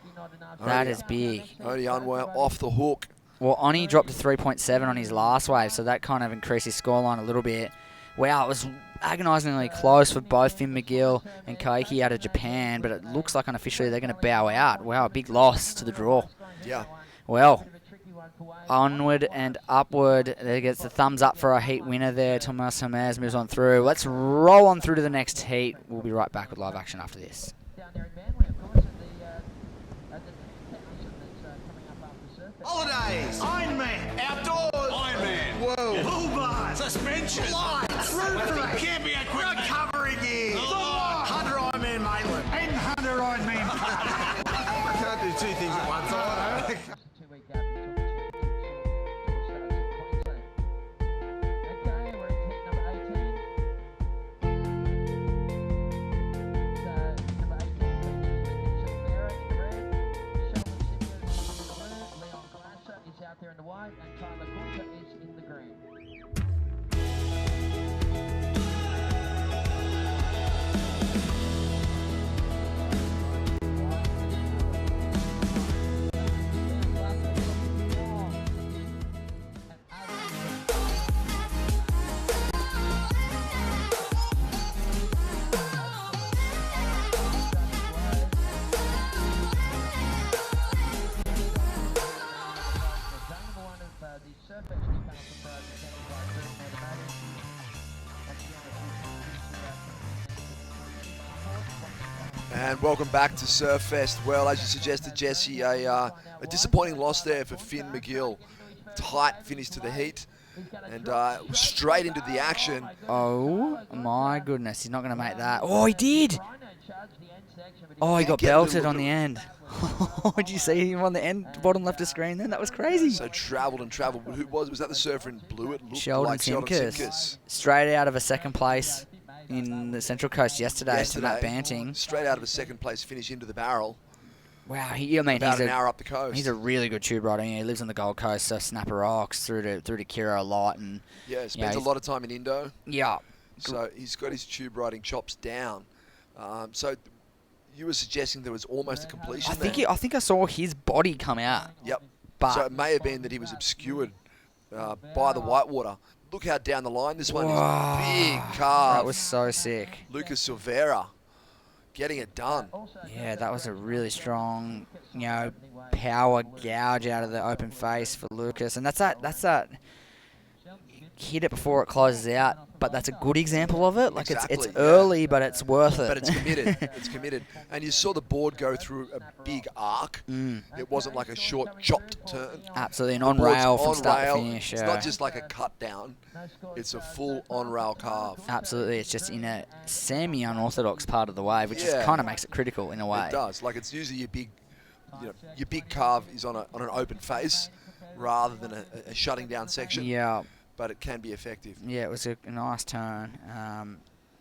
That is big. Only Unwell off the hook. Well, Oni dropped to 3.7 on his last wave, so that kind of increased his scoreline a little bit. Wow, it was agonisingly close for both Finn McGill and Kaiki out of Japan, but it looks like unofficially they're going to bow out. Wow, a big loss to the draw. Yeah. Well, onward and upward. There gets the thumbs up for our heat winner there. Tomas Hermes moves on through. Let's roll on through to the next heat. We'll be right back with live action after this. Holidays, Ironman, outdoors, Ironman, whoa, bull bars, suspension, lights, roof rack, camping equipment, recovery gear, Hunter Ironman Maitland, and Hunter Ironman. I can't do two things at once. There in the white, and Tyler Gunter is in the green. And welcome back to Surfest. Well, as you suggested, Jesse, a disappointing loss there for Finn McGill. Tight finish to the heat and straight into the action. Oh, my goodness. He's not going to make that. Oh, he did. Oh, he got belted on the end. Did you see him on the end, bottom left of screen then? That was crazy. So travelled and travelled. Who was that the surfer in blue? It looked Sheldon like Sheldon Simkus. Simkus. Straight out of a second place in the Central Coast yesterday to Matt Banting. Straight out of a second place finish into the barrel. Wow, About he's an hour up the coast. He's a really good tube rider. He lives on the Gold Coast, so Snapper Rocks through to Kira a lot, and Spends a lot of time in Indo. Yeah. So he's got his tube riding chops down. So you were suggesting there was almost a completion. I think I saw his body come out. Yep. But So it may have been that he was obscured by the whitewater. Look how down the line this one is. Big carve. That was so sick. Lucas Silveira getting it done. Yeah, that was a really strong, power gouge out of the open face for Lucas, and that's that. Hit it before it closes out, but that's a good example of it. Like it's early, but it's worth it. But it's committed. It's committed. And you saw the board go through a big arc. It wasn't like a short chopped turn. Absolutely, and The on board's rail from on start rail. to finish. It's not just like a cut down. It's a full on rail carve. Absolutely, it's just in a semi-unorthodox part of the wave, which Yeah. kind of makes it critical in a way. It does. Like it's usually your big carve is on an open face rather than a shutting down section. Yeah. But it can be effective. Yeah, it was a nice turn.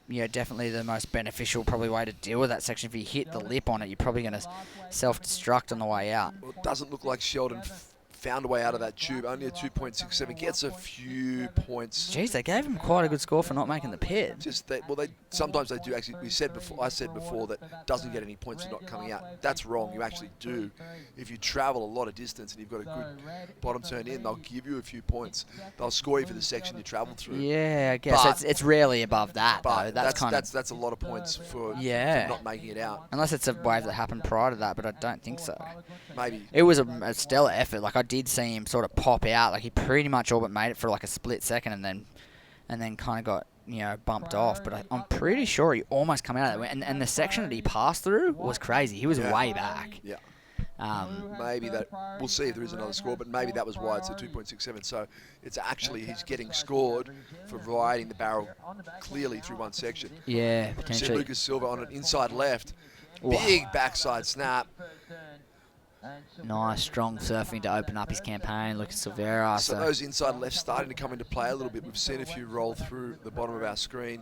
Definitely the most beneficial probably way to deal with that section. If you hit the lip on it, you're probably going to self-destruct on the way out. Well, it doesn't look like Sheldon found a way out of that tube. Only a 2.67. Gets a few points. Jeez, they gave him quite a good score for not making the pit. Sometimes they do actually. I said before that doesn't get any points for not coming out. That's wrong. You actually do. If you travel a lot of distance and you've got a good bottom turn in, they'll give you a few points. They'll score you for the section you travel through. Yeah, I guess it's rarely above that though. That's a lot of points for not making it out. Unless it's a wave that happened prior to that, but I don't think so. Maybe. It was a stellar effort. Like I did see him sort of pop out. Like he pretty much all but made it for like a split second, and then kind of got bumped off. But I'm pretty sure he almost come out of that. And the section that he passed through was crazy. He was way back. Yeah. Maybe that we'll see if there is another score, but maybe that was why it's a 2.67. So it's actually he's getting scored for riding the barrel clearly through one section. Yeah, potentially. See Lucas Silva on an inside left, Wow. big backside snap. Nice, strong surfing to open up his campaign. Lucas Silveira. So those inside lefts starting to come into play a little bit. We've seen a few roll through the bottom of our screen.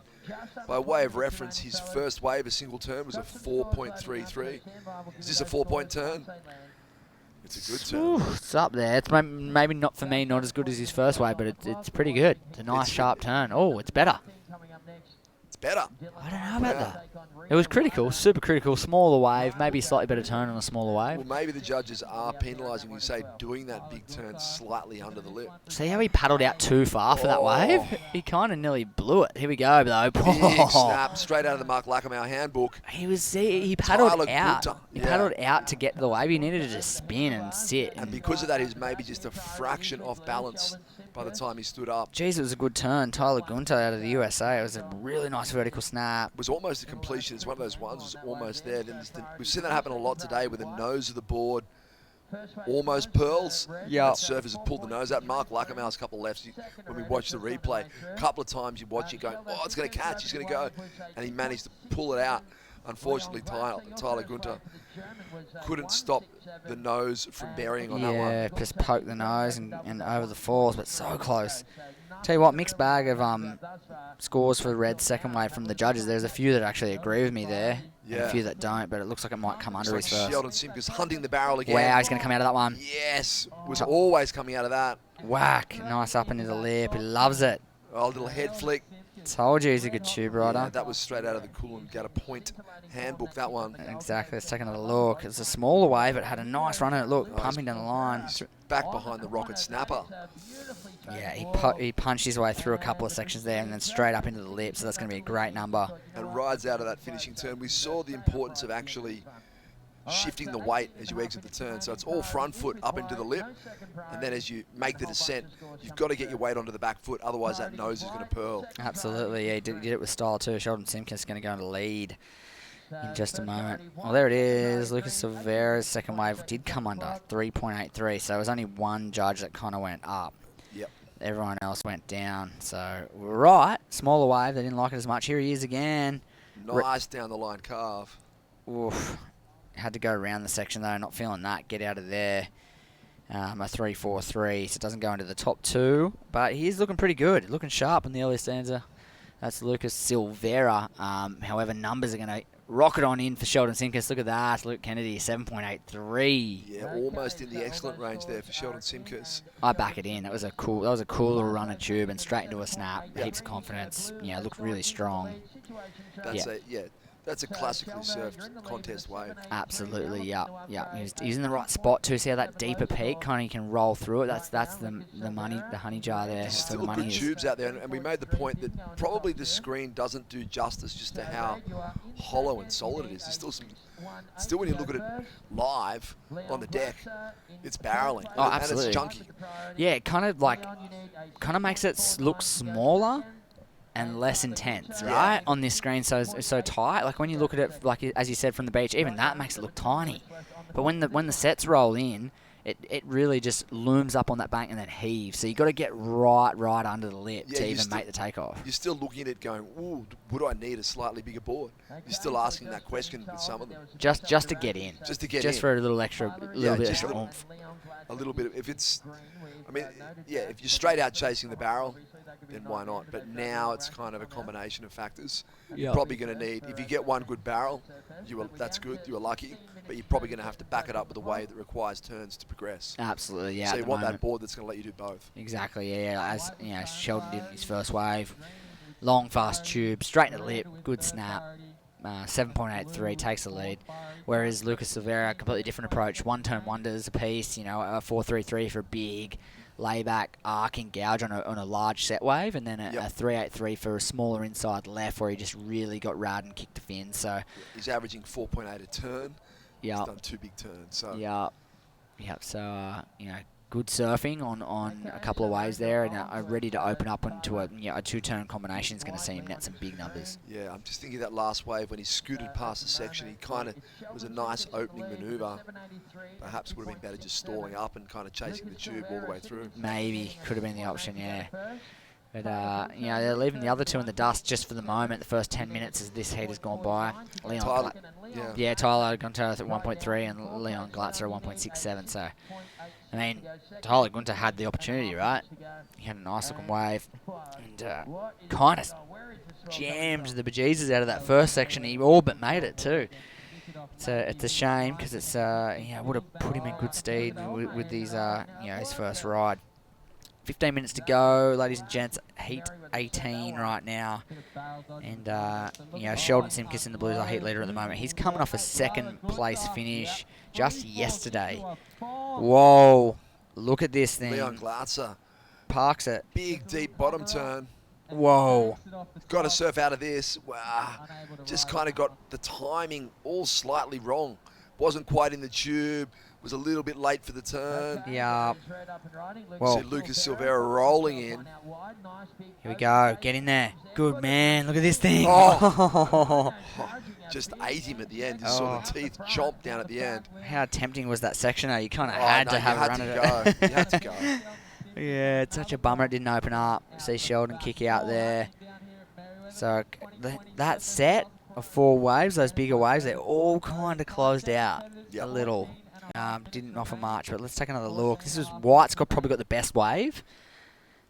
By way of reference, his first wave, a single turn, was a 4.33. Is this a 4-point turn? It's a good turn. It's up there. It's maybe not for me, not as good as his first wave, but it's pretty good. It's a nice sharp turn. Oh, it's better. It's better. I don't know about that. It was critical, super critical, smaller wave, maybe a slightly better turn on a smaller wave. Well, maybe the judges are penalising you, say, doing that big turn slightly under the lip. See how he paddled out too far for that wave? He kind of nearly blew it. Here we go, though. Big snap, straight out of the Mark Lackamore handbook. He paddled Tyler out. Gunter, He yeah. paddled out to get to the wave. He needed to just spin and sit. And because of that, he was maybe just a fraction off balance by the time he stood up. Jeez, it was a good turn. Tyler Gunter out of the USA. It was a really nice vertical snap. It was almost a completion. It's one of those ones was almost there. Then we've seen that happen a lot today with the nose of the board almost pearls. Yeah. And surfers have pulled the nose out. Mark Lackamore's couple of lefts. When we watch the replay, a couple of times you watch it going, oh, it's going to catch, he's going to go. And he managed to pull it out. Unfortunately, Tyler Gunter couldn't stop the nose from burying on that one. Yeah, just poked the nose and over the falls, but so close. Tell you what, mixed bag of scores for the red second wave from the judges. There's a few that actually agree with me there, and Yeah. a few that don't, but it looks like it might come under Looks his like first. Sheldon Simkus hunting the barrel again. Wow, he's going to come out of that one. Yes, was always coming out of that. Whack, nice up into the lip. He loves it. Oh, little head flick. Told you he's a good tube rider. Yeah, that was straight out of the Coolangatta Point handbook, that one. Exactly, let's take another look. It's a smaller wave, it had a nice run in it. Look, pumping down the line. Back behind the rocket snapper. Yeah, he punched his way through a couple of sections there and then straight up into the lip, so that's going to be a great number. And rides out of that finishing turn. We saw the importance of actually shifting the weight as you exit the turn. So it's all front foot up into the lip. And then as you make the descent, you've got to get your weight onto the back foot. Otherwise, that nose is going to pearl. Absolutely, yeah, he did it with style too. Sheldon Simkus is going to go into lead in just a moment. Well, there it is. Lucas Silveira's second wave did come under 3.83, so it was only one judge that kind of went up. Yep. Everyone else went down. So we're right. Smaller wave. They didn't like it as much. Here he is again. Nice down the line carve. Oof. Had to go around the section though, not feeling that. Get out of there. A 3.43, so it doesn't go into the top 2. But he is looking pretty good, looking sharp in the early stanza. That's Lucas Silvera. However, numbers are going to rocket on in for Sheldon Simkus. Look at that. Luke Kennedy, 7.83. Yeah, almost in the excellent range there for Sheldon Simkus. I back it in. That was a cool little run of tube and straight into a snap. Heaps of confidence. Yeah, looked really strong. That's a classically surfed contest wave. Absolutely, yeah. He's in the right spot too. See how that deeper peak kind of you can roll through it. That's the honey jar there. There's So still the money good is. tubes out there, and we made the point that probably the screen doesn't do justice just to how hollow and solid it is. There's still when you look at it live on the deck, it's barreling. Oh, and absolutely. it's chunky. Yeah, it kind of makes it look smaller and less intense, right? On this screen, so tight. Like when you look at it, like as you said from the beach, even that makes it look tiny. But when the sets roll in, it really just looms up on that bank and then heaves. So you got to get right under the lip to even make the takeoff. You're still looking at it going, ooh, would I need a slightly bigger board? You're still asking that question with some of them. Just to get in. Just for a little extra, oomph. A little bit. If you're straight out chasing the barrel, then why not? But now it's kind of a combination of factors. You're probably going to need, if you get one good barrel, that's good, you were lucky, but you're probably going to have to back it up with a wave that requires turns to progress. Absolutely, yeah. So you want that board that's going to let you do both. Exactly, yeah. As Sheldon did in his first wave. Long, fast tube, straight in the lip, good snap. 7.83 takes the lead. Whereas Lucas Silvera, completely different approach. One-turn wonders a piece, a 4.33 for a big layback arcing gouge on a large set wave, and then a 3.83 for a smaller inside left where he just really got rad and kicked the fin. So he's averaging 4.8 a turn. He's done 2 big turns. So So good surfing on a couple of waves there, and ready to open up into a 2-turn combination is going to see him net some big numbers. Yeah, I'm just thinking that last wave when he scooted past the section, he kind of was a nice opening manoeuvre. Perhaps would have been better just stalling up and kind of chasing the tube all the way through. Maybe could have been the option, yeah. But they're leaving the other two in the dust just for the moment. The first 10 minutes as this heat has gone by. Tyler Gunter at 1.3 and Leon Glatzer at 1.67. So, I mean, Tyler Gunter had the opportunity, right? He had a nice looking wave and kind of jammed the bejesus out of that first section. He all but made it too. It's a shame because it's would have put him in good stead with these his first ride. 15 minutes to go, ladies and gents. Heat 18 right now, and Sheldon Simkus in the Blues are heat leader at the moment. He's coming off a second place finish just yesterday. Whoa! Look at this thing. Leon Glatzer parks it. Big deep bottom turn. Whoa! Got to surf out of this. Wow! Just kind of got the timing all slightly wrong. Wasn't quite in the tube. Was a little bit late for the turn. Yeah. Well, see Lucas Silvera rolling in. Here we go. Get in there. Good man. Look at this thing. Oh. Just ate him at the end. You saw the teeth chomp down at the end. How tempting was that section? You kind of had to have a run at it. You had to go. Yeah, it's such a bummer it didn't open up. See Sheldon kick out there. So that set of 4 waves, those bigger waves, they're all kind of closed out a little. Didn't offer much, but let's take another look. This is White's probably got the best wave.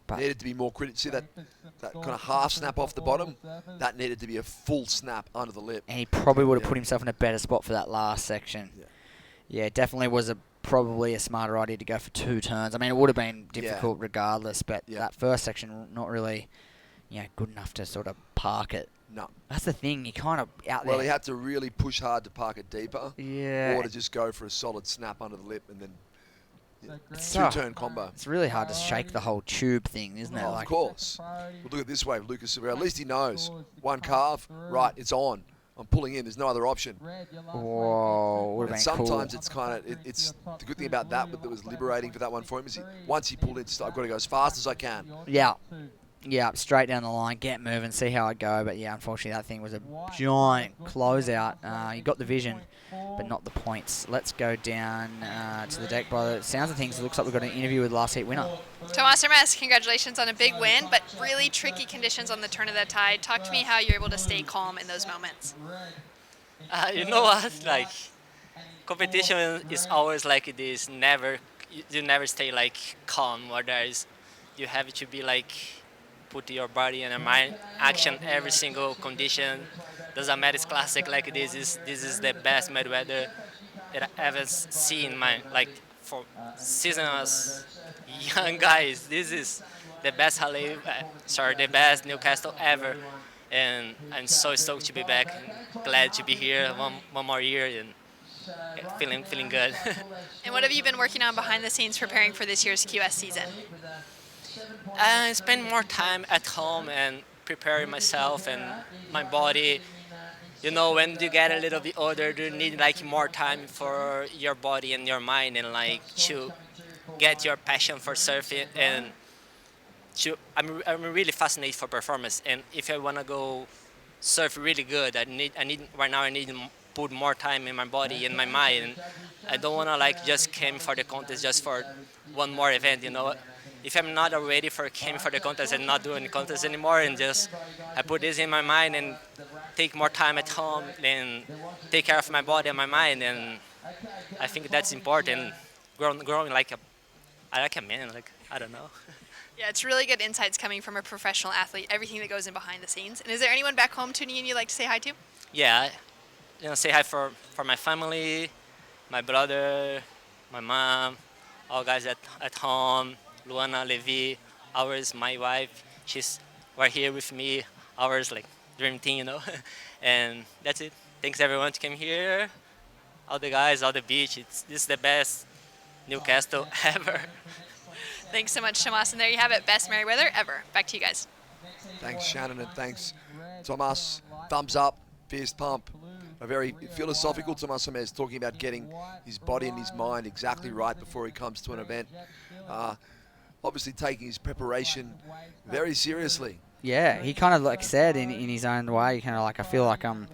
But needed to be more critical. See that kind of half snap off the bottom? That needed to be a full snap under the lip. And he probably would have put himself in a better spot for that last section. Yeah, definitely was probably a smarter idea to go for 2 turns. I mean, it would have been difficult regardless, but that first section not really good enough to sort of park it. No. That's the thing, you kind of out there. Well, he had to really push hard to park it deeper. Yeah. Or to just go for a solid snap under the lip and then 2-turn combo. It's really hard to shake the whole tube thing, isn't it? Of course. Well, look at this wave, Lucas Silvera. At least he knows. One carve, right, it's on. I'm pulling in. There's no other option. Whoa, would have been cool. Sometimes it's kind of, it's the good thing about that, but that was liberating for that one for him, is once he pulled in, I've got to go as fast as I can. Yeah, straight down the line, get moving, see how it go. But yeah, unfortunately that thing was a giant closeout. You got the vision, but not the points. Let's go down to the deck. By the sounds of things, it looks like we've got an interview with last heat winner. Tomas Hermes, congratulations on a big win, but really tricky conditions on the turn of the tide. Talk to me how you're able to stay calm in those moments. You know what? Like, competition is always like this. Never, you never stay like calm. Or you have to be like put your body and your mind action every single condition. Doesn't matter it's classic like this is the best Mayweather that I ever seen. My like for season as young guys. This is the best the best Newcastle ever. And I'm so stoked to be back. Glad to be here one more year and feeling good. And what have you been working on behind the scenes preparing for this year's QS season? I spend more time at home and preparing myself and my body. You know, when you get a little bit older, you need like more time for your body and your mind and like to get your passion for surfing and I'm really fascinated for performance. And if I wanna go surf really good, I need right now I need to put more time in my body and my mind. And I don't wanna like just came for the contest just for one more event. You know, if I'm not ready for came for the contest and not doing the contest anymore, and just I put this in my mind and take more time at home and take care of my body and my mind. And I think that's important. Growing like a man. Like I don't know. Yeah, it's really good insights coming from a professional athlete, everything that goes in behind the scenes. And is there anyone back home tuning in you'd like to say hi to? Yeah, say hi for my family, my brother, my mom, all guys at home, Luana, Levi, ours, my wife, she's right here with me, ours like dream team, you know. And that's it. Thanks everyone to come here, all the guys, all the beach. This is the best Newcastle ever. Thanks so much, Tomas. And there you have it, best Merriweather ever. Back to you guys. Thanks, Shannon, and thanks, Tomas. Thumbs up, fist pump. A very philosophical Tomas Gomez, talking about getting his body and his mind exactly right before he comes to an event. Obviously taking his preparation very seriously. Yeah, he kind of like said in his own way, kind of like, I feel like I'm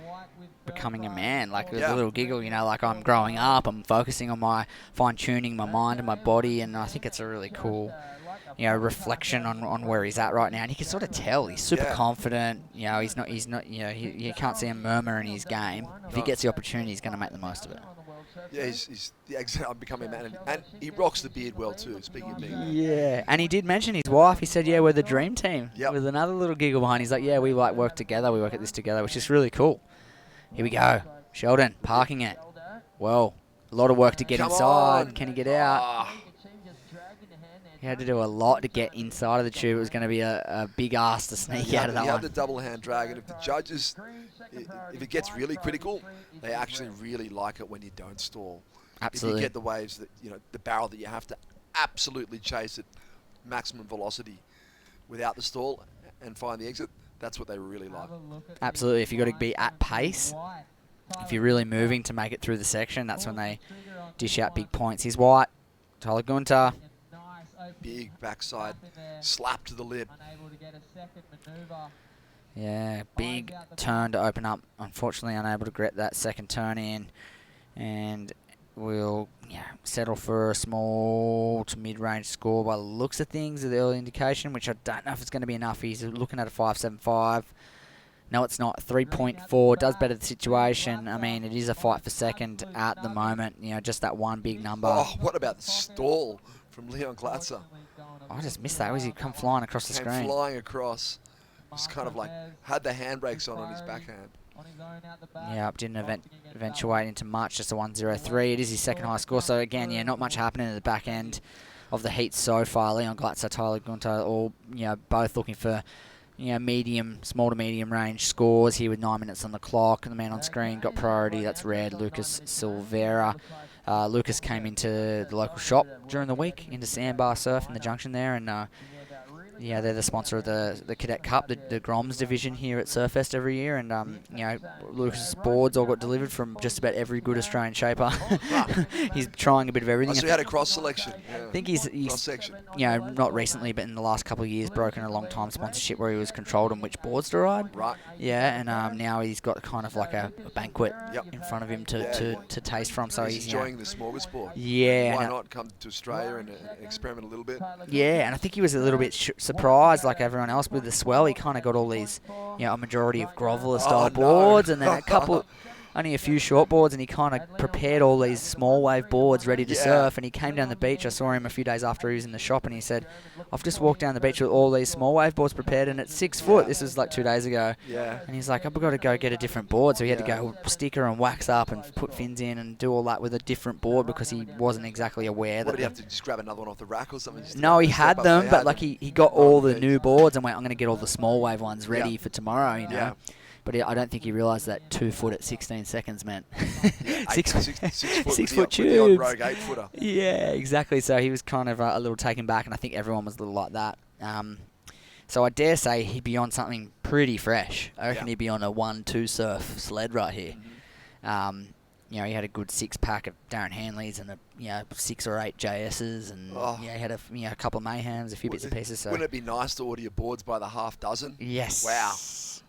becoming a man. Like there's a little giggle, you know, like I'm growing up, I'm focusing on my fine-tuning my mind and my body, and I think it's a really cool, you know, reflection on where he's at right now. And you can sort of tell he's super confident. You know, he's not, you know, you can't see him murmur in his game. If he gets the opportunity, he's going to make the most of it. Yeah, I'm becoming a man, and he rocks the beard well too, speaking of being. Yeah, and he did mention his wife. He said, yeah, we're the dream team. Yep. With another little giggle behind. He's like, yeah, we like work together, we work at this together, which is really cool. Here we go. Sheldon parking it. Well, a lot of work to get inside. Can he get out? He had to do a lot to get inside of the tube. It was going to be a big ass to sneak out of that You one. have the double hand drag, and if the judges, if it gets really critical, they actually really like it when you don't stall. Absolutely. If you get the waves that, you know, the barrel that you have to absolutely chase at maximum velocity without the stall and find the exit, that's what they really like. Absolutely. If you've got to be at pace, if you're really moving to make it through the section, that's when they dish out big points. He's white. Tyler Gunter. Big backside slap to the lip. Yeah, big turn to open up. Unfortunately, unable to get that second turn in. And we'll settle for a small to mid-range score by the looks of things, the early indication, which I don't know if it's going to be enough. He's looking at a 5.75. No, it's not. 3.4 does better the situation. I mean, it is a fight for second at the moment. You know, just that one big number. Oh, what about the stall from Leon Glatzer? I just missed that. Was he come flying across the screen? Flying across. Just kind of like had the handbrakes on his backhand. Yeah, didn't eventuate into much, just a 1.03. It is his second high score. So again, yeah, not much happening at the back end of the heat so far. Leon Glatzer, Tyler Gunter, all both looking for small to medium range scores here with 9 minutes on the clock. And the man on screen got priority. That's red, Lucas Silveira. Lucas came into the local shop during the week, into Sandbar Surf in the junction there, and they're the sponsor of the Cadet Cup, the Groms division here at Surfest every year, and Lucas's boards all got delivered from just about every good Australian shaper. He's trying a bit of everything. So he had a cross selection. I think he's cross section. Not recently, but in the last couple of years, broken a long time sponsorship where he was controlled on which boards to ride. Right. Yeah, and now he's got kind of like a banquet in front of him to taste from. So he's enjoying the smorgasbord. Yeah. Why not come to Australia and experiment a little bit? Yeah, and I think he was a little bit surprised, like everyone else, with the swell. He kind of got all these, a majority of groveler style boards, and then a couple only a few short boards, and he kind of prepared all these small wave boards ready to surf. And he came down the beach. I saw him a few days after he was in the shop, and he said, "I've just walked down the beach with all these small wave boards prepared, and it's 6 foot." This was like 2 days ago. Yeah. And he's like, "I've got to go get a different board." So he had to go sticker and wax up and put fins in and do all that with a different board because he wasn't exactly aware What that. did he have to just grab another one off the rack or something? Just to No, he step had up? them, He but had like them. he got all the new boards and went, "I'm going to get all the small wave ones ready Yeah. for tomorrow." You know. Yeah. But I don't think he realised that 2 foot at 16 seconds meant Yeah, 6 6 foot, 6 with foot the odd tubes. rogue 8-footer. Yeah, exactly. So he was kind of a little taken back, and I think everyone was a little like that. So I dare say he'd be on something pretty fresh. I reckon he'd be on a 1-2 surf sled right here. You know, he had a good 6-pack of Darren Hanleys and 6 or 8 JSs, and he had a couple of Mayhems, a few bits and pieces. So Wouldn't it be nice to order your boards by the half dozen? yes, Wow.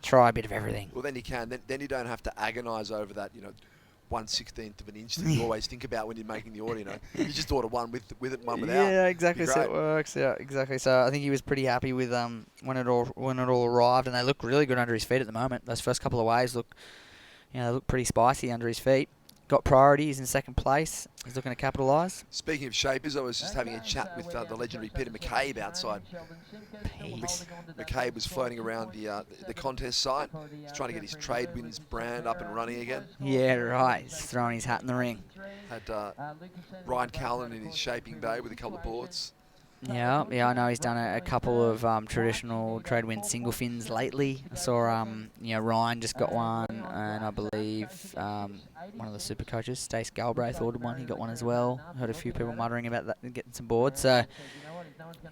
try a bit of everything. Well, then you can. Then you don't have to agonise over that, 1/16th of an inch that you always think about when you're making the order. You just order one with it, one without. Yeah, exactly. Be So it great. works. Yeah, exactly. So I think he was pretty happy with when it all arrived, and they look really good under his feet at the moment. Those first couple of waves look pretty spicy under his feet. Got priority. He's in second place. He's looking to capitalise. Speaking of shapers, I was just having a chat with the legendary Peter McCabe outside. McCabe was floating around the contest site. He's trying to get his Trade Winds brand up and running again. Yeah, right. He's throwing his hat in the ring. Had Ryan Callan in his shaping bay with a couple of boards. Yeah, I know he's done a couple of traditional trade wind single fins lately. I saw Ryan just got one, and I believe one of the super coaches, Stace Galbraith, ordered one. He got one as well. Heard a few people muttering about that and getting some boards. So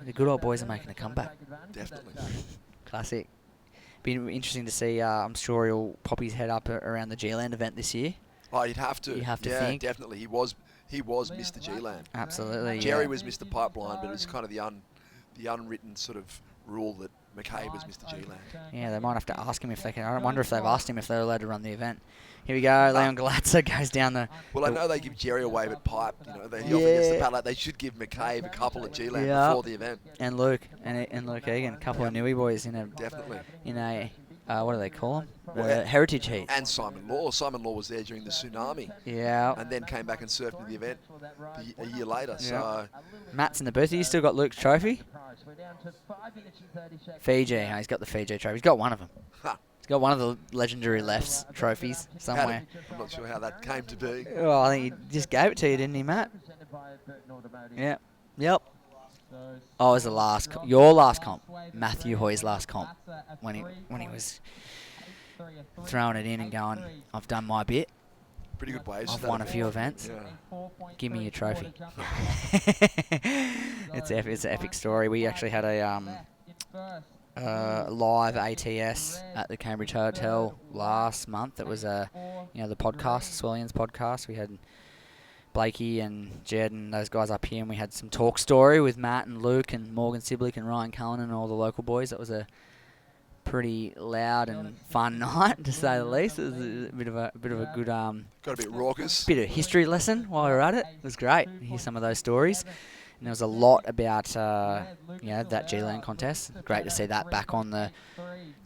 the good old boys are making a comeback. Definitely. Classic. Be interesting to see. I'm sure he'll pop his head up around the G-Land event this year. Oh, you'd have to. You have to yeah, think. Definitely. He was Mr. G-Land. Absolutely. Jerry yeah. was Mr. Pipeline, but it was kind of the unwritten sort of rule that McCabe was Mr. G-Land. Yeah, they might have to ask him if they can. I wonder if they've asked him if they're allowed to run the event. Here we go. Leon Galazza goes down the... Well, I know they give Jerry a wave at pipe. He often gets the padlock. They should give McCabe a couple at G-Land before the event. And Luke. And Luke Egan. A couple of newie boys in a... Definitely. In a... what do they call them? Well, heritage heat. And Simon Law. Simon Law was there during the tsunami. Yeah. And then came back and surfed in the event a year later. Yeah. So Matt's in the booth. He's still got Luke's trophy. Fiji. Oh, he's got the Fiji trophy. He's got one of them. Ha. He's got one of the legendary lefts trophies somewhere. I'm not sure how that came to be. Well, I think he just gave it to you, didn't he, Matt? Yeah. Yep. Oh, it was the last, your last comp, Matthew Hoy's last comp, when he was throwing it in and going, I've done my bit. Pretty good waves. I've won a few events. Yeah. Give me your trophy. It's an epic story. We actually had a live ATS at the Cambridge Hotel last month. It was the podcast, Swellians podcast. We had Blakey and Jed and those guys up here, and we had some talk story with Matt and Luke and Morgan Siblick and Ryan Cullen and all the local boys. It was a pretty loud and fun night, to say the least. It was a bit of a good got a bit raucous. Bit of history lesson while we were at it. It was great to hear some of those stories. And there was a lot about that G-Land contest. Great to see that back on the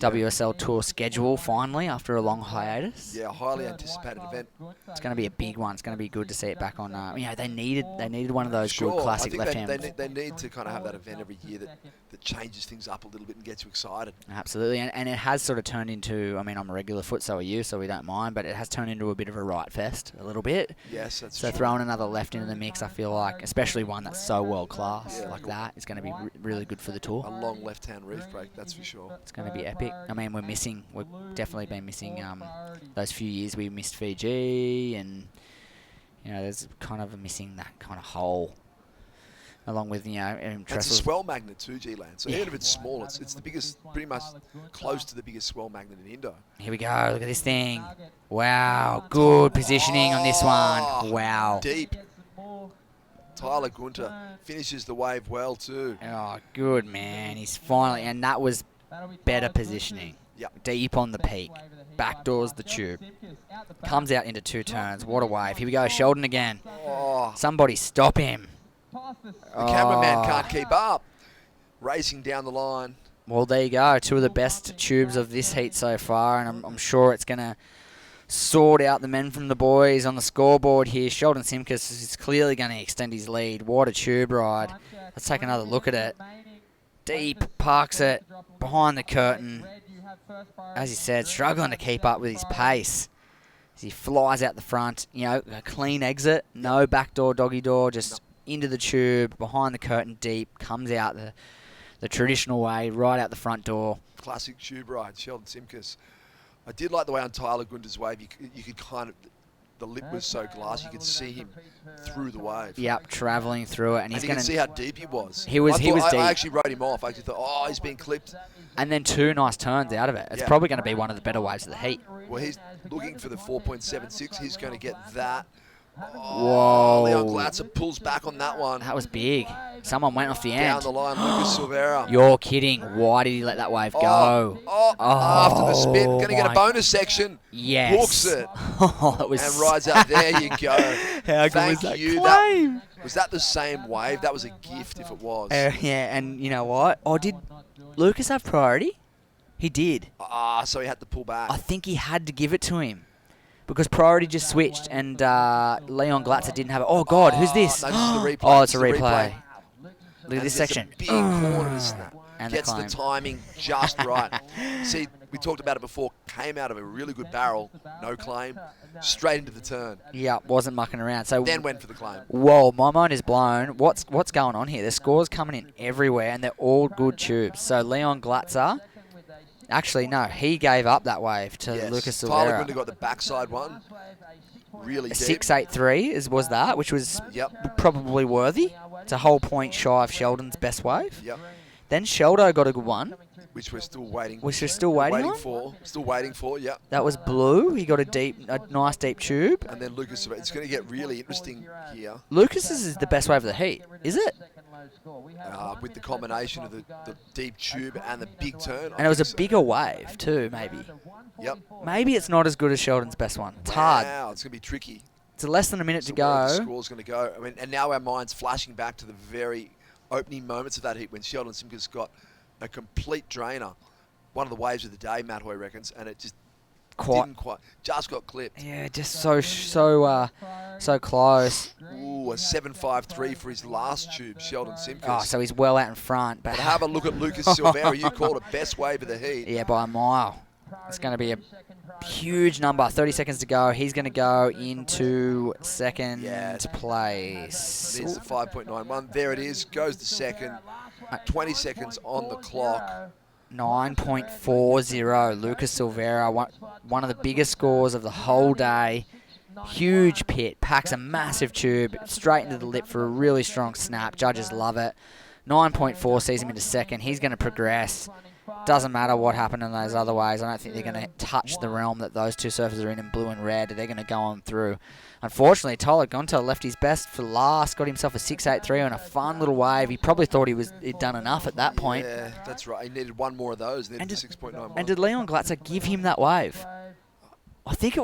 WSL Tour schedule finally after a long hiatus. Yeah, a highly anticipated event. It's going to be a big one. It's going to be good to see it back on. They needed one of those Sure, good classic I think left-hand. they need to kind of have that event every year that changes things up a little bit and gets you excited. Absolutely, and it has sort of turned into, I'm a regular foot, so are you, so we don't mind, but it has turned into a bit of a right fest, a little bit. Yes, that's so true. throwing another left into the mix, I feel like, especially one that's so world-class like that, is going to be really good for the tour. A long left-hand reef break, that's for sure. It's going to be epic. We've definitely been missing those few years we missed Fiji, and there's kind of missing that kind of hole. Along with, It's a swell magnet too, G-Land. So even if it's small, it's the biggest, pretty much close to the biggest swell magnet in Indo. Here we go. Look at this thing. Wow. Good positioning on this one. Wow. Deep. Tyler Gunter finishes the wave well too. Oh, good, man. He's finally, and that was better positioning. Yep. Deep on the peak. Backdoors the tube. Comes out into 2 turns. What a wave. Here we go. Sheldon again. Oh. Somebody stop him. The cameraman can't keep up. Racing down the line. Well, there you go. 2 of the best tubes of this heat so far, and I'm sure it's going to sort out the men from the boys on the scoreboard here. Sheldon Simkus is clearly going to extend his lead. What a tube ride. Let's take another look at it. Deep, parks it behind the curtain. As he said, struggling to keep up with his pace. As he flies out the front, you know, a clean exit, no backdoor doggy door, just into the tube, behind the curtain deep, comes out the traditional way, right out the front door. Classic tube ride, Sheldon Simkus. I did like the way on Tyler Gunter's wave, you could kind of, the lip was so glass, you could see him through the wave. Yep, travelling through it. And he's you going can see how deep he was. He was deep. I actually wrote him off. I actually thought, oh, he's been clipped. And then 2 nice turns out of it. It's probably going to be one of the better waves of the heat. Well, he's looking for the 4.76. He's going to get that. Whoa. Leon Glatzer pulls back on that one. That was big. Someone went off the end. Down the line, Lucas Silvera. You're kidding. Why did he let that wave go? After the spin, going to get a bonus section. Yes. Hooks it. That was and rides out. There you go. How good Thank was that you. claim? Was that the same wave? That was a gift if it was. Yeah, and you know what? Oh, did Lucas have priority? He did. So he had to pull back. I think he had to give it to him. Because priority just switched and Leon Glatzer didn't have it. Oh, God, who's this? No, this is the replay. Oh, it's a replay. Look at this section. Big corners. And gets the timing just right. See, we talked about it before. Came out of a really good barrel, no claim, straight into the turn. Yeah, wasn't mucking around. So then went for the claim. Whoa, my mind is blown. What's going on here? There's scores coming in everywhere, and they're all good tubes. So Leon Glatzer, actually no, he gave up that wave to Lucas Silvera. Tyler Gunter got the backside one. Really deep. 6.83 was that, which was probably worthy. It's a whole point shy of Sheldon's best wave. Yep. Then Sheldo got a good one. Which we're still waiting. Which we're still waiting on? Still waiting for, yep. That was Blue. He got a nice deep tube. And then Lucas, it's going to get really interesting here. Lucas's is the best wave of the heat, is it? With the combination of the deep tube and the big turn. And it was a bigger wave too, maybe. Yep. Maybe it's not as good as Sheldon's best one. It's hard. Wow, it's going to be tricky. It's less than a minute to Where go. the score's going to go. I mean, and now our mind's flashing back to the very opening moments of that heat when Sheldon Simkus got a complete drainer. One of the waves of the day, Matt Hoy reckons, and it just didn't quite, just got clipped. Yeah, just so close. Ooh, a 7.53 for his last tube, Sheldon Simkus. Oh, so he's well out in front. But have a look at Lucas Silvera. You called it best wave of the heat. Yeah, by a mile. It's going to be a huge number. 30 seconds to go. He's going to go into second place. There's the 5.91. There it is. Goes to second. 20 seconds on the clock. 9.40. Lucas Silvera, one of the biggest scores of the whole day. Huge pit. Packs a massive tube straight into the lip for a really strong snap. Judges love it. 9.4 sees him into second. He's going to progress. Doesn't matter what happened in those other ways. I don't think they're going to touch the realm that those two surfers are in blue and red. They're going to go on through. Unfortunately, Tyler Gunter left his best for last. Got himself a 6.83 on a fun little wave. He probably thought he'd done enough at that point. Yeah, that's right. He needed one more of those. And 6.91. And did Leon Glatzer give him that wave? I think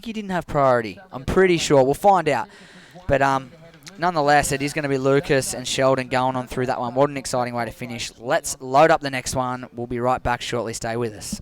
he didn't have priority. I'm pretty sure. We'll find out. But nonetheless, it is going to be Lucas and Sheldon going on through that one. What an exciting way to finish. Let's load up the next one. We'll be right back shortly. Stay with us.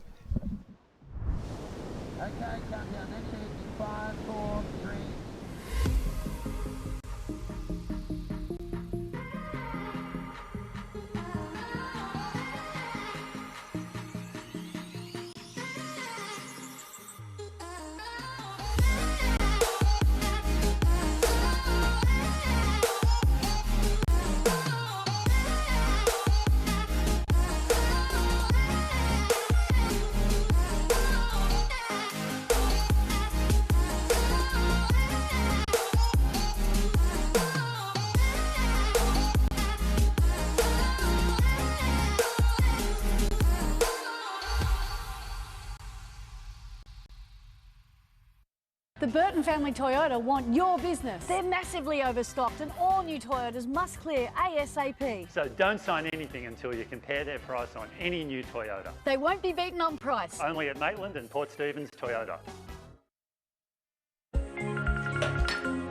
The Burton family Toyota want your business. They're massively overstocked and all new Toyotas must clear ASAP. So don't sign anything until you compare their price on any new Toyota. They won't be beaten on price. Only at Maitland and Port Stephens Toyota.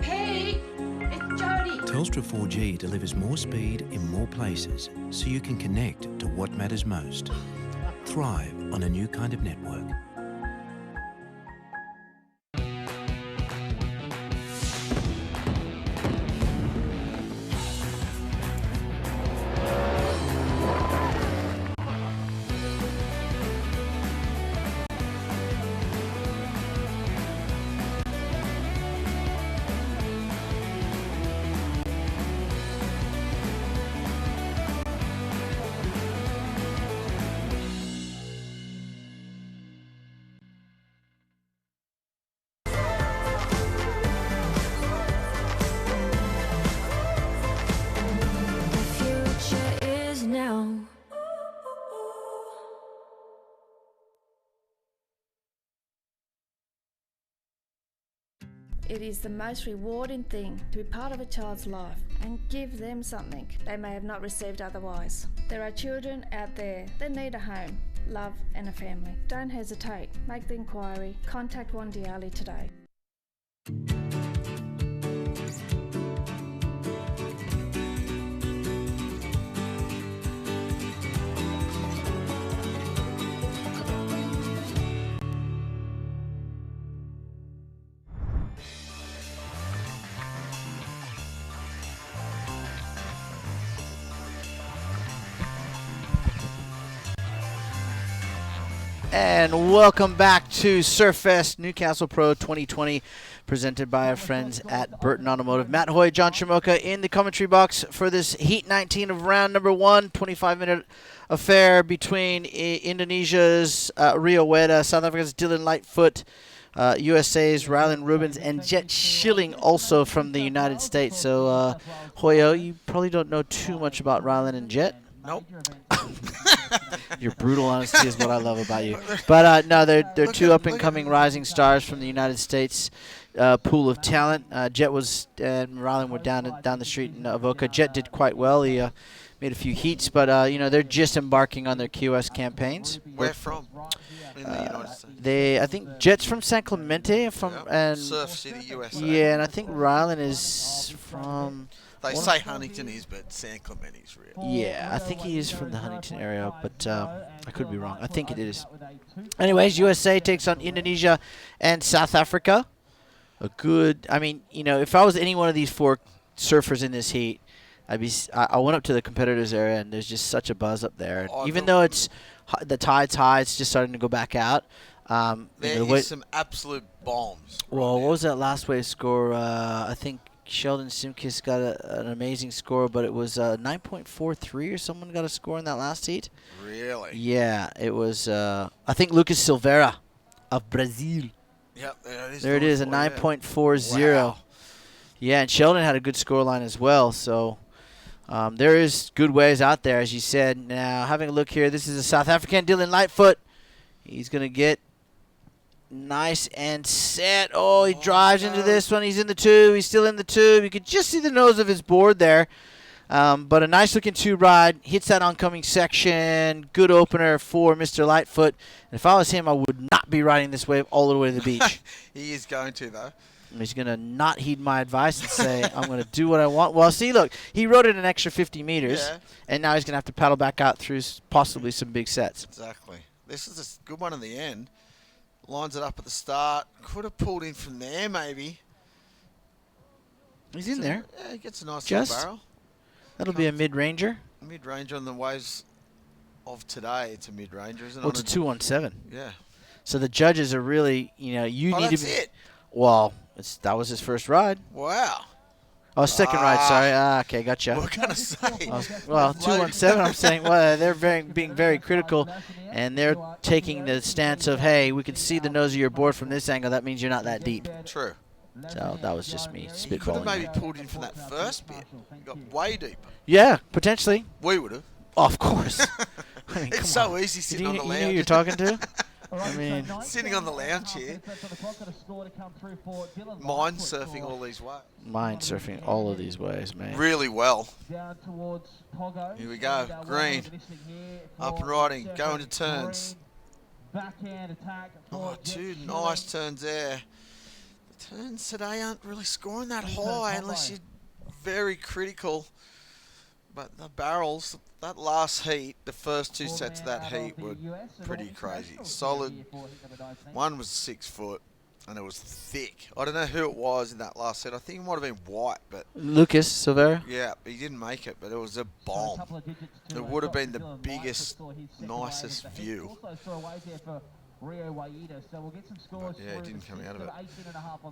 Hey, it's Jody. Telstra 4G delivers more speed in more places so you can connect to what matters most. Thrive on a new kind of network. It is the most rewarding thing to be part of a child's life and give them something they may have not received otherwise. There are children out there that need a home, love and a family. Don't hesitate. Make the inquiry. Contact Wandiali today. And welcome back to Surfest Newcastle Pro 2020, presented by our friends at Burton Automotive. Matt Hoy, John Shamoka in the commentary box for this Heat 19 of round number 1, 25-minute affair between Indonesia's Rio Weda, South Africa's Dylan Lightfoot, USA's Rylan Rubens, and Jet Schilling also from the United States. So, Hoyo, you probably don't know too much about Rylan and Jet. Nope. Your brutal honesty is what I love about you. But no, they're two up-and-coming rising stars from the United States pool of talent. Jet and Rylan were down the street in Avoca. Jet did quite well. He made a few heats, but they're just embarking on their QS campaigns. Where from? In the United States. I think Jet's from San Clemente, and Surf City, USA. Yeah, and I think Rylan is from. They say Huntington is, but San Clemente's real. Yeah, I think he is from the Huntington area, but I could be wrong. I think it is. Anyways, USA takes on Indonesia and South Africa. If I was any one of these four surfers in this heat, I went up to the competitors area, and there's just such a buzz up there. Even though the tide's high, it's just starting to go back out. There is some absolute bombs. Well, what was that last wave score? I think Sheldon Simkis got an amazing score, but it was 9.43 or someone got a score in that last heat. Really? Yeah, it was, I think Lucas Silveira of Brazil. Yep, there it is, a 9.40. Wow. Yeah, and Sheldon had a good score line as well, so there is good waves out there, as you said. Now, having a look here, this is a South African, Dylan Lightfoot. He's going to get nice and set. Oh, he drives into this one. He's in the tube. He's still in the tube. You could just see the nose of his board there. But a nice-looking tube ride. Hits that oncoming section. Good opener for Mr. Lightfoot. And if I was him, I would not be riding this wave all the way to the beach. He is going to, though. He's going to not heed my advice and say, I'm going to do what I want. Well, see, look, he rode it an extra 50 meters, and now he's going to have to paddle back out through possibly some big sets. Exactly. This is a good one in the end. Lines it up at the start. Could have pulled in from there, maybe. He's in there. Yeah, he gets a nice Just little barrel. That'll be a mid-ranger. Mid-ranger on the waves of today. It's a mid-ranger, isn't it? Well, it's a 217. Yeah. So the judges are really, you need to be. It. Well, that was his first ride. Wow. Oh, second ride, sorry. Okay, gotcha. What can I say? Well, 217, I'm saying, well, they're being very critical, and they're taking the stance of, hey, we can see the nose of your board from this angle. That means you're not that deep. True. So that was just me spitballing. You could have maybe pulled in from that first bit. You got way deeper. Yeah, potentially. We would have. Oh, of course. I mean, it's so easy sitting on the lounge. You know who you're talking to? I mean, sitting on the lounge here. Mind surfing all these ways. Mind surfing all of these ways, man. Really well. Here we go. Green. Up and riding. Going to turns. Oh, two nice turns there. The turns today aren't really scoring that high unless you're very critical. But the barrels, that last heat, the first two sets of that heat were pretty crazy. Solid. One was 6 foot, and it was thick. I don't know who it was in that last set. I think it might have been White, but Lucas Silveira. Yeah, he didn't make it, but it was a bomb. It would have been the biggest, nicest view. But yeah, he didn't come out of it.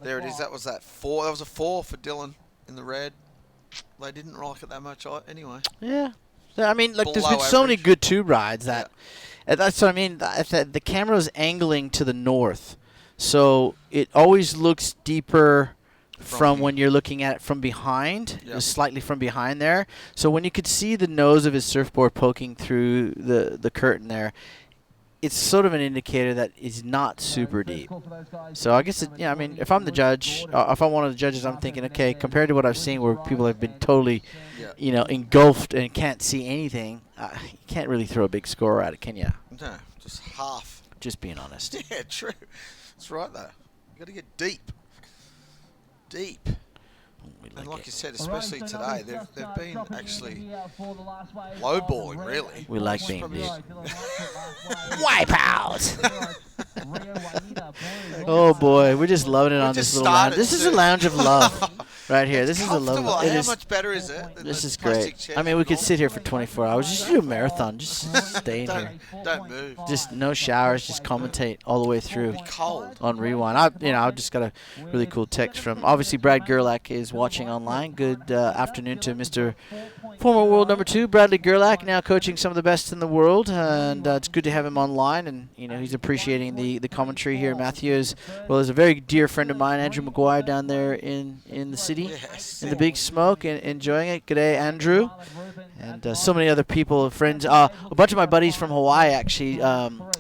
There it is. That was that 4. That was a 4 for Dylan in the red. They didn't like it that much anyway. Yeah. So, I mean, like, there's Below been so many average. good tube rides that that's what I mean. The camera's angling to the north, so it always looks deeper from when you're looking at it from behind, slightly from behind there. So when you could see the nose of his surfboard poking through the curtain there, it's sort of an indicator that it's not super deep. So I guess, I mean, if I'm the judge, if I'm one of the judges, I'm thinking, okay, compared to what I've seen where people have been totally, engulfed and can't see anything, you can't really throw a big score at it, can you? No, just half. Just being honest. Yeah, true. That's right, though. You got to get deep. Deep. And like you said, especially today, they've been actually lowballing, really. We like being deep. Wipe out! Oh boy, we're just loving it on this little lounge. This is a lounge of love right here. This is a love. How much better is it? This is great. I mean, we could sit here for 24 hours. Just do a marathon. Just stay in here. Don't move. Just no showers. Just commentate all the way through. Cold. On Rewind. I just got a really cool text from, obviously, Brad Gerlach is watching online. Good afternoon to Mr. Former world number 2, Bradley Gerlach, now coaching some of the best in the world, and it's good to have him online. And he's appreciating the commentary here. Matthew is a very dear friend of mine, Andrew McGuire, down there in the city, in the Big Smoke, and enjoying it. G'day, Andrew, and so many other people, friends. A bunch of my buddies from Hawaii actually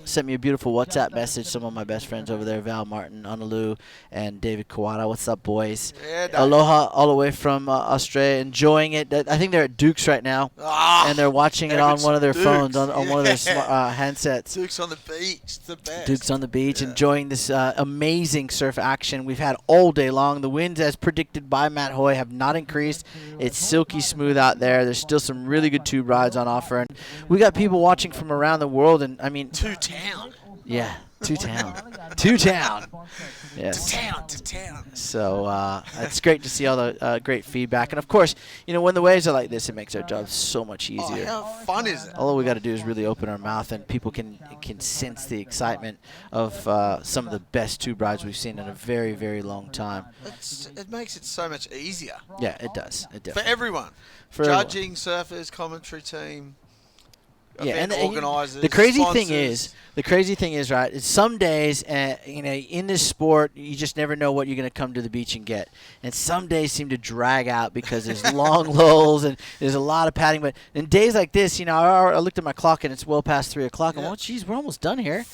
sent me a beautiful WhatsApp message. Some of my best friends over there, Val Martin, Honolulu, and David Kawada. What's up, boys? Yeah, Aloha all the way from Australia, enjoying it. I think they're at Duke's right now, and they're watching it on one of their phones, on one of their handsets. Duke's on the beach, the best. Duke's on the beach, enjoying this amazing surf action we've had all day long. The winds, as predicted by Matt Hoy, have not increased. It's silky smooth out there. There's still some really good tube rides on offer, and we got people watching from around the world. And I mean, to town. Yeah, to town. To town. Yes. To town. So it's great to see all the great feedback. And, of course, when the waves are like this, it makes our job so much easier. How fun is it? All we got to do is really open our mouth, and people can sense the excitement of some of the best tube rides we've seen in a very, very long time. It makes it so much easier. Yeah, it does. It definitely. For everyone. For Judging, surfers, commentary team. Yeah, and organizers, the crazy sponsors. thing is, right, is some days, in this sport, you just never know what you're going to come to the beach and get. And some days seem to drag out because there's long lulls and there's a lot of padding. But in days like this, I looked at my clock and it's well past 3 o'clock. And, geez, we're almost done here.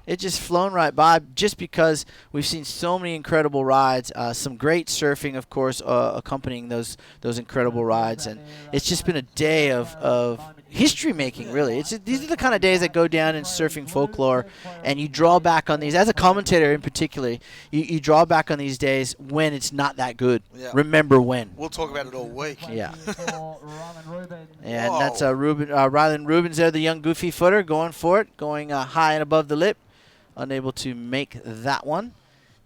It's just flown right by just because we've seen so many incredible rides, some great surfing, of course, accompanying those incredible rides. And it's just been a day of history making, really. These are the kind of days that go down in surfing folklore, and you draw back on these. As a commentator in particular, you draw back on these days when it's not that good. Yeah. Remember when. We'll talk about it all week. Yeah. And that's Rylan Rubens there, the young goofy footer, going for it, going high and above the lip, unable to make that one.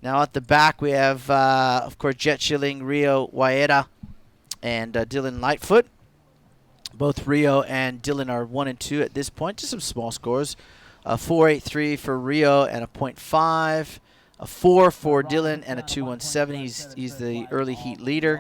Now at the back we have, of course, Jet Schilling, Rio Waeda, and Dylan Lightfoot. Both Rio and Dylan are 1 and 2 at this point. Just some small scores. 4.83 for Rio and a 0.5. A 4 for Dylan and a 2.17. He's the early heat leader.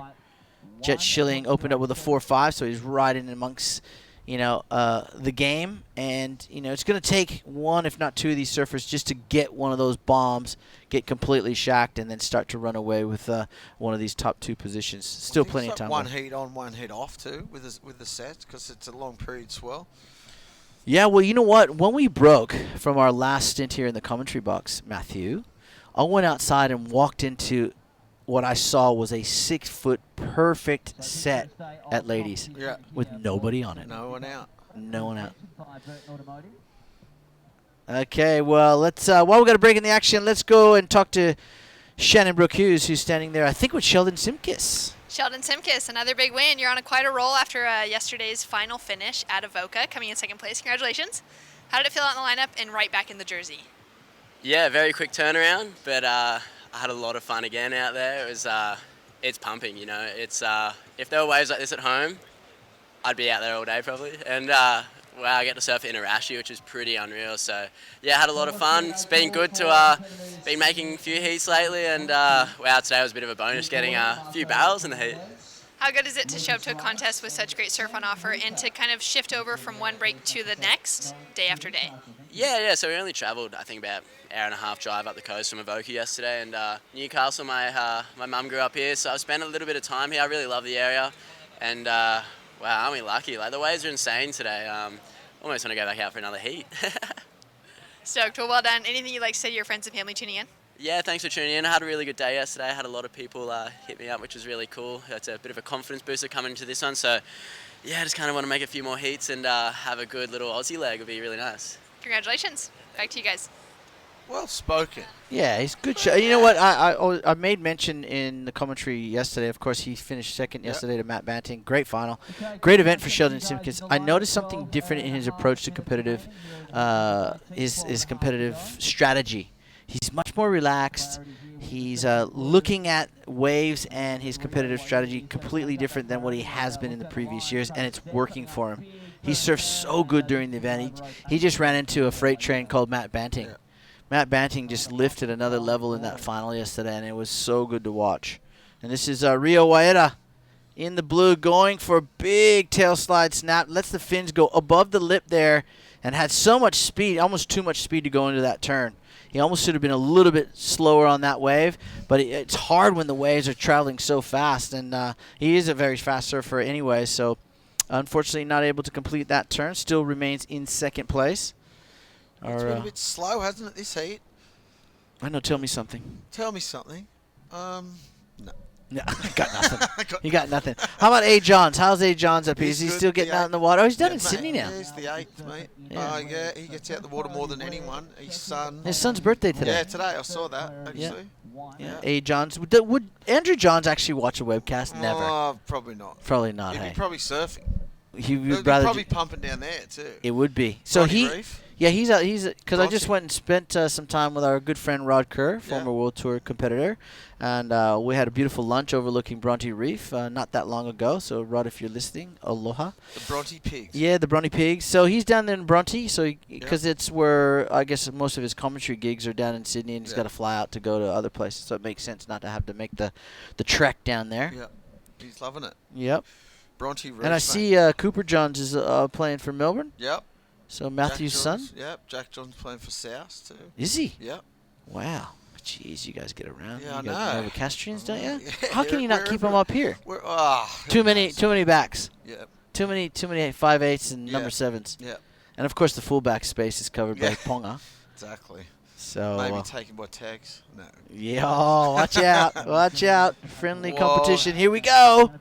Jet Schilling opened up with a 4.5, so he's right in amongst the game. And it's going to take one, if not two, of these surfers just to get one of those bombs, get completely shacked, and then start to run away with one of these top 2 positions. Still plenty of time. One heat on, one heat off too with the sets, because it's a long period swell. Yeah, well, you know what? When we broke from our last stint here in the commentary box, Matthew, I went outside and walked into what I saw was a 6-foot perfect set at Ladies. Yeah. With nobody on it. No one out. No one out. Okay, well, let's while we got a break in the action, let's go and talk to Shannon Brooke Hughes, who's standing there, I think, with Sheldon Simkis. Sheldon Simkis, another big win. You're on quite a roll after yesterday's final finish at Avoca, coming in second place. Congratulations. How did it feel out in the lineup and right back in the jersey? Yeah, very quick turnaround, but I had a lot of fun again out there. It was, it's pumping, It's if there were waves like this at home, I'd be out there all day probably. And I get to surf in Arashi, which is pretty unreal. So yeah, I had a lot of fun. It's been good to been making a few heats lately, and today was a bit of a bonus getting a few barrels in the heat. How good is it to show up to a contest with such great surf on offer and to kind of shift over from one break to the next, day after day? Yeah. So we only travelled, I think, about an hour and a half drive up the coast from Avoca yesterday, and Newcastle. My mum grew up here, so I've spent a little bit of time here. I really love the area, and wow, aren't we lucky? Like, the waves are insane today. Almost want to go back out for another heat. Stoked. Well done. Anything you'd like to say to your friends and family tuning in? Yeah, thanks for tuning in. I had a really good day yesterday. I had a lot of people hit me up, which was really cool. It's a bit of a confidence booster coming into this one. So, yeah, I just kind of want to make a few more heats and have a good little Aussie leg. It'd be really nice. Congratulations. Back to you guys. Well spoken. Yeah, he's good. You know what? I made mention in the commentary yesterday. Of course, he finished second yesterday to Matt Banting. Great final. Great event for Sheldon Simpkins. I noticed something different in his approach to competitive, his competitive strategy. He's much more relaxed. He's looking at waves and his competitive strategy completely different than what he has been in the previous years, and it's working for him. He surfed so good during the event. He just ran into a freight train called Matt Banting. Matt Banting just lifted another level in that final yesterday, and it was so good to watch. And this is Rio Waida in the blue going for a big tail slide snap. Lets the fins go above the lip there and had so much speed, almost too much speed to go into that turn. He almost should have been a little bit slower on that wave, but it's hard when the waves are traveling so fast, and he is a very fast surfer anyway, so unfortunately not able to complete that turn. Still remains in second place. It's been a bit slow, hasn't it, this heat? I know, tell me something. Tell me something. No. No, got nothing. He got nothing. How about A. Johns? How's A. Johns up here? Is he still getting out in the water? Oh, he's done in Sydney now. Yeah, he's the 8th, mate. Yeah, he gets out the water more than anyone. His son's birthday today. Yeah, today. I saw that, actually. Yeah. A. Johns. Would Andrew Johns actually watch a webcast? Never. Oh, probably not. Probably not, He'd hey. be probably surfing. He would He'd rather probably pumping down there, too. It would be. So Bronte he... Reef? Yeah, he's because I just went and spent some time with our good friend Rod Kerr, former World Tour competitor, and we had a beautiful lunch overlooking Bronte Reef not that long ago. So Rod, if you're listening, aloha. The Bronte Pigs. Yeah, the Bronte Pigs. So he's down there in Bronte, so because it's where I guess most of his commentary gigs are down in Sydney, and he's got to fly out to go to other places. So it makes sense not to have to make the trek down there. Yeah, he's loving it. Yep. Bronte Reef. And I see Cooper Johns is playing for Melbourne. Yep. So Matthew's son? Yep, Jack John's playing for South too. Is he? Yep. Wow. Jeez, you guys get around. Yeah, you I know. Novocastrians, don't you? Yeah, How can you not keep them up here? Too many backs. Yep. Too many 5/8s and number 7s. Yep. And of course the fullback space is covered by Ponga. Exactly. So maybe taken by tags. No. Yeah, oh, watch out. Watch out. Friendly competition. Here we go.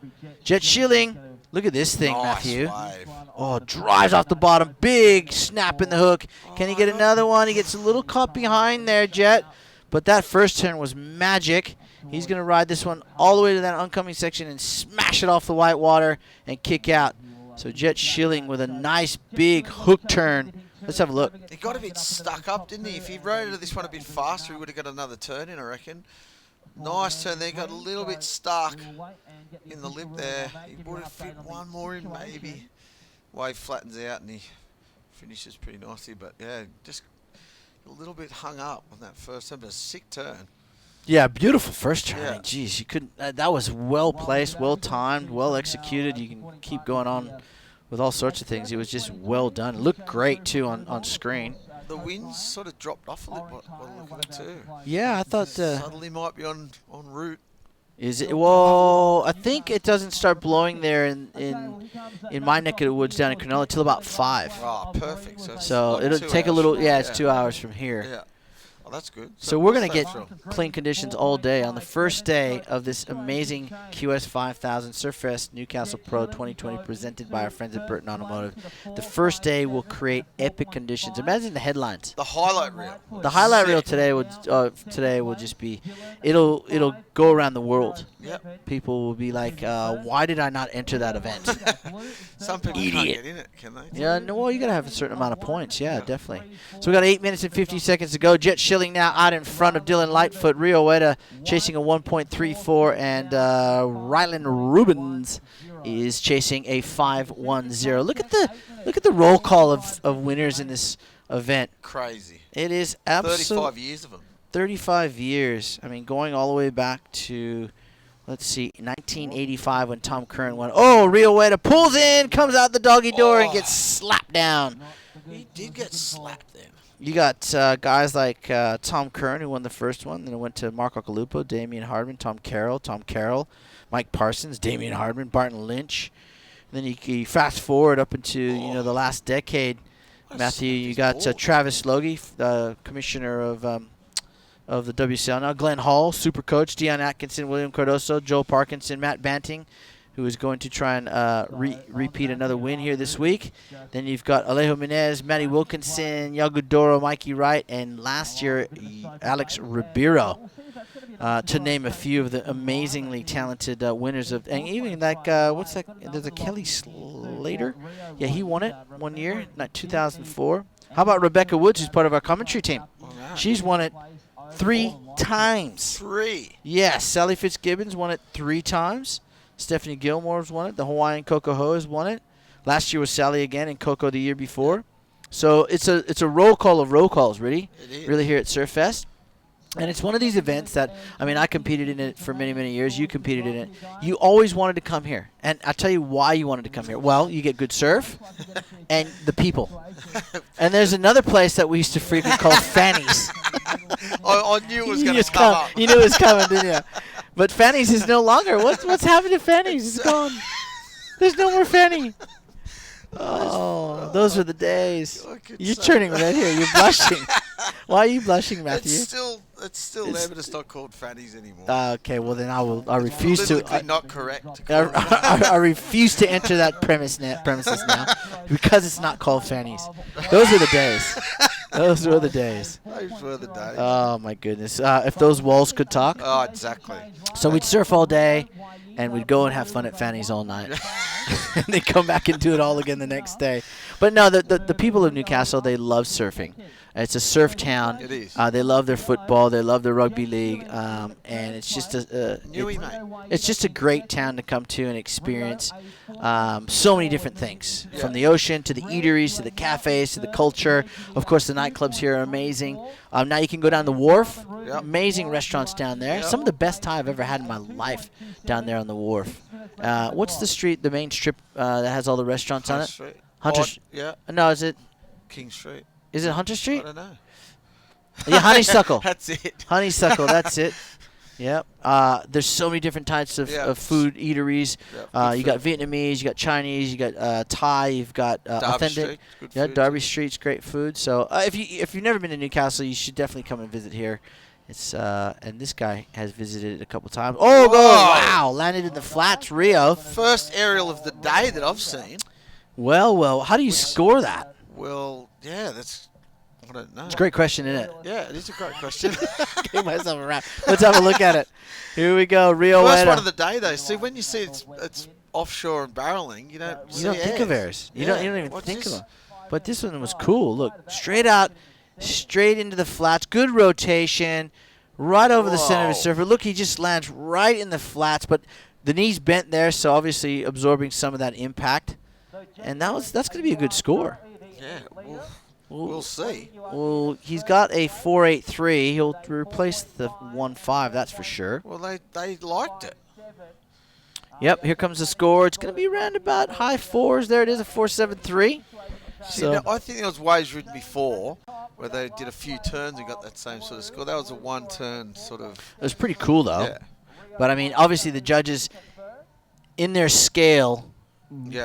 Jet Schilling. Look at this thing, Matthew. Wave. Oh, drives off the bottom. Big snap in the hook. Can he get another one? He gets a little caught behind there, Jet. But that first turn was magic. He's going to ride this one all the way to that oncoming section and smash it off the white water and kick out. So Jet Schilling with a nice big hook turn. Let's have a look. He got a bit stuck up, didn't he? If he rode this one a bit faster, he would have got another turn in, I reckon. Nice turn there. Got a little bit stuck in the lip there. He would have fit one more in, maybe. Wave flattens out and he finishes pretty nicely. But, yeah, just a little bit hung up on that first turn. But a sick turn. Yeah, beautiful first turn. Yeah. I mean, geez, you couldn't. That was well placed, well timed, well executed. You can keep going on with all sorts of things. It was just well done. It looked great too on screen. The winds sort of dropped off a little bit by the look of it too. Yeah, I thought suddenly might be on route. Is it? Well, I think it doesn't start blowing there in my neck of the woods down in Cronulla till about 5. Oh, perfect. So like it'll 2 take a hours little. from Yeah, here. it's 2 hours from here. Yeah. Oh, that's good. So we're going what's to that get from? clean conditions all day on the first day of this amazing QS 5000 Surfest Newcastle Pro 2020 presented by our friends at Burton Automotive. The first day will create epic conditions. Imagine the headlines. The highlight reel. The highlight reel today will just be, it'll go around the world. Yep. People will be like, why did I not enter that event? Some people can't get in it, can they? Yeah, no, well, you got to have a certain amount of points. Yeah, definitely. So we got 8 minutes and 50 seconds to go. Jet Schilling now out in front of Dylan Lightfoot. Rio Ueda chasing a 1.34, and Ryland Rubens is chasing a 5.10. Look at the roll call of winners in this event. Crazy. It is absolutely 35 years of them. 35 years. I mean, going all the way back to, let's see, 1985 when Tom Curran won. Oh, Rio Ueda pulls in, comes out the doggy door, and gets slapped down. He did get slapped then. You got guys like Tom Curran, who won the first one. Then it went to Mark Ocalupo, Damian Hardman, Tom Carroll, Mike Parsons, Damian Hardman, Barton Lynch. And then you fast forward up into the last decade. Matthew, you got Travis Logie, commissioner of the WSL now. Glenn Hall, super coach. Dion Atkinson, William Cardoso, Joel Parkinson, Matt Banting, who is going to try and repeat another win here this week. Then you've got Alejo Menez, Matty Wilkinson, Yagudoro, Mikey Wright, and last year, Alex Ribeiro, to name a few of the amazingly talented winners of, and even like, what's that? There's a Kelly Slater. Yeah, he won it 1 year, not 2004. How about Rebecca Woods, who's part of our commentary team? She's won it 3 times. 3? Yes, Sally Fitzgibbons won it 3 times. Stephanie Gilmore's won it. The Hawaiian Coco Ho has won it. Last year was Sally again, and Coco the year before. So it's a roll call of roll calls, really. Really here at Surfest. And it's one of these events that, I mean, I competed in it for many, many years. You competed in it. You always wanted to come here. And I'll tell you why you wanted to come here. Well, you get good surf and the people. And there's another place that we used to frequent called Fanny's. I knew it was going to come up. You knew it was coming, didn't you? But Fanny's is no longer. What's happened to Fanny's? It's gone. There's no more Fanny. Oh, those were the days. You're turning red here. You're blushing. Why are you blushing, Matthew? It's still there, but it's not called Fanny's anymore. Okay, well then I refuse to. Not correct. I refuse to enter that premises now because it's not called Fanny's. Those are the days. Those were the days. Those were the days. Oh my goodness! If those walls could talk. Oh, exactly. So we'd surf all day, and we'd go and have fun at Fanny's all night. And they'd come back and do it all again the next day. But no, the people of Newcastle, they love surfing. It's a surf town. It is. They love their football. They love their rugby league. And it's just it's just a great town to come to and experience so many different things. From the ocean to the eateries to the cafes to the culture. Of course, the nightclubs here are amazing. Now you can go down the wharf. Yep. Amazing restaurants down there. Some of the best Thai I've ever had in my life down there on the wharf. What's the street, the main strip that has all the restaurants on it? Street. Hunter. Yeah. No, is it? King Street. Is it Hunter Street? I don't know. Yeah, Honeysuckle. That's it. Honeysuckle, that's it. Yep. There's so many different types of food eateries. You got Vietnamese, you got Chinese, you got Thai, you've got authentic. Derby Street's great food. So if you've never been to Newcastle, you should definitely come and visit here. It's and this guy has visited it a couple times. Oh, wow! Landed in the flats, Rio. First aerial of the day that I've seen. Well, how do you score that? Well, yeah, I don't know. It's a great question, isn't it? Yeah, it is a great question. Give myself a wrap. Let's have a look at it. Here we go, Rio. First one of the day, though. See, when you see it's offshore and barreling, you don't think of airs. You don't even think of them. But this one was cool. Look, straight out, straight into the flats. Good rotation, right over the center of the surfer. Look, he just lands right in the flats, but the knee's bent there, so obviously absorbing some of that impact. And that's going to be a good score. Yeah, we'll see. Well, he's got a 4.83. He'll replace the 1.5, that's for sure. Well, they liked it. Yep, here comes the score. It's going to be around about high fours. There it is, a 4.73. See, now, I think there was waves ridden before where they did a few turns and got that same sort of score. That was a one-turn sort of... It was pretty cool, though. Yeah. But, I mean, obviously the judges, in their scale,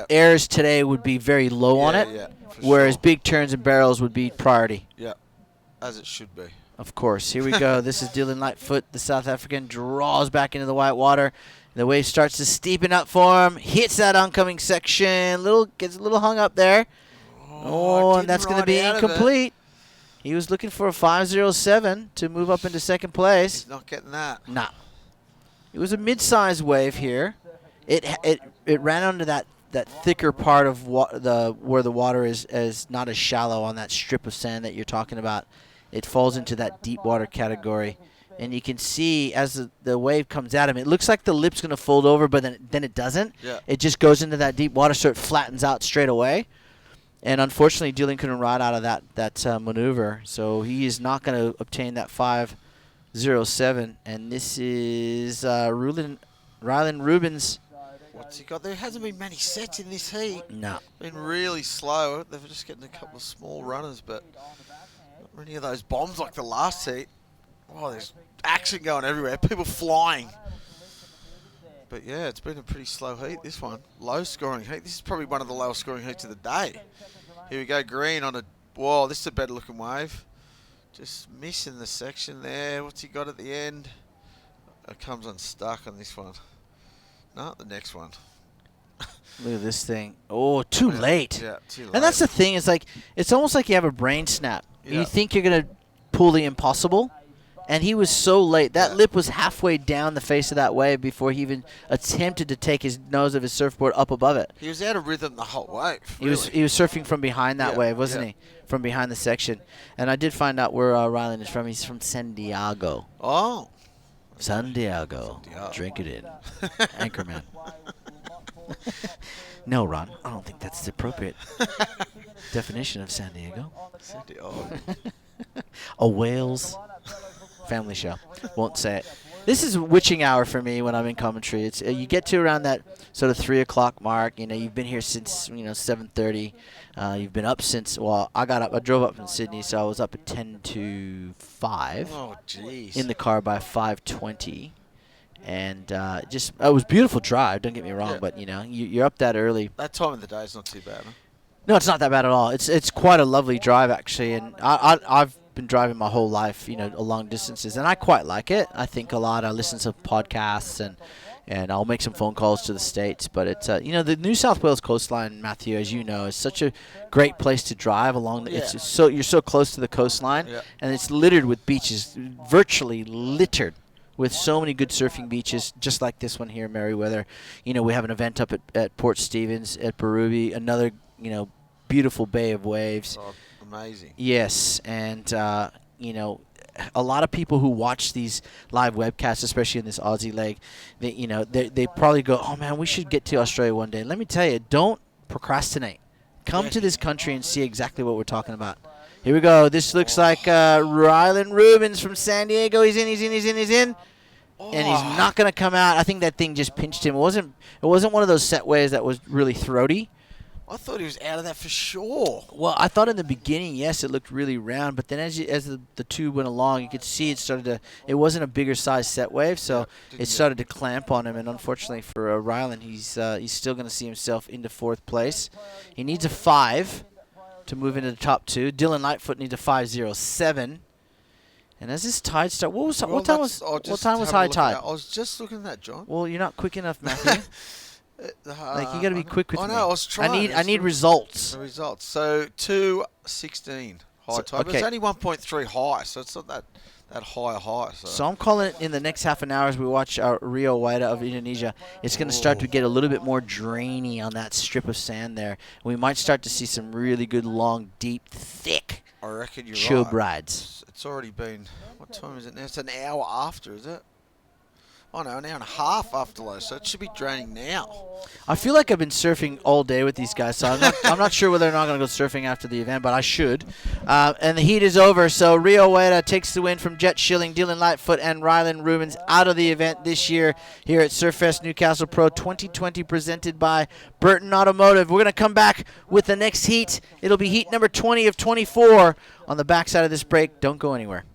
airs today would be very low on it, whereas big turns and barrels would be priority. Yeah, as it should be. Of course. Here we go. This is Dylan Lightfoot, the South African, draws back into the white water. The wave starts to steepen up for him, hits that oncoming section, gets a little hung up there. And that's going to be incomplete. He was looking for a 5.07 to move up into second place. He's not getting that. No. It was a mid-sized wave here. It ran under that thicker part of where the water is not as shallow on that strip of sand that you're talking about. It falls into that deep water category. And you can see as the wave comes at him, it looks like the lip's going to fold over, but then it doesn't. Yeah. It just goes into that deep water, so it flattens out straight away. And unfortunately, Dylan couldn't ride out of that maneuver, so he is not going to obtain that 5.07. And this is Rylan Rubens. What's he got? There hasn't been many sets in this heat. No. Been really slow. They're just getting a couple of small runners, but not many of those bombs like the last heat. Oh, there's action going everywhere. People flying. But yeah, it's been a pretty slow heat, this one. Low scoring heat. This is probably one of the lowest scoring heats of the day. Here we go, Green on a Whoa, this is a better looking wave. Just missing the section there. What's he got at the end? It comes unstuck on this one. No, the next one. Look at this thing. Oh, too late. Yeah, too late. And that's the thing. It's like it's almost like you have a brain snap. Yeah. You think you're gonna pull the impossible, and he was so late. That lip was halfway down the face of that wave before he even attempted to take his nose of his surfboard up above it. He was out of rhythm the whole wave. He was surfing from behind that Yeah, wave, wasn't yeah. he? From behind the section. And I did find out where Ryland is from. He's from San Diego. Oh. San Diego. Drink it in. Anchorman. No, Ron. I don't think that's the appropriate definition of San Diego. San Diego. A Wales family show. Won't say it. This is witching hour for me when I'm in commentary. It's you get to around that sort of 3 o'clock mark. You know, you've been here since 7:30. You've been up since I drove up from Sydney, so I was up at 10 to 5. Oh, jeez. In the car by 5:20, and it was a beautiful drive. Don't get me wrong, but you're up that early. That time of the day is not too bad, huh? No, it's not that bad at all. It's quite a lovely drive actually, and I've been driving my whole life, long distances, and I quite like it. I think a lot. I listen to podcasts and I'll make some phone calls to the States. But it's the New South Wales coastline, Matthew, as you know, is such a great place to drive along. It's just you're so close to the coastline, and it's littered with beaches, virtually littered with so many good surfing beaches, just like this one here, Merriweather. We have an event up at Port Stephens, at Berrubi, another beautiful bay of waves. Oh, amazing. Yes, and a lot of people who watch these live webcasts, especially in this Aussie leg, they probably go, "Oh man, we should get to Australia one day." Let me tell you, don't procrastinate. Come to this country and see exactly what we're talking about. Here we go. This looks like Ryland Rubens from San Diego. He's in. And he's not going to come out. I think that thing just pinched him. It wasn't one of those set waves that was really throaty. I thought he was out of that for sure. Well, I thought in the beginning, yes, it looked really round, but then as the tube went along, you could see it wasn't a bigger size set wave, so it started to clamp on him, and unfortunately for Ryland, he's still going to see himself into 4th place. He needs a 5 to move into the top 2. Dylan Lightfoot needs a 5.07. And as this tide starts, what time was high tide? I was just looking at that, John. Well, you're not quick enough, Matthew. You got to be quick with me. I know. I was trying. I need results. The results. So 2.16 high tide. But it's only 1.3 high, so it's not that high. So I'm calling it in the next half an hour as we watch our Rio Waida of Indonesia. It's going to start to get a little bit more drainy on that strip of sand there. We might start to see some really good, long, deep, thick I reckon you're chub right. rides. It's already been. What time is it now? It's an hour after, is it? Oh no, an hour and a half after low, so it should be draining now. I feel like I've been surfing all day with these guys, so I'm not sure whether or not I'm going to go surfing after the event, but I should. And the heat is over, so Rio Waida takes the win from Jet Schilling, Dylan Lightfoot, and Ryland Rubens out of the event this year here at Surfest Newcastle Pro 2020, presented by Burton Automotive. We're going to come back with the next heat. It'll be heat number 20 of 24 on the backside of this break. Don't go anywhere.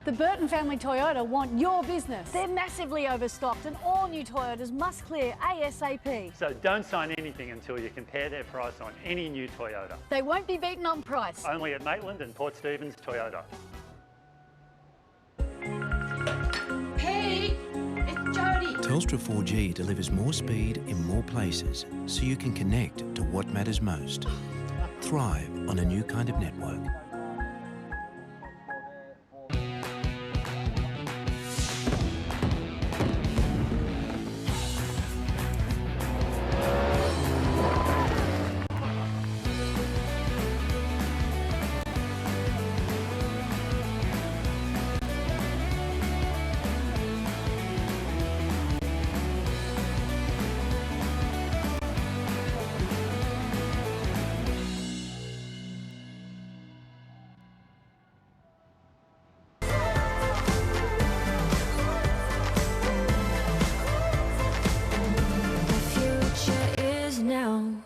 The Burton family Toyota want your business. They're massively overstocked and all new Toyotas must clear ASAP. So don't sign anything until you compare their price on any new Toyota. They won't be beaten on price. Only at Maitland and Port Stephens Toyota. Hey, it's Jody. Telstra 4G delivers more speed in more places so you can connect to what matters most. Thrive on a new kind of network. now.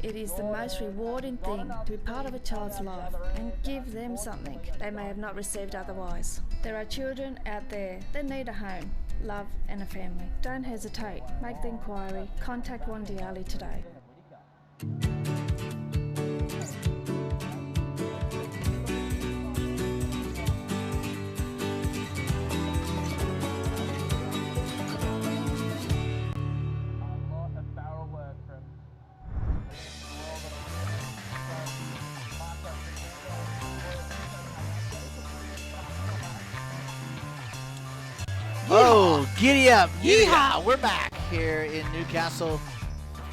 It is the most rewarding thing to be part of a child's life and give them something they may have not received otherwise. There are children out there that need a home, love and a family. Don't hesitate. Make the inquiry. Contact Wandiali today. Oh, giddy up. Yeehaw. We're back here in Newcastle.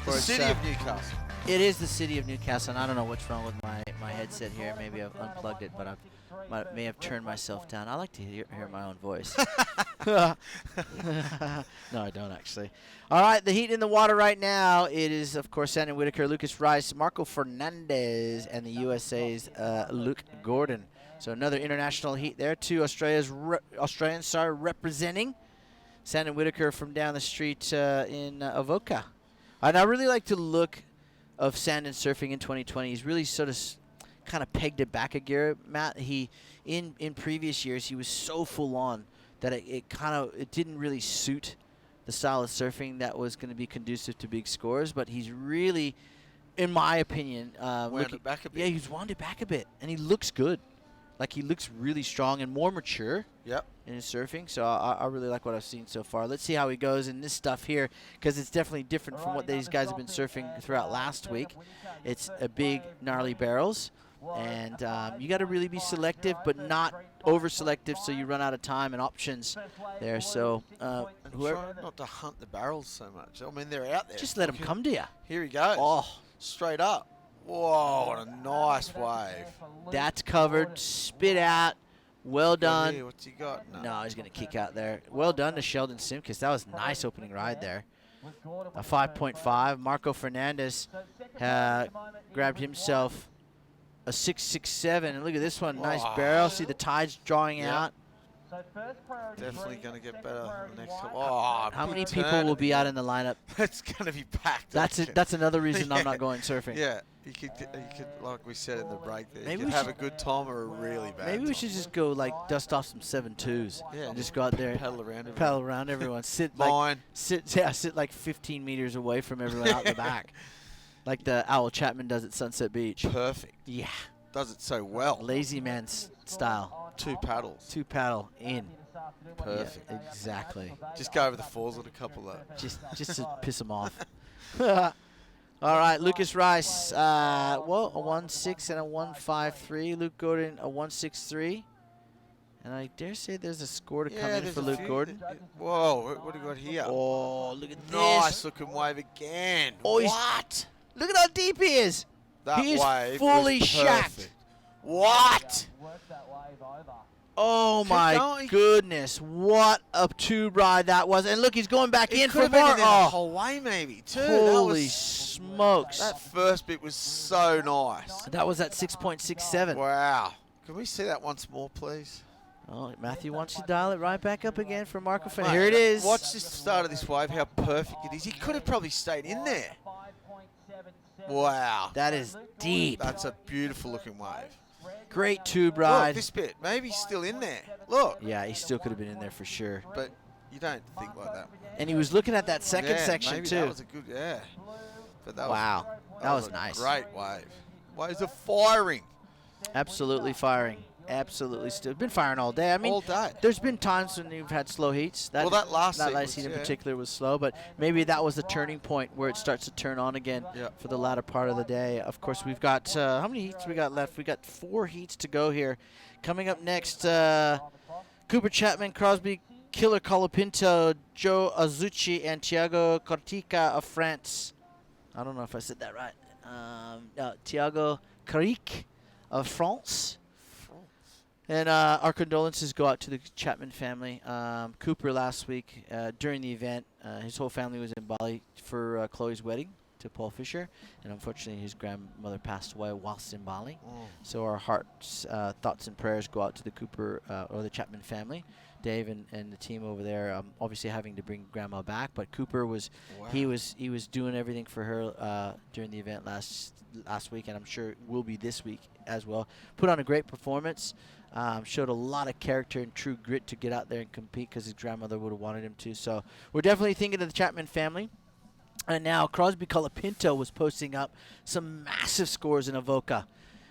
The city of Newcastle. It is the city of Newcastle, and I don't know what's wrong with my headset here. Maybe I've unplugged it, but may have turned myself down. I like to hear my own voice. No, I don't actually. All right, the heat in the water right now. It is, of course, Sandon Whitaker, Lucas Rice, Marco Fernandez, and the USA's Luke Gordon. So another international heat there. Two Australians representing. Sandon Whitaker from down the street in Avoca. And I really like the look of Sandon surfing in 2020. He's really sort of kind of pegged it back a gear, Matt. He in previous years he was so full on that it didn't really suit the style of surfing that was going to be conducive to big scores. But he's really, in my opinion, wound it back a bit. Yeah, he's wound it back a bit, and he looks good. Like, he looks really strong and more mature in his surfing. So I really like what I've seen so far. Let's see how he goes in this stuff here, because it's definitely different from what these guys have been surfing throughout last week. It's a big, gnarly barrels. And you got to really be selective, but not over-selective so you run out of time and options there. So whoever try not to hunt the barrels so much. I mean, they're out there. Just let them come to you. Here he goes. Oh. Straight up. Whoa, what a nice wave. That's covered. Spit out. Well done. Here, what's he got? No, he's going to kick out there. Well done to Sheldon Simkis. That was a nice opening ride there. A 5.5. Marco Fernandez grabbed himself a 6.67. And look at this one. Nice barrel. See the tides drawing out. Definitely going to get better the next couple. Oh, how many people will be out in the lineup? It's going to be packed. That's another reason I'm not going surfing. Yeah, you could, like we said in the break there, you could have a good time or a really bad Maybe we should just go, like, dust off some 7.2s. Yeah, and just go out there and paddle around everyone. Sit like 15 meters away from everyone out the back. Like the Owl Chapman does at Sunset Beach. Perfect. Yeah. Does it so well. Lazy man's style. 2 paddles. 2 paddle in. Perfect. Yeah, exactly. Just go over the falls with a couple of. Just to piss them off. All right, Lucas Rice. A 1.6 and a 1.53. Luke Gordon a 1.63. And I dare say there's a score to come in for Luke Gordon. Whoa, what do we got here? Oh, look at this. Nice looking wave again. Oh, what? Look at how deep he is. That he is wave fully was shacked. perfect. What? Oh my goodness! What a tube ride that was! And look, he's going back in for more. Been in there the whole way, maybe too. Holy smokes! That first bit was so nice. That was at 6.67. Wow! Can we see that once more, please? Oh, Matthew wants to dial it right back up again for Marco Fernandez. Here it is. Watch this start of this wave. How perfect it is. He could have probably stayed in there. Wow! That is deep. That's a beautiful looking wave. Great tube ride. Look, this bit. Maybe he's still in there. Look. Yeah, he still could have been in there for sure. But you don't think like that. And he was looking at that second section, maybe too. That was a good, But that wow. That was a nice. Great wave. Waves are firing. Absolutely firing. Absolutely still. Been firing all day. I mean, all day. There's been times when you've had slow heats. That last heat in particular was slow, but maybe that was the turning point where it starts to turn on again for the latter part of the day. Of course, we've got how many heats we got left? We got 4 heats to go here. Coming up next, Cooper Chapman, Crosby, Killer Colapinto, Joe Azucci, and Thiago Cortica of France. I don't know if I said that right. No, Thiago Caric of France. And our condolences go out to the Chapman family. Cooper last week during the event, his whole family was in Bali for Chloe's wedding to Paul Fisher, and unfortunately his grandmother passed away whilst in Bali. So our hearts, thoughts and prayers go out to the Cooper or the Chapman family. Dave and the team over there, obviously having to bring Grandma back, but Cooper was he was doing everything for her during the event last week, and I'm sure will be this week as well. Put on a great performance, showed a lot of character and true grit to get out there and compete because his grandmother would have wanted him to. So we're definitely thinking of the Chapman family. And now Crosby Colapinto was posting up some massive scores in Avoca.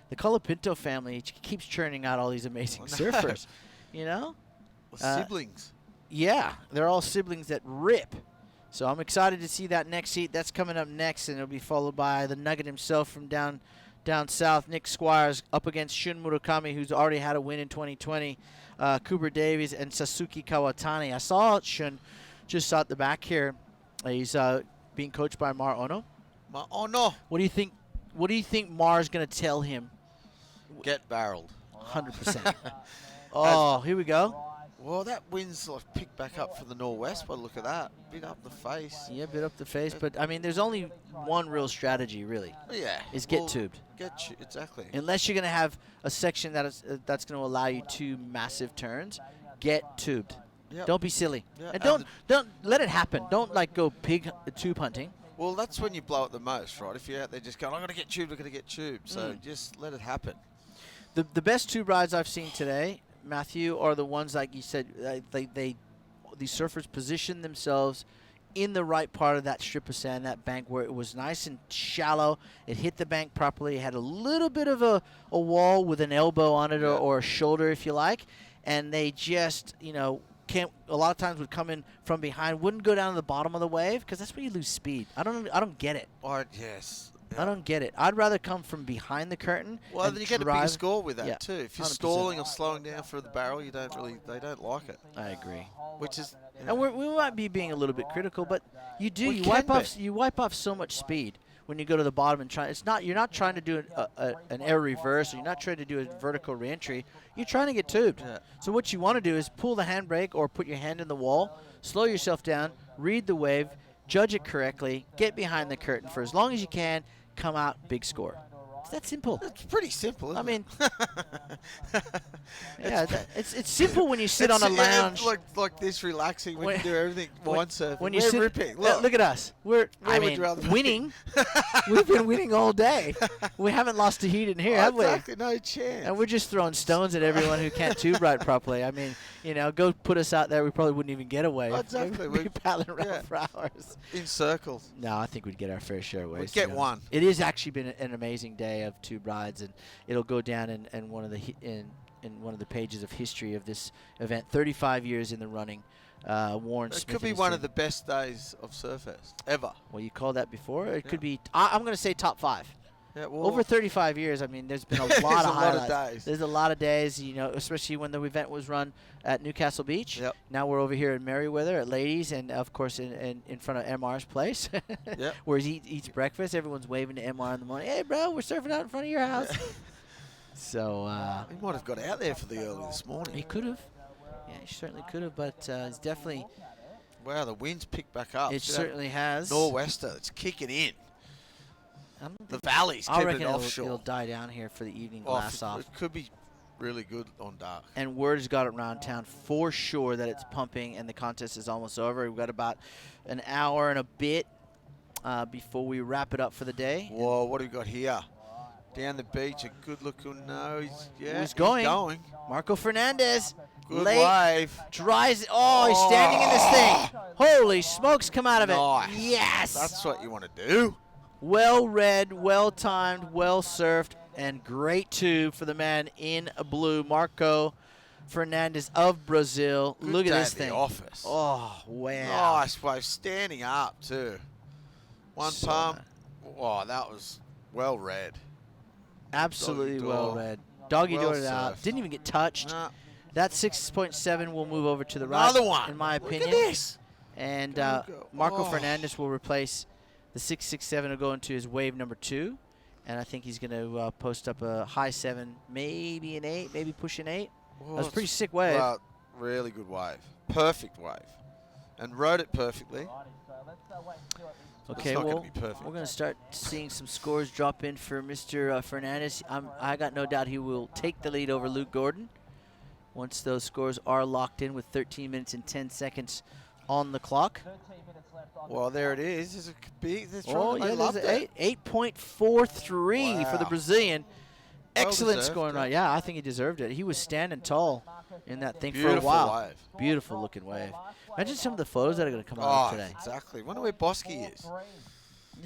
The Colapinto family keeps churning out all these amazing surfers, you know? Siblings. Yeah, they're all siblings that rip. So I'm excited to see that next heat. That's coming up next, and it'll be followed by the Nugget himself from down south, Nick Squires, up against Shun Murakami, who's already had a win in 2020, Cooper Davies, and Sasuke Kawatani. I saw Shun just out the back here. He's being coached by Mar Ono. Mar Ono. What do you think? What do you think Mar's going to tell him? Get barreled. 100%. Oh, here we go. Well, that wind's like picked back up for the northwest, but look at that. Bit up the face. Yeah, bit up the face. But, I mean, there's only one real strategy, really. Yeah. Is get tubed. Exactly. Unless you're going to have a section that's going to allow you 2 massive turns, get tubed. Yep. Don't be silly. Yeah, And don't let it happen. Don't, like, go pig tube hunting. Well, that's when you blow it the most, right? If you're out there just going, I'm going to get tubed, I'm going to get tubed. So just let it happen. The best tube rides I've seen today, Matthew, are the ones like you said. These surfers position themselves in the right part of that strip of sand, that bank where it was nice and shallow. It hit the bank properly. It had a little bit of a wall with an elbow on it or a shoulder, if you like, and they just a lot of times would come in from behind, wouldn't go down to the bottom of the wave because that's where you lose speed. I don't get it. Yes. I don't get it. I'd rather come from behind the curtain. Well, then you get a bigger score with that too. If you're 100%. stalling or slowing down for the barrel, they don't like it. I agree. Which is, and we might be being a little bit critical, but you do. We You wipe off so much speed when you go to the bottom and try. You're not trying to do an air reverse, or you're not trying to do a vertical reentry. You're trying to get tubed. Yeah. So what you want to do is pull the handbrake or put your hand in the wall, slow yourself down, read the wave, judge it correctly, get behind the curtain for as long as you can, come out, big score. It's that simple. It's pretty simple, isn't it? It's simple when you sit on a lounge. Like this, relaxing when you do everything windsurfing. When you We're sit, ripping. Look at us. We're winning. We've been winning all day. We haven't lost a heat in here, have we? Exactly, no chance. And we're just throwing stones at everyone who can't tube right properly. I mean, go put us out there. We probably wouldn't even get away. Exactly. We'd be paddling around for hours. In circles. No, I think we'd get our fair share of waves. We'd get one. It has actually been an amazing day of tube rides, and it'll go down in one of the pages of history of this event. 35 years in the running. Warren Smith. It could be one of the best days of Surfest ever. Well, you called that before. It could be. I'm going to say top 5. Yeah, well, over 35 years, I mean, there's been a lot of highlights. Days. There's a lot of days, especially when the event was run at Newcastle Beach. Yep. Now we're over here in Merriweather at Ladies, and of course in front of MR's place, yep. where he eats breakfast. Everyone's waving to MR in the morning. Hey, bro, we're surfing out in front of your house. So he might have got out there for the early this morning. He could have. Yeah, he certainly could have, but it's definitely. Wow, the wind's picked back up. It certainly has. Nor'wester, it's kicking in. The valley's keeping it offshore. It'll die down here for the evening glass off. It could be really good on dark. And word has got around town for sure that it's pumping and the contest is almost over. We've got about an hour and a bit before we wrap it up for the day. Whoa, what do we got here? Down the beach, a good looking nose. Yeah, he's going. Marco Fernandez. Good wave. Dries. Oh, he's standing in this thing. Holy smokes, come out of it. Yes. That's what you want to do. Well read, well timed, well surfed, and great tube for the man in blue, Marco Fernandez of Brazil. Good Look at day this at thing. The office. Oh, wow. Nice wave, standing up too. One pump. Oh, that was well read. Absolutely Doggy well door. read. Doggy Well doored it out. surfed. Didn't even get touched. Nah. That 6.7 will move over to the right. Another one. In my opinion. Look at this. And Go. Marco Fernandez will replace the 6.67 will go into his wave number 2. And I think he's going to post up a high 7, maybe an 8, maybe push an 8. That was a pretty sick wave. Really good wave. Perfect wave. And rode it perfectly. Okay, not gonna well, be perfect. we're going to start seeing some scores drop in for Mr. Fernandez. I got no doubt he will take the lead over Luke Gordon once those scores are locked in with 13 minutes and 10 seconds on the clock. Well, there it is. There's a big. Oh, yeah, there's an 8.43 for the Wow. Brazilian. Well Excellent deserved, scoring yeah. right. Yeah, I think he deserved it. He was standing tall in that thing for a Beautiful while. wave. Beautiful looking wave. Imagine some of the photos that are going to come Oh, out today. exactly. Wonder where Bosky is.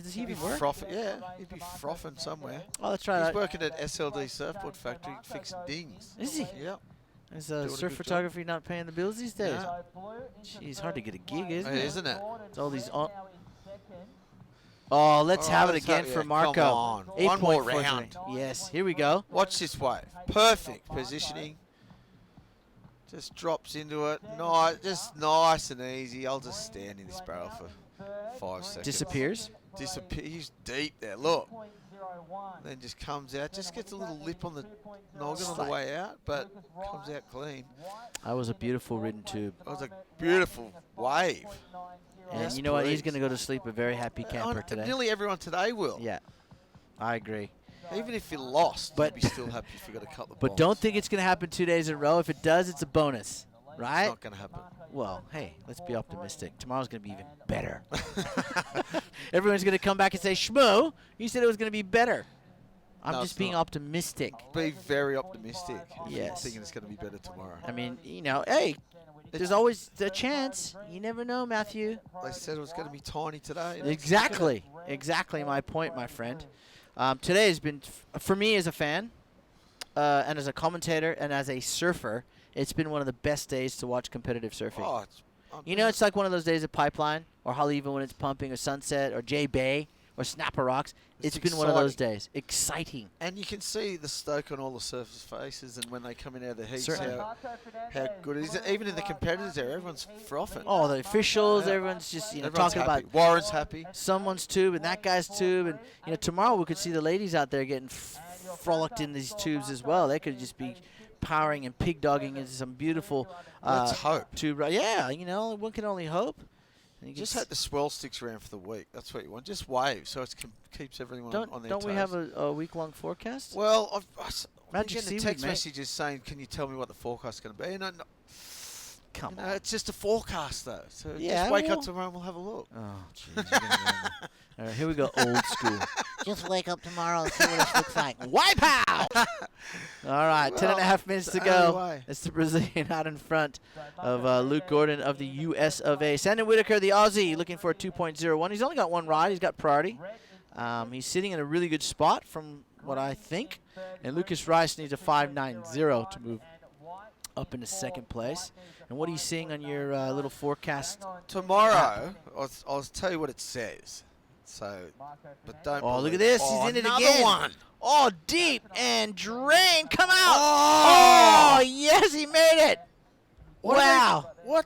Does he He'd be even work? frothing. Yeah, he'd be frothing somewhere. Oh, that's right. He's working at SLD Surfboard Factory fixing dings. Is he? Yep. Is Doing a surf good job. photography not paying the bills these days? Yeah. Jeez, hard to get a gig, isn't It it? isn't it? It's all these on. Oh, let's have it let's again have- for yeah, Marco. come on. One more 8.43. round. Yes, here we go. Watch this wave. Perfect positioning. Just drops into it. Nice, just nice and easy. I'll just stand in this barrel for 5 seconds. Disappears? He's deep there. Look. Then just comes out. Just gets a little lip on the noggin on the way out, but comes out clean. That was a beautiful ridden tube. That was a beautiful wave. And Yes, you know what? He's please. going to go to sleep a very happy camper today. Nearly everyone today will. Yeah, I agree. Even if you lost, But- you'd be still happy if you got a couple of But don't think it's going to happen 2 days in a row. If it does, it's a bonus, right? It's not going to happen. Well, hey, let's be optimistic. Tomorrow's going to be even better. Everyone's going to come back and say, Shmo, you said it was going to be better. I'm No, just it's being not. optimistic. Be very optimistic. If you're Yes. thinking it's going to be better tomorrow. I mean, you know, hey, there's always a chance. You never know, Matthew. They said it was going to be tiny today. Exactly. Exactly my point, my friend. Today has been, for me as a fan, and as a commentator, and as a surfer, it's been one of the best days to watch competitive surfing. Oh, You know, it's like one of those days at Pipeline, or Haleiwa when it's pumping, or Sunset, or J Bay, or Snapper Rocks. It's been one of those days. Exciting. And you can see the stoke on all the surfers' faces, and when they come in out of the heats, Certainly. how good it is. Even in the competitors there, everyone's frothing. Oh, the officials, Yeah. everyone's just, you know, Everyone's talking happy. about Warren's happy. someone's tube and that guy's tube. And, you know, tomorrow we could see the ladies out there getting frolicked in these tubes as well. They could just be powering and pig dogging into some beautiful Let's hope. tube. Yeah, you know, one can only hope. And you Just can hope the swell sticks around for the week. That's what you want. Just wave, so it keeps everyone on their don't toes. we have a week-long forecast? Well, I've been Magic getting seaweed, text mate. messages saying, "Can you tell me what the forecast is going to be?" And Come on, it's just a forecast though. So Yeah, just wake well- up tomorrow and we'll have a look. Oh, jeez. All right, here we go, old school. Just wake up tomorrow and see what it looks like. Wipe out! All right, 10.5 minutes to it's the only go. way. It's the Brazilian out in front of Luke Gordon of the US of A. Sandon Whitaker, the Aussie, looking for a 2.01. He's only got one ride. He's got priority. He's sitting in a really good spot from what I think. And Lucas Rice needs a 5.90 to move up into second place. And what are you seeing on your little forecast? Tomorrow, I'll tell you what it says. So, but don't. Oh, look at believe- this. Oh, He's in it another again. one. Oh, deep and drain. Come out. Oh, yes, he made it. What Wow. What?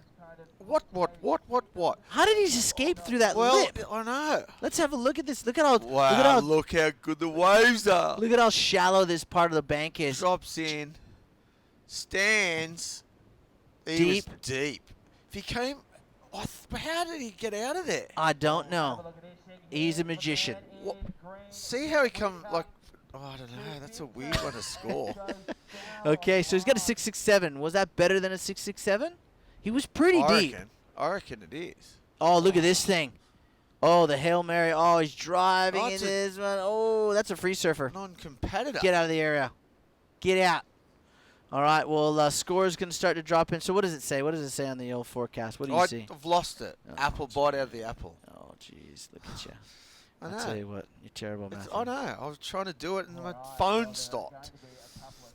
How did he escape through that Well, lip? I know. Let's have a look at this. Look at how Wow, look how good the waves are. look at how shallow this part of the bank is. Drops in, stands. He Deep. was deep. If he came, how did he get out of there? I don't know. He's a magician. See how he come like. Oh, I don't know. That's a weird one to score. Okay, so he's got a 6.67. Was that better than a 6.67? He was pretty deep. I reckon it is. Oh, look at this thing. Oh, the Hail Mary. Oh, he's driving Oh, in it's a this one. Oh, that's a free surfer. Non-competitor. Get out of the area. Get out. All right, well, score's going to start to drop in. So what does it say? What does it say on the old forecast? What do you see? I've lost it. Oh, Apple bite out of the apple. Oh, jeez. Look at you. I I'll know. tell you what. You're terrible, Matthew. I know. I was trying to do it and my phone stopped.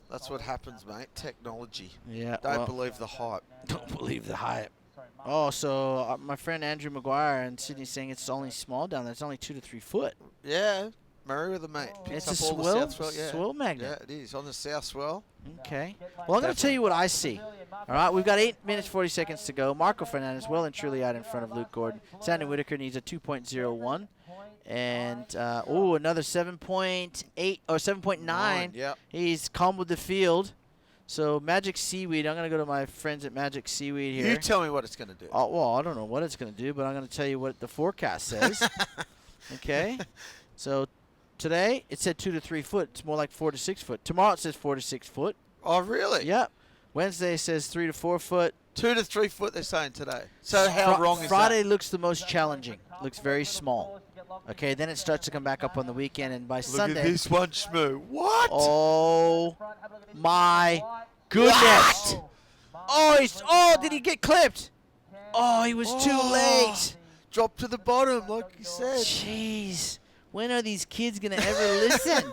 That's what happens, mate. Technology. Yeah, Don't well- believe the hype. Don't believe the hype. Oh, so my friend Andrew Maguire in Sydney's saying it's only small down there. It's only 2 to 3 foot. Yeah. Murray with a mate. It's Picks a up all swell- the south swell. Yeah. swell magnet. Yeah, it is. On the south swell. Okay. Well, I'm going to tell you what I see. All right, we've got 8 minutes, 40 seconds to go. Marco Fernandez well and truly out in front of Luke Gordon. Sandon Whitaker needs a 2.01. And, another 7.8 or 7.9. Yep. He's calm with the field. So Magic Seaweed, I'm going to go to my friends at Magic Seaweed here. You tell me what it's going to do. Oh, well, I don't know what it's going to do, but I'm going to tell you what the forecast says. Okay? So today it said 2 to 3 foot. It's more like 4 to 6 foot. Tomorrow it says 4 to 6 foot. Oh, really? Yep. Wednesday says 3 to 4 foot. 2 to 3 foot, they're saying today. So how wrong is Friday that? looks the most challenging. Looks very small. Okay, then it starts to come back up on the weekend, and by Sunday. Look at this one, Shmoo. What? Oh my goodness! Oh, did he get clipped? Oh, he was too late. Dropped to the bottom, like you said. Jeez, when are these kids gonna ever listen?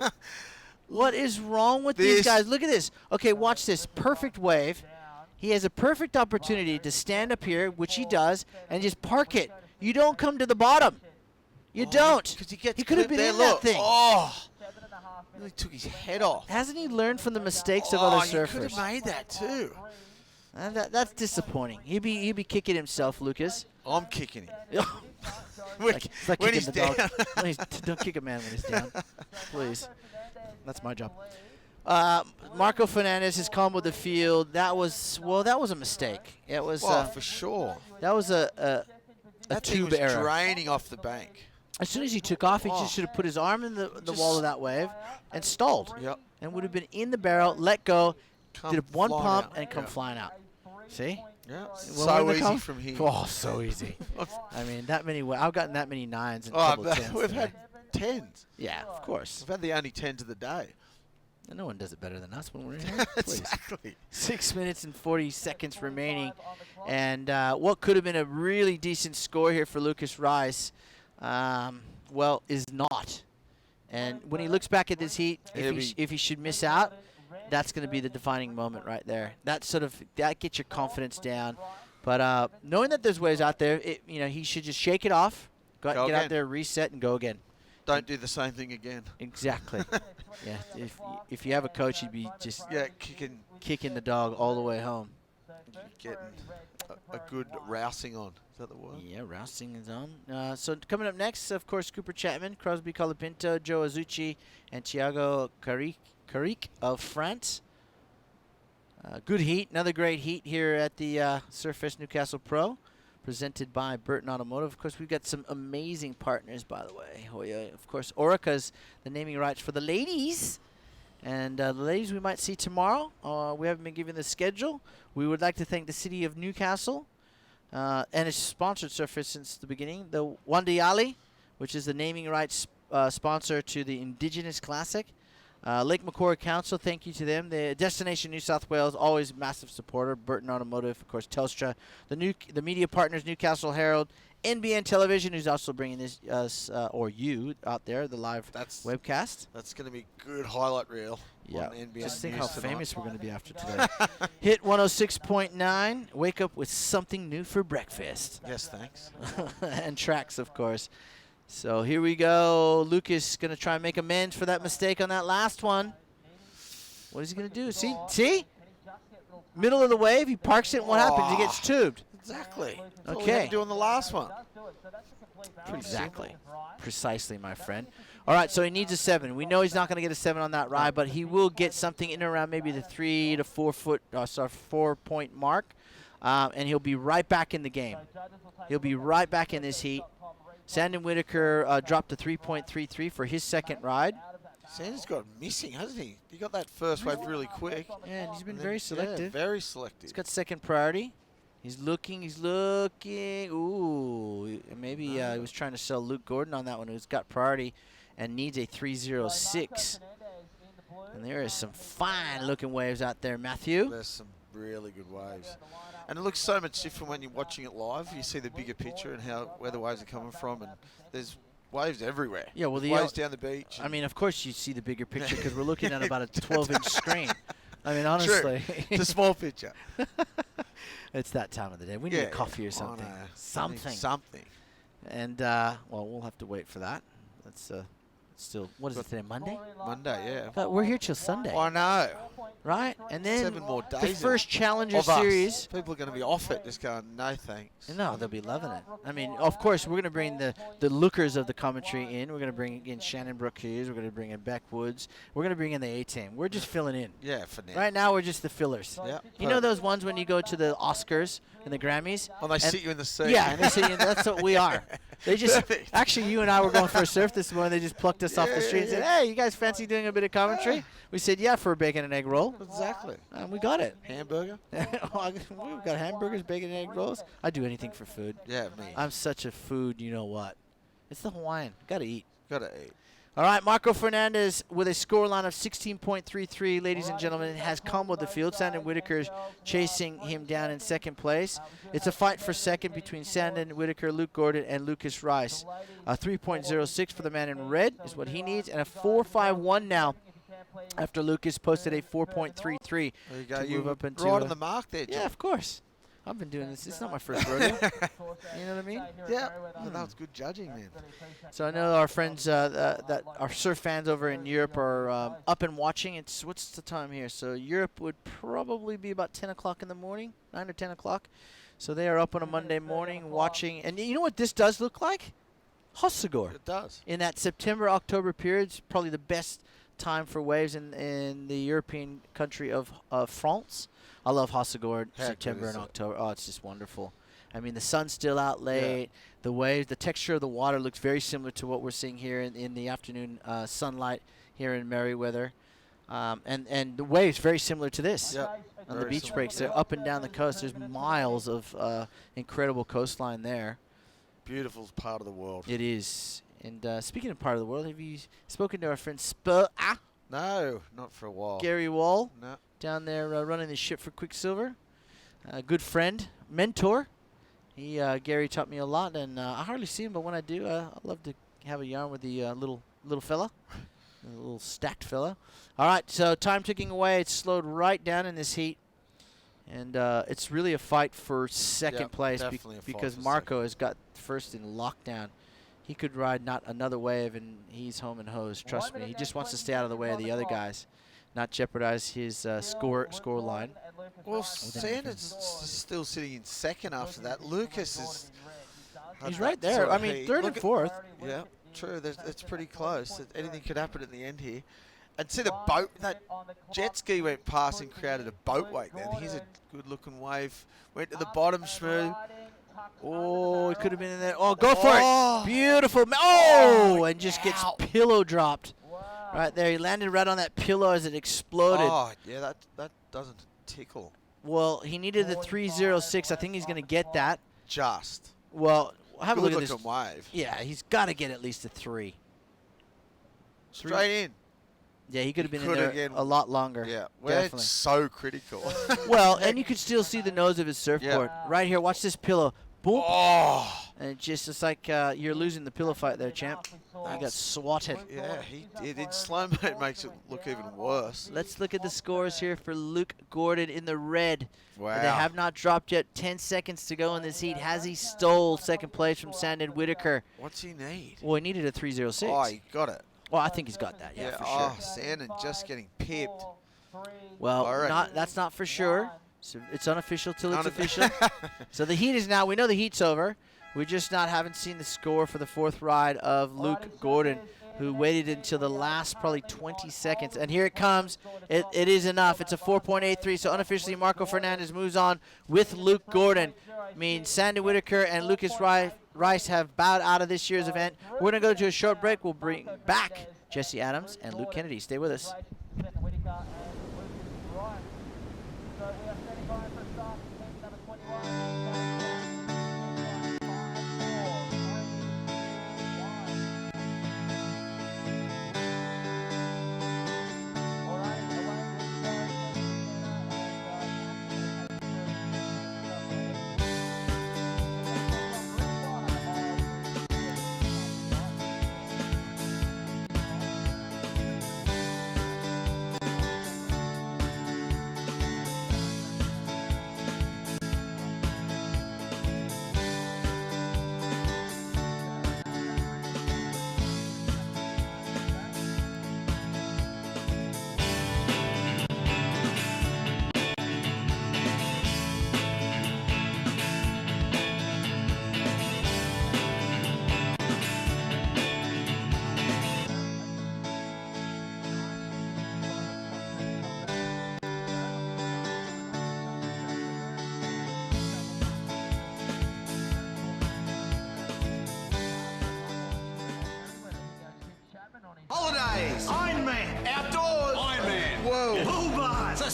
What is wrong with these guys? Look at this. Okay, watch this. Perfect wave. He has a perfect opportunity to stand up here, which he does, and just park it. You don't come to the bottom. You don't. He could have been in that thing. Oh, really took his head off. Hasn't he learned from the mistakes of other surfers? He could have made that too. That's disappointing. He'd be kicking himself, Lucas. I'm kicking him. It's like when kicking he's the down. dog. Don't kick a man when he's down, please. That's my job. Marco Fernandez has come with the field. That was a mistake. It was for sure. That was a that tube thing was error. draining off the bank. As soon as he took off, he just should have put his arm in the wall of that wave and stalled. Yep. And would have been in the barrel, let go, did one pump, out. and come flying out. See? Yeah. So easy from here. Oh, so easy. I mean, that many. I've gotten that many 9s and Oh, couple but 10s we've today. had 10s. Yeah, of course. We've had the only 10s of the day. And no one does it better than us when we're here. Please. Exactly. 6 minutes and 40 seconds remaining. And what could have been a really decent score here for Lucas Rice, well, is not. And when he looks back at this heat, if he should miss out, that's going to be the defining moment right there. That gets your confidence down. But knowing that there's waves out there, he should just shake it off, get out there, reset, and go again. Don't do the same thing again. Exactly. Yeah. If you have a coach, he'd be just kicking the dog all the way home. Getting a good rousing on. Is that the word? Yeah, rousing is on. So coming up next, of course, Cooper Chapman, Crosby Colapinto, Joe Azucci, and Thiago Carrick of France. Good heat. Another great heat here at the Surfest Newcastle Pro, presented by Burton Automotive. Of course, we've got some amazing partners, by the way. Hoya, of course, Orica's the naming rights for the ladies. And the ladies we might see tomorrow. We haven't been given the schedule. We would like to thank the city of Newcastle and it's sponsored Surfers since the beginning. The Wandayali, which is the naming rights sponsor to the Indigenous Classic. Lake Macquarie Council, thank you to them. The Destination New South Wales, always massive supporter. Burton Automotive, of course, Telstra. The media partners, Newcastle Herald, NBN Television, who's also bringing this or you out there, the live webcast. That's going to be a good highlight reel. Yeah, on NBN just think News how tonight. famous we're going to be after today. Hit 106.9. Wake up with something new for breakfast. Yes, thanks. And tracks, of course. So here we go. Lucas going to try and make amends for that mistake on that last one. What is he going to do? See? Middle of the wave, he parks it, and what happens? He gets tubed. Exactly. Okay. That's all we had to do on the last one. Exactly. Precisely, my friend. All right, so he needs a 7. We know he's not going to get a 7 on that ride, but he will get something in around maybe the 3 to 4 point mark, and he'll be right back in the game. He'll be right back in this heat. Sandon Whitaker dropped to 3.33 for his second ride. Sandon's got missing, hasn't he? He got that first wave really quick. Yeah, and he's been very selective. Yeah, very selective. He's got second priority. He's looking. Ooh, maybe he was trying to sell Luke Gordon on that one, who's got priority and needs a 306. And there is some fine-looking waves out there, Matthew. There's some really good waves. And it looks so much different when you're watching it live. You see the bigger picture and where the waves are coming from, and there's waves everywhere. Yeah, well, there's waves down the beach. I mean, of course you see the bigger picture because we're looking at about a 12-inch screen. I mean, honestly. True. It's a small picture. It's that time of the day. We need a coffee or something. Something. Something. And, well, we'll have to wait for that. That's Still, what is it today? Monday? Monday, yeah. But we're here till Sunday. I know. Right? And then 7 more days. the first Challenger of us. Series. People are going to be off it, just going, no thanks. No, they'll be loving it. I mean, of course, we're going to bring the lookers of the commentary in. We're going to bring in Shannon Brooke Hughes. We're going to bring in Beck Woods. We're going to bring in the A-Team. We're just filling in. Yeah, for now. Right now, we're just the fillers. Yeah. You know those ones when you go to the Oscars and the Grammys? Oh, they sit you in the seat. Yeah, and they sit you. That's what we are. They just actually, you and I were going for a surf this morning. They just plucked us off the street and said, "Hey, you guys fancy doing a bit of commentary?" We said, "Yeah," for a bacon and egg roll. Exactly. And we got it. Hamburger. We've got hamburgers, bacon and egg rolls. I do anything for food. Yeah, me. I'm such a food. You know what? It's the Hawaiian. Gotta eat. Gotta eat. All right, Marco Fernandez with a scoreline of 16.33. Ladies and gentlemen, has comboed the field. Sandon Whitaker's chasing him down in second place. It's a fight for second between Sandon Whitaker, Luke Gordon, and Lucas Rice. 3.06 for the man in red is what he needs, and a 4.51 now after Lucas posted a 4.33. There you go. To You move up into right on the mark there, John. Yeah, of course. I've been doing this. It's not my first rodeo. You know what I mean? Yeah. Well, that was good judging, man. So I know our friends that are surf fans over in Europe are up and watching. What's the time here? So Europe would probably be about 10 o'clock in the morning, 9 or 10 o'clock. So they are up on a Monday morning watching. And you know what this does look like? Hossegor. It does. In that September-October period, it's probably the best time for waves in the European country of France. I love Hossegor, September and October. Oh, it's just wonderful. I mean, the sun's still out late. Yeah. The waves, the texture of the water looks very similar to what we're seeing here in the afternoon sunlight here in Merriweather. And the waves very similar to this on the beach breaks. They're up and down the coast. There's miles of incredible coastline there. Beautiful part of the world. It is. And speaking of part of the world, have you spoken to our friend Spur? No, not for a while. Gary Wall? No. Down there running the ship for Quicksilver. A good friend, mentor. Gary taught me a lot, and I hardly see him, but when I do, I love to have a yarn with the little fella, the little stacked fella. All right, so time ticking away. It's slowed right down in this heat, and it's really a fight for second place because Marco has got first in lockdown. He could ride not another wave, and he's home and hose. Trust me, he just wants to stay out of the way of the other guys, not jeopardize his score line. Well, Sanders still sitting in second after that. Lucas is... He's right there. I mean, third and fourth. Yeah, true. It's pretty close. Anything could happen at the end here. And see the boat, that jet ski went past and created a boat wake then. Here's a good-looking wave. Went to the bottom, smooth. Oh, it could have been in there. Oh, go for it. Beautiful. Oh, and just gets pillow dropped. Right there. He landed right on that pillow as it exploded. Oh, yeah, that doesn't tickle. Well, he needed the 306. I think he's going to get that. Just. Well, have a look at this wave. Yeah, he's got to get at least a 3. Straight in. Yeah, he could have been in there a lot longer. Yeah, definitely. It's so critical. Well, and you can still see the nose of his surfboard. Yeah. Right here, watch this pillow. Boom. Oh. And it's like you're losing the pillow fight there, champ. I got swatted. Yeah, he did. In slow-mo, it makes it look even worse. Let's look at the scores here for Luke Gordon in the red. Wow. They have not dropped yet. 10 seconds to go in this heat. Has he stole second place from Sandon Whitaker? What's he need? Well, he needed a 306. Oh, he got it. Well, I think he's got that, yeah, for sure. Oh, Sandon just getting pipped. Well, that's not for sure. So it's unofficial till it's official. So the heat is now, we know the heat's over. We just haven't seen the score for the fourth ride of Luke Gordon, who waited until the last probably 20 seconds. And here it comes. It is enough. It's a 4.83. So unofficially, Marco Fernandez moves on with Luke Gordon. I mean, Sandon Whitaker and Lucas Rice have bowed out of this year's event. We're going to go to a short break. We'll bring back Jesse Adams and Luke Kennedy. Stay with us.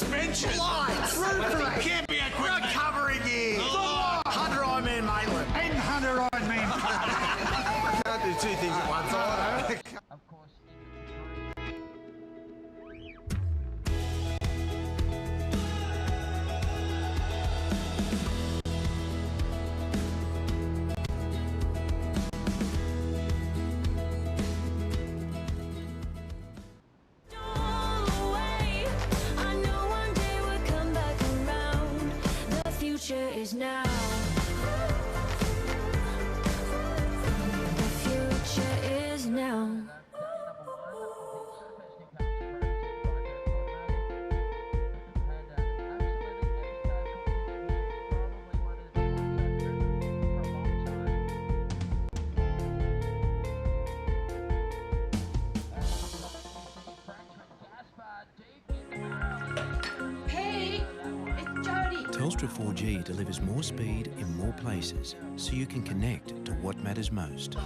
suspension, lights, roof rack, camping equipment, recovery gear, 100 Ironman Maitland, and 100 Ironman. I can't do two things at once. I Is now. The future is now. Hey, it's Jody. Telstra 4G delivers more speed in more places so you can connect to what matters most.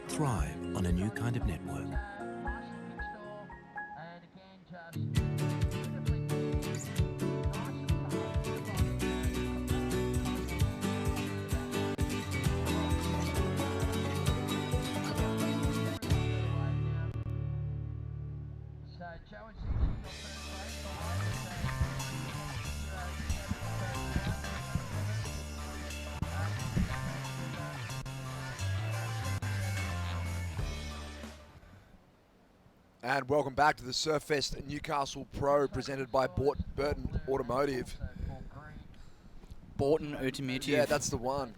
Thrive on a new kind of network. And welcome back to the Surfest Newcastle Pro presented by Burton Automotive. Burton Automotive. Yeah, that's the one.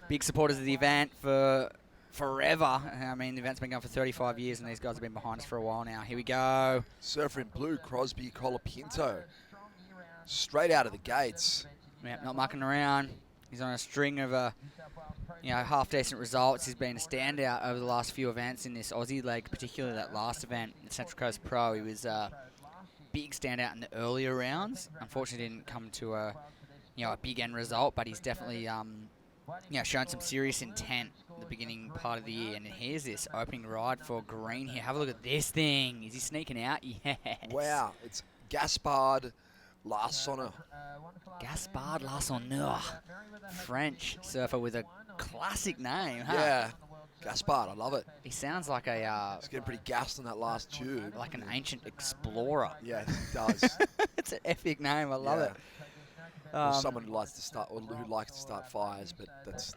Big supporters of the event for forever. I mean, the event's been going for 35 years, and these guys have been behind us for a while now. Here we go. Surfer in blue, Crosby Colapinto. Straight out of the gates. Yeah, not mucking around. He's on a string of half-decent results. He's been a standout over the last few events in this Aussie leg, particularly that last event, the Central Coast Pro. He was a big standout in the earlier rounds. Unfortunately, didn't come to a big end result, but he's definitely shown some serious intent at the beginning part of the year. And here's this opening ride for Green here. Have a look at this thing. Is he sneaking out? Yes. Wow, it's Gaspard Larsonneur. Gaspard Larsonneur. French surfer with a classic name, huh? Yeah, Gaspard, I love it. He sounds like a... He's getting pretty gassed on that last tube. Like an ancient explorer. Yeah, he does. It's an epic name. I love it. Or someone who likes to start fires, but that's...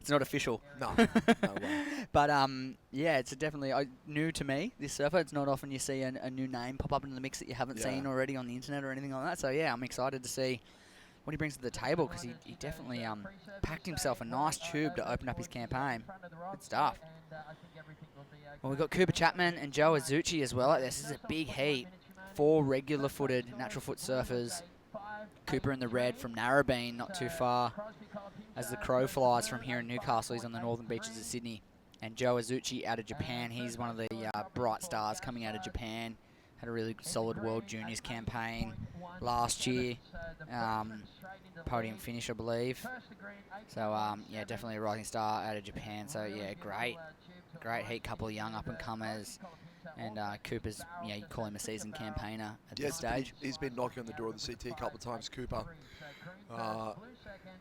It's not official. No way. But it's definitely new to me, this surfer. It's not often you see a new name pop up into the mix that you haven't seen already on the internet or anything like that. So yeah, I'm excited to see what he brings to the table, because he definitely packed himself a nice tube to open up his campaign. Good stuff. Well, we've got Cooper Chapman and Joe Azuchi as well. This is a big heat. 4 regular-footed natural foot surfers. Cooper in the red from Narrabeen, not too far as the crow flies from here in Newcastle. He's on the northern beaches of Sydney. And Joe Azuchi out of Japan. He's one of the bright stars coming out of Japan. Had a really solid World Juniors campaign last year. Podium finish, I believe. So, definitely a rising star out of Japan. So, yeah, great heat, couple of young up-and-comers. And Cooper's, you call him a seasoned campaigner at this stage. He's been knocking on the door of the CT a couple of times, Cooper.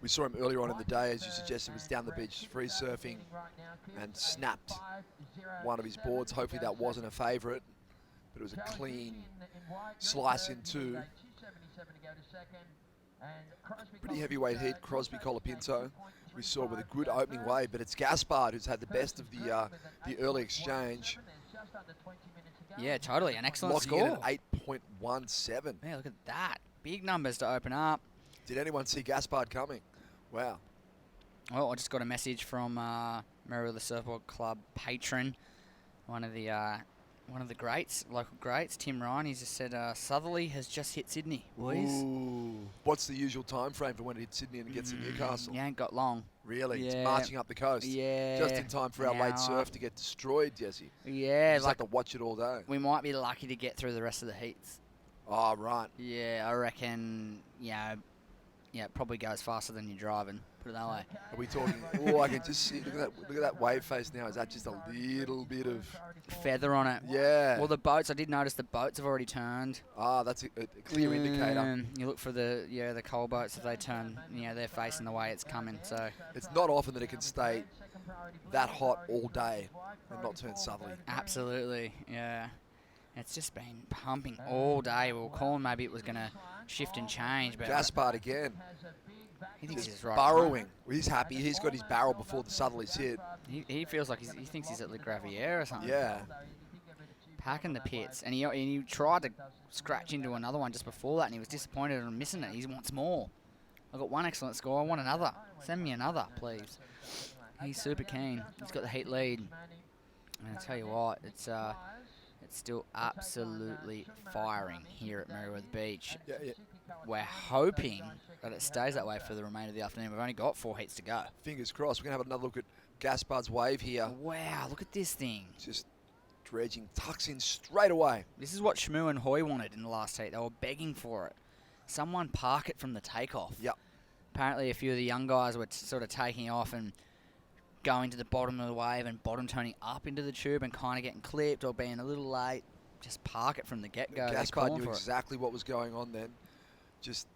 We saw him earlier on in the day, as you suggested, was down the beach free surfing and snapped one of his boards. Hopefully that wasn't a favourite, but it was a clean slice in two. Pretty heavyweight heat, Crosby Colapinto. We saw with a good opening wave, but it's Gaspard who's had the best of the early exchange. Yeah, totally. An excellent Locking score. in at 8.17. Yeah, look at that. Big numbers to open up. Did anyone see Gaspard coming? Wow. Well, I just got a message from Merriweather Surfboard Club patron, one of the greats, local greats, Tim Ryan. He just said Southerly has just hit Sydney, boys. Ooh. What's the usual time frame for when it hits Sydney and it gets to Newcastle? You ain't got long. Really? Yeah. It's marching up the coast. Yeah. Just in time for our late surf to get destroyed, Jesse. Yeah. You just have to watch it all day. We might be lucky to get through the rest of the heats. Oh, right. Yeah, I reckon, yeah, it probably goes faster than you're driving. Put it that way. Are we talking? Oh, I can just see. Look at that wave face now. Is that just a little bit of feather on it? Yeah. Well, the boats. I did notice the boats have already turned. Ah, that's a clear indicator. You look for the coal boats. If they turn, they're facing the way it's coming. So it's not often that it can stay that hot all day and not turn southerly. Absolutely, yeah. It's just been pumping all day. We were calling maybe it was going to shift and change. But Gaspard again. He thinks just he's right. burrowing. He's happy. He's got his barrel before the southerlies hit. He feels like he thinks he's at Le Gravier or something. Yeah. Packing the pits. And he tried to scratch into another one just before that, and he was disappointed on missing it. He wants more. I got one excellent score. I want another. Send me another, please. He's super keen. He's got the heat lead. And I tell you what, it's still absolutely firing here at Merriweather Beach. Yeah. We're hoping that it stays that way for the remainder of the afternoon. We've only got 4 heats to go. Fingers crossed. We're going to have another look at Gaspard's wave here. Wow, look at this thing. Just dredging, tucks in straight away. This is what Shmoo and Hoy wanted in the last heat. They were begging for it. Someone park it from the takeoff. Yep. Apparently a few of the young guys were sort of taking off and going to the bottom of the wave and bottom turning up into the tube and kind of getting clipped or being a little late. Just park it from the get-go. Gaspard knew exactly what was going on then. Just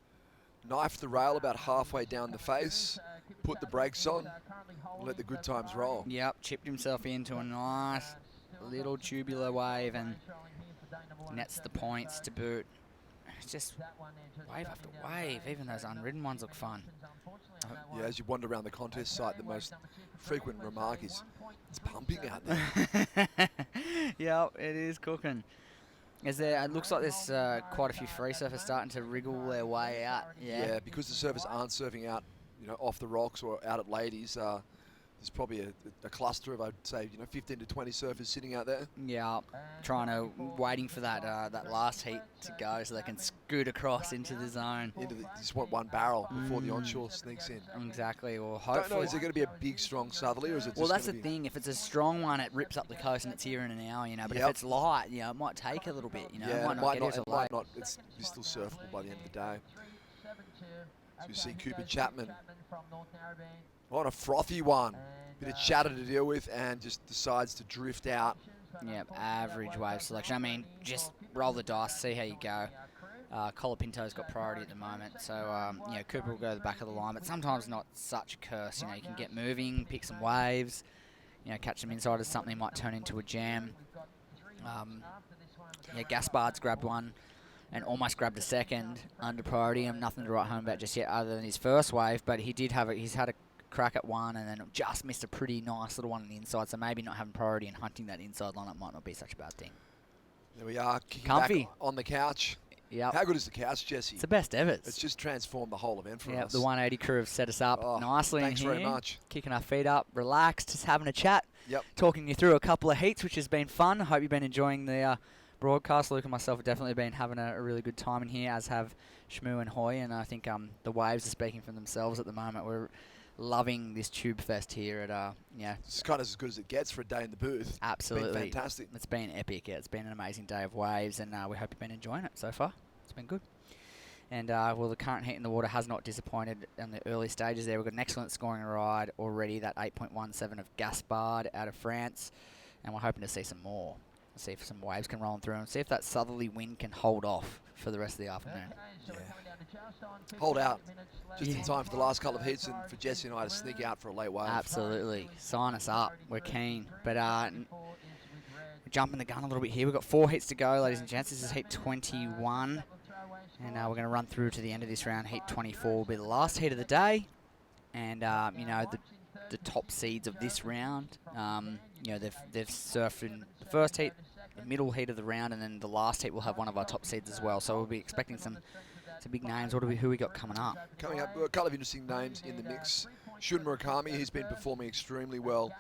knifed the rail about halfway down the face, put the brakes on, and let the good times roll. Yep, chipped himself into a nice little tubular wave and nets the points to boot. It's just wave after wave. Even those unridden ones look fun. Yeah, as you wander around the contest site, the most frequent remark is, it's pumping out there. Yep, it is cooking. It looks like there's quite a few free surfers starting to wriggle their way out. Yeah, because the surfers aren't surfing out, off the rocks or out at ladies. There's probably a cluster of, I'd say, 15 to 20 surfers sitting out there. Yeah, waiting for that last heat to go so they can scoot across into the zone. Just want one barrel before the onshore sneaks in. Exactly, or hopefully. Don't know, is it going to be a big, strong southerly, or is it just Well, that's the thing. If it's a strong one, it rips up the coast and it's here in an hour, But if it's light, it might take a little bit, Yeah, It might not. It's still surfable by the end of the day. So you see Cooper Chapman on a frothy one. Bit of chatter to deal with and just decides to drift out. Yep, average wave selection. I mean, just roll the dice, see how you go. Colapinto's got priority at the moment, so Cooper will go to the back of the line, but sometimes not such a curse. You can get moving, pick some waves, catch them inside as something might turn into a jam. Gaspard's grabbed one and almost grabbed a second under priority. I'm nothing to write home about just yet other than his first wave, but he's had a crack at one and then just missed a pretty nice little one on the inside, so maybe not having priority and hunting that inside lineup might not be such a bad thing. There we are, kicking Comfy. back on the couch. Yep. How good is the couch, Jesse? It's the best ever. It's just transformed the whole event for us. The 180 crew have set us up nicely thanks in here. very much. Kicking our feet up, relaxed, just having a chat. Yep. Talking you through a couple of heats, which has been fun. I hope you've been enjoying the broadcast. Luke and myself have definitely been having a really good time in here, as have Shmoo and Hoy, and I think the waves are speaking for themselves at the moment. We're loving this Tube Fest here at It's kind of as good as it gets for a day in the booth. Absolutely. It's been fantastic. It's been epic. Yeah, it's been an amazing day of waves, and we hope you've been enjoying it so far. It's been good. And the current heat in the water has not disappointed in the early stages there. We've got an excellent scoring ride already, that 8.17 of Gaspard out of France, and we're hoping to see some more. See if some waves can roll through and see if that southerly wind can hold off for the rest of the afternoon. Yeah. Hold out just in time for the last couple of heats and for Jesse and I to sneak out for a late wave. Absolutely. Sign us up. We're keen. But we're jumping the gun a little bit here. We've got 4 heats to go, ladies and gents. This is heat 21. And we're going to run through to the end of this round. Heat 24 will be the last heat of the day. And, the top seeds of this round, they've surfed in the first heat, the middle heat of the round, and then the last heat will have one of our top seeds as well. So we'll be expecting some big names. Who we got coming up? Coming up, a couple of interesting names in the mix. Shun Murakami, he's been performing extremely well.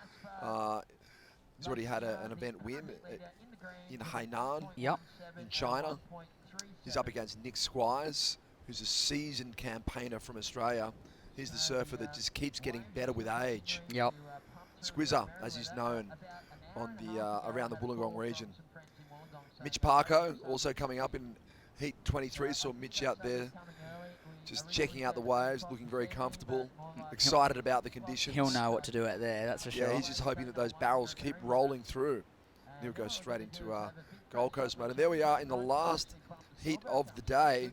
He's already had an event win in Hainan, in China. He's up against Nick Squires, who's a seasoned campaigner from Australia. He's the surfer that just keeps getting better with age. Yep. Squizzer, as he's known on the around the Wollongong region. Mitch Parko also coming up in heat 23. Saw Mitch out there just checking out the waves, looking very comfortable, excited about the conditions. He'll know what to do out there, that's for sure. Yeah, he's just hoping that those barrels keep rolling through. He'll go straight into Gold Coast mode. And there we are in the last heat of the day.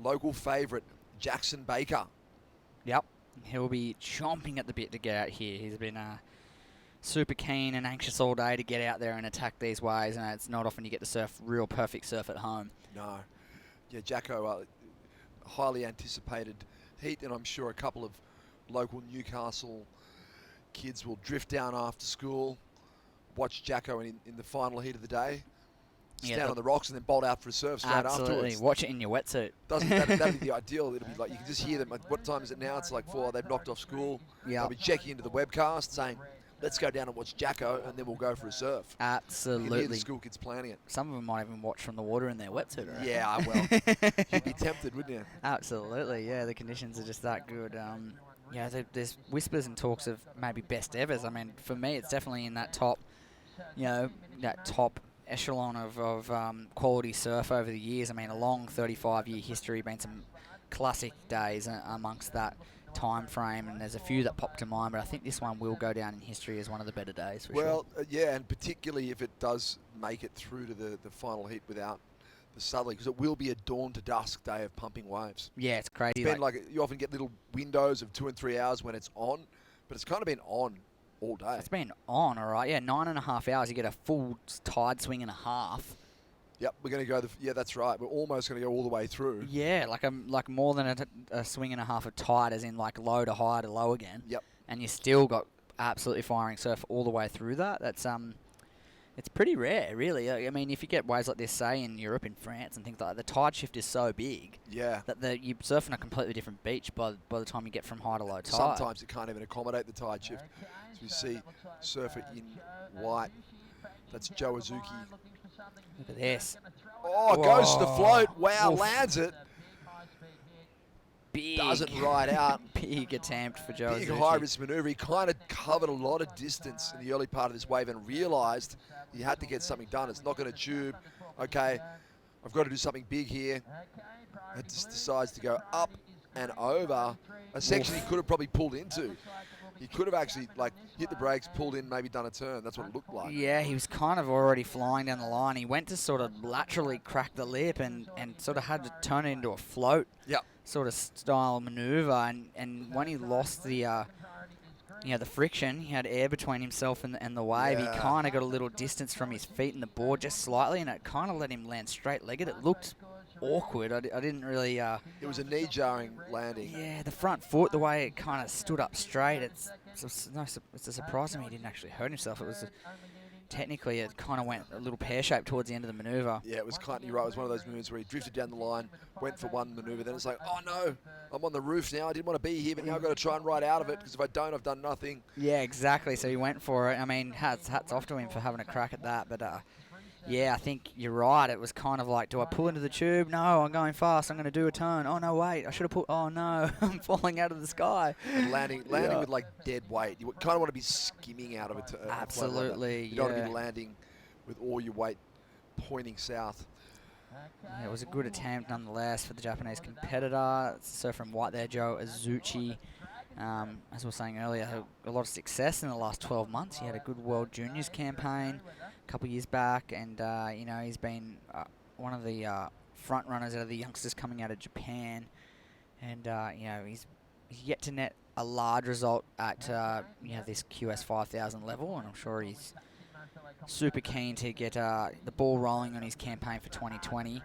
Local favourite, Jackson Baker. Yep. He'll be chomping at the bit to get out here. He's been super keen and anxious all day to get out there and attack these waves, and it's not often you get to surf real perfect surf at home. No. Yeah, Jacko, highly anticipated heat, and I'm sure a couple of local Newcastle kids will drift down after school, watch Jacko in the final heat of the day, stand on the rocks and then bolt out for a surf straight afterwards. Watch it in your wetsuit. That'd be the ideal. It'll be like, you can just hear them. Like, what time is it now? It's like 4. They've knocked off school. Yeah. They'll be checking into the webcast saying, let's go down and watch Jacko, and then we'll go for a surf. Absolutely. You can hear the school kids planning it. Some of them might even watch from the water in their wetsuit. I reckon. Yeah, well, you'd be tempted, wouldn't you? Absolutely, yeah. The conditions are just that good. Yeah, there's whispers and talks of maybe best evers. I mean, for me, it's definitely in that top, that top echelon of quality surf over the years. I mean, a long 35-year history, been some classic days amongst that time frame, and there's a few that pop to mind, but I think this one will go down in history as one of the better days for sure. Well, yeah, and particularly if it does make it through to the final heat without the southerly, because it will be a dawn to dusk day of pumping waves. Yeah, it's crazy. It's been like you often get little windows of 2 and 3 hours when it's on, but it's kind of been on all day. It's been on, all right. Yeah, 9.5 hours. You get a full tide swing and a half. Yep, we're going to go. Yeah, that's right. We're almost going to go all the way through. Yeah, like more than a swing and a half of tide, as in like low to high to low again. Yep. And you still got absolutely firing surf all the way through that. That's it's pretty rare, really. I mean, if you get waves like this, say in Europe, in France, and things like that, the tide shift is so big. Yeah. That you're surfing a completely different beach by the time you get from high to low tide. Sometimes it can't even accommodate the tide shift. As we see, surfer in white. That's Joe Azuki. Look at this. Oh, goes to the float. Wow, Oof. Lands it. Big. Doesn't ride out. Big attempt for Joe Big Azuki. high-risk manoeuvre. He kind of covered a lot of distance in the early part of this wave and realised he had to get something done. It's not going to tube. Okay, I've got to do something big here. It just decides to go up and over a section he could have probably pulled into. He could have actually hit the brakes, pulled in, maybe done a turn. That's what it looked like. Yeah, he was kind of already flying down the line. He went to sort of laterally crack the lip and sort of had to turn it into a float sort of style maneuver. And when he lost the the friction, he had air between himself and the wave. Yeah. He kind of got a little distance from his feet and the board just slightly, and it kind of let him land straight-legged. It looked awkward. I didn't really... it was a knee-jarring landing. Yeah, the front foot, the way it kind of stood up straight, it's a surprise to me he didn't actually hurt himself. It was technically it kind of went a little pear-shaped towards the end of the manoeuvre. Yeah, it was you're right. It was one of those moves where he drifted down the line, went for one manoeuvre, then it's like, oh no, I'm on the roof now. I didn't want to be here, but now I've got to try and ride out of it because if I don't, I've done nothing. Yeah, exactly. So he went for it. I mean, hats off to him for having a crack at that, but... yeah, I think you're right. It was kind of like, do I pull into the tube? No, I'm going fast. I'm going to do a turn. Oh, no, wait. I should have pulled... Oh, no. I'm falling out of the sky. And landing with, dead weight. You kind of want to be skimming out of it. Absolutely, You don't want to be landing with all your weight pointing south. Yeah, it was a good attempt, nonetheless, for the Japanese competitor. Surfer from white there, Joe Azuchi. As we were saying earlier, had a lot of success in the last 12 months. He had a good World Juniors campaign a couple of years back, and he's been one of the front runners out of the youngsters coming out of Japan, and he's yet to net a large result at this QS 5000 level, and I'm sure he's super keen to get the ball rolling on his campaign for 2020,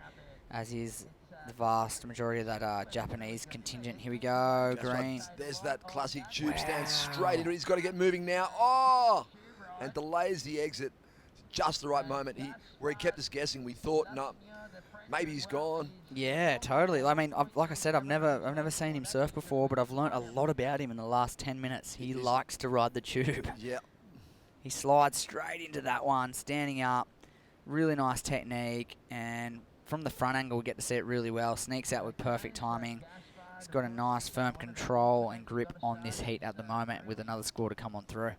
as is the vast majority of that Japanese contingent. Here we go, That's green. Right. There's that classic tube stand straight into it. He's got to get moving now. Oh! And delays the exit. Just the right moment. Where he kept us guessing. We thought, no, maybe he's gone. Yeah, totally. I mean, like I said, I've never seen him surf before, but I've learnt a lot about him in the last 10 minutes. He likes to ride the tube. Yeah. He slides straight into that one, standing up. Really nice technique, and from the front angle, we get to see it really well. Sneaks out with perfect timing. He's got a nice firm control and grip on this heat at the moment, with another score to come on through.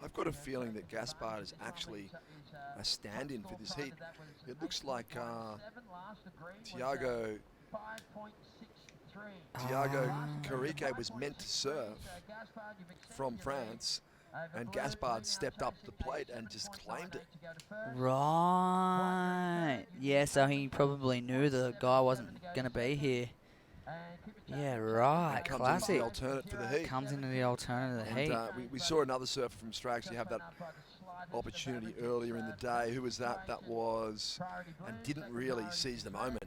I've got a feeling that Gaspard is actually a stand-in for this heat. It looks like Tiago Diego Carrique was meant to serve from France, and Gaspard stepped up the plate and just claimed it. Right. Yeah, so he probably knew the guy wasn't going to be here. Yeah, right. Comes Classic. into the alternate for the heat. Comes into the alternate of the And heat. we saw another surfer from Australia actually have that opportunity earlier in the day. Who was that? That was, and didn't really seize the moment.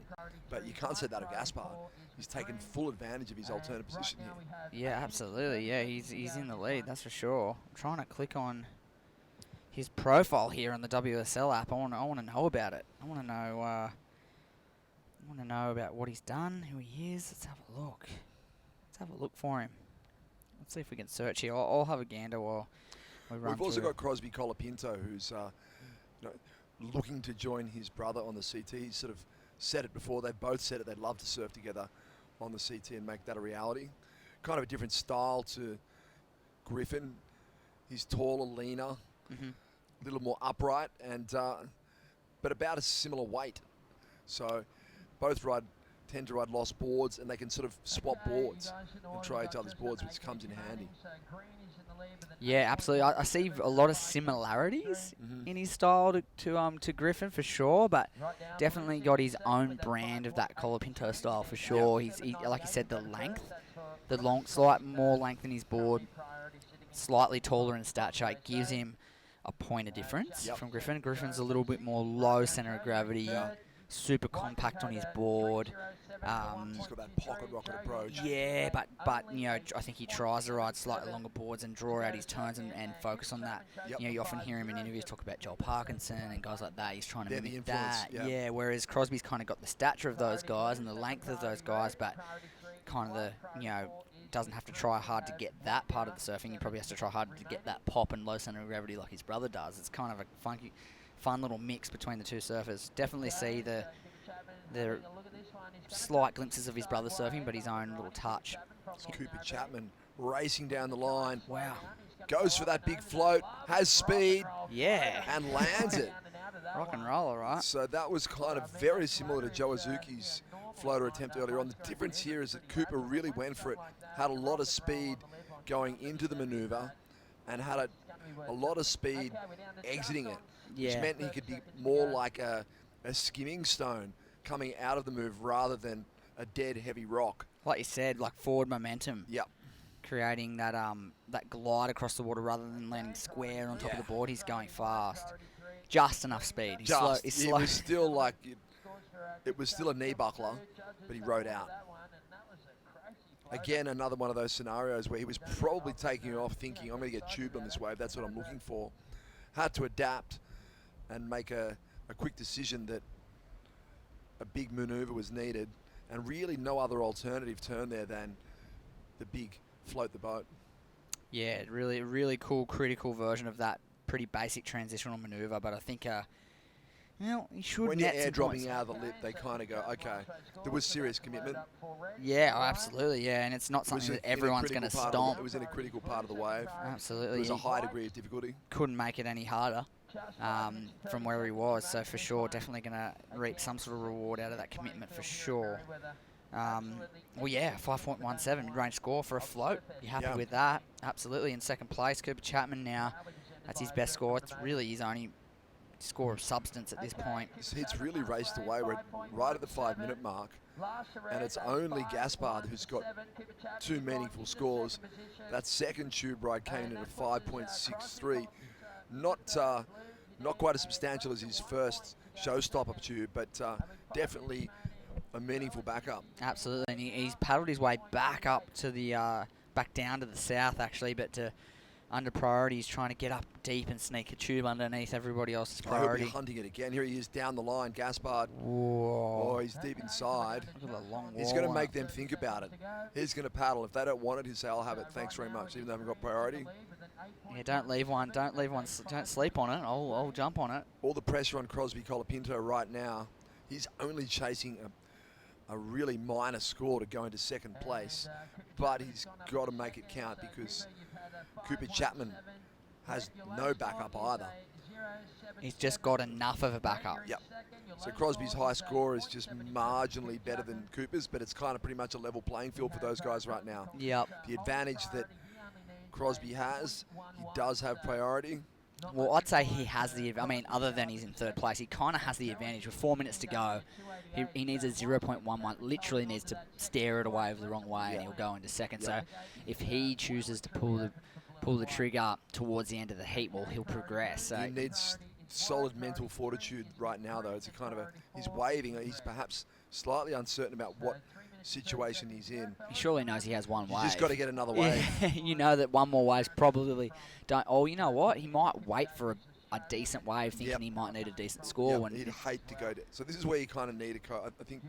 But you can't say that of Gaspard. He's taken full advantage of his alternate position here. Yeah, absolutely. Yeah, he's in the lead, that's for sure. I'm trying to click on his profile here on the WSL app. I want to know about it. I want to know about what he's done, who he is. Let's have a look. Let's have a look for him. Let's see if we can search here. I'll have a gander while we run We've also through. got Crosby Colapinto, who's looking to join his brother on the CT. He's sort of said it before. They've both said it. They'd love to surf together on the CT and make that a reality. Kind of a different style to Griffin. He's taller, leaner, a little more upright, and but about a similar weight. So both tend to ride lost boards, and they can sort of swap boards and try each other's boards, which comes in handy. Yeah, absolutely. I see a lot of similarities in his style to Griffin for sure, but definitely got his own brand of that Colapinto style for sure. He, like you said, the length, slight more length in his board, slightly taller in stature. It gives him a point of difference from Griffin. Griffin's a little bit more low center of gravity, super compact on his board. He's got that pocket rocket approach. Yeah, but I think he tries to ride slightly longer boards and draw out his turns and focus on that. You often hear him in interviews talk about Joel Parkinson and guys like that. He's trying to mimic that. Yeah, whereas Crosby's kind of got the stature of those guys and the length of those guys, but kind of doesn't have to try hard to get that part of the surfing. He probably has to try hard to get that pop and low center of gravity like his brother does. It's kind of a fun little mix between the two surfers. Definitely see the slight glimpses of his brother surfing, but his own little touch. It's Cooper Chapman racing down the line. Wow. Goes for that big float, has speed. Yeah. And lands it. Rock and roll, all right. So that was kind of very similar to Joe Azuki's floater attempt earlier on. The difference here is that Cooper really went for it, had a lot of speed going into the maneuver, and had a lot of speed exiting it, which meant he could be more like a skimming stone coming out of the move rather than a dead heavy rock. Like you said, like forward momentum. Yep. Creating that that glide across the water rather than landing square on top of the board. He's going fast. Just enough speed. He's slow. It was still like it was still a knee buckler, but he rode out. Again, another one of those scenarios where he was probably taking it off thinking, I'm going to get tubed on this wave. That's what I'm looking for. Had to adapt and make a quick decision that a big maneuver was needed, and really no other alternative turn there than the big float the boat. Yeah, really cool, critical version of that pretty basic transitional maneuver, but I think he should when net you're some airdropping points. out of the lip, they kind of go, okay, there was serious commitment. Yeah, absolutely, yeah, and it's not something that everyone's going to stomp. It was in a critical part of the wave. Absolutely. It was a high degree of difficulty. Couldn't make it any harder from where he was, so for sure, definitely going to reap some sort of reward out of that commitment for sure. Well, yeah, 5.17 mid-range score for a float. You happy with that? Absolutely. In second place, Cooper Chapman now. That's his best score. It's really his only score of substance at this point. It's really raced away. We're right at the 5-minute mark, and it's only Gaspard who's got two meaningful scores. That second tube ride came in at a 5.63. Not quite as substantial as his first showstopper tube, but definitely a meaningful backup. Absolutely, and he's paddled his way back up to the back down to the south actually, but under priority he's trying to get up deep and sneak a tube underneath everybody else's priority. He'll be hunting it again. Here he is down the line, Gaspard. Whoa. Oh, he's deep inside. Look at the long He's going to make them think about it. He's going to paddle. If they don't want it, he'll say, I'll have it. Thanks very much, even though they haven't got priority. Yeah, don't sleep on it. I'll jump on it. All the pressure on Crosby Colapinto right now. He's only chasing a really minor score to go into second place, but he's got to make it count because Cooper Chapman has no backup either. He's just got enough of a backup. Yep. So Crosby's high score is just marginally better than Cooper's, but it's kind of pretty much a level playing field for those guys right now. Yep. The advantage that Crosby has, he does have priority. Well, I'd say he has I mean, other than he's in third place, he kind of has the advantage. With 4 minutes to go, he needs a 0.11, literally needs to stare it away the wrong way, and he'll go into second. So if he chooses to pull the trigger towards the end of the heat, well, he'll progress. So He needs solid mental fortitude right now, though. It's a kind of he's waving. He's perhaps slightly uncertain about what situation he's in. he surely knows he has one wave. You just got to get another wave. Yeah, you know that one more wave's probably don't. Oh, you know what? He might wait for a decent wave, thinking he might need a decent score. Yep, When he'd hate to go. So this is where you kind of need I think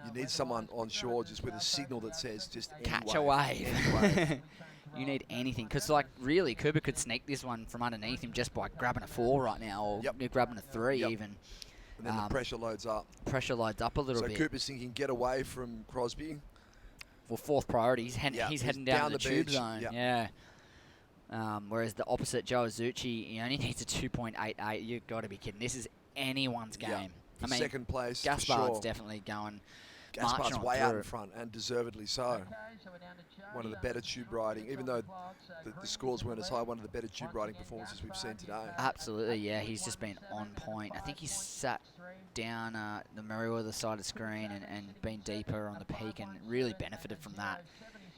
you need someone on shore just with a signal that says just any catch a wave. wave. Any wave. You need anything, because like really, Cooper could sneak this one from underneath him just by grabbing a 4 right now, or grabbing a 3 even. And then the pressure loads up. Pressure loads up a little bit. So Cooper's thinking, get away from Crosby. Well, fourth priority. He's heading down the tube beach. zone. Yeah. Whereas the opposite, Joe Azuchi, he only needs a 2.88. You've got to be kidding. This is anyone's game. For I mean, second place, for Gaspard's sure. definitely going. Gaspard's way through. out in front, and deservedly so. One of the better tube riding, even though the scores weren't as high, one of the better tube riding performances we've seen today. Absolutely, yeah. He's just been on point. I think he's sat down the Merriweather side of the screen and been deeper on the peak and really benefited from that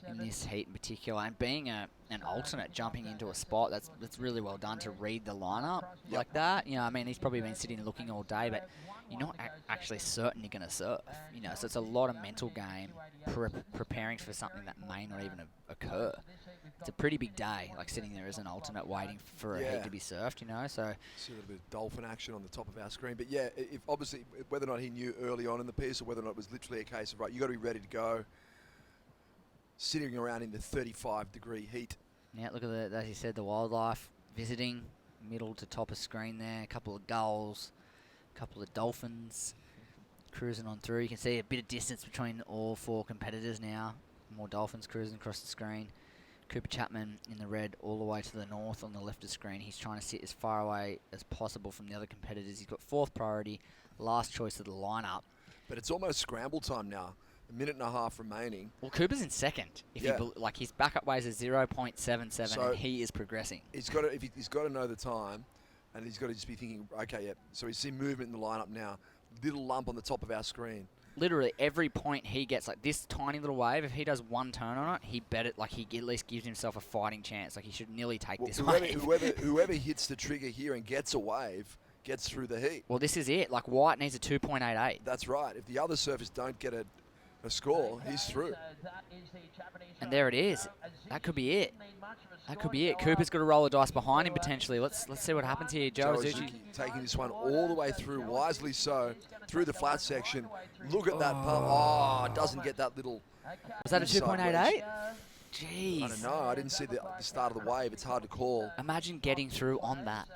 in this heat in particular. And being an alternate jumping into a spot, that's really well done to read the lineup like that. You know, I mean, he's probably been sitting looking all day, but you're not actually certain you're going to surf. You know, so it's a lot of mental game preparing for something that may not even occur. It's a pretty big day, like sitting there as an alternate waiting for a heat to be surfed, you know. So see a little bit of dolphin action on the top of our screen. But yeah, if obviously whether or not he knew early on in the piece or whether or not it was literally a case of, right, you got to be ready to go, sitting around in the 35-degree heat. Yeah, look at as you said, the wildlife visiting, middle to top of screen there, a couple of gulls, a couple of dolphins cruising on through. You can see a bit of distance between all 4 competitors now. More dolphins cruising across the screen. Cooper Chapman in the red all the way to the north on the left of screen. He's trying to sit as far away as possible from the other competitors. He's got 4th priority, last choice of the lineup. But it's almost scramble time now. A minute and a half remaining. Well, Cooper's in second. If his backup weighs is 0.77, so and he is progressing. He's got to know the time, and he's got to just be thinking, okay, So he's seen movement in the lineup now. Little lump on the top of our screen. Literally every point he gets, like this tiny little wave, if he does one turn on it, he at least gives himself a fighting chance. Like he should nearly take this wave. Whoever hits the trigger here and gets a wave gets through the heat. Well, this is it. Like White needs a 2.88. That's right. If the other surfers don't get a score, he's through. And there it is. That could be it. That could be it. Cooper's got to roll the dice behind him potentially. Let's see what happens here. Joe Azuchi taking this one all the way through, wisely so, through the flat section. Look at that pump. Oh, doesn't get that little. Was that a 2.88? Jeez. I don't know. I didn't see the start of the wave. It's hard to call. Imagine getting through on that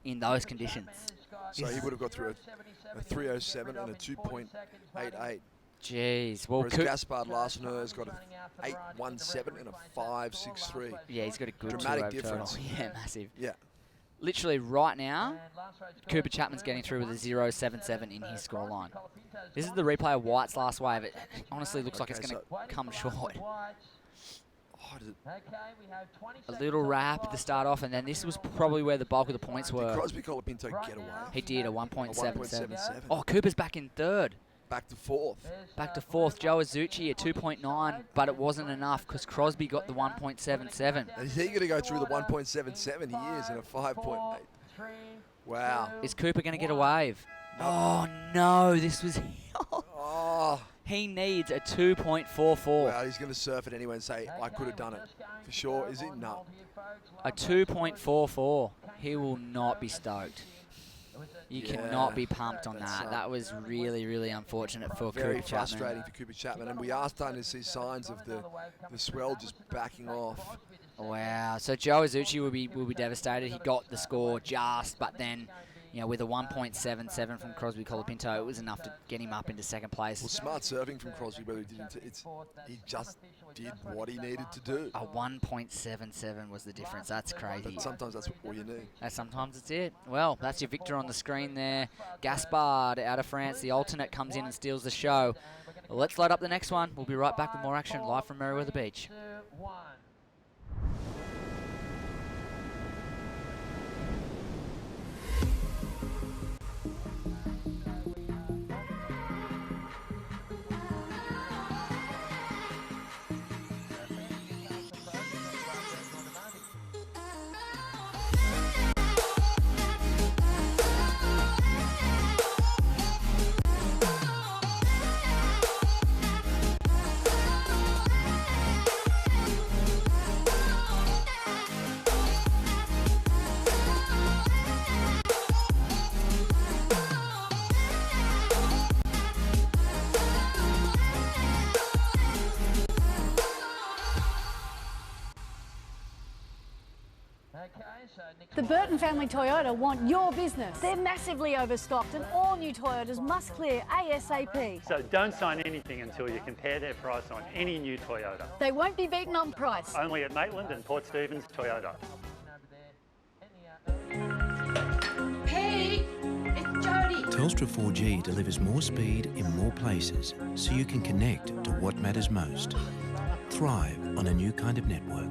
in those conditions. So he would have got through a 307 and a 2.88. Jeez. Well, whereas Gaspard Larsener has got a 817 and a 563. Yeah, he's got a good dramatic difference. Total. Yeah, massive. Yeah. Literally right now, Cooper Chapman's getting through with a 0.77 in his scoreline. This is the replay of White's last wave. It honestly looks like it's going to come short. A little wrap to start off, and then this was probably where the bulk of the points were. Did Crosby Colapinto get away? He did, a 1.77. Oh, Cooper's back in 3rd. Back to 4th. Back to 4th. Joe Azuchi at 2.9, but it wasn't enough because Crosby got the 1.77. And is he going to go through the 1.77? He is in a 5.8. Wow. Is Cooper going to get a wave? Oh, no. This was... oh. He needs a 2.44. Well, he's going to surf it anyway and say, I could have done it. For sure. Is it? No. A 2.44. He will not be stoked. You cannot be pumped on that. That was really, really unfortunate for Cooper Chapman. Very frustrating for Cooper Chapman. And we are starting to see signs of the swell just backing off. Wow. So Joe Azuchi will be devastated. He got the score just, but then, you know, with a 1.77 from Crosby Colapinto, it was enough to get him up into second place. Well, smart surfing from Crosby, whether he didn't. He just did what he needed to do. A 1.77 was the difference. That's crazy. But sometimes that's all you need. Sometimes it's it. Well, that's your victor on the screen there. Gaspard out of France. The alternate comes in and steals the show. Well, let's load up the next one. We'll be right back with more action live from Merriweather Beach. 2, 1. The Burton family Toyota want your business. They're massively overstocked and all new Toyotas must clear ASAP. So don't sign anything until you compare their price on any new Toyota. They won't be beaten on price. Only at Maitland and Port Stephens Toyota. Hey, it's Jody. Telstra 4G delivers more speed in more places so you can connect to what matters most. Thrive on a new kind of network.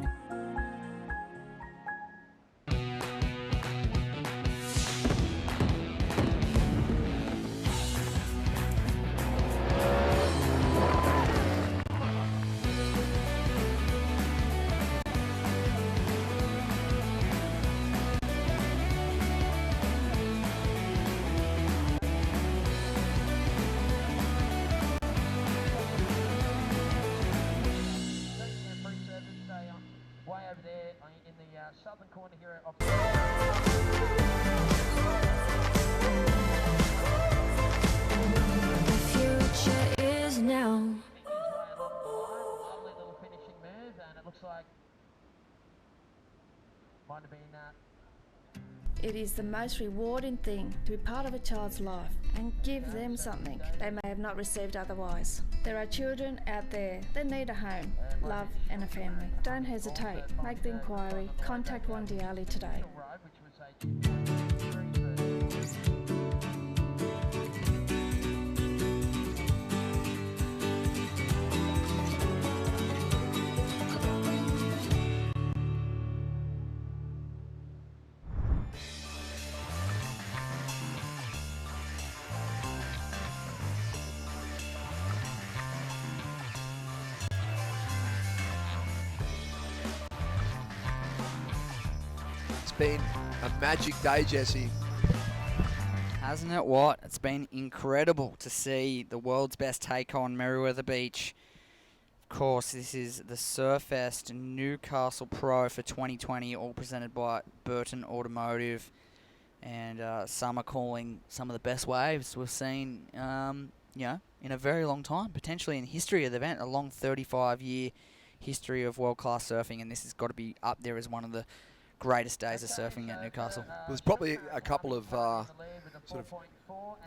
Southern corner here of The future is now. lovely little finishing move, and it looks like might have been It is the most rewarding thing to be part of a child's life and give them something they may have not received otherwise. There are children out there that need a home, love and a family. Don't hesitate. Make the inquiry. Contact Wandiali today. It's been a magic day, Jesse. Hasn't it what? It's been incredible to see the world's best take on Merriweather Beach. Of course, this is the Surfest Newcastle Pro for 2020, all presented by Burton Automotive. And some are calling some of the best waves we've seen, in a very long time, potentially in history of the event, a long 35-year history of world-class surfing, and this has got to be up there as one of the greatest days of surfing at Newcastle. There's probably a couple of sort of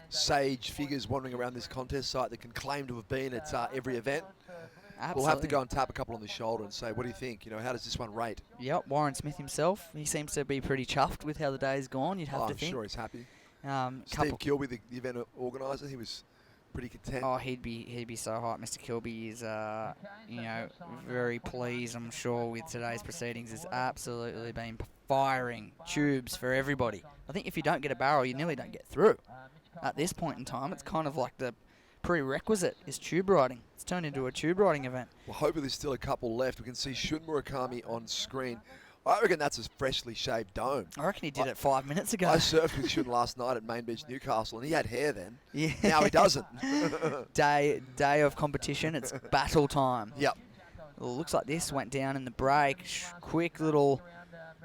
sage figures wandering around this contest site that can claim to have been at every event. Absolutely. We'll have to go and tap a couple on the shoulder and say, what do you think? How does this one rate? Yep, Warren Smith himself, he seems to be pretty chuffed with how the day's gone, you'd have to think. I'm sure he's happy. Steve Kilby, the event organiser, he was pretty content. Oh, he'd be so hot. Mr. Kilby is, very pleased, I'm sure, with today's proceedings. Has absolutely been firing tubes for everybody. I think if you don't get a barrel, you nearly don't get through. At this point in time, it's kind of like the prerequisite is tube riding. It's turned into a tube riding event. Well, hopefully there's still a couple left. We can see Shun Murakami on screen. I reckon that's a freshly shaved dome. I reckon he did it 5 minutes ago. I surfed with Shun last night at Main Beach, Newcastle, and he had hair then. Yeah. Now he doesn't. Day of competition. It's battle time. Yep. Well, looks like this went down in the break. Quick little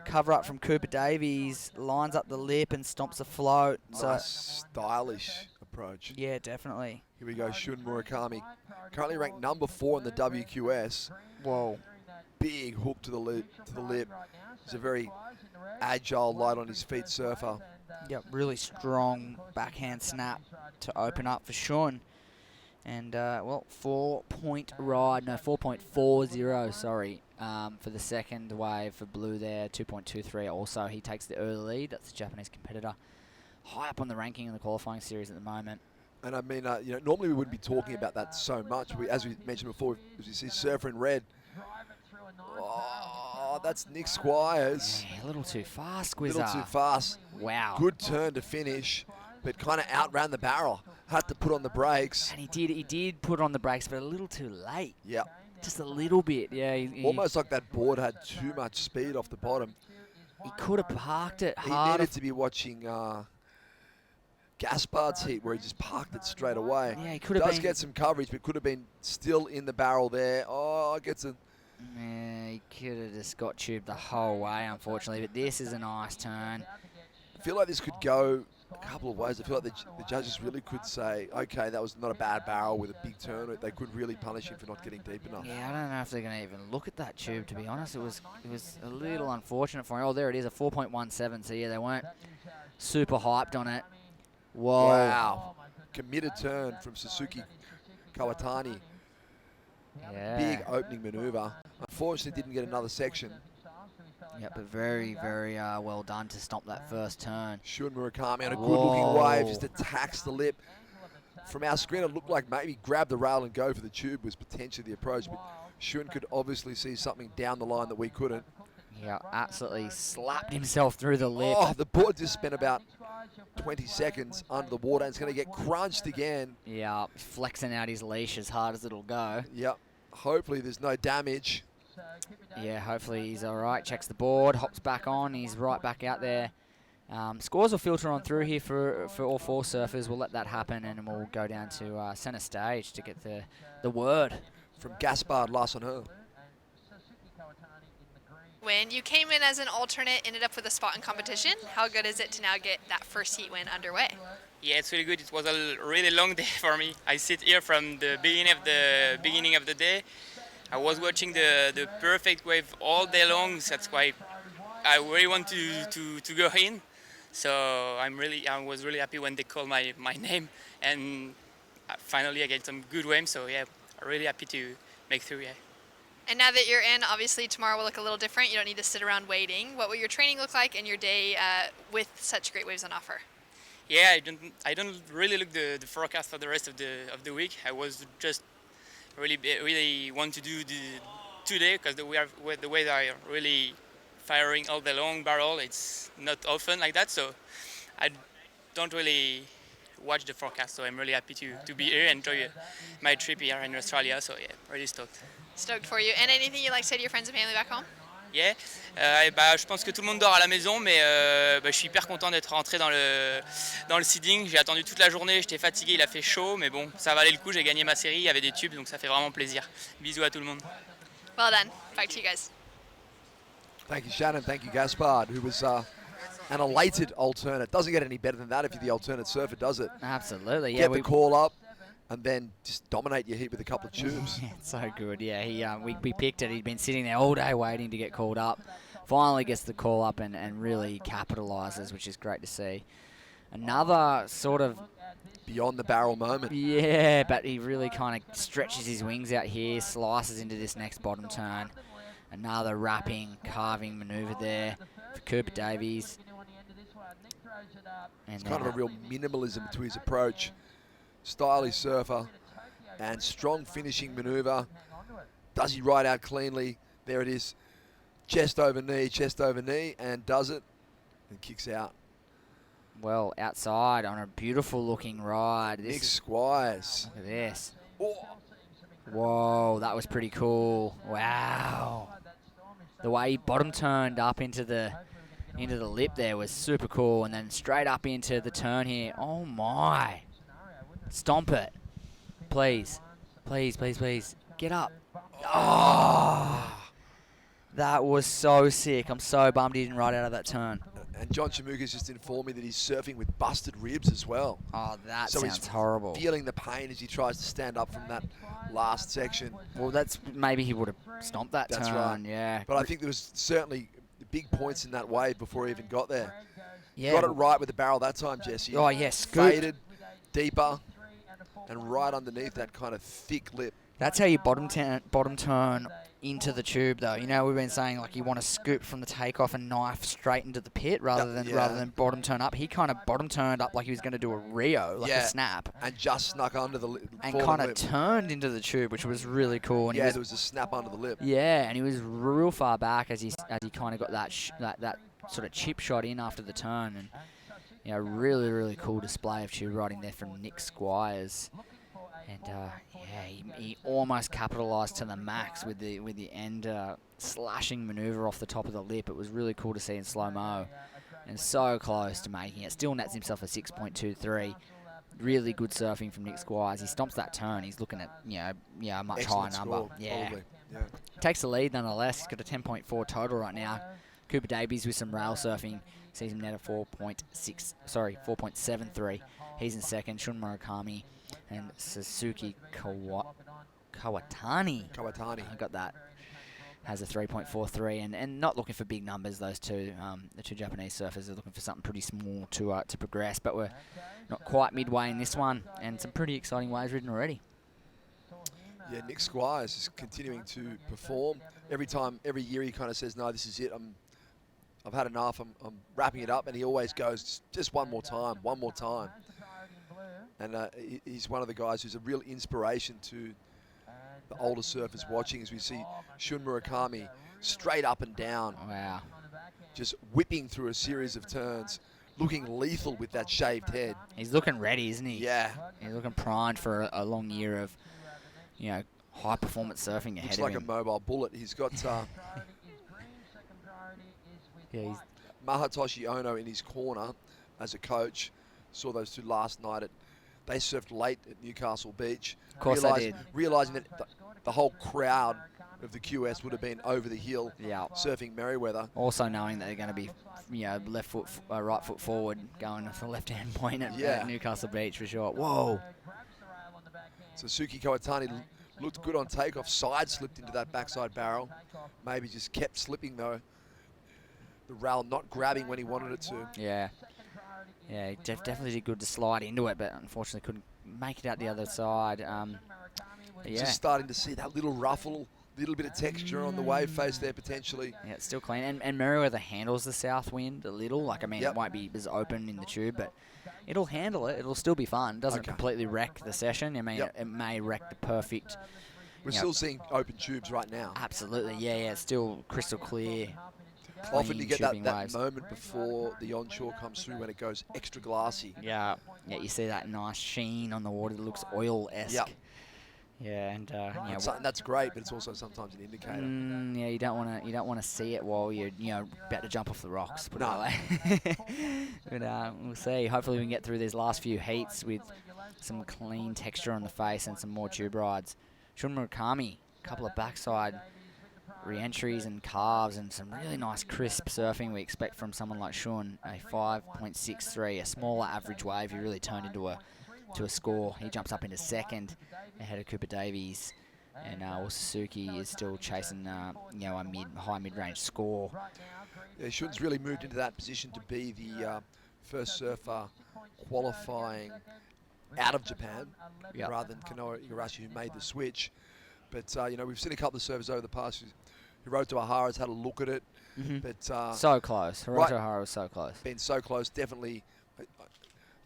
cover up from Cooper Davies. Lines up the lip and stomps the float. Nice, stylish approach. Yeah, definitely. Here we go, Shun Murakami. Currently ranked number 4 in the WQS. Whoa. Big hook to the lip. He's a very agile, light on his feet surfer. Yep, really strong backhand snap to open up for Shun. And, well, 4-point ride, no, 4.40, sorry, for the second wave for blue there, 2.23 also. He takes the early lead. That's the Japanese competitor. High up on the ranking in the qualifying series at the moment. And I mean, normally we wouldn't be talking about that so much. As we mentioned before, you see Surfer in red. Oh, that's Nick Squires. Yeah, a little too fast, A little too fast. Wow. Good turn to finish, but kind of outran the barrel. Had to put on the brakes. And he did put on the brakes, but a little too late. Yeah. Just a little bit, yeah. Almost like that board had too much speed off the bottom. He could have parked it He hard. needed to be watching Gaspard's heat where he just parked it straight away. Yeah, he could have Does been. get some coverage, but could have been still in the barrel there. Oh, gets a... Yeah, he could have just got tubed the whole way, unfortunately. But this is a nice turn. I feel like this could go a couple of ways. I feel like the judges really could say, okay, that was not a bad barrel with a big turn. They could really punish him for not getting deep enough. Yeah, I don't know if they're going to even look at that tube, to be honest. It was a little unfortunate for him. Oh, there it is, a 4.17. So, yeah, they weren't super hyped on it. Whoa. Wow. Committed turn from Suzuki Kawatani. Yeah. Big opening maneuver. Unfortunately, didn't get another section. Yeah, but very, very well done to stop that first turn. Shun Murakami on a good-looking wave, just attacks the lip. From our screen, it looked like maybe grab the rail and go for the tube was potentially the approach, but Shun could obviously see something down the line that we couldn't. Yeah, absolutely slapped himself through the lip. Oh, the board just spent about 20 seconds under the water, and it's going to get crunched again. Yeah, flexing out his leash as hard as it'll go. Yep. Hopefully there's no damage. Yeah, hopefully he's all right. Checks the board, hops back on. He's right back out there. Scores will filter on through here for all four surfers. We'll let that happen, and we'll go down to centre stage to get the word. From Gaspard Larsson. When you came in as an alternate, ended up with a spot in competition. How good is it to now get that first heat win underway? Yeah, it's really good. It was a really long day for me. I sit here from the beginning of the day. I was watching the perfect wave all day long. So that's why I really want to go in. So I was really happy when they called my name, and finally I get some good waves. So yeah, I'm really happy to make through. Yeah. And now that you're in, obviously tomorrow will look a little different. You don't need to sit around waiting. What will your training look like and your day with such great waves on offer? Yeah, I don't really look the forecast for the rest of the week. I was just really want to do today because the waves are really firing all day long barrel. It's not often like that, so I don't really watch the forecast. So I'm really happy to be here and enjoy my trip here in Australia. So yeah, really stoked. Stoked for you. And anything you'd like to say to your friends and family back home? Yeah, je pense que tout le monde dort à la maison, mais je suis hyper content d'être rentré dans le seeding. J'ai attendu toute la journée, j'étais fatigué, il a fait chaud, mais bon, ça valait le coup, j'ai gagné ma série, il y avait des tubes, donc ça fait vraiment plaisir. Bisous à tout le monde. Well done. Back to you guys. Thank you, Shannon. Thank you, Gaspard, who was an elated alternate. Doesn't get any better than that if you're the alternate surfer, does it? Absolutely, yeah. Get the call up and then just dominate your heat with a couple of tubes. Yeah, it's so good, yeah. We picked it. He'd been sitting there all day waiting to get called up. Finally gets the call up and really capitalises, which is great to see. Another sort of beyond the barrel moment. Yeah, but he really kind of stretches his wings out here, slices into this next bottom turn. Another wrapping, carving manoeuvre there for Cooper Davies. It's kind of a real minimalism to his approach. Stylish surfer and strong finishing manoeuvre. Does he ride out cleanly? There it is. Chest over knee, and does it and kicks out. Well, outside on a beautiful looking ride. Nick Squires. Look at this. Whoa, that was pretty cool. Wow. The way he bottom turned up into the lip there was super cool, and then straight up into the turn here. Oh my. Stomp it. Please. Please, please, please. Get up. Oh. That was so sick. I'm so bummed he didn't ride out of that turn. And John Chamuka's just informed me that he's surfing with busted ribs as well. Oh, that so sounds he's horrible. Feeling the pain as he tries to stand up from that last section. Well, maybe he would have stomped that turn. That's right. Yeah. But I think there was certainly big points in that wave before he even got there. Yeah. Got it right with the barrel that time, Jesse. Oh, yes. Good. Faded, deeper. and right underneath that kind of thick lip. That's how you bottom turn into the tube, though. You know, we've been saying like you want to scoop from the takeoff and knife straight into the pit rather than bottom turn up. He kind of bottom turned up like he was going to do a Rio, like a snap, and just snuck under the lip. And kind of turned into the tube, which was really cool. And there was a snap under the lip. Yeah, and he was real far back as he kind of got that sort of chip shot in after the turn, and really, really cool display of tube riding there from Nick Squires. And he almost capitalised to the max with the end slashing manoeuvre off the top of the lip. It was really cool to see in slow-mo, and so close to making it. Still nets himself a 6.23. Really good surfing from Nick Squires. He stomps that turn. He's looking at a much higher number. Score, yeah. Takes the lead nonetheless. He's got a 10.4 total right now. Cooper Davies with some rail surfing sees him net a 4.73. He's in second. Shun Murakami and Suzuki Kawatani. I got that. Has a 3.43 and not looking for big numbers. Those two, the two Japanese surfers are looking for something pretty small to progress. But we're not quite midway in this one, and some pretty exciting waves ridden already. Yeah, Nick Squires is continuing to perform. Every year he kind of says, "No, this is it. I've had enough. I'm wrapping it up," and he always goes, "Just one more time." And he's one of the guys who's a real inspiration to the older surfers watching, as we see Shun Murakami straight up and down. Wow. Just whipping through a series of turns, looking lethal with that shaved head. He's looking ready, isn't he? Yeah. He's looking primed for a long year of, high performance surfing ahead Looks of like him. a mobile bullet. He's got Mahatoshi Ono in his corner as a coach. Saw those two last night they surfed late at Newcastle Beach. Of course they did. Realising that the whole crowd of the QS would have been over the hill surfing Merriweather. Also knowing that they're going to be, right foot forward going to the left-hand point at Newcastle Beach for sure. Whoa. Suzuki Kawatani looked good on takeoff, side-slipped into that backside barrel. Maybe just kept slipping, though. The rail not grabbing when he wanted it to. Yeah. Yeah, he definitely did good to slide into it, but unfortunately couldn't make it out the other side. Just starting to see that little ruffle, little bit of texture on the wave face there potentially. Yeah, it's still clean. And Merriweather handles the south wind a little. It won't be as open in the tube, but it'll handle it. It'll still be fun. It doesn't completely wreck the session. It may wreck the perfect. We're still seeing open tubes right now. Absolutely, yeah. It's still crystal clear. Often you get that moment before the onshore comes through when it goes extra glassy. Yeah, you see that nice sheen on the water that looks oil-esque. Yep. Yeah, and that's great, but it's also sometimes an indicator. You don't want to see it while you're about to jump off the rocks. Put it that way. But we'll see. Hopefully we can get through these last few heats with some clean texture on the face and some more tube rides. Shun Murakami, a couple of backside re-entries and carves and some really nice crisp surfing we expect from someone like Shun. A 5.63, a smaller average wave. He really turned into a score. He jumps up into second ahead of Cooper Davies, and Suzuki is still chasing a high mid-range score. Yeah, Shun's really moved into that position to be the first surfer qualifying out of Japan rather than Kanoa Igarashi, who made the switch. But we've seen a couple of surfers over the past. Hiroto Ohara's had a look at it, but so close. Hiroto Ohara was so close. Been so close. Definitely. I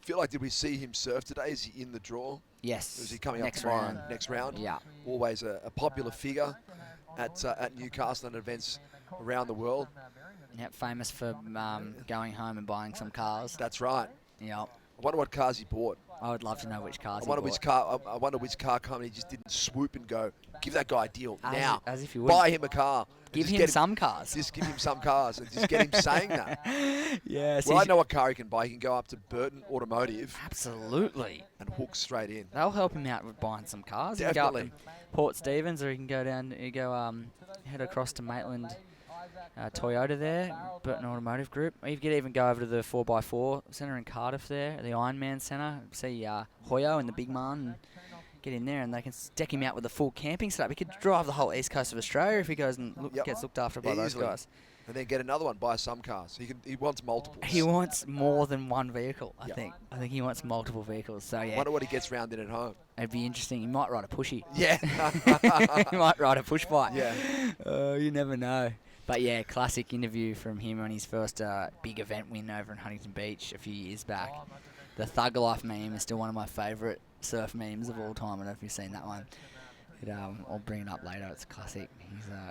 feel like, did we see him surf today? Is he in the draw? Yes. Is he coming next up tomorrow? round? Next round. Yeah. Always a popular figure at Newcastle and events around the world. Yep, famous for going home and buying some cars. That's right. Yep. I wonder what cars he bought. I would love to know which cars I wonder which car company just didn't swoop and go, give that guy a deal now. As if you would. Buy him a car. Give him some cars. Just give him some cars and just get him saying that. Yes. Well, I know what car he can buy. He can go up to Burton Automotive. Absolutely. And hook straight in. They'll help him out with buying some cars. Definitely. He can go up to Port Stephens, or he can go down. Head across to Maitland. Toyota there, Burton Automotive Group. You could even go over to the 4x4 Centre in Cardiff there, the Ironman Centre. See Hoyo and the big man, and get in there, and they can deck him out with a full camping setup. He could drive the whole east coast of Australia if he goes and gets looked after by those guys. And then get another one, buy some cars. He wants multiples. He wants more than one vehicle, I Yep. think. I think he wants multiple vehicles. So, yeah. Wonder what he gets round in at home. It'd be interesting. He might ride a pushy. Yeah. He might ride a push bike. Yeah. You never know. But, yeah, classic interview from him on his first big event win over in Huntington Beach a few years back. The Thug Life meme is still one of my favourite surf memes of all time. I don't know if you've seen that one. I'll bring it up later. It's a classic.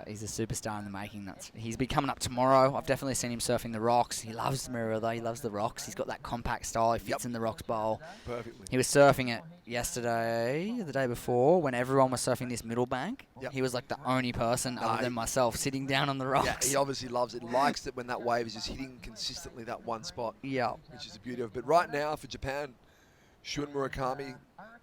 He's a superstar in the making. He's be coming up tomorrow. I've definitely seen him surfing the rocks. He loves the mirror though. He loves the rocks. He's got that compact style. He fits in the rocks bowl. Perfectly. He was surfing it yesterday, the day before, when everyone was surfing this middle bank. Yep. He was like the only person other than myself sitting down on the rocks. Yeah, he obviously loves it. Likes it when that wave is just hitting consistently that one spot. Yeah. Which is the beauty of it. But right now for Japan, Shun Murakami,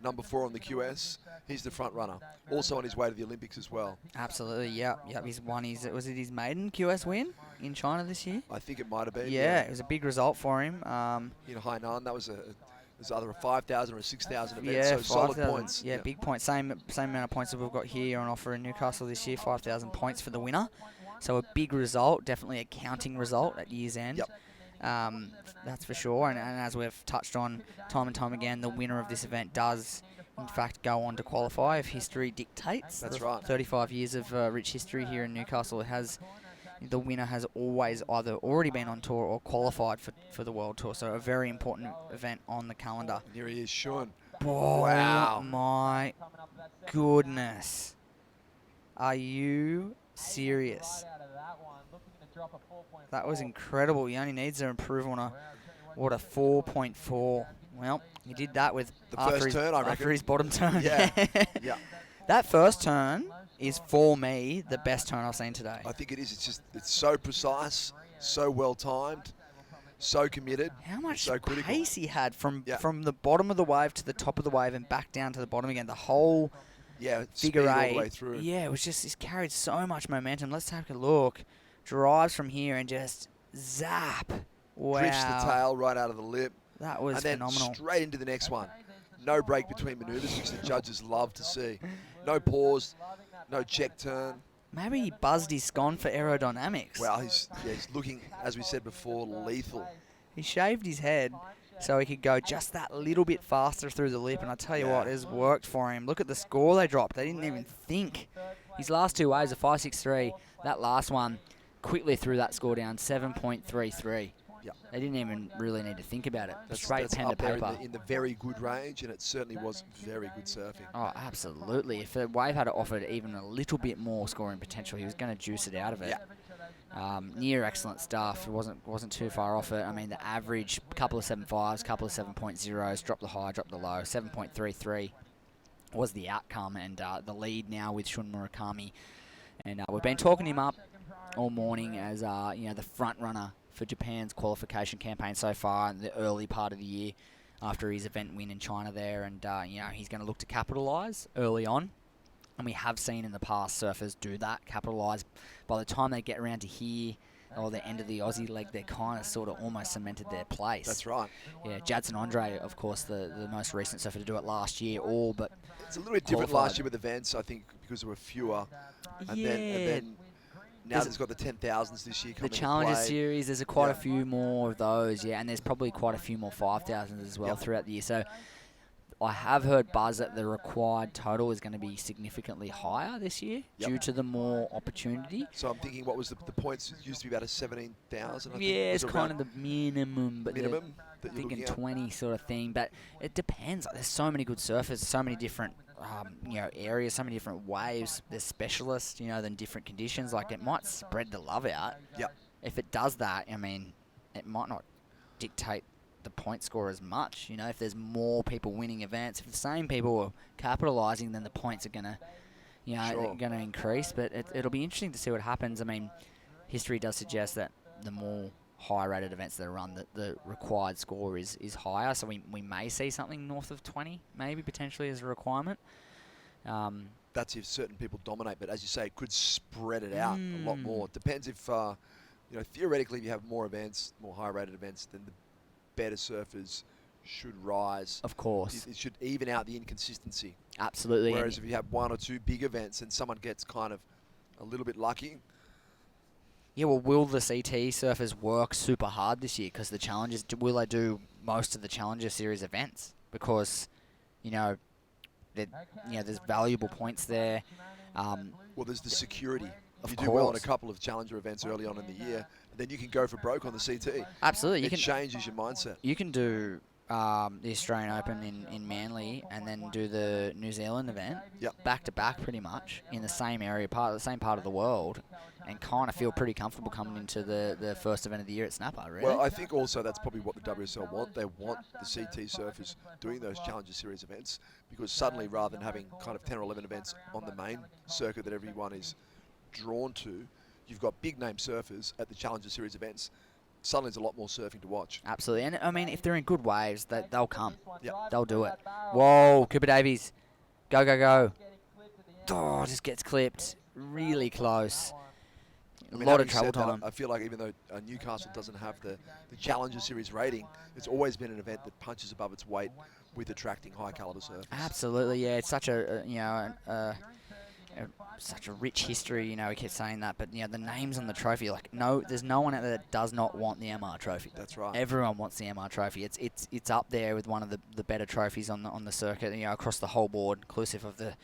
number 4 on the QS. He's the front runner. Also on his way to the Olympics as well. Absolutely, yep. He's won was it his maiden QS win in China this year? I think it might have been. Yeah, it was a big result for him. In Hainan, that was either a 5,000 or a 6,000 event. Yeah, so solid 5,000. points. Yeah, big points. Same amount of points that we've got here on offer in Newcastle this year. 5,000 points for the winner. So a big result, definitely a counting result at year's end. Yep. That's for sure. And as we've touched on time and time again, the winner of this event does, in fact, go on to qualify if history dictates. That's right. 35 years of rich history here in Newcastle. The winner has always either already been on tour or qualified for the World Tour. So a very important event on the calendar. And here he is, Sean. Oh, Wow. my goodness. Are you serious? That was incredible. He only needs to improve on a 4.4. Well, he did that with the first turn, I reckon. After his bottom turn. Yeah. Yeah. That first turn is, for me, the best turn I've seen today. I think it is. It's so precise, so well timed, so committed. How much so critical. pace he had from the bottom of the wave to the top of the wave and back down to the bottom again. The whole figure speed all eight. the way through. Yeah, it was just, he's carried so much momentum. Let's take a look. Drives from here and just zap. Wow. Drifts the tail right out of the lip. That was and then phenomenal. Straight into the next one. No break between manoeuvres, which the judges love to see. No pause, no check turn. Maybe he buzzed his scon for aerodynamics. Well, he's looking, as we said before, lethal. He shaved his head so he could go just that little bit faster through the lip, and I tell you what, it has worked for him. Look at the score they dropped. They didn't even think. His last two waves are 5.63. That last one quickly threw that score down, 7.33. Yeah. They didn't even really need to think about it. That's Straight pen to up there paper. in the very good range, and it certainly was very good surfing. Oh, absolutely. If the wave had offered even a little bit more scoring potential, he was going to juice it out of it. Near excellent stuff. It wasn't too far off it. I mean, the average, couple of 7.5s, couple of 7.0s, drop the high, drop the low. 7.33 was the outcome, and the lead now with Shun Murakami. And we've been talking him up all morning as the front runner for Japan's qualification campaign so far in the early part of the year after his event win in China there, and he's going to look to capitalise early on, and we have seen in the past surfers do that, capitalise. By the time they get around to here or the end of the Aussie leg, they're kind of sort of almost cemented their place. That's right. Yeah, Jadson Andre, of course, the most recent surfer to do it last year, but it's a little bit different last year with events, I think, because there were fewer. And then now there's got the 10,000s this year coming. The Challenger play. Series, there's quite a few more of those, and there's probably quite a few more 5,000s as well throughout the year. So I have heard buzz that the required total is going to be significantly higher this year due to the more opportunity. So I'm thinking, what was the points? It used to be about a 17,000. Yeah, it's kind of the minimum, but minimum. I'm thinking 20 sort of thing. But it depends. There's so many good surfers, so many different areas, so many different waves. There's specialists, than different conditions. Like, it might spread the love out. Yep. If it does that, I mean, it might not dictate the point score as much. If there's more people winning events, if the same people are capitalising, then the points are gonna, going to increase. But it'll be interesting to see what happens. I mean, history does suggest that the more high-rated events that are run, that the required score is higher. So we may see something north of 20, maybe potentially as a requirement. That's if certain people dominate, but as you say, it could spread it out a lot more. It depends if, theoretically, if you have more events, more high-rated events, then the better surfers should rise. Of course. It should even out the inconsistency. Absolutely. Whereas if you have one or two big events and someone gets kind of a little bit lucky, Yeah, well, will the CT surfers work super hard this year? Because the challenges, will they do most of the Challenger Series events? Because, you know, there's valuable points there. Well, there's the security. Of You do well in a course. couple of Challenger events early on in the year, then you can go for broke on the CT. Absolutely. It changes your mindset. You can do the Australian Open in Manly and then do the New Zealand event back to back pretty much in the same area, the same part of the world, and kind of feel pretty comfortable coming into the first event of the year at Snapper, really. Well, I think also that's probably what the WSL want. They want the CT surfers doing those Challenger Series events because suddenly, rather than having kind of 10 or 11 events on the main circuit that everyone is drawn to, you've got big name surfers at the Challenger Series events. Suddenly there's a lot more surfing to watch. Absolutely. And, I mean, if they're in good waves, they'll come. Yep. They'll do it. Whoa, Cooper Davies. Go, go, go. Oh, just gets clipped. Really close. I mean, a lot of having travel said that, time. I feel like even though Newcastle doesn't have the Challenger Series rating, it's always been an event that punches above its weight with attracting high caliber surfers. Absolutely, yeah. It's such such a rich history, we keep saying that, but the names on the trophy, there's no one out there that does not want the MR trophy. That's right. Everyone wants the MR trophy. It's up there with one of the better trophies on the circuit, across the whole board, inclusive of the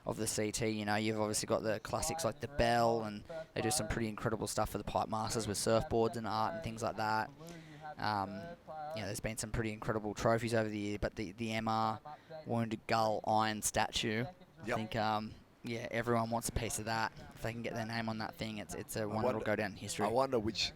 CT. You've obviously got the classics like the Bell, and they do some pretty incredible stuff for the Pipe Masters with surfboards and art and things like that. There's been some pretty incredible trophies over the year, but the MR Wounded Gull Iron statue, I think, everyone wants a piece of that. If they can get their name on that thing, it's a one that'll go down in history. I wonder which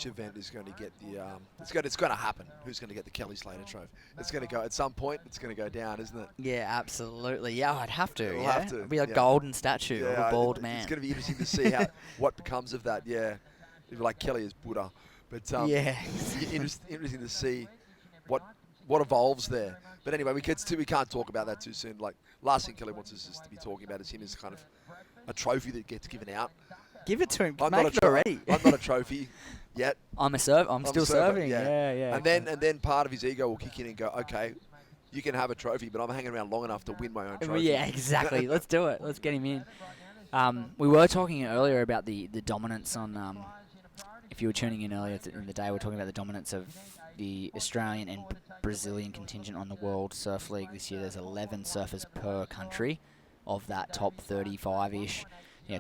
event is going to get the it's going to happen. Who's going to get the Kelly Slater trophy? It's going to go at some point. It's going to go down, isn't it? Yeah, absolutely. Yeah, I'd have to. It'll have to. It'll be a golden statue of a bald man. It's going to be interesting to see what becomes of that. Yeah, it'd be like Kelly as Buddha, but interesting to see what evolves there. But anyway, we can't talk about that too soon. Like, last thing Kelly wants us to be talking about is him as kind of a trophy that gets given out. Give it to him. I'm Make it already. I'm not a trophy yet. I'm still serving. Yeah. And then part of his ego will kick in and go, okay, you can have a trophy, but I'm hanging around long enough to win my own trophy. Yeah, exactly. Let's do it. Let's get him in. We were talking earlier about the dominance on. If you were tuning in earlier in the day, we were talking about the dominance of the Australian and Brazilian contingent on the World Surf League this year. There's 11 surfers per country of that top 35-ish.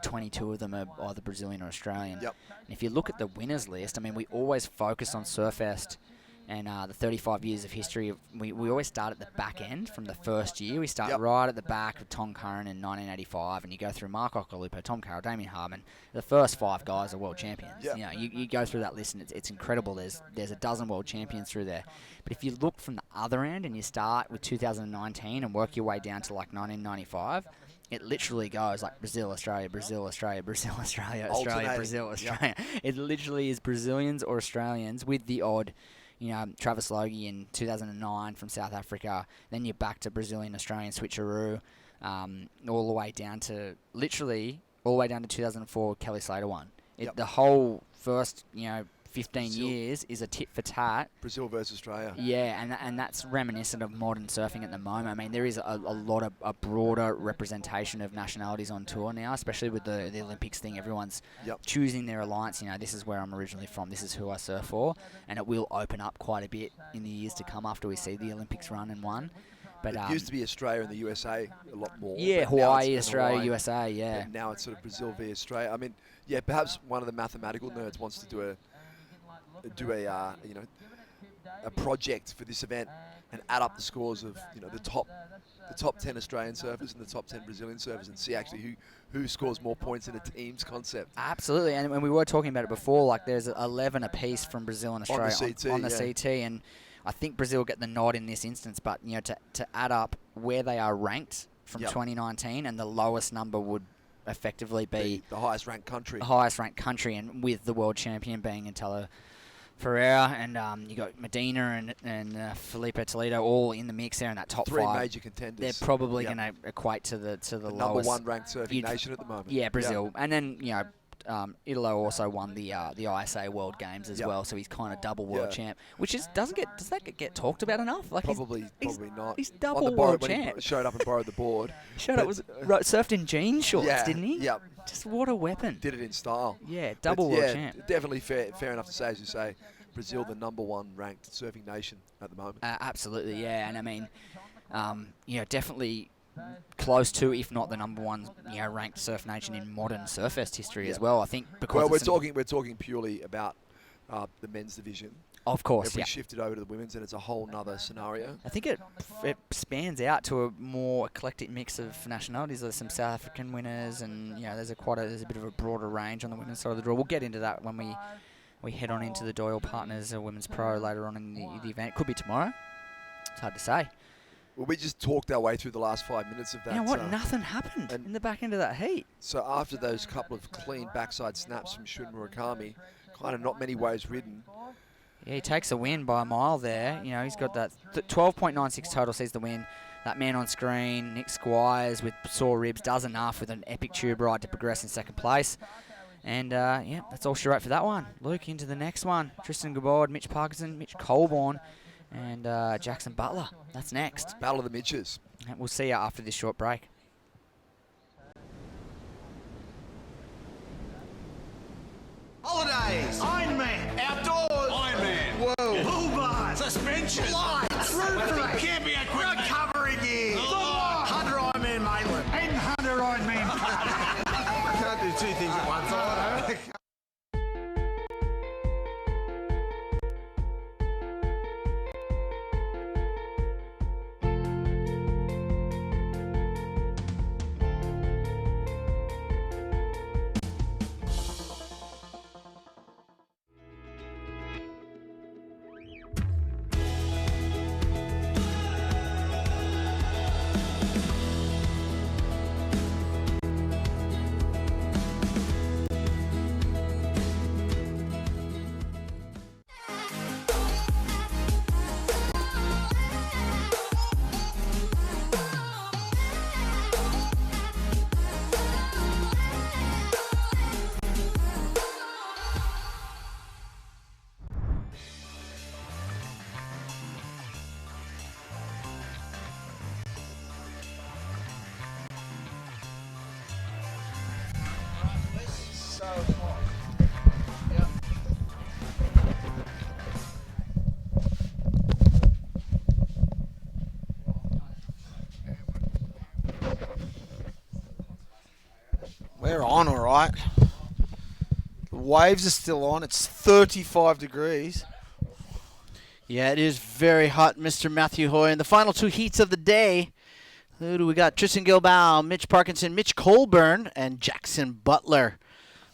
22 of them are either Brazilian or Australian. Yep. And if you look at the winners list, I mean, we always focus on Surfest and the 35 years of history. We always start at the back end from the first year. We start right at the back with Tom Curran in 1985, and you go through Mark Occhilupo, Tom Carroll, Damien Harmon. The first 5 guys are world champions. Yep. You go through that list, and it's incredible. There's a dozen world champions through there. But if you look from the other end and you start with 2019 and work your way down to like 1995, it literally goes like Brazil, Australia, Brazil, Australia, Brazil, Australia, Australia, Brazil, Australia. It literally is Brazilians or Australians with the odd, Travis Logie in 2009 from South Africa. Then you're back to Brazilian, Australian switcheroo, all the way down to 2004. Kelly Slater won. The whole first, 15 Brazil. years is a tit for tat. Brazil versus Australia. Yeah, and that's reminiscent of modern surfing at the moment. I mean, there is a lot of a broader representation of nationalities on tour now, especially with the Olympics thing. Everyone's choosing their alliance. This is where I'm originally from. This is who I surf for. And it will open up quite a bit in the years to come after we see the Olympics run and won. But it used to be Australia and the USA a lot more. Yeah, Hawaii, Australia, USA, yeah. But now it's sort of Brazil v Australia. I mean, perhaps one of the mathematical nerds wants to do a project for this event and add up the scores of the top 10 Australian surfers and the top 10 Brazilian surfers and see actually who scores more points in a team's concept. Absolutely, and when we were talking about it before, like there's 11 apiece from Brazil and Australia on the CT, and I think Brazil get the nod in this instance. But to add up where they are ranked from 2019, and the lowest number would effectively be the highest ranked country. And with the world champion being Intella Ferreira, and you got Medina and Felipe Toledo all in the mix there in that top 3 5. major contenders. They're probably going to equate to the lowest number 1 ranked surfing nation at the moment. Yeah, Brazil. And then Italo also won the ISA World Games as well, so he's kind of double world champ, which does that get talked about enough? Like Probably not. He's On double the borrow, world when champ. he showed up and borrowed the board. Surfed in jean shorts, Yeah, didn't he? Yep. Just what a weapon. Did it in style. Yeah, double world champ. Definitely fair enough to say, as you say, Brazil the #1 ranked surfing nation at the moment. Absolutely, yeah, and I mean, definitely close to, if not the #1, ranked surf nation in modern Surfest history as well. I think because we're talking purely about the men's division. Of course, if we shifted over to the women's, then it's a whole nother scenario. I think it spans out to a more eclectic mix of nationalities. There's some South African winners, and there's a bit of a broader range on the women's side of the draw. We'll get into that when we head on into the Doyle Partners Women's Pro later on in the event. It could be tomorrow. It's hard to say. Well, we just talked our way through the last 5 minutes of that. You know what? Nothing happened in the back end of that heat. So after those couple of clean backside snaps from Shun Murakami, kind of not many waves ridden. Yeah, he takes a win by a mile there. He's got that 12.96 total, sees the win. That man on screen, Nick Squires with sore ribs, does enough with an epic tube ride to progress in second place. And, that's all she wrote for that one. Luke, into the next one. Tristan Gabbard, Mitch Parkinson, Mitch Colborne, and Jackson Butler. That's next. Battle of the Mitches. And we'll see you after this short break. Holidays. Ironman. Outdoors. Ironman. Whoa. Bull bars. Suspension. Lights. Roofing. Camping equipment. Recovery gear. Hunter Ironman Maitland. And Hunter Ironman. Can't do two things at once. I We're on, all right. The waves are still on. It's 35 degrees. Yeah, it is very hot, Mr. Matthew Hoy. In the final two heats of the day, who do we got? Tristan Gilbao, Mitch Parkinson, Mitch Colburn, and Jackson Butler,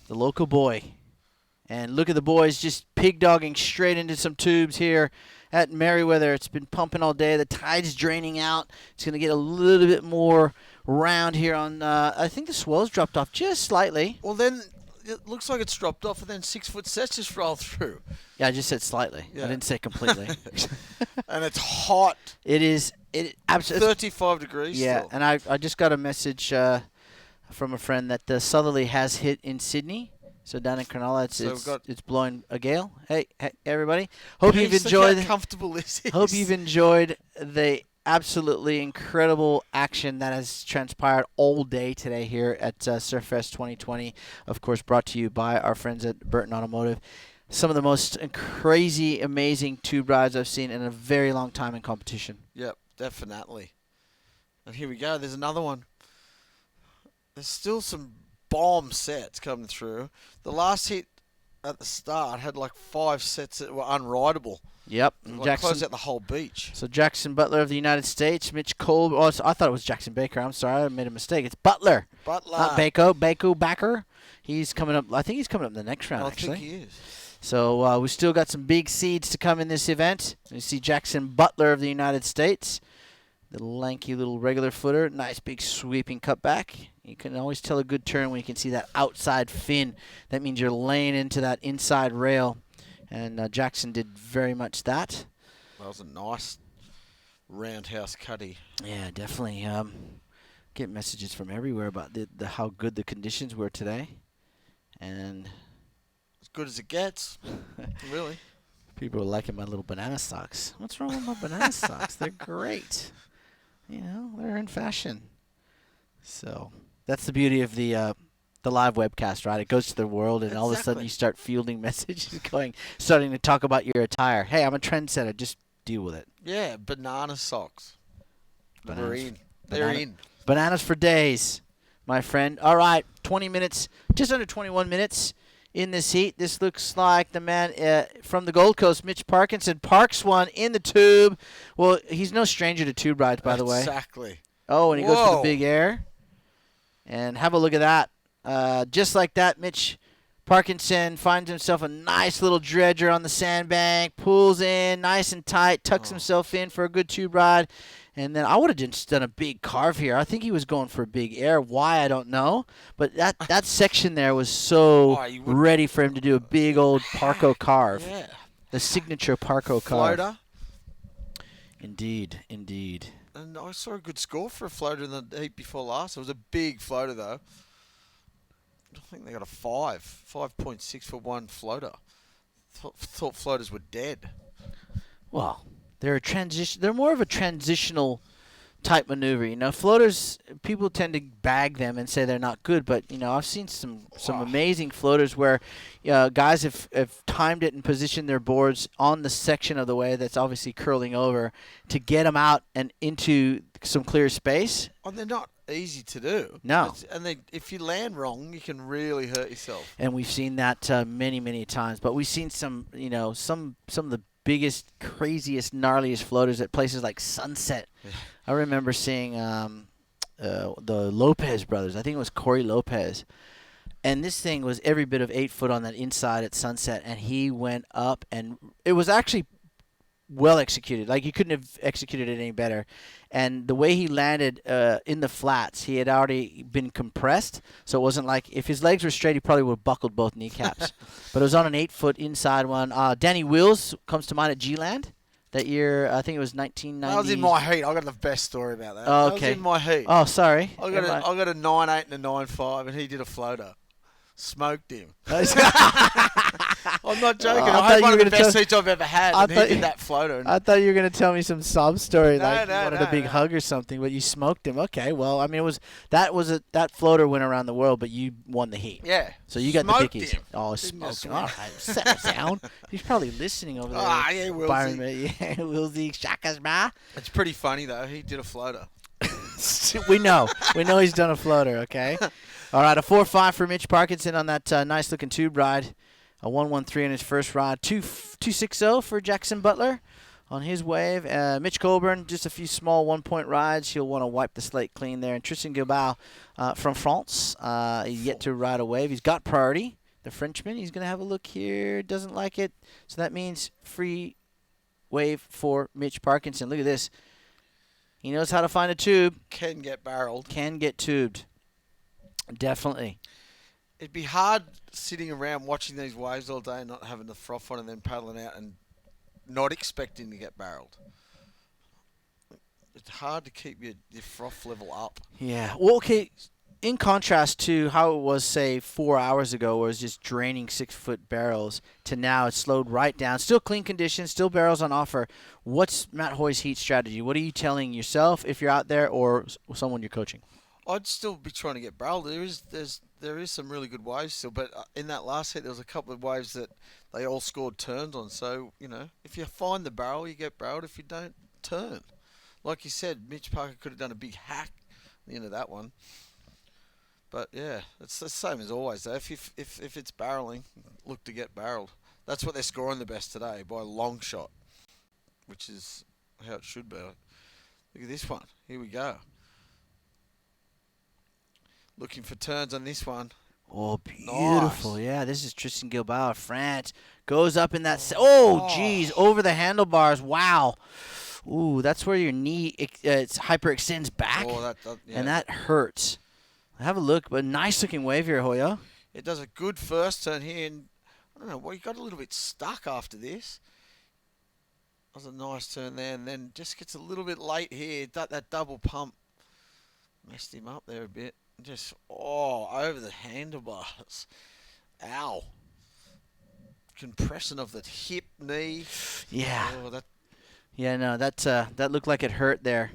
the local boy. And look at the boys just pig-dogging straight into some tubes here at Merriweather. It's been pumping all day. The tide's draining out. It's going to get a little bit more round here on, I think the swell's dropped off just slightly. Well, then it looks like it's dropped off, and then 6 foot sets just roll through. Yeah, I just said slightly. Yeah. I didn't say completely. And it's hot. It is. It absolutely 35 degrees. Yeah, still. and I just got a message from a friend that the southerly has hit in Sydney. So down in Cronulla, it's blowing a gale. Hey, everybody! Hope you've enjoyed. How comfortable this is. Hope you've enjoyed the absolutely incredible action that has transpired all day today here at Surfest 2020. Of course, brought to you by our friends at Burton Automotive. Some of the most crazy, amazing tube rides I've seen in a very long time in competition. Yep, definitely. And here we go. There's another one. There's still some bomb sets coming through. The last hit at the start had like 5 sets that were unrideable. Yep. Like closed out the whole beach. So Jackson Butler of the United States, Mitch Kolb. Oh, I thought it was Jackson Baker. I'm sorry, I made a mistake. It's Butler. Butler. Not Bako. Bako Backer. He's coming up. I think he's coming up in the next round, actually. I think he is. So we still got some big seeds to come in this event. You see Jackson Butler of the United States. The lanky little regular footer. Nice big sweeping cutback. You can always tell a good turn when you can see that outside fin. That means you're laying into that inside rail. And Jackson did very much that. That was a nice roundhouse cutty. Yeah, definitely. Get messages from everywhere about the how good the conditions were today. And as good as it gets, really. People are liking my little banana socks. What's wrong with my banana socks? They're great. You know, they're in fashion. So that's the beauty of the live webcast, right? It goes to the world, and all of a sudden you start fielding messages starting to talk about your attire. Hey, I'm a trendsetter. Just deal with it. Yeah, banana socks. They're in. They're in. Bananas for days, my friend. All right, 20 minutes, just under 21 minutes in this heat. This looks like the man from the Gold Coast, Mitch Parkinson, parks one in the tube. Well, he's no stranger to tube rides, by the way. Exactly. Oh, and he goes for the big air. And have a look at that. Just like that, Mitch Parkinson finds himself a nice little dredger on the sandbank, pulls in nice and tight, tucks himself in for a good tube ride. And then I would have just done a big carve here. I think he was going for a big air. Why, I don't know. But that section there was so ready for him to do a big old Parco carve. Yeah. The signature Parco carve. Floater. Indeed. And I saw a good score for a floater in the heat before last. It was a big floater, though. I think they got a 5.6 for one floater. Thought floaters were dead. Well, they're more of a transitional type maneuver. You know, floaters, people tend to bag them and say they're not good, but you know, I've seen some amazing floaters where guys have timed it and positioned their boards on the section of the wave that's obviously curling over to get them out and into some clear space. Oh, they're not easy to do. No. If you land wrong, you can really hurt yourself. And we've seen that many times, but we've seen some of the biggest, craziest, gnarliest floaters at places like Sunset. Yeah. I remember seeing the Lopez brothers. I think it was Corey Lopez. And this thing was every bit of 8 foot on that inside at Sunset, and he went up, and it was actually well executed. Like, you couldn't have executed it any better. And the way he landed in the flats, he had already been compressed, so it wasn't like if his legs were straight, he probably would have buckled both kneecaps. But it was on an 8 foot inside one. Danny Wills comes to mind at G-Land that year. I think it was 1990. I was in my heat. I got the best story about that. Oh, I was okay. in my heat. Oh, sorry. I got a 9.8 and a 9.5, and he did a floater. Smoked him. I'm not joking. I had one of the best seats I've ever had, and he did that floater. I thought you were going to tell me some sob story, No, like no, you wanted no, a big no. hug or something, but you smoked him. Okay, well, I mean, that floater went around the world, but you won the heat. Yeah. So you got Smoked the dickies. him. Oh, Didn't smoked just him. All right, settle down. He's probably listening over there. Ah, yeah, Willsy. Byron, yeah, Willsy, shakas, brah. It's pretty funny, though. He did a floater. We know he's done a floater, okay? All right, a 4.5 for Mitch Parkinson on that nice-looking tube ride. A 1.13 on his first ride. 2.60 for Jackson Butler on his wave. Mitch Colburn, just a few small one-point rides. He'll want to wipe the slate clean there. And Tristan Gilbao from France, he's yet to ride a wave. He's got priority, the Frenchman. He's going to have a look here. Doesn't like it. So that means free wave for Mitch Parkinson. Look at this. He knows how to find a tube. Can get barreled. Can get tubed. Definitely. It'd be hard sitting around watching these waves all day and not having the froth on and then paddling out and not expecting to get barreled. It's hard to keep your froth level up. Yeah. Well, okay. In contrast to how it was, say, 4 hours ago, where it was just draining 6 foot barrels, to now it's slowed right down. Still clean conditions, still barrels on offer. What's Matt Hoy's heat strategy? What are you telling yourself if you're out there or someone you're coaching? I'd still be trying to get barreled. There is some really good waves still, but in that last hit there was a couple of waves that they all scored turns on. So, you know, if you find the barrel, you get barreled. If you don't, turn. Like you said, Mitch Parker could have done a big hack at the end of that one. But yeah, it's the same as always though. If it's barreling, look to get barreled. That's what they're scoring the best today by a long shot, which is how it should be. Look at this one. Here we go. Looking for turns on this one. Oh, beautiful. Nice. Yeah, this is Tristan Gilbao of France. Goes up in that... geez, over the handlebars. Wow. Ooh, that's where your knee it's hyperextends back. Oh, yeah. And that hurts. Have a look. But nice-looking wave here, Hoyo. It does a good first turn here. And I don't know, well, you got a little bit stuck after this. That was a nice turn there. And then just gets a little bit late here. That double pump messed him up there a bit. Just, over the handlebars. Ow. Compression of the hip, knee. Yeah. Oh, that. Yeah, no, that looked like it hurt there.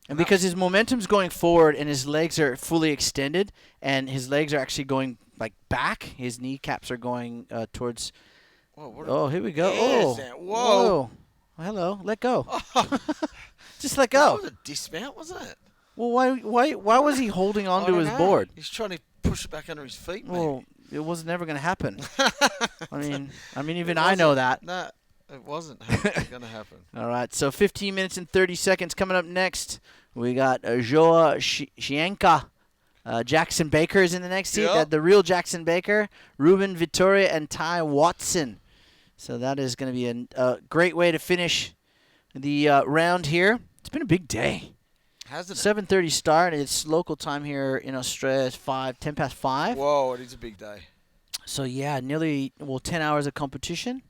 And because his momentum's going forward and his legs are fully extended and his legs are actually going like back, his kneecaps are going towards. Whoa, here we go. Yes, Oh, whoa. Well, hello, let go. Just let go. That was a dismount, wasn't it? Well, why was he holding I onto don't his know. board? He's trying to push it back under his feet, maybe. Well, it was never going to happen. I mean, even I know that. No, it wasn't going to happen. All right, so 15 minutes and 30 seconds coming up next. We got Joa Shienka. Jackson Baker is in the next seat. Yep. The real Jackson Baker. Ruben Vittoria and Ty Watson. So that is going to be a great way to finish the round here. It's been a big day. Hasn't it? 7:30 start. It's local time here in Australia. It's 10 past 5. Whoa, it is a big day. So, yeah, nearly 10 hours of competition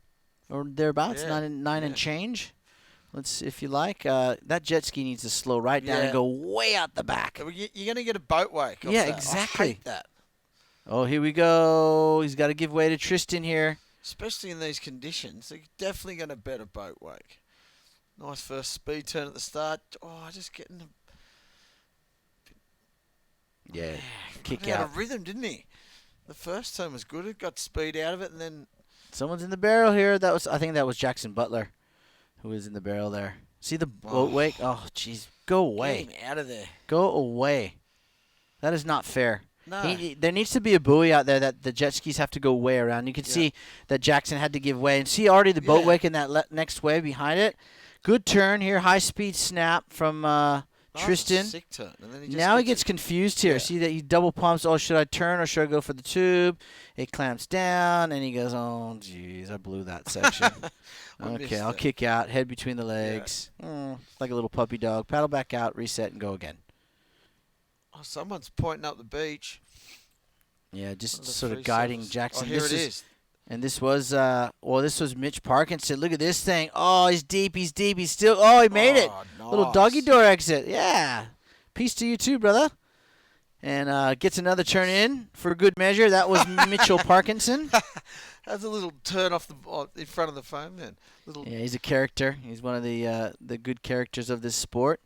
or thereabouts, Yeah. nine and change. Let's, if you like. That jet ski needs to slow right down and go way out the back. You're going to get a boat wake. Off Yeah, that. exactly. I hate that. Oh, here we go. He's got to give way to Tristan here. Especially in these conditions, they're definitely going to bet a boat wake. Nice first speed turn at the start. Oh, just getting the Yeah, kick out out. of rhythm, didn't he? The first turn was good. It got speed out of it, and then Someone's in the barrel here. I think that was Jackson Butler who was in the barrel there. See the boat wake? Oh, jeez. Go away. get him out of there. Go away. That is not fair. No. There needs to be a buoy out there that the jet skis have to go way around. You can see that Jackson had to give way. And see already the boat wake in that next wave behind it. Good turn here. High-speed snap from Tristan. Sick turn. And then Now he gets confused here. See that he double pumps. Oh, should I turn or should I go for the tube? It clamps down, and he goes, oh, jeez, I blew that section. Okay, I'll kick out. Head between the legs. Like a little puppy dog. Paddle back out, reset, and go again. Oh, someone's pointing up the beach. Yeah, just The sort of free guiding surface. Jackson. Oh, here it is. And this was, this was Mitch Parkinson. Look at this thing. Oh, he's deep. He's still, he made it. Little doggy door exit. Yeah. Peace to you too, brother. And gets another turn in for good measure. That was Mitchell Parkinson. Has a little turn off in front of the foam then. Yeah, he's a character. He's one of the good characters of this sport.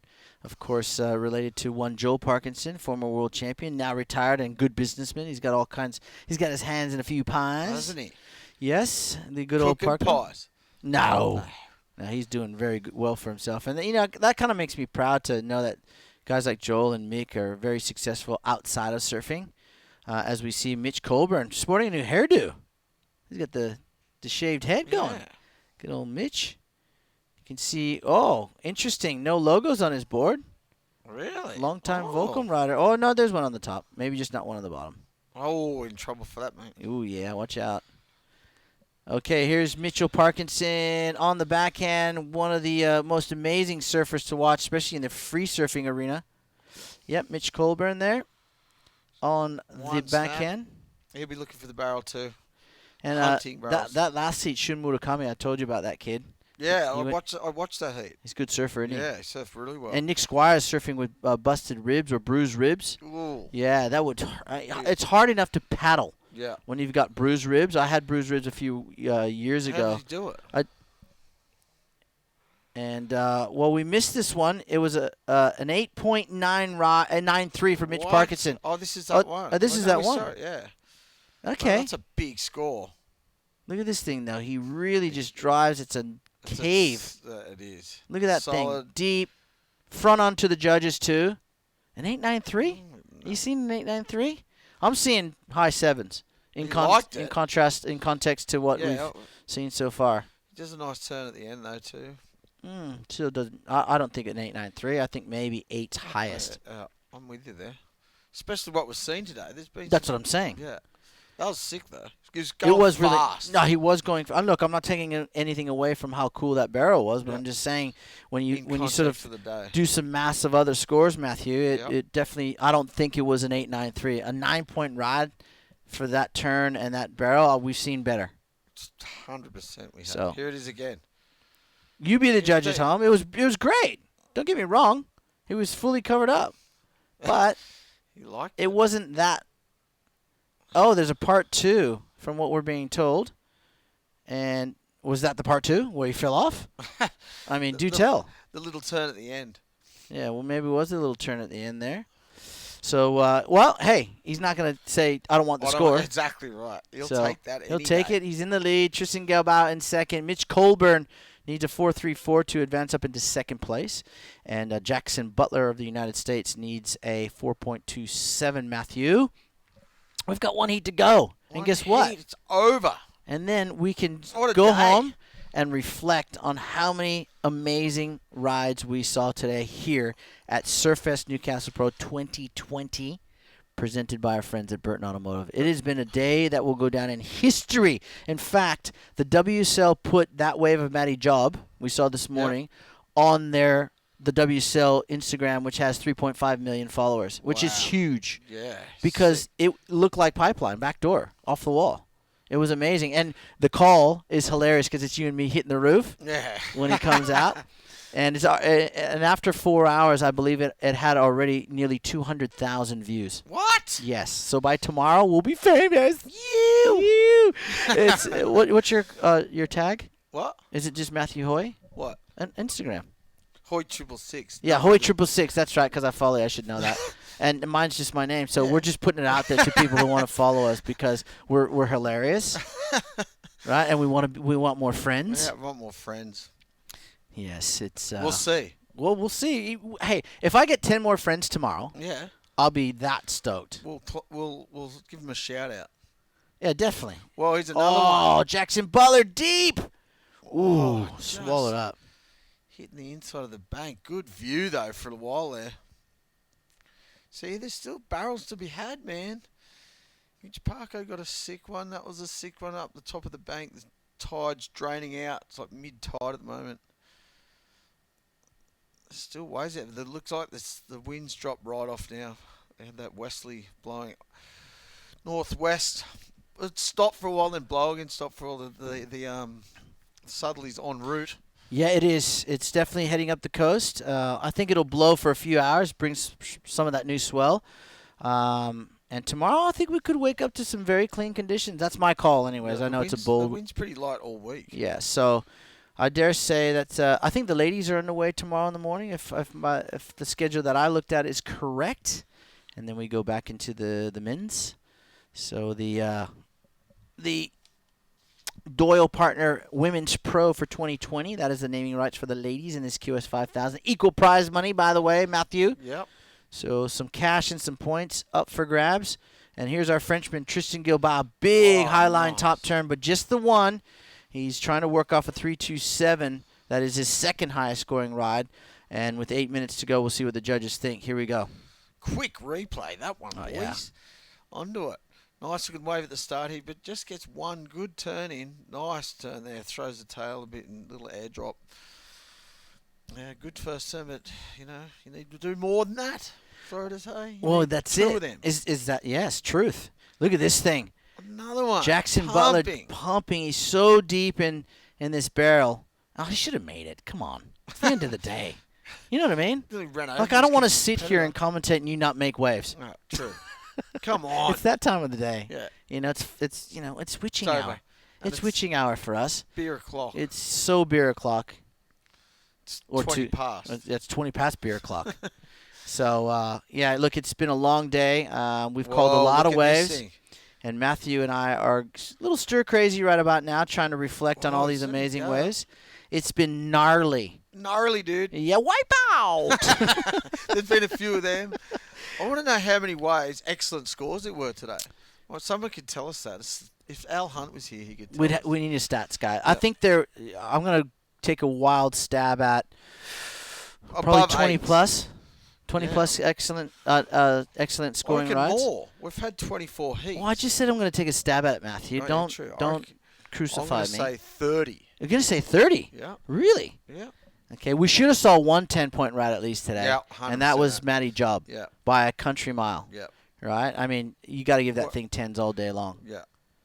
Of course, related to one Joel Parkinson, former world champion, now retired and good businessman. He's got all kinds. He's got his hands in a few pies, Hasn't he? Yes, the good old Cooking Parkinson. pies. No, he's doing very well for himself, and that kind of makes me proud to know that guys like Joel and Mick are very successful outside of surfing. As we see Mitch Colburn sporting a new hairdo. He's got the shaved head going. Good old Mitch. You can see, interesting. No logos on his board. Really? Long-time Volcom rider. Oh, no, there's one on the top. Maybe just not one on the bottom. Oh, in trouble for that, mate. Ooh, yeah, watch out. Okay, here's Mitchell Parkinson on the backhand. One of the most amazing surfers to watch, especially in the free surfing arena. Yep, Mitch Colburn there on the backhand. He'll be looking for the barrel too. And Hunting barrels. that last heat, Shun Murakami, I told you about that kid. Yeah, I watched that heat. He's a good surfer, isn't he? Yeah, he surfed really well. And Nick Squires surfing with busted ribs or bruised ribs. Ooh. Yeah, that would. It's hard enough to paddle. Yeah. When you've got bruised ribs, I had bruised ribs a few years ago. How did you do it? We missed this one. It was an 8.93 for Mitch Parkinson. Oh, this is that one. This is that one. Yeah. Okay. Oh, that's a big score. Look at this thing, though. He really just drives. It's a cave. It is. Look at that Solid. thing. Deep. Front onto the judges, too. An 8.93? You seen an 8.93? I'm seeing high sevens. In context to what we've seen so far. He does a nice turn at the end, though, too. Still doesn't. I don't think an 8.93. I think maybe 8's highest. I'm with you there. Especially what was seen today. That's what I'm saying. Yeah. That was sick, though. He was going fast. Really. No, he was going. Look, I'm not taking anything away from how cool that barrel was, but I'm just saying when you sort of do some massive other scores, Matthew, it definitely. I don't think it was an 8.93. A 9-point ride for that turn and that barrel, we've seen better. 100% we have. So. Here it is again. You be the judge at home. It was great. Don't get me wrong. He was fully covered up, but you liked it wasn't that Oh, there's a part 2 from what we're being told. And was that the part 2 where he fell off? I mean, do tell. The little turn at the end. Yeah, well, maybe it was a little turn at the end there. So, well, hey, he's not going to say, I don't want the score. Exactly right. He'll So, take that He'll any take day. it. He's in the lead. Tristan Galbao in second. Mitch Colburn needs a 4.34 to advance up into second place. And Jackson Butler of the United States needs a 4.27, Matthew. We've got one heat to go. And guess what? It's over. And then we can What a go day. home and reflect on how many amazing rides we saw today here at Surfest Newcastle Pro 2020, presented by our friends at Burton Automotive. It has been a day that will go down in history. In fact, the WSL put that wave of Matty Job, we saw this morning, on the WSL Instagram, which has 3.5 million followers, which is huge. Yeah. Because it looked like Pipeline, back door, off the wall. It was amazing. And the call is hilarious because it's you and me hitting the roof when he comes out. And after 4 hours, I believe it had already nearly 200,000 views. What? Yes. So by tomorrow, we'll be famous. You. It's what's your tag? What? Is it just Matthew Hoy? What? Instagram. Hoy 666. Yeah, Hoy 666. That's right, because I follow you. I should know that. And mine's just my name, so we're just putting it out there to people who want to follow us because we're hilarious, right? And we want more friends. Yeah, I want more friends. Yes, it's. We'll see. Well, we'll see. Hey, if I get 10 more friends tomorrow, Yeah. I'll be that stoked. We'll give him a shout out. Yeah, definitely. Well, he's another one. Oh, Jackson Butler deep. Ooh, just swallowed up. Hitting the inside of the bank. Good view, though, for a while there. See, there's still barrels to be had, man. Mitch Parker got a sick one. That was a sick one up the top of the bank. The tide's draining out. It's like mid-tide at the moment. There's still ways out. It looks like the wind's dropped right off now. And that westerly blowing northwest. It stopped for a while, then blow again. Stop for all the southerlies en route. Yeah, it is. It's definitely heading up the coast. I think it'll blow for a few hours, bring some of that new swell. And tomorrow, I think we could wake up to some very clean conditions. That's my call, anyways. Yeah, I know it's a the bold. wind's pretty light all week. Yeah, so I dare say that I think the ladies are on the way tomorrow in the morning, if the schedule that I looked at is correct, and then we go back into the men's. So the Doyle Partner Women's Pro for 2020. That is the naming rights for the ladies in this QS 5000. Equal prize money, by the way, Matthew. Yep. So some cash and some points up for grabs. And here's our Frenchman, Tristan Galbao. Big high line top turn, but just the one. He's trying to work off a 3.27. That is his second highest scoring ride. And with 8 minutes to go, we'll see what the judges think. Here we go. Quick replay, that one, boys. Yeah. Onto it. Nice good wave at the start here, but just gets one good turn in. Nice turn there. Throws the tail a bit and little airdrop. Yeah, good first turn, but, you need to do more than that. Sorry to say. Well, that's two it. Of them. Is that, yes, truth. Look at this thing. Another one. Jackson Pumping. Butler pumping. He's so deep in this barrel. Oh, he should have made it. Come on. It's the end of the day. You know what I mean? Really ran over Like, I don't his want to sit here competitor. and commentate and you not make waves. No, true. Come on. It's that time of the day. Yeah. It's witching It's hour. over. And It's witching hour for us. Beer o'clock. It's so beer o'clock. It's 20 past. It's 20 past beer o'clock. So, yeah, look, it's been a long day. We've called a lot of look at this waves. thing. And Matthew and I are a little stir-crazy right about now, trying to reflect on all these there we amazing go. waves. It's been gnarly. Gnarly, dude. Yeah, wipe out! There's been a few of them. I want to know how many waves, excellent scores there were today. Well, someone could tell us that. If Al Hunt was here, he could tell us. We need a stats guy. I think I'm going to take a wild stab at probably Above 20 eight. plus. 20 Yeah. plus excellent scoring I reckon rides. more. We've had 24 heats. Well, I just said I'm going to take a stab at it, Matthew. Oh, yeah, don't true. I don't reckon- crucify I'm me. going to say 30. You're going to say 30? Yeah. Really? Yeah. Okay, we should have saw one 10-point ride at least today. Yeah, and that 100% was that. Matty Job. Yeah. By a country mile. Yeah. Right? I mean, you got to give that What- thing 10s all day long. Yeah,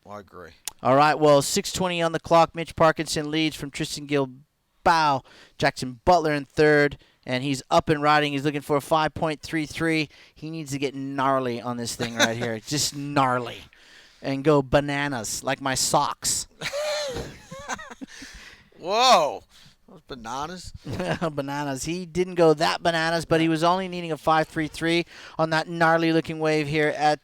I agree. All right, well, 6:20 on the clock. Mitch Parkinson leads from Tristan Galbao. Jackson Butler in third, and he's up and riding. He's looking for a 5.33. He needs to get gnarly on this thing right here. Just gnarly. and go bananas like my socks. Whoa. Those bananas. Bananas. He didn't go that bananas, but he was only needing a 5.33 on that gnarly-looking wave here at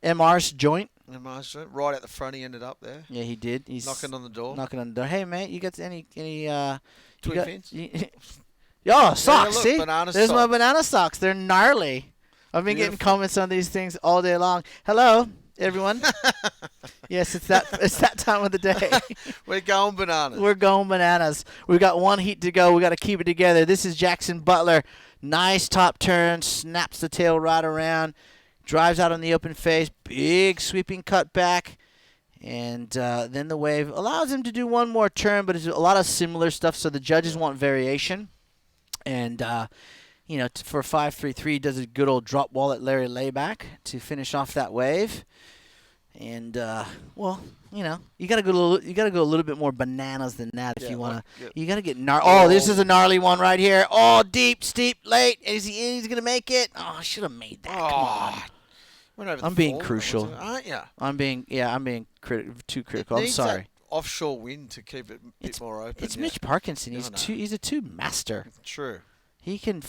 MR's joint. MR's joint. Right at the front, he ended up there. Yeah, he did. He's knocking on the door. Knocking on the door. Hey, mate, you got any twin fins? Oh, socks, look, see? banana There's my socks. banana socks. They're gnarly. I've been getting Beautiful. comments on these things all day long. Hello, everyone. Yes, it's that time of the day. We're going bananas. We're going bananas. We've got one heat to go. We got to keep it together. This is Jackson Butler. Nice top turn. Snaps the tail right around. Drives out on the open face. Big sweeping cut back. And then the wave allows him to do one more turn, but it's a lot of similar stuff, so the judges want variation. And, for 5.33, does a good old drop wall at Larry Layback to finish off that wave. And, you gotta go a little bit more bananas than that if you want to. You got to get gnarly. Oh, this is a gnarly one right here. Oh, deep, steep, late. He's going to make it? Oh, I should have made that. Come on. I'm being crucial, aren't you? I'm being too critical. I'm sorry. That offshore wind to keep it a bit more open. It's Mitch Parkinson. He's a tube master. True. He can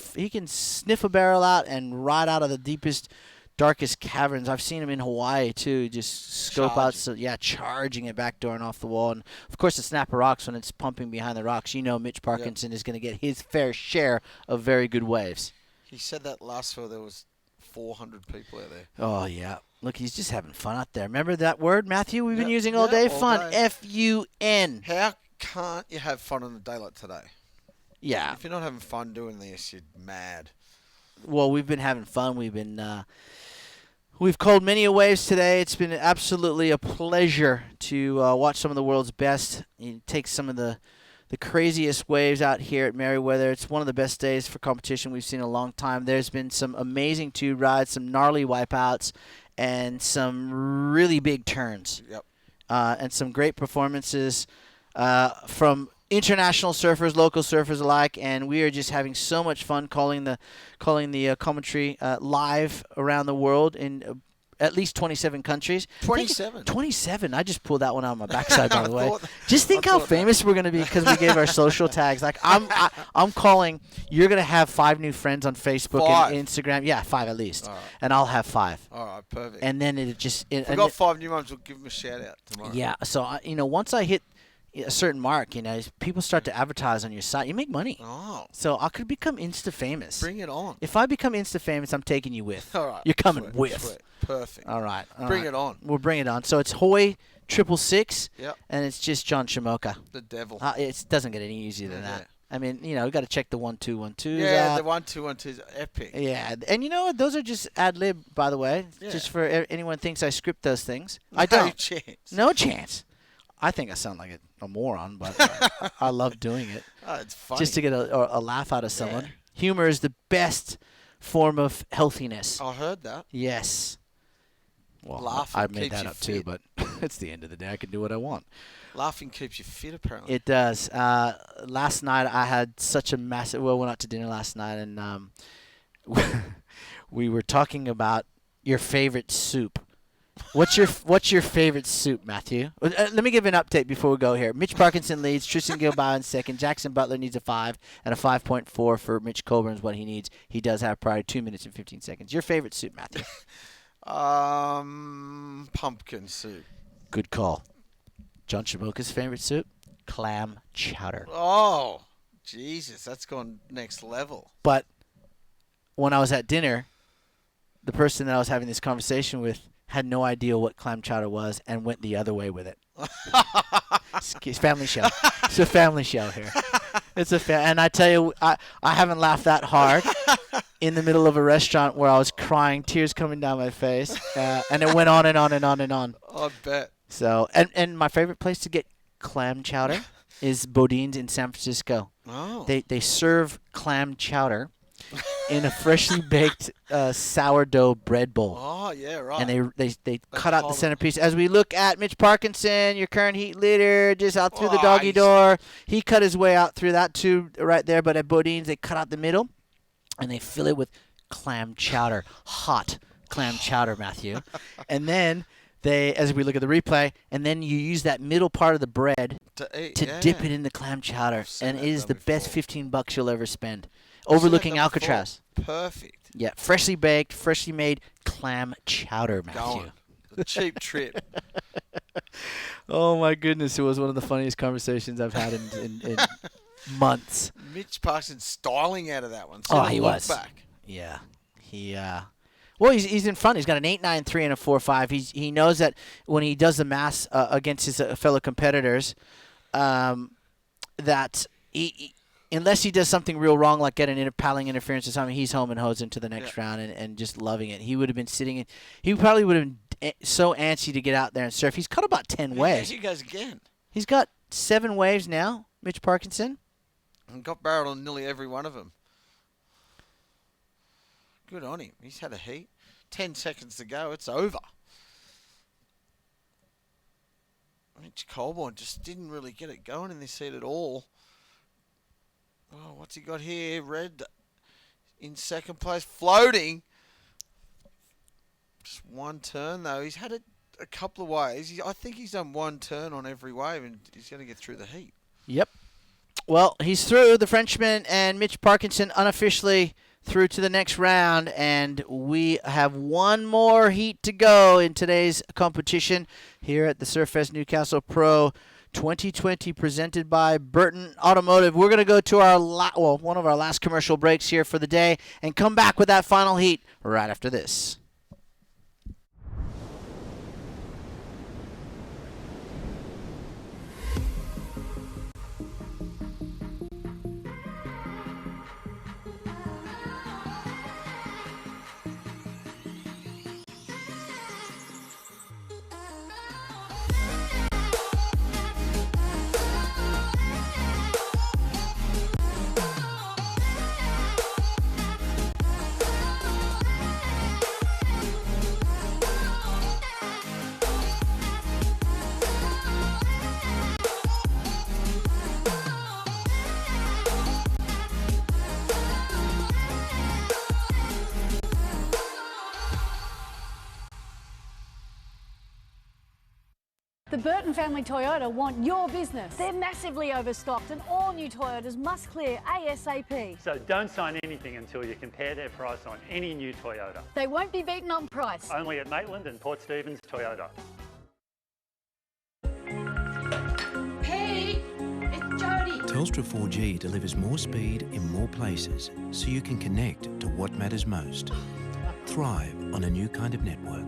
sniff a barrel out and ride out of the deepest, darkest caverns. I've seen him in Hawaii too. Just scope out, charging it back door and off the wall. And of course, the snapper rocks when it's pumping behind the rocks. Mitch Parkinson is going to get his fair share of very good waves. He said that last fall there was 400 people out there. Oh, yeah. Look, he's just having fun out there. Remember that word, Matthew, we've been using all day? Fun. F-U-N. How can't you have fun on a day like today? Yeah. If you're not having fun doing this, you're mad. Well, we've been having fun. We've called many waves today. It's been absolutely a pleasure to watch some of the world's best. You take some of the craziest waves out here at Merriweather. It's one of the best days for competition we've seen in a long time. There's been some amazing tube rides, some gnarly wipeouts, and some really big turns. Yep. And some great performances from international surfers, local surfers alike, and we are just having so much fun calling the commentary live around the world in at least 27 countries. 27. 27. I just pulled that one out of my backside, by the way. Just think how famous we're going to be because we gave our social tags. Like I'm calling. You're going to have 5 new friends on Facebook and Instagram. Yeah, 5 at least. All right. And I'll have 5. All right, perfect. And then it just. If we got 5 new ones, we'll give them a shout out tomorrow. Yeah. So once I hit a certain mark, people start to advertise on your site. You make money. Oh. So I could become Insta famous. Bring it on. If I become Insta famous, I'm taking you with. All right. You're coming Sweet, with. Sweet. Perfect. All right. Bring it on. We'll bring it on. So it's Hoy 666. Yep. And it's just John Shamoka. The devil. It doesn't get any easier than that. I mean, we got to check the 1-2-1-2s. Yeah, out. the 1-2-1-2 is epic. Yeah, and you know what? Those are just ad lib, by the way. Yeah. Just for anyone thinks I script those things. I No don't. chance. No chance. I think I sound like a moron, but I love doing it. Oh, it's funny. Just to get a laugh out of someone. Humor is the best form of healthiness. I heard that. Yes. Well, Laughing I made keeps that you up too, fit. but it's the end of the day. I can do what I want. Laughing keeps you fit, apparently. It does. Last night I had such a massive. Well, we went out to dinner last night, and we were talking about your favorite soup. What's your favorite soup, Matthew? Let me give an update before we go here. Mitch Parkinson leads. Tristan Gilbao in second. Jackson Butler needs a 5, and a 5.4 for Mitch Colburn is what he needs. He does have priority 2 minutes and 15 seconds. Your favorite soup, Matthew? Pumpkin soup. Good call. John Shamoka's favorite soup? Clam chowder. Oh, Jesus, that's gone next level. But when I was at dinner, the person that I was having this conversation with had no idea what clam chowder was and went the other way with it. It's family show. It's a family show here. And I tell you, I haven't laughed that hard in the middle of a restaurant where I was crying, tears coming down my face, and it went on and on and on and on. I bet. So, and my favorite place to get clam chowder is Boudin's in San Francisco. Oh. They serve clam chowder in a freshly baked sourdough bread bowl. Oh, yeah, right. And they cut out the centerpiece. As we look at Mitch Parkinson, your current heat leader, just out through the doggy door. He cut his way out through that tube right there. But at Boudin's, they cut out the middle, and they fill it with clam chowder. Hot clam chowder, Matthew. And then as we look at the replay, and then you use that middle part of the bread To eat, to yeah. dip it in the clam chowder, seen and that it is done the best before. $15 you'll ever spend. I've seen that Overlooking done before. Alcatraz. Perfect. Yeah, freshly baked, freshly made clam chowder, Matthew. Going. A cheap trip. Oh my goodness, it was one of the funniest conversations I've had in months. Mitch Parkinson styling out of that one. Oh, Sort of he look was. Back. Yeah, well, he's in front. He's got an 8.93 and a 4.5. He knows that when he does the mass against his fellow competitors, that he unless he does something real wrong, like get an paddling interference or something, he's home and hose into the next round and just loving it. He would have been sitting in. He probably would have been so antsy to get out there and surf. He's caught about 10 waves. Here he goes again. He's got 7 waves now, Mitch Parkinson. And got barreled on nearly every one of them. Good on him. He's had a heat. 10 seconds to go. It's over. Mitch Colborne just didn't really get it going in this heat at all. Oh, what's he got here? Red in second place. Floating. Just one turn, though. He's had a couple of waves. I think he's done one turn on every wave, and he's going to get through the heat. Yep. Well, he's through, the Frenchman, and Mitch Parkinson unofficially through to the next round, and we have one more heat to go in today's competition here at the Surfest Newcastle Pro 2020, presented by Burton Automotive. We're going to go to our one of our last commercial breaks here for the day and come back with that final heat right after this. The Burton family Toyota want your business. They're massively overstocked and all new Toyotas must clear ASAP. So don't sign anything until you compare their price on any new Toyota. They won't be beaten on price. Only at Maitland and Port Stephens Toyota. Hey, it's Jody. Telstra 4G delivers more speed in more places so you can connect to what matters most. Thrive on a new kind of network.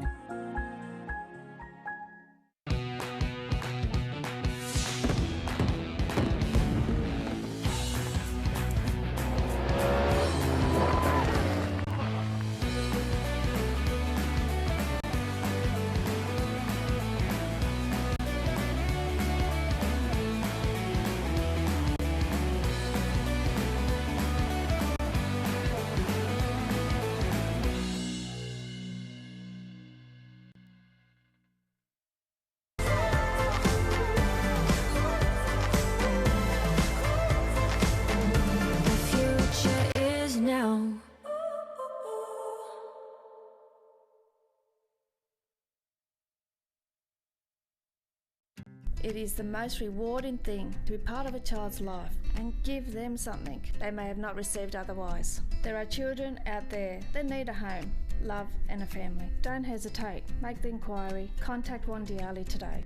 It is the most rewarding thing to be part of a child's life and give them something they may have not received otherwise. There are children out there that need a home, love and a family. Don't hesitate. Make the inquiry. Contact Wandiali today.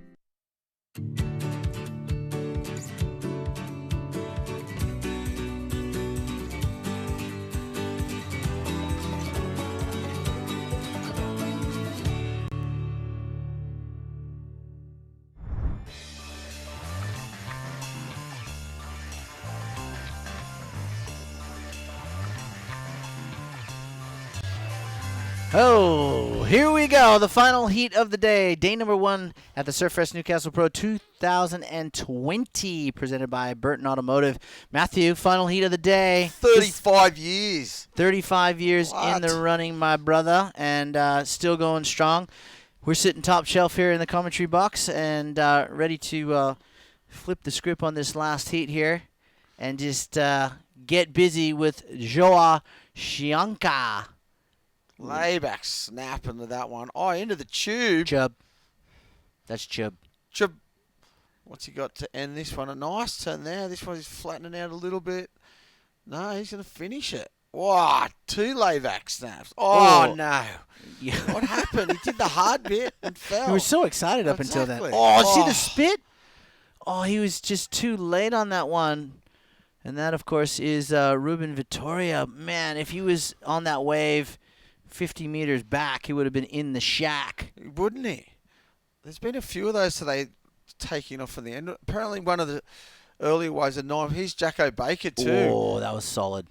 Oh, here we go. The final heat of the day. Day number 1 at the Surfest Newcastle Pro 2020, presented by Burton Automotive. Matthew, final heat of the day. 35 years. 35 years in the running, my brother, and still going strong. We're sitting top shelf here in the commentary box and ready to flip the script on this last heat here and just get busy with Joa Shianka. Layback snap into that one. Oh, into the tube. Chub. That's Chubb. Chubb. What's he got to end this one? A nice turn there. This one is flattening out a little bit. No, he's going to finish it. Wow, 2 layback snaps. Oh, no. Yeah. What happened? He did the hard bit and fell. He was so excited up until then. Exactly. Oh, see the spit? Oh, he was just too late on that one. And that, of course, is Ruben Vittoria. Man, if he was on that wave 50 meters back, he would have been in the shack. Wouldn't he? There's been a few of those today taking off in the end. Apparently, one of the earlier waves at 9. He's Jacko Baker, too. Oh, that was solid.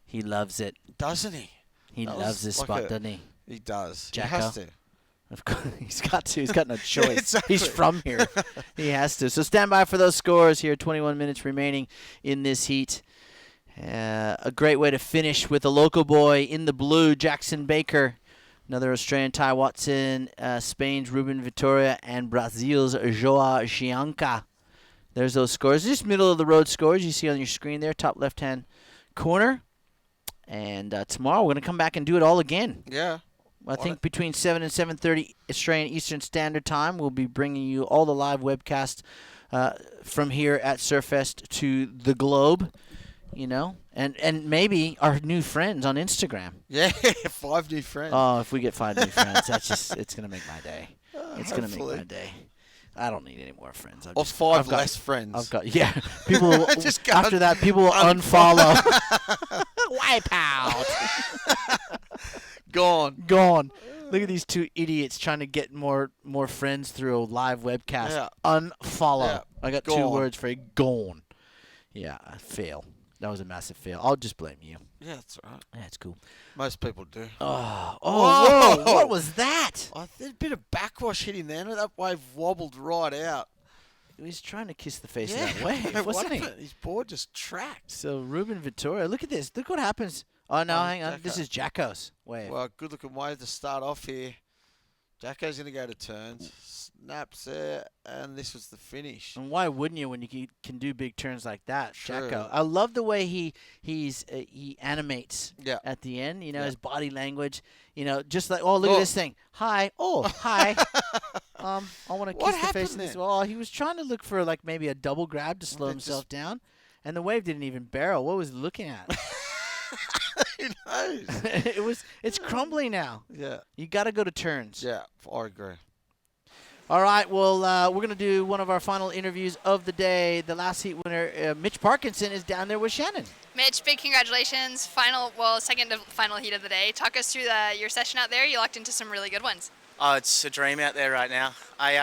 He loves it. Doesn't he? He That loves was this like spot, doesn't he? He does. Jacko? He has to. Of course, he's got to. He's got no choice. Exactly. He's from here. He has to. So stand by for those scores here. 21 minutes remaining in this heat. A great way to finish with a local boy in the blue, Jackson Baker. Another Australian, Ty Watson. Spain's Ruben Vittoria. And Brazil's Joao Chianca. There's those scores. Just middle of the road scores you see on your screen there, top left-hand corner. And tomorrow we're going to come back and do it all again. Yeah. I think between 7 and 7:30 Australian Eastern Standard Time, we'll be bringing you all the live webcasts from here at Surfest to the globe, you know, and maybe our new friends on Instagram. Yeah, 5 new friends. Oh, if we get 5 new friends, it's going to make my day. It's going to make Hopefully. my day. I don't need any more friends. Or 5 less friends. I've got, yeah. People will, Just after that, people will unfollow. Wipe out. Gone. Look at these 2 idiots trying to get more friends through a live webcast. Yeah. Unfollow. Yeah. I got 2 Gone. words for it. Gone. Yeah, fail. That was a massive fail. I'll just blame you. Yeah, that's all right. Yeah, it's cool. Most people do. Whoa, what was that? There's a bit of backwash hitting there. That wave wobbled right out. He was trying to kiss the face Yeah. of that wave, wasn't he? His board just tracked. So Ruben Vittoria, look at this. Look what happens. Oh, no, hang on. Jacko. This is Jacko's wave. Well, good looking wave to start off here. Jacko's going to go to turns. Snaps there, and this was the finish. And why wouldn't you when you can do big turns like that, True. Jacko? I love the way he animates Yeah. at the end. You know, Yeah. his body language. You know, just like, oh, look at this thing. Hi. Oh, hi. I want to What kiss the face happened of this. then? Well, he was trying to look for like maybe a double grab to slow Okay, himself down, and the wave didn't even barrel. What was he looking at? Who knows? It's crumbling now. Yeah. You got to go to turns. Yeah, I agree. All right, well, we're going to do one of our final interviews of the day. The last heat winner, Mitch Parkinson, is down there with Shannon. Mitch, big congratulations. Second to final heat of the day. Talk us through your session out there. You locked into some really good ones. Oh, it's a dream out there right now. I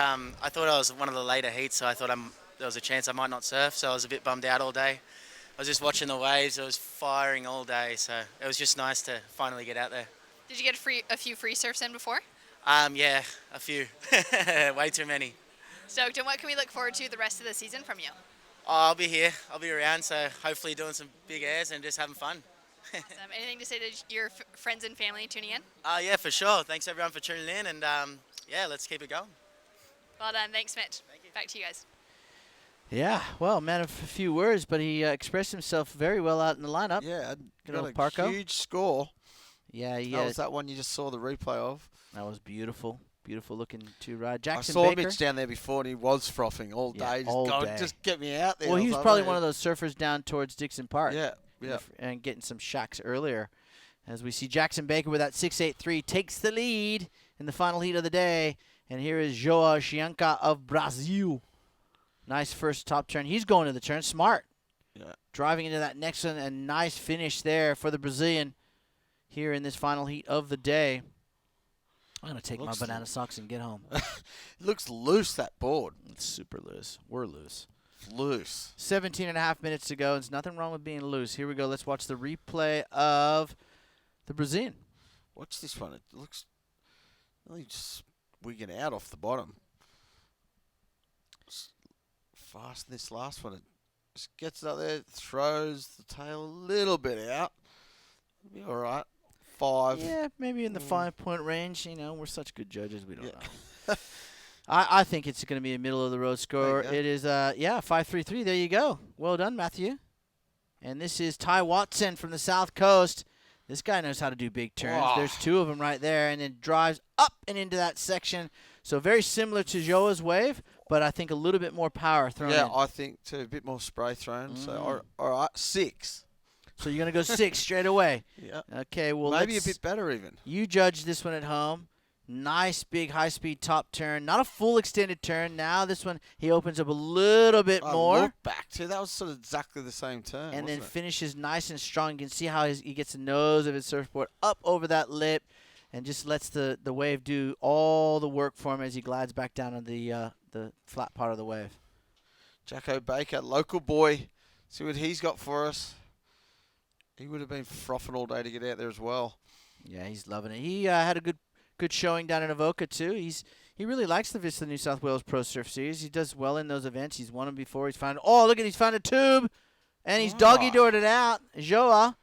thought I was one of the later heats, so I thought there was a chance I might not surf, so I was a bit bummed out all day. I was just watching the waves. I was firing all day, so it was just nice to finally get out there. Did you get a few free surfs in before? Yeah, a few. Way too many. Stoked. And what can we look forward to the rest of the season from you? Oh, I'll be here. I'll be around, so hopefully doing some big airs and just having fun. Anything to say to your friends and family tuning in? Yeah, for sure. Thanks everyone for tuning in, and yeah, let's keep it going. Well done. Thanks, Mitch. Back to you guys. Yeah, well, man of a few words, but he expressed himself very well out in the lineup. Yeah, Good got old a Parko. huge score. Yeah, That was that one you just saw the replay of. That was beautiful. Beautiful looking to ride. I Jackson saw Baker. Mitch down there before, and he was frothing all Yeah, day. Just all going, day. just get me out there. Well, I he was was like, probably "Oh, one of those surfers down towards Dixon Park. Yeah, yeah. And getting some shacks earlier. As we see Jackson Baker with that 6.83 takes the lead in the final heat of the day. And here is Joao Chianca of Brazil. Nice first top turn. He's going to the turn. Smart. Yeah. Driving into that next one. And nice finish there for the Brazilian here in this final heat of the day. I'm going to take my banana socks and get home. It looks loose, that board. It's super loose. We're loose. Loose. 17 and a half minutes to go. There's nothing wrong with being loose. Here we go. Let's watch the replay of the Brazilian. Watch this one. It looks really just wigging out off the bottom. Fast in this last one. It just gets it up there, throws the tail a little bit out. It'll be all right. 5. Yeah, maybe in the 5-point range. You know, we're such good judges. We don't know. I think it's going to be a middle-of-the-road score. There you go. It is, 5.33. There you go. Well done, Matthew. And this is Ty Watson from the South Coast. This guy knows how to do big turns. Wow. There's 2 of them right there, and then drives up and into that section. So very similar to Joa's wave, but I think a little bit more power thrown in. Yeah, I think too. A bit more spray thrown. So, all right, 6. So you're going to go 6 straight away. Yeah. Okay, well, maybe a bit better even. You judge this one at home. Nice big high-speed top turn. Not a full extended turn. Now this one, he opens up a little bit more. Look back too. That was sort of exactly the same turn. And then wasn't it? finishes nice and strong. You can see how he gets the nose of his surfboard up over that lip and just lets the wave do all the work for him as he glides back down on the flat part of the wave. Jacko Baker, local boy. See what he's got for us. He would have been frothing all day to get out there as well. Yeah, he's loving it. He had a good showing down in Avoca too. He really likes the Vista New South Wales Pro Surf Series. He does well in those events. He's won them before. He's found he's found a tube, and he's doggy-doored it out. Joa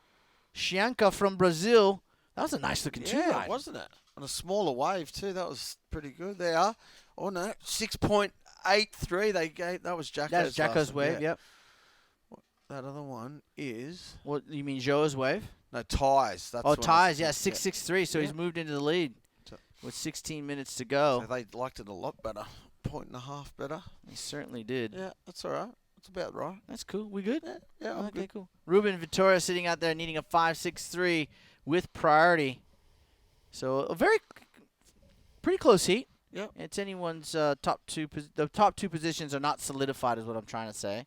Chianca from Brazil. That was a nice looking tube ride, wasn't it? On a smaller wave too. That was pretty good. They are. Oh no, 6.83. They gave. That was Jacko's. That's Jacko's wave. Yeah. Yep. That other one is. What you mean, Joa's wave? No, Ties. That's Ties. Yeah, 6.63. So he's moved into the lead with 16 minutes to go. So they liked it a lot better. 1.5 better. They certainly did. Yeah, that's all right. That's about right. That's cool. We good? Yeah, I'm okay, good. Cool. Ruben Vittoria sitting out there needing a 5.63 with priority. So a pretty close heat. Yep. It's anyone's top two. The top 2 positions are not solidified, is what I'm trying to say.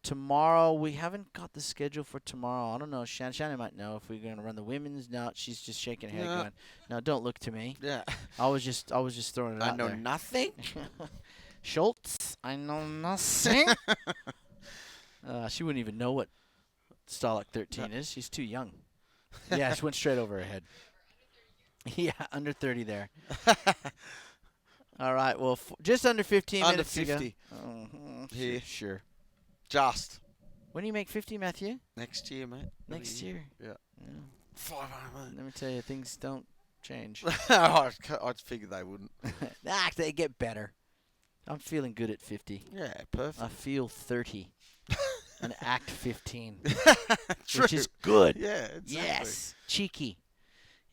Tomorrow, we haven't got the schedule for tomorrow. I don't know. Shannon might know if we're going to run the women's. No, she's just shaking her head going, no, don't look to me. Yeah. I was just throwing it out there. I know nothing. Schultz, I know nothing. She wouldn't even know what Starlock 13 is. She's too young. Yeah, she went straight over her head. Yeah, under 30 there. All right, well, just under 15 under minutes 50. to go. Here. Sure. Just. When do you make 50, Matthew? Next year, mate. Next year? Yeah. 500, mate. Let me tell you, things don't change. I figured they wouldn't. They get better. I'm feeling good at 50. Yeah, perfect. I feel 30 and act 15, True. which is good. Yeah, exactly. Yes, cheeky.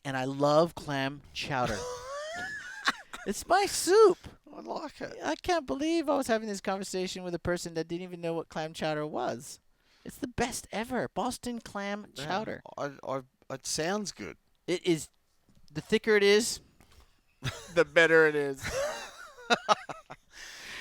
And I love clam chowder. It's my soup. I like it. I can't believe I was having this conversation with a person that didn't even know what clam chowder was. It's the best ever. Boston clam chowder. It sounds good. It is. The thicker it is, the better it is.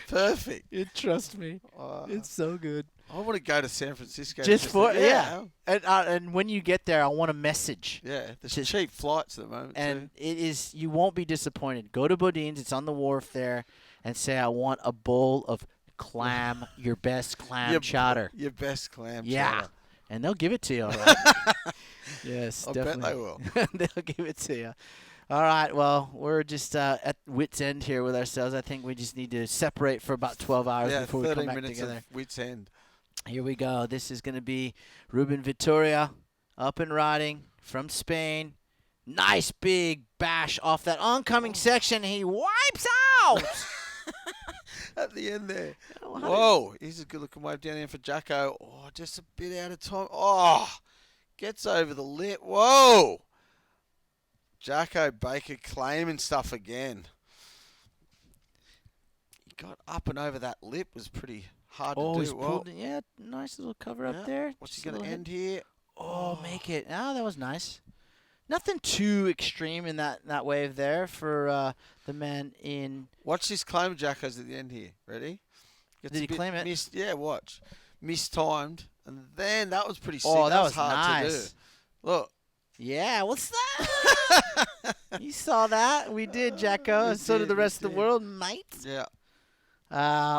Perfect. Trust me. It's so good. I want to go to San Francisco. Just for and when you get there, I want a message. Yeah, there's cheap flights at the moment. And it is, you won't be disappointed. Go to Boudin's, it's on the wharf there, and say, I want a bowl of clam, your best clam chowder. Your best clam chowder. Yeah, and they'll give it to you. All right. Yes, I definitely. bet they will. They'll give it to you. All right, well, we're just at wit's end here with ourselves. I think we just need to separate for about 12 hours before we come 13 back minutes together. of wit's end. Here we go. This is going to be Ruben Vittoria up and riding from Spain. Nice big bash off that oncoming section. He wipes out. At the end there. Whoa. Here's a good-looking wave down there for Jacko. Oh, just a bit out of time. Oh, gets over the lip. Whoa. Jacko Baker claiming stuff again. He got up and over that lip. Was pretty hard to do. He's pulled it. Yeah, nice little cover up there. What's he Just a going to little end hit. here? Oh, make it. Oh, that was nice. Nothing too extreme in that wave there for the man in... Watch this claim Jacko's at the end here. Ready? Gets Did a he bit claim it? Yeah, watch. Mistimed. And then that was pretty sick. Oh, that was hard nice. to do. Look. Yeah, what's that? You saw that? We did, Jacko. And so did the rest of the world, mate. Yeah.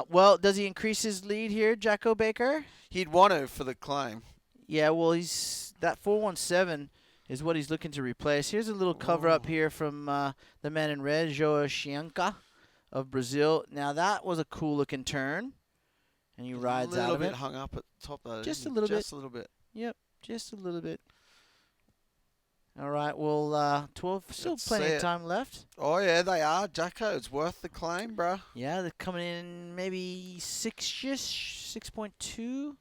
Well, does he increase his lead here, Jacko Baker? He'd want to for the claim. Yeah, well, that 417 is what he's looking to replace. Here's a little cover up here from the man in red, Joa Chianca of Brazil. Now, that was a cool-looking turn, and he rides out of it. A little bit hung up at the top, though. Just a little bit. Just a little bit. Yep, just a little bit. All right, well, 12, still plenty of time left. Oh, yeah, they are. Jacko, it's worth the claim, bro. Yeah, they're coming in maybe 6-ish, 6.2,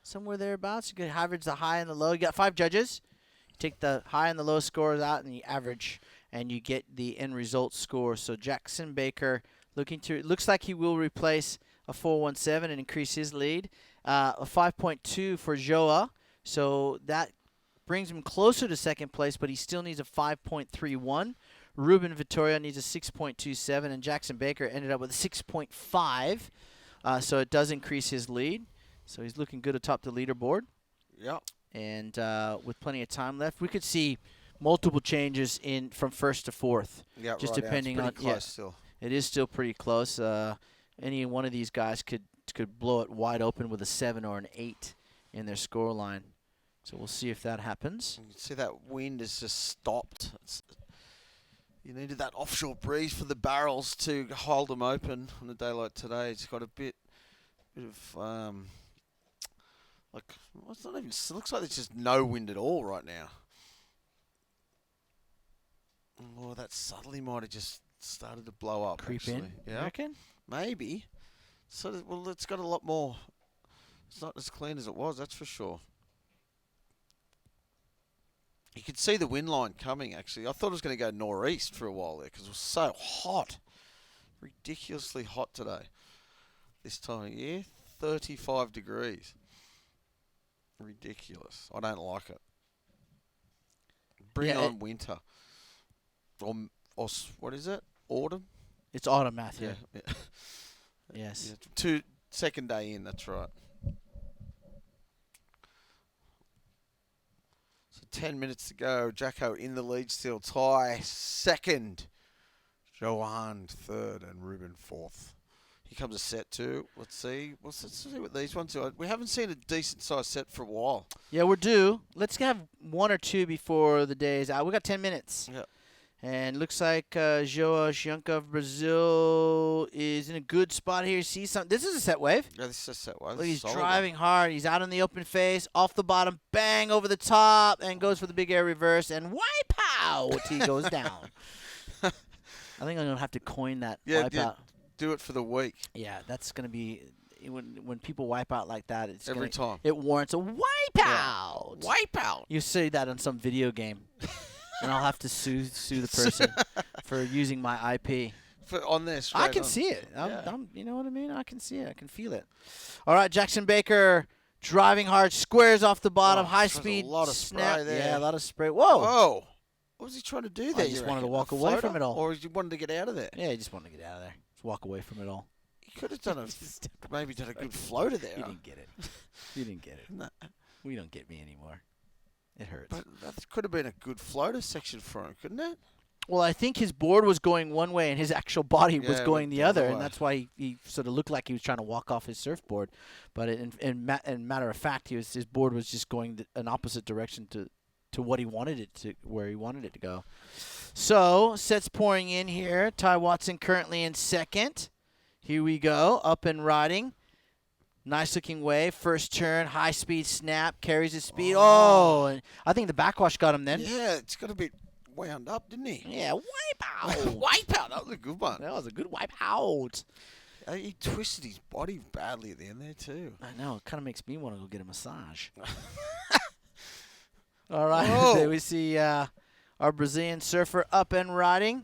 somewhere thereabouts. You can average the high and the low. You got 5 judges. You take the high and the low scores out, and you average. and you get the end result score. So Jackson Baker looks like he will replace a 4.17 and increase his lead. A 5.2 for Joa, so that brings him closer to second place, but he still needs a 5.31. Ruben Vittoria needs a 6.27, and Jackson Baker ended up with a 6.5. So it does increase his lead. So he's looking good atop the leaderboard. Yeah. And with plenty of time left, we could see multiple changes from first to fourth. Yeah, just right. depending It's on. pretty close still. It is still pretty close. Any one of these guys could blow it wide open with a 7 or an 8 in their score line. So we'll see if that happens. You can see that wind has just stopped. You needed that offshore breeze for the barrels to hold them open on a day like today. It's got a bit of like, well, it's not even. It looks like there's just no wind at all right now. Oh, that subtly might have just started to blow up. Creep actually. in, Yeah, you reckon? Maybe. So well, it's got a lot more. It's not as clean as it was. That's for sure. You could see the wind line coming, actually. I thought it was going to go northeast for a while there because it was so hot. Ridiculously hot today. This time of year, 35 degrees. Ridiculous. I don't like it. Bring on winter. Or what is it? Autumn? It's autumn, Matthew. Yeah. Yes. Yeah, second day in, that's right. So 10 minutes to go. Jacko in the lead still. Ty second. Johan third and Ruben fourth. Here comes a set two. Let's see. Let's see what these ones are. We haven't seen a decent sized set for a while. Yeah, we're due. Let's have one or two before the day is out. We got 10 minutes. Yeah. And looks like Joa Chianca of Brazil is in a good spot here. See something? This is a set wave. Yeah, this is a set wave. Look, he's driving hard. He's out on the open face, off the bottom, bang over the top, and goes for the big air reverse, and wipe out. He goes down. I think I'm gonna have to coin that wipe out. Do it for the week. Yeah, that's gonna be when people wipe out like that. It's every time. It warrants a wipe out. Wipe out. You say that on some video game. And I'll have to sue the person for using my IP. On this, I can see it. You know what I mean? I can see it. I can feel it. All right, Jackson Baker driving hard, squares off the bottom, high speed. A lot of snap. spray there. Yeah, a lot of spray. Whoa. Whoa. What was he trying to do there? He just wanted to walk away from it all. Or he wanted to get out of there? Yeah, he just wanted to get out of there. Just walk away from it all. He could have done maybe done a good floater there. You didn't get it. You didn't get it. No. We don't get me anymore. It hurts. But that could have been a good floater section for him, couldn't it? Well, I think his board was going one way and his actual body was going the other, and way. that's why he sort of looked like he was trying to walk off his surfboard. But in matter of fact, his board was just going an opposite direction to what he wanted it to, where he wanted it to go. So sets pouring in here. Ty Watson currently in second. Here we go, up and riding. Nice looking wave. First turn, high speed snap, carries his speed. Oh, and I think the backwash got him then. Yeah, it's got a bit wound up, didn't he? Yeah, wipe out. Wipe out. That was a good one. That was a good wipe out. He twisted his body badly at the end there too. I know. It kind of makes me want to go get a massage. All right. Whoa. There we see our Brazilian surfer up and riding.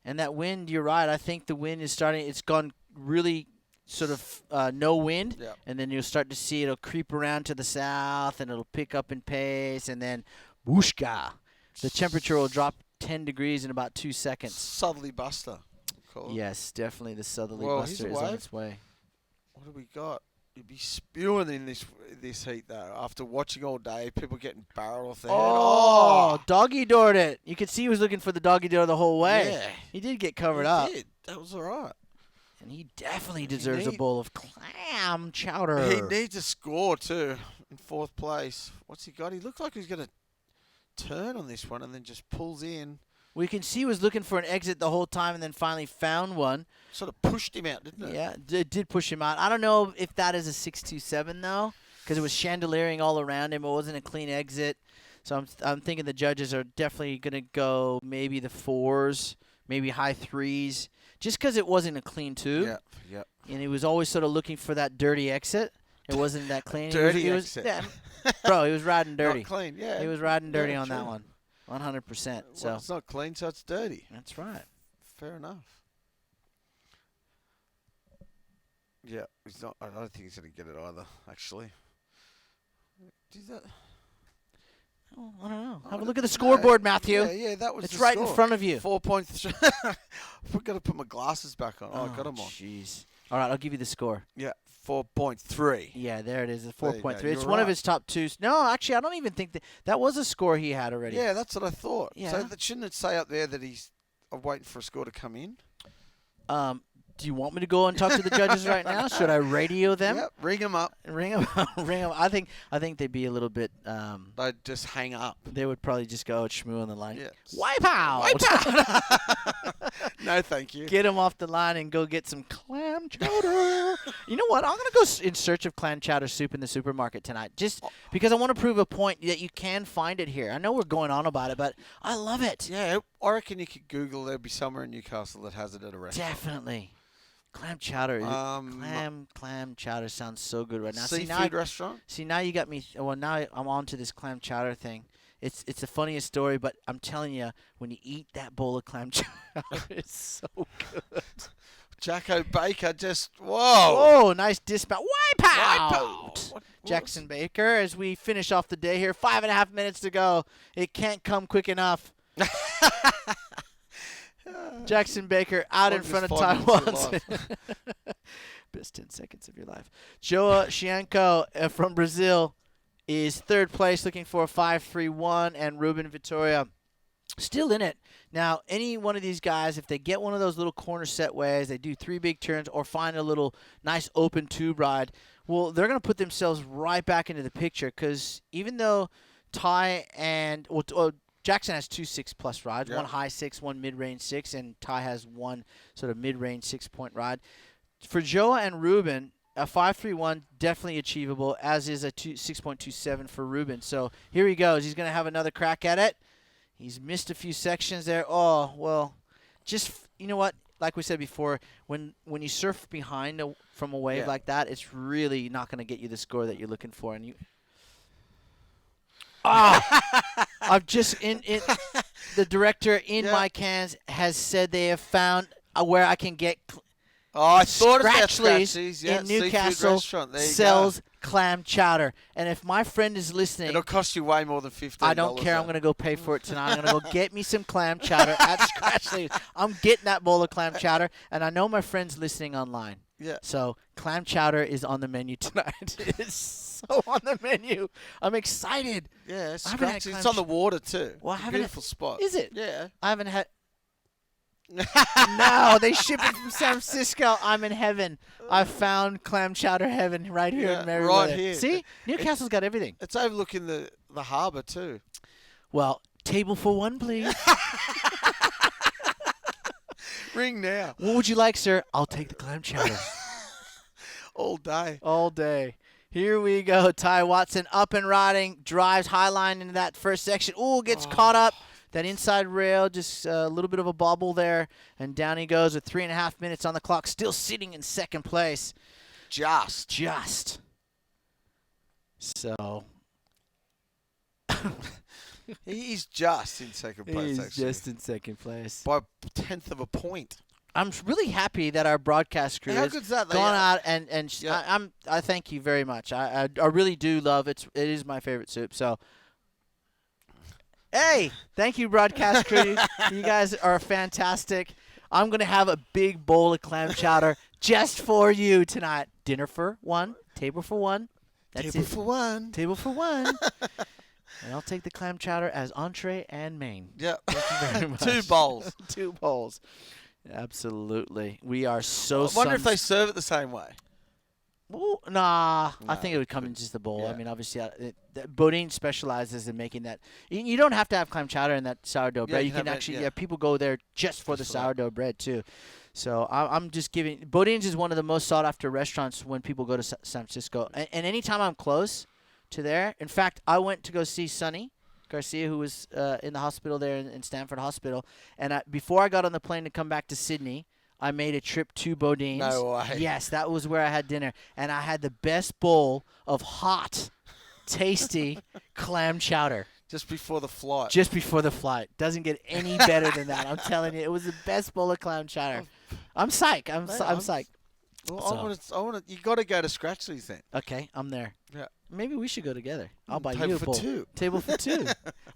And that wind, you're right. I think the wind is starting. It's gone really sort of no wind, and then you'll start to see it'll creep around to the south, and it'll pick up in pace, and then whooshka. The temperature will drop 10 degrees in about 2 seconds. Southerly buster. Cool. Yes, definitely the southerly Well, buster here's is a on wave. its way. What do we got? You'd be spewing in this heat though. After watching all day, people getting barrel off their head. Oh, doggy doored it. You could see he was looking for the doggy door the whole way. Yeah. He did get covered up. He did. That was all right. And he definitely deserves a bowl of clam chowder. He needs a score too in fourth place. What's he got? He looked like he was going to turn on this one and then just pulls in. We can see he was looking for an exit the whole time and then finally found one. Sort of pushed him out, didn't it? Yeah, it did push him out. I don't know if that is a 627 though, because it was chandeliering all around him. It wasn't a clean exit. So I'm thinking the judges are definitely going to go maybe the 4s, maybe high 3s, just because it wasn't a clean tube. Yeah. And he was always sort of looking for that dirty exit. It wasn't that clean. Dirty he was, exit. Yeah, bro, he was riding dirty. Not clean, yeah. He was riding dirty Yeah, on that true. one. 100%. So Well, it's not clean, so it's dirty. That's right. Fair enough. Yeah, he's not. I don't think he's going to get it either. Actually, is that? Oh, I don't know. Have a look at the scoreboard, Matthew. Yeah, that was. It's the right score. in front of you. 4.3. I've got to put my glasses back on. Oh, I got them on. Jeez. All right, I'll give you the score. Yeah, 4.3. Yeah, there it is. The There you go. 4.3. It's You're one of right. his top twos. No, actually, I don't even think that was a score he had already. Yeah, that's what I thought. Yeah. So shouldn't it say up there that he's waiting for a score to come in? Do you want me to go and talk to the judges right now? Should I radio them? Yep, ring them up. Ring them up. Ring them. I think they'd be a little bit. They'd just hang up. They would probably just go, it's Shmoo on the line. Yeah. Wipe out! Wipe out! No, thank you. Get him off the line and go get some clam chowder. You know what? I'm going to go in search of clam chowder soup in the supermarket tonight, just because I want to prove a point that you can find it here. I know we're going on about it, but I love it. Yeah, I reckon you could Google. There'd be somewhere in Newcastle that has it at a restaurant. Definitely. Clam chowder. Clam chowder sounds so good right now. Seafood restaurant? See, now you got me. Well, now I'm on to this clam chowder thing. It's the funniest story, but I'm telling you, when you eat that bowl of clam chowder, it's so good. Jacko Baker just, whoa. Oh, nice dismount. Wipe out! Jackson Baker, as we finish off the day here, 5.5 minutes to go. It can't come quick enough. Jackson Baker out in front of Taiwan. Best 10 seconds of your life. Joa Xianco from Brazil is third place, looking for a 5.31, and Ruben Vitoria still in it. Now, any one of these guys, if they get one of those little corner set ways, they do 3 big turns or find a little nice open tube ride, well, they're going to put themselves right back into the picture, because even though Ty and Jackson has 2 6+ rides, one high 6, one mid-range 6, and Ty has one sort of mid-range 6-point ride. For Joa and Ruben, a 5.31 definitely achievable, as is a 6.27 for Ruben. So here he goes. He's going to have another crack at it. He's missed a few sections there. Oh, well, just, you know what? Like we said before, when you surf behind from a wave like that, it's really not going to get you the score that you're looking for. And you, I've just the director in my cans has said they have found where I can get. I thought about Scratchley's in Newcastle sells clam chowder, and if my friend is listening, it'll cost you way more than $15. I don't care. I'm going to go pay for it tonight. I'm going to go get me some clam chowder at Scratchley's. I'm getting that bowl of clam chowder, and I know my friend's listening online. Yeah. So clam chowder is on the menu tonight. It's so on the menu. I'm excited. Yeah, Scratchley's. It's on the water too. Well, it's a beautiful spot. Is it? Yeah. I haven't had. No, they ship it from San Francisco. I'm in heaven. I found clam chowder heaven right here in Merriweather. Right here. See, Newcastle's got everything. It's overlooking the harbour too. Well, table for one, please. Ring now. What would you like, sir? I'll take the clam chowder. All day. All day. Here we go. Ty Watson up and riding. Drives high line into that first section. Ooh, gets caught up. That inside rail, just a little bit of a bobble there. And down he goes with 3.5 minutes on the clock. Still sitting in second place. Just. So. He's just in second place, He's actually. just in second place. By 1/10 of a point. I'm really happy that our broadcast crew How has good's that? gone out and I thank you very much. I really do love it. It is my favorite soup. So, hey, thank you, broadcast crew. You guys are fantastic. I'm gonna have a big bowl of clam chowder just for you tonight. Dinner for one, table for one. That's Table it. for one. Table for one. And I'll take the clam chowder as entree and main. Yeah. Thank you very much. 2 bowls. 2 bowls. Absolutely. We are so I wonder if they serve it the same way. Well, nah. No, I think it would come in just the bowl. Yeah. I mean, obviously, Bodine specializes in making that. You don't have to have clam chowder in that sourdough bread. you You can can have it, actually, yeah. people go there just for the for that. sourdough bread, too. So I'm just giving. Bodine's is one of the most sought after restaurants when people go to San Francisco. And anytime I'm close to there, in fact, I went to go see Sonny Garcia, who was in the hospital there in Stanford Hospital. And before I got on the plane to come back to Sydney, I made a trip to Bodine's. No way. Yes, that was where I had dinner. And I had the best bowl of hot, tasty clam chowder. Just before the flight. Just before the flight. Doesn't get any better than that. I'm telling you, it was the best bowl of clam chowder. I'm psyched. I'm psyched. Well, you got to go to Scratchley's then. Okay, I'm there. Yeah. Maybe we should go together. I'll buy Table you a for bowl. two. Table for two.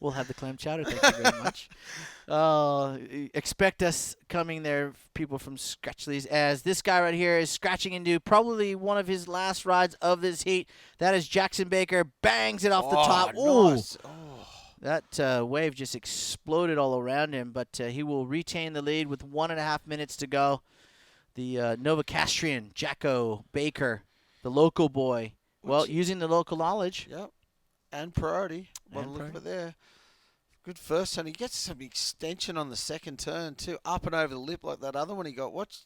We'll have the clam chowder. Thank you very much. Expect us coming there, people from Scratchley's, as this guy right here is scratching into probably one of his last rides of this heat. That is Jackson Baker. Bangs it off the top. Nice. Ooh. That wave just exploded all around him, but he will retain the lead with 1.5 minutes to go. The Novocastrian, Jacko Baker, the local boy. Well, using the local knowledge. Yep. And priority. Well, look at there. Good first turn. He gets some extension on the second turn, too. Up and over the lip like that other one he got. Watch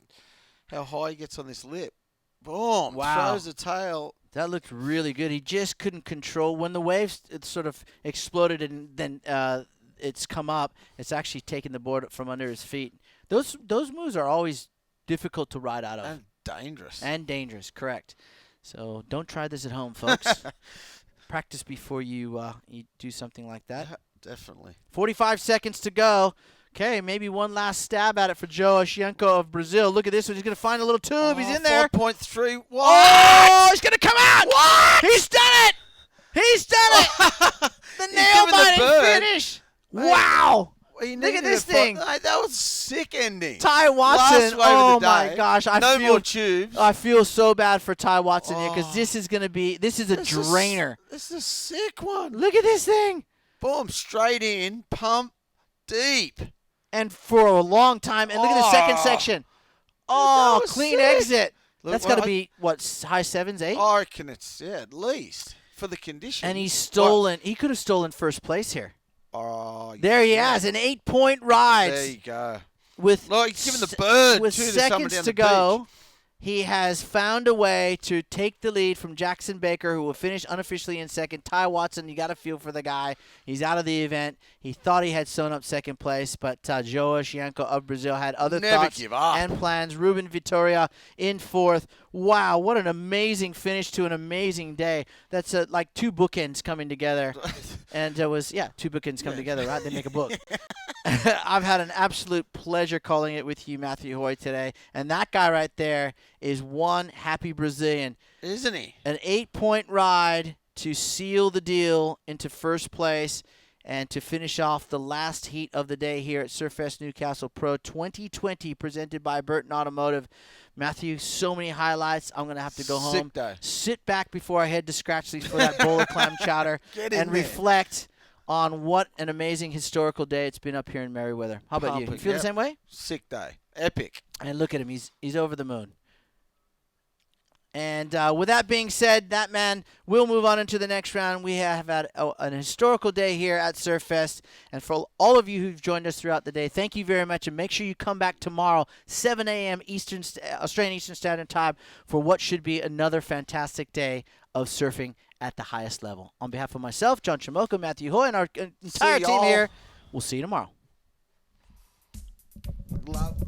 how high he gets on this lip. Boom. Wow. Throws the tail. That looked really good. He just couldn't control. When the waves it sort of exploded and then it's come up, it's actually taken the board from under his feet. Those moves are always difficult to ride out of. And dangerous. And dangerous, correct. So don't try this at home, folks. Practice before you do something like that. Yeah, definitely. 45 seconds to go. Okay, maybe one last stab at it for Joe Oshienko of Brazil. Look at this one. He's going to find a little tube. He's in there. 4.3. What? Oh, he's going to come out. What? He's done it. He's done it. The nail-biting finish. Wow. Look at this thing. That was a sick ending. Ty Watson. Last wave of the my day. gosh. More tubes. I feel so bad for Ty Watson here because this is going to be, this is a drainer. This is a sick one. Look at this thing. Boom, straight in, pump deep. And for a long time. And look at the second section. Oh, clean exit. Look, That's got to be, what, high 7s, 8? I reckon it's, at least for the condition. And he's stolen. He could have stolen first place here. Oh, there he has an 8-point ride. There you go. With he's giving the bird with too to seconds down to the go. beach. He has found a way to take the lead from Jackson Baker, who will finish unofficially in second. Ty Watson, you got to feel for the guy. He's out of the event. He thought he had sewn up second place, but Joe Oshienko of Brazil had other thoughts give up. and plans. Ruben Vitoria in fourth. Wow, what an amazing finish to an amazing day. That's like two bookends coming together. And it was, two bookends come together, right? They make a book. I've had an absolute pleasure calling it with you, Matthew Hoy, today. And that guy right there is one happy Brazilian. Isn't he? An 8-point ride to seal the deal into first place and to finish off the last heat of the day here at Surfest Newcastle Pro 2020 presented by Burton Automotive. Matthew, so many highlights. I'm going to have to go home. Day. Sit back before I head to Scratchley's for that bowl of clam chowder and there. reflect on what an amazing historical day it's been up here in Merriweather. How about you? You feel the same way? Sick day. Epic. And look at him. He's over the moon. And with that being said, that man will move on into the next round. We have had an historical day here at Surfest. And for all of you who've joined us throughout the day, thank you very much. And make sure you come back tomorrow, 7 a.m. Australian Eastern Standard Time, for what should be another fantastic day of surfing at the highest level. On behalf of myself, John Chamoka, Matthew Hoy, and our entire team here, we'll see you tomorrow. Love.